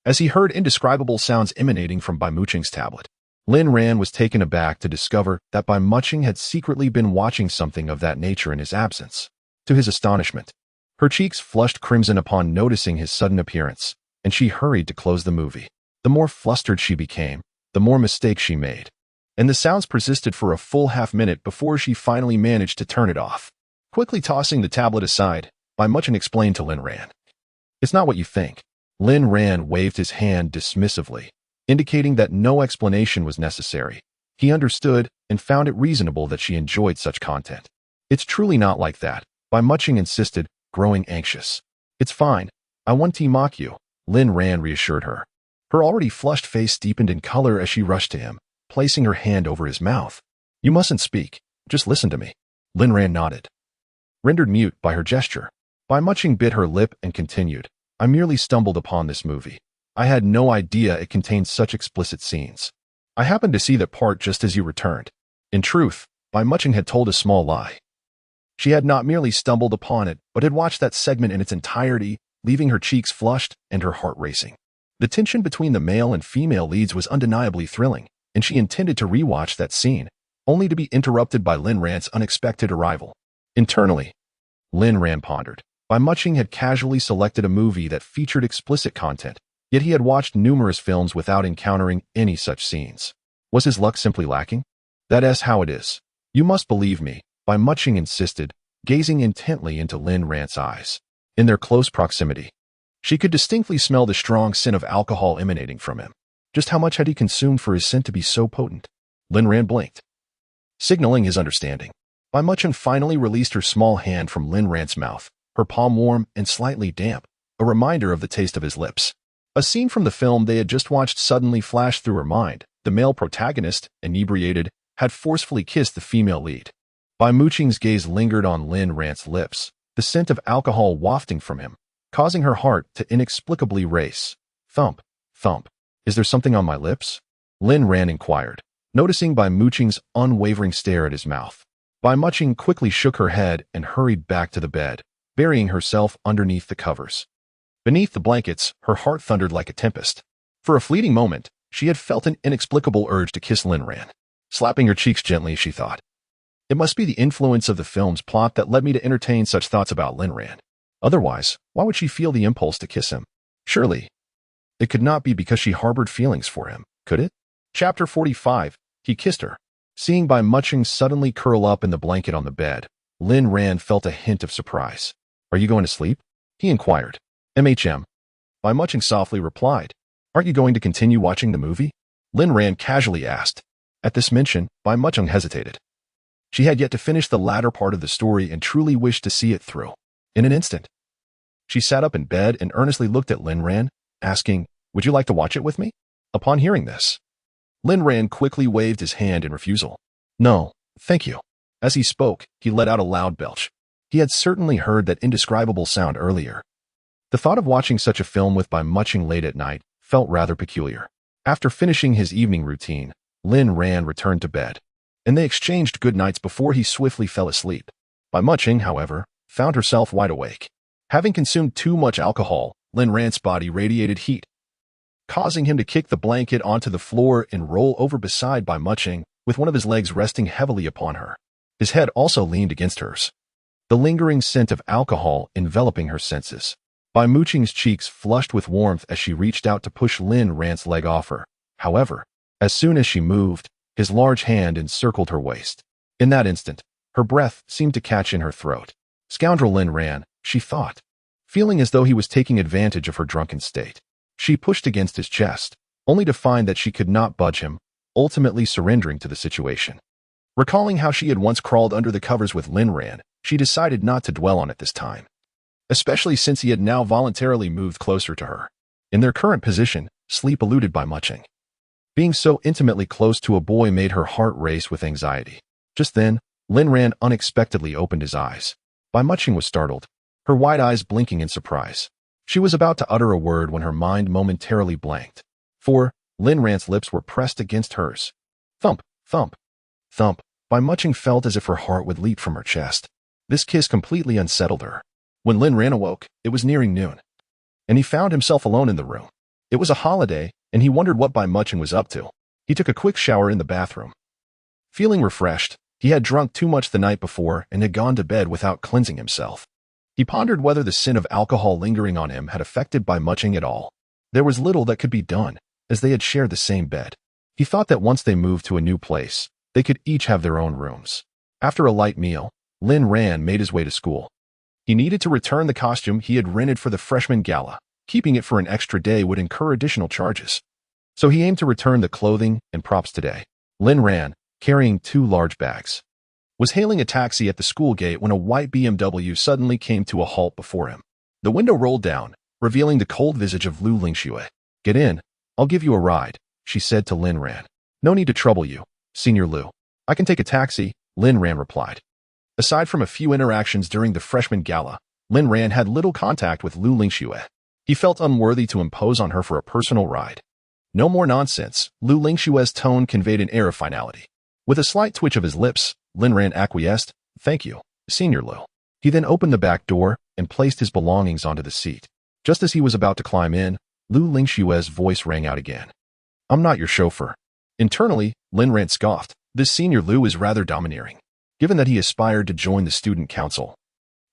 as he heard indescribable sounds emanating from Bai Muching's tablet. Lin Ran was taken aback to discover that Bai Muching had secretly been watching something of that nature in his absence. To his astonishment, her cheeks flushed crimson upon noticing his sudden appearance, and she hurried to close the movie. The more flustered she became, the more mistakes she made, and the sounds persisted for a full half-minute before she finally managed to turn it off. Quickly tossing the tablet aside, Bai Muching explained to Lin Ran, "It's not what you think." Lin Ran waved his hand dismissively, indicating that no explanation was necessary. He understood and found it reasonable that she enjoyed such content. "It's truly not like that," Bai Muching insisted, growing anxious. "It's fine. I won't mock you," Lin Ran reassured her. Her already flushed face deepened in color as she rushed to him, placing her hand over his mouth. "You mustn't speak. Just listen to me." Lin Ran nodded, rendered mute by her gesture. Bai Muching bit her lip and continued, "I merely stumbled upon this movie. I had no idea it contained such explicit scenes. I happened to see that part just as you returned." In truth, Bai Muching had told a small lie. She had not merely stumbled upon it, but had watched that segment in its entirety, leaving her cheeks flushed and her heart racing. The tension between the male and female leads was undeniably thrilling, and she intended to rewatch that scene, only to be interrupted by Lin Ran's unexpected arrival. Internally, Lin Ran pondered. Bai Muching had casually selected a movie that featured explicit content, yet he had watched numerous films without encountering any such scenes. Was his luck simply lacking? "That's how it is. You must believe me," Bai Muching insisted, gazing intently into Lin Ran's eyes. In their close proximity, she could distinctly smell the strong scent of alcohol emanating from him. Just how much had he consumed for his scent to be so potent? Lin Ran blinked, signaling his understanding. Bai Muching finally released her small hand from Lin Ran's mouth, her palm warm and slightly damp, a reminder of the taste of his lips. A scene from the film they had just watched suddenly flashed through her mind. The male protagonist, inebriated, had forcefully kissed the female lead. Bai Muching's gaze lingered on Lin Ran's lips, the scent of alcohol wafting from him, causing her heart to inexplicably race. Thump, thump. "Is there something on my lips?" Lin Ran inquired, noticing Bai Muching's unwavering stare at his mouth. Bai Muching quickly shook her head and hurried back to the bed, burying herself underneath the covers. Beneath the blankets, her heart thundered like a tempest. For a fleeting moment, she had felt an inexplicable urge to kiss Lin Ran. Slapping her cheeks gently, she thought, "It must be the influence of the film's plot that led me to entertain such thoughts about Lin Ran. Otherwise, why would she feel the impulse to kiss him? Surely, it could not be because she harbored feelings for him, could it?" Chapter 45. He kissed her. Seeing Bai Muching suddenly curl up in the blanket on the bed, Lin Ran felt a hint of surprise. "Are you going to sleep?" he inquired. Bai Muching softly replied. "Aren't you going to continue watching the movie?" Lin Ran casually asked. At this mention, Bai Muching hesitated. She had yet to finish the latter part of the story and truly wished to see it through. In an instant, she sat up in bed and earnestly looked at Lin Ran, asking, "Would you like to watch it with me?" Upon hearing this, Lin Ran quickly waved his hand in refusal. "No, thank you." As he spoke, he let out a loud belch. He had certainly heard that indescribable sound earlier. The thought of watching such a film with Bai Muching late at night felt rather peculiar. After finishing his evening routine, Lin Ran returned to bed, and they exchanged good nights before he swiftly fell asleep. Bai Muching, however, found herself wide awake. Having consumed too much alcohol, Lin Ran's body radiated heat, causing him to kick the blanket onto the floor and roll over beside Bai Muching, with one of his legs resting heavily upon her. His head also leaned against hers, the lingering scent of alcohol enveloping her senses. Bai Muching's cheeks flushed with warmth as she reached out to push Lin Ran's leg off her. However, as soon as she moved, his large hand encircled her waist. In that instant, her breath seemed to catch in her throat. Scoundrel Lin Ran, she thought, feeling as though he was taking advantage of her drunken state. She pushed against his chest, only to find that she could not budge him, ultimately surrendering to the situation. Recalling how she had once crawled under the covers with Lin Ran, she decided not to dwell on it this time, especially since he had now voluntarily moved closer to her. In their current position, sleep eluded Bai Muching. Being so intimately close to a boy made her heart race with anxiety. Just then, Lin Ran unexpectedly opened his eyes. Bai Muching was startled, her wide eyes blinking in surprise. She was about to utter a word when her mind momentarily blanked. For Lin Ran's lips were pressed against hers. Thump, thump, thump. Bai Muching felt as if her heart would leap from her chest. This kiss completely unsettled her. When Lin Ran awoke, it was nearing noon, and he found himself alone in the room. It was a holiday, and he wondered what Bai Muching was up to. He took a quick shower in the bathroom. Feeling refreshed, he had drunk too much the night before and had gone to bed without cleansing himself. He pondered whether the sin of alcohol lingering on him had affected Bai Muching at all. There was little that could be done, as they had shared the same bed. He thought that once they moved to a new place, they could each have their own rooms. After a light meal, Lin Ran made his way to school. He needed to return the costume he had rented for the freshman gala. Keeping it for an extra day would incur additional charges. So he aimed to return the clothing and props today. Lin Ran, carrying 2 large bags, was hailing a taxi at the school gate when a white BMW suddenly came to a halt before him. The window rolled down, revealing the cold visage of Lu Lingxue. "Get in, I'll give you a ride," she said to Lin Ran. "No need to trouble you, Senior Lu. I can take a taxi," Lin Ran replied. Aside from a few interactions during the freshman gala, Lin Ran had little contact with Lu Lingxue. He felt unworthy to impose on her for a personal ride. "No more nonsense," Lu Lingxue's tone conveyed an air of finality. With a slight twitch of his lips, Lin Ran acquiesced. "Thank you, Senior Lu." He then opened the back door and placed his belongings onto the seat. Just as he was about to climb in, Lu Lingxue's voice rang out again. "I'm not your chauffeur." Internally, Lin Ran scoffed. This Senior Lu is rather domineering. Given that he aspired to join the student council,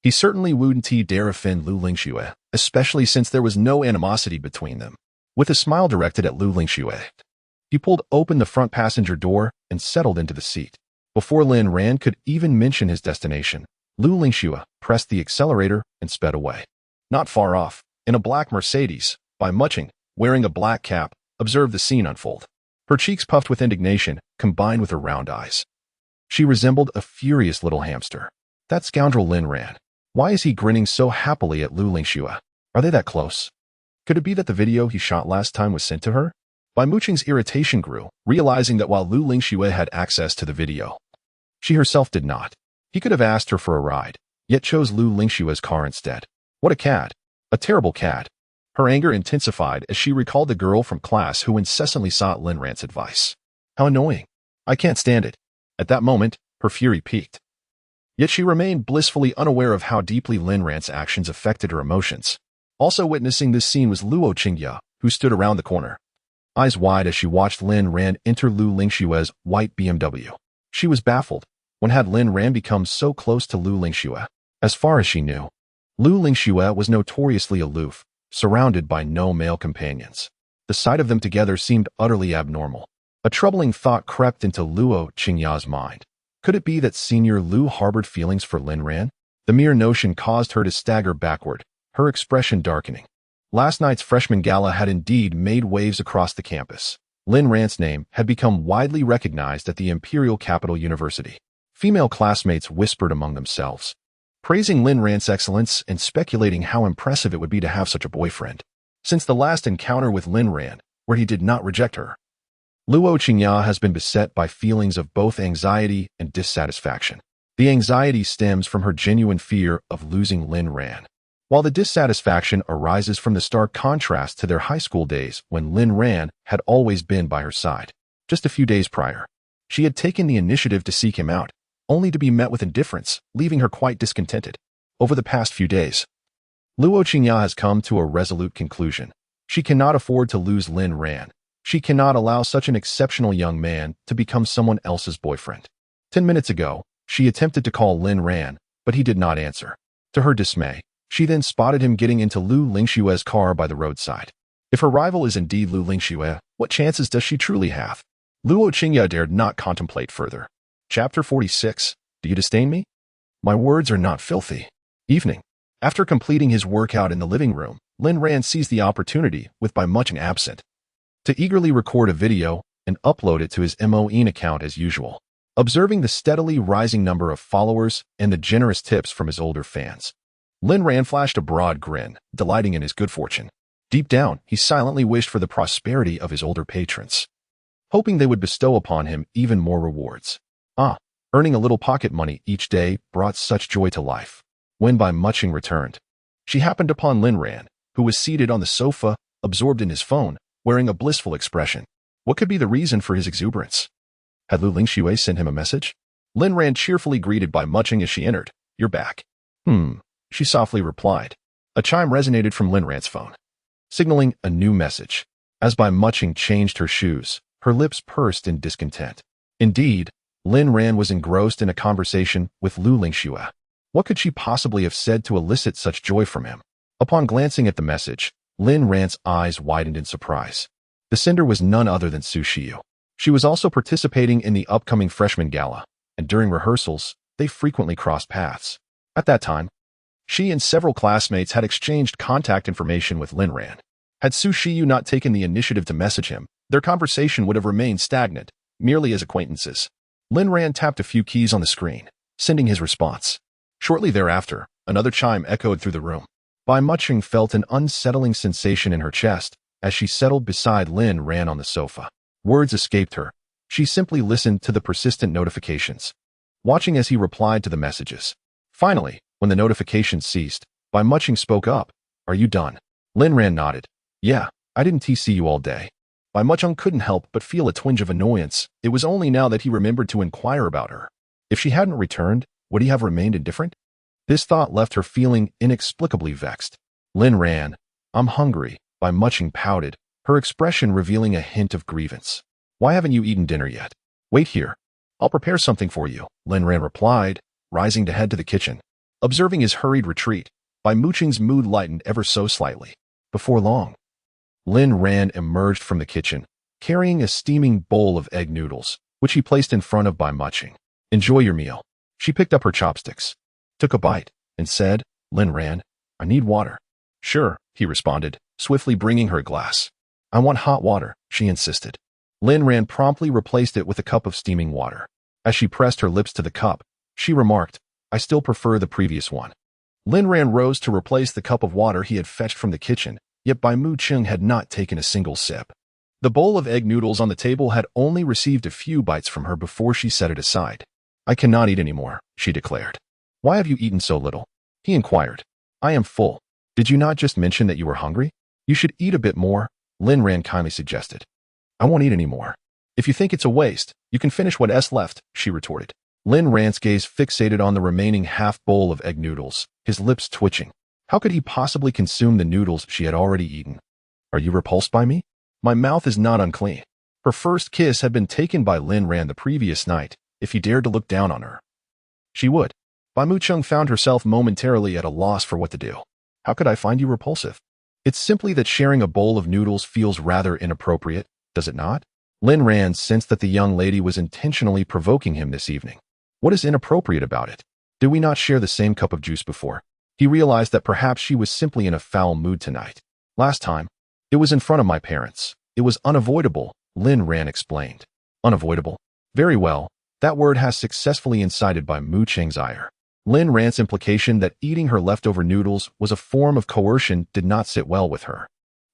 he certainly wouldn't dare offend Lu Lingxue, especially since there was no animosity between them. With a smile directed at Lu Lingxue, he pulled open the front passenger door and settled into the seat. Before Lin Ran could even mention his destination, Lu Lingxue pressed the accelerator and sped away. Not far off, in a black Mercedes, Bai Muching, wearing a black cap, observed the scene unfold. Her cheeks puffed with indignation, combined with her round eyes. She resembled a furious little hamster. That scoundrel Lin Ran. Why is he grinning so happily at Lu Lingxue? Are they that close? Could it be that the video he shot last time was sent to her? Bai Muching's irritation grew, realizing that while Lu Lingxue had access to the video, she herself did not. He could have asked her for a ride, yet chose Lu Lingxue's car instead. What a cad. A terrible cad. Her anger intensified as she recalled the girl from class who incessantly sought Lin Ran's advice. How annoying. I can't stand it. At that moment, her fury peaked. Yet she remained blissfully unaware of how deeply Lin Ran's actions affected her emotions. Also witnessing this scene was Luo Qingya, who stood around the corner, eyes wide as she watched Lin Ran enter Lu Lingshue's white BMW. She was baffled. When had Lin Ran become so close to Lu Lingxue? As far as she knew, Lu Lingxue was notoriously aloof, surrounded by no male companions. The sight of them together seemed utterly abnormal. A troubling thought crept into Luo Qingya's mind. Could it be that Senior Lu harbored feelings for Lin Ran? The mere notion caused her to stagger backward, her expression darkening. Last night's freshman gala had indeed made waves across the campus. Lin Ran's name had become widely recognized at the Imperial Capital University. Female classmates whispered among themselves, praising Lin Ran's excellence and speculating how impressive it would be to have such a boyfriend. Since the last encounter with Lin Ran, where he did not reject her, Luo Qingya has been beset by feelings of both anxiety and dissatisfaction. The anxiety stems from her genuine fear of losing Lin Ran, while the dissatisfaction arises from the stark contrast to their high school days when Lin Ran had always been by her side. Just a few days prior, she had taken the initiative to seek him out, only to be met with indifference, leaving her quite discontented. Over the past few days, Luo Qingya has come to a resolute conclusion. She cannot afford to lose Lin Ran. She cannot allow such an exceptional young man to become someone else's boyfriend. 10 minutes ago, she attempted to call Lin Ran, but he did not answer. To her dismay, she then spotted him getting into Lu Lingshue's car by the roadside. If her rival is indeed Lu Lingxue, what chances does she truly have? Luo Qingya dared not contemplate further. Chapter 46. Do you disdain me? My words are not filthy. Evening. After completing his workout in the living room, Lin Ran seized the opportunity, with Bai Mucheng absent, to eagerly record a video and upload it to his MOEN account as usual. Observing the steadily rising number of followers and the generous tips from his older fans, Lin Ran flashed a broad grin, delighting in his good fortune. Deep down, he silently wished for the prosperity of his older patrons, hoping they would bestow upon him even more rewards. Earning a little pocket money each day brought such joy to life. When Bai Mucheng returned, she happened upon Lin Ran, who was seated on the sofa, absorbed in his phone, wearing a blissful expression. What could be the reason for his exuberance? Had Lu Lingxue sent him a message? Lin Ran cheerfully greeted Bai Mucheng as she entered. You're back. She softly replied. A chime resonated from Lin Ran's phone, signaling a new message. As Bai Mucheng changed her shoes, her lips pursed in discontent. Indeed, Lin Ran was engrossed in a conversation with Lu Lingxue. What could she possibly have said to elicit such joy from him? Upon glancing at the message, Lin Ran's eyes widened in surprise. The sender was none other than Su Shiyu. She was also participating in the upcoming freshman gala, and during rehearsals, they frequently crossed paths. At that time, she and several classmates had exchanged contact information with Lin Ran. Had Su Shiyu not taken the initiative to message him, their conversation would have remained stagnant, merely as acquaintances. Lin Ran tapped a few keys on the screen, sending his response. Shortly thereafter, another chime echoed through the room. Bai Mucheng felt an unsettling sensation in her chest as she settled beside Lin Ran on the sofa. Words escaped her. She simply listened to the persistent notifications, watching as he replied to the messages. Finally, when the notifications ceased, Bai Mucheng spoke up. Are you done? Lin Ran nodded. Yeah, I didn't TC you all day. Bai Mucheng couldn't help but feel a twinge of annoyance. It was only now that he remembered to inquire about her. If she hadn't returned, would he have remained indifferent? This thought left her feeling inexplicably vexed. Lin Ran, I'm hungry, Bai Mucheng pouted, her expression revealing a hint of grievance. Why haven't you eaten dinner yet? Wait here. I'll prepare something for you, Lin Ran replied, rising to head to the kitchen. Observing his hurried retreat, Bai Mucheng's mood lightened ever so slightly. Before long, Lin Ran emerged from the kitchen, carrying a steaming bowl of egg noodles, which he placed in front of Bai Mucheng. Enjoy your meal. She picked up her chopsticks, took a bite, and said, Lin Ran, I need water. Sure, he responded, swiftly bringing her a glass. I want hot water, she insisted. Lin Ran promptly replaced it with a cup of steaming water. As she pressed her lips to the cup, she remarked, I still prefer the previous one. Lin Ran rose to replace the cup of water he had fetched from the kitchen, yet Bai Mucheng had not taken a single sip. The bowl of egg noodles on the table had only received a few bites from her before she set it aside. I cannot eat anymore, she declared. Why have you eaten so little? He inquired. I am full. Did you not just mention that you were hungry? You should eat a bit more, Lin Ran kindly suggested. I won't eat anymore. If you think it's a waste, you can finish what's left, she retorted. Lin Rand's gaze fixated on the remaining half-bowl of egg noodles, his lips twitching. How could he possibly consume the noodles she had already eaten? Are you repulsed by me? My mouth is not unclean. Her first kiss had been taken by Lin Rand the previous night. If he dared to look down on her, she would. Bai Mucheng found herself momentarily at a loss for what to do. How could I find you repulsive? It's simply that sharing a bowl of noodles feels rather inappropriate, does it not? Lin Rand sensed that the young lady was intentionally provoking him this evening. What is inappropriate about it? Did we not share the same cup of juice before? He realized that perhaps she was simply in a foul mood tonight. Last time, it was in front of my parents. It was unavoidable, Lin Rand explained. Unavoidable? Very well. That word has successfully incited Bai Mucheng's ire. Lin Rand's implication that eating her leftover noodles was a form of coercion did not sit well with her.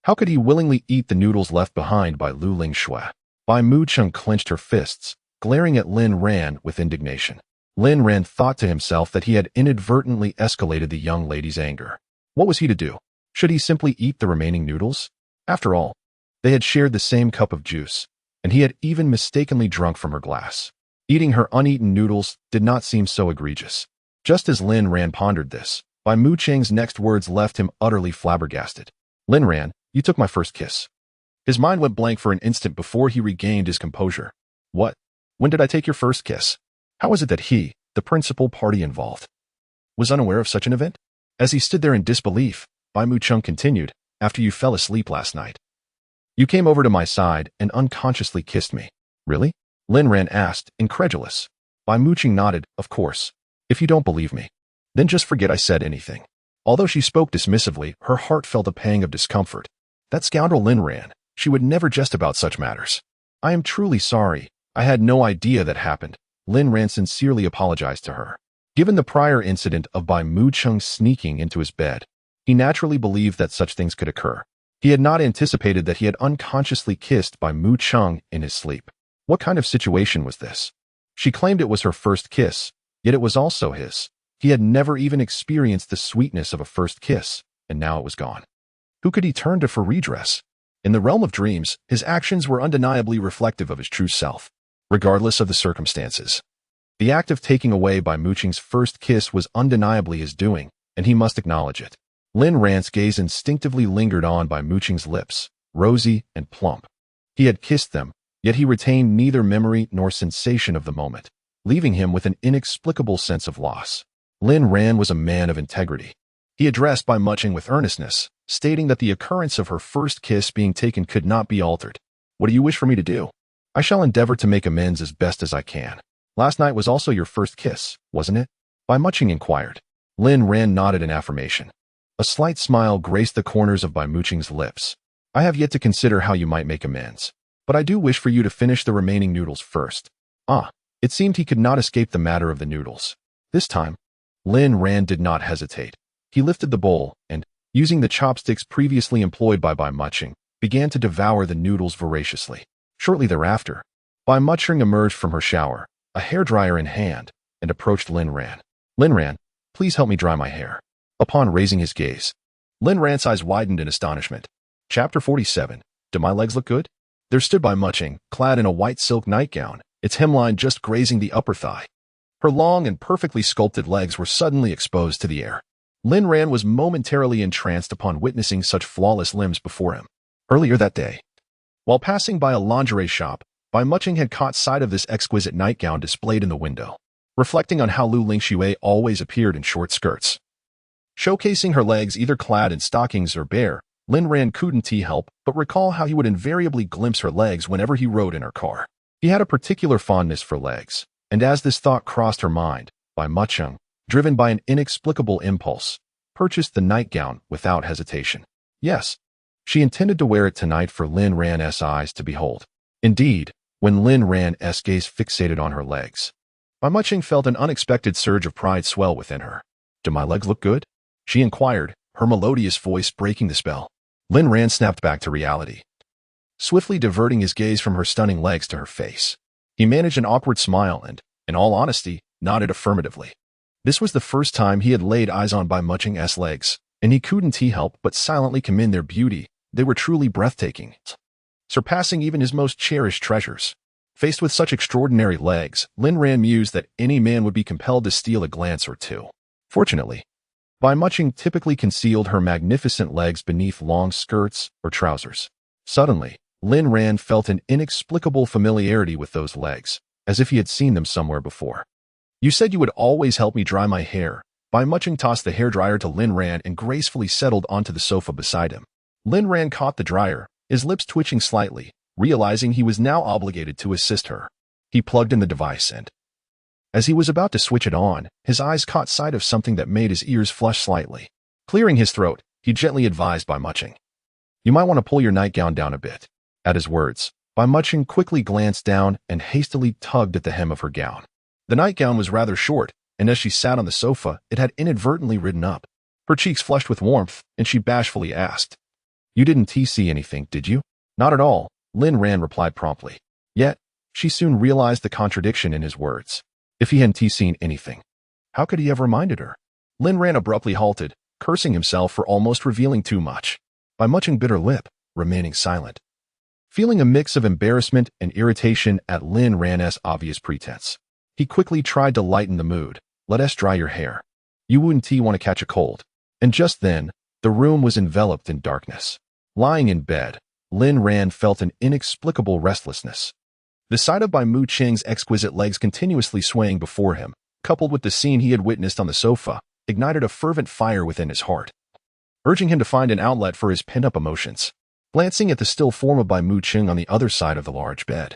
How could he willingly eat the noodles left behind by Lu Lingshui? Bai Mucheng clenched her fists, glaring at Lin Rand with indignation. Lin Rand thought to himself that he had inadvertently escalated the young lady's anger. What was he to do? Should he simply eat the remaining noodles? After all, they had shared the same cup of juice, and he had even mistakenly drunk from her glass. Eating her uneaten noodles did not seem so egregious. Just as Lin Rand pondered this, Bai Mucheng's next words left him utterly flabbergasted. Lin Rand, you took my first kiss. His mind went blank for an instant before he regained his composure. What? When did I take your first kiss? How is it that he, the principal party involved, was unaware of such an event? As he stood there in disbelief, Bai Mucheng continued, after you fell asleep last night. You came over to my side and unconsciously kissed me. Really? Lin Rand asked, incredulous. Bai Mucheng nodded, of course. If you don't believe me, then just forget I said anything. Although she spoke dismissively, her heart felt a pang of discomfort. That scoundrel Lin Rand, she would never jest about such matters. I am truly sorry. I had no idea that happened. Lin Rand sincerely apologized to her. Given the prior incident of Bai Mucheng sneaking into his bed, he naturally believed that such things could occur. He had not anticipated that he had unconsciously kissed Bai Mucheng in his sleep. What kind of situation was this? She claimed it was her first kiss, yet it was also his. He had never even experienced the sweetness of a first kiss, and now it was gone. Who could he turn to for redress? In the realm of dreams, his actions were undeniably reflective of his true self, regardless of the circumstances. The act of taking away Bai Mucheng's first kiss was undeniably his doing, and he must acknowledge it. Lin Rand's gaze instinctively lingered on Bai Mucheng's lips, rosy and plump. He had kissed them, yet he retained neither memory nor sensation of the moment, leaving him with an inexplicable sense of loss. Lin Rand was a man of integrity. He addressed Bai Mucheng with earnestness, stating that the occurrence of her first kiss being taken could not be altered. What do you wish for me to do? I shall endeavor to make amends as best as I can. Last night was also your first kiss, wasn't it? Bai Mucheng inquired. Lin Rand nodded in affirmation. A slight smile graced the corners of Bai Mucheng's lips. I have yet to consider how you might make amends, but I do wish for you to finish the remaining noodles first. It seemed he could not escape the matter of the noodles. This time, Lin Rand did not hesitate. He lifted the bowl and, using the chopsticks previously employed by Bai Mucheng, began to devour the noodles voraciously. Shortly thereafter, Bai Mucheng emerged from her shower, a hairdryer in hand, and approached Lin Rand. Lin Rand, please help me dry my hair. Upon raising his gaze, Lin Rand's eyes widened in astonishment. Chapter 47. Do my legs look good? There stood Bai Mucheng, clad in a white silk nightgown, its hemline just grazing the upper thigh. Her long and perfectly sculpted legs were suddenly exposed to the air. Lin Rand was momentarily entranced upon witnessing such flawless limbs before him. Earlier that day, while passing by a lingerie shop, Bai Mucheng had caught sight of this exquisite nightgown displayed in the window, reflecting on how Lu Lingshui always appeared in short skirts. Showcasing her legs either clad in stockings or bare, Lin Rand couldn't help but recall how he would invariably glimpse her legs whenever he rode in her car. He had a particular fondness for legs, and as this thought crossed her mind, Bai Mucheng, driven by an inexplicable impulse, purchased the nightgown without hesitation. Yes, she intended to wear it tonight for Lin Rand's eyes to behold. Indeed, when Lin Rand's gaze fixated on her legs, Bai Mucheng felt an unexpected surge of pride swell within her. Do my legs look good? She inquired, her melodious voice breaking the spell. Lin Rand snapped back to reality, swiftly diverting his gaze from her stunning legs to her face. He managed an awkward smile and, in all honesty, nodded affirmatively. This was the first time he had laid eyes on Bai Mucheng's legs, and he couldn't help but silently commend their beauty. They were truly breathtaking, surpassing even his most cherished treasures. Faced with such extraordinary legs, Lin Ran mused that any man would be compelled to steal a glance or two. Fortunately, Bai Muching typically concealed her magnificent legs beneath long skirts or trousers. Suddenly, Lin Ran felt an inexplicable familiarity with those legs, as if he had seen them somewhere before. You said you would always help me dry my hair. Bai Muching tossed the hairdryer to Lin Ran and gracefully settled onto the sofa beside him. Lin Ran caught the dryer, his lips twitching slightly, realizing he was now obligated to assist her. He plugged in the device and, as he was about to switch it on, his eyes caught sight of something that made his ears flush slightly. Clearing his throat, he gently advised Bai Muching, "You might want to pull your nightgown down a bit." At his words, Bai Muching quickly glanced down and hastily tugged at the hem of her gown. The nightgown was rather short, and as she sat on the sofa, it had inadvertently ridden up. Her cheeks flushed with warmth, and she bashfully asked, "You didn't see anything, did you?" "Not at all," Lin Ran replied promptly. Yet, she soon realized the contradiction in his words. If he hadn't seen anything, how could he have reminded her? Lin Ran abruptly halted, cursing himself for almost revealing too much. Bai Muching bit her lip, remaining silent. Feeling a mix of embarrassment and irritation at Lin Ran's obvious pretense, he quickly tried to lighten the mood. "Let us dry your hair. You wouldn't want to catch a cold." And just then, the room was enveloped in darkness. Lying in bed, Lin Ran felt an inexplicable restlessness. The sight of Bai Muching's exquisite legs continuously swaying before him, coupled with the scene he had witnessed on the sofa, ignited a fervent fire within his heart, urging him to find an outlet for his pent-up emotions. Glancing at the still form of Bai Muching on the other side of the large bed,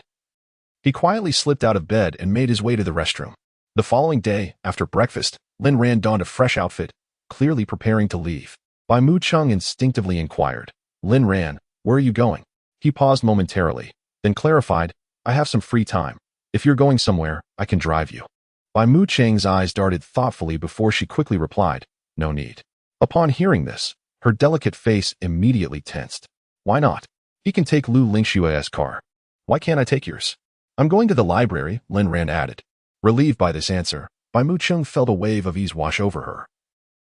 he quietly slipped out of bed and made his way to the restroom. The following day, after breakfast, Lin Ran donned a fresh outfit, clearly preparing to leave. Bai Muching instinctively inquired, "Lin Ran, where are you going?" He paused momentarily, then clarified, "I have some free time. If you're going somewhere, I can drive you." Bai Muching's eyes darted thoughtfully before she quickly replied, "No need." Upon hearing this, her delicate face immediately tensed. "Why not? He can take Lu Lingshua's car. Why can't I take yours?" "I'm going to the library," Lin Ran added. Relieved by this answer, Bai Muching felt a wave of ease wash over her.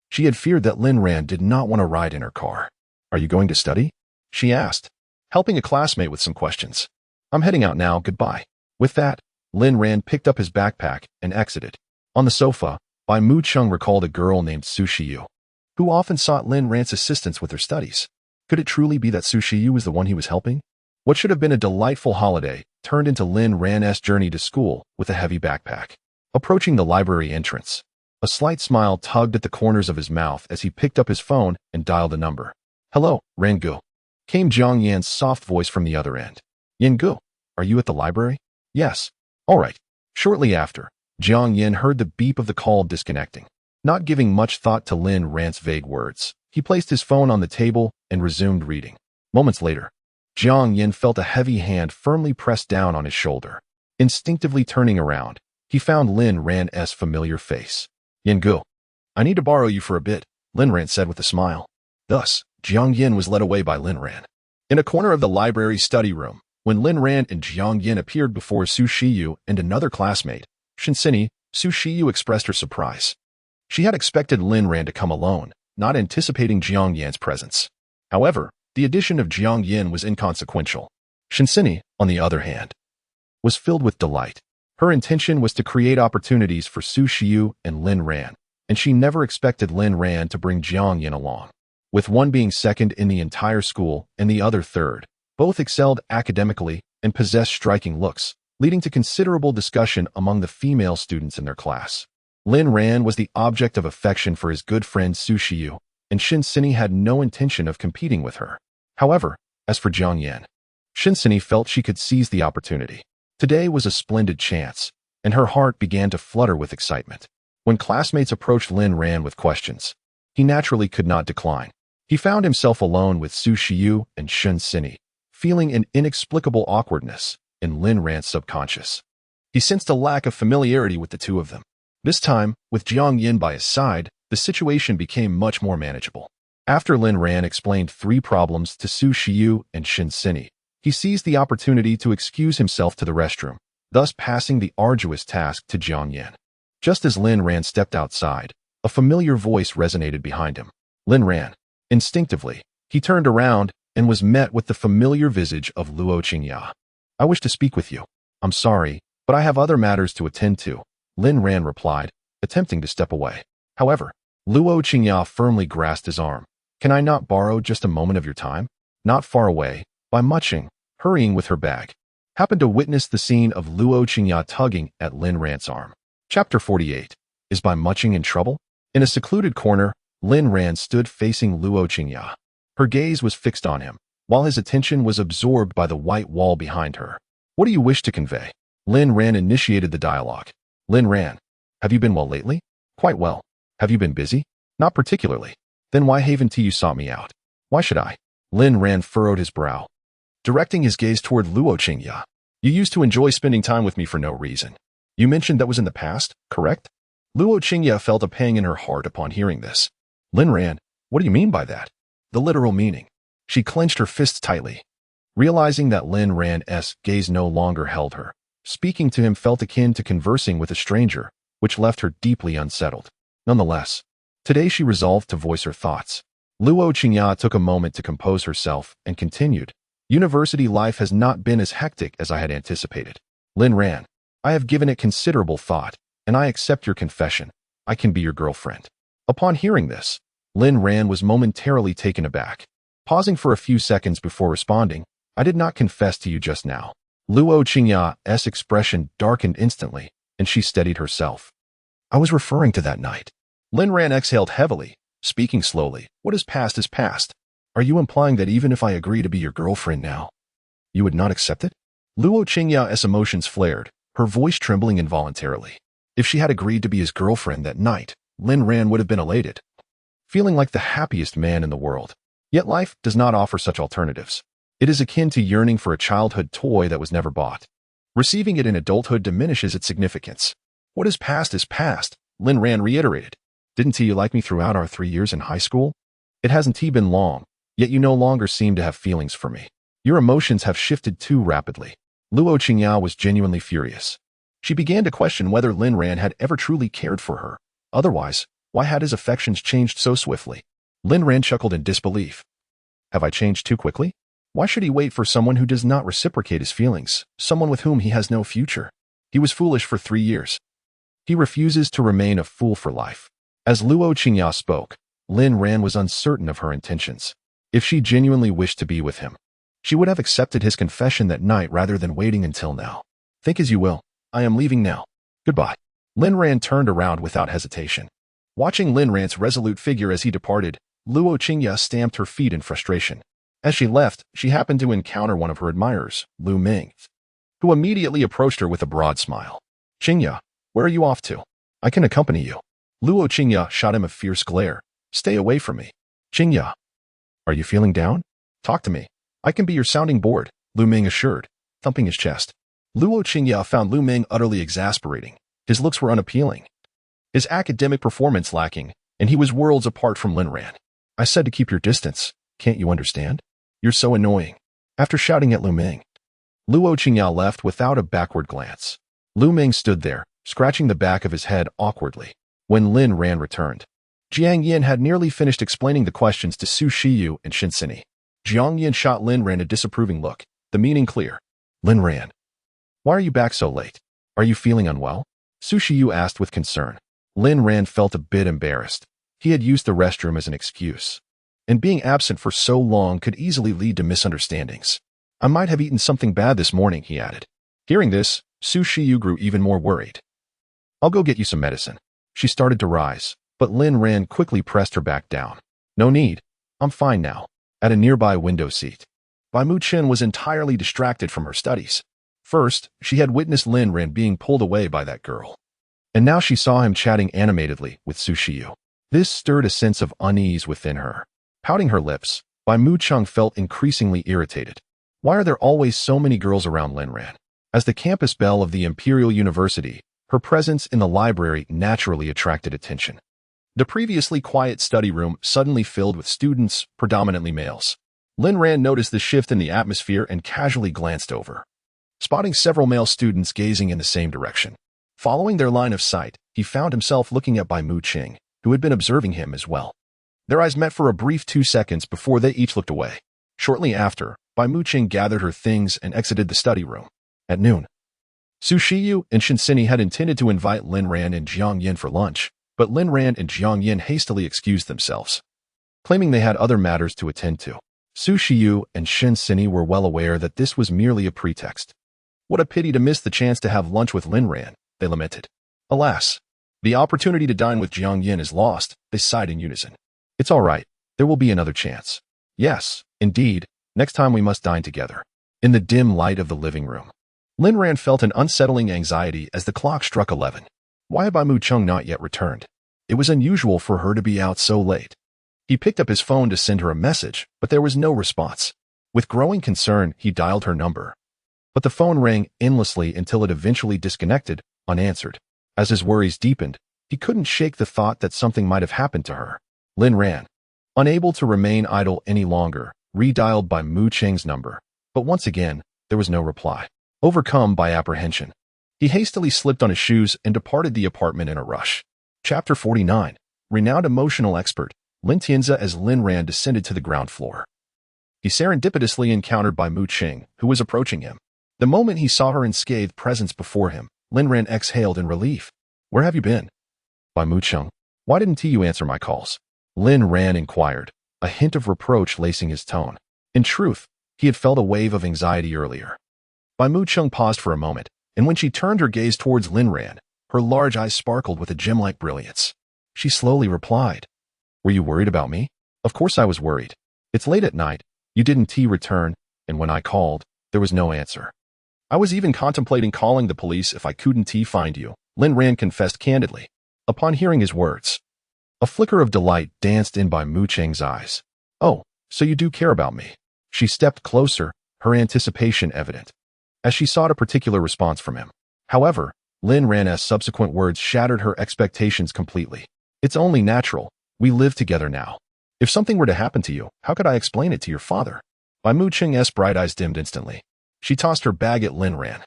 She had feared that Lin Ran did not want to ride in her car. "Are you going to study?" she asked, helping a classmate with some questions. "I'm heading out now, goodbye." With that, Lin Ran picked up his backpack and exited. On the sofa, Bai Muching recalled a girl named Su Shiyu, who often sought Lin Ran's assistance with her studies. Could it truly be that Su Shiyu was the one he was helping? What should have been a delightful holiday turned into Lin Ran's journey to school with a heavy backpack. Approaching the library entrance, a slight smile tugged at the corners of his mouth as he picked up his phone and dialed a number. "Hello, Rangu," came Jiang Yan's soft voice from the other end. "Yangu, are you at the library?" "Yes." "All right." Shortly after, Jiang Yan heard the beep of the call disconnecting. Not giving much thought to Lin Ran's vague words, he placed his phone on the table and resumed reading. Moments later, Jiang Yan felt a heavy hand firmly pressed down on his shoulder. Instinctively turning around, he found Lin Ran's familiar face. "Yangu, I need to borrow you for a bit," Lin Ran said with a smile. Thus, Jiang Yan was led away by Lin Ran. In a corner of the library study room, when Lin Ran and Jiang Yan appeared before Su Shiyu and another classmate, Shinsini, Su Shiyu expressed her surprise. She had expected Lin Ran to come alone, not anticipating Jiang Yan's presence. However, the addition of Jiang Yan was inconsequential. Shinsini, on the other hand, was filled with delight. Her intention was to create opportunities for Su Shiyu and Lin Ran, and she never expected Lin Ran to bring Jiang Yan along. With one being second in the entire school and the other third, both excelled academically and possessed striking looks, leading to considerable discussion among the female students in their class. Lin Ran was the object of affection for his good friend Su Shiyu, and Shinsini had no intention of competing with her. However, as for Jiang Yan, Shinsini felt she could seize the opportunity. Today was a splendid chance, and her heart began to flutter with excitement. When classmates approached Lin Ran with questions, he naturally could not decline. He found himself alone with Su Shiyu and Shinsini, feeling an inexplicable awkwardness in Lin Ran's subconscious. He sensed a lack of familiarity with the two of them. This time, with Jiang Yan by his side, the situation became much more manageable. After Lin Ran explained 3 problems to Su Shiyu and Shinsini, he seized the opportunity to excuse himself to the restroom, thus passing the arduous task to Jiang Yan. Just as Lin Ran stepped outside, a familiar voice resonated behind him. Lin Ran. Instinctively, he turned around and was met with the familiar visage of Luo Qingya. "I wish to speak with you." I'm sorry, but I have other matters to attend to, Lin Ran replied, attempting to step away. However, Luo Qingya firmly grasped his arm. Can I not borrow just a moment of your time? Not far away, Bai Muqing, hurrying with her bag, happened to witness the scene of Luo Qingya tugging at Lin Ran's arm. Chapter 48. Is Bai Muqing in trouble? In a secluded corner, Lin Ran stood facing Luo Qingya. Her gaze was fixed on him, while his attention was absorbed by the white wall behind her. What do you wish to convey? Lin Ran initiated the dialogue. Lin Ran, have you been well lately? Quite well. Have you been busy? Not particularly. Then why haven't you sought me out? Why should I? Lin Ran furrowed his brow, directing his gaze toward Luo Qingya. You used to enjoy spending time with me for no reason. You mentioned that was in the past, correct? Luo Qingya felt a pang in her heart upon hearing this. Lin Ran, what do you mean by that? The literal meaning. She clenched her fists tightly, realizing that Lin Ran's gaze no longer held her. Speaking to him felt akin to conversing with a stranger, which left her deeply unsettled. Nonetheless, today she resolved to voice her thoughts. Luo Qingya took a moment to compose herself and continued. University life has not been as hectic as I had anticipated. Lin Ran, I have given it considerable thought, and I accept your confession. I can be your girlfriend. Upon hearing this, Lin Ran was momentarily taken aback. Pausing for a few seconds before responding, I did not confess to you just now. Luo Qingya's expression darkened instantly, and she steadied herself. I was referring to that night. Lin Ran exhaled heavily, speaking slowly. What is past is past. Are you implying that even if I agree to be your girlfriend now, you would not accept it? Luo Qingya's emotions flared, her voice trembling involuntarily. If she had agreed to be his girlfriend that night, Lin Ran would have been elated, feeling like the happiest man in the world. Yet life does not offer such alternatives. It is akin to yearning for a childhood toy that was never bought. Receiving it in adulthood diminishes its significance. What is past, Lin Ran reiterated. Didn't you like me throughout our 3 years in high school? It hasn't been long, yet you no longer seem to have feelings for me. Your emotions have shifted too rapidly. Luo Qingya was genuinely furious. She began to question whether Lin Ran had ever truly cared for her. Otherwise, why had his affections changed so swiftly? Lin Ran chuckled in disbelief. Have I changed too quickly? Why should he wait for someone who does not reciprocate his feelings, someone with whom he has no future? He was foolish for 3 years. He refuses to remain a fool for life. As Luo Qingya spoke, Lin Ran was uncertain of her intentions. If she genuinely wished to be with him, she would have accepted his confession that night rather than waiting until now. Think as you will. I am leaving now. Goodbye. Lin Ran turned around without hesitation. Watching Lin Ran's resolute figure as he departed, Luo Qingya stamped her feet in frustration. As she left, she happened to encounter one of her admirers, Lu Ming, who immediately approached her with a broad smile. Qingya, where are you off to? I can accompany you. Luo Qingya shot him a fierce glare. Stay away from me. Qingya, are you feeling down? Talk to me. I can be your sounding board, Lu Ming assured, thumping his chest. Luo Qingya found Lu Ming utterly exasperating. His looks were unappealing, his academic performance lacking, and he was worlds apart from Lin Ran. I said to keep your distance. Can't you understand? You're so annoying. After shouting at Lu Ming, Luo Qingya left without a backward glance. Lu Ming stood there, scratching the back of his head awkwardly. When Lin Ran returned, Jiang Yin had nearly finished explaining the questions to Su Shiyu and Shinsini. Jiang Yin shot Lin Ran a disapproving look, the meaning clear. Lin Ran, why are you back so late? Are you feeling unwell? Su Shiyu asked with concern. Lin Ran felt a bit embarrassed. He had used the restroom as an excuse, and being absent for so long could easily lead to misunderstandings. I might have eaten something bad this morning, he added. Hearing this, Su Shiyu grew even more worried. I'll go get you some medicine. She started to rise, but Lin Ran quickly pressed her back down. No need. I'm fine now. At a nearby window seat, Bai Muqing was entirely distracted from her studies. First, she had witnessed Lin Ran being pulled away by that girl, and now she saw him chatting animatedly with Su Shiyu. This stirred a sense of unease within her. Pouting her lips, Bai Muqing felt increasingly irritated. Why are there always so many girls around Lin Ran? As the campus belle of the Imperial University, her presence in the library naturally attracted attention. The previously quiet study room suddenly filled with students, predominantly males. Lin Ran noticed the shift in the atmosphere and casually glanced over, spotting several male students gazing in the same direction. Following their line of sight, he found himself looking at Bai Muqing, who had been observing him as well. Their eyes met for a brief 2 seconds before they each looked away. Shortly after, Bai Muqing gathered her things and exited the study room. At noon, Su Shiyu and Shinsini had intended to invite Lin Ran and Jiang Yin for lunch, but Lin Ran and Jiang Yin hastily excused themselves, claiming they had other matters to attend to. Su Shiyu and Shinsini were well aware that this was merely a pretext. What a pity to miss the chance to have lunch with Lin Ran, they lamented. Alas, the opportunity to dine with Jiang Yin is lost, they sighed in unison. It's all right, there will be another chance. Yes, indeed, next time we must dine together. In the dim light of the living room, Lin Ran felt an unsettling anxiety as the clock struck 11. Why had Bai Mu Chung not yet returned? It was unusual for her to be out so late. He picked up his phone to send her a message, but there was no response. With growing concern, he dialed her number. But the phone rang endlessly until it eventually disconnected, unanswered. As his worries deepened, he couldn't shake the thought that something might have happened to her. Lin Ran, unable to remain idle any longer, redialed Bai Mu Cheng's number. But once again, there was no reply. Overcome by apprehension, he hastily slipped on his shoes and departed the apartment in a rush. Chapter 49. Renowned emotional expert, Lin Tianzi as Lin Ran descended to the ground floor. He serendipitously encountered Bai Mu Cheng, who was approaching him. The moment he saw her unscathed presence before him, Lin Ran exhaled in relief. Where have you been? Bai Mu Cheng, why didn't you answer my calls? Lin Ran inquired, a hint of reproach lacing his tone. In truth, he had felt a wave of anxiety earlier. Bai Mu Cheng paused for a moment, and when she turned her gaze towards Lin Ran, her large eyes sparkled with a gem-like brilliance. She slowly replied, Were you worried about me? Of course I was worried. It's late at night, you didn't return, and when I called, there was no answer. I was even contemplating calling the police if I couldn't find you, Lin Ran confessed candidly. Upon hearing his words, a flicker of delight danced in Bai Mu Cheng's eyes. Oh, so you do care about me. She stepped closer, her anticipation evident, as she sought a particular response from him. However, Lin Ran's subsequent words shattered her expectations completely. It's only natural. We live together now. If something were to happen to you, how could I explain it to your father? Bai Mu Cheng's bright eyes dimmed instantly. She tossed her bag at Lin Ran.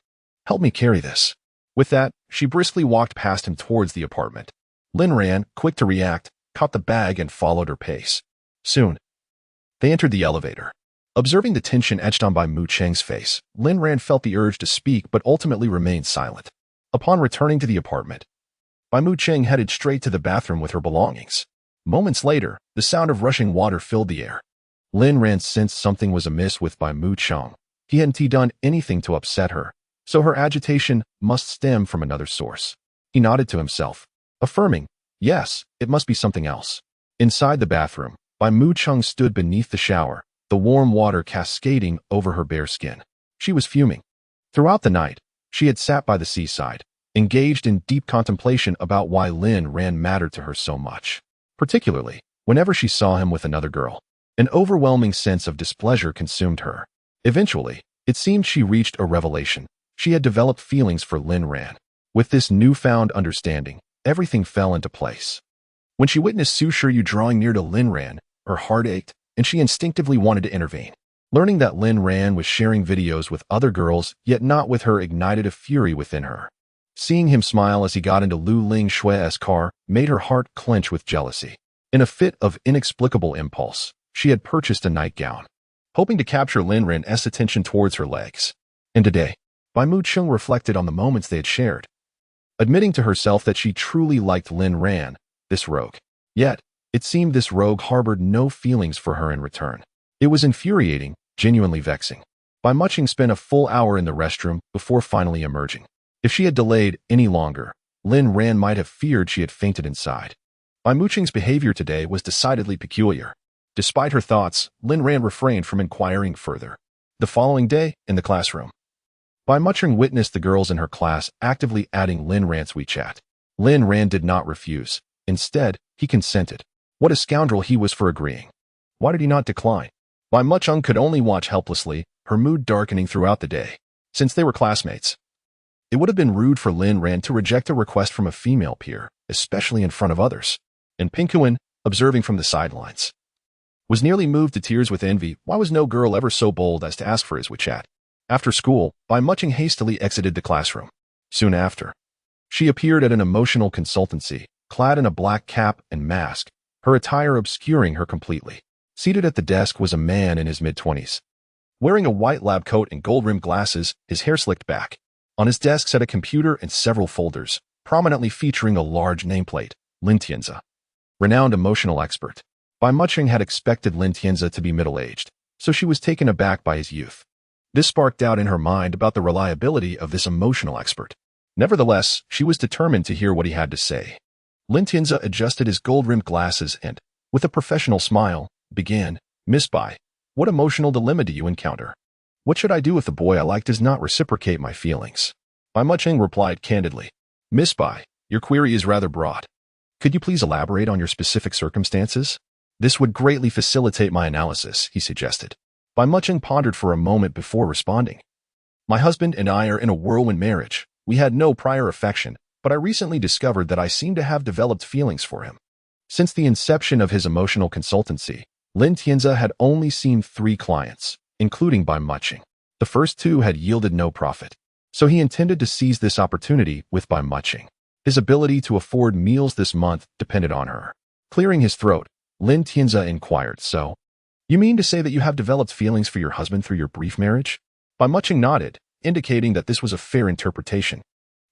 Help me carry this. With that, she briskly walked past him towards the apartment. Lin Ran, quick to react, caught the bag and followed her pace. Soon, they entered the elevator. Observing the tension etched on Bai Mu Cheng's face, Lin Ran felt the urge to speak but ultimately remained silent. Upon returning to the apartment, Bai Mu Cheng headed straight to the bathroom with her belongings. Moments later, the sound of rushing water filled the air. Lin Ran sensed something was amiss with Bai Mu Cheng. He hadn't done anything to upset her, so her agitation must stem from another source. He nodded to himself, affirming, yes, it must be something else. Inside the bathroom, Bai Mu Cheng stood beneath the shower, the warm water cascading over her bare skin. She was fuming. Throughout the night, she had sat by the seaside, engaged in deep contemplation about why Lin Ran mattered to her so much. Particularly, whenever she saw him with another girl, an overwhelming sense of displeasure consumed her. Eventually, it seemed she reached a revelation. She had developed feelings for Lin Ran. With this newfound understanding, everything fell into place. When she witnessed Su Shiyu drawing near to Lin Ran, her heart ached, and she instinctively wanted to intervene. Learning that Lin Ran was sharing videos with other girls, yet not with her, ignited a fury within her. Seeing him smile as he got into Lu Ling Shui's car made her heart clench with jealousy. In a fit of inexplicable impulse, she had purchased a nightgown, hoping to capture Lin Ran's attention towards her legs. And today, Bai Mu Cheng reflected on the moments they had shared, admitting to herself that she truly liked Lin Ran, this rogue. Yet, it seemed this rogue harbored no feelings for her in return. It was infuriating, genuinely vexing. Bai Mu Cheng spent a full hour in the restroom before finally emerging. If she had delayed any longer, Lin Ran might have feared she had fainted inside. Bai Mu Cheng's behavior today was decidedly peculiar. Despite her thoughts, Lin Ran refrained from inquiring further. The following day, in the classroom, Bai Mu Cheng witnessed the girls in her class actively adding Lin Ran's WeChat. Lin Ran did not refuse. Instead, he consented. What a scoundrel he was for agreeing. Why did he not decline? Bai Mu Cheng could only watch helplessly, her mood darkening throughout the day. Since they were classmates, it would have been rude for Lin Ran to reject a request from a female peer, especially in front of others. And Pinguin, observing from the sidelines, was nearly moved to tears with envy. Why was no girl ever so bold as to ask for his WeChat? After school, Bai Mu Cheng hastily exited the classroom. Soon after, she appeared at an emotional consultancy, clad in a black cap and mask, her attire obscuring her completely. Seated at the desk was a man in his mid-20s. Wearing a white lab coat and gold-rimmed glasses, his hair slicked back. On his desk sat a computer and several folders, prominently featuring a large nameplate, Lin Tianzi, renowned emotional expert. Bai Muqing had expected Lin Tianzi to be middle-aged, so she was taken aback by his youth. This sparked doubt in her mind about the reliability of this emotional expert. Nevertheless, she was determined to hear what he had to say. Lin Tianzi adjusted his gold-rimmed glasses and, with a professional smile, began, "Miss Bai, what emotional dilemma do you encounter? What should I do if the boy I like does not reciprocate my feelings?" Bai Muqing replied candidly, "Miss Bai, your query is rather broad. Could you please elaborate on your specific circumstances? This would greatly facilitate my analysis," he suggested. Bai Muqing pondered for a moment before responding. "My husband and I are in a whirlwind marriage. We had no prior affection, but I recently discovered that I seem to have developed feelings for him." Since the inception of his emotional consultancy, Lin Tianzi had only seen 3 clients, including Bai Muqing. The first 2 had yielded no profit, so he intended to seize this opportunity with Bai Muqing. His ability to afford meals this month depended on her. Clearing his throat, Lin Tianzi inquired, "So, you mean to say that you have developed feelings for your husband through your brief marriage?" Bai Muqing nodded, indicating that this was a fair interpretation.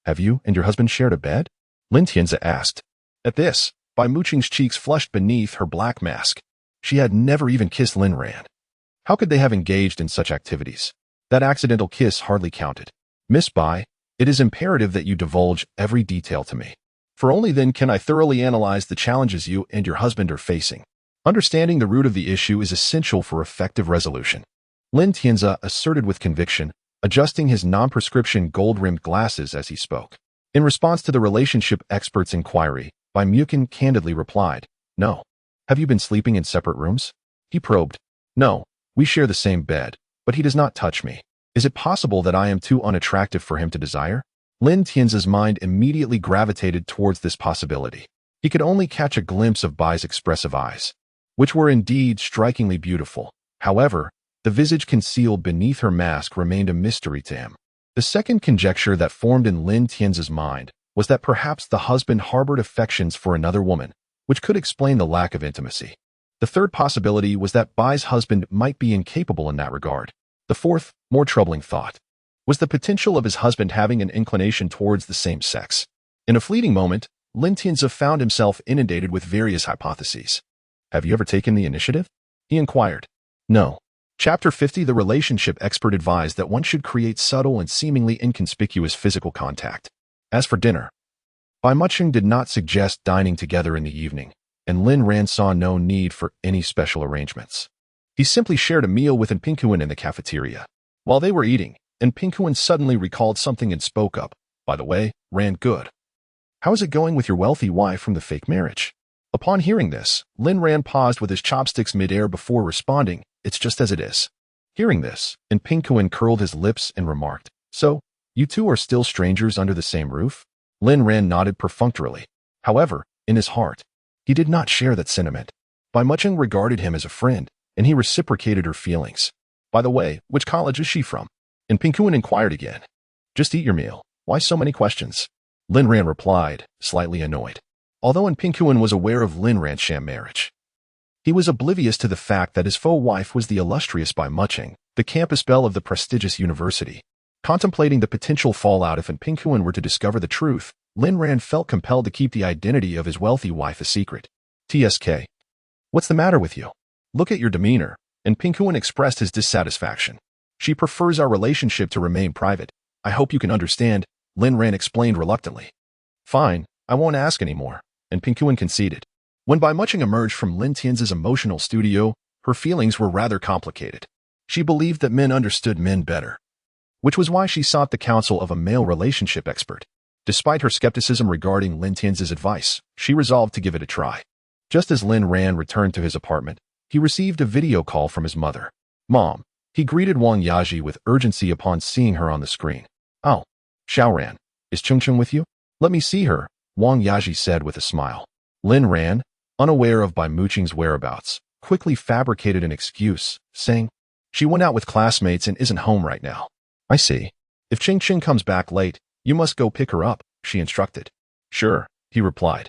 "Have you and your husband shared a bed?" Lin Tianzi asked. At this, Bai Muqing's cheeks flushed beneath her black mask. She had never even kissed Lin Ran. How could they have engaged in such activities? That accidental kiss hardly counted. "Miss Bai, it is imperative that you divulge every detail to me, for only then can I thoroughly analyze the challenges you and your husband are facing. Understanding the root of the issue is essential for effective resolution," Lin Tianzi asserted with conviction, adjusting his non-prescription gold-rimmed glasses as he spoke. In response to the relationship expert's inquiry, Bai Muqing candidly replied, "No. Have you been sleeping in separate rooms?" He probed. "No, we share the same bed, but he does not touch me. Is it possible that I am too unattractive for him to desire?" Lin Tianzi's mind immediately gravitated towards this possibility. He could only catch a glimpse of Bai's expressive eyes, which were indeed strikingly beautiful. However, the visage concealed beneath her mask remained a mystery to him. The second conjecture that formed in Lin Tianzi's mind was that perhaps the husband harbored affections for another woman, which could explain the lack of intimacy. The third possibility was that Bai's husband might be incapable in that regard. The fourth, more troubling thought, was the potential of his husband having an inclination towards the same sex. In a fleeting moment, Lin Tianzi found himself inundated with various hypotheses. "Have you ever taken the initiative?" he inquired. "No." Chapter 50. The relationship expert advised that one should create subtle and seemingly inconspicuous physical contact. As for dinner, Bai Muqing did not suggest dining together in the evening, and Lin Ran saw no need for any special arrangements. He simply shared a meal with Pinkuan in the cafeteria. While they were eating, Pinkuan suddenly recalled something and spoke up. "By the way, Ran, good. How is it going with your wealthy wife from the fake marriage?" Upon hearing this, Lin Ran paused with his chopsticks mid-air before responding, "It's just as it is." Hearing this, Pinkuan curled his lips and remarked, "So, you two are still strangers under the same roof?" Lin Ran nodded perfunctorily. However, in his heart, he did not share that sentiment. Bai Muqing regarded him as a friend, and he reciprocated her feelings. "By the way, which college is she from?" Pinkuan inquired again. "Just eat your meal. Why so many questions?" Lin Ran replied, slightly annoyed. Although Pinkuan was aware of Lin Ran's sham marriage, he was oblivious to the fact that his faux wife was the illustrious Bai Muqing, the campus belle of the prestigious university. Contemplating the potential fallout if Pinkuan were to discover the truth, Lin Ran felt compelled to keep the identity of his wealthy wife a secret. "TSK. What's the matter with you? Look at your demeanor," Pinkuan expressed his dissatisfaction. "She prefers our relationship to remain private. I hope you can understand," Lin Ran explained reluctantly. "Fine, I won't ask anymore," Pinkuan conceded. When Bai Muqing emerged from Lin Tianzi's emotional studio, her feelings were rather complicated. She believed that men understood men better, which was why she sought the counsel of a male relationship expert. Despite her skepticism regarding Lin Tianzi's advice, she resolved to give it a try. Just as Lin Ran returned to his apartment, he received a video call from his mother. "Mom," he greeted Wang Yaji with urgency upon seeing her on the screen. "Oh, Xiaoran, is Chung Chung with you? Let me see her," Wang Yaji said with a smile. Lin Ran, unaware of Bai Muqing's whereabouts, quickly fabricated an excuse, saying, "She went out with classmates and isn't home right now." "I see. If Ching Ching comes back late, you must go pick her up," she instructed. "Sure," he replied.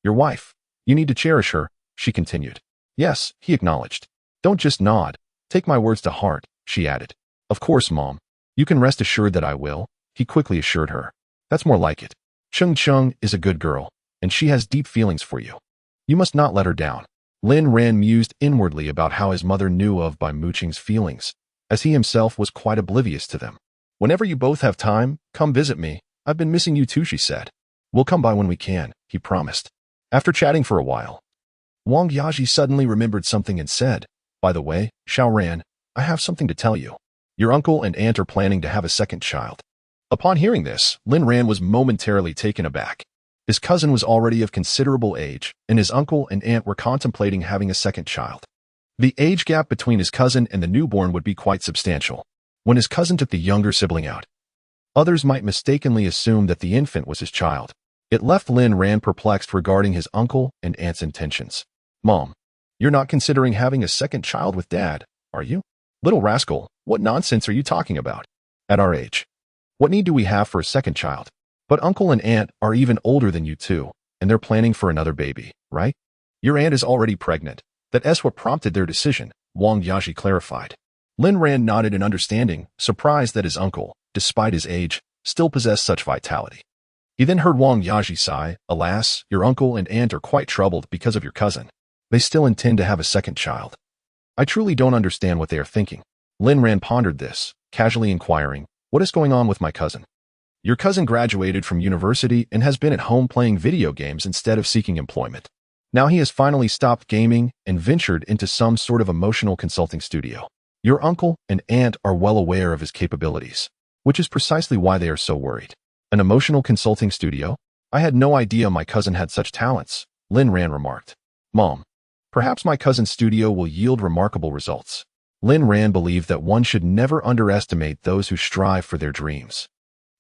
"Your wife. You need to cherish her," she continued. "Yes," he acknowledged. "Don't just nod. Take my words to heart," she added. "Of course, Mom. You can rest assured that I will," he quickly assured her. That's more like it. Chung Chung is a good girl, and she has deep feelings for you. You must not let her down. Lin Ran mused inwardly about how his mother knew of Bai Muqing's feelings, as he himself was quite oblivious to them. Whenever you both have time, come visit me. I've been missing you too, she said. We'll come by when we can, he promised. After chatting for a while, Wang Yaji suddenly remembered something and said, By the way, Xiao Ran, I have something to tell you. Your uncle and aunt are planning to have a second child. Upon hearing this, Lin Ran was momentarily taken aback. His cousin was already of considerable age, and his uncle and aunt were contemplating having a second child. The age gap between his cousin and the newborn would be quite substantial. When his cousin took the younger sibling out, others might mistakenly assume that the infant was his child. It left Lin Ran perplexed regarding his uncle and aunt's intentions. Mom, you're not considering having a second child with Dad, are you? Little rascal, what nonsense are you talking about? At our age, what need do we have for a second child? But uncle and aunt are even older than you two, and they're planning for another baby, right? Your aunt is already pregnant. That's what prompted their decision, Wang Yaji clarified. Lin Ran nodded in understanding, surprised that his uncle, despite his age, still possessed such vitality. He then heard Wang Yaji sigh, Alas, your uncle and aunt are quite troubled because of your cousin. They still intend to have a second child. I truly don't understand what they are thinking. Lin Ran pondered this, casually inquiring, What is going on with my cousin? Your cousin graduated from university and has been at home playing video games instead of seeking employment. Now he has finally stopped gaming and ventured into some sort of emotional consulting studio. Your uncle and aunt are well aware of his capabilities, which is precisely why they are so worried. An emotional consulting studio? I had no idea my cousin had such talents, Lin Ran remarked. Mom, perhaps my cousin's studio will yield remarkable results. Lin Ran believed that one should never underestimate those who strive for their dreams.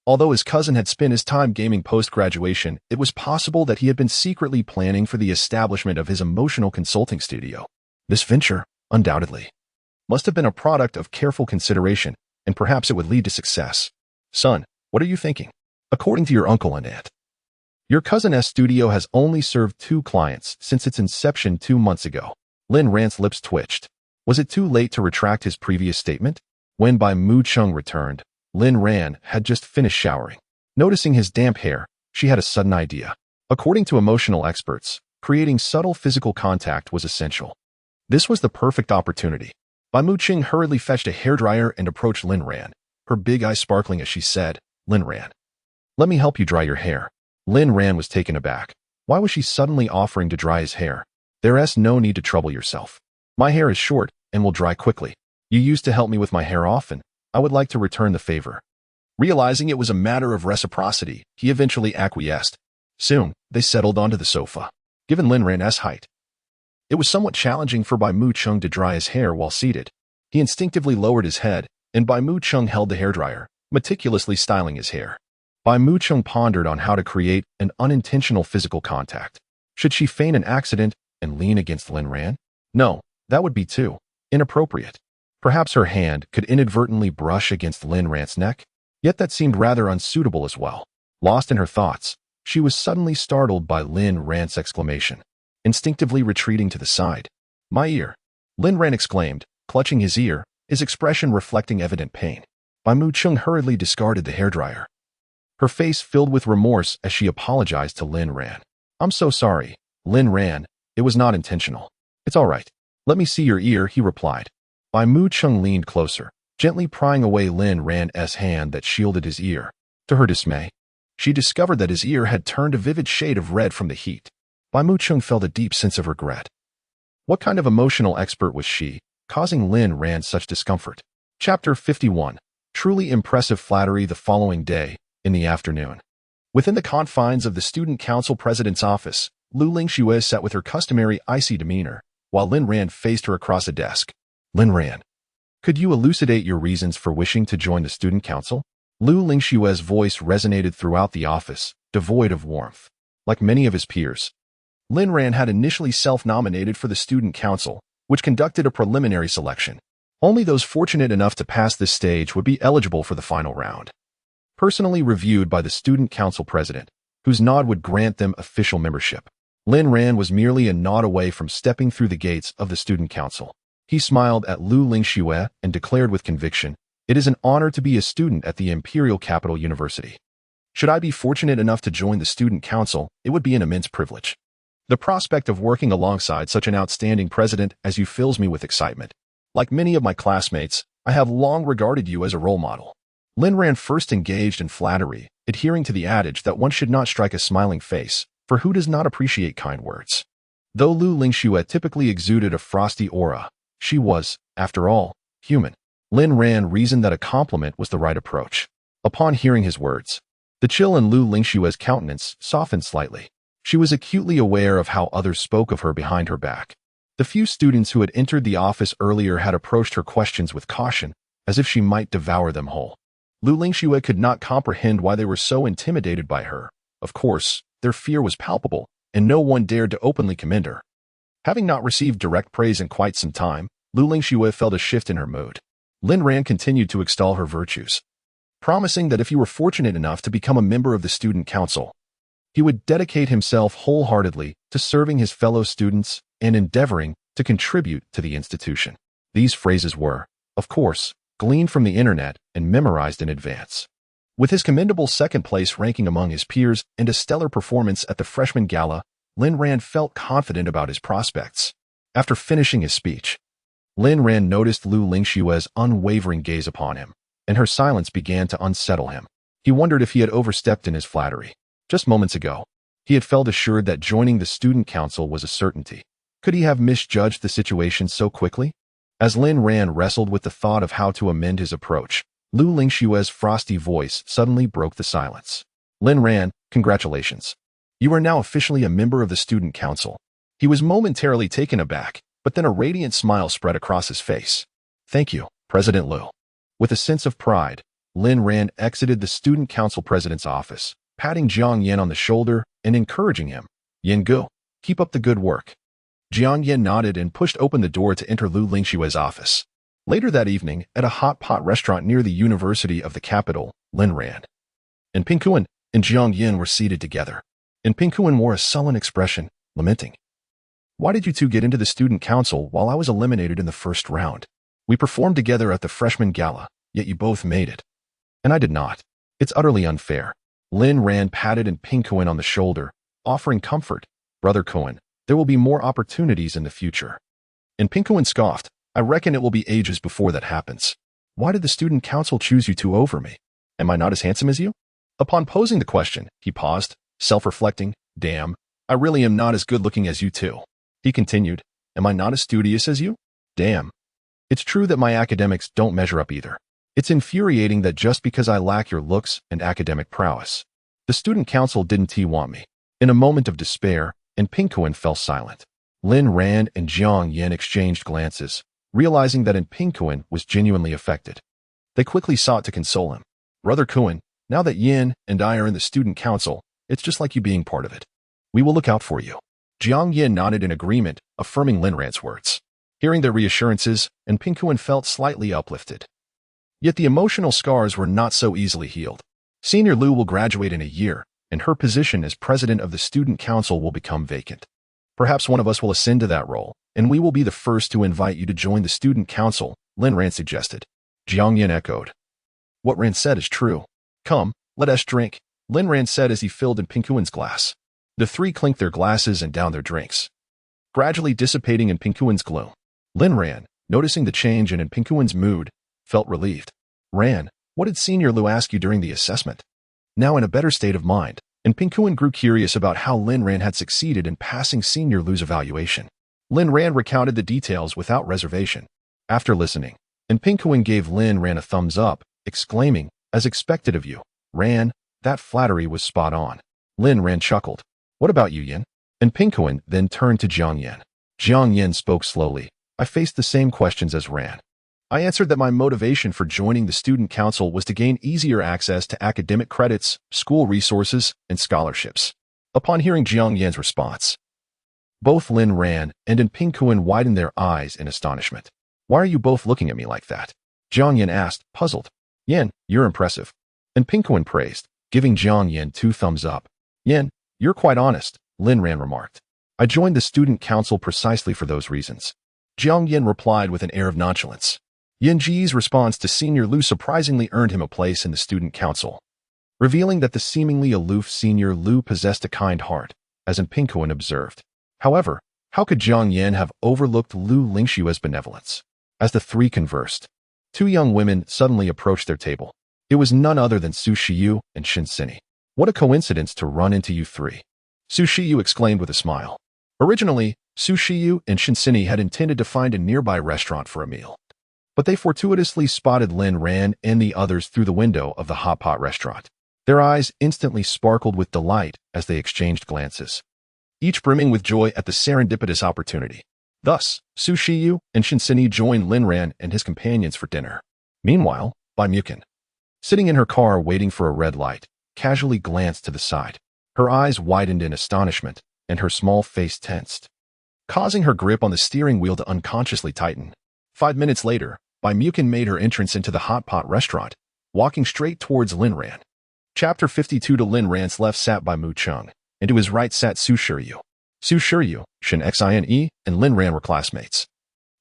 Although his cousin had spent his time gaming post-graduation, it was possible that he had been secretly planning for the establishment of his emotional consulting studio. This venture, undoubtedly, must have been a product of careful consideration, and perhaps it would lead to success. Son, what are you thinking? According to your uncle and aunt, your cousin's studio has only served 2 clients since its inception 2 months ago. Lin Ran's lips twitched. Was it too late to retract his previous statement? When Bai Muqing returned, Lin Ran had just finished showering. Noticing his damp hair, she had a sudden idea. According to emotional experts, creating subtle physical contact was essential. This was the perfect opportunity. Bai Muqing hurriedly fetched a hairdryer and approached Lin Ran, her big eyes sparkling as she said, Lin Ran, let me help you dry your hair. Lin Ran was taken aback. Why was she suddenly offering to dry his hair? There's no need to trouble yourself. My hair is short and will dry quickly. You used to help me with my hair often. I would like to return the favor. Realizing it was a matter of reciprocity, he eventually acquiesced. Soon, they settled onto the sofa. Given Lin Ran's height, it was somewhat challenging for Bai Muqing to dry his hair while seated. He instinctively lowered his head, and Bai Muqing held the hairdryer, meticulously styling his hair. Bai Muqing pondered on how to create an unintentional physical contact. Should she feign an accident and lean against Lin Ran? No, that would be too inappropriate. Perhaps her hand could inadvertently brush against Lin Ran's neck, yet that seemed rather unsuitable as well. Lost in her thoughts, she was suddenly startled by Lin Ran's exclamation, instinctively retreating to the side. My ear! Lin Ran exclaimed, clutching his ear, his expression reflecting evident pain. Bai Muqing hurriedly discarded the hairdryer. Her face filled with remorse as she apologized to Lin Ran. I'm so sorry, Lin Ran, it was not intentional. It's all right. Let me see your ear, he replied. Bai Muqing leaned closer, gently prying away Lin Ran's hand that shielded his ear. To her dismay, she discovered that his ear had turned a vivid shade of red from the heat. Bai Muqing felt a deep sense of regret. What kind of emotional expert was she, causing Lin Ran such discomfort? Chapter 51. Truly impressive flattery. The following day, in the afternoon, within the confines of the student council president's office, Lu Lingxue sat with her customary icy demeanor, while Lin Ran faced her across a desk. Lin Ran, could you elucidate your reasons for wishing to join the student council? Lu Lingxue's voice resonated throughout the office, devoid of warmth. Like many of his peers, Lin Ran had initially self-nominated for the student council, which conducted a preliminary selection. Only those fortunate enough to pass this stage would be eligible for the final round. Personally reviewed by the student council president, whose nod would grant them official membership. Lin Ran was merely a nod away from stepping through the gates of the student council. He smiled at Lu Lingxue and declared with conviction, It is an honor to be a student at the Imperial Capital University. Should I be fortunate enough to join the student council, it would be an immense privilege. The prospect of working alongside such an outstanding president as you fills me with excitement. Like many of my classmates, I have long regarded you as a role model. Lin Ran first engaged in flattery, adhering to the adage that one should not strike a smiling face, for who does not appreciate kind words? Though Lu Lingxue typically exuded a frosty aura, she was, after all, human. Lin Ran reasoned that a compliment was the right approach. Upon hearing his words, the chill in Lu Lingxue's countenance softened slightly. She was acutely aware of how others spoke of her behind her back. The few students who had entered the office earlier had approached her questions with caution, as if she might devour them whole. Lu Lingxue could not comprehend why they were so intimidated by her. Of course, their fear was palpable, and no one dared to openly commend her. Having not received direct praise in quite some time, Lu Lingxue felt a shift in her mood. Lin Ran continued to extol her virtues, promising that if he were fortunate enough to become a member of the student council, he would dedicate himself wholeheartedly to serving his fellow students and endeavoring to contribute to the institution. These phrases were, of course, gleaned from the internet and memorized in advance. With his commendable second-place ranking among his peers and a stellar performance at the freshman gala, Lin Ran felt confident about his prospects. After finishing his speech, Lin Ran noticed Lu Lingxue's unwavering gaze upon him, and her silence began to unsettle him. He wondered if he had overstepped in his flattery. Just moments ago, he had felt assured that joining the student council was a certainty. Could he have misjudged the situation so quickly? As Lin Ran wrestled with the thought of how to amend his approach, Lu Lingxue's frosty voice suddenly broke the silence. Lin Ran, congratulations. You are now officially a member of the student council. He was momentarily taken aback, but then a radiant smile spread across his face. Thank you, President Lu. With a sense of pride, Lin Ran exited the student council president's office, patting Jiang Yan on the shoulder and encouraging him. Yin Gu, keep up the good work. Jiang Yan nodded and pushed open the door to enter Lu Lingxue's office. Later that evening, at a hot pot restaurant near the University of the capital, Lin Ran and Pingkuan and Jiang Yan were seated together, and Pingkuan wore a sullen expression, lamenting. Why did you two get into the student council while I was eliminated in the first round? We performed together at the freshman gala, yet you both made it. And I did not. It's utterly unfair. Lin Ran patted Pingkuan on the shoulder, offering comfort. Brother Kuan, there will be more opportunities in the future. And Pingkuan scoffed. I reckon it will be ages before that happens. Why did the student council choose you two over me? Am I not as handsome as you? Upon posing the question, he paused, self-reflecting. Damn, I really am not as good-looking as you two. He continued, am I not as studious as you? Damn. It's true that my academics don't measure up either. It's infuriating that just because I lack your looks and academic prowess, the student council didn't want me. In a moment of despair, and Pingkuan fell silent. Lin Ran and Jiang Yan exchanged glances, realizing that Pingkuan was genuinely affected. They quickly sought to console him. Brother Kuan, now that Yin and I are in the student council, it's just like you being part of it. We will look out for you. Jiang Yan nodded in agreement, affirming Lin Ran's words. Hearing their reassurances, Pingkuan felt slightly uplifted. Yet the emotional scars were not so easily healed. Senior Lu will graduate in a year, and her position as president of the student council will become vacant. Perhaps one of us will ascend to that role, and we will be the first to invite you to join the student council, Lin Ran suggested. Jiang Yan echoed. What Ran said is true. Come, let us drink, Lin Ran said as he filled Pingkuan's glass. The three clinked their glasses and downed their drinks, gradually dissipating in Pingkuan's gloom. Lin Ran, noticing the change in Pingkuan's mood, felt relieved. Ran, what did Senior Lu ask you during the assessment? Now in a better state of mind, Pingkuan grew curious about how Lin Ran had succeeded in passing Senior Lu's evaluation. Lin Ran recounted the details without reservation. After listening, Pingkuan gave Lin Ran a thumbs up, exclaiming, as expected of you, Ran, that flattery was spot on. Lin Ran chuckled. What about you, Yin? Pingkuan then turned to Jiang Yan. Jiang Yan spoke slowly. I faced the same questions as Ran. I answered that my motivation for joining the student council was to gain easier access to academic credits, school resources, and scholarships. Upon hearing Jiang Yan's response, both Lin Ran and Pingkuan widened their eyes in astonishment. Why are you both looking at me like that? Jiang Yan asked, puzzled. Yan, you're impressive. Pingkuan praised, giving Jiang Yan 2 thumbs up. Yan, you're quite honest, Lin Ran remarked. I joined the student council precisely for those reasons. Jiang Yan replied with an air of nonchalance. Yin Ji's response to Senior Lu surprisingly earned him a place in the student council, revealing that the seemingly aloof Senior Lu possessed a kind heart, as Ping Kuan observed. However, how could Jiang Yan have overlooked Lu Lingshua's benevolence? As the three conversed, two young women suddenly approached their table. It was none other than Su Shiyu and Shin Sini. What a coincidence to run into you three, Su Shiyu exclaimed with a smile. Originally, Su Shiyu and Shin Sini had intended to find a nearby restaurant for a meal, but they fortuitously spotted Lin Ran and the others through the window of the hot pot restaurant. Their eyes instantly sparkled with delight as they exchanged glances, each brimming with joy at the serendipitous opportunity. Thus, Su Shiyu and Shin Sini joined Lin Ran and his companions for dinner. Meanwhile, Bai Mukin, sitting in her car waiting for a red light, casually glanced to the side. Her eyes widened in astonishment, and her small face tensed, causing her grip on the steering wheel to unconsciously tighten. 5 minutes later, Bai Mukin made her entrance into the hot pot restaurant, walking straight towards Lin Ran. Chapter 52. To Lin Ran's left sat Bai Mu Chung, and to his right sat Su Shiryu. Su Shiryu, Shin Xine, and Lin Ran were classmates.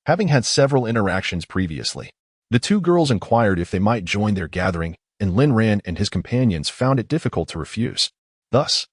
Having had several interactions previously, the two girls inquired if they might join their gathering, and Lin Ran and his companions found it difficult to refuse. Thus,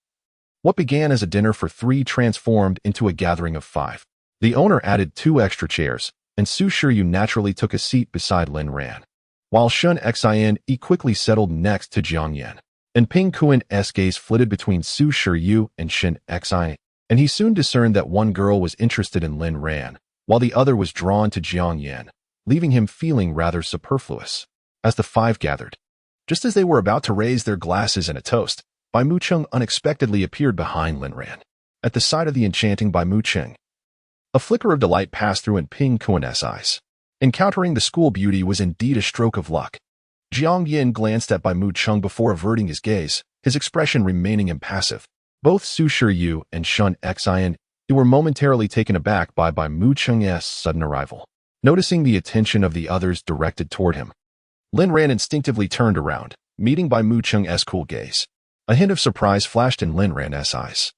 what began as a dinner for three transformed into a gathering of 5. The owner added 2 extra chairs, and Su Shiryu naturally took a seat beside Lin Ran, while Shin Xine quickly settled next to Jiang Yan. And Ping Kuan's gaze flitted between Su Shiryu and Shin Xine, and he soon discerned that one girl was interested in Lin Ran, while the other was drawn to Jiang Yan, leaving him feeling rather superfluous. As the 5 gathered, just as they were about to raise their glasses in a toast, Bai Mu Chung unexpectedly appeared behind Lin Ran. At the sight of the enchanting Bai Mu Chung, a flicker of delight passed through in Ping Kuan's eyes. Encountering the school beauty was indeed a stroke of luck. Jiang Yan glanced at Bai Mu Chung before averting his gaze, his expression remaining impassive. Both Su Shiryu and Shin Xine were momentarily taken aback by Bai Mu Chung's sudden arrival. Noticing the attention of the others directed toward him, Lin Ran instinctively turned around, meeting Bai Mu Chung's cool gaze. A hint of surprise flashed in Lin Ran's eyes.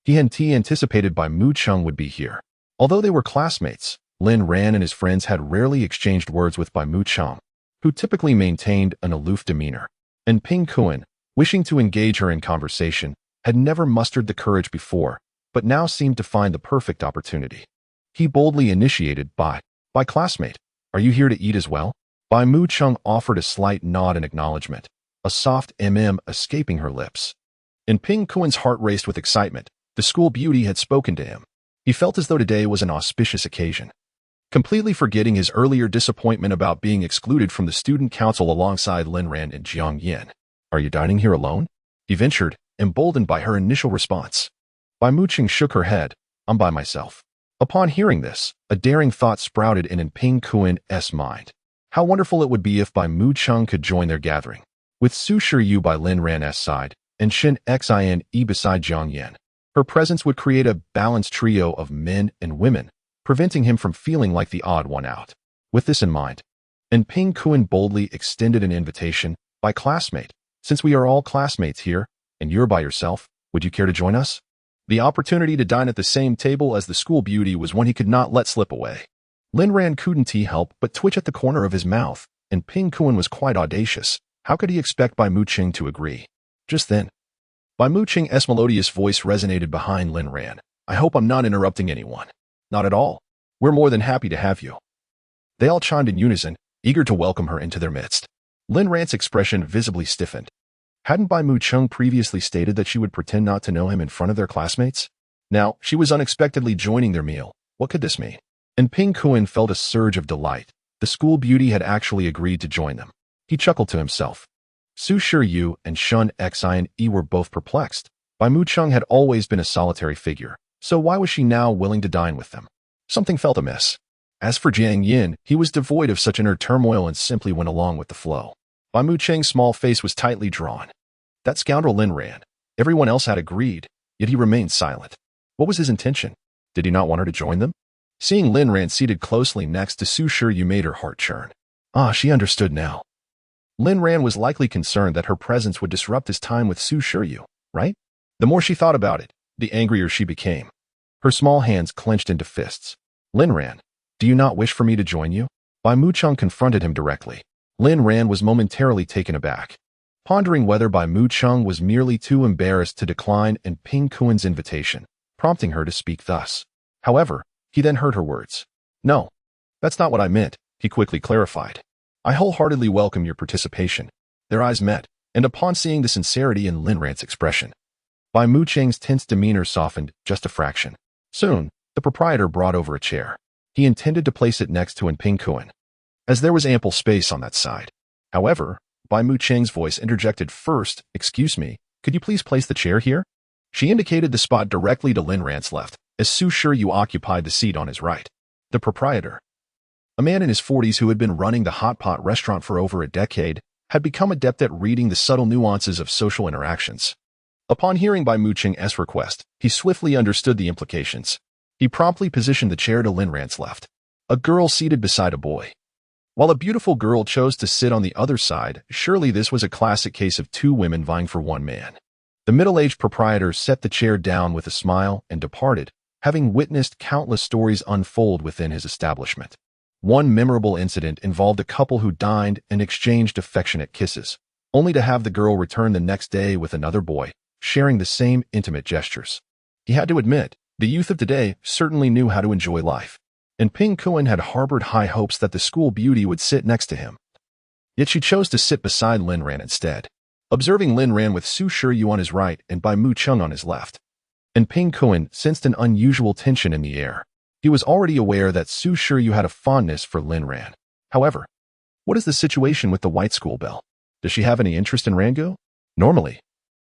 He had anticipated Bai Mu Chung would be here. Although they were classmates, Lin Ran and his friends had rarely exchanged words with Bai Mu Chung, who typically maintained an aloof demeanor. And Ping Kuan, wishing to engage her in conversation, had never mustered the courage before, but now seemed to find the perfect opportunity. He boldly initiated Bai classmate, are you here to eat as well? Bai Mu Chung offered a slight nod in acknowledgement, a soft escaping her lips. And Ping Kuan's heart raced with excitement. The school beauty had spoken to him. He felt as though today was an auspicious occasion. Completely forgetting his earlier disappointment about being excluded from the student council alongside Lin Ran and Jiang Yan. Are you dining here alone? He ventured, emboldened by her initial response. Bai Mu Chung shook her head. I'm by myself. Upon hearing this, a daring thought sprouted in Ping Kuan's mind. How wonderful it would be if Bai Mu Chung could join their gathering, with Su Shiryu by Lin Ran's side and Shin Xine beside Jiang Yan. Her presence would create a balanced trio of men and women, preventing him from feeling like the odd one out. With this in mind, Ping Kuan boldly extended an invitation. By classmate, since we are all classmates here, and you're by yourself, would you care to join us? The opportunity to dine at the same table as the school beauty was one he could not let slip away. Lin Ran couldn't help but twitch at the corner of his mouth, and Ping Kuan was quite audacious. How could he expect Bai Mu Chung to agree? Just then, Bai Mu Chung's melodious voice resonated behind Lin Ran. I hope I'm not interrupting anyone. Not at all. We're more than happy to have you. They all chimed in unison, eager to welcome her into their midst. Lin Ran's expression visibly stiffened. Hadn't Bai Mu Chung previously stated that she would pretend not to know him in front of their classmates? Now, she was unexpectedly joining their meal. What could this mean? And Ping Kuan felt a surge of delight. The school beauty had actually agreed to join them. He chuckled to himself. Su Shiryu and Shin Xine were both perplexed. Bai Mu Chung had always been a solitary figure, so why was she now willing to dine with them? Something felt amiss. As for Jiang Yan, he was devoid of such inner turmoil and simply went along with the flow. Bai Mu Chung's small face was tightly drawn. That scoundrel Lin Ran. Everyone else had agreed, yet he remained silent. What was his intention? Did he not want her to join them? Seeing Lin Ran seated closely next to Su Shiryu made her heart churn. She understood now. Lin Ran was likely concerned that her presence would disrupt his time with Su Shiryu, right? The more she thought about it, the angrier she became. Her small hands clenched into fists. Lin Ran, do you not wish for me to join you? Bai Mucheng confronted him directly. Lin Ran was momentarily taken aback, pondering whether Bai Mucheng was merely too embarrassed to decline and Ping Kuen's invitation, prompting her to speak thus. However, he then heard her words. "No, that's not what I meant," he quickly clarified. "I wholeheartedly welcome your participation." Their eyes met, and upon seeing the sincerity in Lin Ran's expression, Bai Mucheng's tense demeanor softened just a fraction. Soon, the proprietor brought over a chair. He intended to place it next to Ping Kuen, as there was ample space on that side. However, Bai Mucheng's voice interjected first. "Excuse me, could you please place the chair here?" She indicated the spot directly to Lin Ran's left, as Su Shiyu occupied the seat on his right. The proprietor, a man in his 40s who had been running the hot pot restaurant for over a decade, had become adept at reading the subtle nuances of social interactions. Upon hearing Bai Mucheng's request, he swiftly understood the implications. He promptly positioned the chair to Lin Ran's left, a girl seated beside a boy. While a beautiful girl chose to sit on the other side, surely this was a classic case of two women vying for one man. The middle-aged proprietor set the chair down with a smile and departed, having witnessed countless stories unfold within his establishment. One memorable incident involved a couple who dined and exchanged affectionate kisses, only to have the girl return the next day with another boy, sharing the same intimate gestures. He had to admit, the youth of today certainly knew how to enjoy life, and Ping Kuen had harbored high hopes that the school beauty would sit next to him. Yet she chose to sit beside Lin Ran instead. Observing Lin Ran with Su Shiyu on his right and Bai Mucheng on his left, and Ping Kuen sensed an unusual tension in the air. He was already aware that Su Shiyu had a fondness for Lin Ran. However, what is the situation with the White School Belle? Does she have any interest in Rangu? Normally,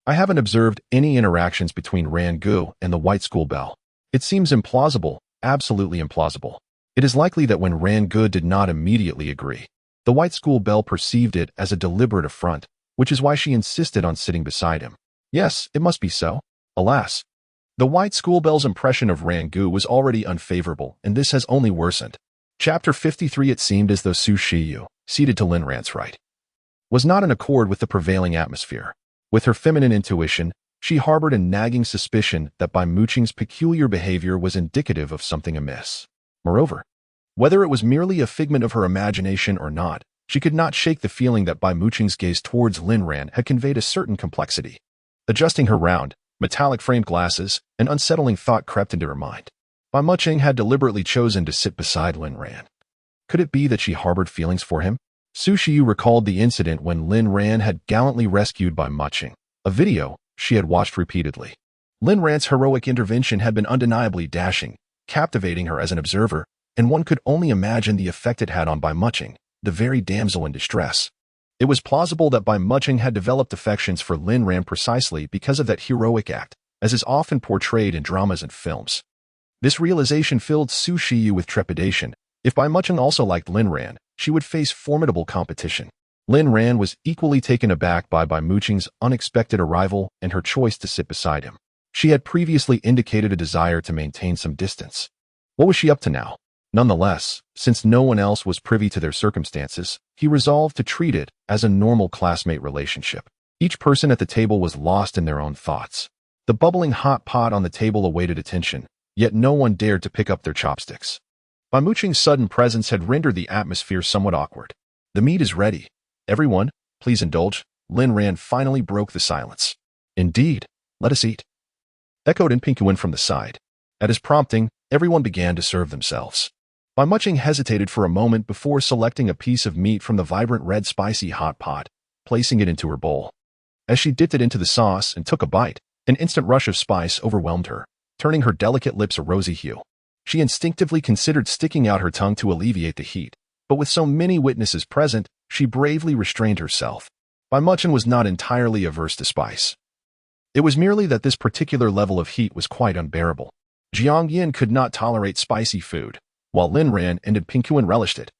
I haven't observed any interactions between Rangu and the White School Belle. It seems implausible, absolutely implausible. It is likely that when Rangu did not immediately agree, the White School Belle perceived it as a deliberate affront, which is why she insisted on sitting beside him. Yes, it must be so. Alas, the White School Belle's impression of Rangu was already unfavorable, and this has only worsened. Chapter 53. It seemed as though Su Shiyu, seated to Lin Ran's right, was not in accord with the prevailing atmosphere. With her feminine intuition, she harbored a nagging suspicion that Bai Mucheng's peculiar behavior was indicative of something amiss. Moreover, whether it was merely a figment of her imagination or not, she could not shake the feeling that Bai Mucheng's gaze towards Lin Ran had conveyed a certain complexity. Adjusting her round, metallic-framed glasses, an unsettling thought crept into her mind. Bai Mucheng had deliberately chosen to sit beside Lin Ran. Could it be that she harbored feelings for him? Su Shiyu recalled the incident when Lin Ran had gallantly rescued Bai Mucheng, a video she had watched repeatedly. Lin Ran's heroic intervention had been undeniably dashing, captivating her as an observer, and one could only imagine the effect it had on Bai Mucheng, the very damsel in distress. It was plausible that Bai Mucheng had developed affections for Lin Ran precisely because of that heroic act, as is often portrayed in dramas and films. This realization filled Su Shiyu with trepidation. If Bai Mucheng also liked Lin Ran, she would face formidable competition. Lin Ran was equally taken aback by Bai Mucheng's unexpected arrival and her choice to sit beside him. She had previously indicated a desire to maintain some distance. What was she up to now? Nonetheless, since no one else was privy to their circumstances, he resolved to treat it as a normal classmate relationship. Each person at the table was lost in their own thoughts. The bubbling hot pot on the table awaited attention, yet no one dared to pick up their chopsticks. Bai Mucheng's sudden presence had rendered the atmosphere somewhat awkward. "The meat is ready. Everyone, please indulge." Lin Ran finally broke the silence. "Indeed, let us eat," echoed Ping Kuen from the side. At his prompting, everyone began to serve themselves. Bai Mucheng hesitated for a moment before selecting a piece of meat from the vibrant red spicy hot pot, placing it into her bowl. As she dipped it into the sauce and took a bite, an instant rush of spice overwhelmed her, turning her delicate lips a rosy hue. She instinctively considered sticking out her tongue to alleviate the heat, but with so many witnesses present, she bravely restrained herself. Bai Mucheng was not entirely averse to spice. It was merely that this particular level of heat was quite unbearable. Jiang Yin could not tolerate spicy food, while Lin Ran and Ping Kuen relished it.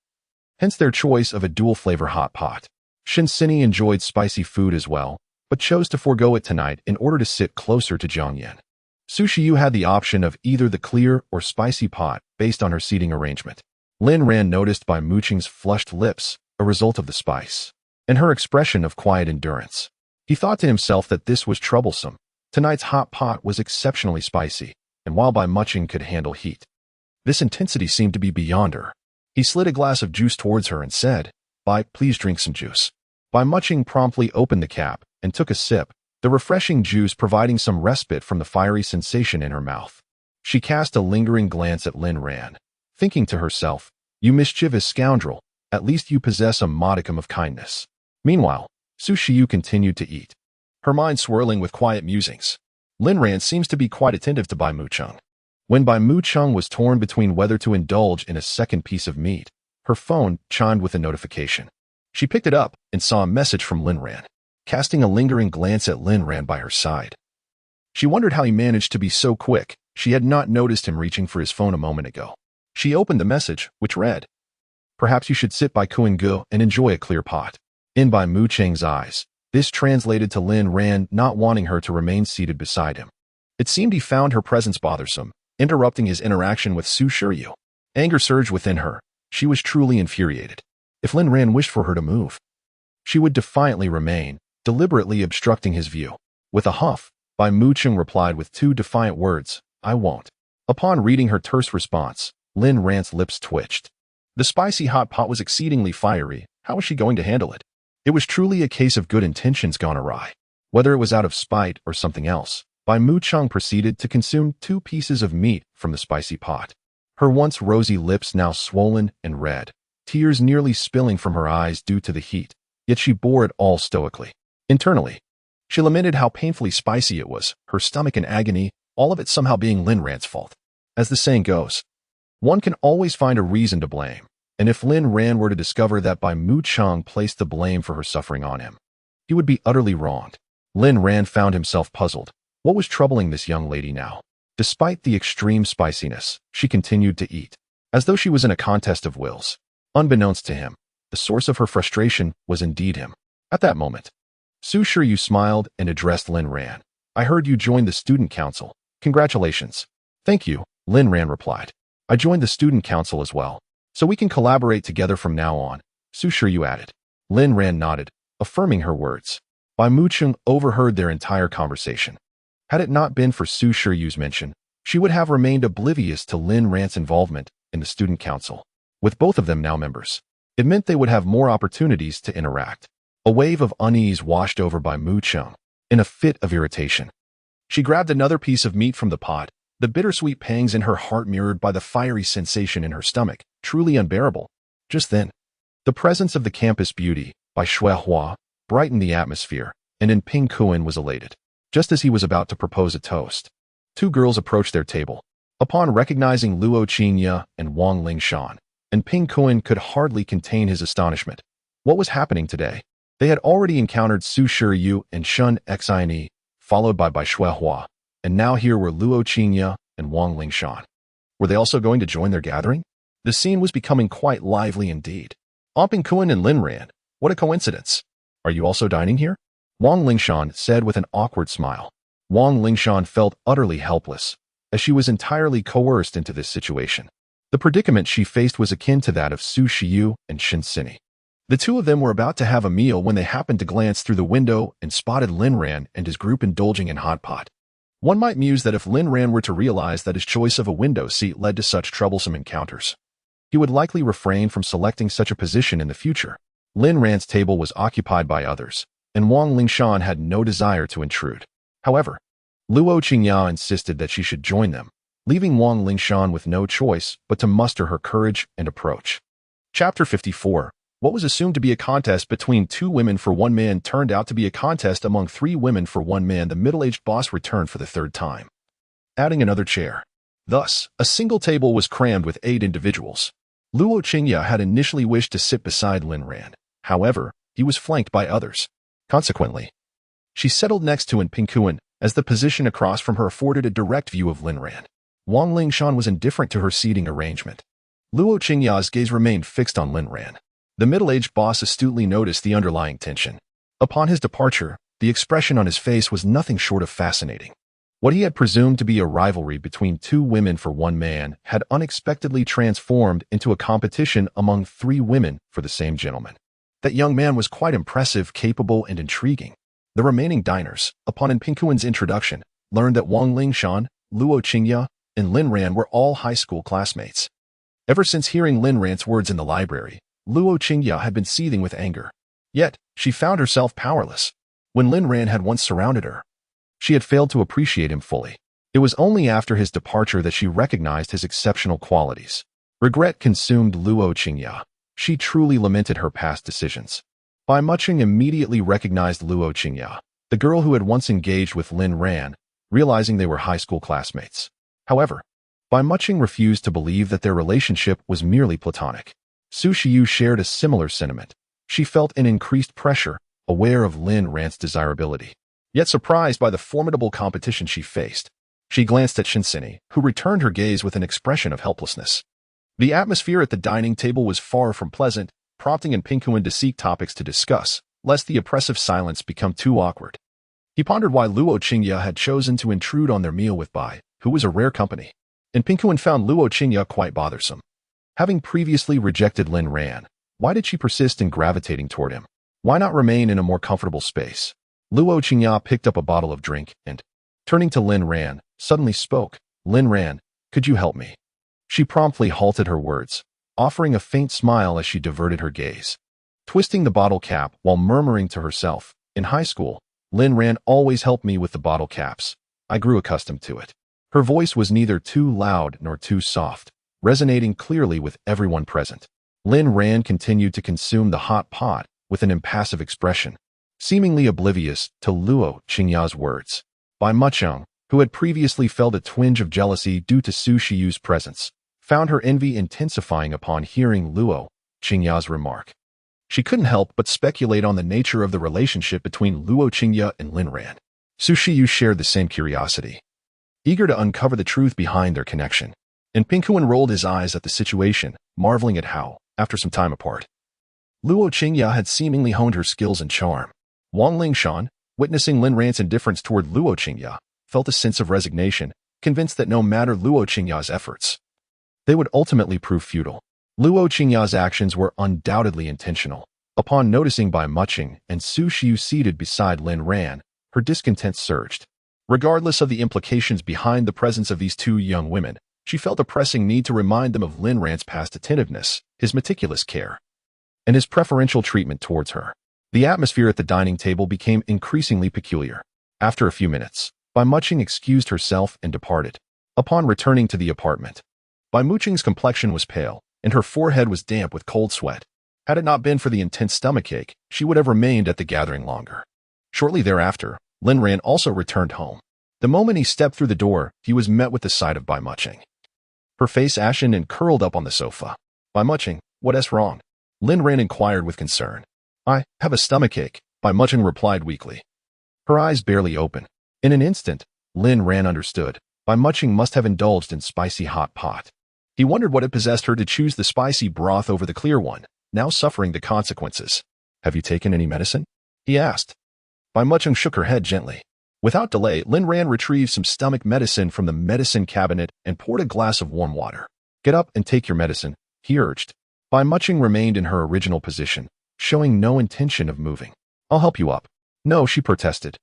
Hence their choice of a dual-flavor hot pot. Shin Sini enjoyed spicy food as well, but chose to forego it tonight in order to sit closer to Jiang Yin. Su Shiyu had the option of either the clear or spicy pot based on her seating arrangement. Lin Ran noticed Bai Mucheng's flushed lips, a result of the spice, and her expression of quiet endurance. He thought to himself that this was troublesome. Tonight's hot pot was exceptionally spicy, and while Bai Mucheng could handle heat, this intensity seemed to be beyond her. He slid a glass of juice towards her and said, "Bai, please drink some juice." Bai Muching promptly opened the cap and took a sip, the refreshing juice providing some respite from the fiery sensation in her mouth. She cast a lingering glance at Lin Ran, thinking to herself, "You mischievous scoundrel, at least you possess a modicum of kindness." Meanwhile, Su Shiyu continued to eat, her mind swirling with quiet musings. Lin Ran seems to be quite attentive to Bai Mucheng. When Bai Mucheng was torn between whether to indulge in a second piece of meat, her phone chimed with a notification. She picked it up and saw a message from Lin Ran, casting a lingering glance at Lin Ran by her side. She wondered how he managed to be so quick. She had not noticed him reaching for his phone a moment ago. She opened the message, which read, "Perhaps you should sit by Kuan Gu and enjoy a clear pot." In Bai Mucheng's eyes, this translated to Lin Ran not wanting her to remain seated beside him. It seemed he found her presence bothersome, interrupting his interaction with Su Shiyu. Anger surged within her. She was truly infuriated. If Lin Ran wished for her to move, she would defiantly remain, deliberately obstructing his view. With a huff, Bai Mucheng replied with two defiant words, "I won't." Upon reading her terse response, Lin Ran's lips twitched. The spicy hot pot was exceedingly fiery. How was she going to handle it? It was truly a case of good intentions gone awry. Whether it was out of spite or something else, Bai Mucheng proceeded to consume 2 pieces of meat from the spicy pot. Her once rosy lips now swollen and red, tears nearly spilling from her eyes due to the heat, yet she bore it all stoically. Internally, she lamented how painfully spicy it was, her stomach in agony, all of it somehow being Lin Ran's fault. As the saying goes, one can always find a reason to blame, and if Lin Ran were to discover that Bai Mucheng placed the blame for her suffering on him, he would be utterly wronged. Lin Ran found himself puzzled. What was troubling this young lady now? Despite the extreme spiciness, she continued to eat, as though she was in a contest of wills. Unbeknownst to him, the source of her frustration was indeed him. At that moment, Su Shiyu smiled and addressed Lin Ran. "I heard you joined the student council. Congratulations." "Thank you," Lin Ran replied. "I joined the student council as well, so we can collaborate together from now on," Su Shiyu added. Lin Ran nodded, affirming her words. Bai Mucheng overheard their entire conversation. Had it not been for Su Shiyu's mention, she would have remained oblivious to Lin Ran's involvement in the student council. With both of them now members, it meant they would have more opportunities to interact. A wave of unease washed over Bai Mucheng. In a fit of irritation, she grabbed another piece of meat from the pot, the bittersweet pangs in her heart mirrored by the fiery sensation in her stomach, truly unbearable. Just then, the presence of the campus beauty, Bai Shuihua, brightened the atmosphere, and in Ping Kuan was elated. Just as he was about to propose a toast, 2 girls approached their table. Upon recognizing Luo Qingya and Wang Lingshan, and Ping Kuan could hardly contain his astonishment. What was happening today? They had already encountered Su Shiyu and Shun Xine, followed by Bai Shuihua, and now here were Luo Qingya and Wang Lingshan. Were they also going to join their gathering? The scene was becoming quite lively indeed. Ping Kuan and Lin Ran, what a coincidence. "Are you also dining here?" Wang Lingshan said with an awkward smile. Wang Lingshan felt utterly helpless, as she was entirely coerced into this situation. The predicament she faced was akin to that of Su Shiyu and Shin Sini. The 2 of them were about to have a meal when they happened to glance through the window and spotted Lin Ran and his group indulging in hot pot. One might muse that if Lin Ran were to realize that his choice of a window seat led to such troublesome encounters, he would likely refrain from selecting such a position in the future. Lin Ran's table was occupied by others, and Wang Lingshan had no desire to intrude. However, Luo Qingya insisted that she should join them, leaving Wang Lingshan with no choice but to muster her courage and approach. Chapter 54. What was assumed to be a contest between 2 women for 1 man turned out to be a contest among 3 women for 1 man. The middle-aged boss returned for the 3rd time, adding another chair. Thus, a single table was crammed with 8 individuals. Luo Qingya had initially wished to sit beside Lin Ran. However, he was flanked by others. Consequently, she settled next to Ping Kuan, as the position across from her afforded a direct view of Lin Ran. Wang Lingshan was indifferent to her seating arrangement. Luo Qingya's gaze remained fixed on Lin Ran. The middle-aged boss astutely noticed the underlying tension. Upon his departure, the expression on his face was nothing short of fascinating. What he had presumed to be a rivalry between 2 women for 1 man had unexpectedly transformed into a competition among 3 women for the same gentleman. That young man was quite impressive, capable, and intriguing. The remaining diners, upon Ping Kuan's introduction, learned that Wang Lingshan, Luo Qingya, and Lin Ran were all high school classmates. Ever since hearing Lin Ran's words in the library, Luo Qingya had been seething with anger. Yet, she found herself powerless. When Lin Ran had once surrounded her, she had failed to appreciate him fully. It was only after his departure that she recognized his exceptional qualities. Regret consumed Luo Qingya. She truly lamented her past decisions. Bai Muqing immediately recognized Luo Qingya, the girl who had once engaged with Lin Ran, realizing they were high school classmates. However, Bai Muqing refused to believe that their relationship was merely platonic. Su Shiyu shared a similar sentiment. She felt an increased pressure, aware of Lin Ran's desirability. Yet surprised by the formidable competition she faced, she glanced at Shinsini, who returned her gaze with an expression of helplessness. The atmosphere at the dining table was far from pleasant, prompting Pinkuin to seek topics to discuss, lest the oppressive silence become too awkward. He pondered why Luo Qingya had chosen to intrude on their meal with Bai, who was a rare company. Pinkuin found Luo Qingya quite bothersome. Having previously rejected Lin Ran, why did she persist in gravitating toward him? Why not remain in a more comfortable space? Luo Qingya picked up a bottle of drink and, turning to Lin Ran, suddenly spoke. Lin Ran, could you help me? She promptly halted her words, offering a faint smile as she diverted her gaze. Twisting the bottle cap while murmuring to herself, in high school, Lin Ran always helped me with the bottle caps. I grew accustomed to it. Her voice was neither too loud nor too soft, resonating clearly with everyone present. Lin Ran continued to consume the hot pot with an impassive expression, seemingly oblivious to Luo Qingya's words. Bai Muqing, who had previously felt a twinge of jealousy due to Su Shiyu's presence, found her envy intensifying upon hearing Luo Qingya's remark. She couldn't help but speculate on the nature of the relationship between Luo Qingya and Lin Ran. Su Shiyu shared the same curiosity, eager to uncover the truth behind their connection. And Pinkuin rolled his eyes at the situation, marveling at how, after some time apart, Luo Qingya had seemingly honed her skills and charm. Wang Lingshan, witnessing Lin Ran's indifference toward Luo Qingya, felt a sense of resignation, convinced that no matter Luo Qingya's efforts, they would ultimately prove futile. Luo Qingya's actions were undoubtedly intentional. Upon noticing Bai Muqing and Su Shiyu seated beside Lin Ran, her discontent surged. Regardless of the implications behind the presence of these two young women, she felt a pressing need to remind them of Lin Ran's past attentiveness, his meticulous care, and his preferential treatment towards her. The atmosphere at the dining table became increasingly peculiar. After a few minutes, Bai Muqing excused herself and departed. Upon returning to the apartment, Bai Muqing's complexion was pale, and her forehead was damp with cold sweat. Had it not been for the intense stomachache, she would have remained at the gathering longer. Shortly thereafter, Lin Ran also returned home. The moment he stepped through the door, he was met with the sight of Bai Muqing, her face ashen and curled up on the sofa. Bai Muqing, what is wrong? Lin Ran inquired with concern. I have a stomachache, Bai Muqing replied weakly. Her eyes barely open. In an instant, Lin Ran understood. Bai Muqing must have indulged in spicy hot pot. He wondered what had possessed her to choose the spicy broth over the clear one, now suffering the consequences. Have you taken any medicine? He asked. Bai Muqing shook her head gently. Without delay, Lin Ran retrieved some stomach medicine from the medicine cabinet and poured a glass of warm water. Get up and take your medicine, he urged. Bai Muqing remained in her original position, showing no intention of moving. I'll help you up. No, she protested,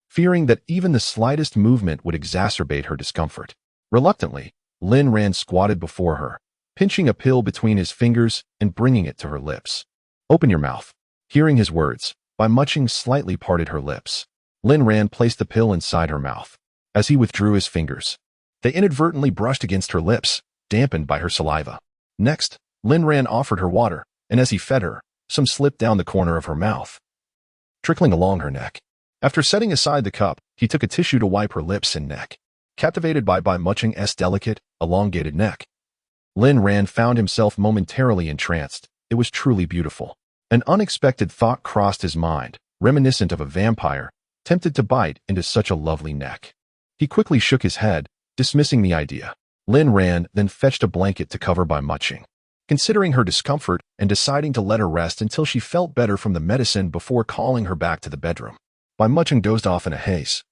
fearing that even the slightest movement would exacerbate her discomfort. Reluctantly, Lin Ran squatted before her, pinching a pill between his fingers and bringing it to her lips. Open your mouth. Hearing his words, Bai Muqing slightly parted her lips. Lin Ran placed the pill inside her mouth. As he withdrew his fingers, they inadvertently brushed against her lips, dampened by her saliva. Next, Lin Ran offered her water, and as he fed her, some slipped down the corner of her mouth, trickling along her neck. After setting aside the cup, he took a tissue to wipe her lips and neck. Captivated by Bai Muqing's delicate, elongated neck, Lin Ran found himself momentarily entranced. It was truly beautiful. An unexpected thought crossed his mind, reminiscent of a vampire, tempted to bite into such a lovely neck. He quickly shook his head, dismissing the idea. Lin Ran then fetched a blanket to cover Bai Muqing, considering her discomfort and deciding to let her rest until she felt better from the medicine before calling her back to the bedroom. Bai Muqing dozed off in a haze,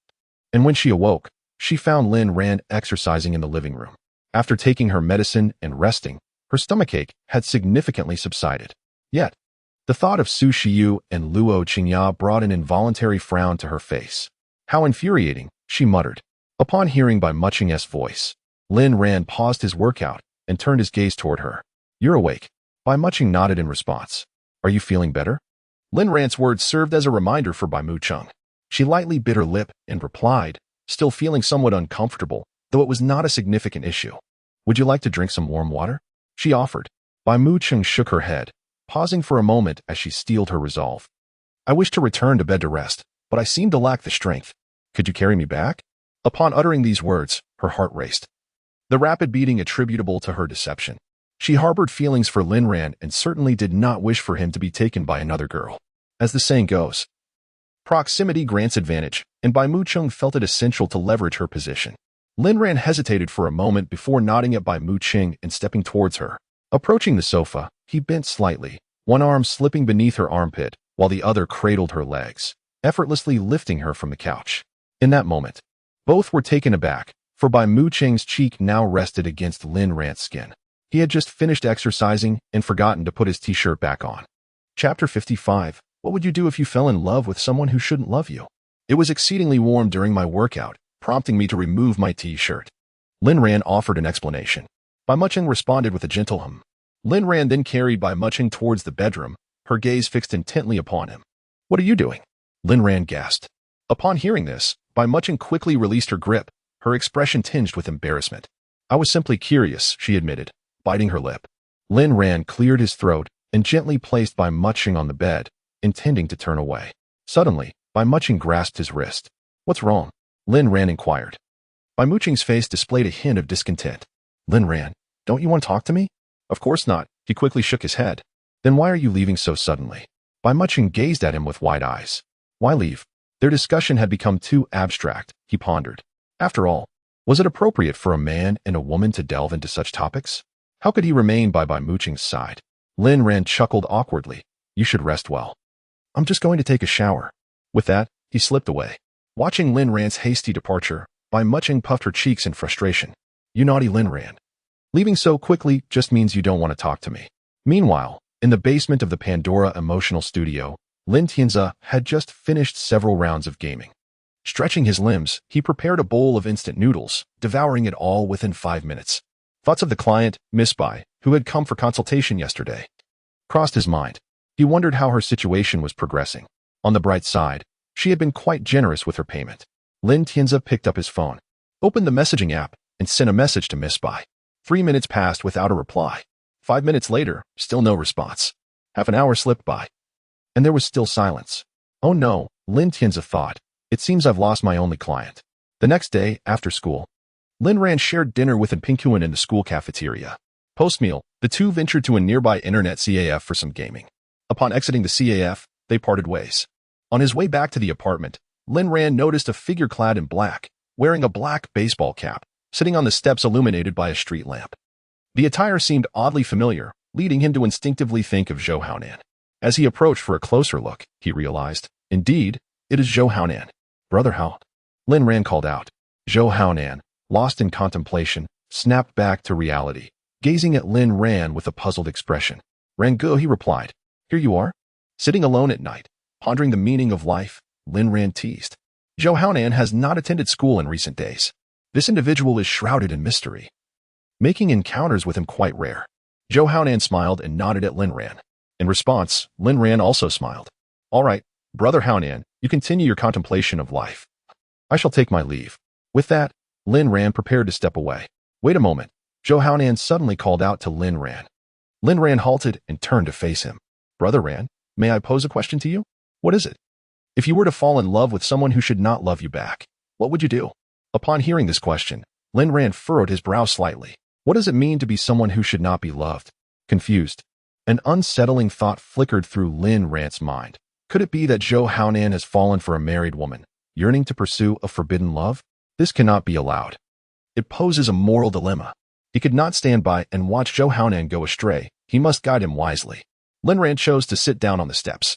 and when she awoke, she found Lin Ran exercising in the living room. After taking her medicine and resting, her stomachache had significantly subsided. Yet, the thought of Su Shiyu and Luo Qingya brought an involuntary frown to her face. How infuriating, she muttered. Upon hearing Bai Muqing's voice, Lin Ran paused his workout and turned his gaze toward her. "You're awake." Bai Muching nodded in response. "Are you feeling better?" Lin Ran's words served as a reminder for Bai Mucheng. She lightly bit her lip and replied, still feeling somewhat uncomfortable, though it was not a significant issue. "Would you like to drink some warm water?" she offered. Bai Mucheng shook her head, pausing for a moment as she steeled her resolve. "I wish to return to bed to rest, but I seem to lack the strength. Could you carry me back?" Upon uttering these words, her heart raced. The rapid beating attributable to her deception. She harbored feelings for Lin Ran and certainly did not wish for him to be taken by another girl. As the saying goes, proximity grants advantage, and Bai Mucheng felt it essential to leverage her position. Lin Ran hesitated for a moment before nodding at Bai Mucheng and stepping towards her. Approaching the sofa, he bent slightly, one arm slipping beneath her armpit, while the other cradled her legs, effortlessly lifting her from the couch. In that moment, both were taken aback, for Bai Mucheng's cheek now rested against Lin Ran's skin. He had just finished exercising and forgotten to put his t-shirt back on. Chapter 55. What would you do if you fell in love with someone who shouldn't love you? It was exceedingly warm during my workout, prompting me to remove my t-shirt. Lin Ran offered an explanation. Bai Mucheng responded with a gentle hum. Lin Ran then carried Bai Mucheng towards the bedroom, her gaze fixed intently upon him. "What are you doing?" Lin Ran gasped. Upon hearing this, Bai Mucheng quickly released her grip, her expression tinged with embarrassment. "I was simply curious," she admitted, biting her lip. Lin Ran cleared his throat and gently placed Bai Mucheng on the bed, intending to turn away. Suddenly, Bai Mucheng grasped his wrist. "What's wrong?" Lin Ran inquired. Bai Mucheng's face displayed a hint of discontent. "Lin Ran, don't you want to talk to me?" "Of course not." He quickly shook his head. "Then why are you leaving so suddenly?" Bai Mucheng gazed at him with wide eyes. "Why leave?" Their discussion had become too abstract, he pondered. After all, was it appropriate for a man and a woman to delve into such topics? How could he remain by Bai Mucheng's side? Lin Ran chuckled awkwardly. "You should rest well." "I'm just going to take a shower." With that, he slipped away. Watching Lin Ran's hasty departure, Bai Mucheng puffed her cheeks in frustration. "You naughty Lin Ran. Leaving so quickly just means you don't want to talk to me." Meanwhile, in the basement of the Pandora Emotional Studio, Lin Tianze had just finished several rounds of gaming. Stretching his limbs, he prepared a bowl of instant noodles, devouring it all within 5 minutes. Thoughts of the client, Miss Bai, who had come for consultation yesterday, crossed his mind. He wondered how her situation was progressing. On the bright side, she had been quite generous with her payment. Lin Tianze picked up his phone, opened the messaging app, and sent a message to Miss Bai. 3 minutes passed without a reply. 5 minutes later, still no response. Half an hour slipped by, and there was still silence. "Oh no," Lin Tianze thought. "It seems I've lost my only client." The next day, after school, Lin Ran shared dinner with Pinkuan in the school cafeteria. Post-meal, the two ventured to a nearby internet CAF for some gaming. Upon exiting the CAF, they parted ways. On his way back to the apartment, Lin Ran noticed a figure clad in black, wearing a black baseball cap, sitting on the steps illuminated by a street lamp. The attire seemed oddly familiar, leading him to instinctively think of Zhou Haonan. As he approached for a closer look, he realized, indeed, it is Zhou Haonan. "Brother Hao," Lin Ran called out. Zhou Haonan, lost in contemplation, snapped back to reality, gazing at Lin Ran with a puzzled expression. "Rangu," he replied. "Here you are?" Sitting alone at night, pondering the meaning of life, Lin Ran teased. Zhou Haonan has not attended school in recent days. This individual is shrouded in mystery, making encounters with him quite rare. Zhou Haonan smiled and nodded at Lin Ran. In response, Lin Ran also smiled. "All right, Brother Haonan, you continue your contemplation of life. I shall take my leave." With that, Lin Ran prepared to step away. "Wait a moment," Zhou Haonan suddenly called out to Lin Ran. Lin Ran halted and turned to face him. "Brother Ran, may I pose a question to you?" "What is it?" "If you were to fall in love with someone who should not love you back, what would you do?" Upon hearing this question, Lin Ran furrowed his brow slightly. What does it mean to be someone who should not be loved? Confused, an unsettling thought flickered through Lin Ran's mind. Could it be that Zhou Haonan has fallen for a married woman, yearning to pursue a forbidden love? This cannot be allowed. It poses a moral dilemma. He could not stand by and watch Zhou Haonan go astray. He must guide him wisely. Lin Ran chose to sit down on the steps,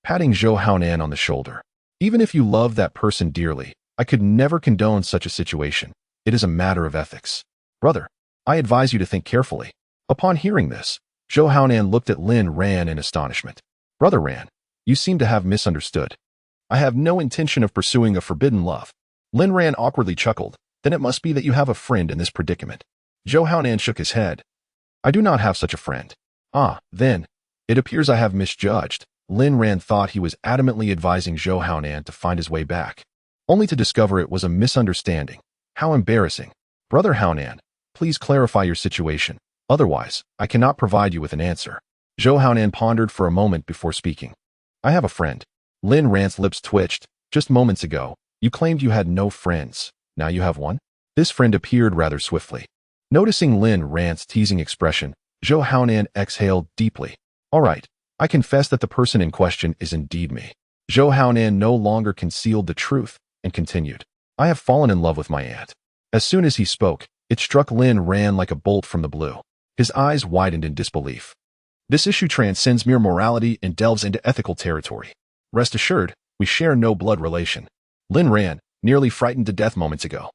patting Zhou Haonan on the shoulder. "Even if you love that person dearly, I could never condone such a situation. It is a matter of ethics. Brother, I advise you to think carefully." Upon hearing this, Zhou Haonan looked at Lin Ran in astonishment. "Brother Ran, you seem to have misunderstood. I have no intention of pursuing a forbidden love." Lin Ran awkwardly chuckled. "Then it must be that you have a friend in this predicament." Zhou Haonan shook his head. I do not have such a friend. Ah, then, it appears I have misjudged. Lin Ran thought he was adamantly advising Zhou Haonan to find his way back, only to discover it was a misunderstanding. How embarrassing. Brother Haonan, please clarify your situation. Otherwise, I cannot provide you with an answer. Zhou Haonan pondered for a moment before speaking. I have a friend. Lin Ran's lips twitched. Just moments ago, you claimed you had no friends. Now you have one? This friend appeared rather swiftly. Noticing Lin Ran's teasing expression, Zhou Haonan exhaled deeply. All right, I confess that the person in question is indeed me. Zhou Haonan no longer concealed the truth and continued. I have fallen in love with my aunt. As soon as he spoke, it struck Lin Ran like a bolt from the blue. His eyes widened in disbelief. This issue transcends mere morality and delves into ethical territory. Rest assured, we share no blood relation. Lin Ran, nearly frightened to death moments ago,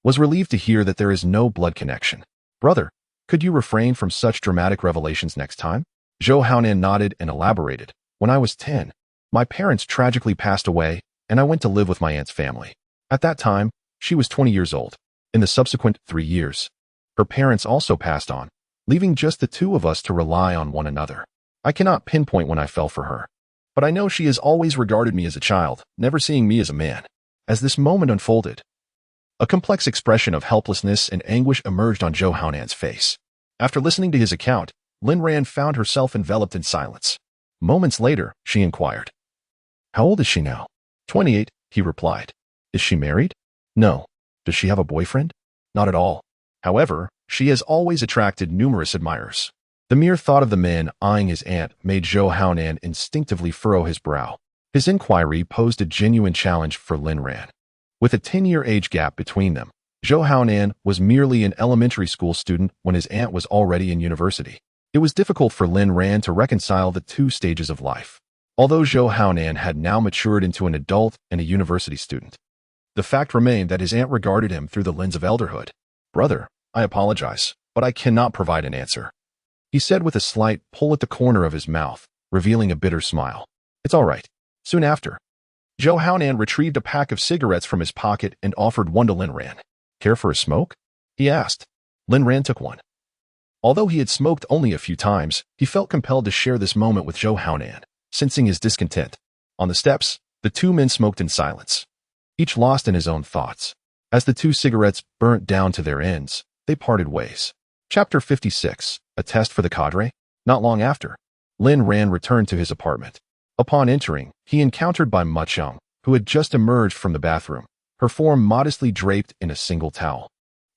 was relieved to hear that there is no blood connection. Brother, could you refrain from such dramatic revelations next time? Zhou Haonan nodded and elaborated. When I was 10, my parents tragically passed away, and I went to live with my aunt's family. At that time, she was 20 years old. In the subsequent 3 years, her parents also passed on, leaving just the two of us to rely on one another. I cannot pinpoint when I fell for her, but I know she has always regarded me as a child, never seeing me as a man. As this moment unfolded, a complex expression of helplessness and anguish emerged on Zhou Haonan's face. After listening to his account, Lin Ran found herself enveloped in silence. Moments later, she inquired, How old is she now? 28, he replied. Is she married? No. Does she have a boyfriend? Not at all. However, she has always attracted numerous admirers. The mere thought of the man eyeing his aunt made Zhou Haonan instinctively furrow his brow. His inquiry posed a genuine challenge for Lin Ran. With a 10-year age gap between them, Zhou Haonan was merely an elementary school student when his aunt was already in university. It was difficult for Lin Ran to reconcile the two stages of life. Although Zhou Haonan had now matured into an adult and a university student, the fact remained that his aunt regarded him through the lens of elderhood. Brother, I apologize, but I cannot provide an answer, he said with a slight pull at the corner of his mouth, revealing a bitter smile. It's all right. Soon after, Zhou Haonan retrieved a pack of cigarettes from his pocket and offered one to Lin Ran. Care for a smoke? He asked. Lin Ran took one. Although he had smoked only a few times, he felt compelled to share this moment with Zhou Haonan, sensing his discontent. On the steps, the two men smoked in silence, each lost in his own thoughts. As the two cigarettes burnt down to their ends, they parted ways. Chapter 56, A Test for the Cadre? Not long after, Lin Ran returned to his apartment. Upon entering, he encountered Bai Mucheng, who had just emerged from the bathroom, her form modestly draped in a single towel.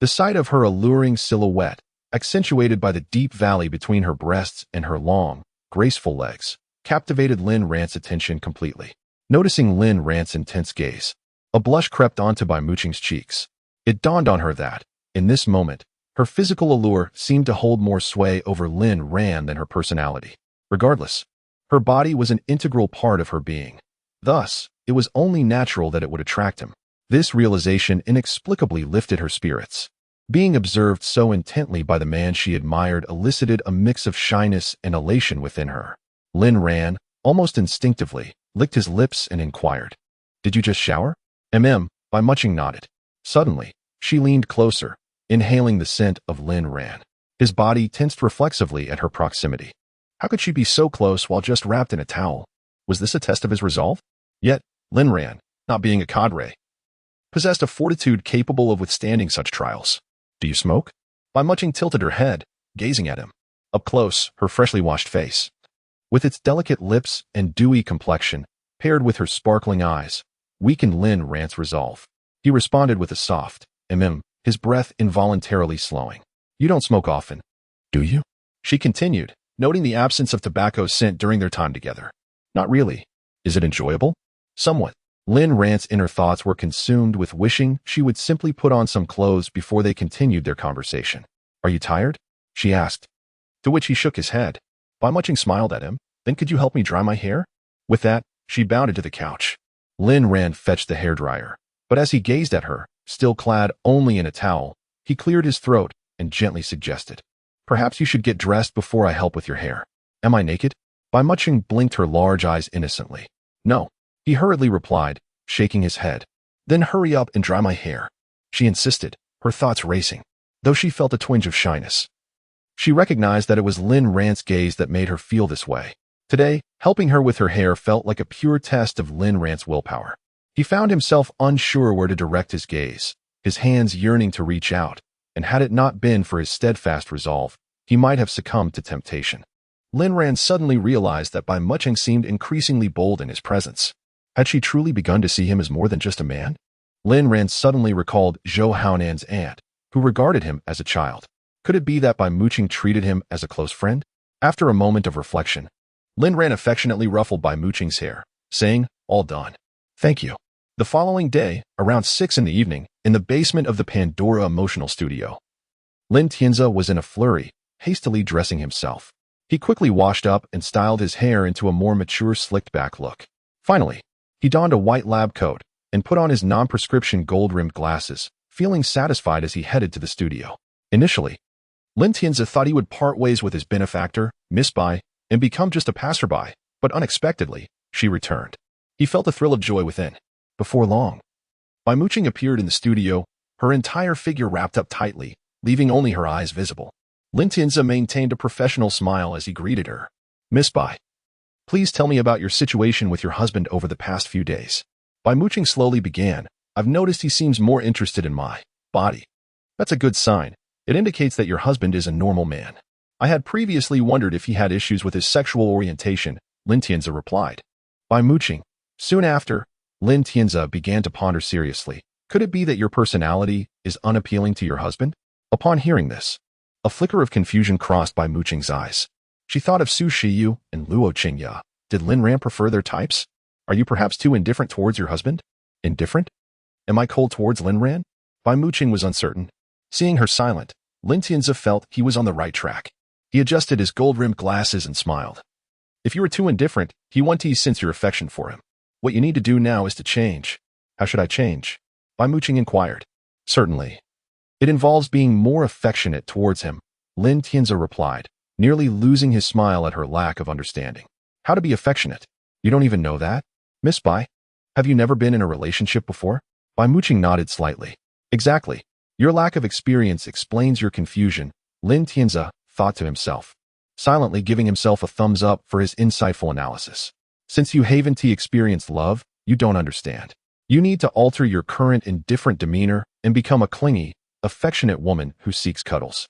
The sight of her alluring silhouette, accentuated by the deep valley between her breasts and her long, graceful legs, captivated Lin Ran's attention completely. Noticing Lin Ran's intense gaze, a blush crept onto Bai Mucheng's cheeks. It dawned on her that, in this moment, her physical allure seemed to hold more sway over Lin Ran than her personality. Regardless, her body was an integral part of her being. Thus, it was only natural that it would attract him. This realization inexplicably lifted her spirits. Being observed so intently by the man she admired elicited a mix of shyness and elation within her. Lin Ran, almost instinctively, licked his lips and inquired, Did you just shower? Bai Mucheng nodded. Suddenly, she leaned closer, inhaling the scent of Lin Ran. His body tensed reflexively at her proximity. How could she be so close while just wrapped in a towel? Was this a test of his resolve? Yet, Lin Ran, not being a cadre, possessed a fortitude capable of withstanding such trials. Do you smoke? Bai Mucheng tilted her head, gazing at him. Up close, her freshly washed face, with its delicate lips and dewy complexion, paired with her sparkling eyes, weakened Lin Ran's resolve. He responded with a soft, his breath involuntarily slowing. You don't smoke often, do you? She continued, noting the absence of tobacco scent during their time together. Not really. Is it enjoyable? Somewhat. Lin Ran's inner thoughts were consumed with wishing she would simply put on some clothes before they continued their conversation. Are you tired? She asked. To which he shook his head. Bai Mucheng smiled at him. Then could you help me dry my hair? With that, she bounded to the couch. Lin Ran fetched the hairdryer, but as he gazed at her, still clad only in a towel, he cleared his throat and gently suggested, Perhaps you should get dressed before I help with your hair. Am I naked? Bai Mucheng blinked her large eyes innocently. No, he hurriedly replied, shaking his head. Then hurry up and dry my hair. She insisted, her thoughts racing. though she felt a twinge of shyness. She recognized that it was Lin Ran's gaze that made her feel this way. Today, helping her with her hair felt like a pure test of Lin Ran's willpower. He found himself unsure where to direct his gaze, his hands yearning to reach out, and had it not been for his steadfast resolve, he might have succumbed to temptation. Lin Ran suddenly realized that Bai Muching seemed increasingly bold in his presence. Had she truly begun to see him as more than just a man? Lin Ran suddenly recalled Zhou Haonan's aunt, who regarded him as a child. Could it be that Bai Muching treated him as a close friend? After a moment of reflection, Lin Ran affectionately ruffled Bai Muching's hair, saying, "All done. Thank you." The following day, around 6 in the evening, in the basement of the Pandora Emotional Studio, Lin Tianze was in a flurry, hastily dressing himself. He quickly washed up and styled his hair into a more mature slicked-back look. Finally, he donned a white lab coat and put on his non-prescription gold-rimmed glasses, feeling satisfied as he headed to the studio. Initially, Lin Tianze thought he would part ways with his benefactor, Miss Bai, and become just a passerby, but unexpectedly, she returned. He felt a thrill of joy within. Before long, Bai Muching appeared in the studio, her entire figure wrapped up tightly, leaving only her eyes visible. Lin Tianze maintained a professional smile as he greeted her. "Miss Bai, please tell me about your situation with your husband over the past few days." Bai Muching slowly began. "I've noticed he seems more interested in my body. That's a good sign. It indicates that your husband is a normal man. I had previously wondered if he had issues with his sexual orientation," Lin Tianze replied. Bai Muching. Soon after, Lin Tianze began to ponder seriously. "Could it be that your personality is unappealing to your husband?" Upon hearing this, a flicker of confusion crossed Bai Muching's eyes. She thought of Su Shiyu and Luo Qingya. Did Lin Ran prefer their types? Are you perhaps too indifferent towards your husband? Indifferent? Am I cold towards Lin Ran? Bai Muching was uncertain. Seeing her silent, Lin Tianze felt he was on the right track. He adjusted his gold-rimmed glasses and smiled. "If you are too indifferent, he won't sense your affection for him. What you need to do now is to change." "How should I change?" Bai Muching inquired. "Certainly. It involves being more affectionate towards him," Lin Tianze replied, nearly losing his smile at her lack of understanding. "How to be affectionate? You don't even know that? Miss Bai, have you never been in a relationship before?" Bai Muching nodded slightly. "Exactly. Your lack of experience explains your confusion," Lin Tianze thought to himself, silently giving himself a thumbs up for his insightful analysis. "Since you haven't experienced love, you don't understand. You need to alter your current indifferent demeanor and become a clingy, affectionate woman who seeks cuddles.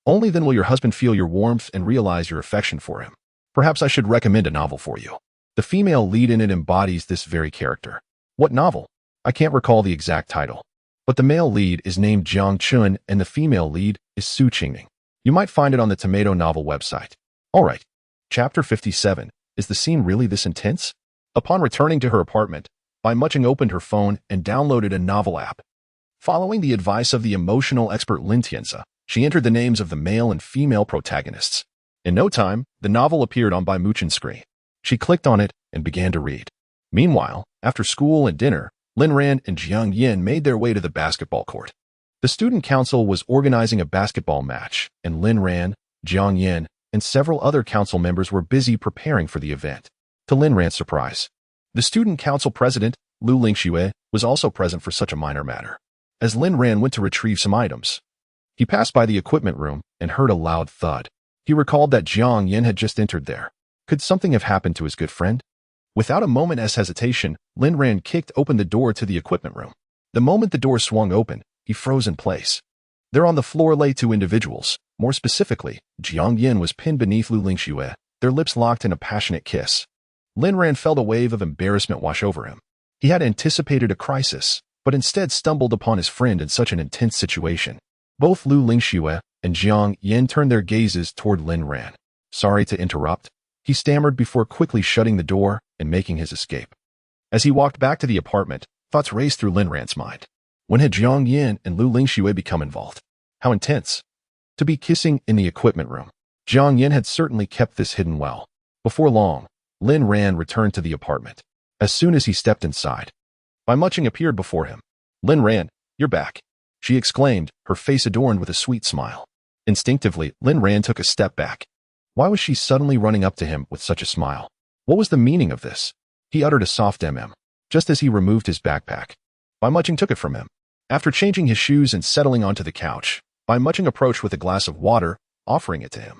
Only then will your husband feel your warmth and realize your affection for him. Perhaps I should recommend a novel for you. The female lead in it embodies this very character." "What novel?" "I can't recall the exact title, but the male lead is named Jiang Chun and the female lead is Su Qingning. You might find it on the Tomato Novel website." "All right." Chapter 57. Is the scene really this intense? Upon returning to her apartment, Bai Muching opened her phone and downloaded a novel app. Following the advice of the emotional expert Lin Tianze, she entered the names of the male and female protagonists. In no time, the novel appeared on Bai Muching's screen. She clicked on it and began to read. Meanwhile, after school and dinner, Lin Ran and Jiang Yin made their way to the basketball court. The student council was organizing a basketball match, and Lin Ran, Jiang Yin, and several other council members were busy preparing for the event. To Lin Ran's surprise, the student council president, Lu Lingxue, was also present for such a minor matter. As Lin Ran went to retrieve some items, he passed by the equipment room and heard a loud thud. He recalled that Jiang Yin had just entered there. Could something have happened to his good friend? Without a moment's hesitation, Lin Ran kicked open the door to the equipment room. The moment the door swung open, he froze in place. There on the floor lay two individuals. More specifically, Jiang Yin was pinned beneath Lu Lingxue, their lips locked in a passionate kiss. Lin Ran felt a wave of embarrassment wash over him. He had anticipated a crisis, but instead stumbled upon his friend in such an intense situation. Both Lu Lingxue and Jiang Yin turned their gazes toward Lin Ran. "Sorry to interrupt," he stammered before quickly shutting the door and making his escape. As he walked back to the apartment, thoughts raced through Lin Ran's mind. When had Jiang Yin and Lu Lingxue become involved? How intense! To be kissing in the equipment room. Jiang Yin had certainly kept this hidden well. Before long, Lin Ran returned to the apartment. As soon as he stepped inside, Bai Muching appeared before him. "Lin Ran, you're back," she exclaimed, her face adorned with a sweet smile. Instinctively, Lin Ran took a step back. Why was she suddenly running up to him with such a smile? What was the meaning of this? He uttered a soft just as he removed his backpack. Bai Muching took it from him. After changing his shoes and settling onto the couch, Bai Muching approached with a glass of water, offering it to him.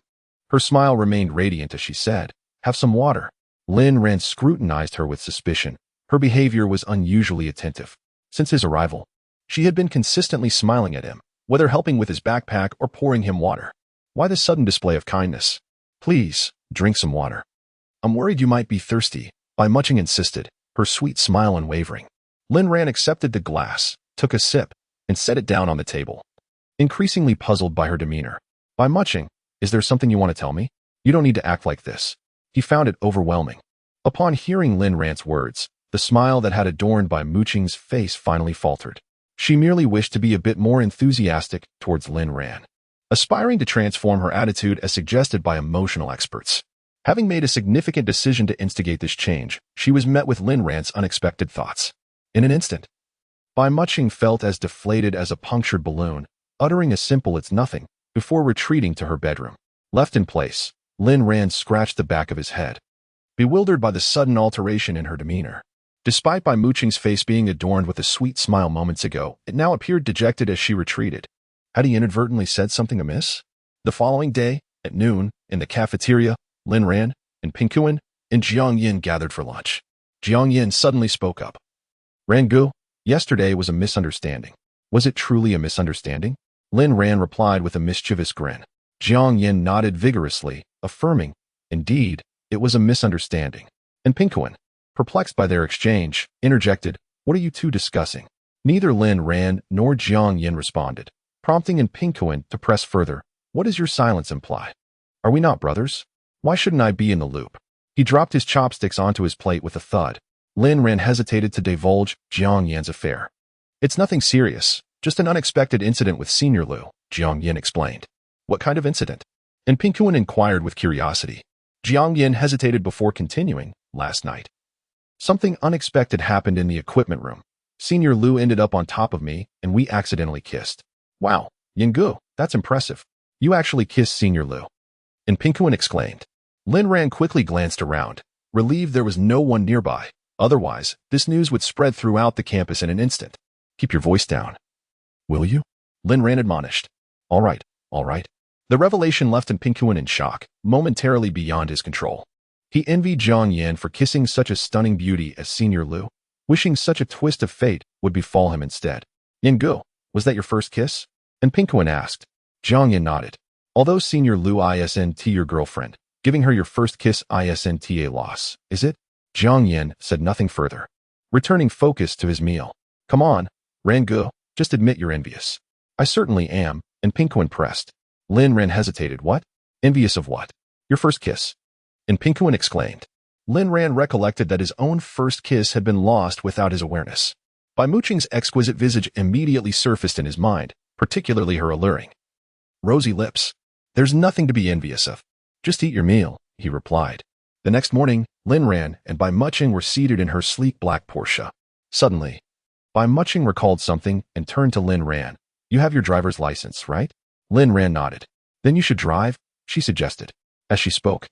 Her smile remained radiant as she said, "Have some water." Lin Ran scrutinized her with suspicion. Her behavior was unusually attentive. Since his arrival, she had been consistently smiling at him, whether helping with his backpack or pouring him water. Why this sudden display of kindness? "Please, drink some water." "I'm worried you might be thirsty," Bai Muching insisted, her sweet smile unwavering. Lin Ran accepted the glass, took a sip, and set it down on the table. Increasingly puzzled by her demeanor, "Bai Muching, is there something you want to tell me? You don't need to act like this." He found it overwhelming. Upon hearing Lin Ran's words, the smile that had adorned Bai Muching's face finally faltered. She merely wished to be a bit more enthusiastic towards Lin Ran, aspiring to transform her attitude as suggested by emotional experts. Having made a significant decision to instigate this change, she was met with Lin Ran's unexpected thoughts. In an instant, Bai Muching felt as deflated as a punctured balloon, uttering a simple "it's nothing," before retreating to her bedroom. Left in place, Lin Ran scratched the back of his head, bewildered by the sudden alteration in her demeanor. Despite Bai Muching's face being adorned with a sweet smile moments ago, it now appeared dejected as she retreated. Had he inadvertently said something amiss? The following day, at noon, in the cafeteria, Lin Ran and Pingkuan and Jiang Yin gathered for lunch. Jiang Yin suddenly spoke up. "Rangu, yesterday was a misunderstanding." "Was it truly a misunderstanding?" Lin Ran replied with a mischievous grin. Jiang Yin nodded vigorously, affirming, "Indeed, it was a misunderstanding." And Pingkuan, perplexed by their exchange, interjected, "What are you two discussing?" Neither Lin Ran nor Jiang Yin responded, prompting Pingkuan to press further. "What does your silence imply? Are we not brothers? Why shouldn't I be in the loop?" He dropped his chopsticks onto his plate with a thud. Lin Ran hesitated to divulge Jiang Yin's affair. "It's nothing serious, just an unexpected incident with Senior Lu," Jiang Yin explained. "What kind of incident?" And Pingkuan inquired with curiosity. Jiang Yin hesitated before continuing. "Last night, something unexpected happened in the equipment room. Senior Lu ended up on top of me, and we accidentally kissed." "Wow, Yinggu, that's impressive. You actually kissed Senior Lu." And Pingkuan exclaimed. Lin Ran quickly glanced around, relieved there was no one nearby. Otherwise, this news would spread throughout the campus in an instant. "Keep your voice down, will you?" Lin Ran admonished. All right. The revelation left Pingkuan in shock, momentarily beyond his control. He envied Jiang Yin for kissing such a stunning beauty as Senior Lu, wishing such a twist of fate would befall him instead. "Yinggu, was that your first kiss?" And Pingkuan asked. Jiang Yin nodded. "Although Senior Lu isn't your girlfriend, giving her your first kiss isn't a loss, is it?" Jiang Yin said nothing further, returning focus to his meal. "Come on, Rangu, just admit you're envious." "I certainly am," and Pingkuan pressed. Lin Ran hesitated. "What? Envious of what?" "Your first kiss." And Pingkuan exclaimed. Lin Ran recollected that his own first kiss had been lost without his awareness. Bai Muching's exquisite visage immediately surfaced in his mind, particularly her alluring rosy lips. "There's nothing to be envious of. Just eat your meal," he replied. The next morning, Lin Ran and Bai Muching were seated in her sleek black Porsche. Suddenly, Bai Muching recalled something and turned to Lin Ran. "You have your driver's license, right?" Lin Ran nodded. "Then you should drive," she suggested. As she spoke,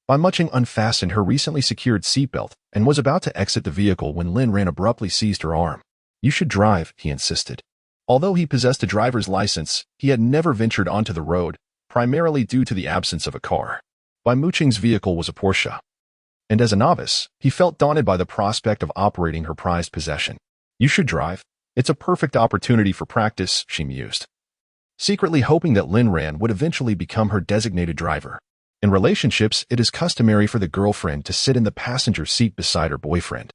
Bai Muching unfastened her recently secured seatbelt and was about to exit the vehicle when Lin Ran abruptly seized her arm. "You should drive," he insisted. Although he possessed a driver's license, he had never ventured onto the road, primarily due to the absence of a car. Bai Muching's vehicle was a Porsche, and as a novice, he felt daunted by the prospect of operating her prized possession. "You should drive. It's a perfect opportunity for practice," she mused, secretly hoping that Lin Ran would eventually become her designated driver. In relationships, it is customary for the girlfriend to sit in the passenger seat beside her boyfriend,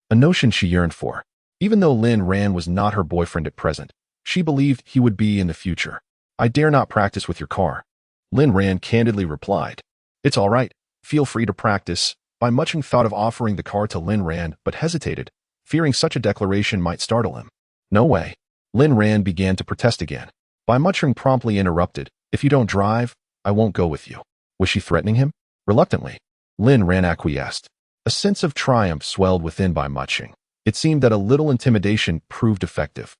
a notion she yearned for. Even though Lin Ran was not her boyfriend at present, she believed he would be in the future. "I dare not practice with your car," Lin Ran candidly replied. "It's all right. Feel free to practice." Bai Muching thought of offering the car to Lin Ran, but hesitated, fearing such a declaration might startle him. "No way." Lin Ran began to protest again. Bai Muching promptly interrupted. "If you don't drive, I won't go with you." Was she threatening him? Reluctantly, Lin Ran acquiesced. A sense of triumph swelled within Bai Muching. It seemed that a little intimidation proved effective.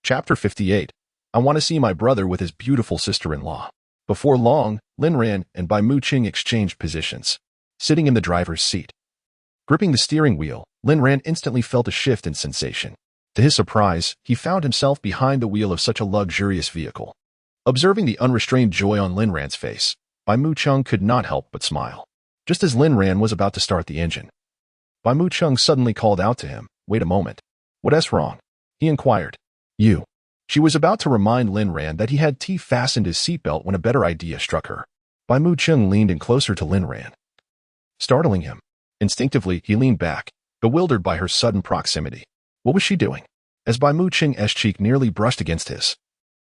Chapter 58. I want to see my brother with his beautiful sister-in-law. Before long, Lin Ran and Bai Muching exchanged positions, sitting in the driver's seat. Gripping the steering wheel, Lin Ran instantly felt a shift in sensation. To his surprise, he found himself behind the wheel of such a luxurious vehicle. Observing the unrestrained joy on Lin Ran's face, Bai Mu Chung could not help but smile. Just as Lin Ran was about to start the engine, Bai Mu Chung suddenly called out to him, "Wait a moment. What's wrong?" He inquired. "You." She was about to remind Lin Ran that he had fastened his seatbelt when a better idea struck her. Bai Mu Chung leaned in closer to Lin Ran, startling him. Instinctively, he leaned back, bewildered by her sudden proximity. What was she doing? As Bai Mu Chung's cheek nearly brushed against his,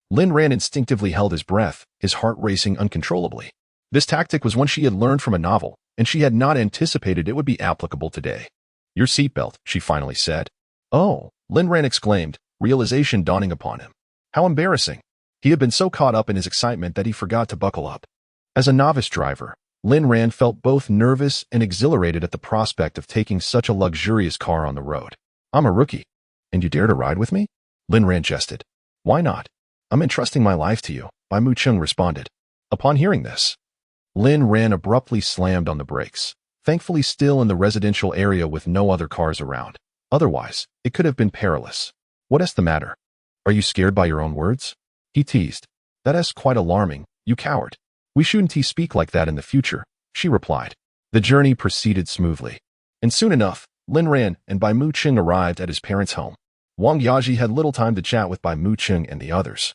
Lin Ran instinctively held his breath, his heart racing uncontrollably. This tactic was one she had learned from a novel, and she had not anticipated it would be applicable today. "Your seatbelt," she finally said. "Oh," Lin Ran exclaimed, realization dawning upon him. How embarrassing. He had been so caught up in his excitement that he forgot to buckle up. As a novice driver, Lin Ran felt both nervous and exhilarated at the prospect of taking such a luxurious car on the road. "I'm a rookie. And you dare to ride with me?" Lin Ran jested. "Why not? I'm entrusting my life to you," Bai Mu Chung responded. Upon hearing this, Lin Ran abruptly slammed on the brakes, thankfully still in the residential area with no other cars around. Otherwise, it could have been perilous. "What's the matter? Are you scared by your own words?" he teased. "That's quite alarming, you coward. We shouldn't speak like that in the future," she replied. The journey proceeded smoothly, and soon enough, Lin Ran and Bai Mu Chung arrived at his parents' home. Wang Yaji had little time to chat with Bai Mu Chung and the others,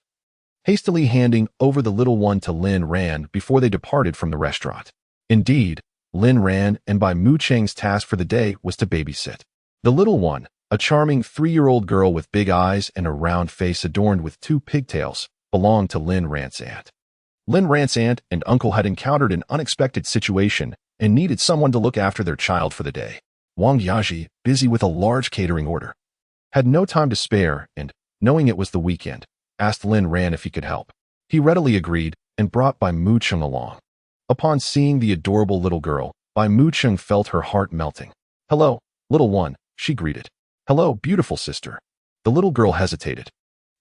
hastily handing over the little one to Lin Ran before they departed from the restaurant. Indeed, Lin Ran and Bai Mu Chung's task for the day was to babysit the little one, a charming 3-year-old girl with big eyes and a round face adorned with 2 pigtails, belonged to Lin Ran's aunt. Lin Ran's aunt and uncle had encountered an unexpected situation and needed someone to look after their child for the day. Wang Yaji, busy with a large catering order, had no time to spare and, knowing it was the weekend, asked Lin Ran if he could help. He readily agreed and brought Bai Mu Chung along. Upon seeing the adorable little girl, Bai Mu Chung felt her heart melting. "Hello, little one," she greeted. "Hello, beautiful sister." The little girl hesitated,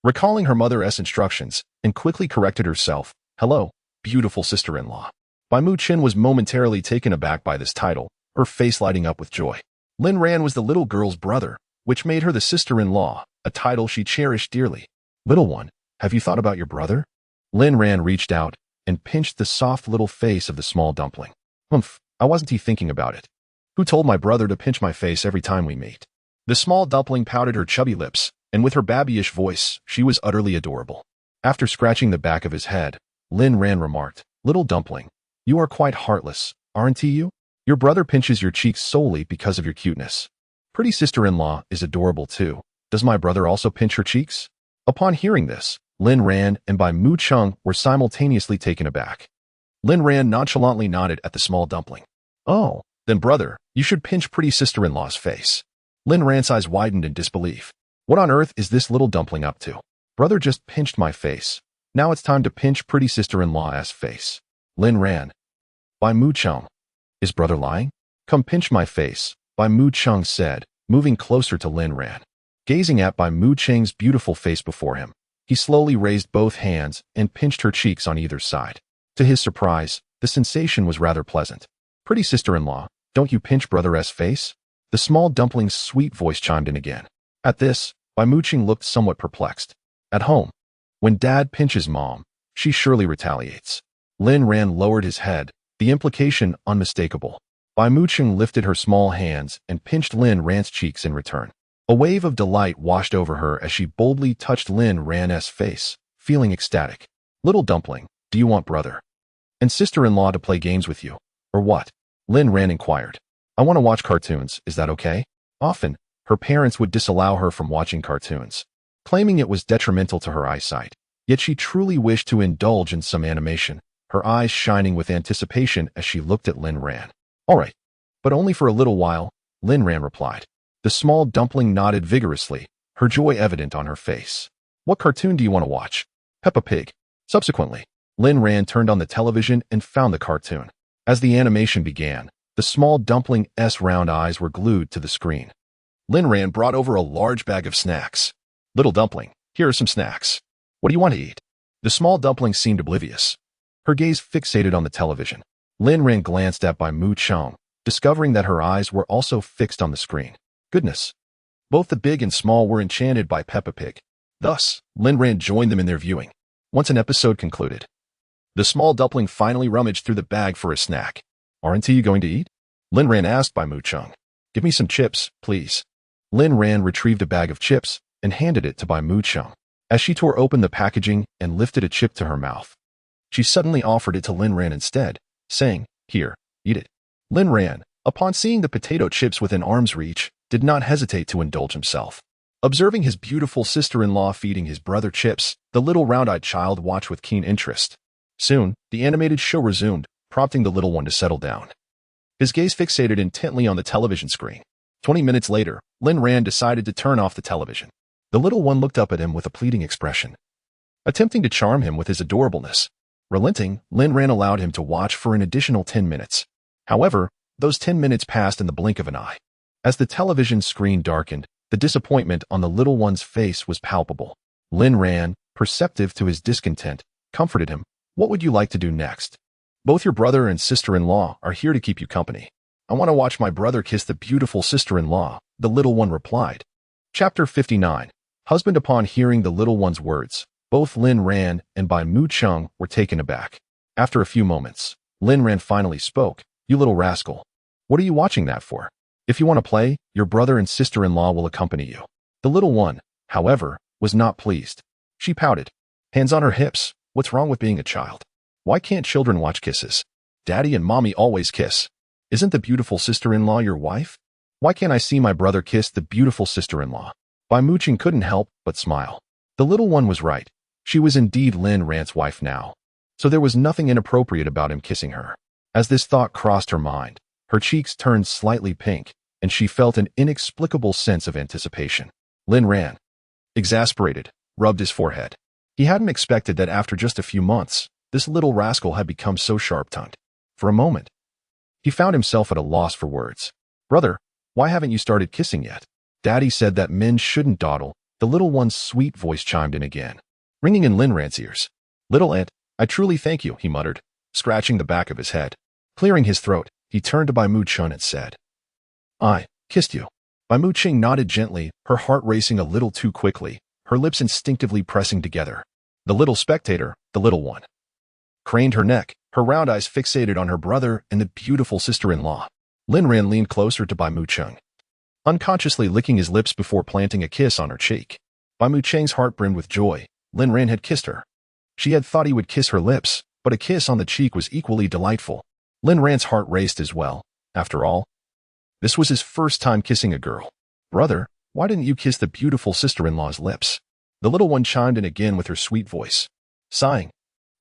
recalling her mother's instructions, and quickly corrected herself. "Hello, beautiful sister-in-law." Bai Mu Chung was momentarily taken aback by this title, her face lighting up with joy. Lin Ran was the little girl's brother, which made her the sister-in-law, a title she cherished dearly. "Little one, have you thought about your brother?" Lin Ran reached out and pinched the soft little face of the small dumpling. "Humph, I wasn't thinking about it. Who told my brother to pinch my face every time we meet?" The small dumpling pouted her chubby lips, and with her babyish voice, she was utterly adorable. After scratching the back of his head, Lin Ran remarked, "Little dumpling, you are quite heartless, aren't you? Your brother pinches your cheeks solely because of your cuteness. Pretty sister-in-law is adorable too. Does my brother also pinch her cheeks?" Upon hearing this, Lin Ran and Bai Mu Chung were simultaneously taken aback. Lin Ran nonchalantly nodded at the small dumpling. "Oh, then brother, you should pinch pretty sister-in-law's face." Lin Ran's eyes widened in disbelief. What on earth is this little dumpling up to? Brother just pinched my face. Now it's time to pinch pretty sister-in-law's face. Lin Ran. Bai Mu Chung. Is brother lying? Come pinch my face, Bai Mu Chung said, moving closer to Lin Ran. Gazing at Bai Mu Chung's beautiful face before him, he slowly raised both hands and pinched her cheeks on either side. To his surprise, the sensation was rather pleasant. "Pretty sister-in-law, don't you pinch brother's face?" The small dumpling's sweet voice chimed in again. At this, Bai Mu Chung looked somewhat perplexed. At home, when dad pinches mom, she surely retaliates. Lin Ran lowered his head, the implication unmistakable. Bai Mu Chung lifted her small hands and pinched Lin Ran's cheeks in return. A wave of delight washed over her as she boldly touched Lin Ran's face, feeling ecstatic. "Little dumpling, do you want brother and sister-in-law to play games with you, or what?" Lin Ran inquired. "I want to watch cartoons, is that okay?" Often, her parents would disallow her from watching cartoons, claiming it was detrimental to her eyesight. Yet she truly wished to indulge in some animation, her eyes shining with anticipation as she looked at Lin Ran. "All right, but only for a little while," Lin Ran replied. The small dumpling nodded vigorously, her joy evident on her face. "What cartoon do you want to watch?" "Peppa Pig." Subsequently, Lin Ran turned on the television and found the cartoon. As the animation began, the small dumpling's round eyes were glued to the screen. Lin Ran brought over a large bag of snacks. "Little dumpling, here are some snacks. What do you want to eat?" The small dumpling seemed oblivious, her gaze fixated on the television. Lin Ran glanced at Bai Mu Chung, discovering that her eyes were also fixed on the screen. Goodness! Both the big and small were enchanted by Peppa Pig. Thus, Lin Ran joined them in their viewing. Once an episode concluded, the small dumpling finally rummaged through the bag for a snack. Aren't you going to eat? Lin Ran asked by Mu Chung. Give me some chips, please. Lin Ran retrieved a bag of chips and handed it to Bai Mu Chung. As she tore open the packaging and lifted a chip to her mouth, she suddenly offered it to Lin Ran instead, saying, Here, eat it. Lin Ran, upon seeing the potato chips within arm's reach, did not hesitate to indulge himself. Observing his beautiful sister-in-law feeding his brother chips, the little round-eyed child watched with keen interest. Soon, the animated show resumed, prompting the little one to settle down. His gaze fixated intently on the television screen. 20 minutes later, Lin Ran decided to turn off the television. The little one looked up at him with a pleading expression, attempting to charm him with his adorableness. Relenting, Lin Ran allowed him to watch for an additional 10 minutes. However, those 10 minutes passed in the blink of an eye. As the television screen darkened, the disappointment on the little one's face was palpable. Lin Ran, perceptive to his discontent, comforted him. What would you like to do next? Both your brother and sister-in-law are here to keep you company. I want to watch my brother kiss the beautiful sister-in-law, the little one replied. Chapter 59. Husband. Upon hearing the little one's words, both Lin Ran and Bai Mu Chung were taken aback. After a few moments, Lin Ran finally spoke. You little rascal. What are you watching that for? If you want to play, your brother and sister-in-law will accompany you. The little one, however, was not pleased. She pouted. Hands on her hips. What's wrong with being a child? Why can't children watch kisses? Daddy and mommy always kiss. Isn't the beautiful sister-in-law your wife? Why can't I see my brother kiss the beautiful sister-in-law? Bai Mu Chung couldn't help but smile. The little one was right. She was indeed Lin Ran's wife now. So there was nothing inappropriate about him kissing her. As this thought crossed her mind, her cheeks turned slightly pink, and she felt an inexplicable sense of anticipation. Lin Ran, exasperated, rubbed his forehead. He hadn't expected that after just a few months, this little rascal had become so sharp-tongued. For a moment, he found himself at a loss for words. Brother, why haven't you started kissing yet? Daddy said that men shouldn't dawdle. The little one's sweet voice chimed in again, ringing in Lin Ran's ears. Little aunt, I truly thank you, he muttered, scratching the back of his head. Clearing his throat, he turned to Bai Mu Chung and said, I kissed you. Bai Mu Chung nodded gently, her heart racing a little too quickly, her lips instinctively pressing together. The little spectator, the little one, craned her neck, her round eyes fixated on her brother and the beautiful sister-in-law. Lin Ran leaned closer to Bai Mu Chung, unconsciously licking his lips before planting a kiss on her cheek. Bai Mu Cheng's heart brimmed with joy. Lin Ran had kissed her. She had thought he would kiss her lips, but a kiss on the cheek was equally delightful. Lin Ran's heart raced as well. After all, this was his first time kissing a girl. Brother, why didn't you kiss the beautiful sister-in-law's lips? The little one chimed in again with her sweet voice. Sighing,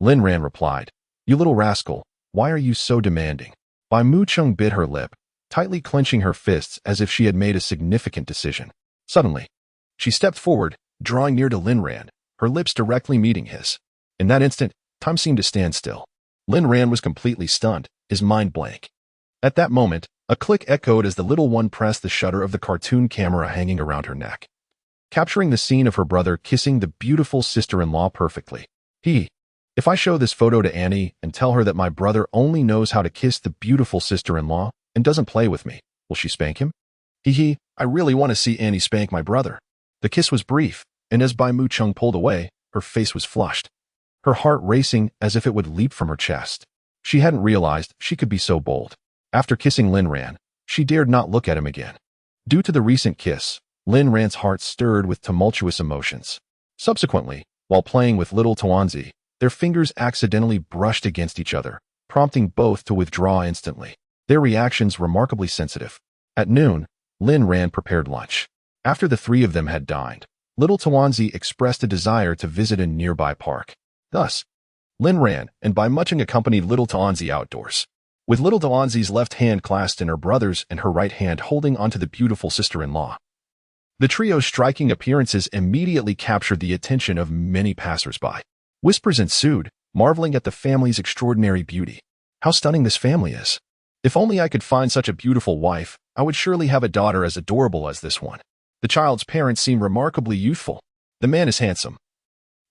Lin Ran replied, You little rascal, why are you so demanding? Bai Mu Chung bit her lip, tightly clenching her fists as if she had made a significant decision. Suddenly, she stepped forward, drawing near to Lin Ran, her lips directly meeting his. In that instant, time seemed to stand still. Lin Ran was completely stunned, his mind blank. At that moment, a click echoed as the little one pressed the shutter of the cartoon camera hanging around her neck, capturing the scene of her brother kissing the beautiful sister-in-law perfectly. If I show this photo to Annie and tell her that my brother only knows how to kiss the beautiful sister-in-law and doesn't play with me, will she spank him? I really want to see Annie spank my brother. The kiss was brief, and as Bai Mu Chung pulled away, her face was flushed, her heart racing as if it would leap from her chest. She hadn't realized she could be so bold. After kissing Lin Ran, she dared not look at him again. Due to the recent kiss, Lin Ran's heart stirred with tumultuous emotions. Subsequently, while playing with little Tuanzi, their fingers accidentally brushed against each other, prompting both to withdraw instantly. Their reactions remarkably sensitive. At noon, Lin Ran prepared lunch. After the three of them had dined, little Tuanzi expressed a desire to visit a nearby park. Thus, Lin Ran and Bai Mu Chung accompanied little Tuanzi outdoors, with little Tuanzi's left hand clasped in her brother's and her right hand holding onto the beautiful sister-in-law. The trio's striking appearances immediately captured the attention of many passers-by. Whispers ensued, marveling at the family's extraordinary beauty. How stunning this family is. If only I could find such a beautiful wife, I would surely have a daughter as adorable as this one. The child's parents seem remarkably youthful. The man is handsome.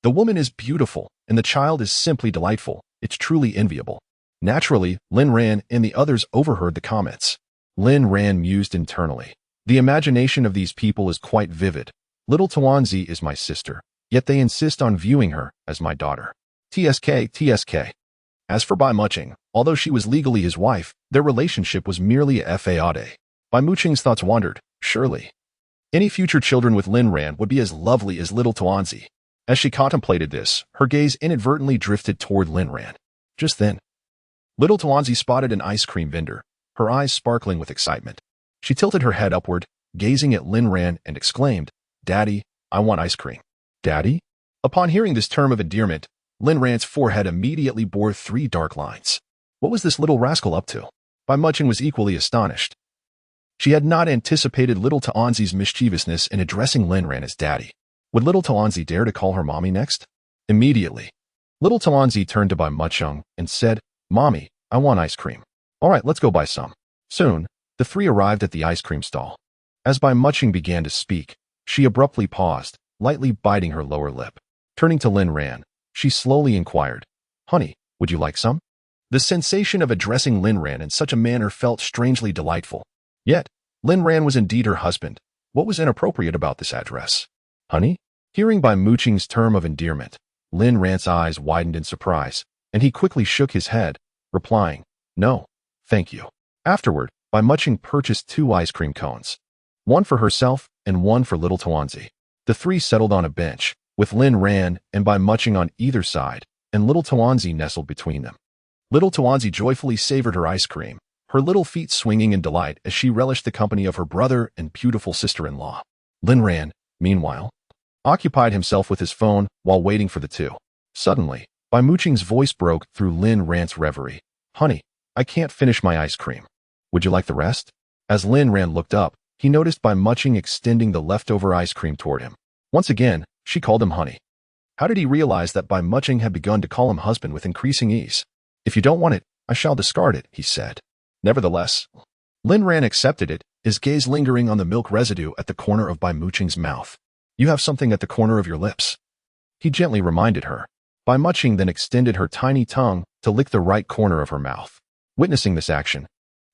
The woman is beautiful, and the child is simply delightful. It's truly enviable. Naturally, Lin Ran and the others overheard the comments. Lin Ran mused internally. The imagination of these people is quite vivid. Little Tuanzi is my sister. yet they insist on viewing her as my daughter. TSK. As for Bai Muching, although she was legally his wife, their relationship was merely a faade. Bai Muching's thoughts wandered, surely any future children with Lin Ran would be as lovely as little Tuanzi. As she contemplated this, her gaze inadvertently drifted toward Lin Ran. Just then, little Tuanzi spotted an ice cream vendor, her eyes sparkling with excitement. She tilted her head upward, gazing at Lin Ran, and exclaimed, "Daddy, I want ice cream." "Daddy?" Upon hearing this term of endearment, Lin Ran's forehead immediately bore 3 dark lines. What was this little rascal up to? Bai Muching was equally astonished. She had not anticipated little Tuanzi's mischievousness in addressing Lin Ran as daddy. Would little Tuanzi dare to call her mommy next? Immediately, little Tuanzi turned to Bai Muching and said, "Mommy, I want ice cream." "All right, let's go buy some." Soon, the 3 arrived at the ice cream stall. As Bai Muching began to speak, she abruptly paused, lightly biting her lower lip. Turning to Lin Ran, she slowly inquired, "Honey, would you like some?" The sensation of addressing Lin Ran in such a manner felt strangely delightful. Yet, Lin Ran was indeed her husband. What was inappropriate about this address? "Honey?" Hearing Bai Muching's term of endearment, Lin Ran's eyes widened in surprise, and he quickly shook his head, replying, "No, thank you." Afterward, Bai Muching purchased 2 ice cream cones, one for herself and one for little Tuanzi. The 3 settled on a bench, with Lin Ran and Bai Muching on either side, and little Tuanzi nestled between them. Little Tuanzi joyfully savored her ice cream, her little feet swinging in delight as she relished the company of her brother and beautiful sister-in-law. Lin Ran, meanwhile, occupied himself with his phone while waiting for the 2. Suddenly, Bai Muching's voice broke through Lin Ran's reverie. "Honey, I can't finish my ice cream. Would you like the rest?" As Lin Ran looked up, he noticed Bai Muching extending the leftover ice cream toward him. Once again, she called him honey. How did he realize that Bai Muching had begun to call him husband with increasing ease? "If you don't want it, I shall discard it," he said. Nevertheless, Lin Ran accepted it, his gaze lingering on the milk residue at the corner of Bai Muching's mouth. "You have something at the corner of your lips," he gently reminded her. Bai Muching then extended her tiny tongue to lick the right corner of her mouth. Witnessing this action,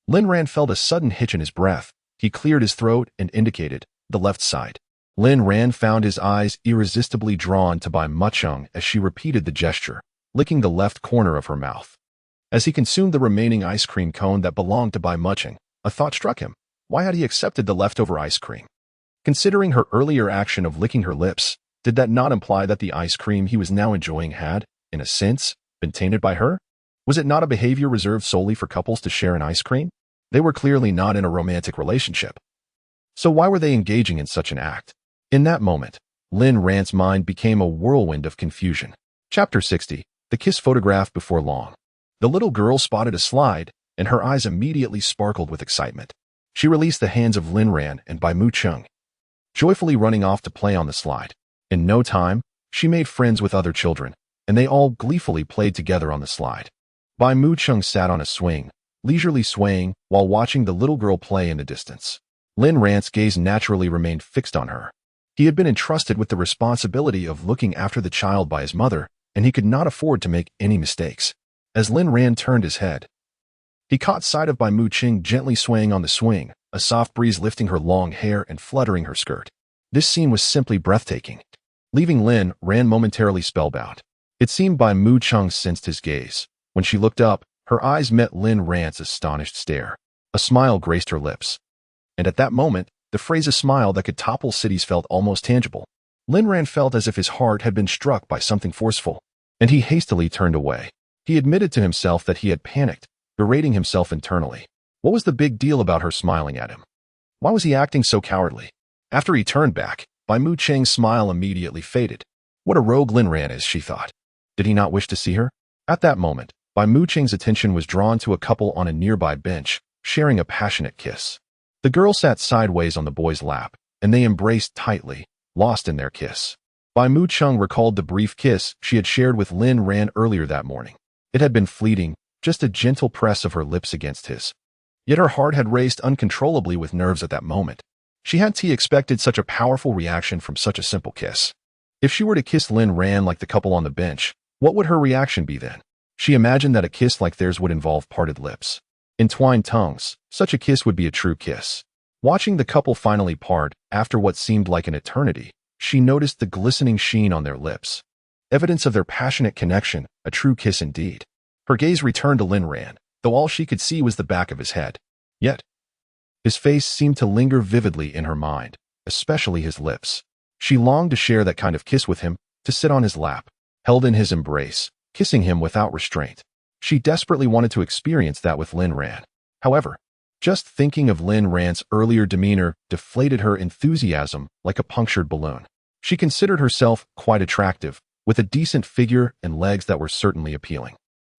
Lin Ran felt a sudden hitch in his breath. He cleared his throat and indicated the left side. Lin Ran found his eyes irresistibly drawn to Bai Muching as she repeated the gesture, licking the left corner of her mouth. As he consumed the remaining ice cream cone that belonged to Bai Muching, a thought struck him. Why had he accepted the leftover ice cream? Considering her earlier action of licking her lips, did that not imply that the ice cream he was now enjoying had, in a sense, been tainted by her? Was it not a behavior reserved solely for couples to share an ice cream? They were clearly not in a romantic relationship. So why were they engaging in such an act? In that moment, Lin Ran's mind became a whirlwind of confusion. Chapter 60. The Kiss Photograph Before Long. The little girl spotted a slide, and her eyes immediately sparkled with excitement. She released the hands of Lin Ran and Bai Muching, joyfully running off to play on the slide. In no time, she made friends with other children, and they all gleefully played together on the slide. Bai Muching sat on a swing, leisurely swaying while watching the little girl play in the distance. Lin Ran's gaze naturally remained fixed on her. He had been entrusted with the responsibility of looking after the child by his mother, and he could not afford to make any mistakes. As Lin Ran turned his head, he caught sight of Bai Muching gently swaying on the swing, a soft breeze lifting her long hair and fluttering her skirt. This scene was simply breathtaking, leaving Lin Ran momentarily spellbound. It seemed Bai Muching sensed his gaze. When she looked up, her eyes met Lin Ran's astonished stare. A smile graced her lips. And at that moment, the phrase "a smile that could topple cities" felt almost tangible. Lin Ran felt as if his heart had been struck by something forceful, and he hastily turned away. He admitted to himself that he had panicked, berating himself internally. What was the big deal about her smiling at him? Why was he acting so cowardly? After he turned back, Bai Muching's smile immediately faded. What a rogue Lin Ran is, she thought. Did he not wish to see her? At that moment, Bai Muching's attention was drawn to a couple on a nearby bench, sharing a passionate kiss. The girl sat sideways on the boy's lap, and they embraced tightly, lost in their kiss. Bai Muching recalled the brief kiss she had shared with Lin Ran earlier that morning. It had been fleeting, just a gentle press of her lips against his. Yet her heart had raced uncontrollably with nerves at that moment. She hadn't expected such a powerful reaction from such a simple kiss. If she were to kiss Lin Ran like the couple on the bench, what would her reaction be then? She imagined that a kiss like theirs would involve parted lips, entwined tongues. Such a kiss would be a true kiss. Watching the couple finally part, after what seemed like an eternity, She noticed the glistening sheen on their lips. Evidence of their passionate connection, a true kiss indeed. Her gaze returned to Lin Ran, though all she could see was the back of his head. Yet, his face seemed to linger vividly in her mind, especially his lips. She longed to share that kind of kiss with him, to sit on his lap, held in his embrace, kissing him without restraint. She desperately wanted to experience that with Lin Ran. However, just thinking of Lin Ran's earlier demeanor deflated her enthusiasm like a punctured balloon. She considered herself quite attractive, with a decent figure and legs that were certainly appealing.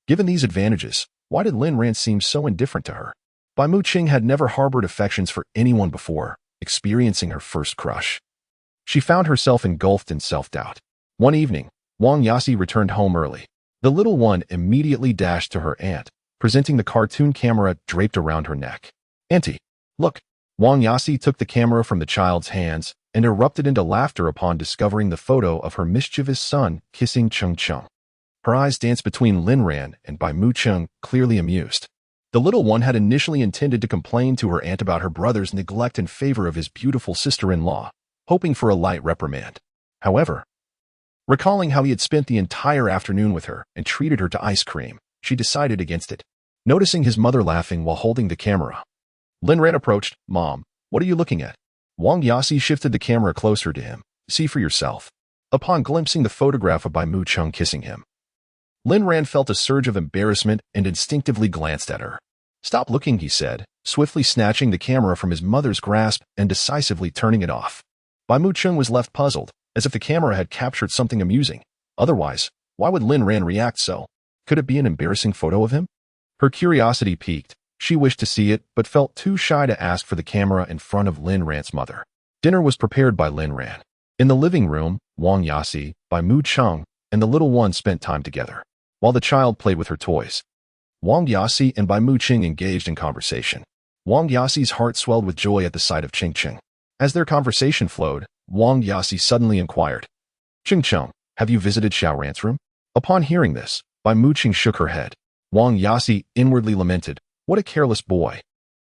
Given these advantages, why did Lin Ran seem so indifferent to her? Bai Mu-ching had never harbored affections for anyone before, experiencing her first crush. She found herself engulfed in self-doubt. One evening, Wang Yasi returned home early. The little one immediately dashed to her aunt, presenting the cartoon camera draped around her neck. "Auntie, look." Wang Yasi took the camera from the child's hands and erupted into laughter upon discovering the photo of her mischievous son kissing Cheng Cheng. Her eyes danced between Lin Ran and Bai Mu-cheng, clearly amused. The little one had initially intended to complain to her aunt about her brother's neglect in favor of his beautiful sister-in-law, hoping for a light reprimand. However, recalling how he had spent the entire afternoon with her and treated her to ice cream, she decided against it. Noticing his mother laughing while holding the camera, Lin Ran approached. "Mom, what are you looking at?" Wang Yasi shifted the camera closer to him. "See for yourself." Upon glimpsing the photograph of Bai Mu-cheng kissing him, Lin Ran felt a surge of embarrassment and instinctively glanced at her. "Stop looking," he said, swiftly snatching the camera from his mother's grasp and decisively turning it off. Bai Mu-cheng was left puzzled, as if the camera had captured something amusing. Otherwise, why would Lin Ran react so? Could it be an embarrassing photo of him? Her curiosity piqued. She wished to see it, but felt too shy to ask for the camera in front of Lin Ran's mother. Dinner was prepared by Lin Ran. In the living room, Wang Yasi, Bai Mu-cheng, and the little one spent time together, while the child played with her toys. Wang Yasi and Bai Mu-cheng engaged in conversation. Wang Yasi's heart swelled with joy at the sight of Cheng Cheng. As their conversation flowed, Wang Yasi suddenly inquired, "Cheng Cheng, have you visited Xiao Ran's room?" Upon hearing this, Bai Mu-cheng shook her head. Wang Yasi inwardly lamented, "What a careless boy.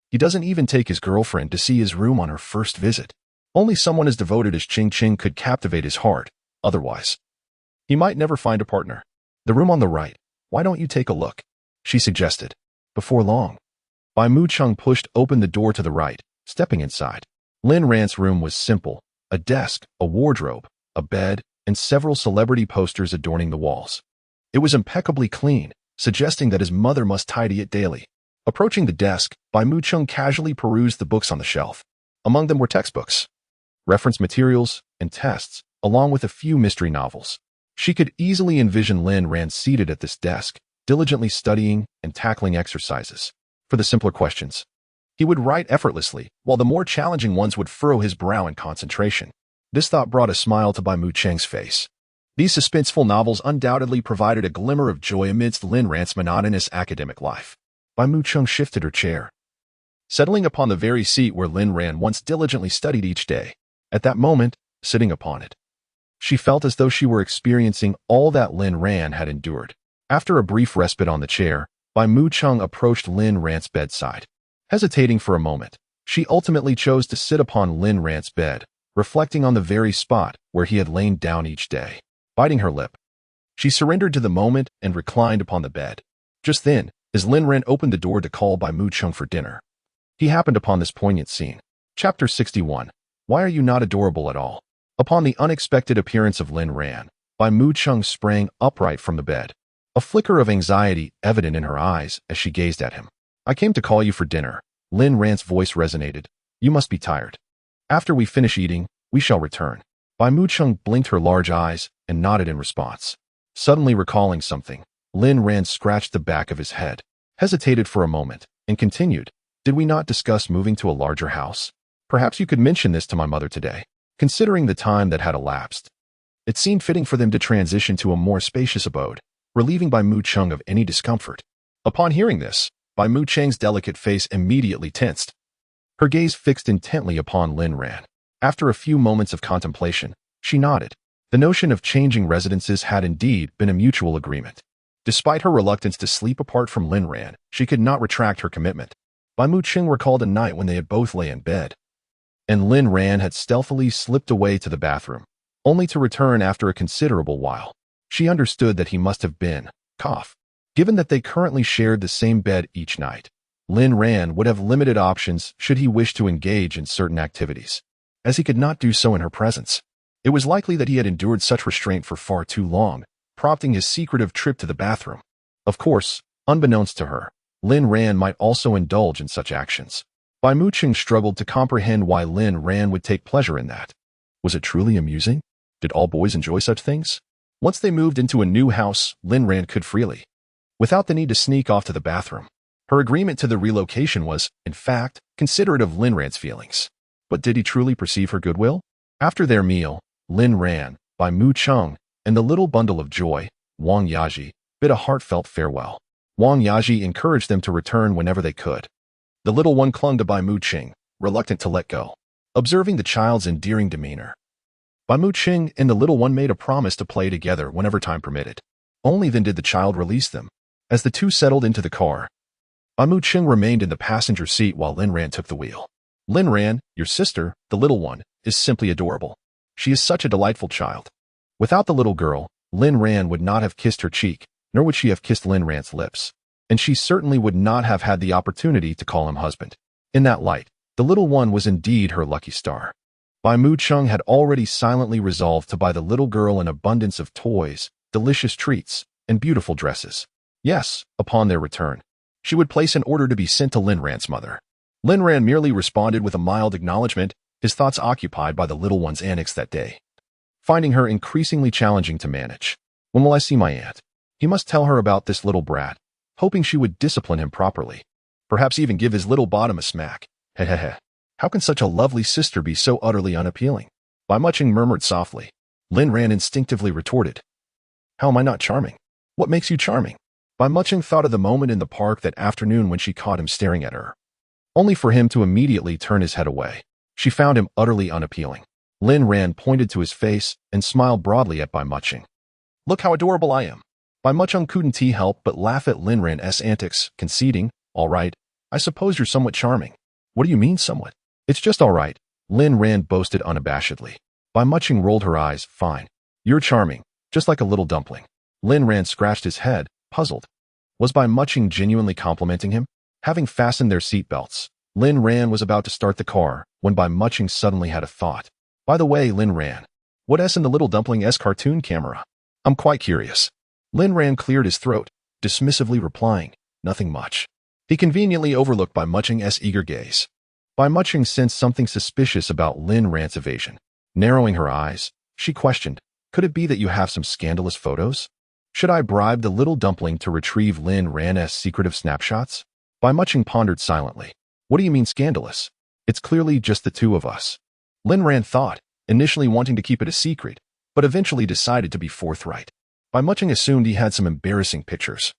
He doesn't even take his girlfriend to see his room on her first visit. Only someone as devoted as Cheng Cheng could captivate his heart. Otherwise, he might never find a partner. The room on the right, why don't you take a look?" she suggested. Before long, Bai Mu-cheng pushed open the door to the right, stepping inside. Lin Ran's room was simple: a desk, a wardrobe, a bed, and several celebrity posters adorning the walls. It was impeccably clean, suggesting that his mother must tidy it daily. Approaching the desk, Bai Mu-cheng casually perused the books on the shelf. Among them were textbooks, reference materials, and tests, along with a few mystery novels. She could easily envision Lin Ran seated at this desk, diligently studying and tackling exercises. For the simpler questions, he would write effortlessly, while the more challenging ones would furrow his brow in concentration. This thought brought a smile to Bai Mu-cheng's face. These suspenseful novels undoubtedly provided a glimmer of joy amidst Lin Ran's monotonous academic life. Bai Mu-cheng shifted her chair, settling upon the very seat where Lin Ran once diligently studied each day. At that moment, sitting upon it, she felt as though she were experiencing all that Lin Ran had endured. After a brief respite on the chair, Bai Mu-cheng approached Lin Ran's bedside. Hesitating for a moment, she ultimately chose to sit upon Lin Ran's bed, reflecting on the very spot where he had lain down each day. Biting her lip, she surrendered to the moment and reclined upon the bed. Just then, as Lin Ran opened the door to call Bai Mu-cheng for dinner, he happened upon this poignant scene. Chapter 61. Why are you not adorable at all? Upon the unexpected appearance of Lin Ran, Bai Mu-cheng sprang upright from the bed, a flicker of anxiety evident in her eyes as she gazed at him. "I came to call you for dinner." Lin Ran's voice resonated. "You must be tired. After we finish eating, we shall return." Bai Mu-cheng blinked her large eyes and nodded in response. Suddenly recalling something, Lin Ran scratched the back of his head, hesitated for a moment, and continued, "Did we not discuss moving to a larger house? Perhaps you could mention this to my mother today." Considering the time that had elapsed, it seemed fitting for them to transition to a more spacious abode, relieving Bai Mu-cheng of any discomfort. Upon hearing this, Bai Mu-cheng's delicate face immediately tensed. Her gaze fixed intently upon Lin Ran. After a few moments of contemplation, she nodded. The notion of changing residences had indeed been a mutual agreement. Despite her reluctance to sleep apart from Lin Ran, she could not retract her commitment. Bai Mu-cheng recalled a night when they had both lay in bed, and Lin Ran had stealthily slipped away to the bathroom, only to return after a considerable while. She understood that he must have been, given that they currently shared the same bed each night. Lin Ran would have limited options should he wish to engage in certain activities, as he could not do so in her presence. It was likely that he had endured such restraint for far too long, prompting his secretive trip to the bathroom. Of course, unbeknownst to her, Lin Ran might also indulge in such actions. Bai Muqing struggled to comprehend why Lin Ran would take pleasure in that. Was it truly amusing? Did all boys enjoy such things? Once they moved into a new house, Lin Ran could freely, without the need to sneak off to the bathroom. Her agreement to the relocation was, in fact, considerate of Lin Ran's feelings. But did he truly perceive her goodwill? After their meal, Lin Ran, Bai Muqing, and the little bundle of joy, Wang Yaji, bid a heartfelt farewell. Wang Yaji encouraged them to return whenever they could. The little one clung to Bai Muqing, reluctant to let go. Observing the child's endearing demeanor, Bai Muqing and the little one made a promise to play together whenever time permitted. Only then did the child release them. As the two settled into the car, Bai Muqing remained in the passenger seat while Lin Ran took the wheel. Lin Ran, your sister, the little one, is simply adorable. She is such a delightful child. Without the little girl, Lin Ran would not have kissed her cheek, nor would she have kissed Lin Ran's lips. And she certainly would not have had the opportunity to call him husband. In that light, the little one was indeed her lucky star. Bai Muqing had already silently resolved to buy the little girl an abundance of toys, delicious treats, and beautiful dresses. Yes, upon their return, she would place an order to be sent to Lin Ran's mother. Lin Ran merely responded with a mild acknowledgement, his thoughts occupied by the little one's antics that day, finding her increasingly challenging to manage. When will I see my aunt? He must tell her about this little brat, hoping she would discipline him properly. Perhaps even give his little bottom a smack. Hehehe. How can such a lovely sister be so utterly unappealing? Bai Muqing murmured softly. Lin Ran instinctively retorted. How am I not charming? What makes you charming? Bai Muqing thought of the moment in the park that afternoon when she caught him staring at her, only for him to immediately turn his head away. She found him utterly unappealing. Lin Ran pointed to his face and smiled broadly at Bai Muqing. Look how adorable I am. Bai Muqing couldn't help but laugh at Lin Ran's antics, conceding, all right, I suppose you're somewhat charming. What do you mean somewhat? It's just all right, Lin Ran boasted unabashedly. Bai Muqing rolled her eyes. Fine. You're charming, just like a little dumpling. Lin Ran scratched his head, puzzled. Was Bai Muqing genuinely complimenting him? Having fastened their seatbelts, Lin Ran was about to start the car when Bai Muqing suddenly had a thought. By the way, Lin Ran, what's in the little dumpling's cartoon camera? I'm quite curious. Lin Ran cleared his throat, dismissively replying, nothing much. He conveniently overlooked Bai Muqing's eager gaze. Bai Muqing sensed something suspicious about Lin Ran's evasion. Narrowing her eyes, she questioned, could it be that you have some scandalous photos? Should I bribe the little dumpling to retrieve Lin Ran's secretive snapshots? Bai Muqing pondered silently. What do you mean scandalous? It's clearly just the two of us. Lin Ran thought, initially wanting to keep it a secret, but eventually decided to be forthright. Bai Muqing assumed he had some embarrassing pictures,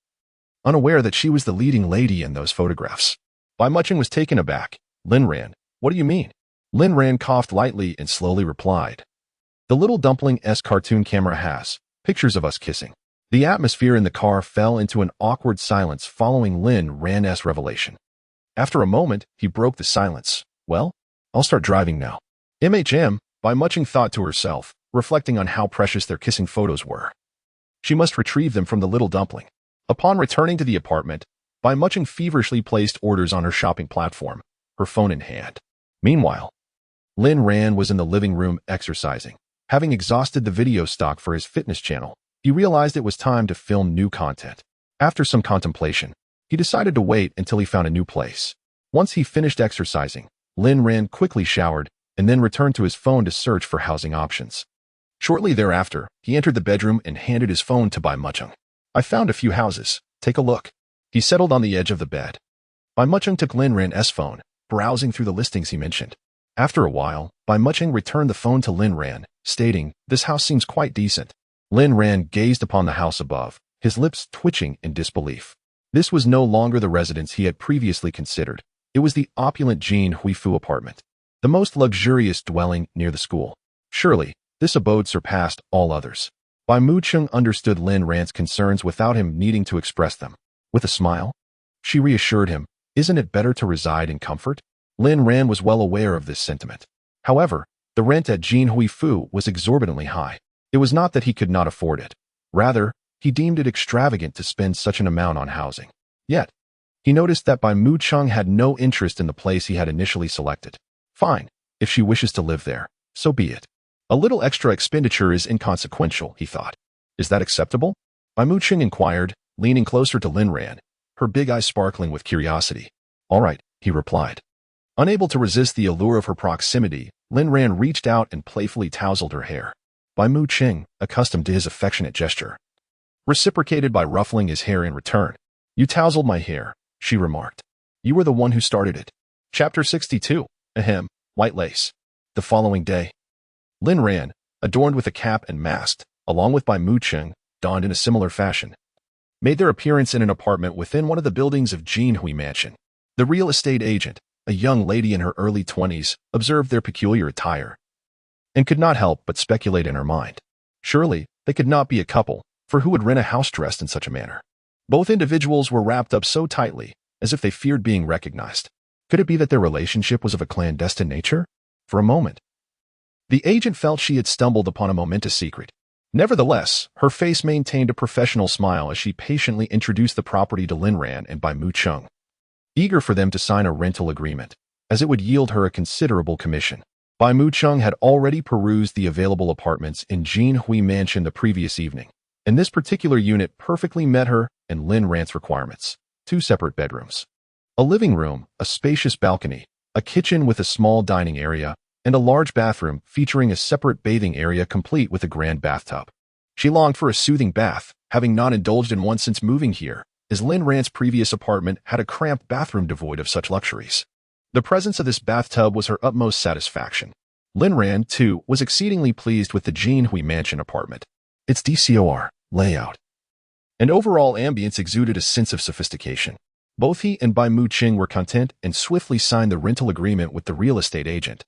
unaware that she was the leading lady in those photographs. Bai Muqing was taken aback. Lin Ran, what do you mean? Lin Ran coughed lightly and slowly replied. The little dumpling's cartoon camera has pictures of us kissing. The atmosphere in the car fell into an awkward silence following Lin Ran's revelation. After a moment, he broke the silence. Well, I'll start driving now. Bai Muqing thought to herself, reflecting on how precious their kissing photos were. She must retrieve them from the little dumpling. Upon returning to the apartment, Bai Muqing feverishly placed orders on her shopping platform, her phone in hand. Meanwhile, Lin Ran was in the living room exercising. Having exhausted the video stock for his fitness channel, he realized it was time to film new content. After some contemplation, he decided to wait until he found a new place. Once he finished exercising, Lin Ran quickly showered and then returned to his phone to search for housing options. Shortly thereafter, he entered the bedroom and handed his phone to Bai Muqing. I found a few houses. Take a look. He settled on the edge of the bed. Bai Muqing took Lin Ran's phone, browsing through the listings he mentioned. After a while, Bai Muqing returned the phone to Lin Ran, stating, this house seems quite decent. Lin Ran gazed upon the house above, his lips twitching in disbelief. This was no longer the residence he had previously considered. It was the opulent Jin Huifu apartment, the most luxurious dwelling near the school. Surely, this abode surpassed all others. Bai Muqing understood Lin Ran's concerns without him needing to express them. With a smile, she reassured him, isn't it better to reside in comfort? Lin Ran was well aware of this sentiment. However, The rent at Jin Hui Fu was exorbitantly high. It was not that he could not afford it. Rather, he deemed it extravagant to spend such an amount on housing. Yet, he noticed that Bai Mu Chung had no interest in the place he had initially selected. Fine, if she wishes to live there, so be it. A little extra expenditure is inconsequential, he thought. Is that acceptable? Bai Mu Chung inquired, leaning closer to Lin Ran, her big eyes sparkling with curiosity. All right, he replied. Unable to resist the allure of her proximity, Lin Ran reached out and playfully tousled her hair. Bai Mu Chung, accustomed to his affectionate gesture, reciprocated by ruffling his hair in return. You tousled my hair, she remarked. You were the one who started it. Chapter 62. Ahem. White lace. The following day, Lin Ran, adorned with a cap and masked, along with Bai Mu Chung, donned in a similar fashion, made their appearance in an apartment within one of the buildings of Jin Hui Mansion. The real estate agent, a young lady in her early 20s, observed their peculiar attire and could not help but speculate in her mind. Surely, they could not be a couple, for who would rent a house dressed in such a manner? Both individuals were wrapped up so tightly, as if they feared being recognized. Could it be that their relationship was of a clandestine nature? For a moment, the agent felt she had stumbled upon a momentous secret. Nevertheless, her face maintained a professional smile as she patiently introduced the property to Lin Ran and Bai Mu Chung, eager for them to sign a rental agreement, as it would yield her a considerable commission. Bai Mu Chung had already perused the available apartments in Jin Hui Mansion the previous evening, and this particular unit perfectly met her and Lin Ran's requirements. 2 separate bedrooms, a living room, a spacious balcony, a kitchen with a small dining area, and a large bathroom featuring a separate bathing area complete with a grand bathtub. She longed for a soothing bath, having not indulged in one since moving here, as Lin Ran's previous apartment had a cramped bathroom devoid of such luxuries. The presence of this bathtub was her utmost satisfaction. Lin Ran, too, was exceedingly pleased with the Jin Hui Mansion apartment. Its decor, layout, and overall ambience exuded a sense of sophistication. Both he and Bai Mu Chung were content and swiftly signed the rental agreement with the real estate agent,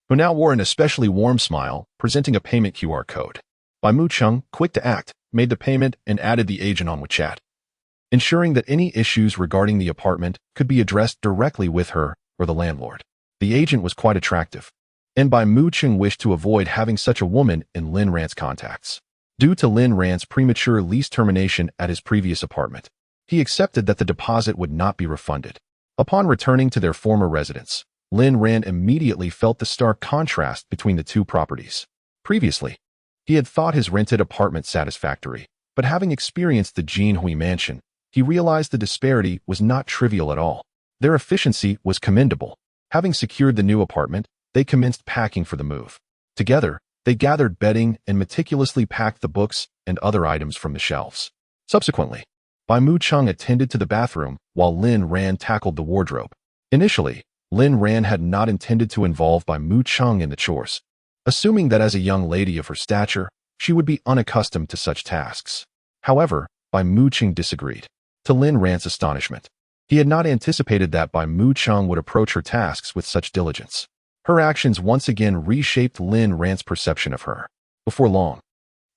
who now wore an especially warm smile, presenting a payment QR code. Bai Mu Chung, quick to act, made the payment and added the agent on with chat, ensuring that any issues regarding the apartment could be addressed directly with her or the landlord. The agent was quite attractive, and Bai Mu Chung wished to avoid having such a woman in Lin Ran's contacts. Due to Lin Ran's premature lease termination at his previous apartment, he accepted that the deposit would not be refunded. Upon returning to their former residence, Lin Ran immediately felt the stark contrast between the two properties. Previously, he had thought his rented apartment satisfactory, but having experienced the Jin Hui Mansion, he realized the disparity was not trivial at all. Their efficiency was commendable. Having secured the new apartment, they commenced packing for the move. Together, they gathered bedding and meticulously packed the books and other items from the shelves. Subsequently, Bai Mu Chung attended to the bathroom while Lin Ran tackled the wardrobe. Initially, Lin Ran had not intended to involve Bai Mu Chung in the chores, assuming that as a young lady of her stature, she would be unaccustomed to such tasks. However, Bai Mu Chung disagreed. To Lin Ran's astonishment, he had not anticipated that Bai Mu Chung would approach her tasks with such diligence. Her actions once again reshaped Lin Ran's perception of her. Before long,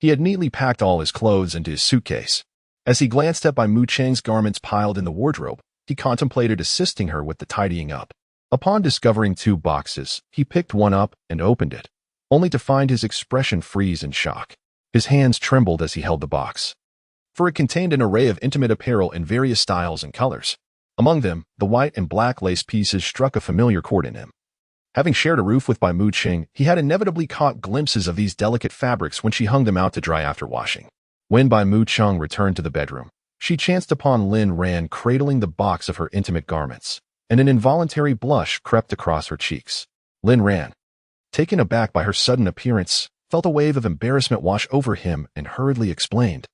he had neatly packed all his clothes into his suitcase. As he glanced at Bai Mu Chung's garments piled in the wardrobe, he contemplated assisting her with the tidying up. Upon discovering 2 boxes, he picked one up and opened it, only to find his expression freeze in shock. His hands trembled as he held the box, for it contained an array of intimate apparel in various styles and colors. Among them, the white and black lace pieces struck a familiar chord in him. Having shared a roof with Bai Mu Chung, he had inevitably caught glimpses of these delicate fabrics when she hung them out to dry after washing. When Bai Mu Chung returned to the bedroom, she chanced upon Lin Ran cradling the box of her intimate garments, and an involuntary blush crept across her cheeks. Lin Ran, taken aback by her sudden appearance, felt a wave of embarrassment wash over him and hurriedly explained,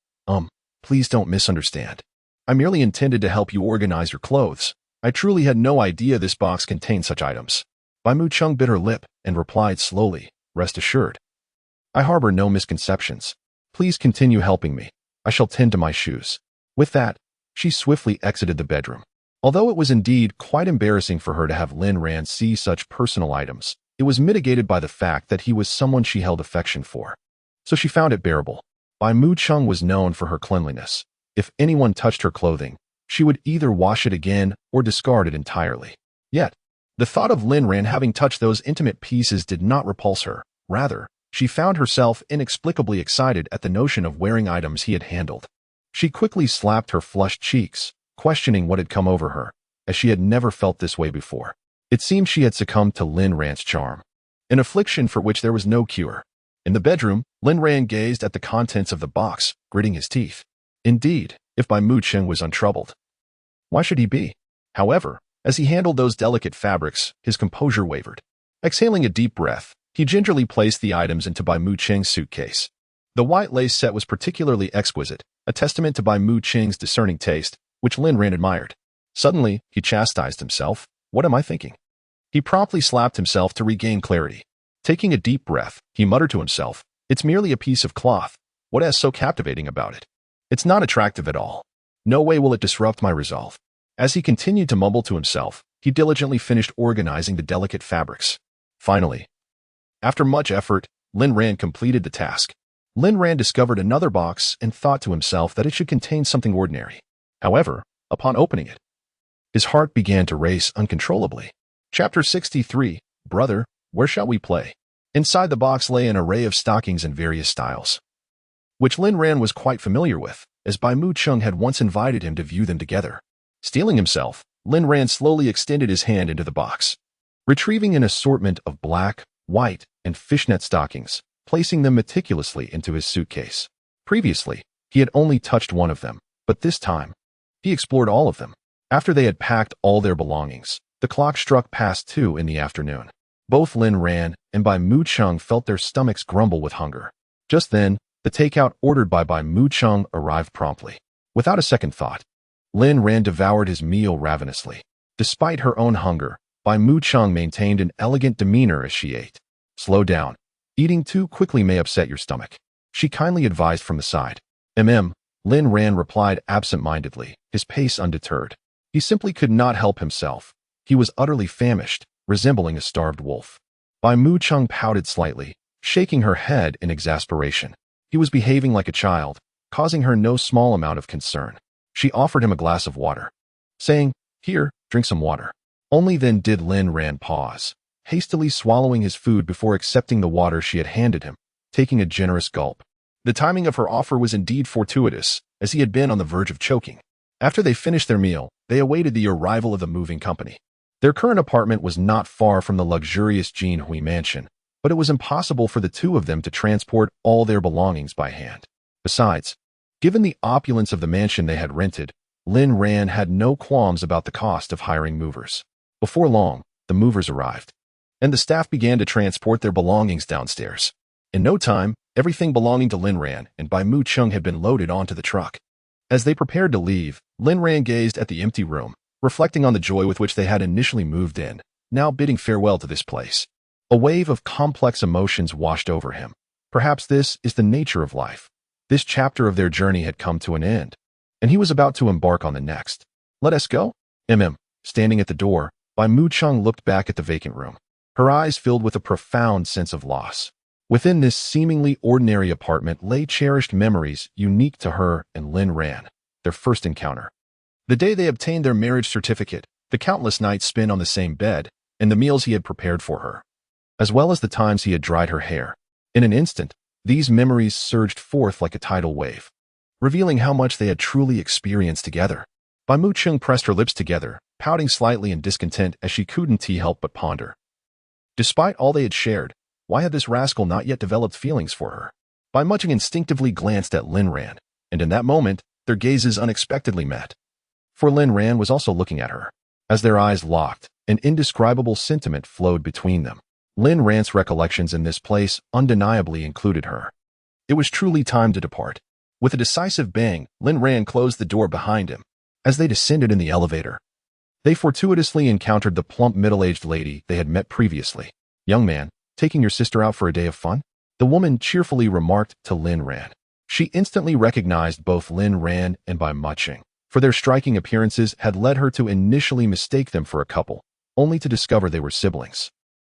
Please don't misunderstand. I merely intended to help you organize your clothes. I truly had no idea this box contained such items. Bai Mu Chung bit her lip and replied slowly, Rest assured, I harbor no misconceptions. Please continue helping me. I shall tend to my shoes. With that, she swiftly exited the bedroom. Although it was indeed quite embarrassing for her to have Lin Ran see such personal items, it was mitigated by the fact that he was someone she held affection for. So she found it bearable. Bai Mu Chung was known for her cleanliness. If anyone touched her clothing, she would either wash it again or discard it entirely. Yet, The thought of Lin Ran having touched those intimate pieces did not repulse her. Rather, she found herself inexplicably excited at the notion of wearing items he had handled. She quickly slapped her flushed cheeks, questioning what had come over her, as she had never felt this way before. It seemed she had succumbed to Lin Ran's charm, an affliction for which there was no cure. In the bedroom, Lin Ran gazed at the contents of the box, gritting his teeth. Indeed, if Bai Mu Cheng was untroubled, why should he be? However, as he handled those delicate fabrics, his composure wavered. Exhaling a deep breath, he gingerly placed the items into Bai Mu Cheng's suitcase. The white lace set was particularly exquisite, a testament to Bai Mu Cheng's discerning taste, which Lin Ran admired. Suddenly, he chastised himself. What am I thinking? He promptly slapped himself to regain clarity. Taking a deep breath, he muttered to himself, "It's merely a piece of cloth. What is so captivating about it? It's not attractive at all. No way will it disrupt my resolve." As he continued to mumble to himself, he diligently finished organizing the delicate fabrics. Finally, after much effort, Lin Ran completed the task. Lin Ran discovered another box and thought to himself that it should contain something ordinary. However, upon opening it, his heart began to race uncontrollably. Chapter 63, Brother, Where Shall We Play? Inside the box lay an array of stockings in various styles, which Lin Ran was quite familiar with, as Bai Mu Cheng had once invited him to view them together. Steeling himself, Lin Ran slowly extended his hand into the box, retrieving an assortment of black, white, and fishnet stockings, placing them meticulously into his suitcase. Previously, he had only touched one of them, but this time, he explored all of them. After they had packed all their belongings, the clock struck past 2 in the afternoon. Both Lin Ran and Bai Mu Cheng felt their stomachs grumble with hunger. Just then, the takeout ordered by Bai Mu Cheng arrived promptly. Without a second thought, Lin Ran devoured his meal ravenously. Despite her own hunger, Bai Mu Cheng maintained an elegant demeanor as she ate. "Slow down. Eating too quickly may upset your stomach," she kindly advised from the side. Lin Ran replied absent-mindedly, his pace undeterred. He simply could not help himself. He was utterly famished, resembling a starved wolf. Bai Mu Cheng pouted slightly, shaking her head in exasperation. He was behaving like a child, causing her no small amount of concern. She offered him a glass of water, saying, "Here, drink some water." Only then did Lin Ran pause, hastily swallowing his food before accepting the water she had handed him, taking a generous gulp. The timing of her offer was indeed fortuitous, as he had been on the verge of choking. After they finished their meal, they awaited the arrival of the moving company. Their current apartment was not far from the luxurious Jinhui mansion, but it was impossible for the two of them to transport all their belongings by hand. Besides, given the opulence of the mansion they had rented, Lin Ran had no qualms about the cost of hiring movers. Before long, the movers arrived, and the staff began to transport their belongings downstairs. In no time, everything belonging to Lin Ran and Bai Mu Cheng had been loaded onto the truck. As they prepared to leave, Lin Ran gazed at the empty room, reflecting on the joy with which they had initially moved in, now bidding farewell to this place. A wave of complex emotions washed over him. Perhaps this is the nature of life. This chapter of their journey had come to an end, and he was about to embark on the next. "Let us go?" Standing at the door, Bai Mu Cheng looked back at the vacant room. Her eyes filled with a profound sense of loss. Within this seemingly ordinary apartment lay cherished memories unique to her and Lin Ran, their first encounter. The day they obtained their marriage certificate, the countless nights spent on the same bed, and the meals he had prepared for her, as well as the times he had dried her hair. In an instant, these memories surged forth like a tidal wave, revealing how much they had truly experienced together. Bai Mu Cheng pressed her lips together, pouting slightly in discontent as she couldn't help but ponder. Despite all they had shared, why had this rascal not yet developed feelings for her? Bai Mu Cheng instinctively glanced at Lin Ran, and in that moment, their gazes unexpectedly met. For Lin Ran was also looking at her. As their eyes locked, an indescribable sentiment flowed between them. Lin Ran's recollections in this place undeniably included her. It was truly time to depart. With a decisive bang, Lin Ran closed the door behind him. As they descended in the elevator, they fortuitously encountered the plump middle-aged lady they had met previously. "Young man, taking your sister out for a day of fun?" the woman cheerfully remarked to Lin Ran. She instantly recognized both Lin Ran and Bai Mu Cheng, for their striking appearances had led her to initially mistake them for a couple, only to discover they were siblings.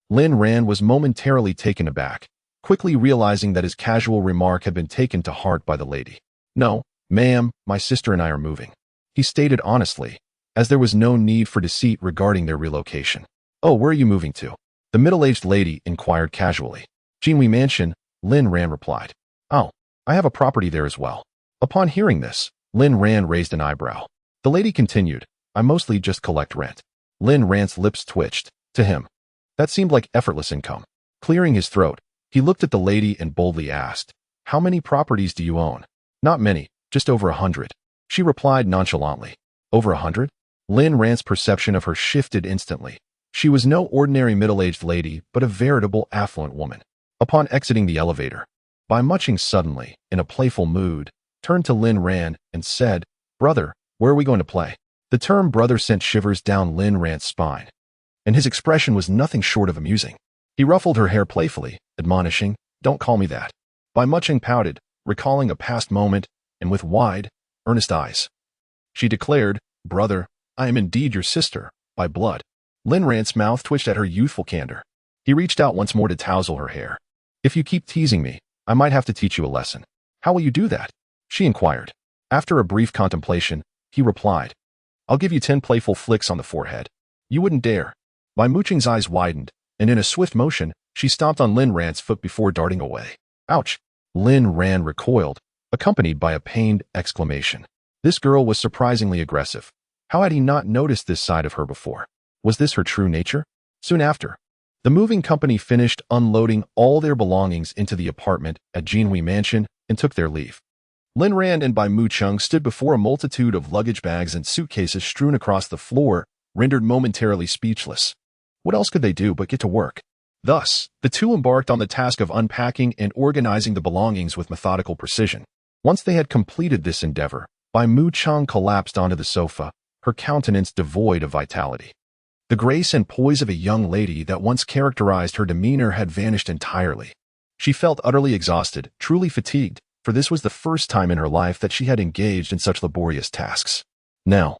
Lin Ran was momentarily taken aback, quickly realizing that his casual remark had been taken to heart by the lady. "No, ma'am, my sister and I are moving," he stated honestly, as there was no need for deceit regarding their relocation. "Oh, where are you moving to?" the middle-aged lady inquired casually. "Jinhui Mansion," Lin Ran replied. "Oh, I have a property there as well." Upon hearing this, Lin Ran raised an eyebrow. The lady continued, "I mostly just collect rent." Lin Ran's lips twitched. To him, that seemed like effortless income. Clearing his throat, he looked at the lady and boldly asked, "How many properties do you own?" "Not many, just over 100. She replied nonchalantly. "Over 100? Lin Ran's perception of her shifted instantly. She was no ordinary middle-aged lady, but a veritable affluent woman. Upon exiting the elevator, Bai Muching suddenly, in a playful mood, turned to Lin Ran and said, "Brother, where are we going to play?" The term brother sent shivers down Lin Ran's spine, and his expression was nothing short of amusing. He ruffled her hair playfully, admonishing, "Don't call me that." Bai Muching pouted, recalling a past moment, and with wide, earnest eyes, she declared, "Brother, I am indeed your sister, by blood." Lin Ran's mouth twitched at her youthful candor. He reached out once more to tousle her hair. "If you keep teasing me, I might have to teach you a lesson." "How will you do that?" she inquired. After a brief contemplation, he replied, "I'll give you 10 playful flicks on the forehead." "You wouldn't dare." Bai Muching's eyes widened, and in a swift motion, she stomped on Lin Ran's foot before darting away. "Ouch!" Lin Ran recoiled, accompanied by a pained exclamation. This girl was surprisingly aggressive. How had he not noticed this side of her before? Was this her true nature? Soon after, the moving company finished unloading all their belongings into the apartment at Jinhui Mansion and took their leave. Lin Ran and Bai Mucheng stood before a multitude of luggage bags and suitcases strewn across the floor, rendered momentarily speechless. What else could they do but get to work? Thus, the two embarked on the task of unpacking and organizing the belongings with methodical precision. Once they had completed this endeavor, Bai Mucheng collapsed onto the sofa, her countenance devoid of vitality. The grace and poise of a young lady that once characterized her demeanor had vanished entirely. She felt utterly exhausted, truly fatigued, for this was the first time in her life that she had engaged in such laborious tasks. Now,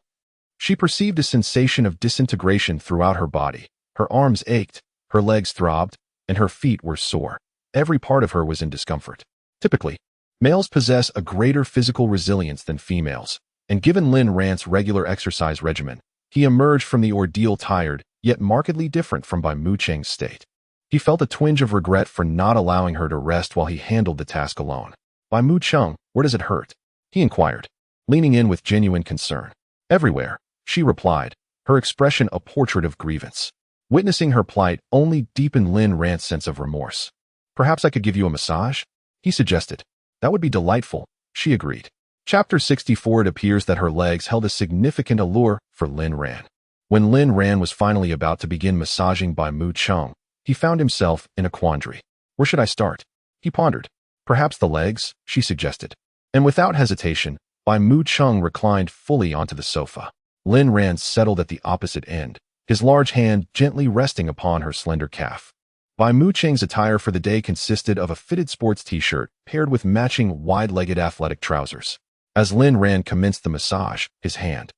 she perceived a sensation of disintegration throughout her body. Her arms ached, her legs throbbed, and her feet were sore. Every part of her was in discomfort. Typically, males possess a greater physical resilience than females, and given Lin Ran's regular exercise regimen, he emerged from the ordeal tired, yet markedly different from Bai Mucheng's state. He felt a twinge of regret for not allowing her to rest while he handled the task alone. "Bai Mucheng, where does it hurt?" he inquired, leaning in with genuine concern. "Everywhere," she replied, her expression a portrait of grievance. Witnessing her plight only deepened Lin Ran's sense of remorse. "Perhaps I could give you a massage?" he suggested. "That would be delightful," she agreed. Chapter 64. It appears that her legs held a significant allure for Lin Ran. When Lin Ran was finally about to begin massaging Bai Mucheng, he found himself in a quandary. "Where should I start?" he pondered. "Perhaps the legs," she suggested. And without hesitation, Bai Mucheng reclined fully onto the sofa. Lin Ran settled at the opposite end, his large hand gently resting upon her slender calf. Bai Mucheng's attire for the day consisted of a fitted sports t-shirt paired with matching wide-legged athletic trousers. As Lin Ran commenced the massage, his hand,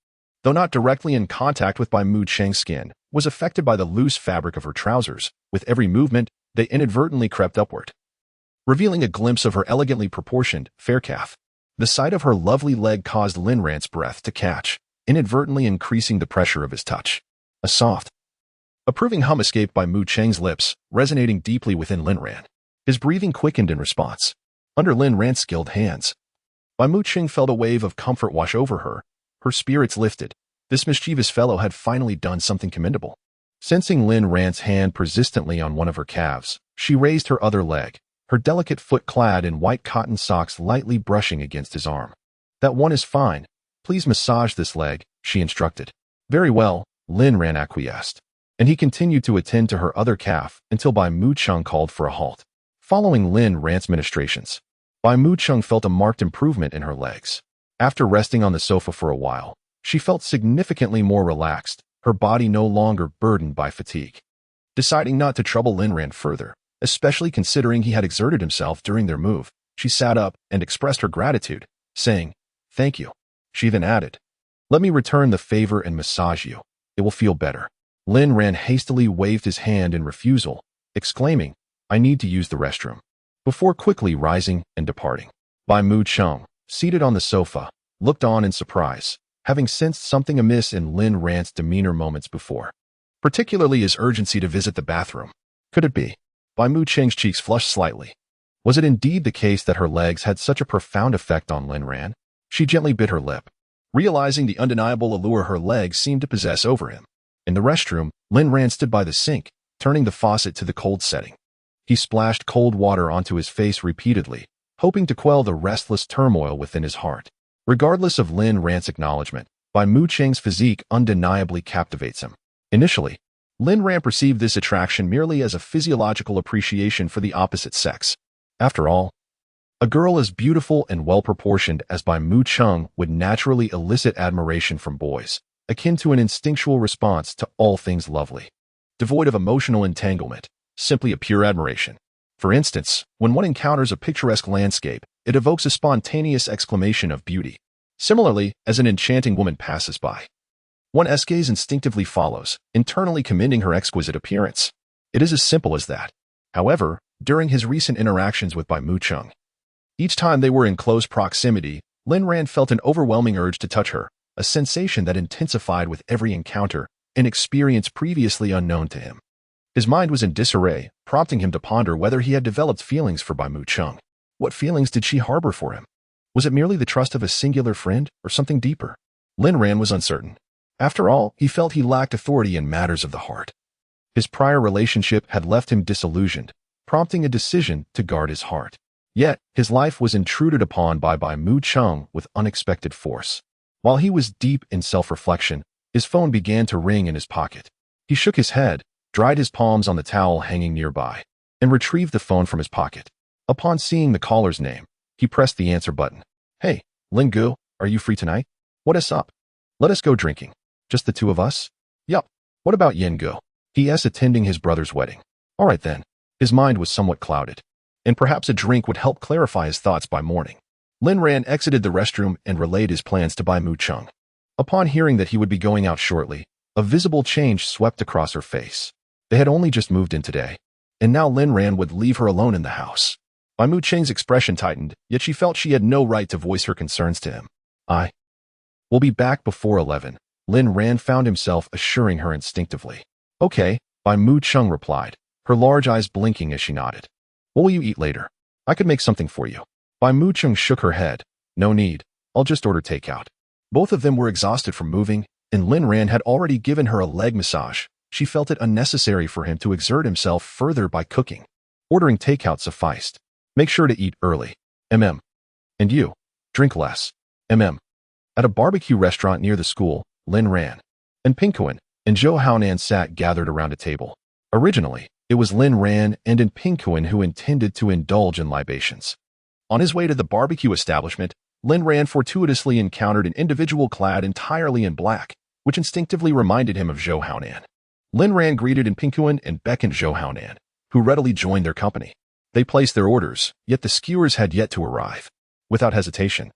though not directly in contact with Bai Mucheng's skin, was affected by the loose fabric of her trousers. With every movement, they inadvertently crept upward, revealing a glimpse of her elegantly proportioned, fair calf. The sight of her lovely leg caused Lin Ran's breath to catch, inadvertently increasing the pressure of his touch. A soft, approving hum escaped Bai Mucheng's lips, resonating deeply within Lin Ran. His breathing quickened in response. Under Lin Ran's skilled hands, Bai Mucheng felt a wave of comfort wash over her. Her spirits lifted. This mischievous fellow had finally done something commendable. Sensing Lin Ran's hand persistently on one of her calves, she raised her other leg, her delicate foot clad in white cotton socks lightly brushing against his arm. "That one is fine. Please massage this leg," she instructed. "Very well," Lin Ran acquiesced, and he continued to attend to her other calf until Bai Mucheng called for a halt. Following Lin Ran's ministrations, Bai Mucheng felt a marked improvement in her legs. After resting on the sofa for a while, she felt significantly more relaxed, her body no longer burdened by fatigue. Deciding not to trouble Lin Ran further, especially considering he had exerted himself during their move, she sat up and expressed her gratitude, saying, "Thank you." She then added, "Let me return the favor and massage you. It will feel better." Lin Ran hastily waved his hand in refusal, exclaiming, "I need to use the restroom," before quickly rising and departing. Bai Mucheng, seated on the sofa, looked on in surprise, having sensed something amiss in Lin Ran's demeanor moments before. particularly his urgency to visit the bathroom. Could it be? Bai Mu Cheng's cheeks flushed slightly. Was it indeed the case that her legs had such a profound effect on Lin Ran? She gently bit her lip, realizing the undeniable allure her legs seemed to possess over him. In the restroom, Lin Ran stood by the sink, turning the faucet to the cold setting. He splashed cold water onto his face repeatedly, hoping to quell the restless turmoil within his heart. Regardless of Lin Ran's acknowledgement, Bai Mu Cheng's physique undeniably captivates him. Initially, Lin Ran perceived this attraction merely as a physiological appreciation for the opposite sex. After all, a girl as beautiful and well-proportioned as Bai Mu Cheng would naturally elicit admiration from boys, akin to an instinctual response to all things lovely. Devoid of emotional entanglement, simply a pure admiration. For instance, when one encounters a picturesque landscape, it evokes a spontaneous exclamation of beauty. Similarly, as an enchanting woman passes by, one's gaze instinctively follows, internally commending her exquisite appearance. It is as simple as that. However, during his recent interactions with Bai Mu Cheng, each time they were in close proximity, Lin Ran felt an overwhelming urge to touch her, a sensation that intensified with every encounter, an experience previously unknown to him. His mind was in disarray, prompting him to ponder whether he had developed feelings for Bai Mu Cheng. What feelings did she harbor for him? Was it merely the trust of a singular friend, or something deeper? Lin Ran was uncertain. After all, he felt he lacked authority in matters of the heart. His prior relationship had left him disillusioned, prompting a decision to guard his heart. Yet, his life was intruded upon by Bai Mu Cheng with unexpected force. While he was deep in self-reflection, his phone began to ring in his pocket. He shook his head, dried his palms on the towel hanging nearby, and retrieved the phone from his pocket. Upon seeing the caller's name, he pressed the answer button. "Hey, Lin Gu, are you free tonight? What is up? Let us go drinking. Just the two of us?" "Yup. What about Yen Gu? He is attending his brother's wedding." "All right then." His mind was somewhat clouded, and perhaps a drink would help clarify his thoughts by morning. Lin Ran exited the restroom and relayed his plans to Bai Mu Cheng. Upon hearing that he would be going out shortly, a visible change swept across her face. They had only just moved in today, and now Lin Ran would leave her alone in the house. Bai Mu Cheng's expression tightened, yet she felt she had no right to voice her concerns to him. "I will be back before 11, Lin Ran found himself assuring her instinctively. "Okay," Bai Mu Cheng replied, her large eyes blinking as she nodded. "What will you eat later? I could make something for you." Bai Mu Cheng shook her head. "No need, I'll just order takeout." Both of them were exhausted from moving, and Lin Ran had already given her a leg massage. She felt it unnecessary for him to exert himself further by cooking. Ordering takeout sufficed. "Make sure to eat early. And you, drink less. At a barbecue restaurant near the school, Lin Ran and Pinkuan and Zhou Haonan sat gathered around a table. Originally, it was Lin Ran and Pinkuan who intended to indulge in libations. On his way to the barbecue establishment, Lin Ran fortuitously encountered an individual clad entirely in black, which instinctively reminded him of Zhou Haonan. Lin Ran greeted Pinkuan and beckoned Zhou Haonan, who readily joined their company. They placed their orders, yet the skewers had yet to arrive. Without hesitation,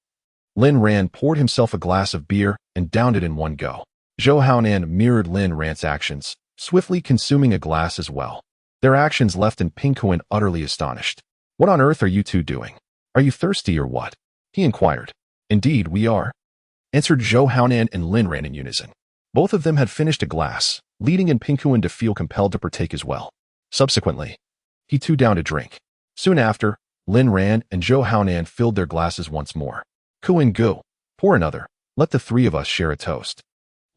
Lin Ran poured himself a glass of beer and downed it in one go. Zhou Haonan mirrored Lin Ran's actions, swiftly consuming a glass as well. Their actions left Pinkuan utterly astonished. "What on earth are you two doing? Are you thirsty or what?" he inquired. "Indeed, we are," answered Zhou Haonan and Lin Ran in unison. Both of them had finished a glass, leading Pinkuan to feel compelled to partake as well. Subsequently, he too downed a drink. Soon after, Lin Ran and Zhou Haonan filled their glasses once more. "Kuan Gu, pour another. Let the three of us share a toast,"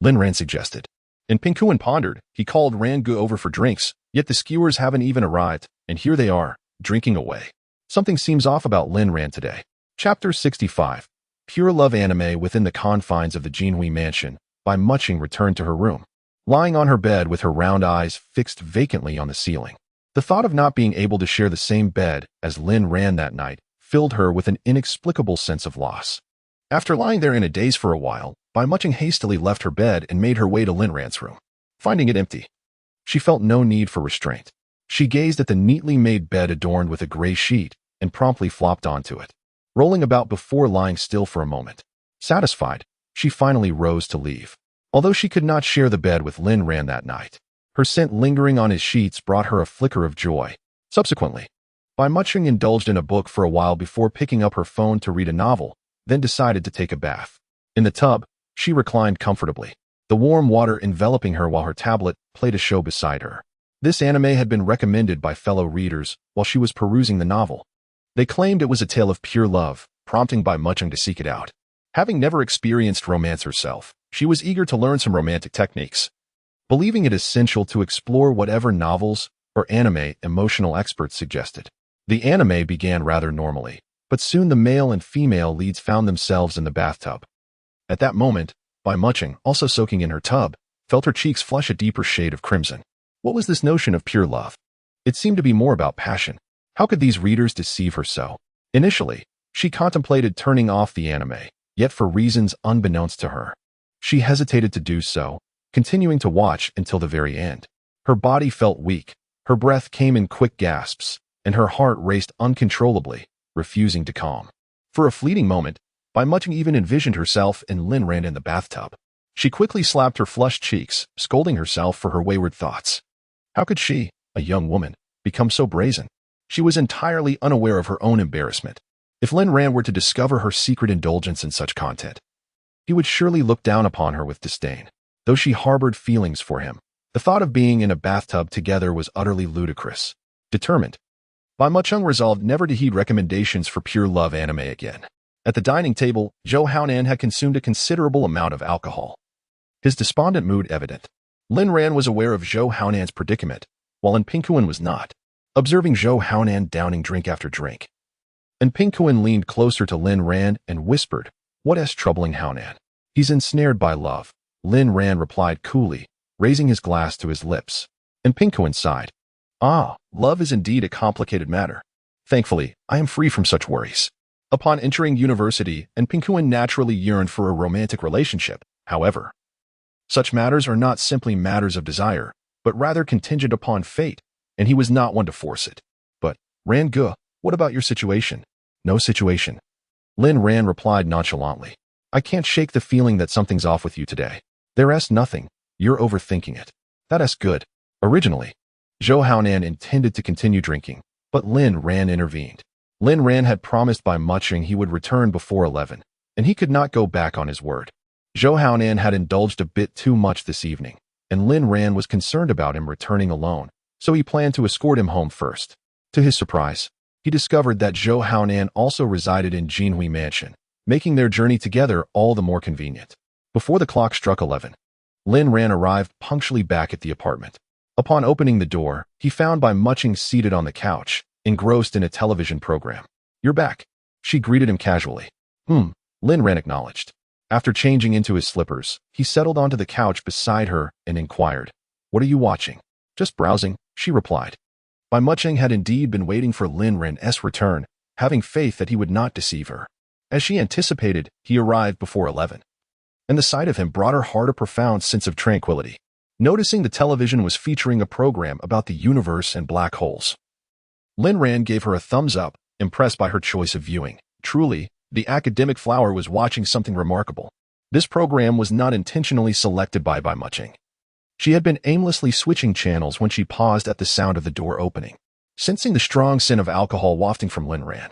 Lin Ran suggested. And Pinkuan pondered. He called Ran Gu over for drinks, yet the skewers haven't even arrived, and here they are, drinking away. Something seems off about Lin Ran today. Chapter 65. Pure love anime. Within the confines of the Jinhui mansion, Bai Mucheng returned to her room. Lying on her bed with her round eyes fixed vacantly on the ceiling, the thought of not being able to share the same bed as Lin Ran that night filled her with an inexplicable sense of loss. After lying there in a daze for a while, Bai Mucheng hastily left her bed and made her way to Lin Ran's room. Finding it empty, she felt no need for restraint. She gazed at the neatly made bed adorned with a gray sheet and promptly flopped onto it, rolling about before lying still for a moment. Satisfied, she finally rose to leave. Although she could not share the bed with Lin Ran that night, her scent lingering on his sheets brought her a flicker of joy. Subsequently, Bai Mucheng indulged in a book for a while before picking up her phone to read a novel, then decided to take a bath. In the tub, she reclined comfortably. the warm water enveloping her while her tablet played a show beside her. This anime had been recommended by fellow readers while she was perusing the novel. They claimed it was a tale of pure love, prompting Bai Mucheng to seek it out. Having never experienced romance herself, she was eager to learn some romantic techniques. Believing it essential to explore whatever novels or anime emotional experts suggested. The anime began rather normally, but soon the male and female leads found themselves in the bathtub. At that moment, Bai Mucheng, also soaking in her tub, felt her cheeks flush a deeper shade of crimson. What was this notion of pure love? It seemed to be more about passion. How could these readers deceive her so? Initially, she contemplated turning off the anime, yet for reasons unbeknownst to her. She hesitated to do so, continuing to watch until the very end. Her body felt weak, her breath came in quick gasps, and her heart raced uncontrollably, refusing to calm. For a fleeting moment, Bai Mucheng even envisioned herself and Lin Ran in the bathtub. She quickly slapped her flushed cheeks, scolding herself for her wayward thoughts. How could she, a young woman, become so brazen? She was entirely unaware of her own embarrassment. If Lin Ran were to discover her secret indulgence in such content, he would surely look down upon her with disdain. Though she harbored feelings for him, the thought of being in a bathtub together was utterly ludicrous. Determined, Bai Mucheng resolved never to heed recommendations for pure love anime again. At the dining table, Zhou Haonan had consumed a considerable amount of alcohol. His despondent mood evident. Lin Ran was aware of Zhou Haonan's predicament, while Pingkuan was not, observing Zhou Haonan downing drink after drink. Pingkuan leaned closer to Lin Ran and whispered, "What's troubling Haonan? He's ensnared by love," Lin Ran replied coolly, raising his glass to his lips. Pingkuan sighed. "Ah, love is indeed a complicated matter. Thankfully, I am free from such worries." Upon entering university, Pingkuan naturally yearned for a romantic relationship. However, such matters are not simply matters of desire, but rather contingent upon fate, and he was not one to force it. "But, Ran Ge, what about your situation?" "No situation," Lin Ran replied nonchalantly. "I can't shake the feeling that something's off with you today. There's nothing, you're overthinking it." "That's good." Originally, Zhou Haonan intended to continue drinking, but Lin Ran intervened. Lin Ran had promised Bai Mucheng he would return before 11, and he could not go back on his word. Zhou Haonan had indulged a bit too much this evening, and Lin Ran was concerned about him returning alone, so he planned to escort him home first. To his surprise, he discovered that Zhou Haonan also resided in Jinhui Mansion, making their journey together all the more convenient. Before the clock struck 11, Lin Ran arrived punctually back at the apartment. Upon opening the door, he found Bai Mucheng seated on the couch, engrossed in a television program. "You're back," she greeted him casually. Lin Ran acknowledged. After changing into his slippers, he settled onto the couch beside her and inquired, "What are you watching?" "Just browsing," she replied. Bai Mucheng had indeed been waiting for Lin Ran's return, having faith that he would not deceive her. As she anticipated, he arrived before 11. And the sight of him brought her heart a profound sense of tranquility. Noticing the television was featuring a program about the universe and black holes, Lin Ran gave her a thumbs up, impressed by her choice of viewing. Truly, the academic flower was watching something remarkable. This program was not intentionally selected by Bai Mucheng. She had been aimlessly switching channels when she paused at the sound of the door opening. Sensing the strong scent of alcohol wafting from Lin Ran,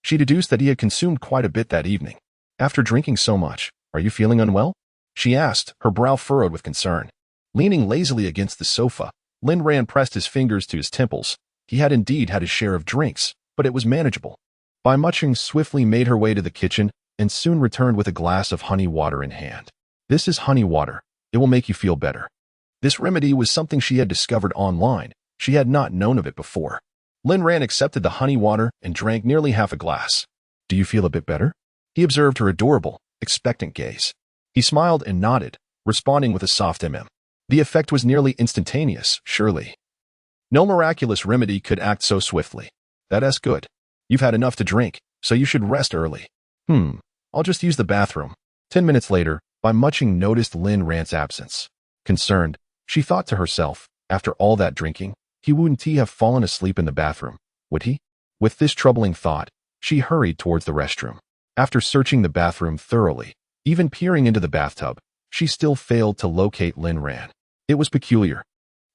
she deduced that he had consumed quite a bit that evening. "After drinking so much, are you feeling unwell?" she asked, her brow furrowed with concern. Leaning lazily against the sofa, Lin Ran pressed his fingers to his temples. He had indeed had his share of drinks, but it was manageable. Bai Mucheng swiftly made her way to the kitchen and soon returned with a glass of honey water in hand. "This is honey water. It will make you feel better." This remedy was something she had discovered online. She had not known of it before. Lin Ran accepted the honey water and drank nearly half a glass. "Do you feel a bit better?" He observed her adorable, expectant gaze. He smiled and nodded, responding with a soft The effect was nearly instantaneous, surely. No miraculous remedy could act so swiftly. "That's good. You've had enough to drink, so you should rest early." I'll just use the bathroom." 10 minutes later, Bai Mucheng noticed Lin Ran's absence. Concerned, she thought to herself, after all that drinking, he wouldn't have fallen asleep in the bathroom, would he? With this troubling thought, she hurried towards the restroom. After searching the bathroom thoroughly, even peering into the bathtub, she still failed to locate Lin Ran. It was peculiar.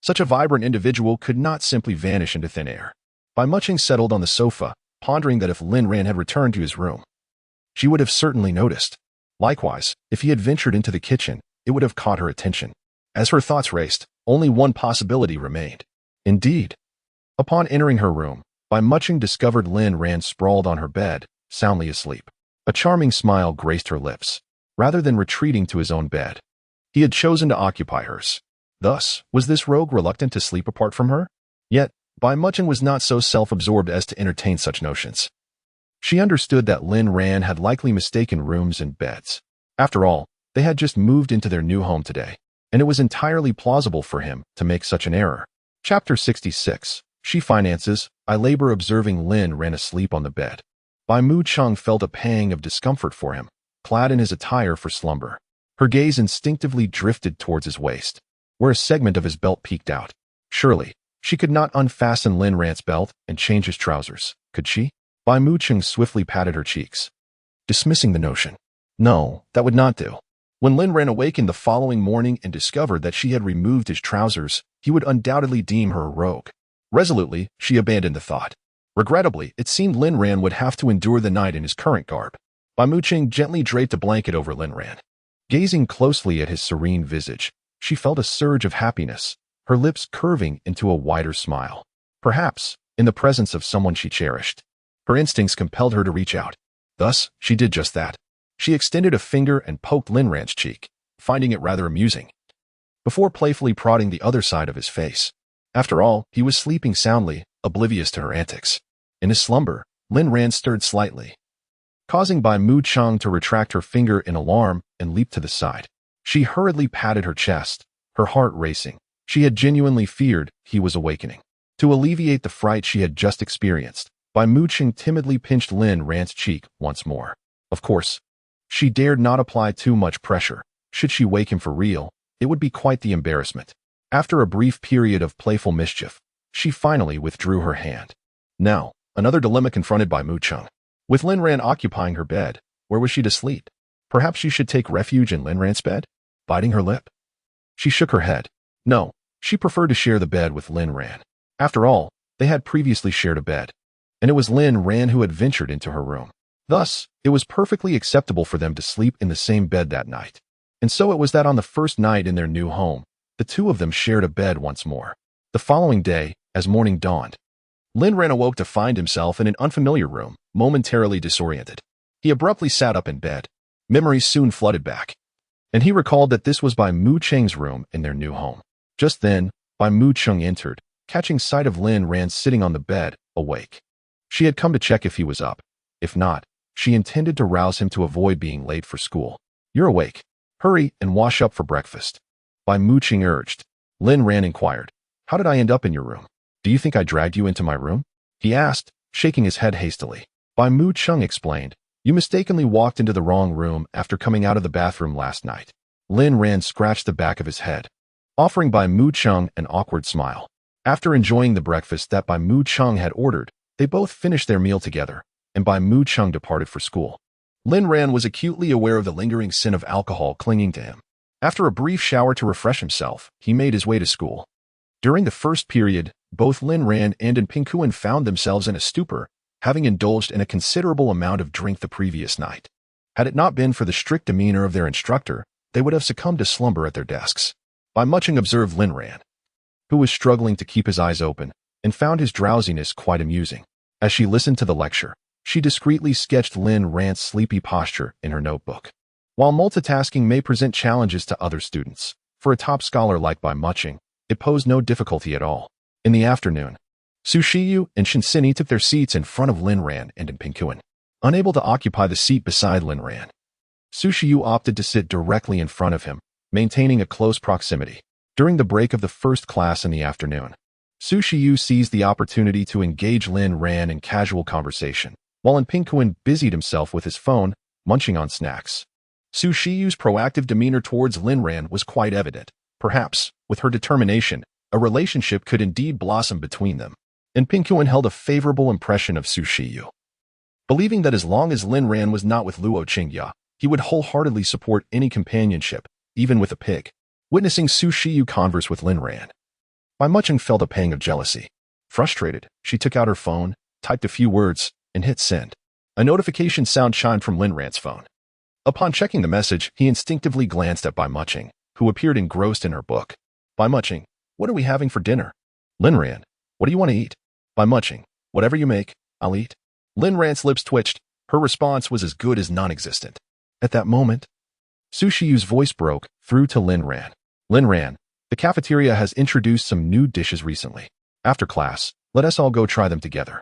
Such a vibrant individual could not simply vanish into thin air. Bai Mucheng settled on the sofa, pondering that if Lin Ran had returned to his room, she would have certainly noticed. Likewise, if he had ventured into the kitchen, it would have caught her attention. As her thoughts raced, only one possibility remained. Indeed. Upon entering her room, Bai Muching discovered Lin Ran sprawled on her bed, soundly asleep. A charming smile graced her lips. Rather than retreating to his own bed, he had chosen to occupy hers. Thus, was this rogue reluctant to sleep apart from her? Yet, Bai Muching was not so self-absorbed as to entertain such notions. She understood that Lin Ran had likely mistaken rooms and beds. After all, they had just moved into their new home today, and it was entirely plausible for him to make such an error. Chapter 66. She Finances. I labor observing Lin Ran asleep on the bed. Bai Muching felt a pang of discomfort for him, clad in his attire for slumber. Her gaze instinctively drifted towards his waist, where a segment of his belt peeked out. Surely, she could not unfasten Lin Ran's belt and change his trousers, could she? Bai Muching swiftly patted her cheeks, dismissing the notion. No, that would not do. When Lin Ran awakened the following morning and discovered that she had removed his trousers, he would undoubtedly deem her a rogue. Resolutely, she abandoned the thought. Regrettably, it seemed Lin Ran would have to endure the night in his current garb. Bai Muching gently draped a blanket over Lin Ran. Gazing closely at his serene visage, she felt a surge of happiness, her lips curving into a wider smile. Perhaps, in the presence of someone she cherished. Her instincts compelled her to reach out. Thus, she did just that. She extended a finger and poked Lin Ran's cheek, finding it rather amusing, before playfully prodding the other side of his face. After all, he was sleeping soundly, oblivious to her antics. In his slumber, Lin Ran stirred slightly, causing Bai Muching to retract her finger in alarm and leap to the side. She hurriedly patted her chest, her heart racing. She had genuinely feared he was awakening. To alleviate the fright she had just experienced, Bai Muching timidly pinched Lin Ran's cheek once more. Of course, she dared not apply too much pressure. Should she wake him for real, it would be quite the embarrassment. After a brief period of playful mischief, she finally withdrew her hand. Now, another dilemma confronted Bai Muching. With Lin Ran occupying her bed, where was she to sleep? Perhaps she should take refuge in Lin Ran's bed? Biting her lip, she shook her head. No, she preferred to share the bed with Lin Ran. After all, they had previously shared a bed, and it was Lin Ran who had ventured into her room. Thus, it was perfectly acceptable for them to sleep in the same bed that night. And so it was that on the first night in their new home, the two of them shared a bed once more. The following day, as morning dawned, Lin Ran awoke to find himself in an unfamiliar room, momentarily disoriented. He abruptly sat up in bed. Memories soon flooded back, and he recalled that this was Bai Muching's room in their new home. Just then, Bai Muching entered, catching sight of Lin Ran sitting on the bed, awake. She had come to check if he was up. If not, she intended to rouse him to avoid being late for school. You're awake. Hurry and wash up for breakfast. Bai Muching urged. Lin Ran inquired. How did I end up in your room? Do you think I dragged you into my room? He asked, shaking his head hastily. Bai Muching explained. You mistakenly walked into the wrong room after coming out of the bathroom last night. Lin Ran scratched the back of his head, offering Bai Muching an awkward smile. After enjoying the breakfast that Bai Muching had ordered, they both finished their meal together, and Bai Muching departed for school. Lin Ran was acutely aware of the lingering sin of alcohol clinging to him. After a brief shower to refresh himself, he made his way to school. During the first period, both Lin Ran and In Pingkuan found themselves in a stupor, having indulged in a considerable amount of drink the previous night. Had it not been for the strict demeanor of their instructor, they would have succumbed to slumber at their desks. Bai Muching observed Lin Ran, who was struggling to keep his eyes open, and found his drowsiness quite amusing. As she listened to the lecture, she discreetly sketched Lin Ran's sleepy posture in her notebook. While multitasking may present challenges to other students, for a top scholar like Bai Muching, it posed no difficulty at all. In the afternoon, Su Shiyu and Shinsini took their seats in front of Lin Ran and In Pingkuan, unable to occupy the seat beside Lin Ran. Su Shiyu opted to sit directly in front of him, maintaining a close proximity. During the break of the first class in the afternoon, Su Shiyu seized the opportunity to engage Lin Ran in casual conversation, while In Pingkuan busied himself with his phone, munching on snacks. Su Shiyu's proactive demeanor towards Lin Ran was quite evident. Perhaps, with her determination, a relationship could indeed blossom between them. In Pingkuan held a favorable impression of Su Shiyu, believing that as long as Lin Ran was not with Luo Qingya, he would wholeheartedly support any companionship, even with a pig. Witnessing Su Shiyu converse with Lin Ran, Bai Muching felt a pang of jealousy. Frustrated, she took out her phone, typed a few words, and hit send. A notification sound chimed from Lin Ran's phone. Upon checking the message, he instinctively glanced at Bai Muching, who appeared engrossed in her book. By Muching, what are we having for dinner? Lin Ran, what do you want to eat? By Muching, whatever you make, I'll eat. Lin Ran's lips twitched. Her response was as good as non-existent. At that moment, Su Shiyu's voice broke through to Lin Ran. Lin Ran, the cafeteria has introduced some new dishes recently. After class, let us all go try them together.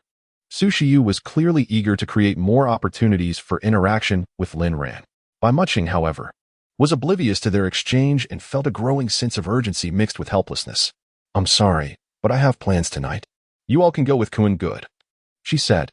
Su Shiyu was clearly eager to create more opportunities for interaction with Lin Ran. By Muching, however, was oblivious to their exchange and felt a growing sense of urgency mixed with helplessness. I'm sorry, but I have plans tonight. You all can go with Kun Good, she said.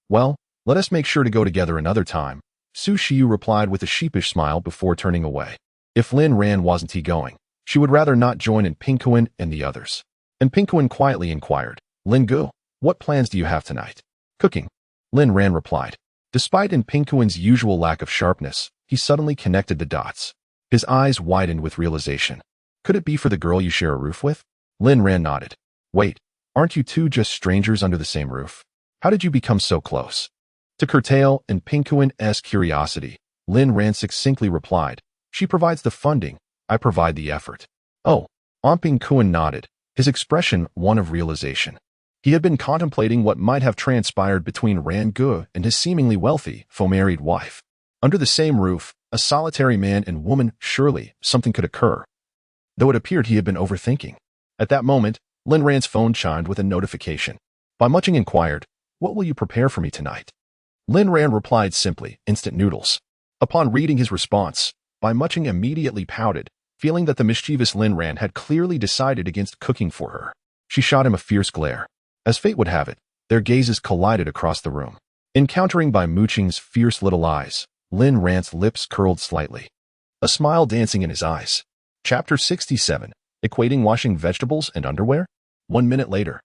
Well, let us make sure to go together another time, Su Shiyu replied with a sheepish smile before turning away. If Lin Ran wasn't he going, she would rather not join in Pinguin and the others. And Pinguin quietly inquired, Lin Gu, what plans do you have tonight? Cooking, Lin Ran replied. Despite Pinguin's usual lack of sharpness, he suddenly connected the dots. His eyes widened with realization. Could it be for the girl you share a roof with? Lin Ran nodded. Wait, aren't you two just strangers under the same roof? How did you become so close? To curtail Pinguin's curiosity, Lin Ran succinctly replied, she provides the funding, I provide the effort. Oh, Pinguin nodded, his expression one of realization. He had been contemplating what might have transpired between Ran Gu and his seemingly wealthy, married wife. Under the same roof, a solitary man and woman, surely something could occur. Though it appeared he had been overthinking. At that moment, Lin Ran's phone chimed with a notification. By Muching inquired, what will you prepare for me tonight? Lin Ran replied simply, instant noodles. Upon reading his response, By Muching immediately pouted, feeling that the mischievous Lin Ran had clearly decided against cooking for her. She shot him a fierce glare. As fate would have it, their gazes collided across the room. Encountering By Muching's fierce little eyes, Lin Ran's lips curled slightly, a smile dancing in his eyes. Chapter 67, Equating Washing Vegetables and Underwear? 1 minute later.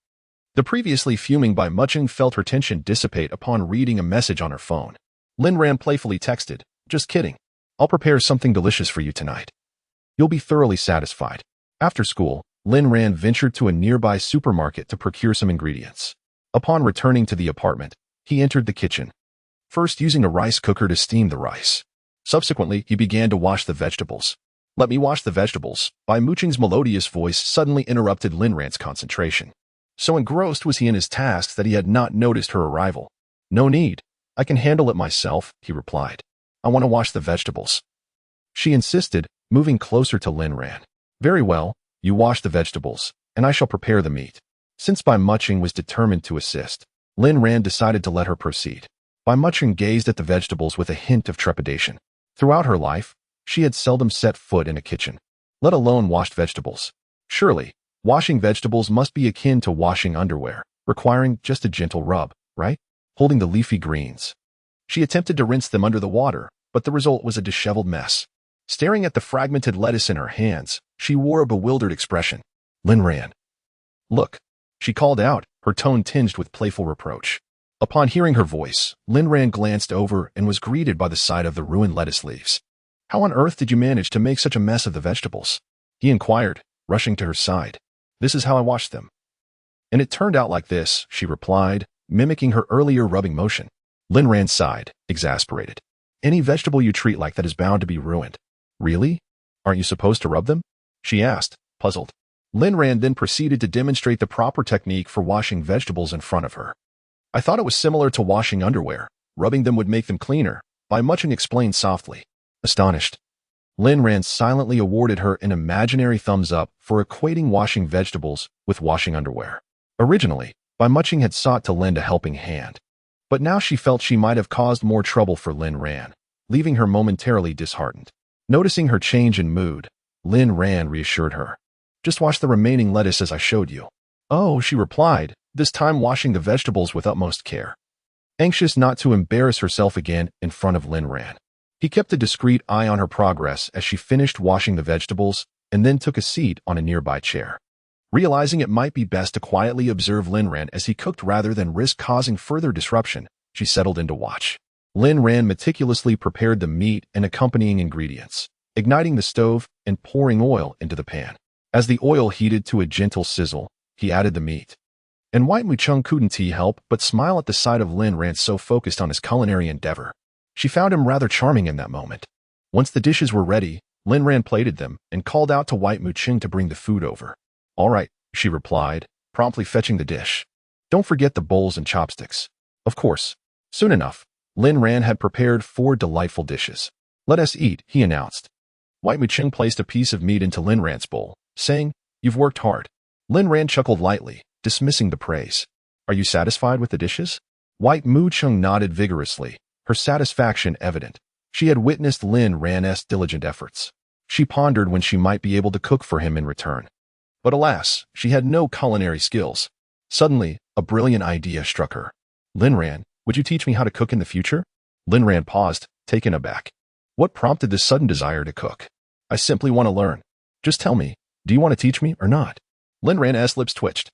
The previously fuming By Muching felt her tension dissipate upon reading a message on her phone. Lin Ran playfully texted, just kidding. I'll prepare something delicious for you tonight. You'll be thoroughly satisfied. After school, Lin Ran ventured to a nearby supermarket to procure some ingredients. Upon returning to the apartment, he entered the kitchen, first using a rice cooker to steam the rice. Subsequently, he began to wash the vegetables. Let me wash the vegetables, By Muching's melodious voice suddenly interrupted Lin Ran's concentration. So engrossed was he in his tasks that he had not noticed her arrival. No need. I can handle it myself, he replied. I want to wash the vegetables. She insisted, moving closer to Lin Ran. Very well, you wash the vegetables, and I shall prepare the meat. Since By Muching was determined to assist, Lin Ran decided to let her proceed. By Muching gazed at the vegetables with a hint of trepidation. Throughout her life, she had seldom set foot in a kitchen, let alone washed vegetables. Surely, washing vegetables must be akin to washing underwear, requiring just a gentle rub, right? Holding the leafy greens. She attempted to rinse them under the water, but the result was a disheveled mess. Staring at the fragmented lettuce in her hands, she wore a bewildered expression. Lin Ran. Look, she called out, her tone tinged with playful reproach. Upon hearing her voice, Lin Ran glanced over and was greeted by the sight of the ruined lettuce leaves. How on earth did you manage to make such a mess of the vegetables? He inquired, rushing to her side. This is how I washed them. And it turned out like this, she replied, mimicking her earlier rubbing motion. Lin Ran sighed, exasperated. Any vegetable you treat like that is bound to be ruined. Really? Aren't you supposed to rub them? She asked, puzzled. Lin Ran then proceeded to demonstrate the proper technique for washing vegetables in front of her. I thought it was similar to washing underwear. Rubbing them would make them cleaner, By Muching explained softly. Astonished, Lin Ran silently awarded her an imaginary thumbs up for equating washing vegetables with washing underwear. Originally, By Muching had sought to lend a helping hand, but now she felt she might have caused more trouble for Lin Ran, leaving her momentarily disheartened. Noticing her change in mood, Lin Ran reassured her. Just wash the remaining lettuce as I showed you. Oh, she replied, this time washing the vegetables with utmost care. Anxious not to embarrass herself again in front of Lin Ran, he kept a discreet eye on her progress as she finished washing the vegetables and then took a seat on a nearby chair. Realizing it might be best to quietly observe Lin Ran as he cooked rather than risk causing further disruption, she settled in to watch. Lin Ran meticulously prepared the meat and accompanying ingredients, igniting the stove and pouring oil into the pan. As the oil heated to a gentle sizzle, he added the meat. And White Muchung couldn't help but smile at the sight of Lin Ran so focused on his culinary endeavor. She found him rather charming in that moment. Once the dishes were ready, Lin Ran plated them and called out to White Mu-ching to bring the food over. All right, she replied, promptly fetching the dish. Don't forget the bowls and chopsticks. Of course. Soon enough, Lin Ran had prepared 4 delightful dishes. Let us eat, he announced. White Mu-ching placed a piece of meat into Lin Ran's bowl, saying, You've worked hard. Lin Ran chuckled lightly, dismissing the praise. Are you satisfied with the dishes? White Mu-ching nodded vigorously, her satisfaction evident. She had witnessed Lin Ran's diligent efforts. She pondered when she might be able to cook for him in return. But alas, she had no culinary skills. Suddenly, a brilliant idea struck her. Lin Ran, would you teach me how to cook in the future? Lin Ran paused, taken aback. What prompted this sudden desire to cook? I simply want to learn. Just tell me, do you want to teach me or not? Lin Ran's lips twitched.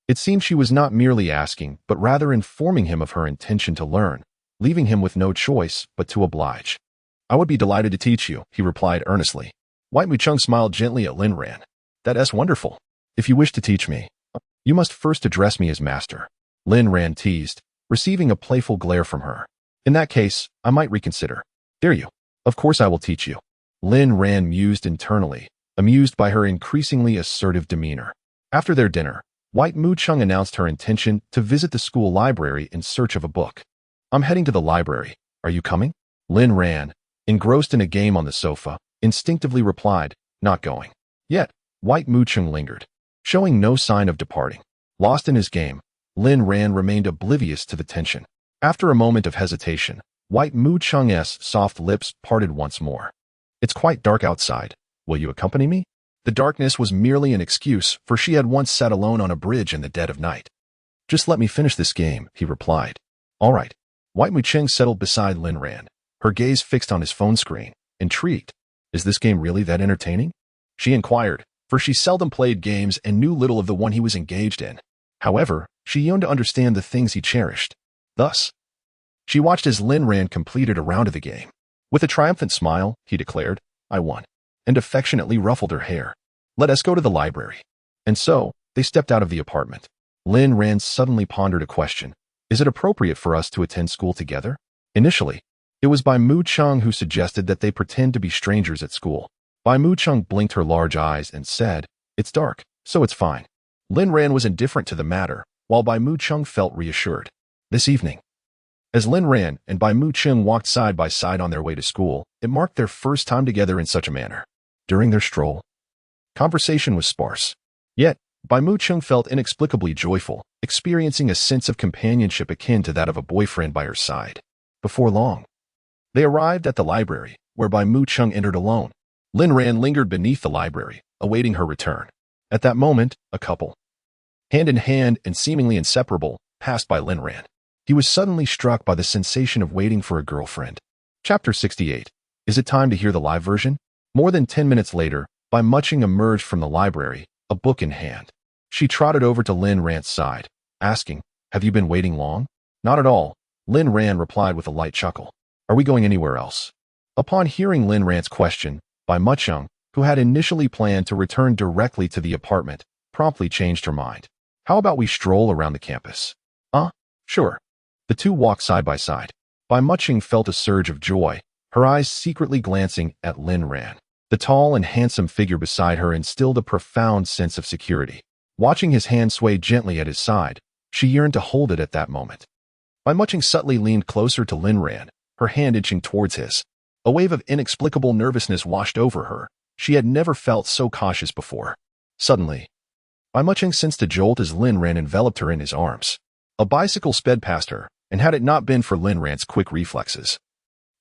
It seemed she was not merely asking, but rather informing him of her intention to learn, leaving him with no choice but to oblige. I would be delighted to teach you, he replied earnestly. White Mu-ching smiled gently at Lin Ran. That's wonderful. If you wish to teach me, you must first address me as master. Lin Ran teased, receiving a playful glare from her. In that case, I might reconsider. Dare you? Of course I will teach you. Lin Ran mused internally, amused by her increasingly assertive demeanor. After their dinner, White Mu-ching announced her intention to visit the school library in search of a book. I'm heading to the library. Are you coming? Lin Ran, engrossed in a game on the sofa, instinctively replied, Not going. Yet, White Mu-ching lingered, showing no sign of departing. Lost in his game, Lin Ran remained oblivious to the tension. After a moment of hesitation, White Mu-ching's soft lips parted once more. It's quite dark outside. Will you accompany me? The darkness was merely an excuse, for she had once sat alone on a bridge in the dead of night. Just let me finish this game, he replied. All right. White Mu-ching settled beside Lin Ran, her gaze fixed on his phone screen, intrigued. Is this game really that entertaining? She inquired, for she seldom played games and knew little of the one he was engaged in. However, she yearned to understand the things he cherished. Thus, she watched as Lin Ran completed a round of the game. With a triumphant smile, he declared, I won, and affectionately ruffled her hair. Let us go to the library. And so, they stepped out of the apartment. Lin Ran suddenly pondered a question. Is it appropriate for us to attend school together? Initially, it was Bai Mu-ching who suggested that they pretend to be strangers at school. Bai Mu-ching blinked her large eyes and said, It's dark, so it's fine. Lin Ran was indifferent to the matter, while Bai Mu-ching felt reassured. This evening, as Lin Ran and Bai Mu-ching walked side by side on their way to school, it marked their first time together in such a manner. During their stroll, conversation was sparse. Yet, Bai Mu-ching felt inexplicably joyful, experiencing a sense of companionship akin to that of a boyfriend by her side. Before long, they arrived at the library, where Bai Mu-ching entered alone. Lin Ran lingered beneath the library, awaiting her return. At that moment, a couple, hand in hand and seemingly inseparable, passed by Lin Ran. He was suddenly struck by the sensation of waiting for a girlfriend. Chapter 68. Is it time to hear the live version? More than 10 minutes later, Bai Mu-ching emerged from the library, a book in hand. She trotted over to Lin Ran's side, asking, Have you been waiting long? Not at all, Lin Ran replied with a light chuckle. Are we going anywhere else? Upon hearing Lin Ran's question, Bai Mu-ching, who had initially planned to return directly to the apartment, promptly changed her mind. How about we stroll around the campus? Sure. The two walked side by side. Bai Mu-ching felt a surge of joy, her eyes secretly glancing at Lin Ran. The tall and handsome figure beside her instilled a profound sense of security. Watching his hand sway gently at his side, she yearned to hold it at that moment. Bai Mu-ching subtly leaned closer to Lin Ran, her hand inching towards his. A wave of inexplicable nervousness washed over her. She had never felt so cautious before. Suddenly, Bai Mu-ching sensed a jolt as Lin Ran enveloped her in his arms. A bicycle sped past her, and had it not been for Lin Ran's quick reflexes,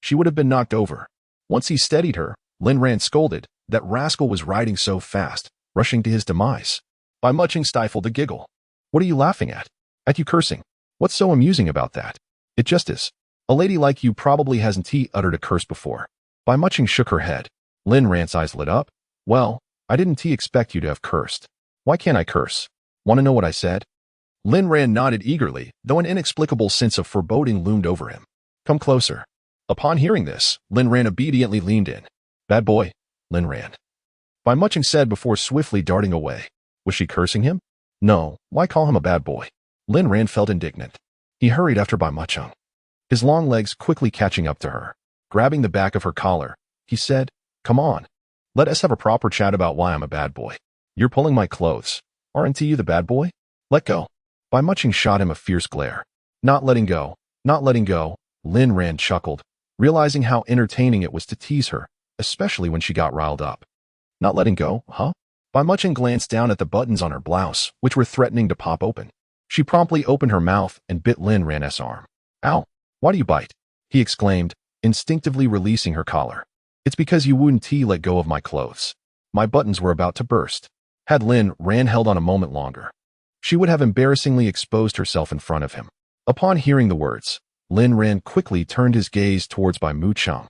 she would have been knocked over. Once he steadied her, Lin Ran scolded, that rascal was riding so fast, rushing to his demise. Bai Mu-ching stifled a giggle. What are you laughing at? At you cursing. What's so amusing about that? It just is. A lady like you probably hasn't uttered a curse before. Bai Mu-ching shook her head. Lin Ran's eyes lit up. Well, I didn't expect you to have cursed. Why can't I curse? Want to know what I said? Lin Ran nodded eagerly, though an inexplicable sense of foreboding loomed over him. Come closer. Upon hearing this, Lin Ran obediently leaned in. Bad boy, Lin Ran. Bai Mu-ching said before swiftly darting away. Was she cursing him? No, why call him a bad boy? Lin Ran felt indignant. He hurried after Bai Mu-ching, his long legs quickly catching up to her. Grabbing the back of her collar, he said, Come on, Let us have a proper chat about why I'm a bad boy. You're pulling my clothes. Aren't you the bad boy? Let go. Bai Muching shot him a fierce glare. Not letting go. Not letting go. Lin Ran chuckled, realizing how entertaining it was to tease her, especially when she got riled up. Not letting go, huh? Bai Muching glanced down at the buttons on her blouse, which were threatening to pop open. She promptly opened her mouth and bit Lin Ran's arm. Ow! Why do you bite? He exclaimed, instinctively releasing her collar. It's because you wouldn't let go of my clothes. My buttons were about to burst. Had Lin Ran held on a moment longer, she would have embarrassingly exposed herself in front of him. Upon hearing the words, Lin Ran quickly turned his gaze towards Bai Muching,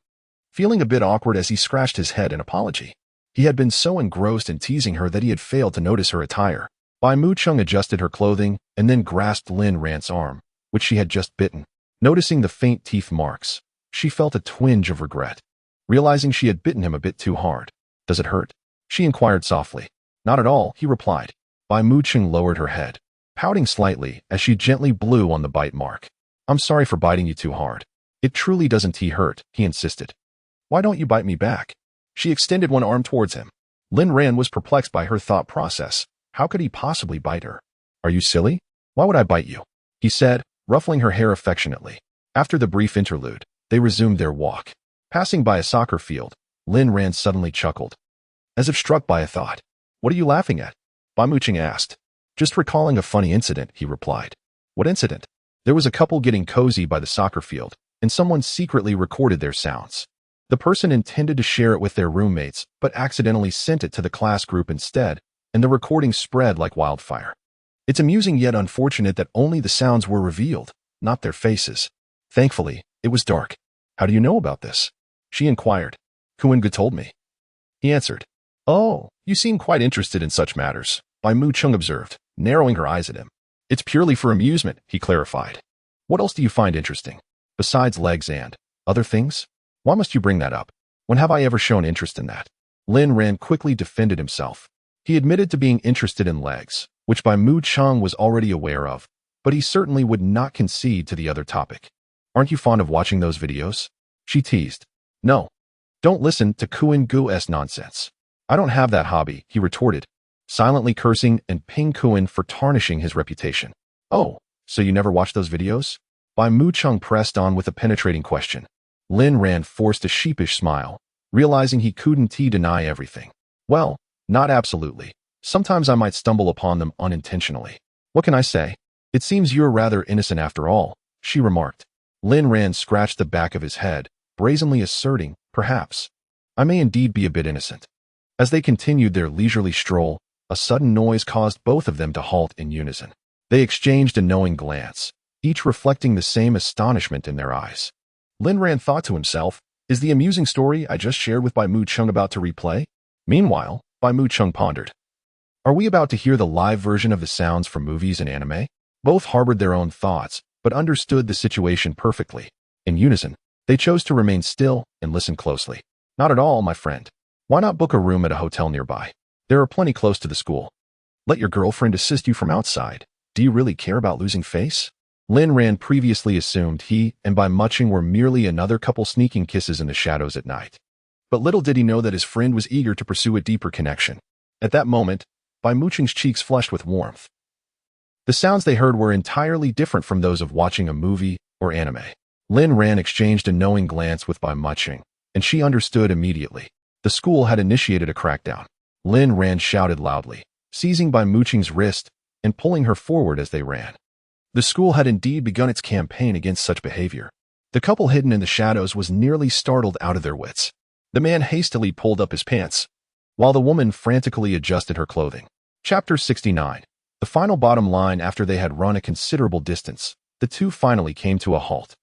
feeling a bit awkward as he scratched his head in apology. He had been so engrossed in teasing her that he had failed to notice her attire. Bai Muching adjusted her clothing and then grasped Lin Ran's arm, which she had just bitten. Noticing the faint teeth marks, she felt a twinge of regret, realizing she had bitten him a bit too hard. Does it hurt? She inquired softly. Not at all, he replied. Bai Muching lowered her head, pouting slightly as she gently blew on the bite mark. I'm sorry for biting you too hard. It truly doesn't hurt, he insisted. Why don't you bite me back? She extended one arm towards him. Lin Ran was perplexed by her thought process. How could he possibly bite her? Are you silly? Why would I bite you? He said, ruffling her hair affectionately. After the brief interlude, they resumed their walk. Passing by a soccer field, Lin Ran suddenly chuckled, as if struck by a thought. What are you laughing at? Bai Muching asked. Just recalling a funny incident, he replied. What incident? There was a couple getting cozy by the soccer field, and someone secretly recorded their sounds. The person intended to share it with their roommates, but accidentally sent it to the class group instead, and the recording spread like wildfire. It's amusing yet unfortunate that only the sounds were revealed, not their faces. Thankfully, it was dark. How do you know about this? She inquired. Kuan-gu told me. He answered. Oh, you seem quite interested in such matters, Bai Muching observed, narrowing her eyes at him. It's purely for amusement, he clarified. What else do you find interesting? Besides legs and other things? Why must you bring that up? When have I ever shown interest in that? Lin Ran quickly defended himself. He admitted to being interested in legs, which Bai Muching was already aware of, but he certainly would not concede to the other topic. Aren't you fond of watching those videos? She teased. No. Don't listen to Kuan-gu's nonsense. I don't have that hobby, he retorted, silently cursing and ping Kuan for tarnishing his reputation. Oh, so you never watch those videos? Bai Muching pressed on with a penetrating question. Lin Ran forced a sheepish smile, realizing he couldn't deny everything. Well, not absolutely. Sometimes I might stumble upon them unintentionally. What can I say? It seems you're rather innocent after all, she remarked. Lin Ran scratched the back of his head, brazenly asserting, perhaps. I may indeed be a bit innocent. As they continued their leisurely stroll, a sudden noise caused both of them to halt in unison. They exchanged a knowing glance, each reflecting the same astonishment in their eyes. Lin Ran thought to himself, is the amusing story I just shared with Bai Muching about to replay? Meanwhile, Bai Muching pondered. Are we about to hear the live version of the sounds from movies and anime? Both harbored their own thoughts, but understood the situation perfectly. In unison, they chose to remain still and listen closely. Not at all, my friend. Why not book a room at a hotel nearby? There are plenty close to the school. Let your girlfriend assist you from outside. Do you really care about losing face? Lin Ran previously assumed he and Bai Muching were merely another couple sneaking kisses in the shadows at night. But little did he know that his friend was eager to pursue a deeper connection. At that moment, Bai Muching's cheeks flushed with warmth. The sounds they heard were entirely different from those of watching a movie or anime. Lin Ran exchanged a knowing glance with Bai Muching, and she understood immediately. The school had initiated a crackdown. Lin Ran shouted loudly, seizing Bai Muching's wrist and pulling her forward as they ran. The school had indeed begun its campaign against such behavior. The couple hidden in the shadows was nearly startled out of their wits. The man hastily pulled up his pants, while the woman frantically adjusted her clothing. Chapter 69. The final bottom line. After they had run a considerable distance, the two finally came to a halt.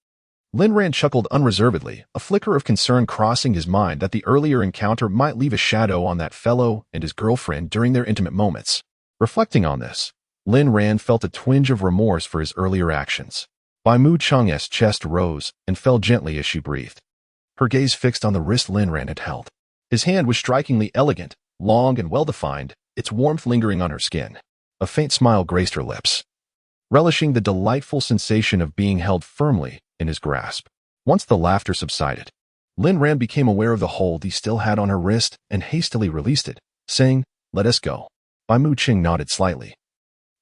Lin Ran chuckled unreservedly, a flicker of concern crossing his mind that the earlier encounter might leave a shadow on that fellow and his girlfriend during their intimate moments. Reflecting on this, Lin Ran felt a twinge of remorse for his earlier actions. Bai Muching's chest rose and fell gently as she breathed. Her gaze fixed on the wrist Lin Ran had held. His hand was strikingly elegant, long and well-defined, its warmth lingering on her skin. A faint smile graced her lips, relishing the delightful sensation of being held firmly in his grasp. Once the laughter subsided, Lin Ran became aware of the hold he still had on her wrist and hastily released it, saying, "Let us go." Bai Mu Qing nodded slightly.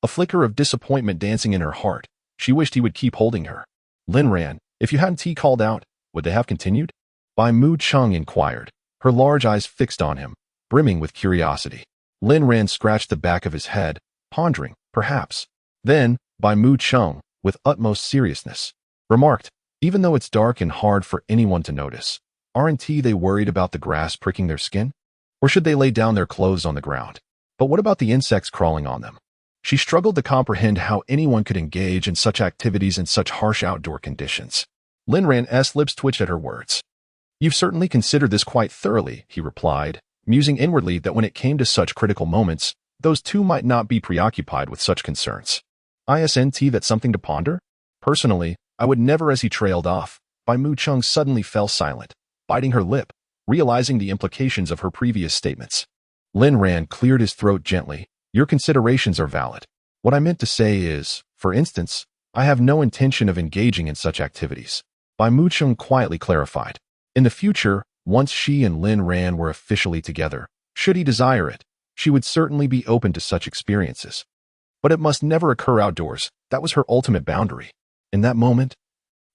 A flicker of disappointment dancing in her heart. She wished he would keep holding her. Lin Ran, if you hadn't called out, would they have continued? Bai Mu Chung inquired, her large eyes fixed on him, brimming with curiosity. Lin Ran scratched the back of his head, pondering, perhaps. Then, Bai Mu Chung, with utmost seriousness, remarked, "Even though it's dark and hard for anyone to notice, aren't they worried about the grass pricking their skin? Or should they lay down their clothes on the ground? But what about the insects crawling on them?" She struggled to comprehend how anyone could engage in such activities in such harsh outdoor conditions. Lin Ran's lips twitched at her words. "You've certainly considered this quite thoroughly," he replied, musing inwardly that when it came to such critical moments, those two might not be preoccupied with such concerns. "Isn't that something to ponder? Personally, I would never." As he trailed off, Bai Mu Chung suddenly fell silent, biting her lip, realizing the implications of her previous statements. Lin Ran cleared his throat gently. "Your considerations are valid. What I meant to say is, for instance, I have no intention of engaging in such activities," Bai Mu Chung quietly clarified. In the future, once she and Lin Ran were officially together, should he desire it, she would certainly be open to such experiences. But it must never occur outdoors. That was her ultimate boundary. In that moment,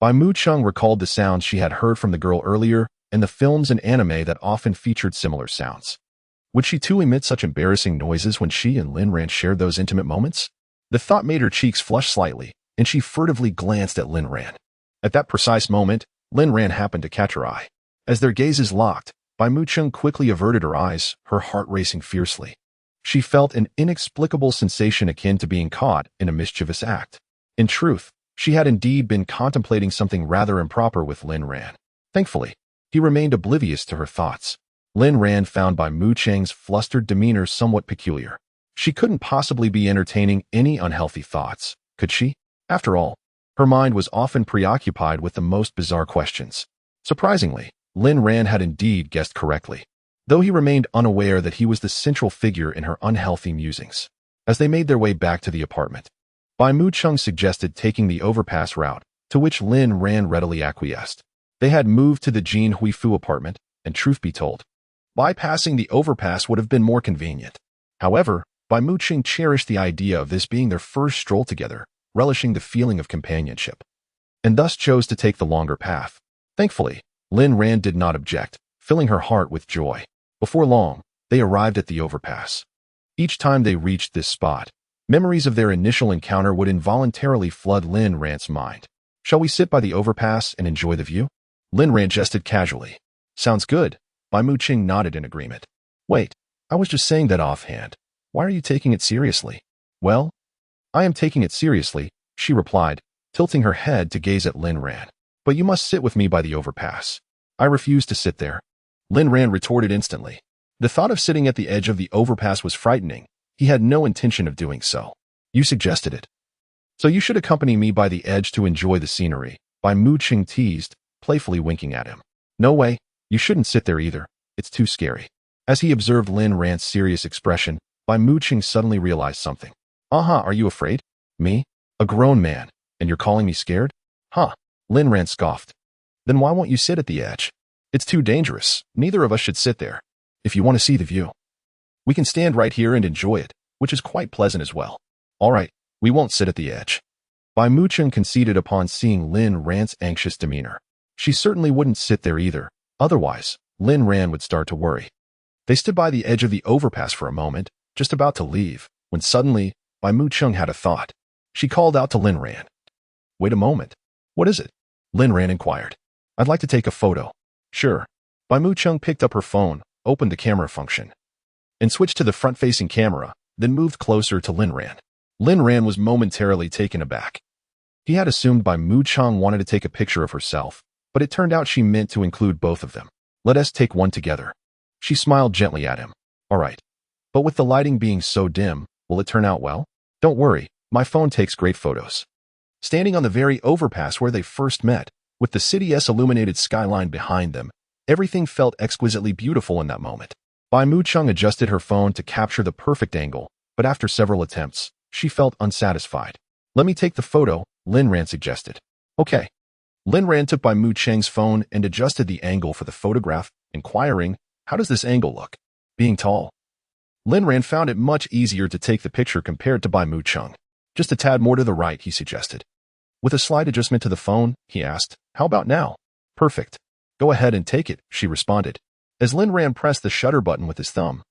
Bai Mu Chung recalled the sounds she had heard from the girl earlier and the films and anime that often featured similar sounds. Would she too emit such embarrassing noises when she and Lin Ran shared those intimate moments? The thought made her cheeks flush slightly, and she furtively glanced at Lin Ran. At that precise moment, Lin Ran happened to catch her eye. As their gazes locked, Bai Mu Chung quickly averted her eyes, her heart racing fiercely. She felt an inexplicable sensation akin to being caught in a mischievous act. In truth, she had indeed been contemplating something rather improper with Lin Ran. Thankfully, he remained oblivious to her thoughts. Lin Ran found Bai Mu Cheng's flustered demeanor somewhat peculiar. She couldn't possibly be entertaining any unhealthy thoughts, could she? After all, her mind was often preoccupied with the most bizarre questions. Surprisingly, Lin Ran had indeed guessed correctly, though he remained unaware that he was the central figure in her unhealthy musings. As they made their way back to the apartment, Bai Mu Chung suggested taking the overpass route, to which Lin Ran readily acquiesced. They had moved to the Jin Huifu apartment, and truth be told, bypassing the overpass would have been more convenient. However, Bai Mu Chung cherished the idea of this being their first stroll together, relishing the feeling of companionship, and thus chose to take the longer path. Thankfully, Lin Ran did not object, filling her heart with joy. Before long, they arrived at the overpass. Each time they reached this spot, memories of their initial encounter would involuntarily flood Lin Ran's mind. "Shall we sit by the overpass and enjoy the view?" Lin Ran jested casually. "Sounds good." Bai Mu Chung nodded in agreement. "Wait, I was just saying that offhand. Why are you taking it seriously?" "Well, I am taking it seriously," she replied, tilting her head to gaze at Lin Ran. "But you must sit with me by the overpass." "I refuse to sit there," Lin Ran retorted instantly. The thought of sitting at the edge of the overpass was frightening. He had no intention of doing so. "You suggested it. So you should accompany me by the edge to enjoy the scenery," Bai Mu Chung teased, playfully winking at him. "No way. You shouldn't sit there either. It's too scary." As he observed Lin Ran's serious expression, Bai Mu Chung suddenly realized something. Are you afraid? Me? A grown man, and you're calling me scared? Huh, Lin Ran scoffed. "Then why won't you sit at the edge?" "It's too dangerous. Neither of us should sit there. If you want to see the view, we can stand right here and enjoy it, which is quite pleasant as well." "All right, we won't sit at the edge." Bai Mu Chung conceded upon seeing Lin Ran's anxious demeanor. She certainly wouldn't sit there either. Otherwise, Lin Ran would start to worry. They stood by the edge of the overpass for a moment, just about to leave, when suddenly, Bai Mu Chung had a thought. She called out to Lin Ran. "Wait a moment. What is it?" Lin Ran inquired. "I'd like to take a photo." "Sure." Bai Mu Chung picked up her phone, opened the camera function, and switched to the front-facing camera, then moved closer to Lin Ran. Lin Ran was momentarily taken aback. He had assumed Bai Mu Chung wanted to take a picture of herself, but it turned out she meant to include both of them. "Let us take one together." She smiled gently at him. "All right. But with the lighting being so dim, will it turn out well?" "Don't worry, my phone takes great photos." Standing on the very overpass where they first met, with the city's illuminated skyline behind them, everything felt exquisitely beautiful in that moment. Bai Mu Chung adjusted her phone to capture the perfect angle, but after several attempts, she felt unsatisfied. "Let me take the photo," Lin Ran suggested. "Okay." Lin Ran took Bai Mu Cheng's phone and adjusted the angle for the photograph, inquiring, "How does this angle look?" Being tall, Lin Ran found it much easier to take the picture compared to Bai Mu Cheng. "Just a tad more to the right," he suggested. With a slight adjustment to the phone, he asked, "How about now?" "Perfect. Go ahead and take it," she responded. As Lin Ran pressed the shutter button with his thumb,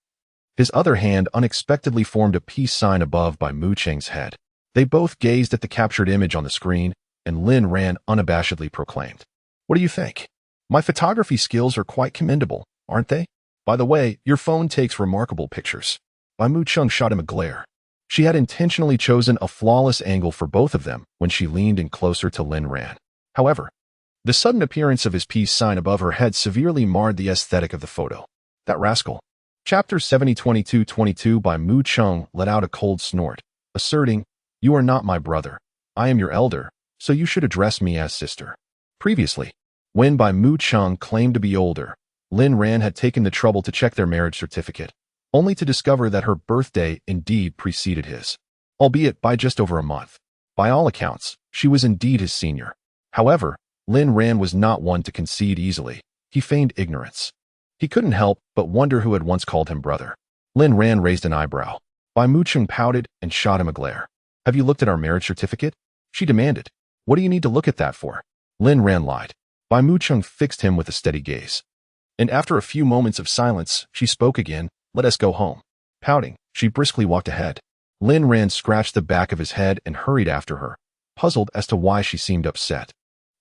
his other hand unexpectedly formed a peace sign above Bai Mu Cheng's head. They both gazed at the captured image on the screen, and Lin Ran unabashedly proclaimed, "What do you think? My photography skills are quite commendable, aren't they? By the way, your phone takes remarkable pictures." Bai Mu Cheng shot him a glare. She had intentionally chosen a flawless angle for both of them when she leaned in closer to Lin Ran. However, the sudden appearance of his peace sign above her head severely marred the aesthetic of the photo. "That rascal." Chapter 70:22 Bai Mu Cheng let out a cold snort, asserting, "You are not my brother. I am your elder, so you should address me as sister." Previously, when Bai Mu Cheng claimed to be older, Lin Ran had taken the trouble to check their marriage certificate, only to discover that her birthday indeed preceded his, albeit by just over a month. By all accounts, she was indeed his senior. However, Lin Ran was not one to concede easily. He feigned ignorance. He couldn't help but wonder who had once called him brother. Lin Ran raised an eyebrow. Bai Mu Cheng pouted and shot him a glare. "Have you looked at our marriage certificate?" she demanded. "What do you need to look at that for?" Lin Ran lied. Bai Mu Cheng fixed him with a steady gaze. And after a few moments of silence, she spoke again. "Let us go home." Pouting, she briskly walked ahead. Lin Ran scratched the back of his head and hurried after her, puzzled as to why she seemed upset.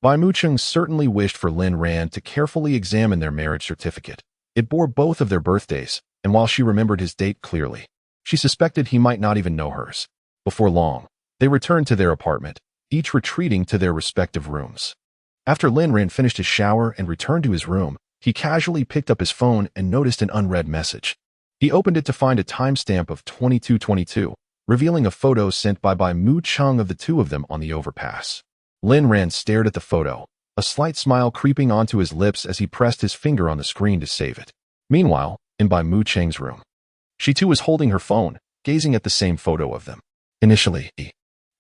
Bai Mu Cheng certainly wished for Lin Ran to carefully examine their marriage certificate. It bore both of their birthdays, and while she remembered his date clearly, she suspected he might not even know hers. Before long, they returned to their apartment, each retreating to their respective rooms. After Lin Ran finished his shower and returned to his room, he casually picked up his phone and noticed an unread message. He opened it to find a timestamp of 22:22, revealing a photo sent by Bai Mu Cheng of the two of them on the overpass. Lin Ran stared at the photo, a slight smile creeping onto his lips as he pressed his finger on the screen to save it. Meanwhile, in Bai Mu Cheng's room, she too was holding her phone, gazing at the same photo of them. Initially,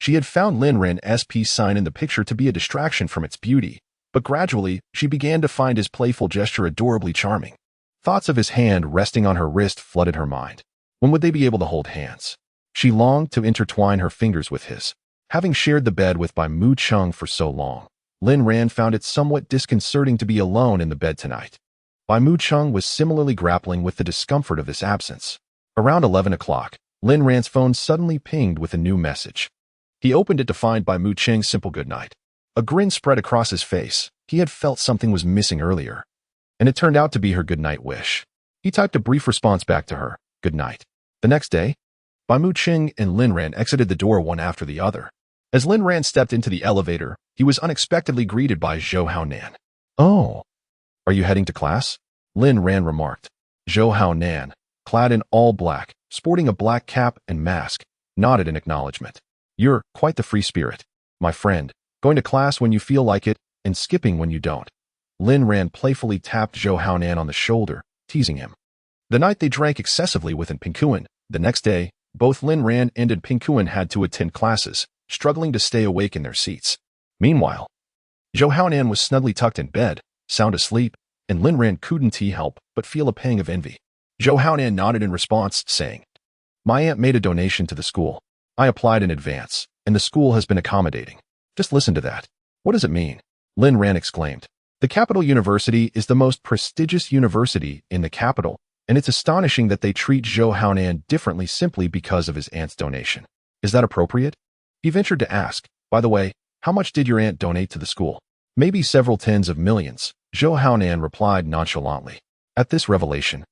she had found Lin Ran's peace sign in the picture to be a distraction from its beauty, but gradually she began to find his playful gesture adorably charming. Thoughts of his hand resting on her wrist flooded her mind. When would they be able to hold hands? She longed to intertwine her fingers with his. Having shared the bed with Bai Mu Cheng for so long, Lin Ran found it somewhat disconcerting to be alone in the bed tonight. Bai Mu Cheng was similarly grappling with the discomfort of this absence. Around 11 o'clock, Lin Ran's phone suddenly pinged with a new message. He opened it to find Bai Mu Cheng's simple goodnight. A grin spread across his face. He had felt something was missing earlier, and it turned out to be her goodnight wish. He typed a brief response back to her, "Good night." The next day, Bai Mu Cheng and Lin Ran exited the door one after the other. As Lin Ran stepped into the elevator, he was unexpectedly greeted by Zhou Haonan. "Oh, are you heading to class?" Lin Ran remarked. Zhou Haonan, clad in all black, sporting a black cap and mask, nodded in acknowledgement. "You're quite the free spirit, my friend, going to class when you feel like it and skipping when you don't." Lin Ran playfully tapped Zhou Haonan on the shoulder, teasing him. The night they drank excessively within Pinkuan. The next day, both Lin Ran and Pinkuan had to attend classes, struggling to stay awake in their seats. Meanwhile, Zhou Haonan was snugly tucked in bed, sound asleep, and Lin Ran couldn't help but feel a pang of envy. Zhou Haonan nodded in response, saying, "My aunt made a donation to the school. I applied in advance, and the school has been accommodating." "Just listen to that. What does it mean?" Lin Ran exclaimed. "The capital university is the most prestigious university in the capital, and it's astonishing that they treat Zhou Haonan differently simply because of his aunt's donation. Is that appropriate?" He ventured to ask, "By the way, how much did your aunt donate to the school?" "Maybe several tens of millions," Zhou Haonan replied nonchalantly. At this revelation,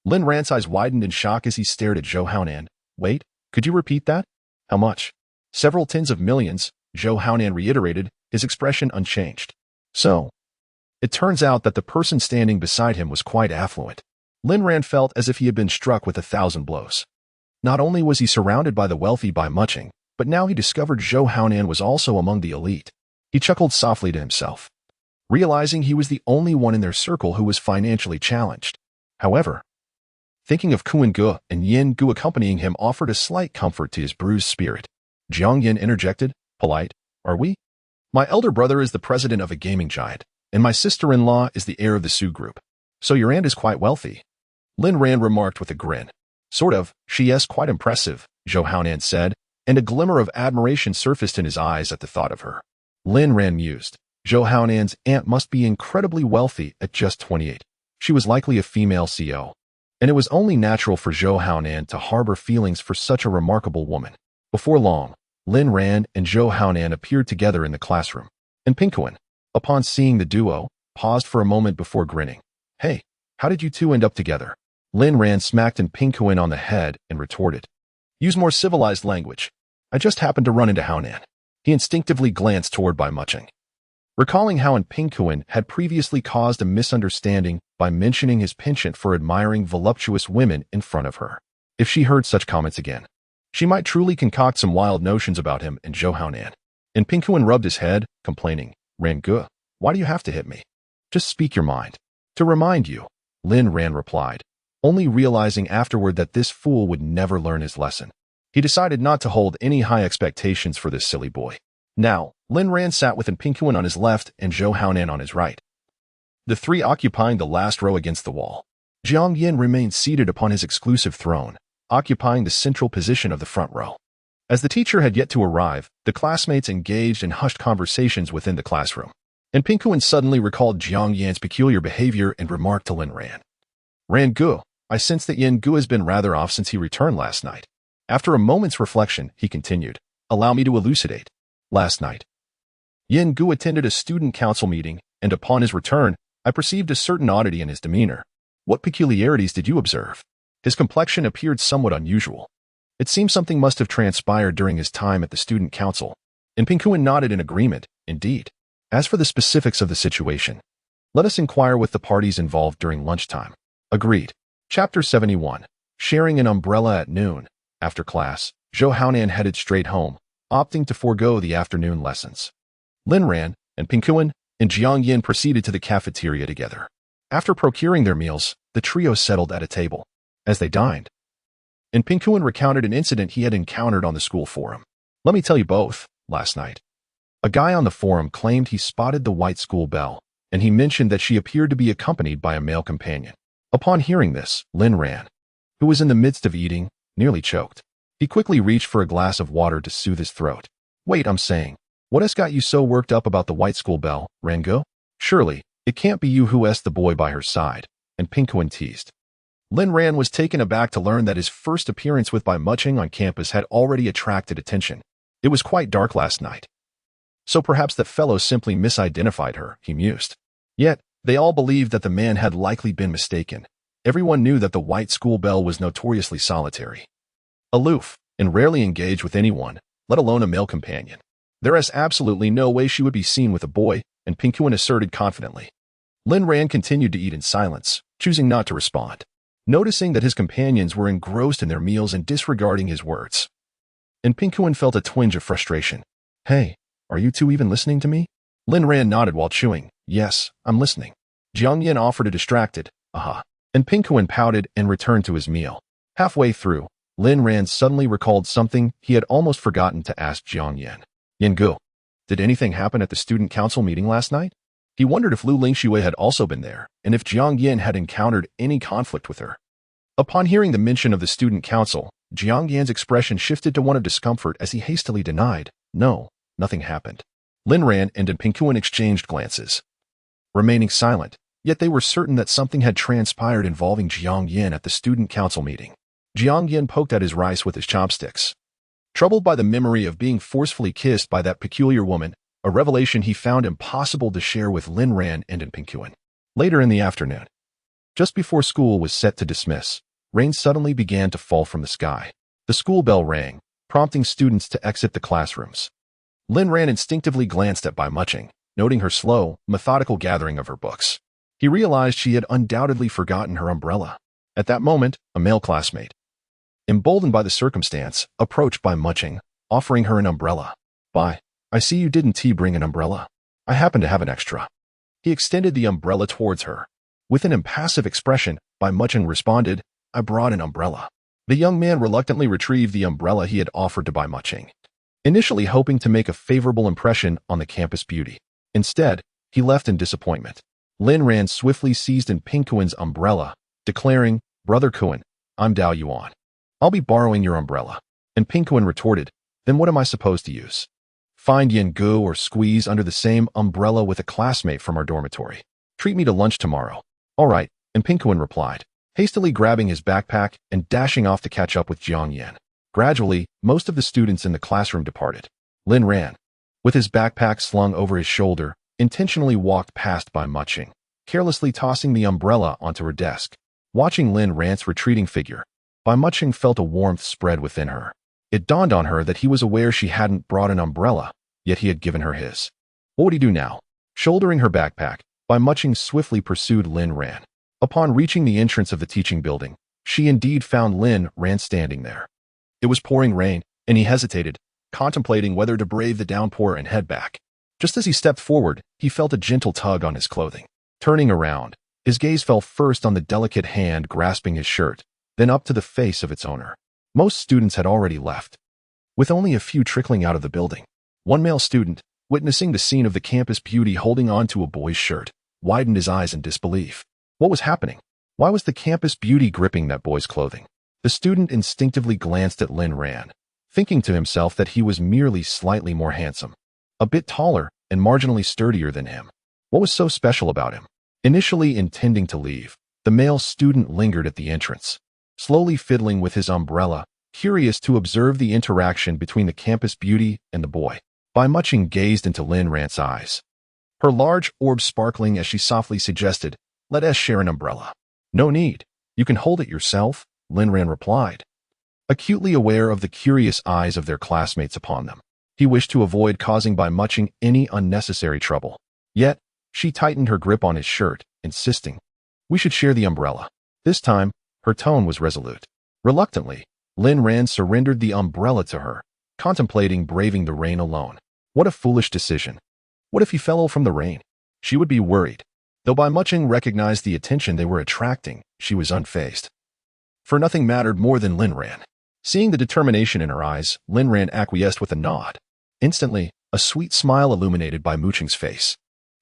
Lin Ran's eyes widened in shock as he stared at Zhou Haonan. "Wait, could you repeat that?" "How much?" "Several tens of millions," Zhou Haonan reiterated, his expression unchanged. "So, it turns out that the person standing beside him was quite affluent." Lin Ran felt as if he had been struck with 1,000 blows. Not only was he surrounded by the wealthy by muching, but now he discovered Zhou Haonan was also among the elite. He chuckled softly to himself, realizing he was the only one in their circle who was financially challenged. However, thinking of Kuan Ge and Yin Gu accompanying him offered a slight comfort to his bruised spirit. Jiang Yin interjected, "Polite, are we?" My elder brother is the president of a gaming giant, and my sister-in-law is the heir of the Su group. So your aunt is quite wealthy. Lin Ran remarked with a grin. Sort of, she is quite impressive, Zhou Haonan said, and a glimmer of admiration surfaced in his eyes at the thought of her. Lin Ran mused. Zhou Haonan's aunt must be incredibly wealthy at just 28. She was likely a female CO. And it was only natural for Zhou Haonan to harbor feelings for such a remarkable woman. Before long, Lin Ran and Zhou Haonan appeared together in the classroom. And Pinkuan, upon seeing the duo, paused for a moment before grinning. Hey, how did you two end up together? Lin Ran smacked Pinkuan on the head and retorted. Use more civilized language. I just happened to run into Haonan. He instinctively glanced toward Bai Muching. Recalling how Pinkuan had previously caused a misunderstanding by mentioning his penchant for admiring voluptuous women in front of her. If she heard such comments again, she might truly concoct some wild notions about him and Zhou Haonan. And Pinkuan rubbed his head, complaining, Rangu, why do you have to hit me? Just speak your mind. To remind you, Lin Ran replied, only realizing afterward that this fool would never learn his lesson. He decided not to hold any high expectations for this silly boy. Now, Lin Ran sat with Pinkuan on his left and Zhou Haonan on his right, the three occupying the last row against the wall. Jiang Yin remained seated upon his exclusive throne, occupying the central position of the front row. As the teacher had yet to arrive, the classmates engaged in hushed conversations within the classroom. And Pinkuan suddenly recalled Jiang Yan's peculiar behavior and remarked to Lin Ran. Rangu, I sense that Yin Gu has been rather off since he returned last night. After a moment's reflection, he continued, allow me to elucidate. Last night, Yin Gu attended a student council meeting, and upon his return, I perceived a certain oddity in his demeanor. What peculiarities did you observe? His complexion appeared somewhat unusual. It seemed something must have transpired during his time at the student council. And Pinkuan nodded in agreement, indeed. As for the specifics of the situation, let us inquire with the parties involved during lunchtime. Agreed. Chapter 71. Sharing an umbrella at noon. After class, Zhou Haonan headed straight home, opting to forego the afternoon lessons. Lin Ran and Pinkuan and Jiang Yin proceeded to the cafeteria together. After procuring their meals, the trio settled at a table. As they dined, and Pinkuan recounted an incident he had encountered on the school forum. Let me tell you both, last night. A guy on the forum claimed he spotted the white school belle, and he mentioned that she appeared to be accompanied by a male companion. Upon hearing this, Lin Ran, who was in the midst of eating, nearly choked. He quickly reached for a glass of water to soothe his throat. Wait, I'm saying, what has got you so worked up about the white school belle, Rangu? Surely, it can't be you who asked the boy by her side, and Pinkuan teased. Lin Ran was taken aback to learn that his first appearance with Bai Muching on campus had already attracted attention. It was quite dark last night. So perhaps that fellow simply misidentified her, he mused. Yet, they all believed that the man had likely been mistaken. Everyone knew that the white school belle was notoriously solitary, aloof, and rarely engaged with anyone, let alone a male companion. There is absolutely no way she would be seen with a boy, and Pinkuan asserted confidently. Lin Ran continued to eat in silence, choosing not to respond, noticing that his companions were engrossed in their meals and disregarding his words. And Pinkuan felt a twinge of frustration. Hey, are you two even listening to me? Lin Ran nodded while chewing. Yes, I'm listening. Jiang Yin offered a distracted, aha. And Pinkuan pouted and returned to his meal. Halfway through, Lin Ran suddenly recalled something he had almost forgotten to ask Jiang Yin. Yin Gu, did anything happen at the student council meeting last night? He wondered if Lu Lingshui had also been there, and if Jiang Yin had encountered any conflict with her. Upon hearing the mention of the student council, Jiang Yin's expression shifted to one of discomfort as he hastily denied, no, nothing happened. Lin Ran and Pinkuan exchanged glances, remaining silent, yet they were certain that something had transpired involving Jiang Yin at the student council meeting. Jiang Yin poked at his rice with his chopsticks, troubled by the memory of being forcefully kissed by that peculiar woman, a revelation he found impossible to share with Lin Ran and Pinkuan. Later in the afternoon, just before school was set to dismiss, rain suddenly began to fall from the sky. The school bell rang, prompting students to exit the classrooms. Lin Ran instinctively glanced at Bai Muching, noting her slow, methodical gathering of her books. He realized she had undoubtedly forgotten her umbrella. At that moment, a male classmate, emboldened by the circumstance, approached Bai Muching, offering her an umbrella. Bai, I see you didn't bring an umbrella. I happen to have an extra. He extended the umbrella towards her. With an impassive expression, Bai Muching responded, I brought an umbrella. The young man reluctantly retrieved the umbrella he had offered to Bai Muching. initially hoping to make a favorable impression on the campus beauty. Instead, he left in disappointment. Lin Ran swiftly seized in Ping Kuan's umbrella, declaring, "Brother Kuan, I'm Dao Yuan. I'll be borrowing your umbrella." And Ping Kuan retorted, "Then what am I supposed to use? Find Yin Gu or squeeze under the same umbrella with a classmate from our dormitory. Treat me to lunch tomorrow." "All right," and Ping Kuan replied, hastily grabbing his backpack and dashing off to catch up with Jiang Yan. Gradually, most of the students in the classroom departed. Lin Ran, with his backpack slung over his shoulder, intentionally walked past Bai Muqing, carelessly tossing the umbrella onto her desk. Watching Lin Ran's retreating figure, Bai Muqing felt a warmth spread within her. It dawned on her that he was aware she hadn't brought an umbrella, yet he had given her his. What would he do now? Shouldering her backpack, Bai Muqing swiftly pursued Lin Ran. Upon reaching the entrance of the teaching building, she indeed found Lin Ran standing there. It was pouring rain, and he hesitated, contemplating whether to brave the downpour and head back. Just as he stepped forward, he felt a gentle tug on his clothing. Turning around, his gaze fell first on the delicate hand grasping his shirt, then up to the face of its owner. Most students had already left, with only a few trickling out of the building. One male student, witnessing the scene of the campus beauty holding on to a boy's shirt, widened his eyes in disbelief. What was happening? Why was the campus beauty gripping that boy's clothing? The student instinctively glanced at Lin Ran, thinking to himself that he was merely slightly more handsome, a bit taller and marginally sturdier than him. What was so special about him? Initially intending to leave, the male student lingered at the entrance, slowly fiddling with his umbrella, curious to observe the interaction between the campus beauty and the boy. Bai Muqing gazed into Lin Ran's eyes, her large orbs sparkling as she softly suggested, "Let us share an umbrella." "No need. You can hold it yourself," Lin Ran replied, acutely aware of the curious eyes of their classmates upon them. He wished to avoid causing Bai Muqing any unnecessary trouble. Yet, she tightened her grip on his shirt, insisting, "We should share the umbrella." This time, her tone was resolute. Reluctantly, Lin Ran surrendered the umbrella to her, contemplating braving the rain alone. What a foolish decision. What if he fell from the rain? She would be worried. Though Bai Muqing recognized the attention they were attracting, she was unfazed. For nothing mattered more than Lin Ran. Seeing the determination in her eyes, Lin Ran acquiesced with a nod. Instantly, a sweet smile illuminated Bai Muqing's face.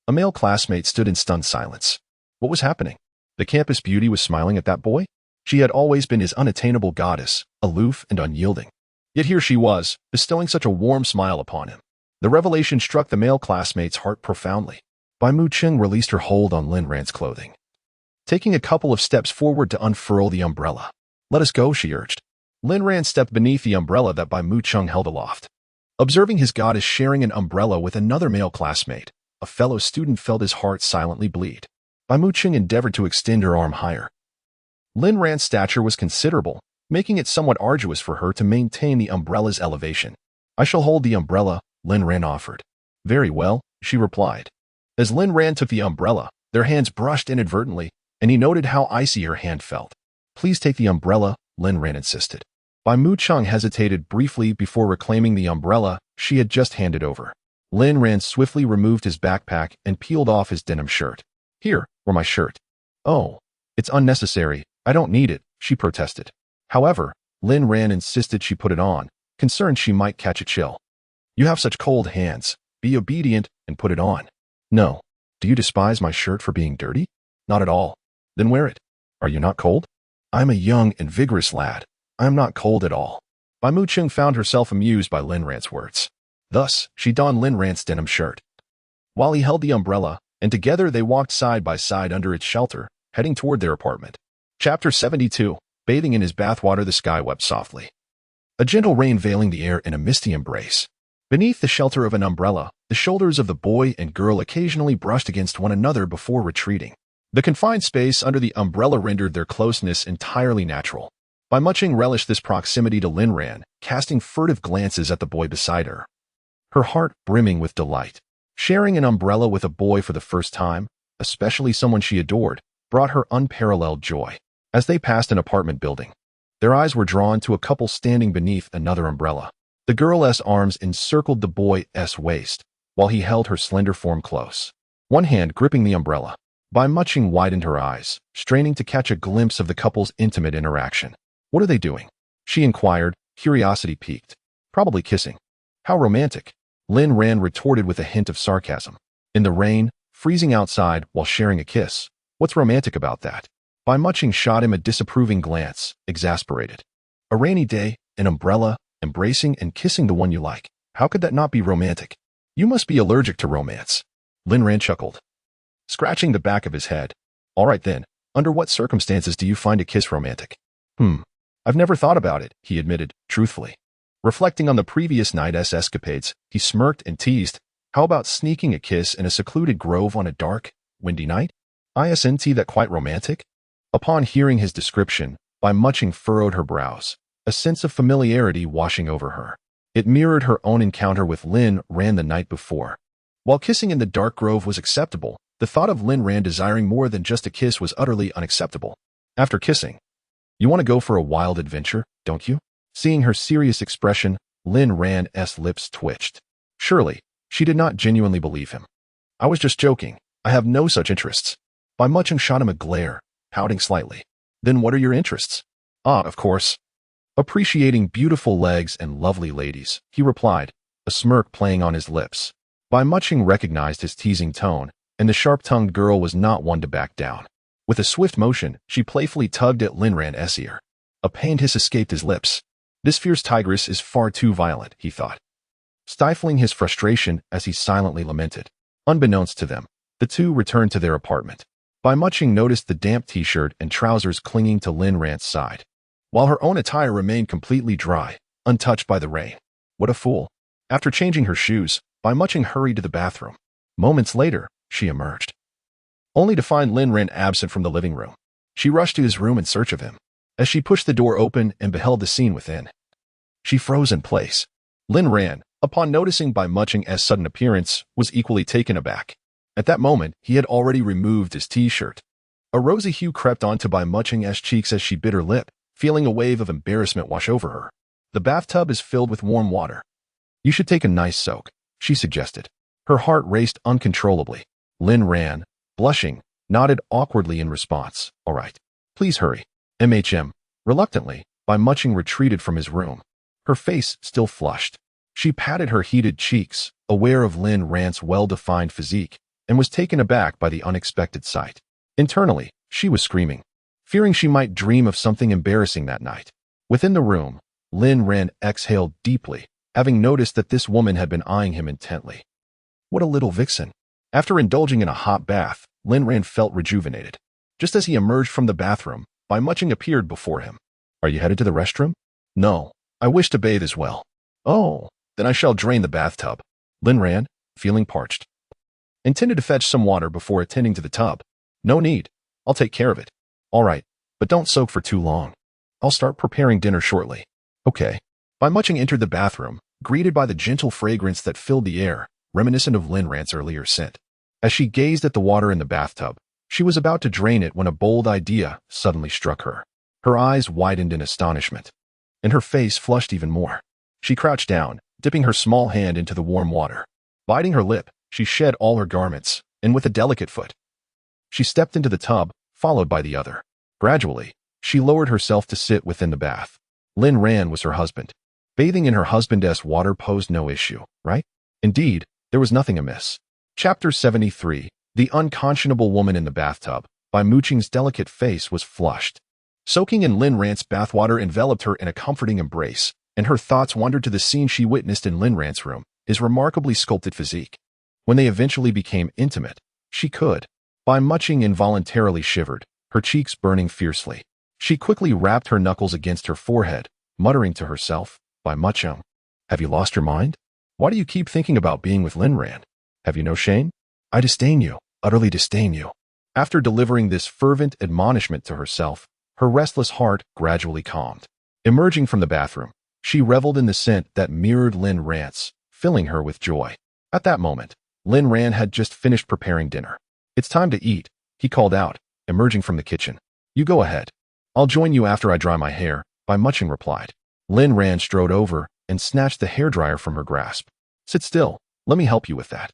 A male classmate stood in stunned silence. What was happening? The campus beauty was smiling at that boy? She had always been his unattainable goddess, aloof and unyielding. Yet here she was, bestowing such a warm smile upon him. The revelation struck the male classmate's heart profoundly. Bai Muqing released her hold on Lin Ran's clothing, taking a couple of steps forward to unfurl the umbrella. "Let us go," she urged. Lin Ran stepped beneath the umbrella that Bai Muqing held aloft. Observing his goddess sharing an umbrella with another male classmate, a fellow student felt his heart silently bleed. Bai Muqing endeavored to extend her arm higher. Lin Ran's stature was considerable, making it somewhat arduous for her to maintain the umbrella's elevation. "I shall hold the umbrella," Lin Ran offered. "Very well," she replied. As Lin Ran took the umbrella, their hands brushed inadvertently, and he noted how icy her hand felt. "Please take the umbrella," Lin Ran insisted. Bai Muqing hesitated briefly before reclaiming the umbrella she had just handed over. Lin Ran swiftly removed his backpack and peeled off his denim shirt. "Here, or my shirt." "Oh, it's unnecessary. I don't need it," she protested. However, Lin Ran insisted she put it on, concerned she might catch a chill. "You have such cold hands. Be obedient and put it on." "No. Do you despise my shirt for being dirty?" "Not at all." "Then wear it. Are you not cold?" "I am a young and vigorous lad. I am not cold at all." Bai Muqing found herself amused by Lin Ran's words. Thus, she donned Lin Ran's denim shirt, while he held the umbrella, and together they walked side by side under its shelter, heading toward their apartment. Chapter 72. Bathing in his bathwater, the sky wept softly, a gentle rain veiling the air in a misty embrace. Beneath the shelter of an umbrella, the shoulders of the boy and girl occasionally brushed against one another before retreating. The confined space under the umbrella rendered their closeness entirely natural. Bai Muqing relished this proximity to Lin Ran, casting furtive glances at the boy beside her, her heart brimming with delight. Sharing an umbrella with a boy for the first time, especially someone she adored, brought her unparalleled joy. As they passed an apartment building, their eyes were drawn to a couple standing beneath another umbrella. The girl's arms encircled the boy's waist, while he held her slender form close, one hand gripping the umbrella. Bai Muqing widened her eyes, straining to catch a glimpse of the couple's intimate interaction. "What are they doing?" she inquired, curiosity piqued. "Probably kissing." How romantic, Lin Ran retorted with a hint of sarcasm. In the rain, freezing outside while sharing a kiss. What's romantic about that? Bai Muching shot him a disapproving glance, exasperated. A rainy day, an umbrella, embracing and kissing the one you like. How could that not be romantic? You must be allergic to romance. Lin Ran chuckled, scratching the back of his head. All right then, under what circumstances do you find a kiss romantic? I've never thought about it, he admitted, truthfully. Reflecting on the previous night's escapades, he smirked and teased, how about sneaking a kiss in a secluded grove on a dark, windy night? Isn't that quite romantic? Upon hearing his description, Bai Muching furrowed her brows, a sense of familiarity washing over her. It mirrored her own encounter with Lin Ran the night before. While kissing in the dark grove was acceptable, the thought of Lin Ran desiring more than just a kiss was utterly unacceptable. After kissing, you want to go for a wild adventure, don't you? Seeing her serious expression, Lin Ran's lips twitched. Surely, she did not genuinely believe him. I was just joking. I have no such interests. Bai Muching shot him a glare, pouting slightly. Then what are your interests? Of course. Appreciating beautiful legs and lovely ladies, he replied, a smirk playing on his lips. Bai Muching recognized his teasing tone, and the sharp-tongued girl was not one to back down. With a swift motion, she playfully tugged at Lin Ran's ear. A pained hiss escaped his lips. This fierce tigress is far too violent, he thought, stifling his frustration as he silently lamented. Unbeknownst to them, the two returned to their apartment. Bai Muching noticed the damp t-shirt and trousers clinging to Lin Ran's side, while her own attire remained completely dry, untouched by the rain. What a fool. After changing her shoes, Bai Muching hurried to the bathroom. Moments later, she emerged, only to find Lin Ran absent from the living room. She rushed to his room in search of him. As she pushed the door open and beheld the scene within, she froze in place. Lin Ran, upon noticing Bai Muching's sudden appearance, was equally taken aback. At that moment, he had already removed his t-shirt. A rosy hue crept onto Bai Muching's cheeks as she bit her lip, feeling a wave of embarrassment wash over her. The bathtub is filled with warm water. You should take a nice soak, she suggested. Her heart raced uncontrollably. Lin Ran, blushing, nodded awkwardly in response. All right. Please hurry. Reluctantly, Bai Muching retreated from his room. Her face still flushed. She patted her heated cheeks, aware of Lin Ran's well-defined physique, and was taken aback by the unexpected sight. Internally, she was screaming, fearing she might dream of something embarrassing that night. Within the room, Lin Ran exhaled deeply, having noticed that this woman had been eyeing him intently. What a little vixen. After indulging in a hot bath, Lin Ran felt rejuvenated. Just as he emerged from the bathroom, Bai Muching appeared before him. Are you headed to the restroom? No, I wish to bathe as well. Oh, then I shall drain the bathtub. Lin Ran, feeling parched, intended to fetch some water before attending to the tub. No need. I'll take care of it. All right, but don't soak for too long. I'll start preparing dinner shortly. Okay. Bai Muching entered the bathroom, greeted by the gentle fragrance that filled the air, reminiscent of Lin Ran's earlier scent. As she gazed at the water in the bathtub, she was about to drain it when a bold idea suddenly struck her. Her eyes widened in astonishment, and her face flushed even more. She crouched down, dipping her small hand into the warm water. Biting her lip, she shed all her garments, and with a delicate foot, she stepped into the tub, followed by the other. Gradually, she lowered herself to sit within the bath. Lin Ran was her husband. Bathing in her husband's water posed no issue, right? Indeed, there was nothing amiss. Chapter 73, The Unconscionable Woman in the Bathtub. Bai Muching's delicate face was flushed. Soaking in Lin Ran's bathwater enveloped her in a comforting embrace, and her thoughts wandered to the scene she witnessed in Lin Ran's room, his remarkably sculpted physique. When they eventually became intimate, she could. Bai Muching involuntarily shivered, her cheeks burning fiercely. She quickly rapped her knuckles against her forehead, muttering to herself, Bai Muching, have you lost your mind? Why do you keep thinking about being with Lin Ran? Have you no shame? I disdain you, utterly disdain you. After delivering this fervent admonishment to herself, her restless heart gradually calmed. Emerging from the bathroom, she reveled in the scent that mirrored Lin Ran's, filling her with joy. At that moment, Lin Ran had just finished preparing dinner. It's time to eat, he called out, emerging from the kitchen. You go ahead. I'll join you after I dry my hair, Bai Muching replied. Lin Ran strode over and snatched the hairdryer from her grasp. Sit still, let me help you with that.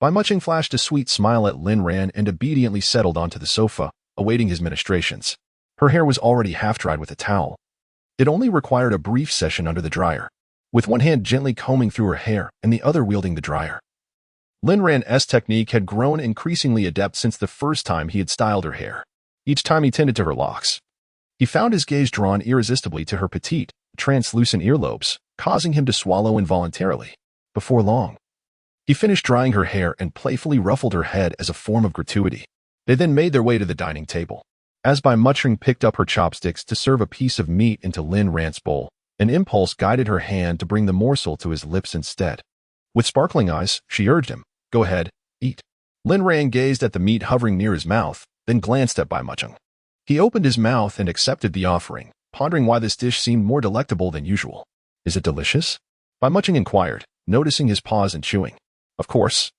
Bai Muching flashed a sweet smile at Lin Ran and obediently settled onto the sofa, awaiting his ministrations. Her hair was already half-dried with a towel. It only required a brief session under the dryer. with one hand gently combing through her hair and the other wielding the dryer. Lin Ran's technique had grown increasingly adept since the first time he had styled her hair. Each time he tended to her locks, he found his gaze drawn irresistibly to her petite, translucent earlobes, causing him to swallow involuntarily. Before long, he finished drying her hair and playfully ruffled her head as a form of gratuity. They then made their way to the dining table. As Bai Muching picked up her chopsticks to serve a piece of meat into Lin Ran's bowl, an impulse guided her hand to bring the morsel to his lips instead. With sparkling eyes, she urged him, "Go ahead, eat." Lin Ran gazed at the meat hovering near his mouth, then glanced at Bai Muching. He opened his mouth and accepted the offering, pondering why this dish seemed more delectable than usual. "Is it delicious?" Bai Muching inquired, noticing his pause in chewing. "Of course.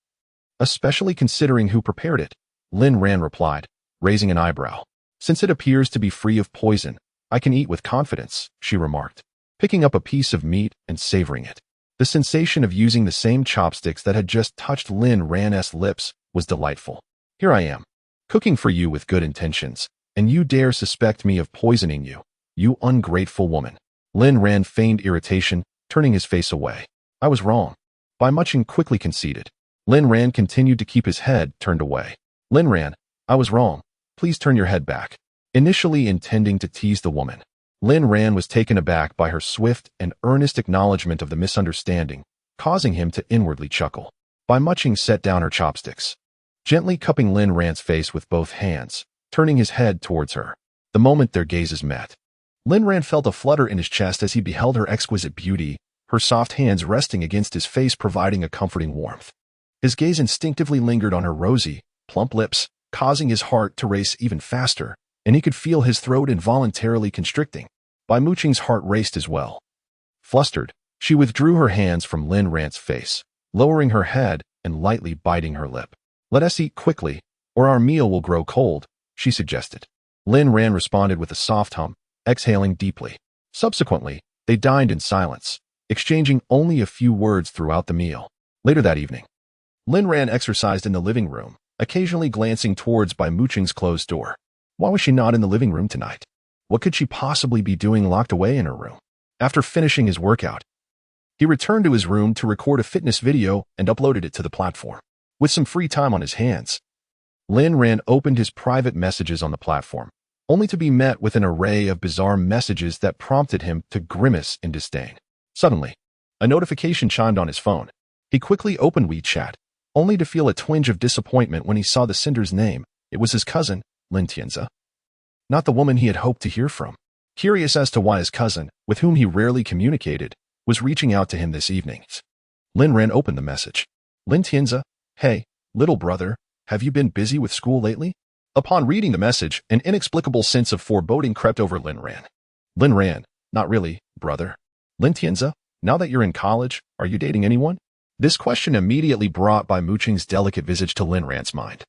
Especially considering who prepared it," Lin Ran replied, raising an eyebrow. "Since it appears to be free of poison, I can eat with confidence," she remarked, picking up a piece of meat and savoring it. The sensation of using the same chopsticks that had just touched Lin Ran's lips was delightful. "Here I am, cooking for you with good intentions, and you dare suspect me of poisoning you, you ungrateful woman." Lin Ran feigned irritation, turning his face away. "I was wrong," Bai Muching quickly conceded. Lin Ran continued to keep his head turned away. "Lin Ran, I was wrong. Please turn your head back." Initially intending to tease the woman, Lin Ran was taken aback by her swift and earnest acknowledgement of the misunderstanding, causing him to inwardly chuckle. Bai Muching set down her chopsticks, gently cupping Lin Ran's face with both hands, turning his head towards her. The moment their gazes met, Lin Ran felt a flutter in his chest as he beheld her exquisite beauty, her soft hands resting against his face providing a comforting warmth. His gaze instinctively lingered on her rosy, plump lips, causing his heart to race even faster, and he could feel his throat involuntarily constricting. Bai Muching's heart raced as well. Flustered, she withdrew her hands from Lin Ran's face, lowering her head and lightly biting her lip. "Let us eat quickly, or our meal will grow cold," she suggested. Lin Ran responded with a soft hum, exhaling deeply. Subsequently, they dined in silence, exchanging only a few words throughout the meal. Later that evening, Lin Ran exercised in the living room, occasionally glancing towards Bai Muching's closed door. Why was she not in the living room tonight? What could she possibly be doing locked away in her room? After finishing his workout, he returned to his room to record a fitness video and uploaded it to the platform. With some free time on his hands, Lin Ran opened his private messages on the platform, only to be met with an array of bizarre messages that prompted him to grimace in disdain. Suddenly, a notification chimed on his phone. He quickly opened WeChat, only to feel a twinge of disappointment when he saw the sender's name. It was his cousin, Lin Tianze, not the woman he had hoped to hear from. Curious as to why his cousin, with whom he rarely communicated, was reaching out to him this evening, Lin Ran opened the message. "Lin Tianze, hey, little brother, have you been busy with school lately?" Upon reading the message, an inexplicable sense of foreboding crept over Lin Ran. "Lin Ran, not really, brother." "Lin Tianze, now that you're in college, are you dating anyone?" This question immediately brought Bai Muching's delicate visage to Lin Ran's mind,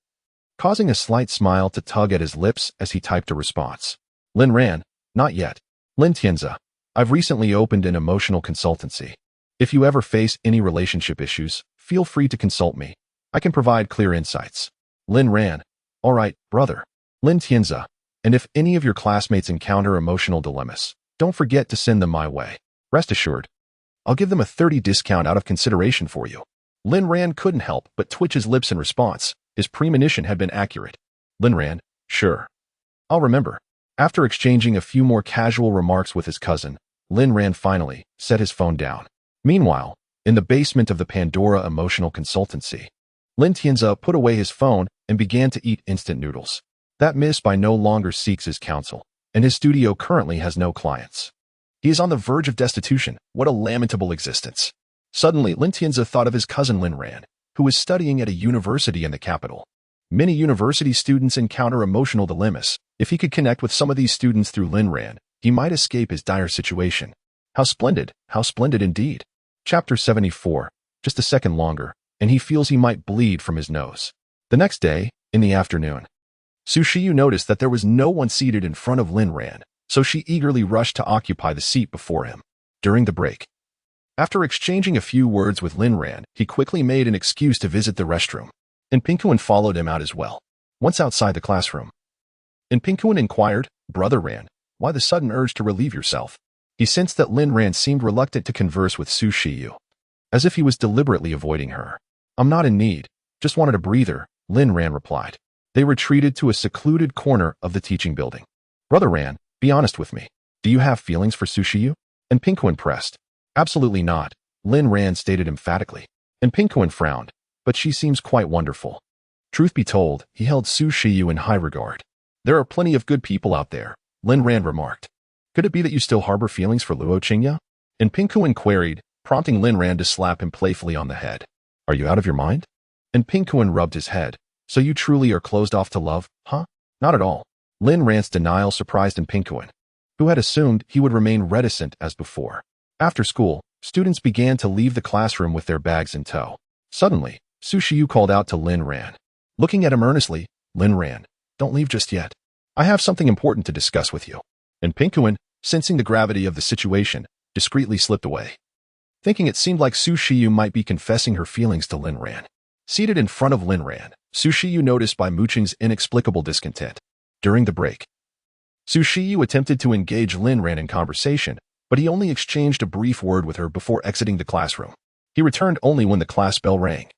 causing a slight smile to tug at his lips as he typed a response. "Lin Ran, not yet. Lin Tianze, I've recently opened an emotional consultancy. If you ever face any relationship issues, feel free to consult me. I can provide clear insights." Lin Ran, "All right, brother." "Lin Tianze, and if any of your classmates encounter emotional dilemmas, don't forget to send them my way. Rest assured, I'll give them a 30% discount out of consideration for you." Lin Ran couldn't help but twitch his lips in response. His premonition had been accurate. Lin Ran, "Sure. I'll remember." After exchanging a few more casual remarks with his cousin, Lin Ran finally set his phone down. Meanwhile, in the basement of the Pandora Emotional Consultancy, Lin Tianze put away his phone and began to eat instant noodles. That Miss Bai no longer seeks his counsel, and his studio currently has no clients. He is on the verge of destitution. What a lamentable existence. Suddenly, Lin Tianze thought of his cousin Lin Ran, who was studying at a university in the capital. Many university students encounter emotional dilemmas. If he could connect with some of these students through Lin Ran, he might escape his dire situation. How splendid indeed. Chapter 74. Just a second longer, and he feels he might bleed from his nose. The next day, in the afternoon, Su Shiyu noticed that there was no one seated in front of Lin Ran, so she eagerly rushed to occupy the seat before him. During the break, after exchanging a few words with Lin Ran, he quickly made an excuse to visit the restroom, and Pinkuan followed him out as well. Once outside the classroom, and Pinkuan inquired, "Brother Ran, why the sudden urge to relieve yourself?" He sensed that Lin Ran seemed reluctant to converse with Su Shiyu, as if he was deliberately avoiding her. I'm not in need, just wanted a breather, Lin Ran replied. They retreated to a secluded corner of the teaching building. Brother Ran, be honest with me. Do you have feelings for Su Shiyu? And Pinguin pressed. Absolutely not, Lin Ran stated emphatically. And Pinguin frowned, but she seems quite wonderful. Truth be told, he held Su Shiyu in high regard. There are plenty of good people out there, Lin Ran remarked. Could it be that you still harbor feelings for Luo Qingya? And Pinguin queried, prompting Lin Ran to slap him playfully on the head. Are you out of your mind? And Pinguin rubbed his head. So you truly are closed off to love, huh? Not at all. Lin Ran's denial surprised Pinguin, who had assumed he would remain reticent as before. After school, students began to leave the classroom with their bags in tow. Suddenly, Su Shiyu called out to Lin Ran. Looking at him earnestly, Lin Ran, don't leave just yet. I have something important to discuss with you. And Pinguin, sensing the gravity of the situation, discreetly slipped away. Thinking it seemed like Su Shiyu might be confessing her feelings to Lin Ran. Seated in front of Lin Ran, Su Shiyu noticed Bai Muqing's inexplicable discontent. During the break, Su Shiyu attempted to engage Lin Ran in conversation, but he only exchanged a brief word with her before exiting the classroom. He returned only when the class bell rang,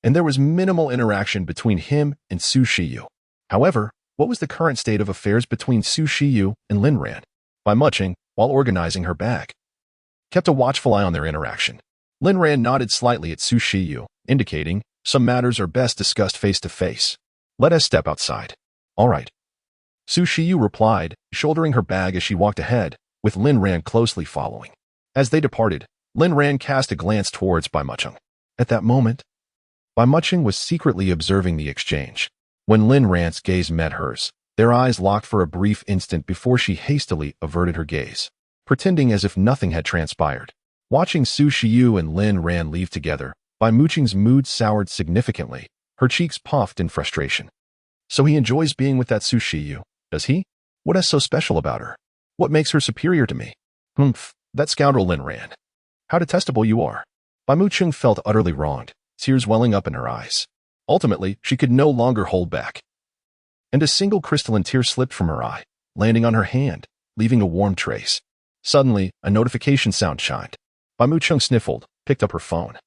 and there was minimal interaction between him and Su Shiyu. However, what was the current state of affairs between Su Shiyu and Lin Ran? Bai Muqing, while organizing her bag, kept a watchful eye on their interaction. Lin Ran nodded slightly at Su Shiyu, indicating, some matters are best discussed face to face. Let us step outside. All right. Su Shiyu replied, shouldering her bag as she walked ahead, with Lin Ran closely following. As they departed, Lin Ran cast a glance towards Bai Muqing. At that moment, Bai Muqing was secretly observing the exchange. When Lin Ran's gaze met hers, their eyes locked for a brief instant before she hastily averted her gaze, pretending as if nothing had transpired. Watching Su Shiyu and Lin Ran leave together, Bai Muqing's mood soured significantly. Her cheeks puffed in frustration. So he enjoys being with that Su Shiyu, does he? What is so special about her? What makes her superior to me? Humph, that scoundrel Lin Ran. How detestable you are. Bai Muqing felt utterly wronged, tears welling up in her eyes. Ultimately, she could no longer hold back, and a single crystalline tear slipped from her eye, landing on her hand, leaving a warm trace. Suddenly, a notification sound chimed. Bai Muqing sniffled, picked up her phone,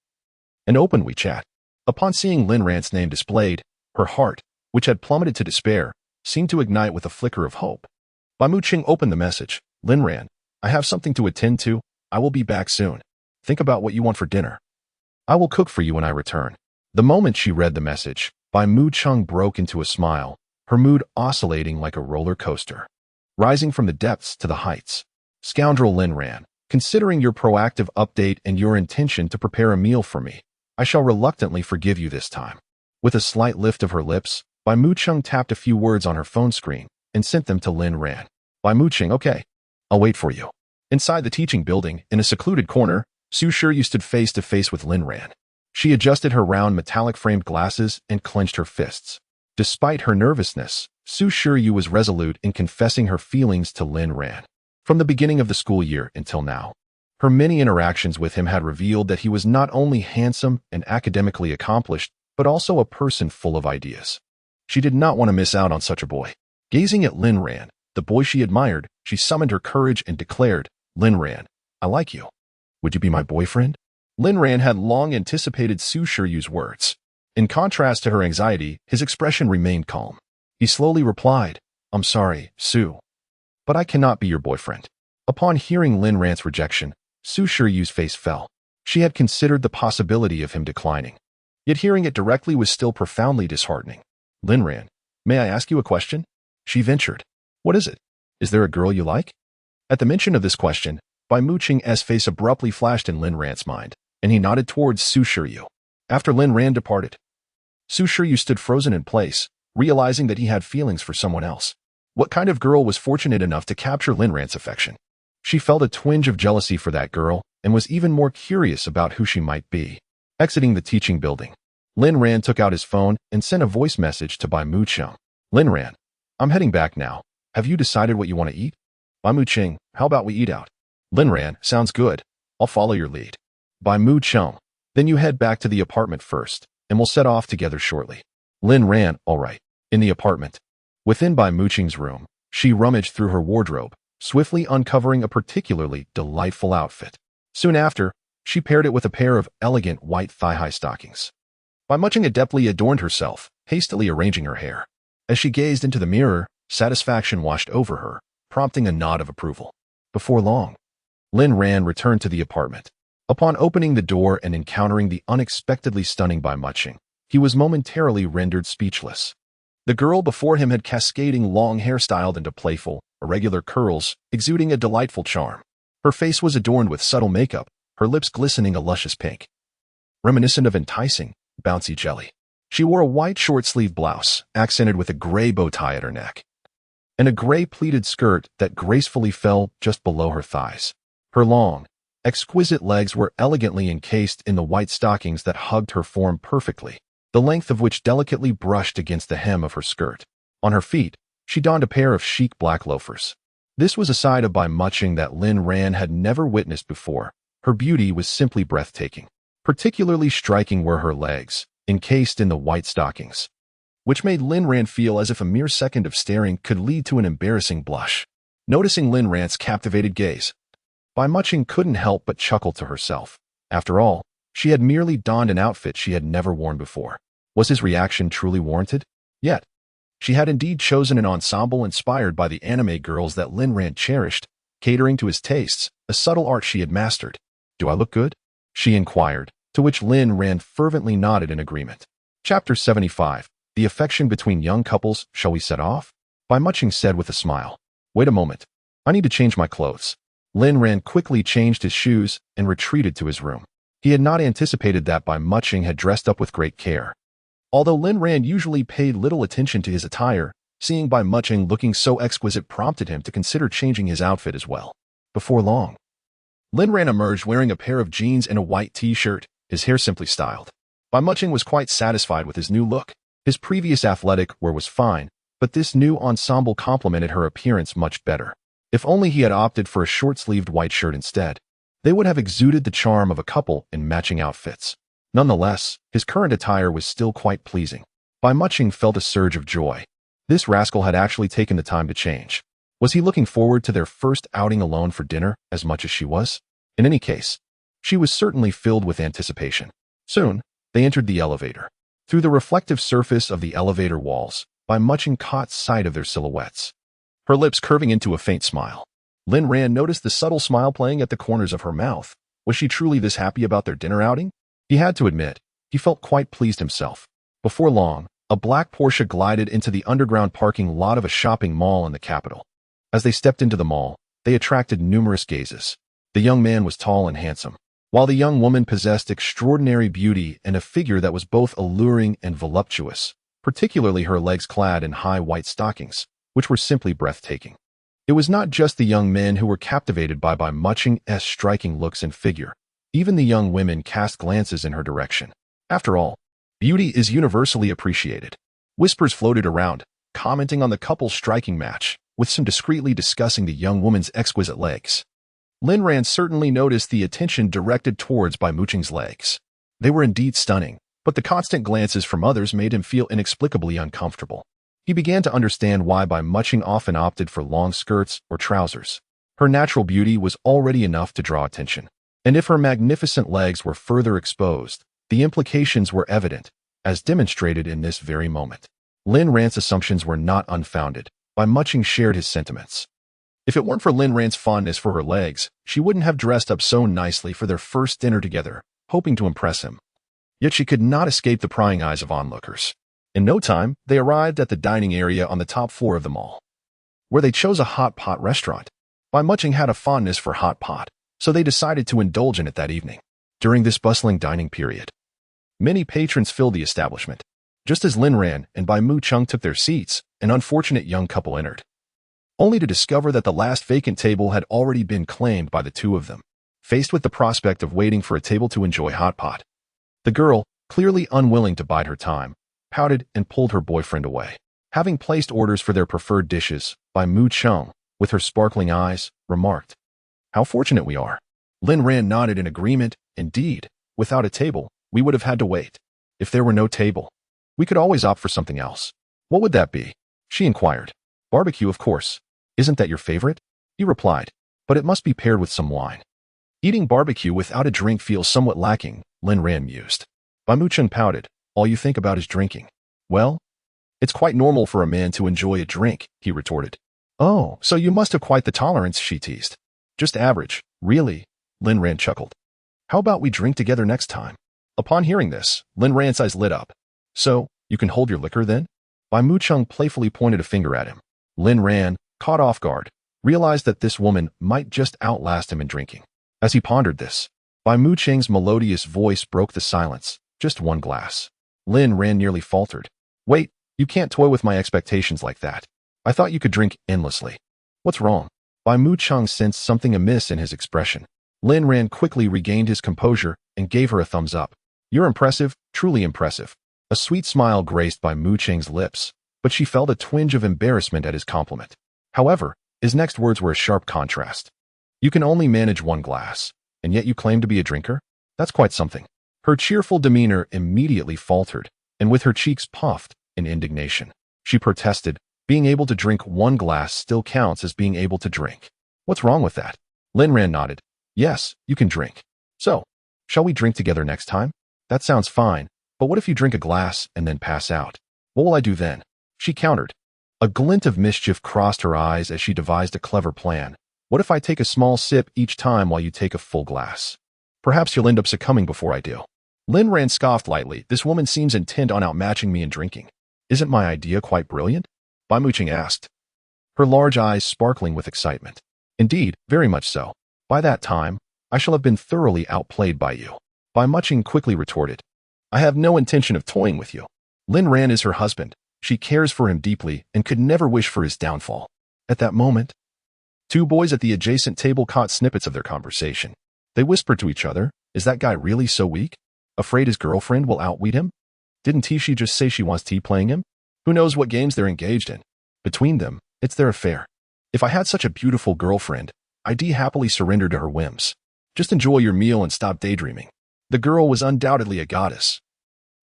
and opened WeChat. Upon seeing Lin Ran's name displayed, her heart, which had plummeted to despair, seemed to ignite with a flicker of hope. Bai Muqing opened the message. Lin Ran, I have something to attend to. I will be back soon. Think about what you want for dinner. I will cook for you when I return. The moment she read the message, Bai Muqing broke into a smile, her mood oscillating like a roller coaster, rising from the depths to the heights. Scoundrel Lin Ran, considering your proactive update and your intention to prepare a meal for me, I shall reluctantly forgive you this time. With a slight lift of her lips, Bai Muqing tapped a few words on her phone screen and sent them to Lin Ran. Bai Muqing, okay. I'll wait for you. Inside the teaching building, in a secluded corner, Su Shiyu stood face to face with Lin Ran. She adjusted her round metallic-framed glasses and clenched her fists. Despite her nervousness, Su Shiyu was resolute in confessing her feelings to Lin Ran. From the beginning of the school year until now, her many interactions with him had revealed that he was not only handsome and academically accomplished, but also a person full of ideas. She did not want to miss out on such a boy. Gazing at Lin Ran, the boy she admired, she summoned her courage and declared, Lin Ran, I like you. Would you be my boyfriend? Lin Ran had long anticipated Su Shiyu's words. In contrast to her anxiety, his expression remained calm. He slowly replied, I'm sorry, Su, but I cannot be your boyfriend. Upon hearing Lin Ran's rejection, Su Shiyu's face fell. She had considered the possibility of him declining, yet hearing it directly was still profoundly disheartening. Lin Ran, may I ask you a question? She ventured. What is it? Is there a girl you like? At the mention of this question, Bai Muqing's face abruptly flashed in Lin Ran's mind, and he nodded towards Su Shiyu. After Lin Ran departed, Su Shiyu stood frozen in place, realizing that he had feelings for someone else. What kind of girl was fortunate enough to capture Lin Ran's affection? She felt a twinge of jealousy for that girl and was even more curious about who she might be. Exiting the teaching building, Lin Ran took out his phone and sent a voice message to Bai Muqing. Lin Ran, I'm heading back now. Have you decided what you want to eat? Bai Muqing, how about we eat out? Lin Ran, sounds good. I'll follow your lead. Bai Muqing, then you head back to the apartment first, and we'll set off together shortly. Lin Ran, all right. In the apartment. Within Bai Muqing's room, she rummaged through her wardrobe, swiftly uncovering a particularly delightful outfit. Soon after, she paired it with a pair of elegant white thigh-high stockings. By Muching adeptly adorned herself, hastily arranging her hair. As she gazed into the mirror, satisfaction washed over her, prompting a nod of approval. Before long, Lin Ran returned to the apartment. Upon opening the door and encountering the unexpectedly stunning Bai Muching, he was momentarily rendered speechless. The girl before him had cascading long hair styled into playful, irregular curls, exuding a delightful charm. Her face was adorned with subtle makeup, her lips glistening a luscious pink, reminiscent of enticing, bouncy jelly. She wore a white short-sleeved blouse, accented with a gray bow tie at her neck, and a gray pleated skirt that gracefully fell just below her thighs. Her long, exquisite legs were elegantly encased in the white stockings that hugged her form perfectly, the length of which delicately brushed against the hem of her skirt. On her feet, she donned a pair of chic black loafers. This was a side of Bai Muching that Lin Ran had never witnessed before. Her beauty was simply breathtaking. Particularly striking were her legs, encased in the white stockings, which made Lin Ran feel as if a mere second of staring could lead to an embarrassing blush. Noticing Lin Ran's captivated gaze, Bai Muching couldn't help but chuckle to herself. After all, she had merely donned an outfit she had never worn before. Was his reaction truly warranted? Yet, she had indeed chosen an ensemble inspired by the anime girls that Lin Ran cherished, catering to his tastes, a subtle art she had mastered. "Do I look good?" she inquired, to which Lin Ran fervently nodded in agreement. Chapter 75. The affection between young couples. Shall we set off? Bai Muching said with a smile. Wait a moment. I need to change my clothes. Lin Ran quickly changed his shoes and retreated to his room. He had not anticipated that Bai Muching had dressed up with great care. Although Lin Ran usually paid little attention to his attire, seeing Bai Muching looking so exquisite prompted him to consider changing his outfit as well. Before long, Lin Ran emerged wearing a pair of jeans and a white t-shirt, his hair simply styled. Bai Muching was quite satisfied with his new look. His previous athletic wear was fine, but this new ensemble complemented her appearance much better. If only he had opted for a short-sleeved white shirt instead, they would have exuded the charm of a couple in matching outfits. Nonetheless, his current attire was still quite pleasing. Bai Muching felt a surge of joy. This rascal had actually taken the time to change. Was he looking forward to their first outing alone for dinner as much as she was? In any case, she was certainly filled with anticipation. Soon, they entered the elevator. Through the reflective surface of the elevator walls, Bai Muching caught sight of their silhouettes, her lips curving into a faint smile. Lin Ran noticed the subtle smile playing at the corners of her mouth. Was she truly this happy about their dinner outing? He had to admit, he felt quite pleased himself. Before long, a black Porsche glided into the underground parking lot of a shopping mall in the capital. As they stepped into the mall, they attracted numerous gazes. The young man was tall and handsome, while the young woman possessed extraordinary beauty and a figure that was both alluring and voluptuous, particularly her legs clad in high white stockings, which were simply breathtaking. It was not just the young men who were captivated by Bai Muching's striking looks and figure. Even the young women cast glances in her direction. After all, beauty is universally appreciated. Whispers floated around, commenting on the couple's striking match, with some discreetly discussing the young woman's exquisite legs. Lin Ran certainly noticed the attention directed towards Bai Muching's legs. They were indeed stunning, but the constant glances from others made him feel inexplicably uncomfortable. He began to understand why Bai Muching often opted for long skirts or trousers. Her natural beauty was already enough to draw attention. And if her magnificent legs were further exposed, the implications were evident, as demonstrated in this very moment. Lin Ran's assumptions were not unfounded. Bai Muching shared his sentiments. If it weren't for Lin Ran's fondness for her legs, she wouldn't have dressed up so nicely for their first dinner together, hoping to impress him. Yet she could not escape the prying eyes of onlookers. In no time, they arrived at the dining area on the top floor of the mall, where they chose a hot pot restaurant. Bai Muching had a fondness for hot pot, so they decided to indulge in it that evening. During this bustling dining period, many patrons filled the establishment. Just as Lin Ran and Bai Muching took their seats, an unfortunate young couple entered, only to discover that the last vacant table had already been claimed by the two of them. Faced with the prospect of waiting for a table to enjoy hot pot, the girl, clearly unwilling to bide her time, pouted and pulled her boyfriend away. Having placed orders for their preferred dishes, Bai Muching, with her sparkling eyes, remarked, "How fortunate we are." Lin Ran nodded in agreement. Indeed, without a table, we would have had to wait. If there were no table, we could always opt for something else. What would that be? She inquired. Barbecue, of course. Isn't that your favorite? he replied, but it must be paired with some wine. Eating barbecue without a drink feels somewhat lacking, Lin Ran mused. Bai Mucheng pouted. All you think about is drinking. Well, it's quite normal for a man to enjoy a drink, he retorted. Oh, so you must have quite the tolerance, she teased. Just average, really, Lin Ran chuckled. How about we drink together next time? Upon hearing this, Lin Ran's eyes lit up. So, you can hold your liquor then? Bai Mucheng playfully pointed a finger at him. Lin Ran, caught off guard, realized that this woman might just outlast him in drinking. As he pondered this, Bai Mucheng's melodious voice broke the silence. Just one glass. Lin Ran nearly faltered. Wait, you can't toy with my expectations like that. I thought you could drink endlessly. What's wrong? Bai Mucheng sensed something amiss in his expression. Lin Ran quickly regained his composure and gave her a thumbs up. You're impressive, truly impressive. A sweet smile graced Bai Mucheng's lips, but she felt a twinge of embarrassment at his compliment. However, his next words were a sharp contrast. You can only manage one glass, and yet you claim to be a drinker? That's quite something. Her cheerful demeanor immediately faltered, and with her cheeks puffed in indignation, she protested, being able to drink one glass still counts as being able to drink. What's wrong with that? Lin Ran nodded. Yes, you can drink. So, shall we drink together next time? That sounds fine, but what if you drink a glass and then pass out? What will I do then? She countered. A glint of mischief crossed her eyes as she devised a clever plan. What if I take a small sip each time while you take a full glass? Perhaps you'll end up succumbing before I do. Lin Ran scoffed lightly. This woman seems intent on outmatching me in drinking. Isn't my idea quite brilliant? Bai Mucheng asked, her large eyes sparkling with excitement. Indeed, very much so. By that time, I shall have been thoroughly outplayed by you. Bai Mucheng quickly retorted. I have no intention of toying with you. Lin Ran is her husband. She cares for him deeply and could never wish for his downfall. At that moment, two boys at the adjacent table caught snippets of their conversation. They whispered to each other, is that guy really so weak? Afraid his girlfriend will outwit him? Didn't she just say she wants tea playing him? Who knows what games they're engaged in? Between them, it's their affair. If I had such a beautiful girlfriend, I'd happily surrender to her whims. Just enjoy your meal and stop daydreaming. The girl was undoubtedly a goddess,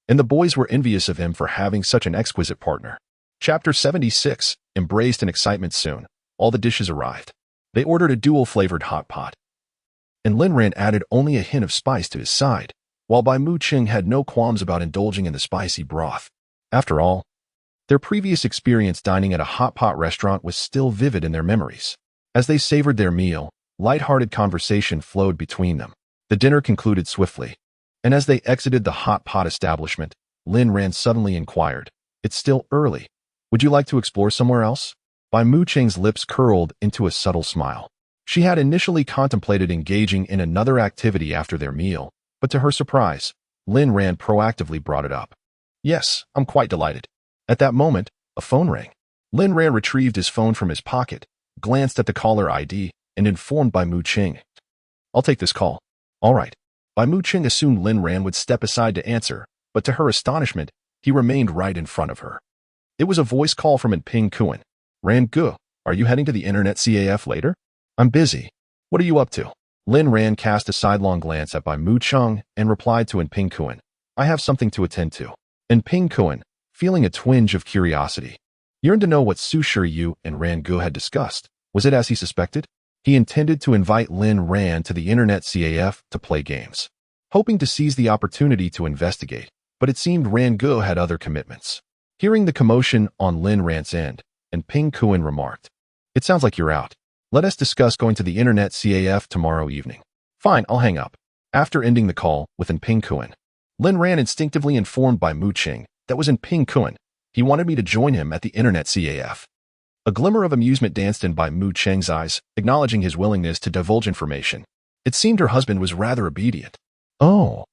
and the boys were envious of him for having such an exquisite partner. Chapter 76, embraced in excitement soon. All the dishes arrived. They ordered a dual-flavored hot pot, and Lin Ran added only a hint of spice to his side, while Bai Mucheng had no qualms about indulging in the spicy broth. After all, their previous experience dining at a hot pot restaurant was still vivid in their memories. As they savored their meal, light-hearted conversation flowed between them. The dinner concluded swiftly, and as they exited the hot pot establishment, Lin Ran suddenly inquired, it's still early. Would you like to explore somewhere else? Bai Mucheng's lips curled into a subtle smile. She had initially contemplated engaging in another activity after their meal, but to her surprise, Lin Ran proactively brought it up. Yes, I'm quite delighted. At that moment, a phone rang. Lin Ran retrieved his phone from his pocket, glanced at the caller ID, and informed Bai Mucheng. I'll take this call. All right. Bai Mucheng assumed Lin Ran would step aside to answer, but to her astonishment, he remained right in front of her. It was a voice call from Ping Kuan. Ran Gu, are you heading to the internet CAF later? I'm busy. What are you up to? Lin Ran cast a sidelong glance at Bai Mucheng and replied to Ping Kuan. I have something to attend to. Ping Kuan, feeling a twinge of curiosity, yearned to know what Su Shiyu and Ran Gu had discussed. Was it as he suspected? He intended to invite Lin Ran to the internet CAF to play games, hoping to seize the opportunity to investigate, but it seemed Ran Gu had other commitments. Hearing the commotion on Lin Ran's end, Ping Kuan remarked, it sounds like you're out. Let us discuss going to the internet CAF tomorrow evening. Fine, I'll hang up. After ending the call with Ping Kuan, Lin Ran instinctively informed Bai Mucheng that was Ping Kuan. He wanted me to join him at the internet CAF. A glimmer of amusement danced in Bai Mucheng's eyes, acknowledging his willingness to divulge information. It seemed her husband was rather obedient. Oh,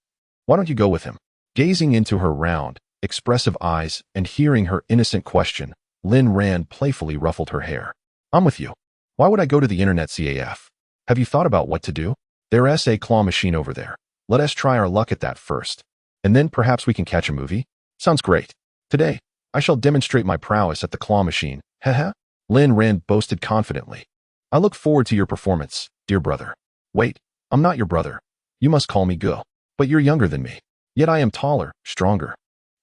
why don't you go with him? Gazing into her round, expressive eyes and hearing her innocent question, Lin Ran playfully ruffled her hair. I'm with you. Why would I go to the internet CAF? Have you thought about what to do? There's a claw machine over there. Let us try our luck at that first. And then perhaps we can catch a movie? Sounds great. Today, I shall demonstrate my prowess at the claw machine. Haha. Lin Ran boasted confidently. I look forward to your performance, dear brother. Wait, I'm not your brother. You must call me Gu. But you're younger than me. Yet I am taller, stronger.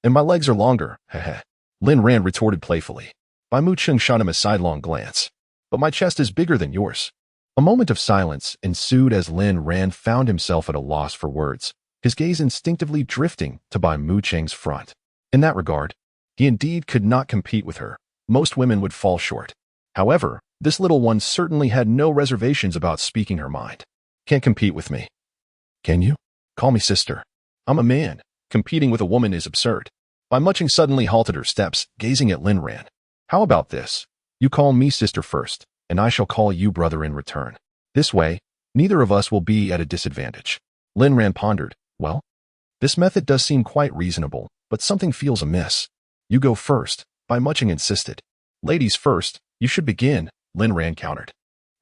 And my legs are longer. Haha. Lin Ran retorted playfully. Bai Mucheng shot him a sidelong glance. but my chest is bigger than yours. A moment of silence ensued as Lin Ran found himself at a loss for words, his gaze instinctively drifting to Bai Mu Cheng's front. In that regard, he indeed could not compete with her. Most women would fall short. However, this little one certainly had no reservations about speaking her mind. Can't compete with me. Can you? Call me sister. I'm a man. Competing with a woman is absurd. Bai Mucheng suddenly halted her steps, gazing at Lin Ran. How about this? You call me sister first, and I shall call you brother in return. This way, neither of us will be at a disadvantage. Lin Ran pondered. Well, this method does seem quite reasonable, but something feels amiss. You go first, Bai Mucheng insisted. Ladies first, you should begin, Lin Ran countered.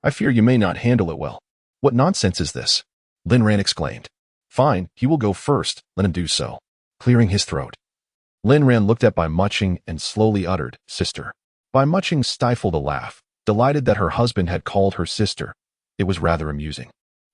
I fear you may not handle it well. What nonsense is this? Lin Ran exclaimed. Fine, he will go first, let him do so. Clearing his throat. Lin Ran looked at Bai Mucheng and slowly uttered, sister. Bai Mucheng stifled a laugh, delighted that her husband had called her sister. It was rather amusing.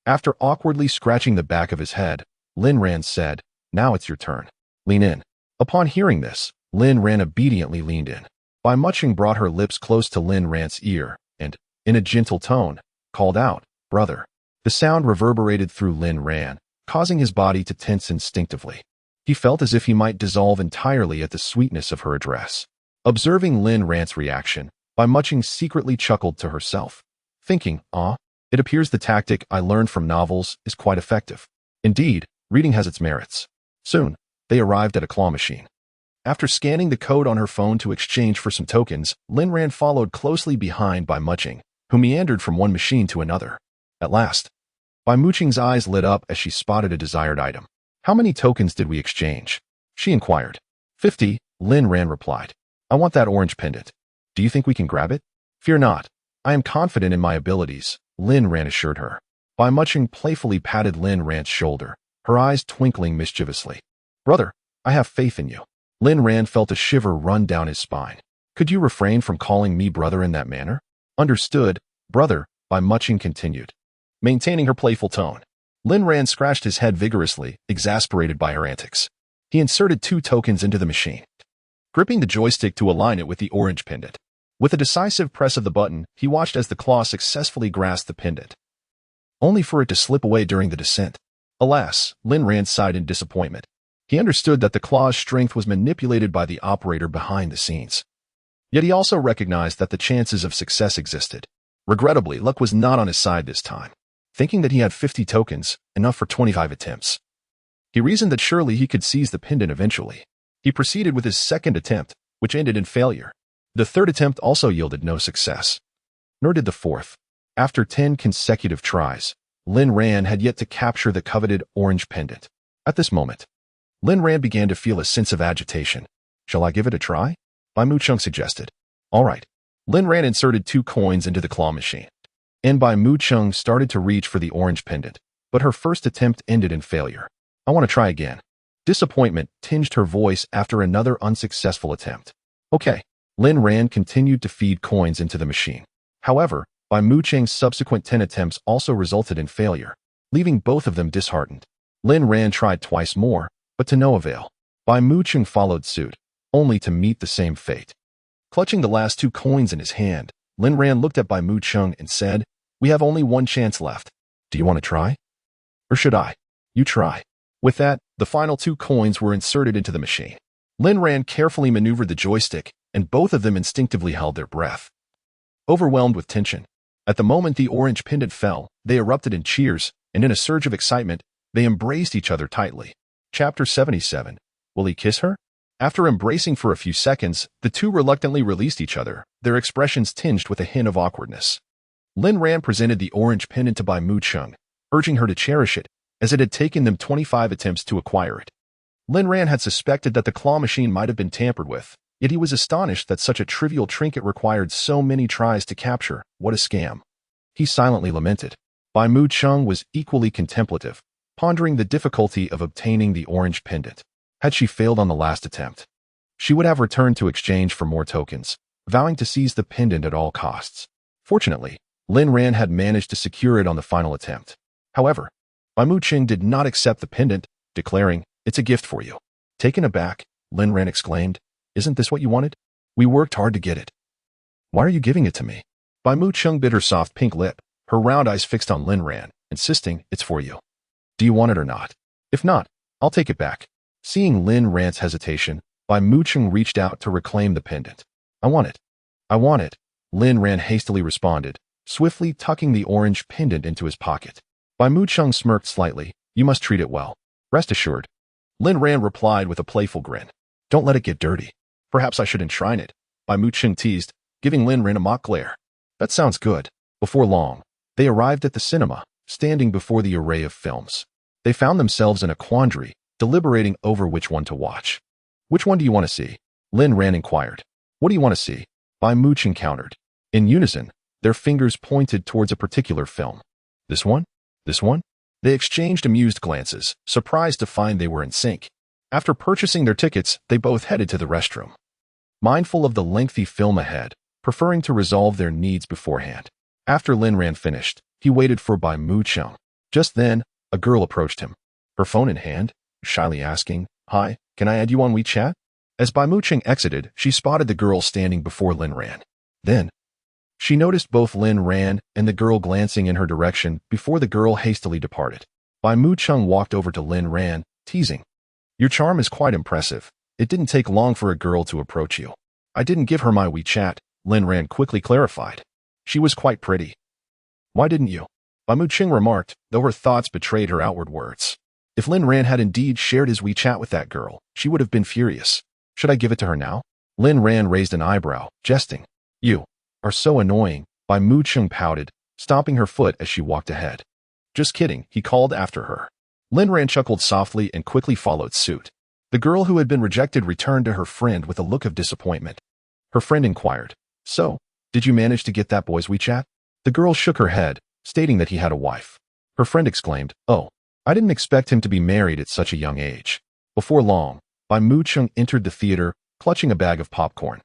After awkwardly scratching the back of his head, Lin Ran said, now it's your turn. Lean in. Upon hearing this, Lin Ran obediently leaned in. Bai Mucheng brought her lips close to Lin Ran's ear and, in a gentle tone, called out, brother. The sound reverberated through Lin Ran, causing his body to tense instinctively. He felt as if he might dissolve entirely at the sweetness of her address. Observing Lin Ran's reaction, Bai Mucheng secretly chuckled to herself, thinking, it appears the tactic I learned from novels is quite effective. Indeed, reading has its merits. Soon, they arrived at a claw machine. After scanning the code on her phone to exchange for some tokens, Lin Ran followed closely behind Bai Mucheng, who meandered from one machine to another. At last, Bai Mucheng's eyes lit up as she spotted a desired item. How many tokens did we exchange? She inquired. 50, Lin Ran replied. I want that orange pendant. Do you think we can grab it? Fear not. I am confident in my abilities, Lin Ran assured her. Bai Mucheng playfully patted Lin Ran's shoulder, her eyes twinkling mischievously. Brother, I have faith in you. Lin Ran felt a shiver run down his spine. Could you refrain from calling me brother in that manner? Understood, brother, Bai Mucheng continued, maintaining her playful tone. Lin Ran scratched his head vigorously, exasperated by her antics. He inserted 2 tokens into the machine, gripping the joystick to align it with the orange pendant. With a decisive press of the button, he watched as the claw successfully grasped the pendant, only for it to slip away during the descent. Alas, Lin Ran sighed in disappointment. He understood that the claw's strength was manipulated by the operator behind the scenes. Yet he also recognized that the chances of success existed. Regrettably, luck was not on his side this time. Thinking that he had 50 tokens, enough for 25 attempts, he reasoned that surely he could seize the pendant eventually. He proceeded with his second attempt, which ended in failure. The third attempt also yielded no success. Nor did the fourth. After 10 consecutive tries, Lin Ran had yet to capture the coveted orange pendant. At this moment, Lin Ran began to feel a sense of agitation. Shall I give it a try? Bai Mucheng suggested. All right. Lin Ran inserted 2 coins into the claw machine, and Bai Mucheng started to reach for the orange pendant, but her first attempt ended in failure. I want to try again. Disappointment tinged her voice after another unsuccessful attempt. Okay. Lin Ran continued to feed coins into the machine. However, Bai Mucheng's subsequent 10 attempts also resulted in failure, leaving both of them disheartened. Lin Ran tried twice more, but to no avail. Bai Mucheng followed suit, only to meet the same fate. Clutching the last 2 coins in his hand, Lin Ran looked at Bai Mucheng and said, we have only one chance left. Do you want to try? Or should I? You try. With that, the final 2 coins were inserted into the machine. Lin Ran carefully maneuvered the joystick, and both of them instinctively held their breath, overwhelmed with tension. At the moment the orange pendant fell, they erupted in cheers, and in a surge of excitement, they embraced each other tightly. Chapter 77. Will he kiss her? After embracing for a few seconds, the two reluctantly released each other, their expressions tinged with a hint of awkwardness. Lin Ran presented the orange pendant to Bai Mucheng, urging her to cherish it, as it had taken them 25 attempts to acquire it. Lin Ran had suspected that the claw machine might have been tampered with, yet he was astonished that such a trivial trinket required so many tries to capture. What a scam. He silently lamented. Bai Mucheng was equally contemplative, pondering the difficulty of obtaining the orange pendant. Had she failed on the last attempt, she would have returned to exchange for more tokens, vowing to seize the pendant at all costs. Fortunately, Lin Ran had managed to secure it on the final attempt. However, Bai Mucheng did not accept the pendant, declaring, "It's a gift for you." Taken aback, Lin Ran exclaimed, "Isn't this what you wanted? We worked hard to get it. Why are you giving it to me?" Bai Mu Chung bit her soft pink lip, her round eyes fixed on Lin Ran, insisting, "It's for you. Do you want it or not? If not, I'll take it back." Seeing Lin Ran's hesitation, Bai Mu Chung reached out to reclaim the pendant. "I want it. I want it," Lin Ran hastily responded, swiftly tucking the orange pendant into his pocket. Bai Mu Chung smirked slightly. "You must treat it well. Rest assured." Lin Ran replied with a playful grin. "Don't let it get dirty. Perhaps I should enshrine it," Bai Mu Chung teased, giving Lin Ran a mock glare. "That sounds good." Before long, they arrived at the cinema, standing before the array of films. They found themselves in a quandary, deliberating over which one to watch. "Which one do you want to see?" Lin Ran inquired. "What do you want to see?" Bai Mu Chung countered. In unison, their fingers pointed towards a particular film. "This one? This one?" They exchanged amused glances, surprised to find they were in sync. After purchasing their tickets, they both headed to the restroom, mindful of the lengthy film ahead, preferring to resolve their needs beforehand. After Lin Ran finished, he waited for Bai Mu Chung. Just then, a girl approached him, her phone in hand, shyly asking, "Hi, can I add you on WeChat?" As Bai Mu Chung exited, she spotted the girl standing before Lin Ran. Then, she noticed both Lin Ran and the girl glancing in her direction before the girl hastily departed. Bai Mu Chung walked over to Lin Ran, teasing, "Your charm is quite impressive. It didn't take long for a girl to approach you." "I didn't give her my WeChat," Lin Ran quickly clarified. "She was quite pretty." "Why didn't you?" Bai Mu Chung remarked, though her thoughts betrayed her outward words. If Lin Ran had indeed shared his WeChat with that girl, she would have been furious. "Should I give it to her now?" Lin Ran raised an eyebrow, jesting. "You are so annoying," Bai Mu Chung pouted, stomping her foot as she walked ahead. "Just kidding," he called after her. Lin Ran chuckled softly and quickly followed suit. The girl who had been rejected returned to her friend with a look of disappointment. Her friend inquired, "So, did you manage to get that boy's WeChat?" The girl shook her head, stating that he had a wife. Her friend exclaimed, "Oh, I didn't expect him to be married at such a young age." Before long, Bai Mu Chung entered the theater, clutching a bag of popcorn,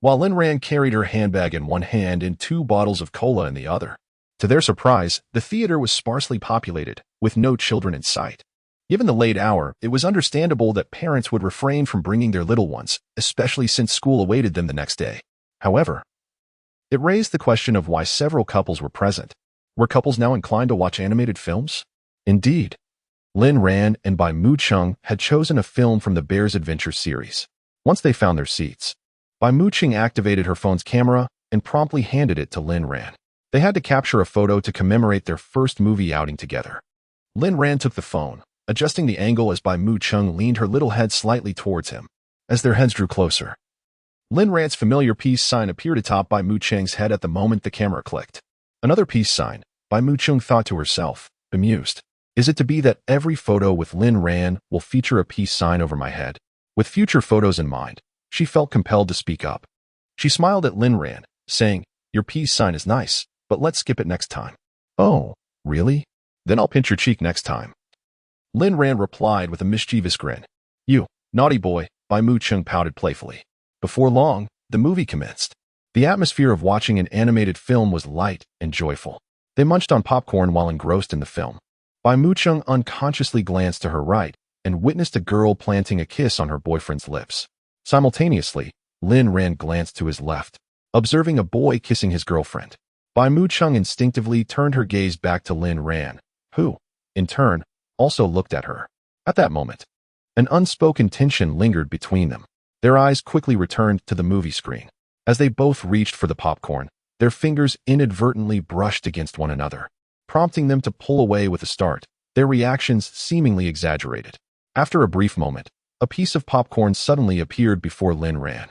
while Lin Ran carried her handbag in one hand and 2 bottles of cola in the other. To their surprise, the theater was sparsely populated, with no children in sight. Given the late hour, it was understandable that parents would refrain from bringing their little ones, especially since school awaited them the next day. However, it raised the question of why several couples were present. Were couples now inclined to watch animated films? Indeed, Lin Ran and Bai Mu Chung had chosen a film from the Bear's Adventure series. Once they found their seats, Bai Mu Chung activated her phone's camera and promptly handed it to Lin Ran. They had to capture a photo to commemorate their first movie outing together. Lin Ran took the phone, adjusting the angle as Bai Mu Chung leaned her little head slightly towards him. As their heads drew closer, Lin Ran's familiar peace sign appeared atop Bai Mu Chung's head at the moment the camera clicked. Another peace sign, Bai Mu Chung thought to herself, bemused. Is it to be that every photo with Lin Ran will feature a peace sign over my head? With future photos in mind, she felt compelled to speak up. She smiled at Lin Ran, saying, "Your peace sign is nice, but let's skip it next time." "Oh, really? Then I'll pinch your cheek next time." Lin Ran replied with a mischievous grin. "You, naughty boy," Bai Mu Chung pouted playfully. Before long, the movie commenced. The atmosphere of watching an animated film was light and joyful. They munched on popcorn while engrossed in the film. Bai Mu Chung unconsciously glanced to her right and witnessed a girl planting a kiss on her boyfriend's lips. Simultaneously, Lin Ran glanced to his left, observing a boy kissing his girlfriend. Bai Mu Chung instinctively turned her gaze back to Lin Ran, who, in turn, also looked at her. At that moment, an unspoken tension lingered between them. Their eyes quickly returned to the movie screen. As they both reached for the popcorn, their fingers inadvertently brushed against one another, prompting them to pull away with a start, their reactions seemingly exaggerated. After a brief moment, a piece of popcorn suddenly appeared before Lin Ran,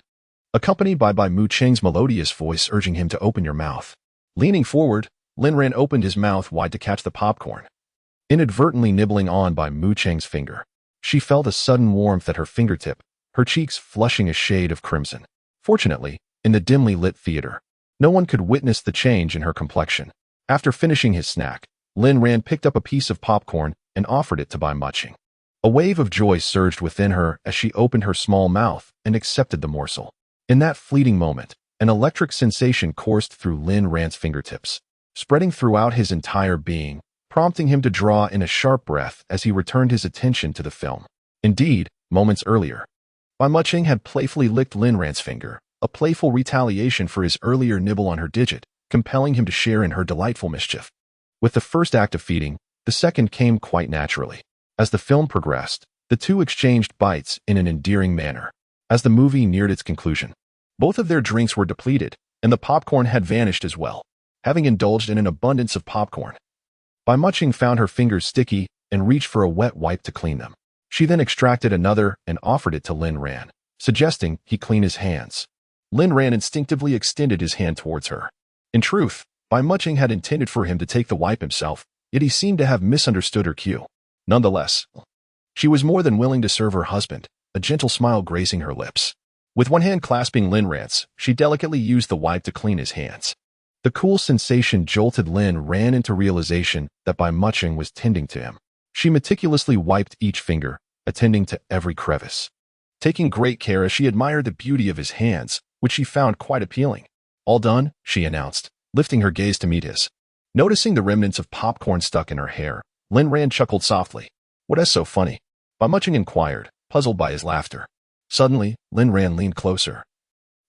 accompanied by Bai Mu Chung's melodious voice urging him to open your mouth. Leaning forward, Lin Ran opened his mouth wide to catch the popcorn, inadvertently nibbling on Bai Mu Chung's finger. She felt a sudden warmth at her fingertip, her cheeks flushing a shade of crimson. Fortunately, in the dimly lit theater, no one could witness the change in her complexion. After finishing his snack, Lin Ran picked up a piece of popcorn and offered it to Bai Mu Chung. A wave of joy surged within her as she opened her small mouth and accepted the morsel. In that fleeting moment, an electric sensation coursed through Lin Ran's fingertips, spreading throughout his entire being, prompting him to draw in a sharp breath as he returned his attention to the film. Indeed, moments earlier, Bai Mu Chung had playfully licked Lin Ran's finger, a playful retaliation for his earlier nibble on her digit, compelling him to share in her delightful mischief. With the first act of feeding, the second came quite naturally. As the film progressed, the two exchanged bites in an endearing manner. As the movie neared its conclusion, both of their drinks were depleted, and the popcorn had vanished as well, having indulged in an abundance of popcorn. Bai Muqing found her fingers sticky and reached for a wet wipe to clean them. She then extracted another and offered it to Lin Ran, suggesting he clean his hands. Lin Ran instinctively extended his hand towards her. In truth, Bai Muqing had intended for him to take the wipe himself, yet he seemed to have misunderstood her cue. Nonetheless, she was more than willing to serve her husband, a gentle smile gracing her lips. With one hand clasping Lin Ran's, she delicately used the wipe to clean his hands. The cool sensation jolted Lin Ran into realization that Bai Muqing was tending to him. She meticulously wiped each finger, attending to every crevice. Taking great care as she admired the beauty of his hands, which she found quite appealing. All done, she announced, lifting her gaze to meet his. Noticing the remnants of popcorn stuck in her hair, Lin Ran chuckled softly. What is so funny? Bai Muqing inquired, puzzled by his laughter. Suddenly, Lin Ran leaned closer,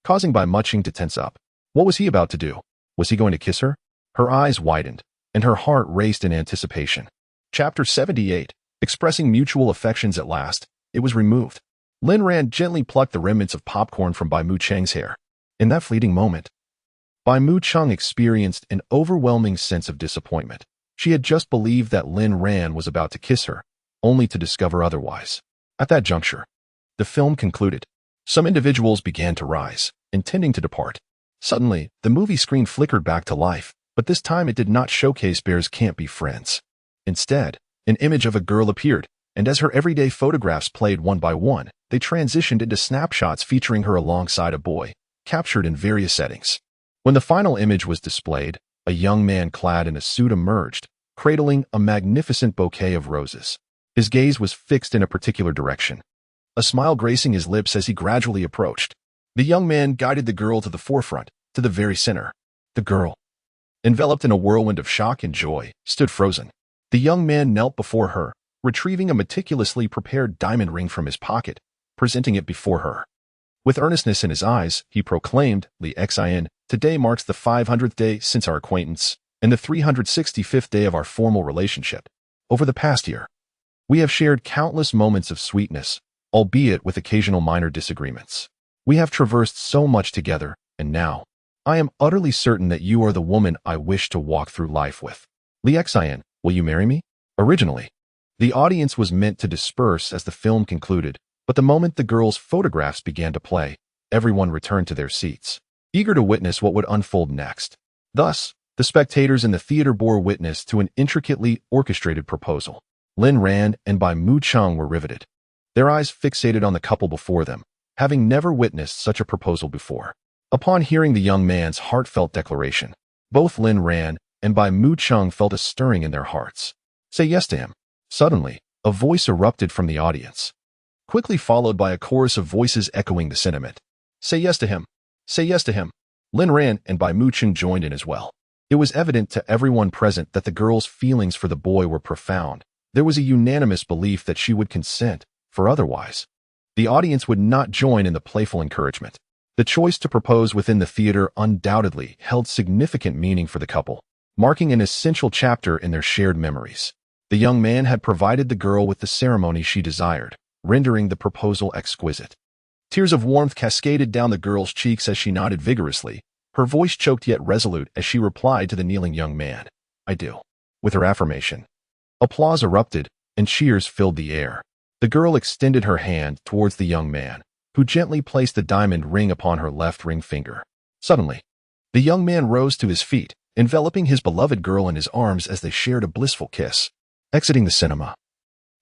causing Bai Muqing to tense up. What was he about to do? Was he going to kiss her? Her eyes widened, and her heart raced in anticipation. Chapter 78. Expressing mutual affections at last, it was removed. Lin Ran gently plucked the remnants of popcorn from Bai Muqing's hair. In that fleeting moment, Bai Muqing experienced an overwhelming sense of disappointment. She had just believed that Lin Ran was about to kiss her, only to discover otherwise. At that juncture, the film concluded. Some individuals began to rise, intending to depart. Suddenly, the movie screen flickered back to life, but this time it did not showcase bears can't be friends. Instead, an image of a girl appeared, and as her everyday photographs played one by one, they transitioned into snapshots featuring her alongside a boy, captured in various settings. When the final image was displayed, a young man clad in a suit emerged, cradling a magnificent bouquet of roses. His gaze was fixed in a particular direction, a smile gracing his lips as he gradually approached. The young man guided the girl to the forefront, to the very center. The girl, enveloped in a whirlwind of shock and joy, stood frozen. The young man knelt before her, retrieving a meticulously prepared diamond ring from his pocket, presenting it before her. With earnestness in his eyes, he proclaimed, Li Xin, today marks the 500th day since our acquaintance, and the 365th day of our formal relationship. Over the past year, we have shared countless moments of sweetness, albeit with occasional minor disagreements. We have traversed so much together, and now, I am utterly certain that you are the woman I wish to walk through life with. Li Xin, will you marry me? Originally, the audience was meant to disperse as the film concluded, but the moment the girls' photographs began to play, everyone returned to their seats, eager to witness what would unfold next. Thus, the spectators in the theater bore witness to an intricately orchestrated proposal. Lin Ran and Bai Muqing were riveted, their eyes fixated on the couple before them, having never witnessed such a proposal before. Upon hearing the young man's heartfelt declaration, both Lin Ran and Bai Muqing felt a stirring in their hearts. Say yes to him. Suddenly, a voice erupted from the audience, quickly followed by a chorus of voices echoing the sentiment. Say yes to him. Say yes to him. Lin Ran and Bai Muqing joined in as well. It was evident to everyone present that the girl's feelings for the boy were profound. There was a unanimous belief that she would consent, for otherwise, the audience would not join in the playful encouragement. The choice to propose within the theater undoubtedly held significant meaning for the couple, marking an essential chapter in their shared memories. The young man had provided the girl with the ceremony she desired, rendering the proposal exquisite. Tears of warmth cascaded down the girl's cheeks as she nodded vigorously, her voice choked yet resolute as she replied to the kneeling young man, I do. With her affirmation, applause erupted, and cheers filled the air. The girl extended her hand towards the young man, who gently placed the diamond ring upon her left ring finger. Suddenly, the young man rose to his feet, enveloping his beloved girl in his arms as they shared a blissful kiss. Exiting the cinema,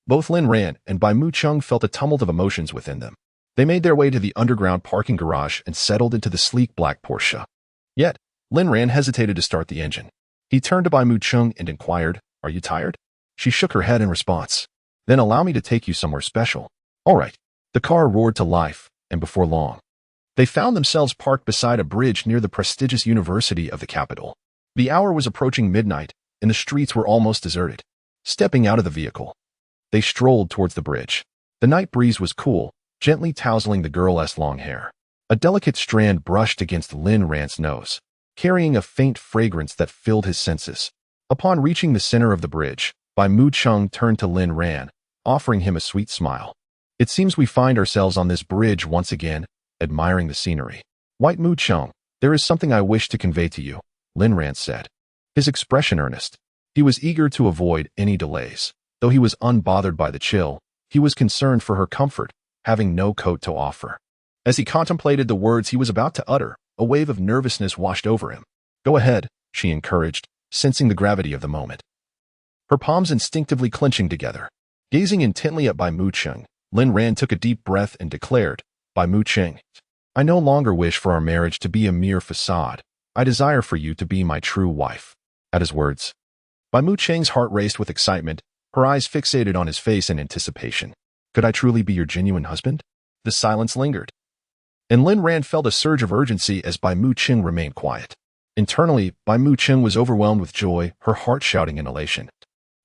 both Lin Ran and Bai Muqing felt a tumult of emotions within them. They made their way to the underground parking garage and settled into the sleek black Porsche. Yet, Lin Ran hesitated to start the engine. He turned to Bai Muqing and inquired, Are you tired? She shook her head in response. Then allow me to take you somewhere special. All right. The car roared to life, and before long, they found themselves parked beside a bridge near the prestigious university of the capital. The hour was approaching midnight, and the streets were almost deserted. Stepping out of the vehicle, they strolled towards the bridge. The night breeze was cool, gently tousling the girl's long hair. A delicate strand brushed against Lin Ran's nose. carrying a faint fragrance that filled his senses. Upon reaching the center of the bridge, Bai Mu Chung turned to Lin Ran, offering him a sweet smile. It seems we find ourselves on this bridge once again, admiring the scenery. White Mu Chung, there is something I wish to convey to you, Lin Ran said. His expression earnest. He was eager to avoid any delays. Though he was unbothered by the chill, he was concerned for her comfort, having no coat to offer. As he contemplated the words he was about to utter, a wave of nervousness washed over him. Go ahead, she encouraged, sensing the gravity of the moment. Her palms instinctively clenching together. Gazing intently at Bai Mu Chung, Lin Ran took a deep breath and declared, Bai Mu Chung, I no longer wish for our marriage to be a mere facade. I desire for you to be my true wife. At his words, Bai Mu Cheng's heart raced with excitement, her eyes fixated on his face in anticipation. Could I truly be your genuine husband? The silence lingered, and Lin Ran felt a surge of urgency as Bai Mu Cheng remained quiet. Internally, Bai Mu Cheng was overwhelmed with joy, her heart shouting in elation.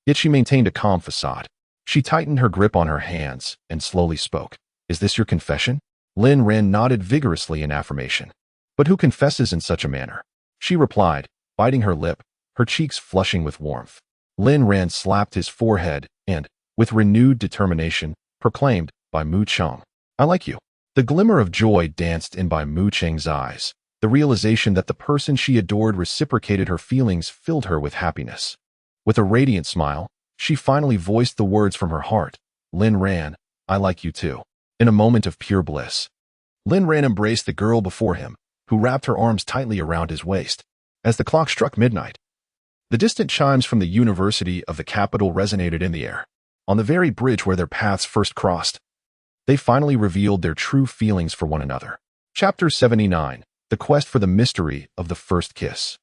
Yet she maintained a calm facade. She tightened her grip on her hands and slowly spoke. Is this your confession? Lin Ran nodded vigorously in affirmation. But who confesses in such a manner? She replied, biting her lip, her cheeks flushing with warmth. Lin Ran slapped his forehead and, with renewed determination, proclaimed, Bai Mu Cheng, I like you. The glimmer of joy danced in Bai Mu Cheng's eyes. The realization that the person she adored reciprocated her feelings filled her with happiness. With a radiant smile, she finally voiced the words from her heart. Lin Ran, I like you too. In a moment of pure bliss, Lin Ran embraced the girl before him, who wrapped her arms tightly around his waist. As the clock struck midnight, the distant chimes from the University of the capital resonated in the air. On the very bridge where their paths first crossed, they finally revealed their true feelings for one another. Chapter 79. The Quest for the Mystery of the First Kiss.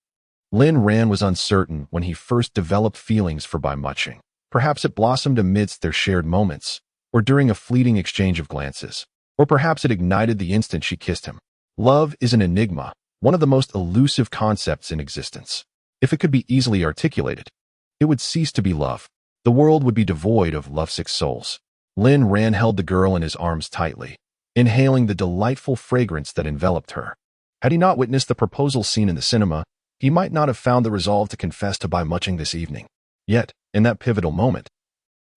Lin Ran was uncertain when he first developed feelings for Bai Mu Cheng. Perhaps it blossomed amidst their shared moments, or during a fleeting exchange of glances, or perhaps it ignited the instant she kissed him. Love is an enigma, one of the most elusive concepts in existence. If it could be easily articulated, it would cease to be love. The world would be devoid of lovesick souls. Lin Ran held the girl in his arms tightly, inhaling the delightful fragrance that enveloped her. Had he not witnessed the proposal scene in the cinema, he might not have found the resolve to confess to Bai Mu Cheng this evening. Yet, in that pivotal moment,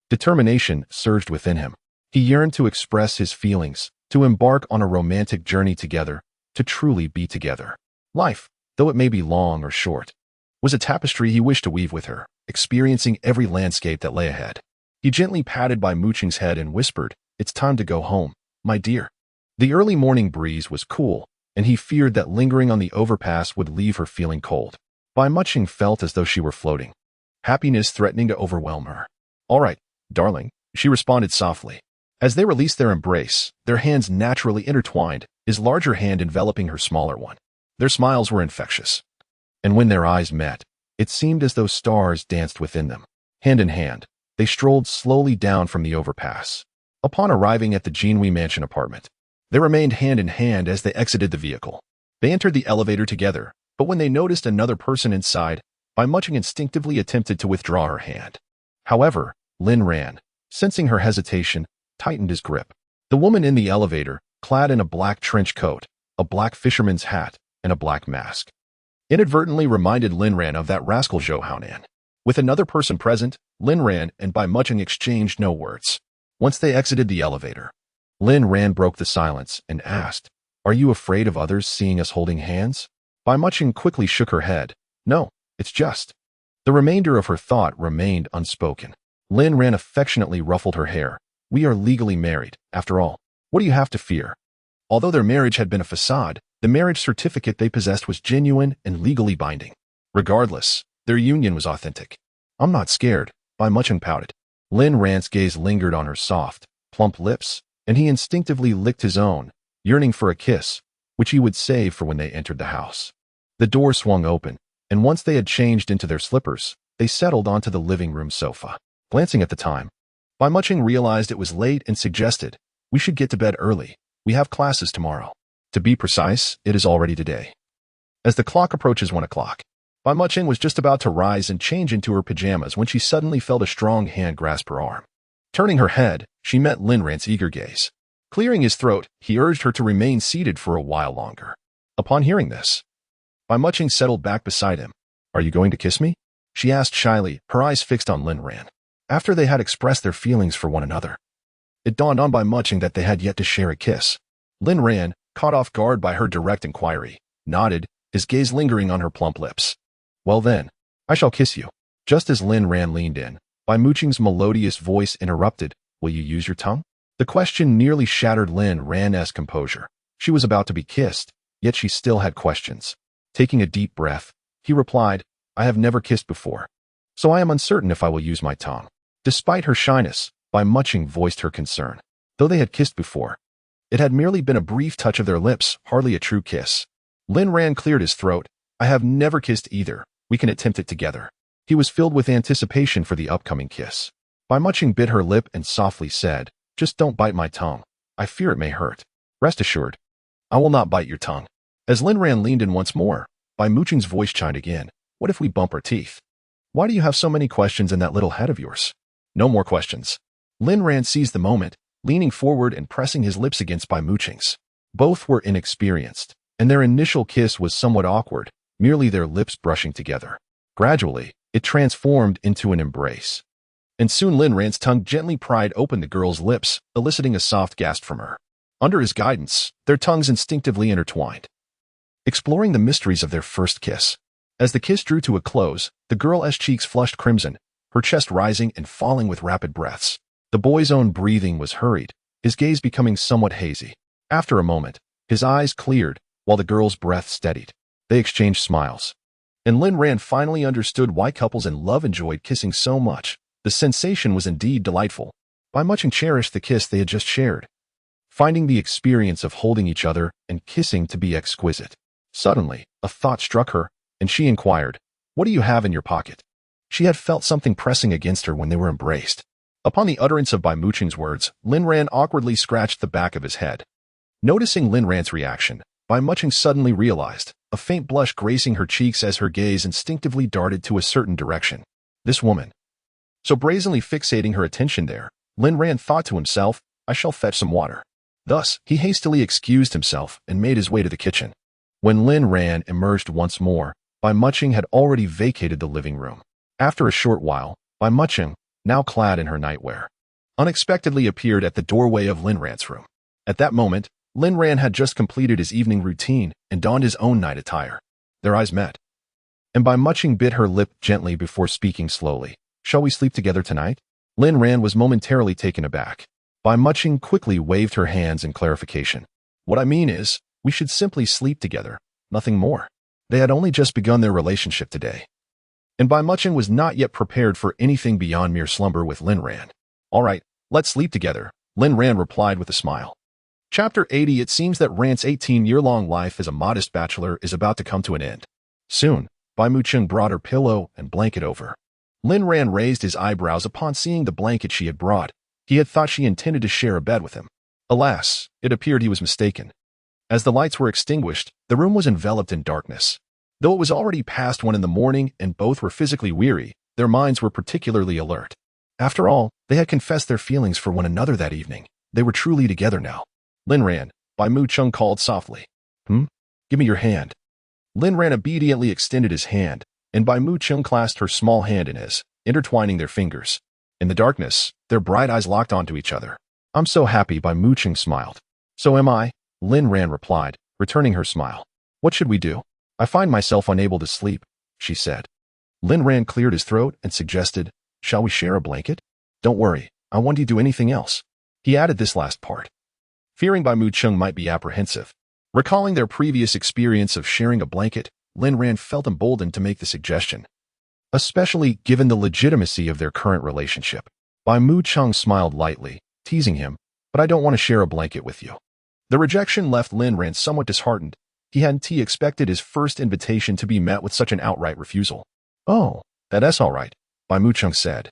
determination surged within him. He yearned to express his feelings, to embark on a romantic journey together, to truly be together. Life, though it may be long or short, was a tapestry he wished to weave with her, experiencing every landscape that lay ahead. He gently patted Bai Mu Cheng's head and whispered, It's time to go home, my dear. The early morning breeze was cool, and he feared that lingering on the overpass would leave her feeling cold. Bai Mu Cheng felt as though she were floating, happiness threatening to overwhelm her. All right, darling, she responded softly. As they released their embrace, their hands naturally intertwined, his larger hand enveloping her smaller one. Their smiles were infectious, and when their eyes met, it seemed as though stars danced within them. Hand in hand, they strolled slowly down from the overpass. Upon arriving at the Jinhui Mansion apartment, they remained hand in hand as they exited the vehicle. They entered the elevator together, but when they noticed another person inside, Bai Mu Cheng instinctively attempted to withdraw her hand. However, Lin Ran, sensing her hesitation, tightened his grip. The woman in the elevator, clad in a black trench coat, a black fisherman's hat, and a black mask, inadvertently reminded Lin Ran of that rascal Zhou Haonan. With another person present, Lin Ran and Bai Mu Cheng exchanged no words. Once they exited the elevator, Lin Ran broke the silence and asked, Are you afraid of others seeing us holding hands? Bai Mu Cheng quickly shook her head. No, it's just. The remainder of her thought remained unspoken. Lin Ran affectionately ruffled her hair. We are legally married, after all. What do you have to fear? Although their marriage had been a facade, the marriage certificate they possessed was genuine and legally binding. Regardless, their union was authentic. I'm not scared, Bai Mu Cheng pouted. Lin Ran's gaze lingered on her soft, plump lips, and he instinctively licked his own, yearning for a kiss, which he would save for when they entered the house. The door swung open, and once they had changed into their slippers, they settled onto the living room sofa. Glancing at the time, Bai Mu Cheng realized it was late and suggested, We should get to bed early. We have classes tomorrow. To be precise, it is already today. As the clock approaches 1 o'clock, Bai Mu Cheng was just about to rise and change into her pajamas when she suddenly felt a strong hand grasp her arm. Turning her head, she met Lin Ran's eager gaze. Clearing his throat, he urged her to remain seated for a while longer. Upon hearing this, Bai Muqing settled back beside him. Are you going to kiss me? She asked shyly, her eyes fixed on Lin Ran. After they had expressed their feelings for one another, it dawned on Bai Muqing that they had yet to share a kiss. Lin Ran, caught off guard by her direct inquiry, nodded, his gaze lingering on her plump lips. Well then, I shall kiss you. Just as Lin Ran leaned in, Bai Muqing's melodious voice interrupted, will you use your tongue? The question nearly shattered Lin Ran's composure. She was about to be kissed, yet she still had questions. Taking a deep breath, he replied, I have never kissed before, so I am uncertain if I will use my tongue. Despite her shyness, Bai Muqing voiced her concern. Though they had kissed before, it had merely been a brief touch of their lips, hardly a true kiss. Lin Ran cleared his throat. I have never kissed either. We can attempt it together. He was filled with anticipation for the upcoming kiss. Bai Muqing bit her lip and softly said, just don't bite my tongue. I fear it may hurt. Rest assured, I will not bite your tongue. As Lin Ran leaned in once more, Bai Muqing's voice chimed again. What if we bump our teeth? Why do you have so many questions in that little head of yours? No more questions. Lin Ran seized the moment, leaning forward and pressing his lips against Bai Muqing's. Both were inexperienced, and their initial kiss was somewhat awkward, merely their lips brushing together. Gradually, it transformed into an embrace. And soon Lin Ran's tongue gently pried open the girl's lips, eliciting a soft gasp from her. Under his guidance, their tongues instinctively intertwined, exploring the mysteries of their first kiss. As the kiss drew to a close, the girl's cheeks flushed crimson, her chest rising and falling with rapid breaths. The boy's own breathing was hurried, his gaze becoming somewhat hazy. After a moment, his eyes cleared, while the girl's breath steadied. They exchanged smiles. And Lin Ran finally understood why couples in love enjoyed kissing so much. The sensation was indeed delightful. Bai Muqing cherished the kiss they had just shared, finding the experience of holding each other and kissing to be exquisite. Suddenly, a thought struck her, and she inquired, what do you have in your pocket? She had felt something pressing against her when they were embraced. Upon the utterance of Bai Muqing's words, Lin Ran awkwardly scratched the back of his head. Noticing Lin Ran's reaction, Bai Muqing suddenly realized, a faint blush gracing her cheeks as her gaze instinctively darted to a certain direction. This woman. So brazenly fixating her attention there, Lin Ran thought to himself, I shall fetch some water. Thus, he hastily excused himself and made his way to the kitchen. When Lin Ran emerged once more, Bai Muqing had already vacated the living room. After a short while, Bai Muqing, now clad in her nightwear, unexpectedly appeared at the doorway of Lin Ran's room. At that moment, Lin Ran had just completed his evening routine and donned his own night attire. Their eyes met, and Bai Muqing bit her lip gently before speaking slowly. Shall we sleep together tonight? Lin Ran was momentarily taken aback. Bai Muqing quickly waved her hands in clarification. What I mean is, we should simply sleep together, nothing more. They had only just begun their relationship today, and Bai Muqing was not yet prepared for anything beyond mere slumber with Lin Ran. All right, let's sleep together, Lin Ran replied with a smile. Chapter 80. It seems that Ran's 18-year-long life as a modest bachelor is about to come to an end. Soon, Bai Muqing brought her pillow and blanket over. Lin Ran raised his eyebrows upon seeing the blanket she had brought. He had thought she intended to share a bed with him. Alas, it appeared he was mistaken. As the lights were extinguished, the room was enveloped in darkness. Though it was already past 1 in the morning and both were physically weary, their minds were particularly alert. After all, they had confessed their feelings for one another that evening. They were truly together now. Lin Ran, Bai Muqing called softly. Give me your hand. Lin Ran obediently extended his hand, and Bai Muqing clasped her small hand in his, intertwining their fingers. In the darkness, their bright eyes locked onto each other. I'm so happy, Bai Muqing smiled. So am I, Lin Ran replied, returning her smile. What should we do? I find myself unable to sleep, she said. Lin Ran cleared his throat and suggested, shall we share a blanket? Don't worry, I won't do anything else. He added this last part, fearing Bai Muqing might be apprehensive. Recalling their previous experience of sharing a blanket, Lin Ran felt emboldened to make the suggestion, especially given the legitimacy of their current relationship. Bai Muqing smiled lightly, teasing him, but I don't want to share a blanket with you. The rejection left Lin Ran somewhat disheartened. He hadn't expected his first invitation to be met with such an outright refusal. Oh, that's all right, Bai Muqing said,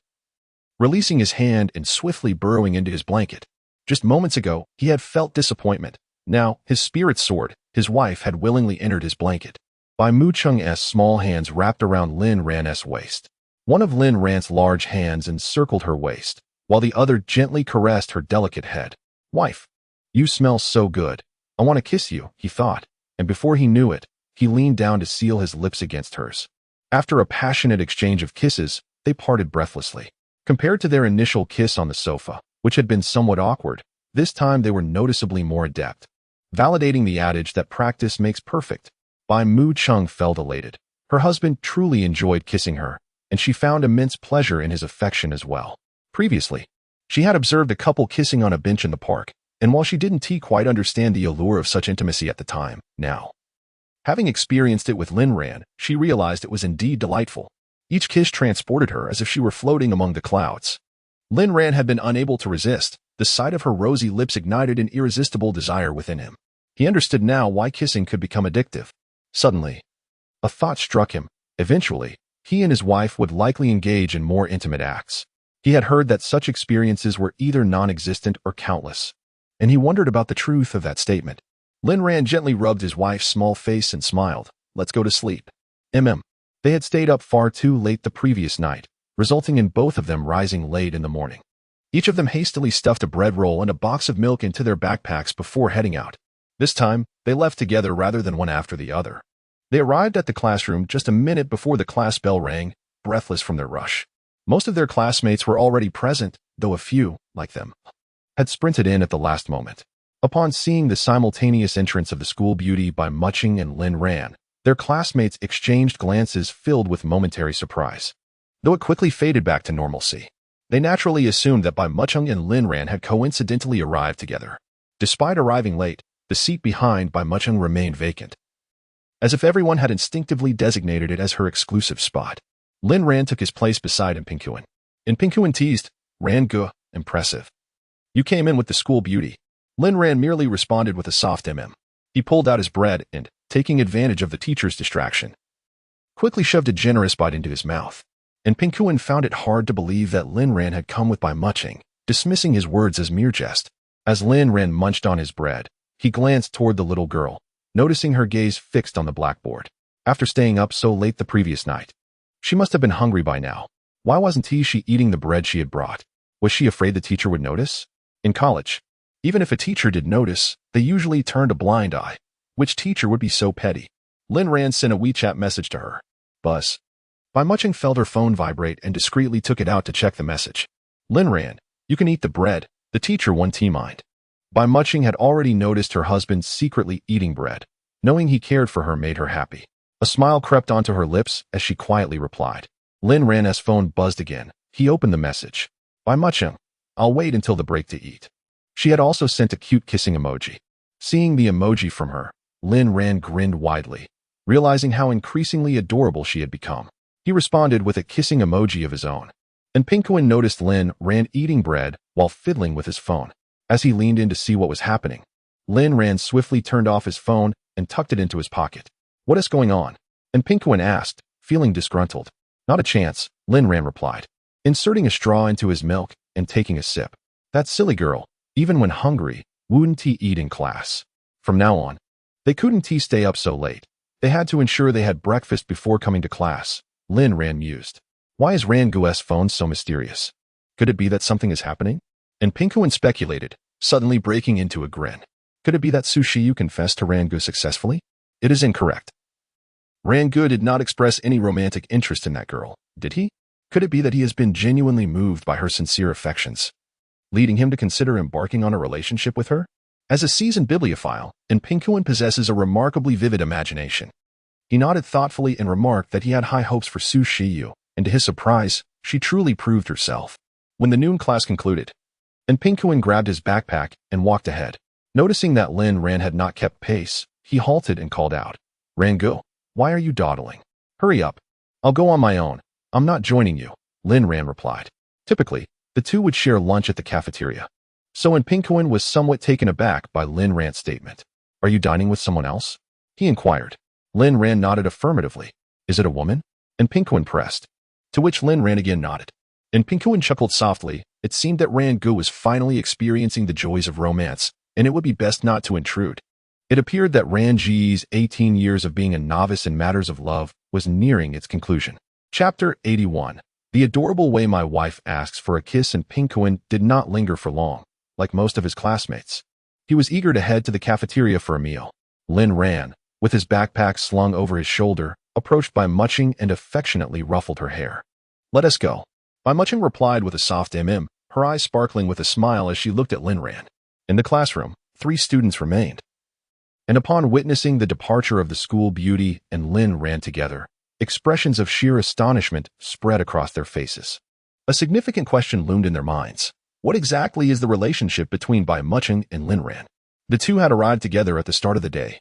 releasing his hand and swiftly burrowing into his blanket. Just moments ago, he had felt disappointment. Now, his spirits soared. His wife had willingly entered his blanket. Bai Muqing's small hands wrapped around Lin Ran's waist. One of Lin Ran's large hands encircled her waist, while the other gently caressed her delicate head. Wife, you smell so good. I want to kiss you, he thought, and before he knew it, he leaned down to seal his lips against hers. After a passionate exchange of kisses, they parted breathlessly. Compared to their initial kiss on the sofa, which had been somewhat awkward, this time they were noticeably more adept, validating the adage that practice makes perfect. Bai Mu Chung felt elated. Her husband truly enjoyed kissing her, and she found immense pleasure in his affection as well. Previously, she had observed a couple kissing on a bench in the park, and while she didn't quite understand the allure of such intimacy at the time, now, having experienced it with Lin Ran, she realized it was indeed delightful. Each kiss transported her as if she were floating among the clouds. Lin Ran had been unable to resist. The sight of her rosy lips ignited an irresistible desire within him. He understood now why kissing could become addictive. Suddenly, a thought struck him. Eventually, he and his wife would likely engage in more intimate acts. He had heard that such experiences were either non-existent or countless, and he wondered about the truth of that statement. Lin Ran gently rubbed his wife's small face and smiled. Let's go to sleep. They had stayed up far too late the previous night, resulting in both of them rising late in the morning. Each of them hastily stuffed a bread roll and a box of milk into their backpacks before heading out. This time, they left together rather than one after the other. They arrived at the classroom just a minute before the class bell rang, breathless from their rush. Most of their classmates were already present, though a few, like them, had sprinted in at the last moment. Upon seeing the simultaneous entrance of the school beauty by Muching and Lin Ran, their classmates exchanged glances filled with momentary surprise. Though it quickly faded back to normalcy, they naturally assumed that Bai Mucheng and Lin Ran had coincidentally arrived together. Despite arriving late, the seat behind Bai Mucheng remained vacant, as if everyone had instinctively designated it as her exclusive spot. Lin Ran took his place beside Impinkuan. Impinkuan teased, "Ran Gu, impressive. You came in with the school beauty." Lin Ran merely responded with a soft He pulled out his bread and, taking advantage of the teacher's distraction, quickly shoved a generous bite into his mouth. And Pinkuan found it hard to believe that Lin Ran had come with Bai Muching, dismissing his words as mere jest. As Lin Ran munched on his bread, he glanced toward the little girl, noticing her gaze fixed on the blackboard. After staying up so late the previous night, she must have been hungry by now. Why wasn't she eating the bread she had brought? Was she afraid the teacher would notice? In college, even if a teacher did notice, they usually turned a blind eye. Which teacher would be so petty? Lin Ran sent a WeChat message to her. Buzz. Bai Muching felt her phone vibrate and discreetly took it out to check the message. Lin Ran, you can eat the bread. The teacher won't mind. Bai Muching had already noticed her husband secretly eating bread. Knowing he cared for her made her happy. A smile crept onto her lips as she quietly replied. Lin Ran's phone buzzed again. He opened the message. Bai Muching, I'll wait until the break to eat. She had also sent a cute kissing emoji. Seeing the emoji from her, Lin Ran grinned widely, realizing how increasingly adorable she had become. He responded with a kissing emoji of his own. And Pinkuan noticed Lin Ran eating bread while fiddling with his phone. As he leaned in to see what was happening, Lin Ran swiftly turned off his phone and tucked it into his pocket. What is going on? And Pinkuan asked, feeling disgruntled. Not a chance, Lin Ran replied, inserting a straw into his milk and taking a sip. That silly girl, even when hungry, wouldn't eat in class. From now on, they couldn't stay up so late. They had to ensure they had breakfast before coming to class. Lin Ran mused. Why is Ran Gu's phone so mysterious? Could it be that something is happening? And Pinkuan speculated, suddenly breaking into a grin. Could it be that Su Shiyu confessed to Ran Gu successfully? It is incorrect. Ran Gu did not express any romantic interest in that girl, did he? Could it be that he has been genuinely moved by her sincere affections, leading him to consider embarking on a relationship with her? As a seasoned bibliophile, Pinkuan possesses a remarkably vivid imagination. He nodded thoughtfully and remarked that he had high hopes for Su Shiyu, and to his surprise, she truly proved herself. When the noon class concluded, Pinkuan grabbed his backpack and walked ahead. Noticing that Lin Ran had not kept pace, he halted and called out, Ran Gu, why are you dawdling? Hurry up. I'll go on my own. I'm not joining you, Lin Ran replied. Typically, the two would share lunch at the cafeteria. So Pinkuan was somewhat taken aback by Lin Ran's statement. Are you dining with someone else? He inquired. Lin Ran nodded affirmatively. Is it a woman? Pinkuan pressed. To which Lin Ran again nodded. Pinkuan chuckled softly. It seemed that Ran Gu was finally experiencing the joys of romance, and it would be best not to intrude. It appeared that Ran Ji's 18 years of being a novice in matters of love was nearing its conclusion. Chapter 81. The adorable way my wife asks for a kiss. And Pinkuan did not linger for long. Like most of his classmates, he was eager to head to the cafeteria for a meal. Lin Ran, with his backpack slung over his shoulder, approached Bai Muching and affectionately ruffled her hair. "Let us go." Bai Muching replied with a soft her eyes sparkling with a smile as she looked at Lin Ran. In the classroom, 3 students remained. And upon witnessing the departure of the school beauty and Lin Ran together, expressions of sheer astonishment spread across their faces. A significant question loomed in their minds. What exactly is the relationship between Bai Muching and Lin Ran? The two had arrived together at the start of the day.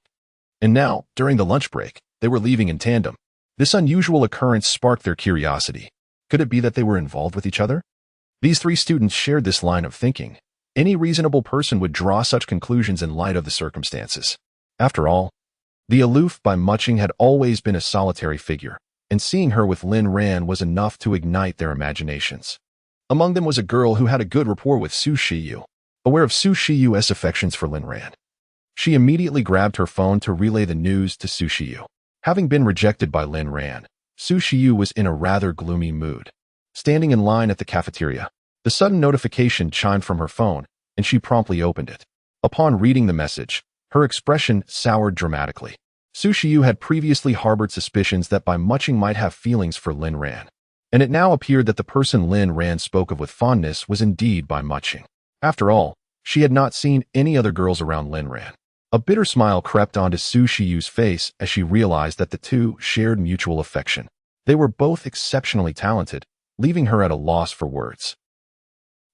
And now, during the lunch break, they were leaving in tandem. This unusual occurrence sparked their curiosity. Could it be that they were involved with each other? These 3 students shared this line of thinking. Any reasonable person would draw such conclusions in light of the circumstances. After all, the aloof Bai Muching had always been a solitary figure, and seeing her with Lin Ran was enough to ignite their imaginations. Among them was a girl who had a good rapport with Su Shiyu. Aware of Su Shiyu's affections for Lin Ran, she immediately grabbed her phone to relay the news to Su Shiyu. Having been rejected by Lin Ran, Su Shiyu was in a rather gloomy mood. Standing in line at the cafeteria, the sudden notification chimed from her phone, and she promptly opened it. Upon reading the message, her expression soured dramatically. Su Shiyu had previously harbored suspicions that Bai Muching might have feelings for Lin Ran, and it now appeared that the person Lin Ran spoke of with fondness was indeed Bai Muching. After all, she had not seen any other girls around Lin Ran. A bitter smile crept onto Su Shiyu's face as she realized that the two shared mutual affection. They were both exceptionally talented, leaving her at a loss for words.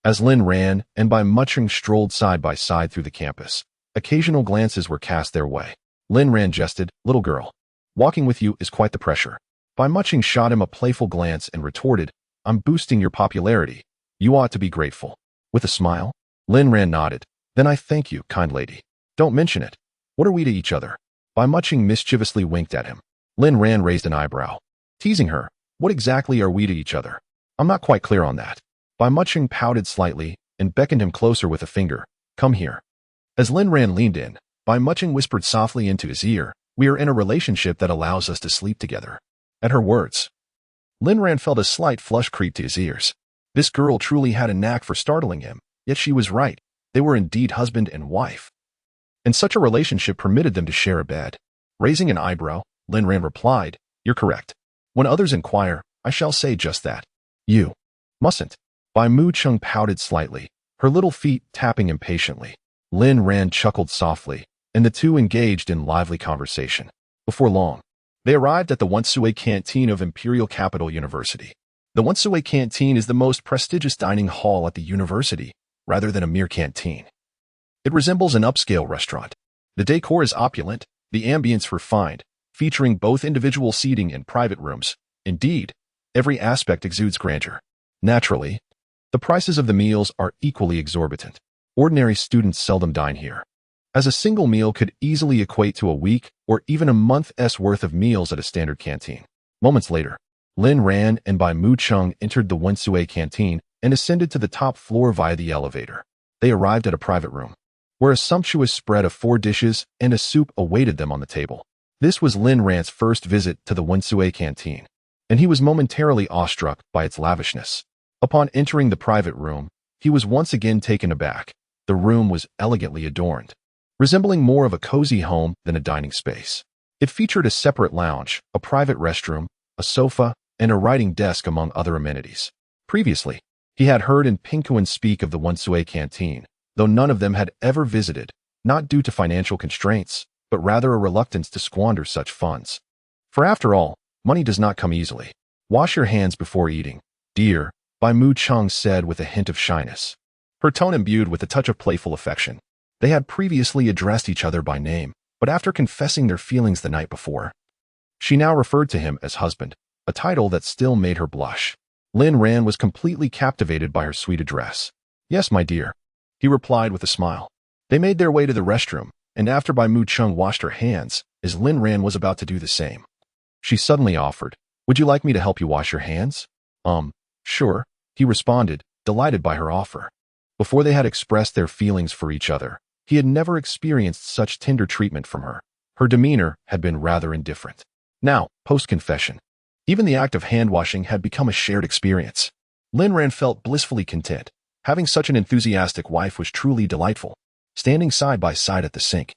As Lin Ran and Bai Muching strolled side by side through the campus, occasional glances were cast their way. Lin Ran jested, "Little girl, walking with you is quite the pressure." Bai Muching shot him a playful glance and retorted, "I'm boosting your popularity. You ought to be grateful." With a smile, Lin Ran nodded. "Then I thank you, kind lady. Don't mention it. What are we to each other?" Bai Muching mischievously winked at him. Lin Ran raised an eyebrow, teasing her. "What exactly are we to each other? I'm not quite clear on that." Bai Muching pouted slightly and beckoned him closer with a finger. "Come here." As Lin Ran leaned in, Bai Muching whispered softly into his ear, "We are in a relationship that allows us to sleep together." At her words, Lin Ran felt a slight flush creep to his ears. This girl truly had a knack for startling him, yet she was right. They were indeed husband and wife. And such a relationship permitted them to share a bed. Raising an eyebrow, Lin Ran replied, "You're correct. When others inquire, I shall say just that. You mustn't." Bai Muching pouted slightly, her little feet tapping impatiently. Lin Ran chuckled softly, and the two engaged in lively conversation. Before long, they arrived at the Unforeseen canteen of Imperial Capital University. The Unforeseen canteen is the most prestigious dining hall at the university, rather than a mere canteen. It resembles an upscale restaurant. The decor is opulent, the ambience refined, featuring both individual seating and private rooms. Indeed, every aspect exudes grandeur. Naturally, the prices of the meals are equally exorbitant. Ordinary students seldom dine here, as a single meal could easily equate to a week or even a month's worth of meals at a standard canteen. Moments later, Lin Ran and Bai Muching entered the Unforeseen canteen and ascended to the top floor via the elevator. They arrived at a private room, where a sumptuous spread of 4 dishes and a soup awaited them on the table. This was Lin Ran's first visit to the Unforeseen canteen, and he was momentarily awestruck by its lavishness. Upon entering the private room, he was once again taken aback. The room was elegantly adorned, resembling more of a cozy home than a dining space. It featured a separate lounge, a private restroom, a sofa, and a writing desk among other amenities. Previously, he had heard in Pinkuan speak of the Unforeseen canteen, though none of them had ever visited, not due to financial constraints, but rather a reluctance to squander such funds. For after all, money does not come easily. "Wash your hands before eating, dear," Bai Muching said with a hint of shyness, her tone imbued with a touch of playful affection. They had previously addressed each other by name, but after confessing their feelings the night before, she now referred to him as husband, a title that still made her blush. Lin Ran was completely captivated by her sweet address. "Yes, my dear," he replied with a smile. They made their way to the restroom, and after Bai Muching washed her hands, as Lin Ran was about to do the same, she suddenly offered, "Would you like me to help you wash your hands?" Sure," he responded, delighted by her offer. Before they had expressed their feelings for each other, he had never experienced such tender treatment from her. Her demeanor had been rather indifferent. Now, post-confession, even the act of hand-washing had become a shared experience. Lin Ran felt blissfully content. Having such an enthusiastic wife was truly delightful. Standing side by side at the sink,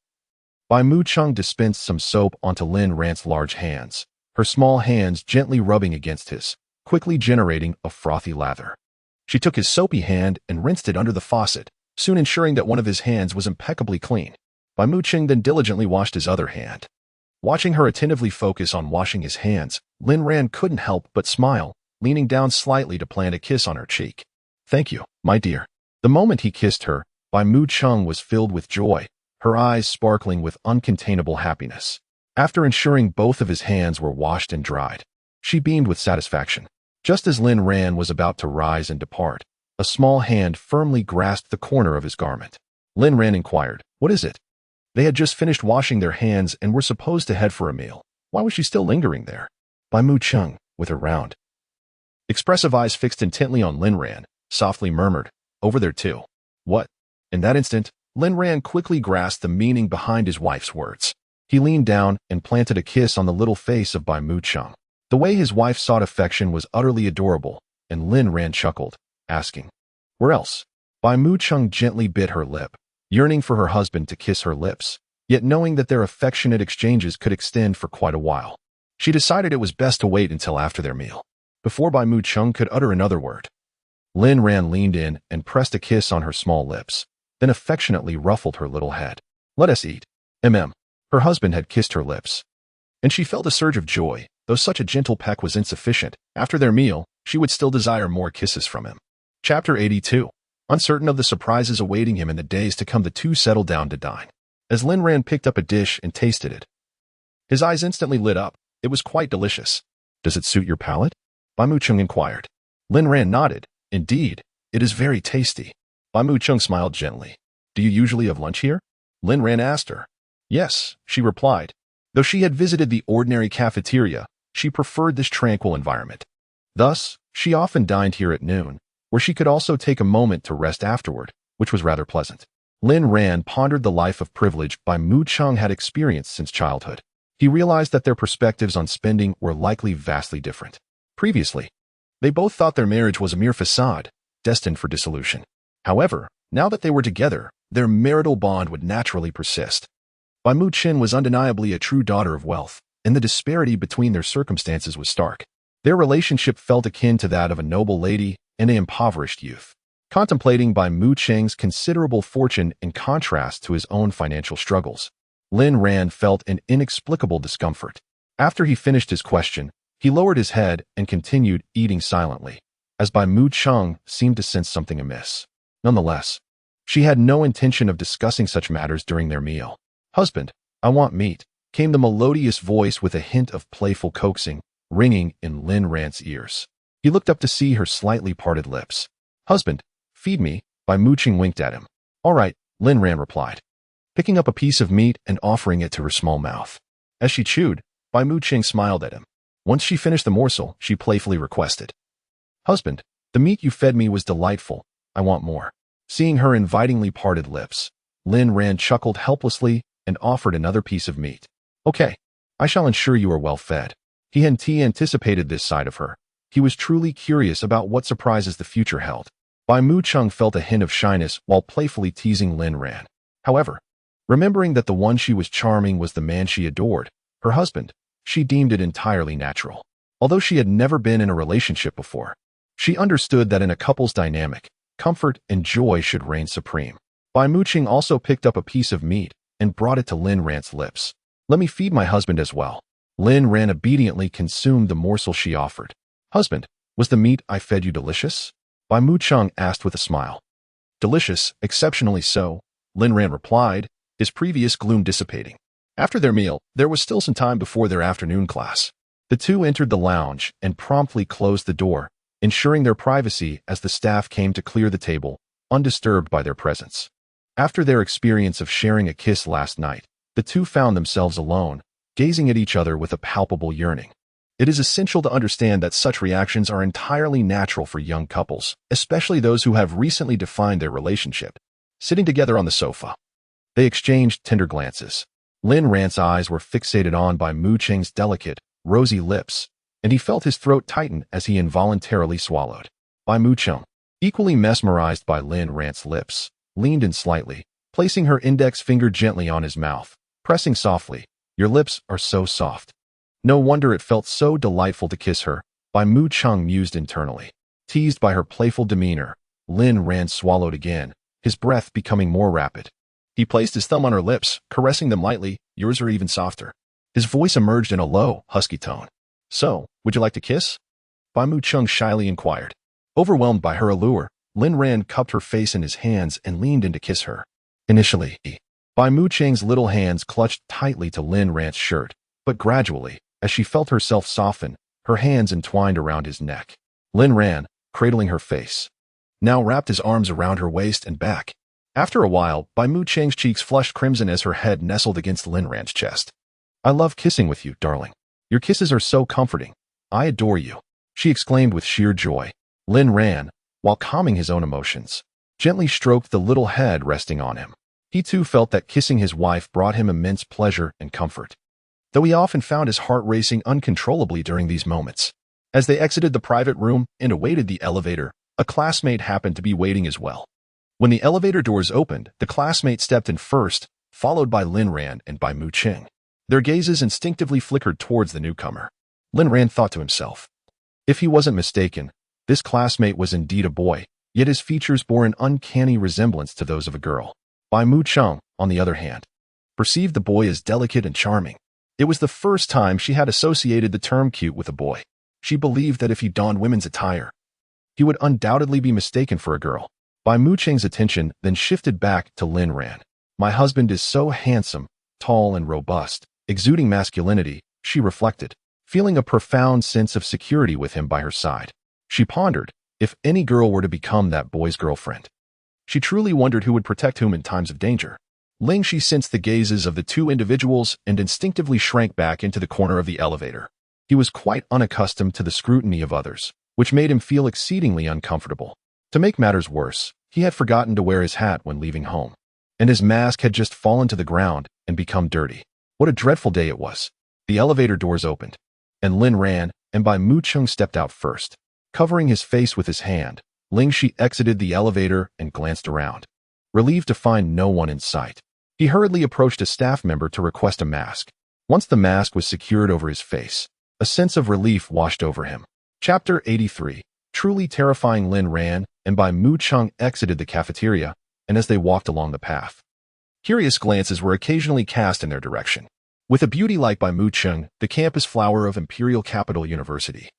Bai Mu-chung dispensed some soap onto Lin Rant's large hands, her small hands gently rubbing against his, quickly generating a frothy lather. She took his soapy hand and rinsed it under the faucet, soon ensuring that one of his hands was impeccably clean. Bai Mu-chung then diligently washed his other hand. Watching her attentively focus on washing his hands, Lin Ran couldn't help but smile, leaning down slightly to plant a kiss on her cheek. "Thank you, my dear." The moment he kissed her, Bai Mu-chung was filled with joy, her eyes sparkling with uncontainable happiness. After ensuring both of his hands were washed and dried, she beamed with satisfaction. Just as Lin Ran was about to rise and depart, a small hand firmly grasped the corner of his garment. Lin Ran inquired, "What is it?" They had just finished washing their hands and were supposed to head for a meal. Why was she still lingering there? Bai Mu-chung, with her round, expressive eyes fixed intently on Lin Ran, softly murmured, "Over there too." "What?" In that instant, Lin Ran quickly grasped the meaning behind his wife's words. He leaned down and planted a kiss on the little face of Bai Mu-chung. The way his wife sought affection was utterly adorable, and Lin Ran chuckled, asking, "Where else?" Bai Mu-chung gently bit her lip, yearning for her husband to kiss her lips, yet knowing that their affectionate exchanges could extend for quite a while. She decided it was best to wait until after their meal. Before Bai Mu-chung could utter another word, Lin Ran leaned in and pressed a kiss on her small lips, then affectionately ruffled her little head. "Let us eat." Her husband had kissed her lips, and she felt a surge of joy. Though such a gentle peck was insufficient, after their meal, she would still desire more kisses from him. Chapter 82. Uncertain of the surprises awaiting him in the days to come, the two settled down to dine. As Lin Ran picked up a dish and tasted it, his eyes instantly lit up. It was quite delicious. "Does it suit your palate?" Bai Mu-chung inquired. Lin Ran nodded. "Indeed, it is very tasty." Bai Mu-chung smiled gently. "Do you usually have lunch here?" Lin Ran asked her. "Yes," she replied. Though she had visited the ordinary cafeteria, she preferred this tranquil environment. Thus, she often dined here at noon, where she could also take a moment to rest afterward, which was rather pleasant. Lin Ran pondered the life of privilege Bai Mu-chung had experienced since childhood. He realized that their perspectives on spending were likely vastly different. Previously, they both thought their marriage was a mere facade, destined for dissolution. However, now that they were together, their marital bond would naturally persist. Bai Mu-chung was undeniably a true daughter of wealth, and the disparity between their circumstances was stark. Their relationship felt akin to that of a noble lady and an impoverished youth. Contemplating Bai Mu-chung's considerable fortune in contrast to his own financial struggles, Lin Ran felt an inexplicable discomfort. After he finished his question, he lowered his head and continued eating silently, as Bai Mu-chung seemed to sense something amiss. Nonetheless, she had no intention of discussing such matters during their meal. "Husband, I want meat," came the melodious voice with a hint of playful coaxing, ringing in Lin Ran's ears. He looked up to see her slightly parted lips. "Husband, feed me," Bai Mu-chung winked at him. "All right," Lin Ran replied, picking up a piece of meat and offering it to her small mouth. As she chewed, Bai Mu-chung smiled at him. Once she finished the morsel, she playfully requested, "Husband, the meat you fed me was delightful. I want more." Seeing her invitingly parted lips, Lin Ran chuckled helplessly and offered another piece of meat. "Okay, I shall ensure you are well fed." He anticipated this side of her. He was truly curious about what surprises the future held. Bai Mu-chung felt a hint of shyness while playfully teasing Lin Ran. However, remembering that the one she was charming was the man she adored, her husband, she deemed it entirely natural. Although she had never been in a relationship before, she understood that in a couple's dynamic, comfort and joy should reign supreme. Bai Mu-chung also picked up a piece of meat and brought it to Lin Ran's lips. "Let me feed my husband as well." Lin Ran obediently consumed the morsel she offered. "Husband, was the meat I fed you delicious?" Bai Mu-chung asked with a smile. "Delicious, exceptionally so," Lin Ran replied, his previous gloom dissipating. After their meal, there was still some time before their afternoon class. The two entered the lounge and promptly closed the door, ensuring their privacy as the staff came to clear the table, undisturbed by their presence. After their experience of sharing a kiss last night, the two found themselves alone, gazing at each other with a palpable yearning. It is essential to understand that such reactions are entirely natural for young couples, especially those who have recently defined their relationship. Sitting together on the sofa, they exchanged tender glances. Lin Ran's eyes were fixated on Bai Mu-chung's delicate, rosy lips, and he felt his throat tighten as he involuntarily swallowed. Bai Mu-chung, equally mesmerized by Lin Ran's lips, leaned in slightly, placing her index finger gently on his mouth, pressing softly. Your lips are so soft. No wonder it felt so delightful to kiss her, Bai Mu Chung mused internally. Teased by her playful demeanor, Lin Ran swallowed again, his breath becoming more rapid. He placed his thumb on her lips, caressing them lightly. Yours are even softer. His voice emerged in a low, husky tone. So, would you like to kiss? Bai Mu Chung shyly inquired. Overwhelmed by her allure, Lin Ran cupped her face in his hands and leaned in to kiss her. Initially, Bai Mu Cheng's little hands clutched tightly to Lin Ran's shirt, but gradually, as she felt herself soften, her hands entwined around his neck. Lin Ran, cradling her face, now wrapped his arms around her waist and back. After a while, Bai Mu Cheng's cheeks flushed crimson as her head nestled against Lin Ran's chest. I love kissing with you, darling. Your kisses are so comforting. I adore you, she exclaimed with sheer joy. Lin Ran, while calming his own emotions, gently stroked the little head resting on him. He too felt that kissing his wife brought him immense pleasure and comfort, though he often found his heart racing uncontrollably during these moments. As they exited the private room and awaited the elevator, a classmate happened to be waiting as well. When the elevator doors opened, the classmate stepped in first, followed by Lin Ran and Bai Mu Cheng. Their gazes instinctively flickered towards the newcomer. Lin Ran thought to himself. If he wasn't mistaken, this classmate was indeed a boy, yet his features bore an uncanny resemblance to those of a girl. Bai Mu Cheng, on the other hand, perceived the boy as delicate and charming. It was the first time she had associated the term cute with a boy. She believed that if he donned women's attire, he would undoubtedly be mistaken for a girl. Bai Mu Cheng's attention then shifted back to Lin Ran. My husband is so handsome, tall and robust, exuding masculinity, she reflected, feeling a profound sense of security with him by her side. She pondered, if any girl were to become that boy's girlfriend. She truly wondered who would protect whom in times of danger. Ling Shi sensed the gazes of the two individuals and instinctively shrank back into the corner of the elevator. He was quite unaccustomed to the scrutiny of others, which made him feel exceedingly uncomfortable. To make matters worse, he had forgotten to wear his hat when leaving home, and his mask had just fallen to the ground and become dirty. What a dreadful day it was. The elevator doors opened, and Lin Ran and Bai Mu Chung stepped out first. Covering his face with his hand, Ling Shi exited the elevator and glanced around. Relieved to find no one in sight, he hurriedly approached a staff member to request a mask. Once the mask was secured over his face, a sense of relief washed over him. Chapter 83. Truly terrifying. Lin Ran and Bai Mu Chung exited the cafeteria, and as they walked along the path, curious glances were occasionally cast in their direction. With a beauty like Bai Mu Chung, the campus flower of Imperial Capital University,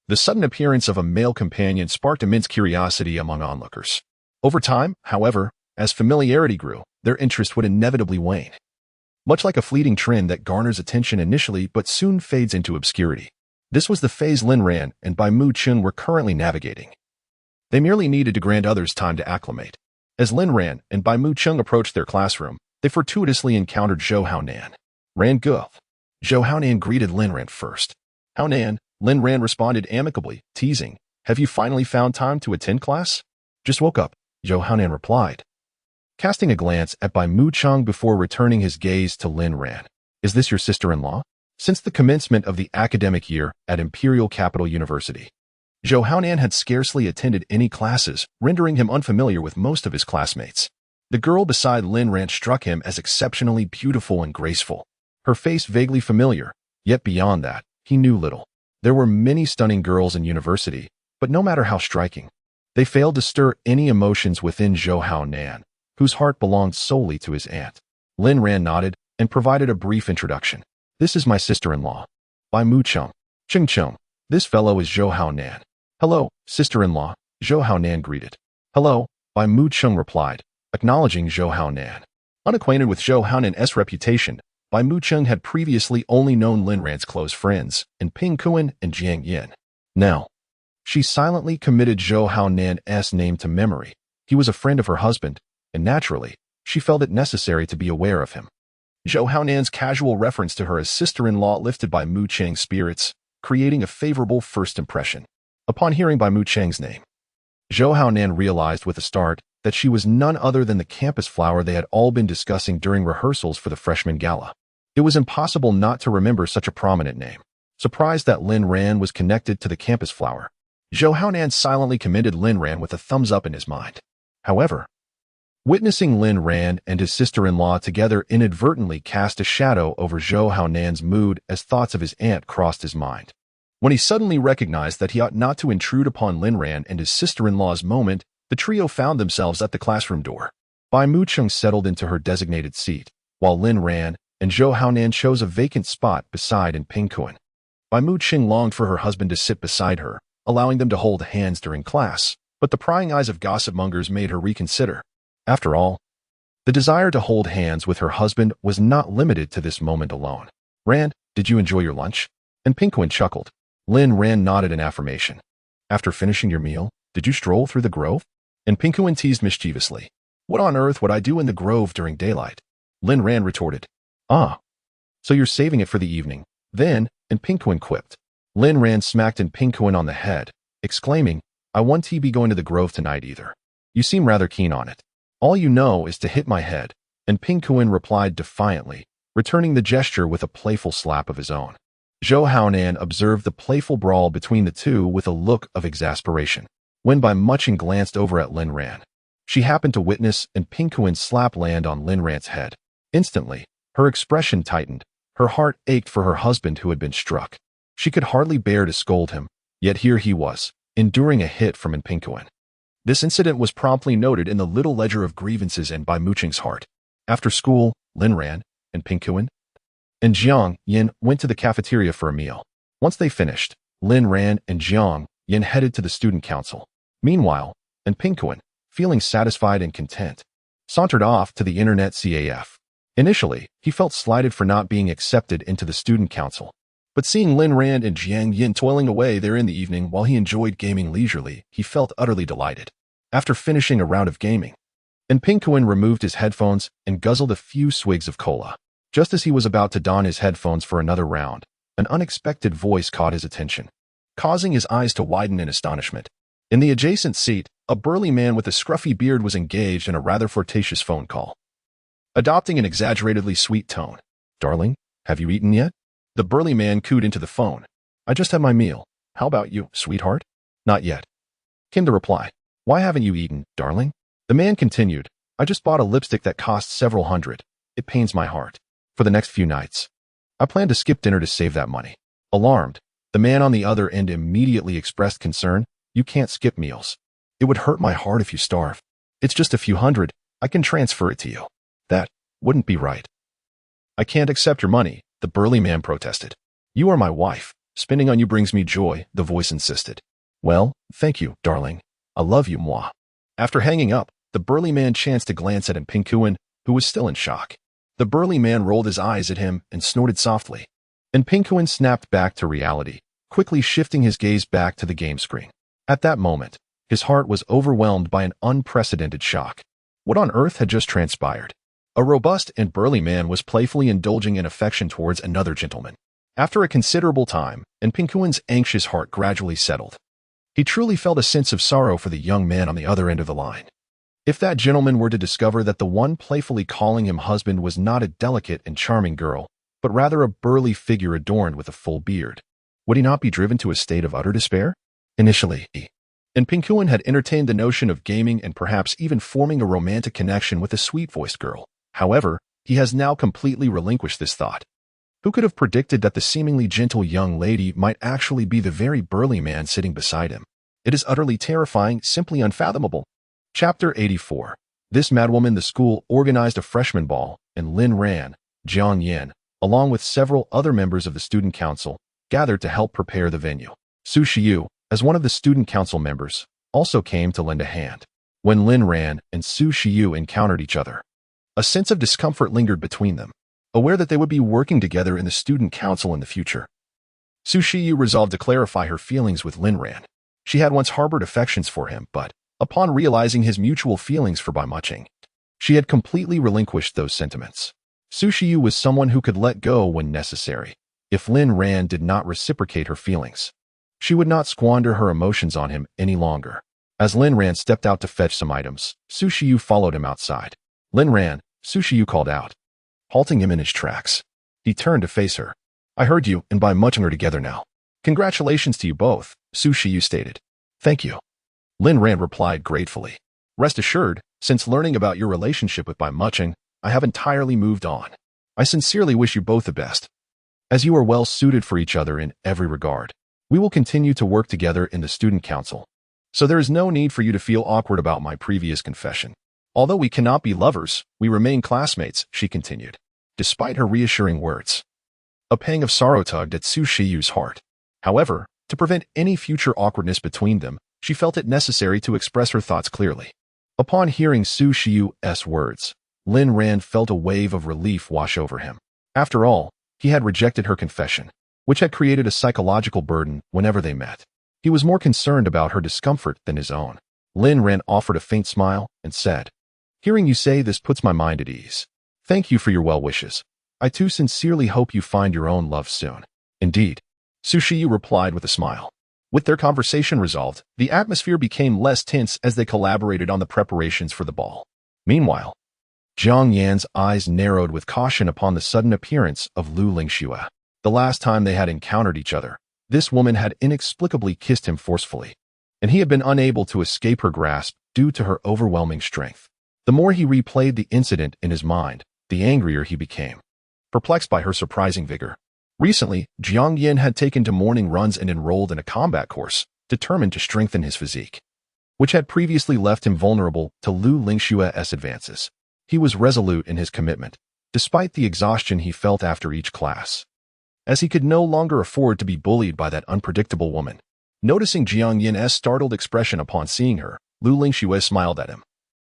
the sudden appearance of a male companion sparked immense curiosity among onlookers. Over time, however, as familiarity grew, their interest would inevitably wane. Much like a fleeting trend that garners attention initially but soon fades into obscurity. This was the phase Lin Ran and Bai Mu Chung were currently navigating. They merely needed to grant others time to acclimate. As Lin Ran and Bai Mu Chung approached their classroom, they fortuitously encountered Zhou Haonan. Ran Guth. Zhou Haonan greeted Lin Ran first. Haonan, Lin Ran responded amicably, teasing, have you finally found time to attend class? Just woke up, Zhou Haonan replied, casting a glance at Bai Mu Chung before returning his gaze to Lin Ran. Is this your sister-in-law? Since the commencement of the academic year at Imperial Capital University, Zhou Haonan had scarcely attended any classes, rendering him unfamiliar with most of his classmates. The girl beside Lin Ran struck him as exceptionally beautiful and graceful, her face vaguely familiar, yet beyond that, he knew little. There were many stunning girls in university, but no matter how striking, they failed to stir any emotions within Zhou Haonan, whose heart belonged solely to his aunt. Lin Ran nodded and provided a brief introduction. This is my sister-in-law, Bai Mu Chung. Cheng Chung. This fellow is Zhou Haonan. Hello, sister-in-law, Zhou Haonan greeted. Hello, Bai Mu Chung replied, acknowledging Zhou Haonan. Unacquainted with Zhou Haonan's reputation, Bai Mu Chung had previously only known Lin Ran's close friends, in Ping Kuan and Jiang Yin. Now, she silently committed Zhou Haonan's name to memory. He was a friend of her husband, and naturally, she felt it necessary to be aware of him. Zhou Haonan's casual reference to her as sister-in-law lifted Bai Mu Cheng's spirits, creating a favorable first impression. Upon hearing Bai Mu Cheng's name, Zhou Haonan realized with a start that she was none other than the campus flower they had all been discussing during rehearsals for the freshman gala. It was impossible not to remember such a prominent name. Surprised that Lin Ran was connected to the campus flower, Zhou Haonan silently commended Lin Ran with a thumbs up in his mind. However, Witnessing Lin Ran and his sister-in-law together inadvertently cast a shadow over Zhou Haonan's mood as thoughts of his aunt crossed his mind. When he suddenly recognized that he ought not to intrude upon Lin Ran and his sister-in-law's moment, the trio found themselves at the classroom door. Bai Mucheng settled into her designated seat, while Lin Ran and Zhou Haonan chose a vacant spot beside and Ping Kuan. Bai Mucheng longed for her husband to sit beside her, allowing them to hold hands during class, but the prying eyes of gossip-mongers made her reconsider. After all, the desire to hold hands with her husband was not limited to this moment alone. Rand, did you enjoy your lunch? And Ping Kuan chuckled. Lin Ran nodded in affirmation. After finishing your meal, did you stroll through the grove? And Ping Kuan teased mischievously. What on earth would I do in the grove during daylight? Lin Ran retorted. Ah, so you're saving it for the evening. Then, and Ping Kuan quipped. Lin Ran smacked and Ping Kuan on the head, exclaiming, I won't be going to the grove tonight either. You seem rather keen on it. All you know is to hit my head, and Ping Kuan replied defiantly, returning the gesture with a playful slap of his own. Zhou Haonan observed the playful brawl between the two with a look of exasperation. When Bai Mucheng glanced over at Lin Ran, she happened to witness and Ping Kuan's slap land on Lin Ran's head. Instantly, her expression tightened. Her heart ached for her husband who had been struck. She could hardly bear to scold him, yet here he was, enduring a hit from Ping Kuan. This incident was promptly noted in the little ledger of grievances in Bai Mucheng's heart. After school, Lin Ran and Ping Kuan and Jiang Yin went to the cafeteria for a meal. Once they finished, Lin Ran and Jiang Yin headed to the student council. Meanwhile, Ping Kuan, feeling satisfied and content, sauntered off to the internet CAF. Initially, he felt slighted for not being accepted into the student council. But seeing Lin Ran and Jiang Yin toiling away there in the evening while he enjoyed gaming leisurely, he felt utterly delighted. After finishing a round of gaming, Ping Kuan removed his headphones and guzzled a few swigs of cola. Just as he was about to don his headphones for another round, an unexpected voice caught his attention, causing his eyes to widen in astonishment. In the adjacent seat, a burly man with a scruffy beard was engaged in a rather flirtatious phone call. Adopting an exaggeratedly sweet tone, Darling, have you eaten yet? The burly man cooed into the phone. I just had my meal. How about you, sweetheart? Not yet, came the reply. Why haven't you eaten, darling? The man continued. I just bought a lipstick that cost several hundred. It pains my heart. For the next few nights, I plan to skip dinner to save that money. Alarmed, the man on the other end immediately expressed concern. You can't skip meals. It would hurt my heart if you starve. It's just a few hundred. I can transfer it to you. That wouldn't be right. I can't accept your money, the burly man protested. You are my wife. Spending on you brings me joy, the voice insisted. Well, thank you, darling. I love you, moi. After hanging up, the burly man chanced to glance at Ping Kuan, who was still in shock. The burly man rolled his eyes at him and snorted softly. Ping Kuan snapped back to reality, quickly shifting his gaze back to the game screen. At that moment, his heart was overwhelmed by an unprecedented shock. What on earth had just transpired? A robust and burly man was playfully indulging in affection towards another gentleman. After a considerable time, Ping Kuan's anxious heart gradually settled. He truly felt a sense of sorrow for the young man on the other end of the line. If that gentleman were to discover that the one playfully calling him husband was not a delicate and charming girl, but rather a burly figure adorned with a full beard, would he not be driven to a state of utter despair? Initially, Ping Kuan had entertained the notion of gaming and perhaps even forming a romantic connection with a sweet-voiced girl. However, he has now completely relinquished this thought. Who could have predicted that the seemingly gentle young lady might actually be the very burly man sitting beside him? It is utterly terrifying, simply unfathomable. Chapter 84. This madwoman, the school organized a freshman ball, and Lin Ran, Jiang Yin, along with several other members of the student council, gathered to help prepare the venue. Su Shiyu, as one of the student council members, also came to lend a hand. When Lin Ran and Su Shiyu encountered each other, a sense of discomfort lingered between them, aware that they would be working together in the student council in the future. Su Shiyu resolved to clarify her feelings with Lin Ran. She had once harbored affections for him, but upon realizing his mutual feelings for Bai Mucheng, she had completely relinquished those sentiments. Su Shiyu was someone who could let go when necessary. If Lin Ran did not reciprocate her feelings, she would not squander her emotions on him any longer. As Lin Ran stepped out to fetch some items, Su Shiyu followed him outside. Lin Ran, Su Shiyu called out, halting him in his tracks. He turned to face her. I heard you and Bai Mucheng are together now. Congratulations to you both, Su Shiyu stated. Thank you. Lin Ran replied gratefully. Rest assured, Since learning about your relationship with Bai Muching, I have entirely moved on. I sincerely wish you both the best. As you are well suited for each other in every regard, we will continue to work together in the student council. So there is no need for you to feel awkward about my previous confession. Although we cannot be lovers, we remain classmates, she continued. Despite her reassuring words, a pang of sorrow tugged at Su Shiyu's heart. However, to prevent any future awkwardness between them, she felt it necessary to express her thoughts clearly. Upon hearing Su Shiyu's words, Lin Ran felt a wave of relief wash over him. After all, he had rejected her confession, which had created a psychological burden whenever they met. He was more concerned about her discomfort than his own. Lin Ran offered a faint smile and said, "Hearing you say this puts my mind at ease. Thank you for your well wishes. I too sincerely hope you find your own love soon." "Indeed," Su Shiyu replied with a smile. With their conversation resolved, the atmosphere became less tense as they collaborated on the preparations for the ball. Meanwhile, Jiang Yan's eyes narrowed with caution upon the sudden appearance of Lu Lingxue. The last time they had encountered each other, this woman had inexplicably kissed him forcefully, and he had been unable to escape her grasp due to her overwhelming strength. The more he replayed the incident in his mind, the angrier he became, perplexed by her surprising vigor. Recently, Jiang Yan had taken to morning runs and enrolled in a combat course, determined to strengthen his physique, which had previously left him vulnerable to Lu Lingxue's advances. He was resolute in his commitment, despite the exhaustion he felt after each class, as he could no longer afford to be bullied by that unpredictable woman. Noticing Jiang Yan's startled expression upon seeing her, Lu Lingxue smiled at him,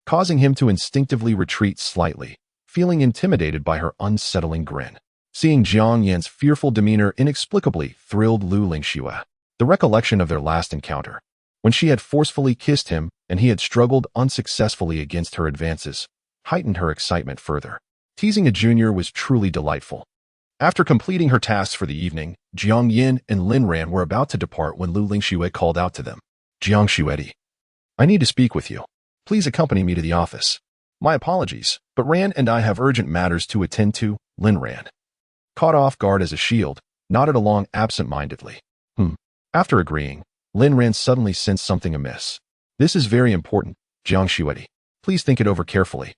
causing him to instinctively retreat slightly, feeling intimidated by her unsettling grin. Seeing Jiang Yan's fearful demeanor inexplicably thrilled Lu Lingxue. The recollection of their last encounter, when she had forcefully kissed him and he had struggled unsuccessfully against her advances, heightened her excitement further. Teasing a junior was truly delightful. After completing her tasks for the evening, Jiang Yan and Lin Ran were about to depart when Lu Lingxue called out to them. "Jiang Shuedi, I need to speak with you. Please accompany me to the office." "My apologies, but Ran and I have urgent matters to attend to," Lin Ran, caught off guard as a shield, nodded along absent-mindedly. After agreeing, Lin Ran suddenly sensed something amiss. "This is very important, Jiang Shuedi. Please think it over carefully."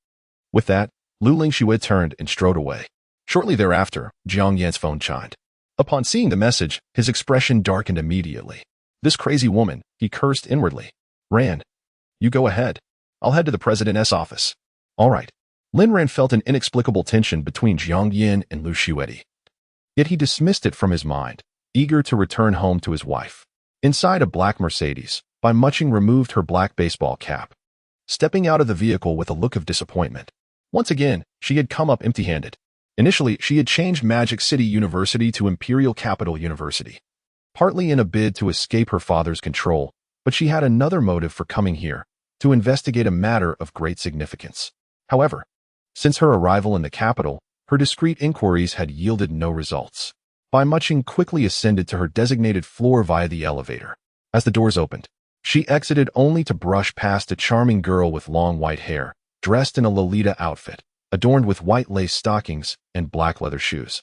With that, Lu Lingxue turned and strode away. Shortly thereafter, Jiang Yan's phone chimed. Upon seeing the message, his expression darkened immediately. "This crazy woman," he cursed inwardly. "Ran, you go ahead. I'll head to the president's office." "All right." Lin Ran felt an inexplicable tension between Jiang Yan and Lu Shuedi. Yet he dismissed it from his mind, eager to return home to his wife. Inside a black Mercedes, Bai Muching removed her black baseball cap, stepping out of the vehicle with a look of disappointment. Once again, she had come up empty-handed. Initially, she had changed Magic City University to Imperial Capital University, partly in a bid to escape her father's control, but she had another motive for coming here, to investigate a matter of great significance. However, since her arrival in the capital, her discreet inquiries had yielded no results. Bai Muching quickly ascended to her designated floor via the elevator. As the doors opened, she exited only to brush past a charming girl with long white hair, dressed in a Lolita outfit, adorned with white lace stockings and black leather shoes,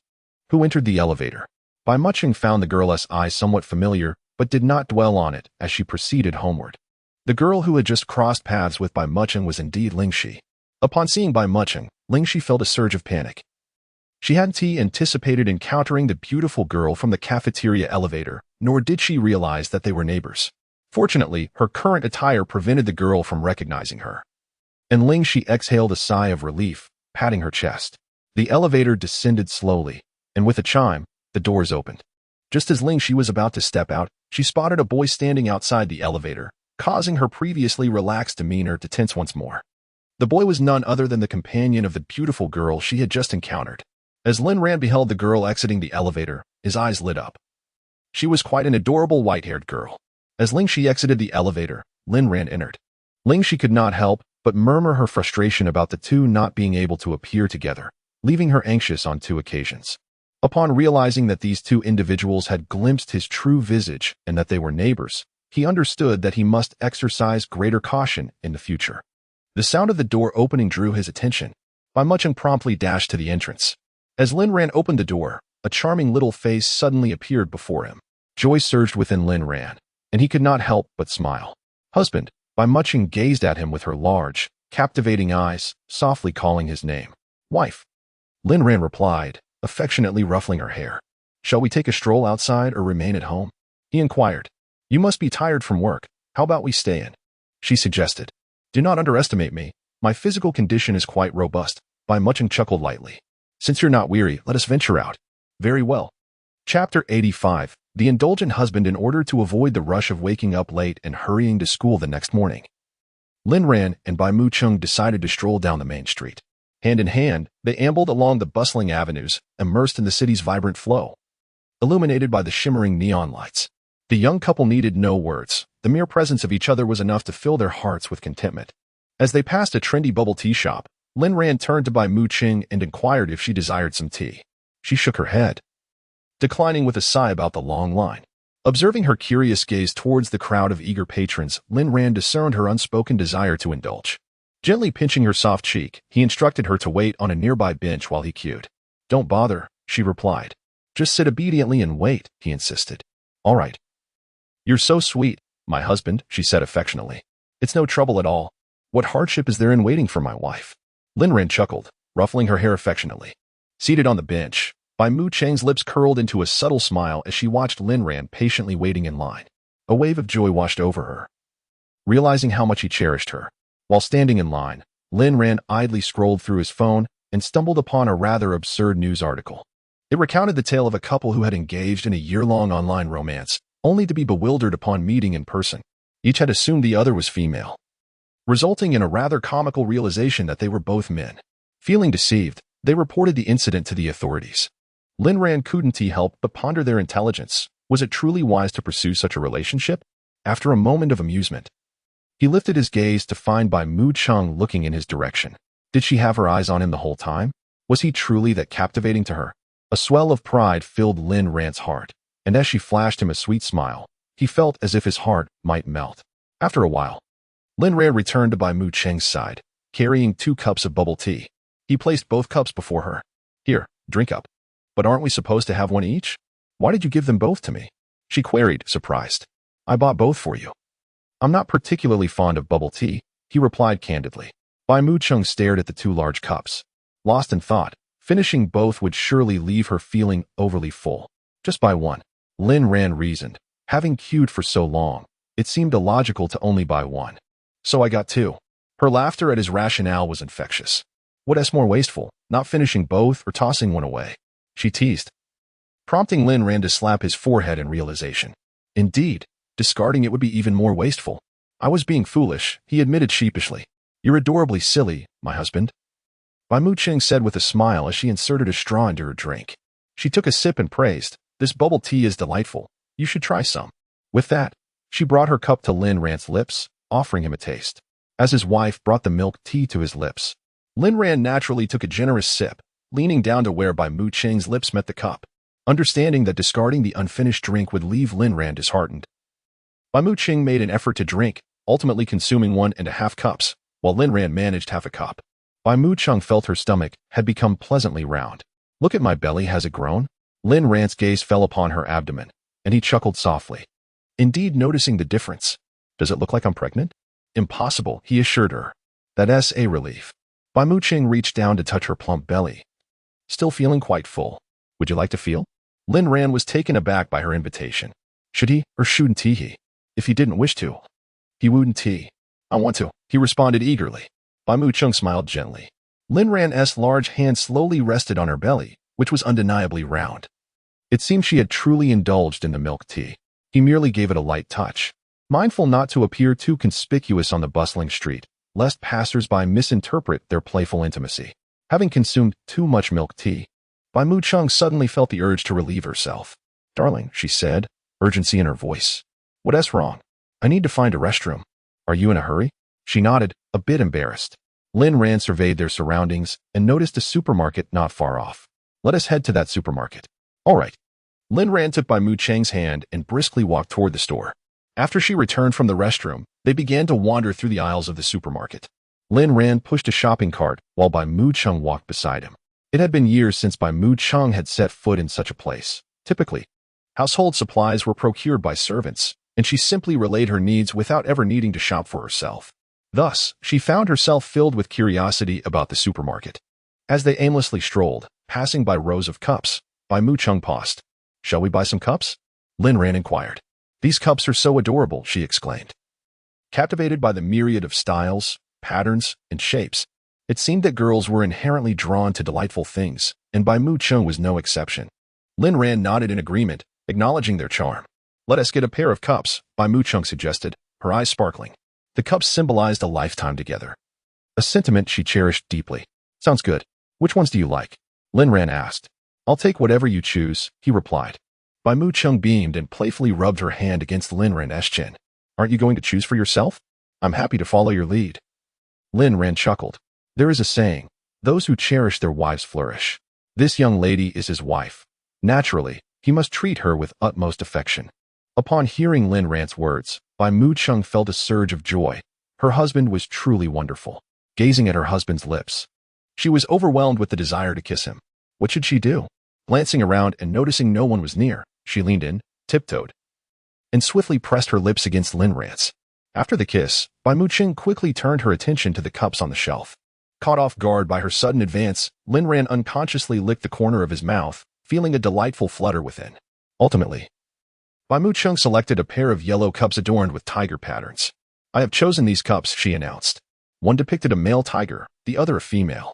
who entered the elevator. Bai Muching found the girl's eyes somewhat familiar, but did not dwell on it as she proceeded homeward. The girl who had just crossed paths with Bai Muching was indeed Lingxi. Upon seeing Bai Muching, Lingxi felt a surge of panic. She hadn't anticipated encountering the beautiful girl from the cafeteria elevator, nor did she realize that they were neighbors. Fortunately, her current attire prevented the girl from recognizing her, and Lingxi exhaled a sigh of relief, patting her chest. The elevator descended slowly, and with a chime, the doors opened. Just as Lingxi was about to step out, she spotted a boy standing outside the elevator, causing her previously relaxed demeanor to tense once more. The boy was none other than the companion of the beautiful girl she had just encountered. As Lin Ran beheld the girl exiting the elevator, his eyes lit up. She was quite an adorable white-haired girl. As Lingxi exited the elevator, Lin Ran entered. Lingxi could not help but murmur her frustration about the two not being able to appear together, leaving her anxious on 2 occasions. Upon realizing that these 2 individuals had glimpsed his true visage and that they were neighbors, he understood that he must exercise greater caution in the future. The sound of the door opening drew his attention. Bai Muching promptly dashed to the entrance. As Lin Ran opened the door, a charming little face suddenly appeared before him. Joy surged within Lin Ran, and he could not help but smile. "Husband," Bai Muching gazed at him with her large, captivating eyes, softly calling his name. Wife. Lin Ran replied, affectionately ruffling her hair. Shall we take a stroll outside or remain at home? He inquired. You must be tired from work. How about we stay in? She suggested. Do not underestimate me. My physical condition is quite robust. Bai Mucheng chuckled lightly. Since you're not weary, let us venture out. Very well. Chapter 85. The indulgent husband. In order to avoid the rush of waking up late and hurrying to school the next morning, Lin Ran and Bai Mucheng decided to stroll down the main street. Hand in hand, they ambled along the bustling avenues, immersed in the city's vibrant flow, illuminated by the shimmering neon lights. The young couple needed no words. The mere presence of each other was enough to fill their hearts with contentment. As they passed a trendy bubble tea shop, Lin Ran turned to Bai Mucheng and inquired if she desired some tea. She shook her head, declining with a sigh about the long line. Observing her curious gaze towards the crowd of eager patrons, Lin Ran discerned her unspoken desire to indulge. Gently pinching her soft cheek, he instructed her to wait on a nearby bench while he queued. Don't bother, she replied. Just sit obediently and wait, he insisted. All right. You're so sweet, my husband, she said affectionately. It's no trouble at all. What hardship is there in waiting for my wife? Lin Ran chuckled, ruffling her hair affectionately. Seated on the bench, Bai Mucheng's lips curled into a subtle smile as she watched Lin Ran patiently waiting in line. A wave of joy washed over her, realizing how much he cherished her. While standing in line, Lin Ran idly scrolled through his phone and stumbled upon a rather absurd news article. It recounted the tale of a couple who had engaged in a year-long online romance, only to be bewildered upon meeting in person. Each had assumed the other was female, resulting in a rather comical realization that they were both men. Feeling deceived, they reported the incident to the authorities. Lin Ran couldn't help but ponder their intelligence. Was it truly wise to pursue such a relationship? After a moment of amusement, he lifted his gaze to find Bai Mucheng looking in his direction. Did she have her eyes on him the whole time? Was he truly that captivating to her? A swell of pride filled Lin Ran's heart, and as she flashed him a sweet smile, he felt as if his heart might melt. After a while, Lin Ran returned to Bai Mucheng's side, carrying 2 cups of bubble tea. He placed both cups before her. Here, drink up. But aren't we supposed to have one each? Why did you give them both to me? She queried, surprised. I bought both for you. I'm not particularly fond of bubble tea, he replied candidly. Bai Mucheng stared at the 2 large cups, lost in thought. Finishing both would surely leave her feeling overly full. Just buy one, Lin Ran reasoned. Having queued for so long, it seemed illogical to only buy one. So I got 2. Her laughter at his rationale was infectious. What's more wasteful, not finishing both or tossing one away? She teased, prompting Lin Ran to slap his forehead in realization. Indeed, discarding it would be even more wasteful. I was being foolish, he admitted sheepishly. You're adorably silly, my husband. Bai Mucheng said with a smile as she inserted a straw into her drink. She took a sip and praised, this bubble tea is delightful. You should try some. With that, she brought her cup to Lin Ran's lips, offering him a taste. As his wife brought the milk tea to his lips, Lin Ran naturally took a generous sip, leaning down to where Bai Mucheng's lips met the cup. Understanding that discarding the unfinished drink would leave Lin Ran disheartened, Bai Mucheng made an effort to drink, ultimately consuming 1.5 cups, while Lin Ran managed half a cup. Bai Mucheng felt her stomach had become pleasantly round. Look at my belly, has it grown? Lin Ran's gaze fell upon her abdomen, and he chuckled softly. Indeed, noticing the difference. Does it look like I'm pregnant? Impossible, he assured her. That's a relief. Bai Mucheng reached down to touch her plump belly. Still feeling quite full. Would you like to feel? Lin Ran was taken aback by her invitation. Should he or shouldn't he? If he didn't wish to, he wouldn't he. I want to, he responded eagerly. Bai Mucheng smiled gently. Lin Ran's large hand slowly rested on her belly, which was undeniably round. It seemed she had truly indulged in the milk tea. He merely gave it a light touch, mindful not to appear too conspicuous on the bustling street, lest passers-by misinterpret their playful intimacy. Having consumed too much milk tea, Bai Mucheng suddenly felt the urge to relieve herself. Darling, she said, urgency in her voice. What's wrong? I need to find a restroom. Are you in a hurry? She nodded, a bit embarrassed. Lin Ran surveyed their surroundings and noticed a supermarket not far off. Let us head to that supermarket. All right. Lin Ran took Bai Mucheng's hand and briskly walked toward the store. After she returned from the restroom, they began to wander through the aisles of the supermarket. Lin Ran pushed a shopping cart while Bai Mucheng walked beside him. It had been years since Bai Mucheng had set foot in such a place. Typically, household supplies were procured by servants, and she simply relayed her needs without ever needing to shop for herself. Thus, she found herself filled with curiosity about the supermarket. As they aimlessly strolled, passing by rows of cups, Bai Mu Chung paused. "Shall we buy some cups?" Lin Ran inquired. "These cups are so adorable," she exclaimed. Captivated by the myriad of styles, patterns, and shapes, it seemed that girls were inherently drawn to delightful things, and Bai Mu Chung was no exception. Lin Ran nodded in agreement, acknowledging their charm. "Let us get a pair of cups," Bai Mu Chung suggested, her eyes sparkling. The cups symbolized a lifetime together, a sentiment she cherished deeply. "Sounds good. Which ones do you like?" Lin Ran asked. "I'll take whatever you choose," he replied. Bai Mu Chung beamed and playfully rubbed her hand against Lin Ran's chin. "Aren't you going to choose for yourself? I'm happy to follow your lead." Lin Ran chuckled. There is a saying, "Those who cherish their wives flourish." This young lady is his wife. Naturally, he must treat her with utmost affection. Upon hearing Lin Ran's words, Bai Mu Chung felt a surge of joy. Her husband was truly wonderful. Gazing at her husband's lips, she was overwhelmed with the desire to kiss him. What should she do? Glancing around and noticing no one was near, she leaned in, tiptoed, and swiftly pressed her lips against Lin Ran's. After the kiss, Bai Mu Chung quickly turned her attention to the cups on the shelf. Caught off guard by her sudden advance, Lin Ran unconsciously licked the corner of his mouth, feeling a delightful flutter within. Ultimately, Bai Mu Chung selected a pair of yellow cups adorned with tiger patterns. "I have chosen these cups," she announced. One depicted a male tiger, the other a female.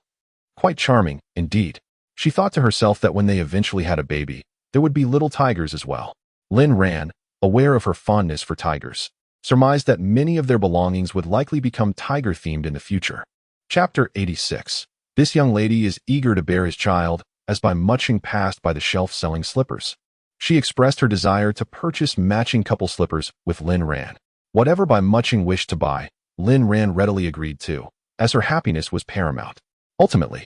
Quite charming, indeed. She thought to herself that when they eventually had a baby, there would be little tigers as well. Lin Ran, aware of her fondness for tigers, surmised that many of their belongings would likely become tiger-themed in the future. Chapter 86. This young lady is eager to bear his child, as Bai Mu Chung passed by the shelf selling slippers. She expressed her desire to purchase matching couple slippers with Lin Ran. Whatever Bai Mu Chung wished to buy, Lin Ran readily agreed to, as her happiness was paramount. Ultimately,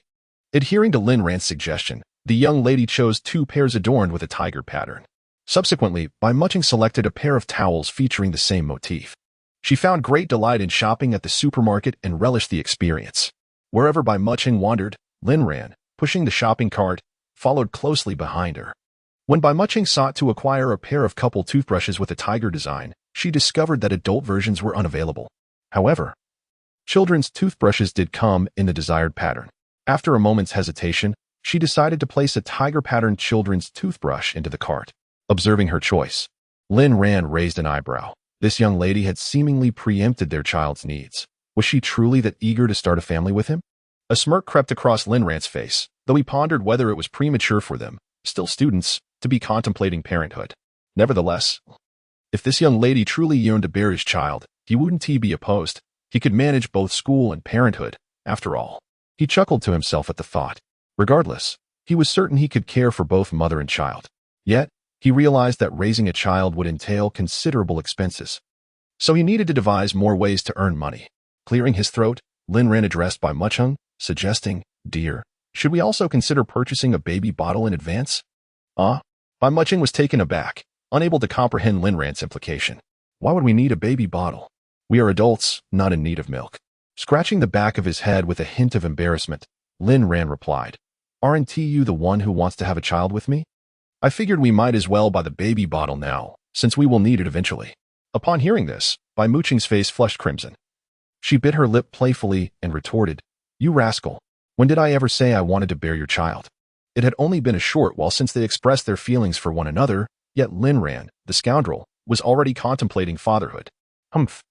adhering to Lin Ran's suggestion, the young lady chose 2 pairs adorned with a tiger pattern. Subsequently, Bai Mu Chung selected a pair of towels featuring the same motif. She found great delight in shopping at the supermarket and relished the experience. Wherever Bai Mu Chung wandered, Lin Ran, pushing the shopping cart, followed closely behind her. When Bai Mu Chung sought to acquire a pair of couple toothbrushes with a tiger design, she discovered that adult versions were unavailable. However, children's toothbrushes did come in the desired pattern. After a moment's hesitation, she decided to place a tiger-patterned children's toothbrush into the cart. Observing her choice, Lin Ran raised an eyebrow. This young lady had seemingly preempted their child's needs. Was she truly that eager to start a family with him? A smirk crept across Lin Ran's face, though he pondered whether it was premature for them, still students, to be contemplating parenthood. Nevertheless, if this young lady truly yearned to bear his child, he wouldn't be opposed. He could manage both school and parenthood, after all. He chuckled to himself at the thought. Regardless, he was certain he could care for both mother and child. Yet, he realized that raising a child would entail considerable expenses. So he needed to devise more ways to earn money. Clearing his throat, Lin Ran addressed Bai Mu Chung, suggesting, "Dear, should we also consider purchasing a baby bottle in advance?" Bai Mu Chung was taken aback, unable to comprehend Lin Ran's implication. "Why would we need a baby bottle? We are adults, not in need of milk." Scratching the back of his head with a hint of embarrassment, Lin Ran replied, "Aren't you the one who wants to have a child with me? I figured we might as well buy the baby bottle now, since we will need it eventually." Upon hearing this, Bai Mu Chung's face flushed crimson. She bit her lip playfully and retorted, "You rascal, when did I ever say I wanted to bear your child?" It had only been a short while since they expressed their feelings for one another, yet Lin Ran, the scoundrel, was already contemplating fatherhood. Humph.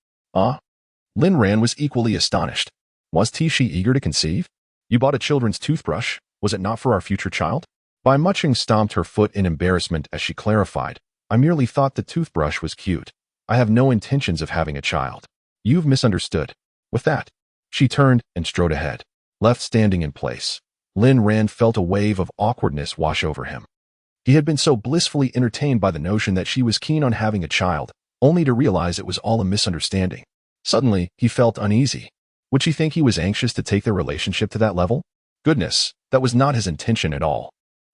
Lin Ran was equally astonished. Was she eager to conceive? "You bought a children's toothbrush, was it not for our future child?" Bai Mu Chung stomped her foot in embarrassment as she clarified, "I merely thought the toothbrush was cute. I have no intentions of having a child." "You've misunderstood." With that, she turned and strode ahead. Left standing in place, Lin Ran felt a wave of awkwardness wash over him. He had been so blissfully entertained by the notion that she was keen on having a child, only to realize it was all a misunderstanding. Suddenly, he felt uneasy. Would she think he was anxious to take their relationship to that level? Goodness, that was not his intention at all.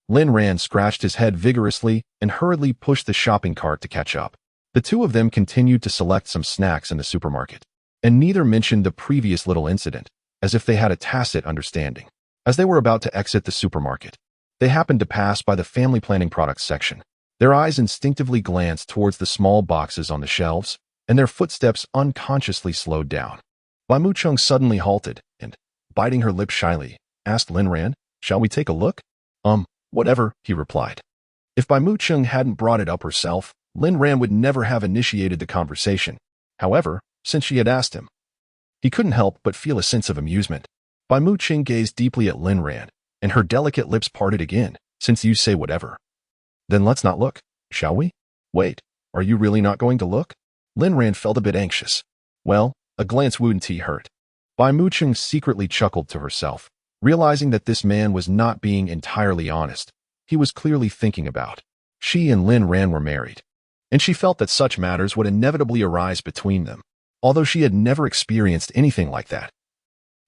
Lin Ran scratched his head vigorously and hurriedly pushed the shopping cart to catch up. The two of them continued to select some snacks in the supermarket, and neither mentioned the previous little incident, as if they had a tacit understanding. As they were about to exit the supermarket, they happened to pass by the family planning products section. Their eyes instinctively glanced towards the small boxes on the shelves, and their footsteps unconsciously slowed down. Bai Mucheng suddenly halted and, biting her lip shyly, asked Lin Ran, "Shall we take a look?" Whatever," he replied. If Bai Mucheng hadn't brought it up herself, Lin Ran would never have initiated the conversation. However, since she had asked him, he couldn't help but feel a sense of amusement. Bai Mucheng gazed deeply at Lin Ran, and her delicate lips parted again. "Since you say whatever, then let's not look, shall we?" "Wait, are you really not going to look?" Lin Ran felt a bit anxious. Well, a glance wouldn't hurt. Bai Mucheng secretly chuckled to herself, realizing that this man was not being entirely honest. He was clearly thinking about. She and Lin Ran were married, and she felt that such matters would inevitably arise between them. Although she had never experienced anything like that,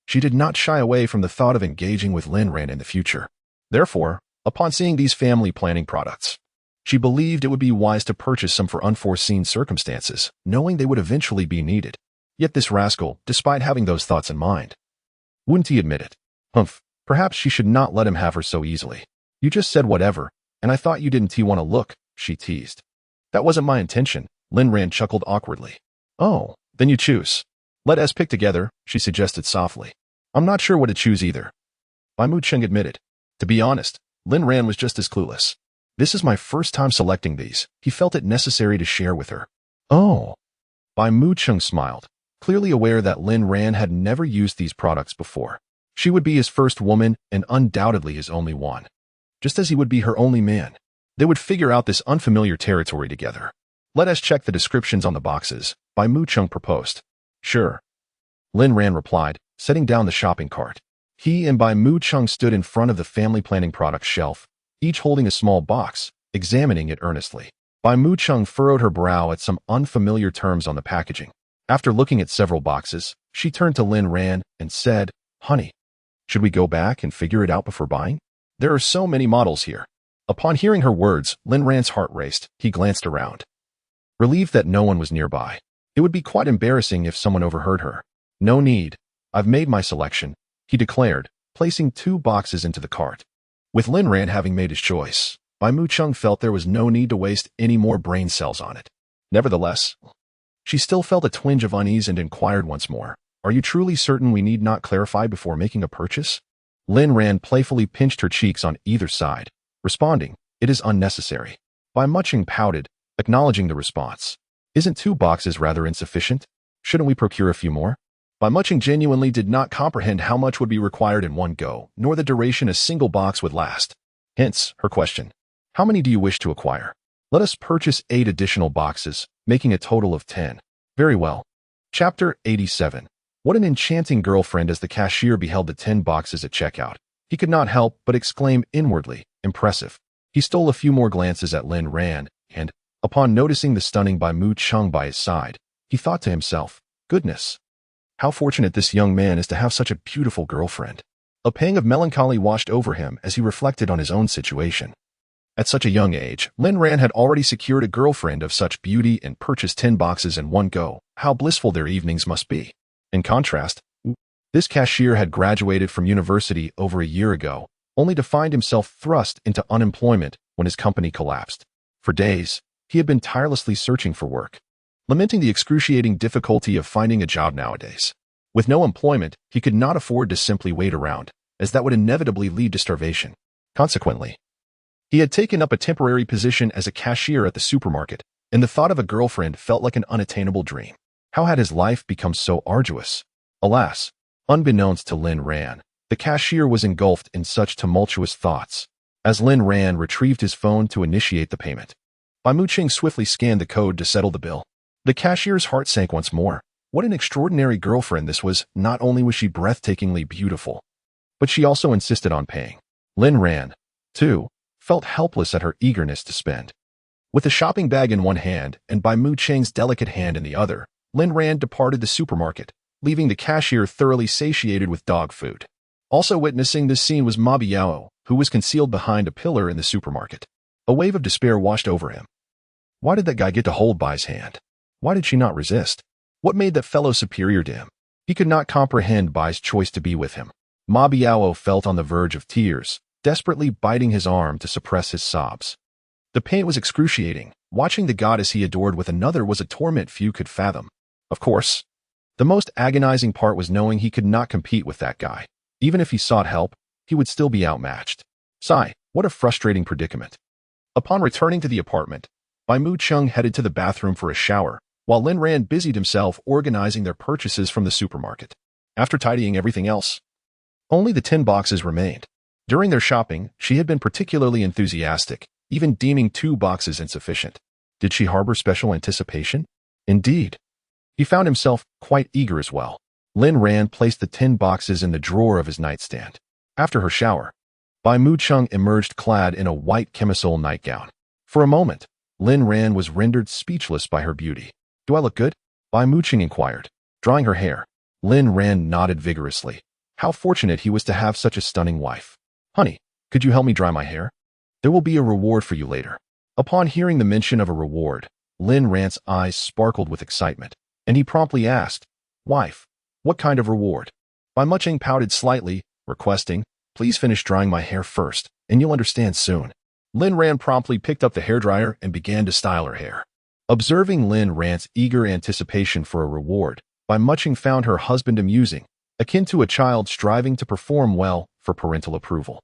she did not shy away from the thought of engaging with Lin Ran in the future. Therefore, upon seeing these family planning products, she believed it would be wise to purchase some for unforeseen circumstances, knowing they would eventually be needed. Yet this rascal, despite having those thoughts in mind, wouldn't he admit it? Perhaps she should not let him have her so easily. "You just said whatever, and I thought you didn't want to look," she teased. "That wasn't my intention," Lin Ran chuckled awkwardly. "Oh, then you choose. Let us pick together," she suggested softly. "I'm not sure what to choose either," Bai Mucheng admitted. To be honest, Lin Ran was just as clueless. "This is my first time selecting these," he felt it necessary to share with her. "Oh." Bai Mucheng smiled, clearly aware that Lin Ran had never used these products before. She would be his first woman and undoubtedly his only one. Just as he would be her only man. They would figure out this unfamiliar territory together. "Let us check the descriptions on the boxes," Bai Mucheng proposed. "Sure," Lin Ran replied, setting down the shopping cart. He and Bai Mucheng stood in front of the family planning products shelf, each holding a small box, examining it earnestly. Bai Mucheng furrowed her brow at some unfamiliar terms on the packaging. After looking at several boxes, she turned to Lin Ran and said, "Honey, should we go back and figure it out before buying? There are so many models here." Upon hearing her words, Lin Ran's heart raced. He glanced around, relieved that no one was nearby. It would be quite embarrassing if someone overheard her. "No need. I've made my selection," he declared, placing 2 boxes into the cart. With Lin Ran having made his choice, Bai Mucheng felt there was no need to waste any more brain cells on it. Nevertheless, she still felt a twinge of unease and inquired once more, "Are you truly certain we need not clarify before making a purchase?" Lin Ran playfully pinched her cheeks on either side, responding, "It is unnecessary." Bai Mucheng pouted, acknowledging the response. "Isn't 2 boxes rather insufficient? Shouldn't we procure a few more?" Bai Mucheng genuinely did not comprehend how much would be required in one go, nor the duration a single box would last. Hence, her question. "How many do you wish to acquire?" "Let us purchase 8 additional boxes, making a total of 10. "Very well." Chapter 87. What an enchanting girlfriend. As the cashier beheld the 10 boxes at checkout, he could not help but exclaim inwardly, "Impressive." He stole a few more glances at Lin Ran, and, upon noticing the stunning Bai Mucheng by his side, he thought to himself, "Goodness, how fortunate this young man is to have such a beautiful girlfriend." A pang of melancholy washed over him as he reflected on his own situation. At such a young age, Lin Ran had already secured a girlfriend of such beauty and purchased 10 boxes in one go. How blissful their evenings must be. In contrast, this cashier had graduated from university over a year ago, only to find himself thrust into unemployment when his company collapsed. For days, he had been tirelessly searching for work, lamenting the excruciating difficulty of finding a job nowadays. With no employment, he could not afford to simply wait around, as that would inevitably lead to starvation. Consequently, he had taken up a temporary position as a cashier at the supermarket, and the thought of a girlfriend felt like an unattainable dream. How had his life become so arduous? Alas, unbeknownst to Lin Ran, the cashier was engulfed in such tumultuous thoughts. As Lin Ran retrieved his phone to initiate the payment, Bai Mucheng swiftly scanned the code to settle the bill. The cashier's heart sank once more. What an extraordinary girlfriend this was. Not only was she breathtakingly beautiful, but she also insisted on paying. Lin Ran, too, felt helpless at her eagerness to spend. With the shopping bag in one hand and Bai Mucheng's delicate hand in the other, Lin Ran departed the supermarket, leaving the cashier thoroughly satiated with dog food. Also witnessing this scene was Ma Biao, who was concealed behind a pillar in the supermarket. A wave of despair washed over him. Why did that guy get to hold Bai's hand? Why did she not resist? What made that fellow superior to him? He could not comprehend Bai's choice to be with him. Ma Biao felt on the verge of tears, desperately biting his arm to suppress his sobs. The pain was excruciating. Watching the goddess he adored with another was a torment few could fathom. Of course, The most agonizing part was knowing he could not compete with that guy. Even if he sought help, he would still be outmatched. Sigh, what a frustrating predicament. Upon returning to the apartment, Bai Mu-chung headed to the bathroom for a shower, while Lin Ran busied himself organizing their purchases from the supermarket. After tidying everything else, only the tin boxes remained. During their shopping, she had been particularly enthusiastic, even deeming 2 boxes insufficient. Did she harbor special anticipation? Indeed. He found himself quite eager as well. Lin Ran placed the tin boxes in the drawer of his nightstand. After her shower, Bai Mu-chung emerged clad in a white camisole nightgown. For a moment, Lin Ran was rendered speechless by her beauty. Do I look good? Bai Mu-chung inquired. Drying her hair, Lin Ran nodded vigorously. How fortunate he was to have such a stunning wife. Honey, could you help me dry my hair? There will be a reward for you later. Upon hearing the mention of a reward, Lin Ran's eyes sparkled with excitement, and he promptly asked, Wife, what kind of reward? Bai Mu-chung pouted slightly, requesting, Please finish drying my hair first, and you'll understand soon. Lin Ran promptly picked up the hairdryer and began to style her hair. Observing Lin Ran's eager anticipation for a reward, Bai Mu-chung found her husband amusing, akin to a child striving to perform well for parental approval.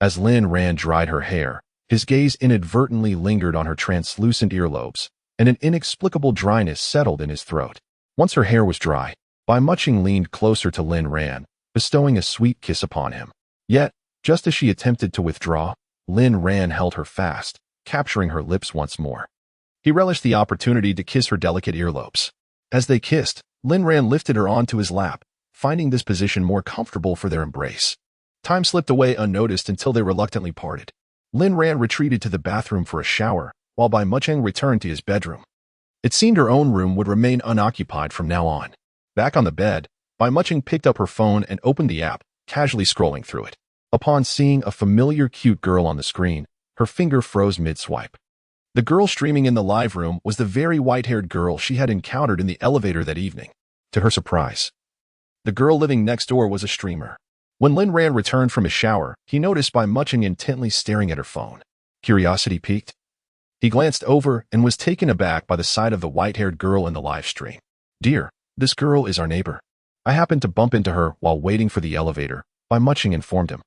As Lin Ran dried her hair, his gaze inadvertently lingered on her translucent earlobes, and an inexplicable dryness settled in his throat. Once her hair was dry, Bai Mu-chung leaned closer to Lin Ran, bestowing a sweet kiss upon him. Yet, just as she attempted to withdraw, Lin Ran held her fast, capturing her lips once more. He relished the opportunity to kiss her delicate earlobes. As they kissed, Lin Ran lifted her onto his lap, finding this position more comfortable for their embrace. Time slipped away unnoticed until they reluctantly parted. Lin Ran retreated to the bathroom for a shower, while Bai Mu-chung returned to his bedroom. It seemed her own room would remain unoccupied from now on. Back on the bed, Bai Mu-chung picked up her phone and opened the app, casually scrolling through it. Upon seeing a familiar cute girl on the screen, her finger froze mid-swipe. The girl streaming in the live room was the very white-haired girl she had encountered in the elevator that evening. To her surprise, the girl living next door was a streamer. When Lin Ran returned from his shower, he noticed Bai Mu-chung intently staring at her phone. Curiosity piqued. He glanced over and was taken aback by the sight of the white-haired girl in the live stream. Dear, this girl is our neighbor. I happened to bump into her while waiting for the elevator, Bai Mu-chung informed him.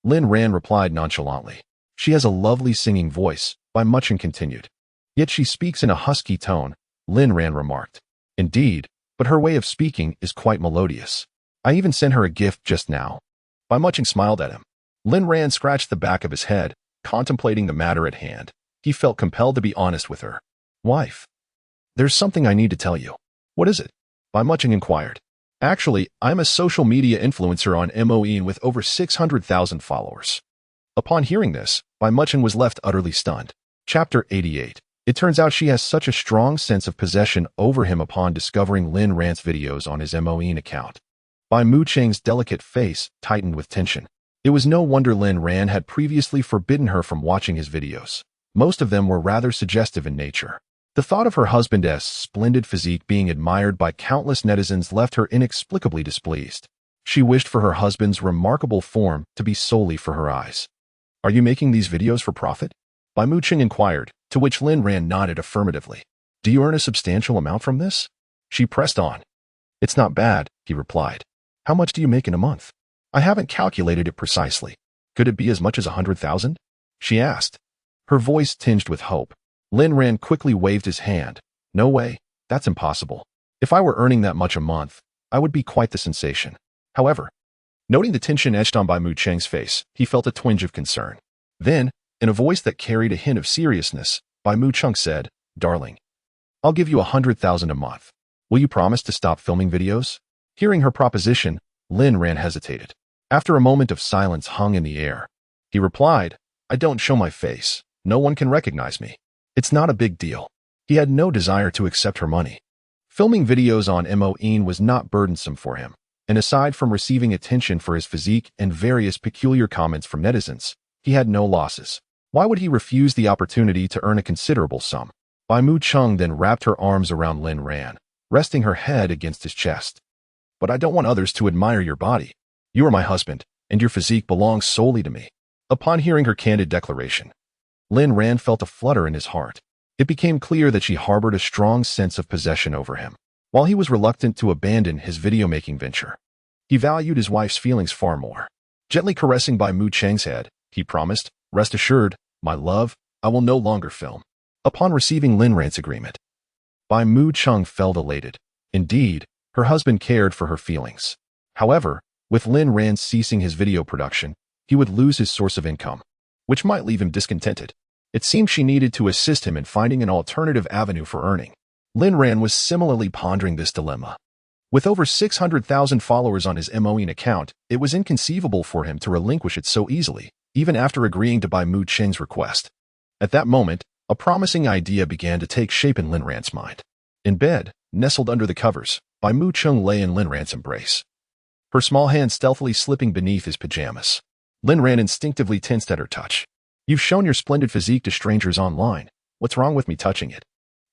Lin Ran replied nonchalantly. She has a lovely singing voice, Bai Mu-chung continued. Yet she speaks in a husky tone, Lin Ran remarked. Indeed, but her way of speaking is quite melodious. I even sent her a gift just now. Bai Mu-chung smiled at him. Lin Ran scratched the back of his head, contemplating the matter at hand. He felt compelled to be honest with her. Wife, there's something I need to tell you. What is it? Bai Mu-chung inquired. Actually, I'm a social media influencer on MOE with over 600,000 followers. Upon hearing this, Bai Mu-chung was left utterly stunned. Chapter 88. It turns out she has such a strong sense of possession over him upon discovering Lin Ran's videos on his MOE account. Bai Mu-chung's delicate face tightened with tension. It was no wonder Lin Ran had previously forbidden her from watching his videos. Most of them were rather suggestive in nature. The thought of her husband's splendid physique being admired by countless netizens left her inexplicably displeased. She wished for her husband's remarkable form to be solely for her eyes. Are you making these videos for profit? Bai Mu-chung inquired, to which Lin Ran nodded affirmatively. Do you earn a substantial amount from this? She pressed on. It's not bad, he replied. How much do you make in a month? I haven't calculated it precisely. Could it be as much as 100,000? She asked. Her voice tinged with hope. Lin Ran quickly waved his hand. No way, that's impossible. If I were earning that much a month, I would be quite the sensation. However, noting the tension etched on Bai Mu-chung's face, he felt a twinge of concern. Then, in a voice that carried a hint of seriousness, Bai Mu-chung said, Darling, I'll give you 100,000 a month. Will you promise to stop filming videos? Hearing her proposition, Lin Ran hesitated. After a moment of silence hung in the air, he replied, I don't show my face. No one can recognize me. It's not a big deal. He had no desire to accept her money. Filming videos on MOE was not burdensome for him, and aside from receiving attention for his physique and various peculiar comments from netizens, he had no losses. Why would he refuse the opportunity to earn a considerable sum? Bai Mu-chung then wrapped her arms around Lin Ran, resting her head against his chest. But I don't want others to admire your body. You are my husband, and your physique belongs solely to me. Upon hearing her candid declaration, Lin Ran felt a flutter in his heart. It became clear that she harbored a strong sense of possession over him. While he was reluctant to abandon his video-making venture, he valued his wife's feelings far more. Gently caressing Bai Mu Cheng's head, he promised, "Rest assured, my love, I will no longer film." Upon receiving Lin Ran's agreement, Bai Mu Cheng felt elated. Indeed, her husband cared for her feelings. However, with Lin Ran ceasing his video production, he would lose his source of income, which might leave him discontented. It seemed she needed to assist him in finding an alternative avenue for earning. Lin Ran was similarly pondering this dilemma. With over 600,000 followers on his MOE account, it was inconceivable for him to relinquish it so easily, even after agreeing to Bai Mu Cheng's request. At that moment, a promising idea began to take shape in Lin Ran's mind. In bed, nestled under the covers, Bai Mu Cheng lay in Lin Ran's embrace, her small hand stealthily slipping beneath his pajamas. Lin Ran instinctively tensed at her touch. "You've shown your splendid physique to strangers online. What's wrong with me touching it?"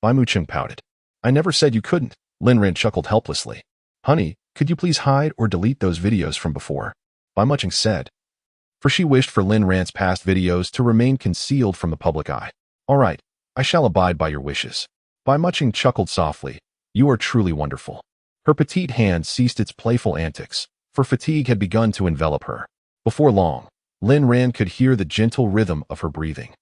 Bai Mu Cheng pouted. "I never said you couldn't." Lin Ran chuckled helplessly. "Honey, could you please hide or delete those videos from before?" Bai Mu Cheng said, for she wished for Lin Ran's past videos to remain concealed from the public eye. "All right, I shall abide by your wishes." Bai Mu Cheng chuckled softly. "You are truly wonderful." Her petite hand ceased its playful antics, for fatigue had begun to envelop her. Before long, Lin Ran could hear the gentle rhythm of her breathing,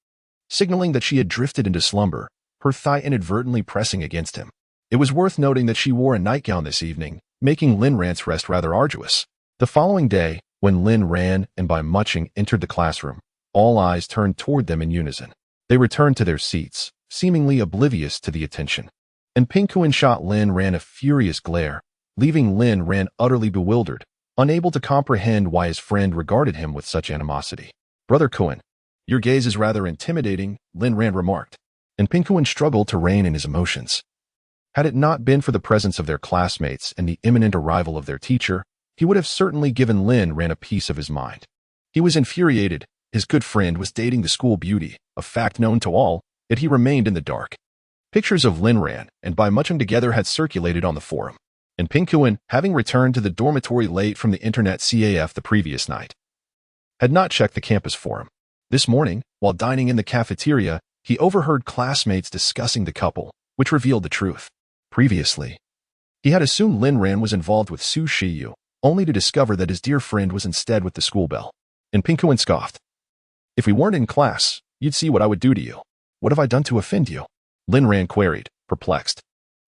signaling that she had drifted into slumber, her thigh inadvertently pressing against him. It was worth noting that she wore a nightgown this evening, making Lin Ran's rest rather arduous. The following day, when Lin Ran and Bai Mu Cheng entered the classroom, all eyes turned toward them in unison. They returned to their seats, seemingly oblivious to the attention. And Ping Kuan shot Lin Ran a furious glare, leaving Lin Ran utterly bewildered, unable to comprehend why his friend regarded him with such animosity. "Brother Kuan, your gaze is rather intimidating," Lin Ran remarked, and Ping Kuan struggled to rein in his emotions. Had it not been for the presence of their classmates and the imminent arrival of their teacher, he would have certainly given Lin Ran a piece of his mind. He was infuriated. His good friend was dating the school beauty, a fact known to all, yet he remained in the dark. Pictures of Lin Ran and Bai Mu Cheng together had circulated on the forum, and Ping Kuan, having returned to the dormitory late from the internet CAF the previous night, had not checked the campus forum. This morning, while dining in the cafeteria, he overheard classmates discussing the couple, which revealed the truth. Previously, he had assumed Lin Ran was involved with Su Shiyu, only to discover that his dear friend was instead with the school belle. And Ping Kuan scoffed. "If we weren't in class, you'd see what I would do to you." "What have I done to offend you?" Lin Ran queried, perplexed.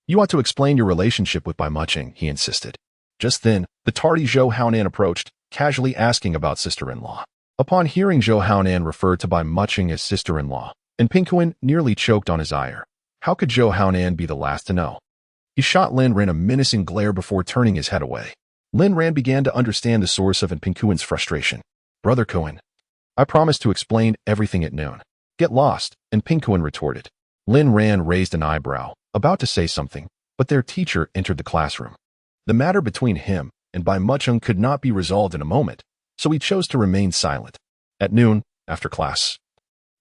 "You ought to explain your relationship with Bai Mu Cheng," he insisted. Just then, the tardy Zhou Haonan approached, casually asking about sister-in-law. Upon hearing Zhou Haonan refer to Bai Mu Cheng as sister-in-law, and Ping Kuan nearly choked on his ire. How could Zhou Haonan be the last to know? He shot Lin Ran a menacing glare before turning his head away. Lin Ran began to understand the source of Ping Kuan's frustration. "Brother Kuan, I promised to explain everything at noon. Get lost," and Ping Kuan retorted. Lin Ran raised an eyebrow, about to say something, but their teacher entered the classroom. The matter between him and Bai Mu Cheng could not be resolved in a moment, so he chose to remain silent. At noon, after class,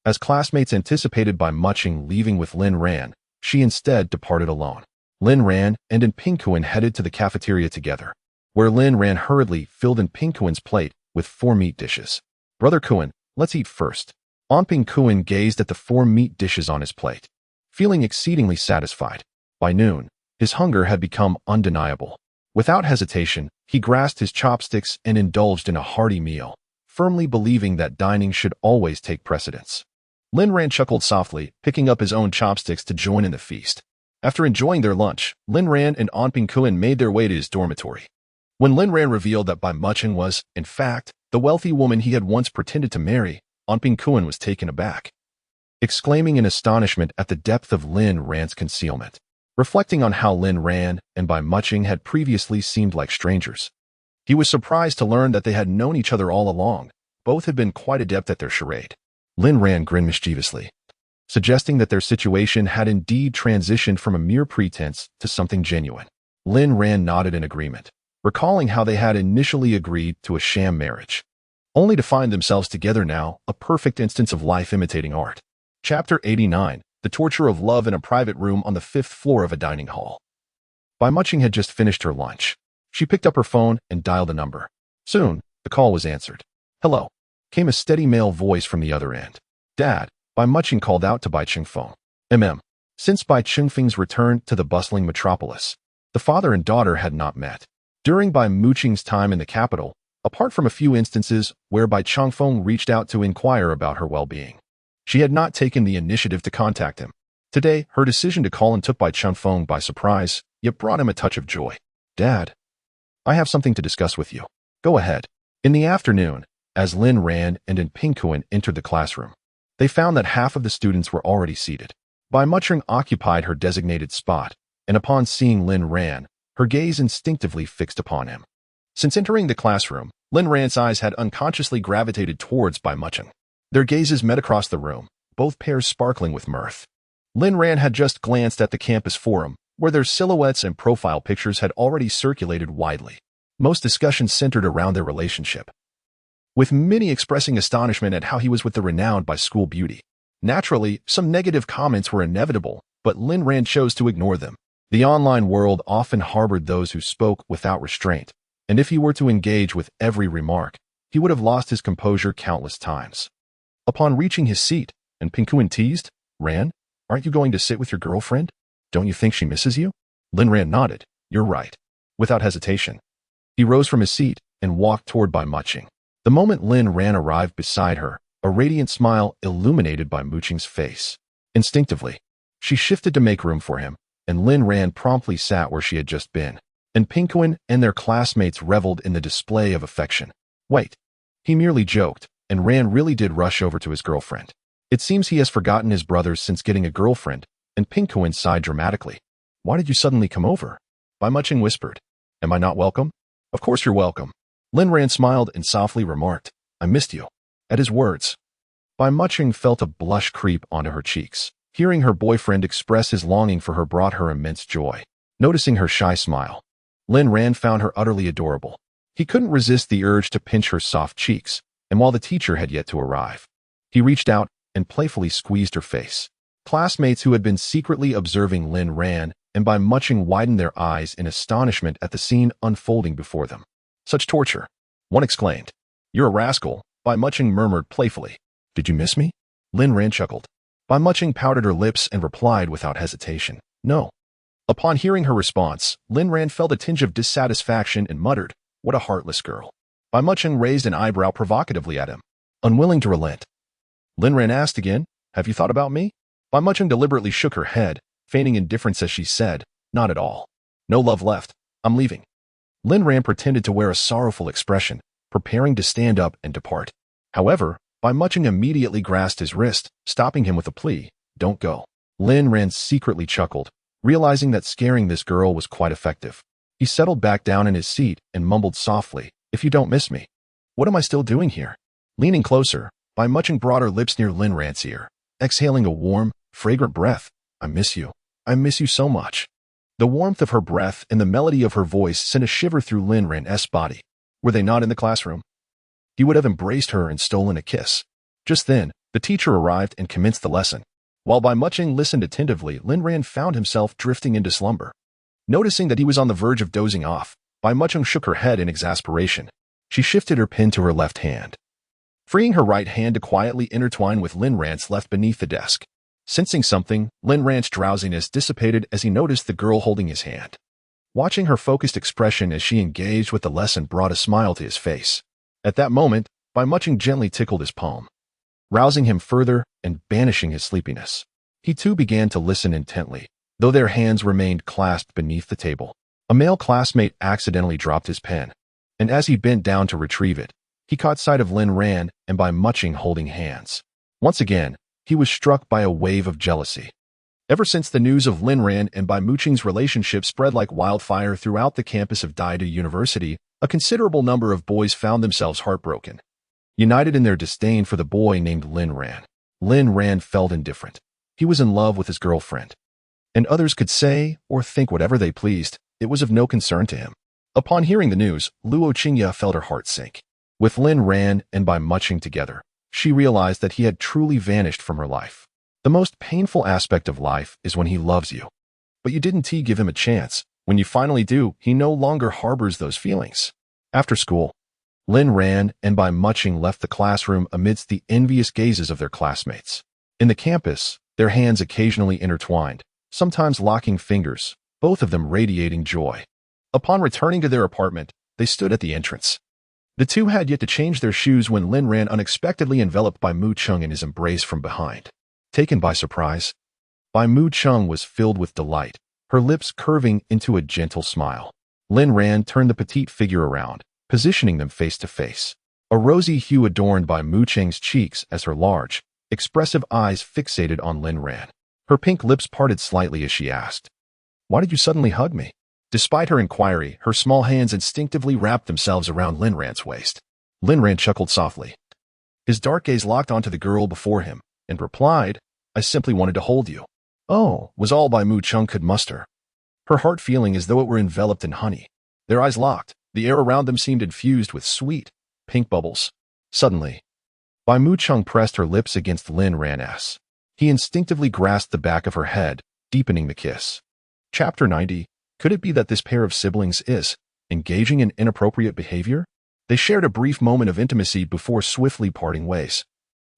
as classmates anticipated Bai Mu Cheng leaving with Lin Ran, she instead departed alone. Lin Ran and Ping Kuan headed to the cafeteria together, where Lin Ran hurriedly filled in Ping Kuan's plate with 4 meat dishes. "Brother Kuan, let's eat first." Ping Kuan gazed at the 4 meat dishes on his plate, feeling exceedingly satisfied. By noon, his hunger had become undeniable. Without hesitation, he grasped his chopsticks and indulged in a hearty meal, firmly believing that dining should always take precedence. Lin Ran chuckled softly, picking up his own chopsticks to join in the feast. After enjoying their lunch, Lin Ran and Ping Kuan made their way to his dormitory. When Lin Ran revealed that Bai Mu Cheng was, in fact, the wealthy woman he had once pretended to marry, Ping Kuan was taken aback, exclaiming in astonishment at the depth of Lin Ran's concealment. Reflecting on how Lin Ran and Bai Mu Cheng had previously seemed like strangers, he was surprised to learn that they had known each other all along. Both had been quite adept at their charade. Lin Ran grinned mischievously, suggesting that their situation had indeed transitioned from a mere pretense to something genuine. Lin Ran nodded in agreement, recalling how they had initially agreed to a sham marriage, only to find themselves together now, a perfect instance of life imitating art. Chapter 89, The Torture of Love in a Private Room on the 5th Floor of a Dining Hall. Bai Mu Cheng had just finished her lunch. She picked up her phone and dialed a number. Soon, the call was answered. "Hello," came a steady male voice from the other end. "Dad," Bai Mu Cheng called out to Bai Chengfeng. Since Bai Chengfeng's return to the bustling metropolis, The father and daughter had not met. During Bai Muqing's time in the capital, apart from a few instances whereby Changfeng reached out to inquire about her well-being, she had not taken the initiative to contact him. Today, her decision to call and took Bai Changfeng by surprise, yet brought him a touch of joy. Dad, I have something to discuss with you. Go ahead. In the afternoon, as Lin Ran and Pingkuan entered the classroom, they found that half of the students were already seated. Bai Muqing occupied her designated spot, and upon seeing Lin Ran, her gaze instinctively fixed upon him. Since entering the classroom, Lin Ran's eyes had unconsciously gravitated towards Bai Muqing. Their gazes met across the room, both pairs sparkling with mirth. Lin Ran had just glanced at the campus forum, where their silhouettes and profile pictures had already circulated widely. Most discussions centered around their relationship, with many expressing astonishment at how he was with the renowned by school beauty. Naturally, some negative comments were inevitable, but Lin Ran chose to ignore them. The online world often harbored those who spoke without restraint, and if he were to engage with every remark, he would have lost his composure countless times. Upon reaching his seat, and Pingkuan teased, "Ran, aren't you going to sit with your girlfriend? Don't you think she misses you?" Lin Ran nodded. "You're right." Without hesitation, he rose from his seat and walked toward Bai Muqing. The moment Lin Ran arrived beside her, a radiant smile illuminated Bai Muqing's face. Instinctively, she shifted to make room for him, and Lin Ran promptly sat where she had just been. And Pingkuan and their classmates reveled in the display of affection. Wait, he merely joked, and Ran really did rush over to his girlfriend. It seems he has forgotten his brothers since getting a girlfriend, and Pingkuan sighed dramatically. "Why did you suddenly come over?" Bai Muqing whispered. "Am I not welcome?" "Of course you're welcome." Lin Ran smiled and softly remarked, "I missed you." At his words, Bai Muqing felt a blush creep onto her cheeks. Hearing her boyfriend express his longing for her brought her immense joy. Noticing her shy smile, Lin Ran found her utterly adorable. He couldn't resist the urge to pinch her soft cheeks, and while the teacher had yet to arrive, he reached out and playfully squeezed her face. Classmates who had been secretly observing Lin Ran and Bai Muqing widened their eyes in astonishment at the scene unfolding before them. "Such torture!" one exclaimed. "You're a rascal," Bai Muqing murmured playfully. "Did you miss me?" Lin Ran chuckled. Bai Muqing pouted her lips and replied without hesitation, "No." Upon hearing her response, Lin Ran felt a tinge of dissatisfaction and muttered, "What a heartless girl." Bai Muqing raised an eyebrow provocatively at him. Unwilling to relent, Lin Ran asked again, "Have you thought about me?" Bai Muqing deliberately shook her head, feigning indifference as she said, "Not at all. No love left. I'm leaving." Lin Ran pretended to wear a sorrowful expression, preparing to stand up and depart. However, Bai Muqing immediately grasped his wrist, stopping him with a plea, "Don't go." Lin Ran secretly chuckled, realizing that scaring this girl was quite effective. He settled back down in his seat and mumbled softly, "If you don't miss me, what am I still doing here?" Leaning closer, Bai Muqing brought her lips near Lin Ran's ear, exhaling a warm, fragrant breath. "I miss you. I miss you so much." The warmth of her breath and the melody of her voice sent a shiver through Lin Ran's body. Were they not in the classroom? He would have embraced her and stolen a kiss. Just then, the teacher arrived and commenced the lesson. While Bai Muqing listened attentively, Lin Ran found himself drifting into slumber. Noticing that he was on the verge of dozing off, Bai Muqing shook her head in exasperation. She shifted her pen to her left hand, freeing her right hand to quietly intertwine with Lin Ran's left beneath the desk. Sensing something, Lin Ran's drowsiness dissipated as he noticed the girl holding his hand. Watching her focused expression as she engaged with the lesson brought a smile to his face. At that moment, Bai Muqing gently tickled his palm, rousing him further and banishing his sleepiness. He too began to listen intently, though their hands remained clasped beneath the table. A male classmate accidentally dropped his pen, and as he bent down to retrieve it, he caught sight of Lin Ran and Bai Muqing holding hands. Once again, he was struck by a wave of jealousy. Ever since the news of Lin Ran and Bai Muqing's relationship spread like wildfire throughout the campus of Daida University, a considerable number of boys found themselves heartbroken, united in their disdain for the boy named Lin Ran. Lin Ran felt indifferent. He was in love with his girlfriend, and others could say or think whatever they pleased. It was of no concern to him. Upon hearing the news, Luo Qingya felt her heart sink. With Lin Ran and Bai Muqing together, she realized that he had truly vanished from her life. The most painful aspect of life is when he loves you, but you didn't give him a chance. When you finally do, he no longer harbors those feelings. After school, Lin Ran and Bai Muqing left the classroom amidst the envious gazes of their classmates. In the campus, their hands occasionally intertwined, sometimes locking fingers, both of them radiating joy. Upon returning to their apartment, they stood at the entrance. The two had yet to change their shoes when Lin ran unexpectedly enveloped by Mu Chung in his embrace from behind. Taken by surprise, Bai Mu Chung was filled with delight, her lips curving into a gentle smile. Lin Ran turned the petite figure around, positioning them face to face. A rosy hue adorned Bai Mu Cheng's cheeks as her large, expressive eyes fixated on Lin Ran. Her pink lips parted slightly as she asked, "Why did you suddenly hug me?" Despite her inquiry, her small hands instinctively wrapped themselves around Lin Ran's waist. Lin Ran chuckled softly. His dark gaze locked onto the girl before him, and replied, "I simply wanted to hold you." "Oh," was all Bai Mu Chung could muster. Her heart feeling as though it were enveloped in honey. Their eyes locked. The air around them seemed infused with sweet, pink bubbles. Suddenly, Bai Mu Chung pressed her lips against Lin Ran's. He instinctively grasped the back of her head, deepening the kiss. Chapter 90. Could it be that this pair of siblings is engaging in inappropriate behavior? They shared a brief moment of intimacy before swiftly parting ways,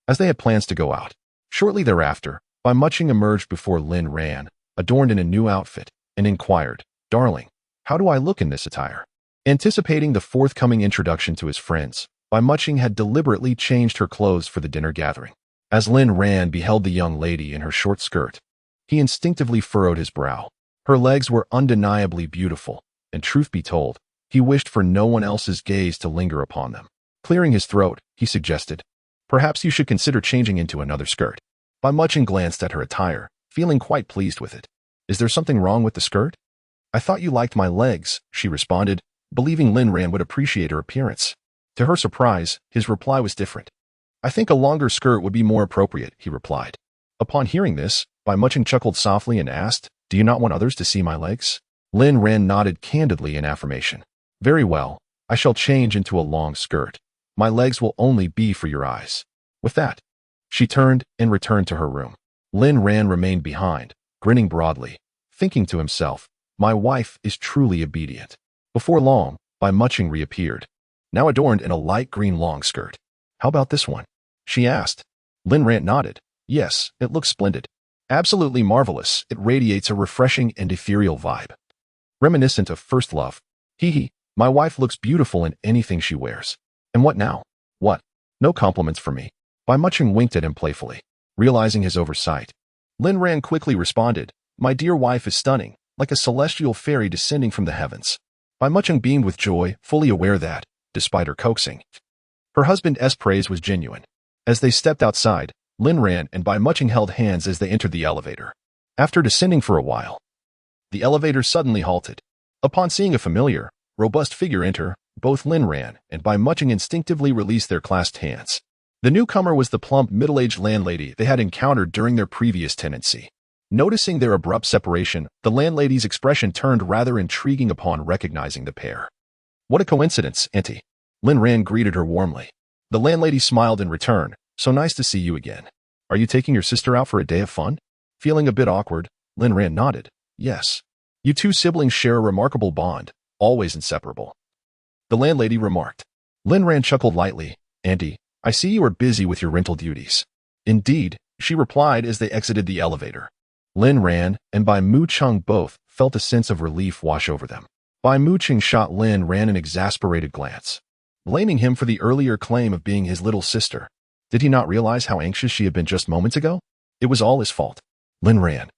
as they had plans to go out. Shortly thereafter, Bai Muching emerged before Lin Ran, adorned in a new outfit, and inquired, "Darling, how do I look in this attire?" Anticipating the forthcoming introduction to his friends, Bai Muching had deliberately changed her clothes for the dinner gathering. As Lin Ran beheld the young lady in her short skirt, he instinctively furrowed his brow. Her legs were undeniably beautiful, and truth be told, he wished for no one else's gaze to linger upon them. Clearing his throat, he suggested, "Perhaps you should consider changing into another skirt." Bai Muching glanced at her attire, feeling quite pleased with it. "Is there something wrong with the skirt?" "I thought you liked my legs," she responded, believing Lin Ran would appreciate her appearance. To her surprise, his reply was different. "I think a longer skirt would be more appropriate," he replied. Upon hearing this, Bai Muching chuckled softly and asked, "Do you not want others to see my legs?" Lin Ran nodded candidly in affirmation. "Very well, I shall change into a long skirt. My legs will only be for your eyes." With that, she turned and returned to her room. Lin Ran remained behind, grinning broadly, thinking to himself, "My wife is truly obedient." Before long, Bai Muching reappeared, now adorned in a light green long skirt. "How about this one?" she asked. Lin Ran nodded. "Yes, it looks splendid. Absolutely marvelous. It radiates a refreshing and ethereal vibe. Reminiscent of first love. Hee, my wife looks beautiful in anything she wears. And what now? What? No compliments for me." Bai Muching winked at him playfully. Realizing his oversight, Lin Ran quickly responded, "My dear wife is stunning, like a celestial fairy descending from the heavens." Bai Muching beamed with joy, fully aware that, despite her coaxing, her husband's praise was genuine. As they stepped outside, Lin Ran and Bai Muching held hands as they entered the elevator. After descending for a while, the elevator suddenly halted. Upon seeing a familiar, robust figure enter, both Lin Ran and Bai Muching instinctively released their clasped hands. The newcomer was the plump, middle-aged landlady they had encountered during their previous tenancy. Noticing their abrupt separation, the landlady's expression turned rather intriguing upon recognizing the pair. "What a coincidence, Auntie." Lin Ran greeted her warmly. The landlady smiled in return. "So nice to see you again. Are you taking your sister out for a day of fun?" Feeling a bit awkward, Lin Ran nodded. "Yes. You two siblings share a remarkable bond, always inseparable," the landlady remarked. Lin Ran chuckled lightly. "Auntie, I see you are busy with your rental duties." "Indeed," she replied as they exited the elevator. Lin Ran and Bai Mu Chung both felt a sense of relief wash over them. Bai Mu Chung shot Lin Ran an exasperated glance, blaming him for the earlier claim of being his little sister. Did he not realize how anxious she had been just moments ago? It was all his fault. Lin Ran,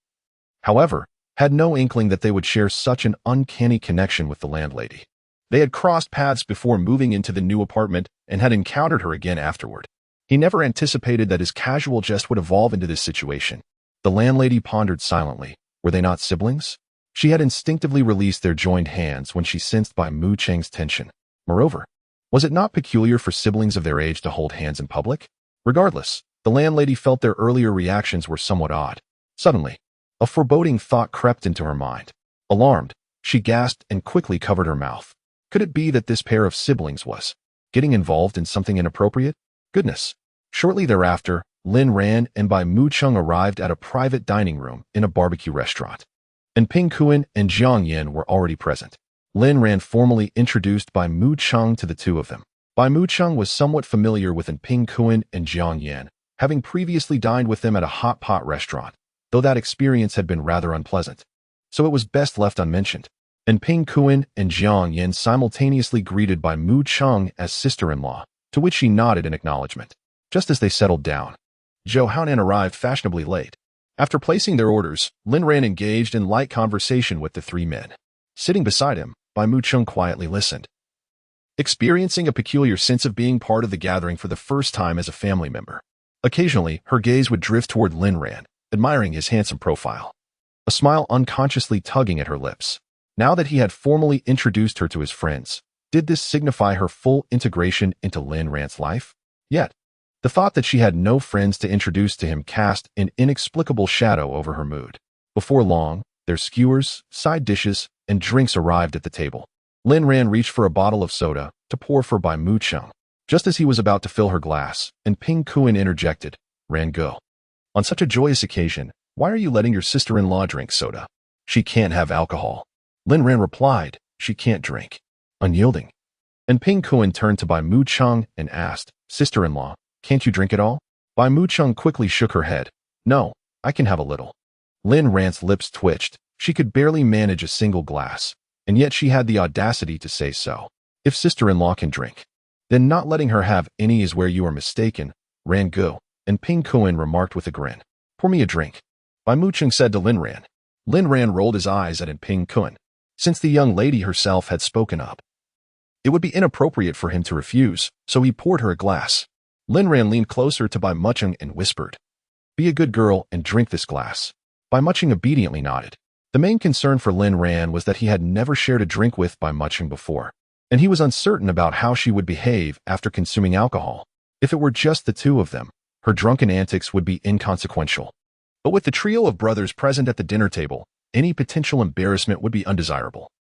however, had no inkling that they would share such an uncanny connection with the landlady. They had crossed paths before moving into the new apartment and had encountered her again afterward. He never anticipated that his casual jest would evolve into this situation. The landlady pondered silently. Were they not siblings? She had instinctively released their joined hands when she sensed Bai Mu Cheng's tension. Moreover, was it not peculiar for siblings of their age to hold hands in public? Regardless, the landlady felt their earlier reactions were somewhat odd. Suddenly, a foreboding thought crept into her mind. Alarmed, she gasped and quickly covered her mouth. Could it be that this pair of siblings was getting involved in something inappropriate? Goodness. Shortly thereafter, Lin Ran and Bai Mu Chung arrived at a private dining room in a barbecue restaurant, and Ping Kuan and Jiang Yin were already present. Lin Ran formally introduced Bai Mu Chung to the two of them. Bai Mu Chung was somewhat familiar with Ping Kuan and Jiang Yin, having previously dined with them at a hot pot restaurant, though that experience had been rather unpleasant. so it was best left unmentioned. And Ping Kuan and Jiang Yin simultaneously greeted by Mu Cheng as sister-in-law, to which she nodded in acknowledgement. Just as they settled down, Zhou Haonan arrived fashionably late. After placing their orders, Lin Ran engaged in light conversation with the three men. Sitting beside him, Bai Mu Cheng quietly listened, experiencing a peculiar sense of being part of the gathering for the first time as a family member. Occasionally, her gaze would drift toward Lin Ran, admiring his handsome profile, a smile unconsciously tugging at her lips. Now that he had formally introduced her to his friends, did this signify her full integration into Lin Ran's life? Yet, the thought that she had no friends to introduce to him cast an inexplicable shadow over her mood. Before long, their skewers, side dishes, and drinks arrived at the table. Lin Ran reached for a bottle of soda to pour for Bai Mu Cheng. Just as he was about to fill her glass, and Ping Kuan interjected, "Ran, go. On such a joyous occasion, why are you letting your sister-in-law drink soda? She can't have alcohol." Lin Ran replied, "She can't drink." Unyielding. And Ping Kuan turned to Bai Mu Cheng and asked, "Sister-in-law, can't you drink at all?" Bai Mu Cheng quickly shook her head. "No, I can have a little." Lin Ran's lips twitched. She could barely manage a single glass, and yet she had the audacity to say so. If sister-in-law can drink, then not letting her have any is where you are mistaken. Ran, go. And Ping Kuan remarked with a grin, "Pour me a drink." Bai Mu Cheng said to Lin Ran. Lin Ran rolled his eyes at Ping Kuan. Since the young lady herself had spoken up, it would be inappropriate for him to refuse, so he poured her a glass. Lin Ran leaned closer to Bai Mu Cheng and whispered, "Be a good girl and drink this glass." Bai Mu Cheng obediently nodded. The main concern for Lin Ran was that he had never shared a drink with Bai Mu Cheng before, and he was uncertain about how she would behave after consuming alcohol. If it were just the two of them, her drunken antics would be inconsequential. But with the trio of brothers present at the dinner table, any potential embarrassment would be undesirable.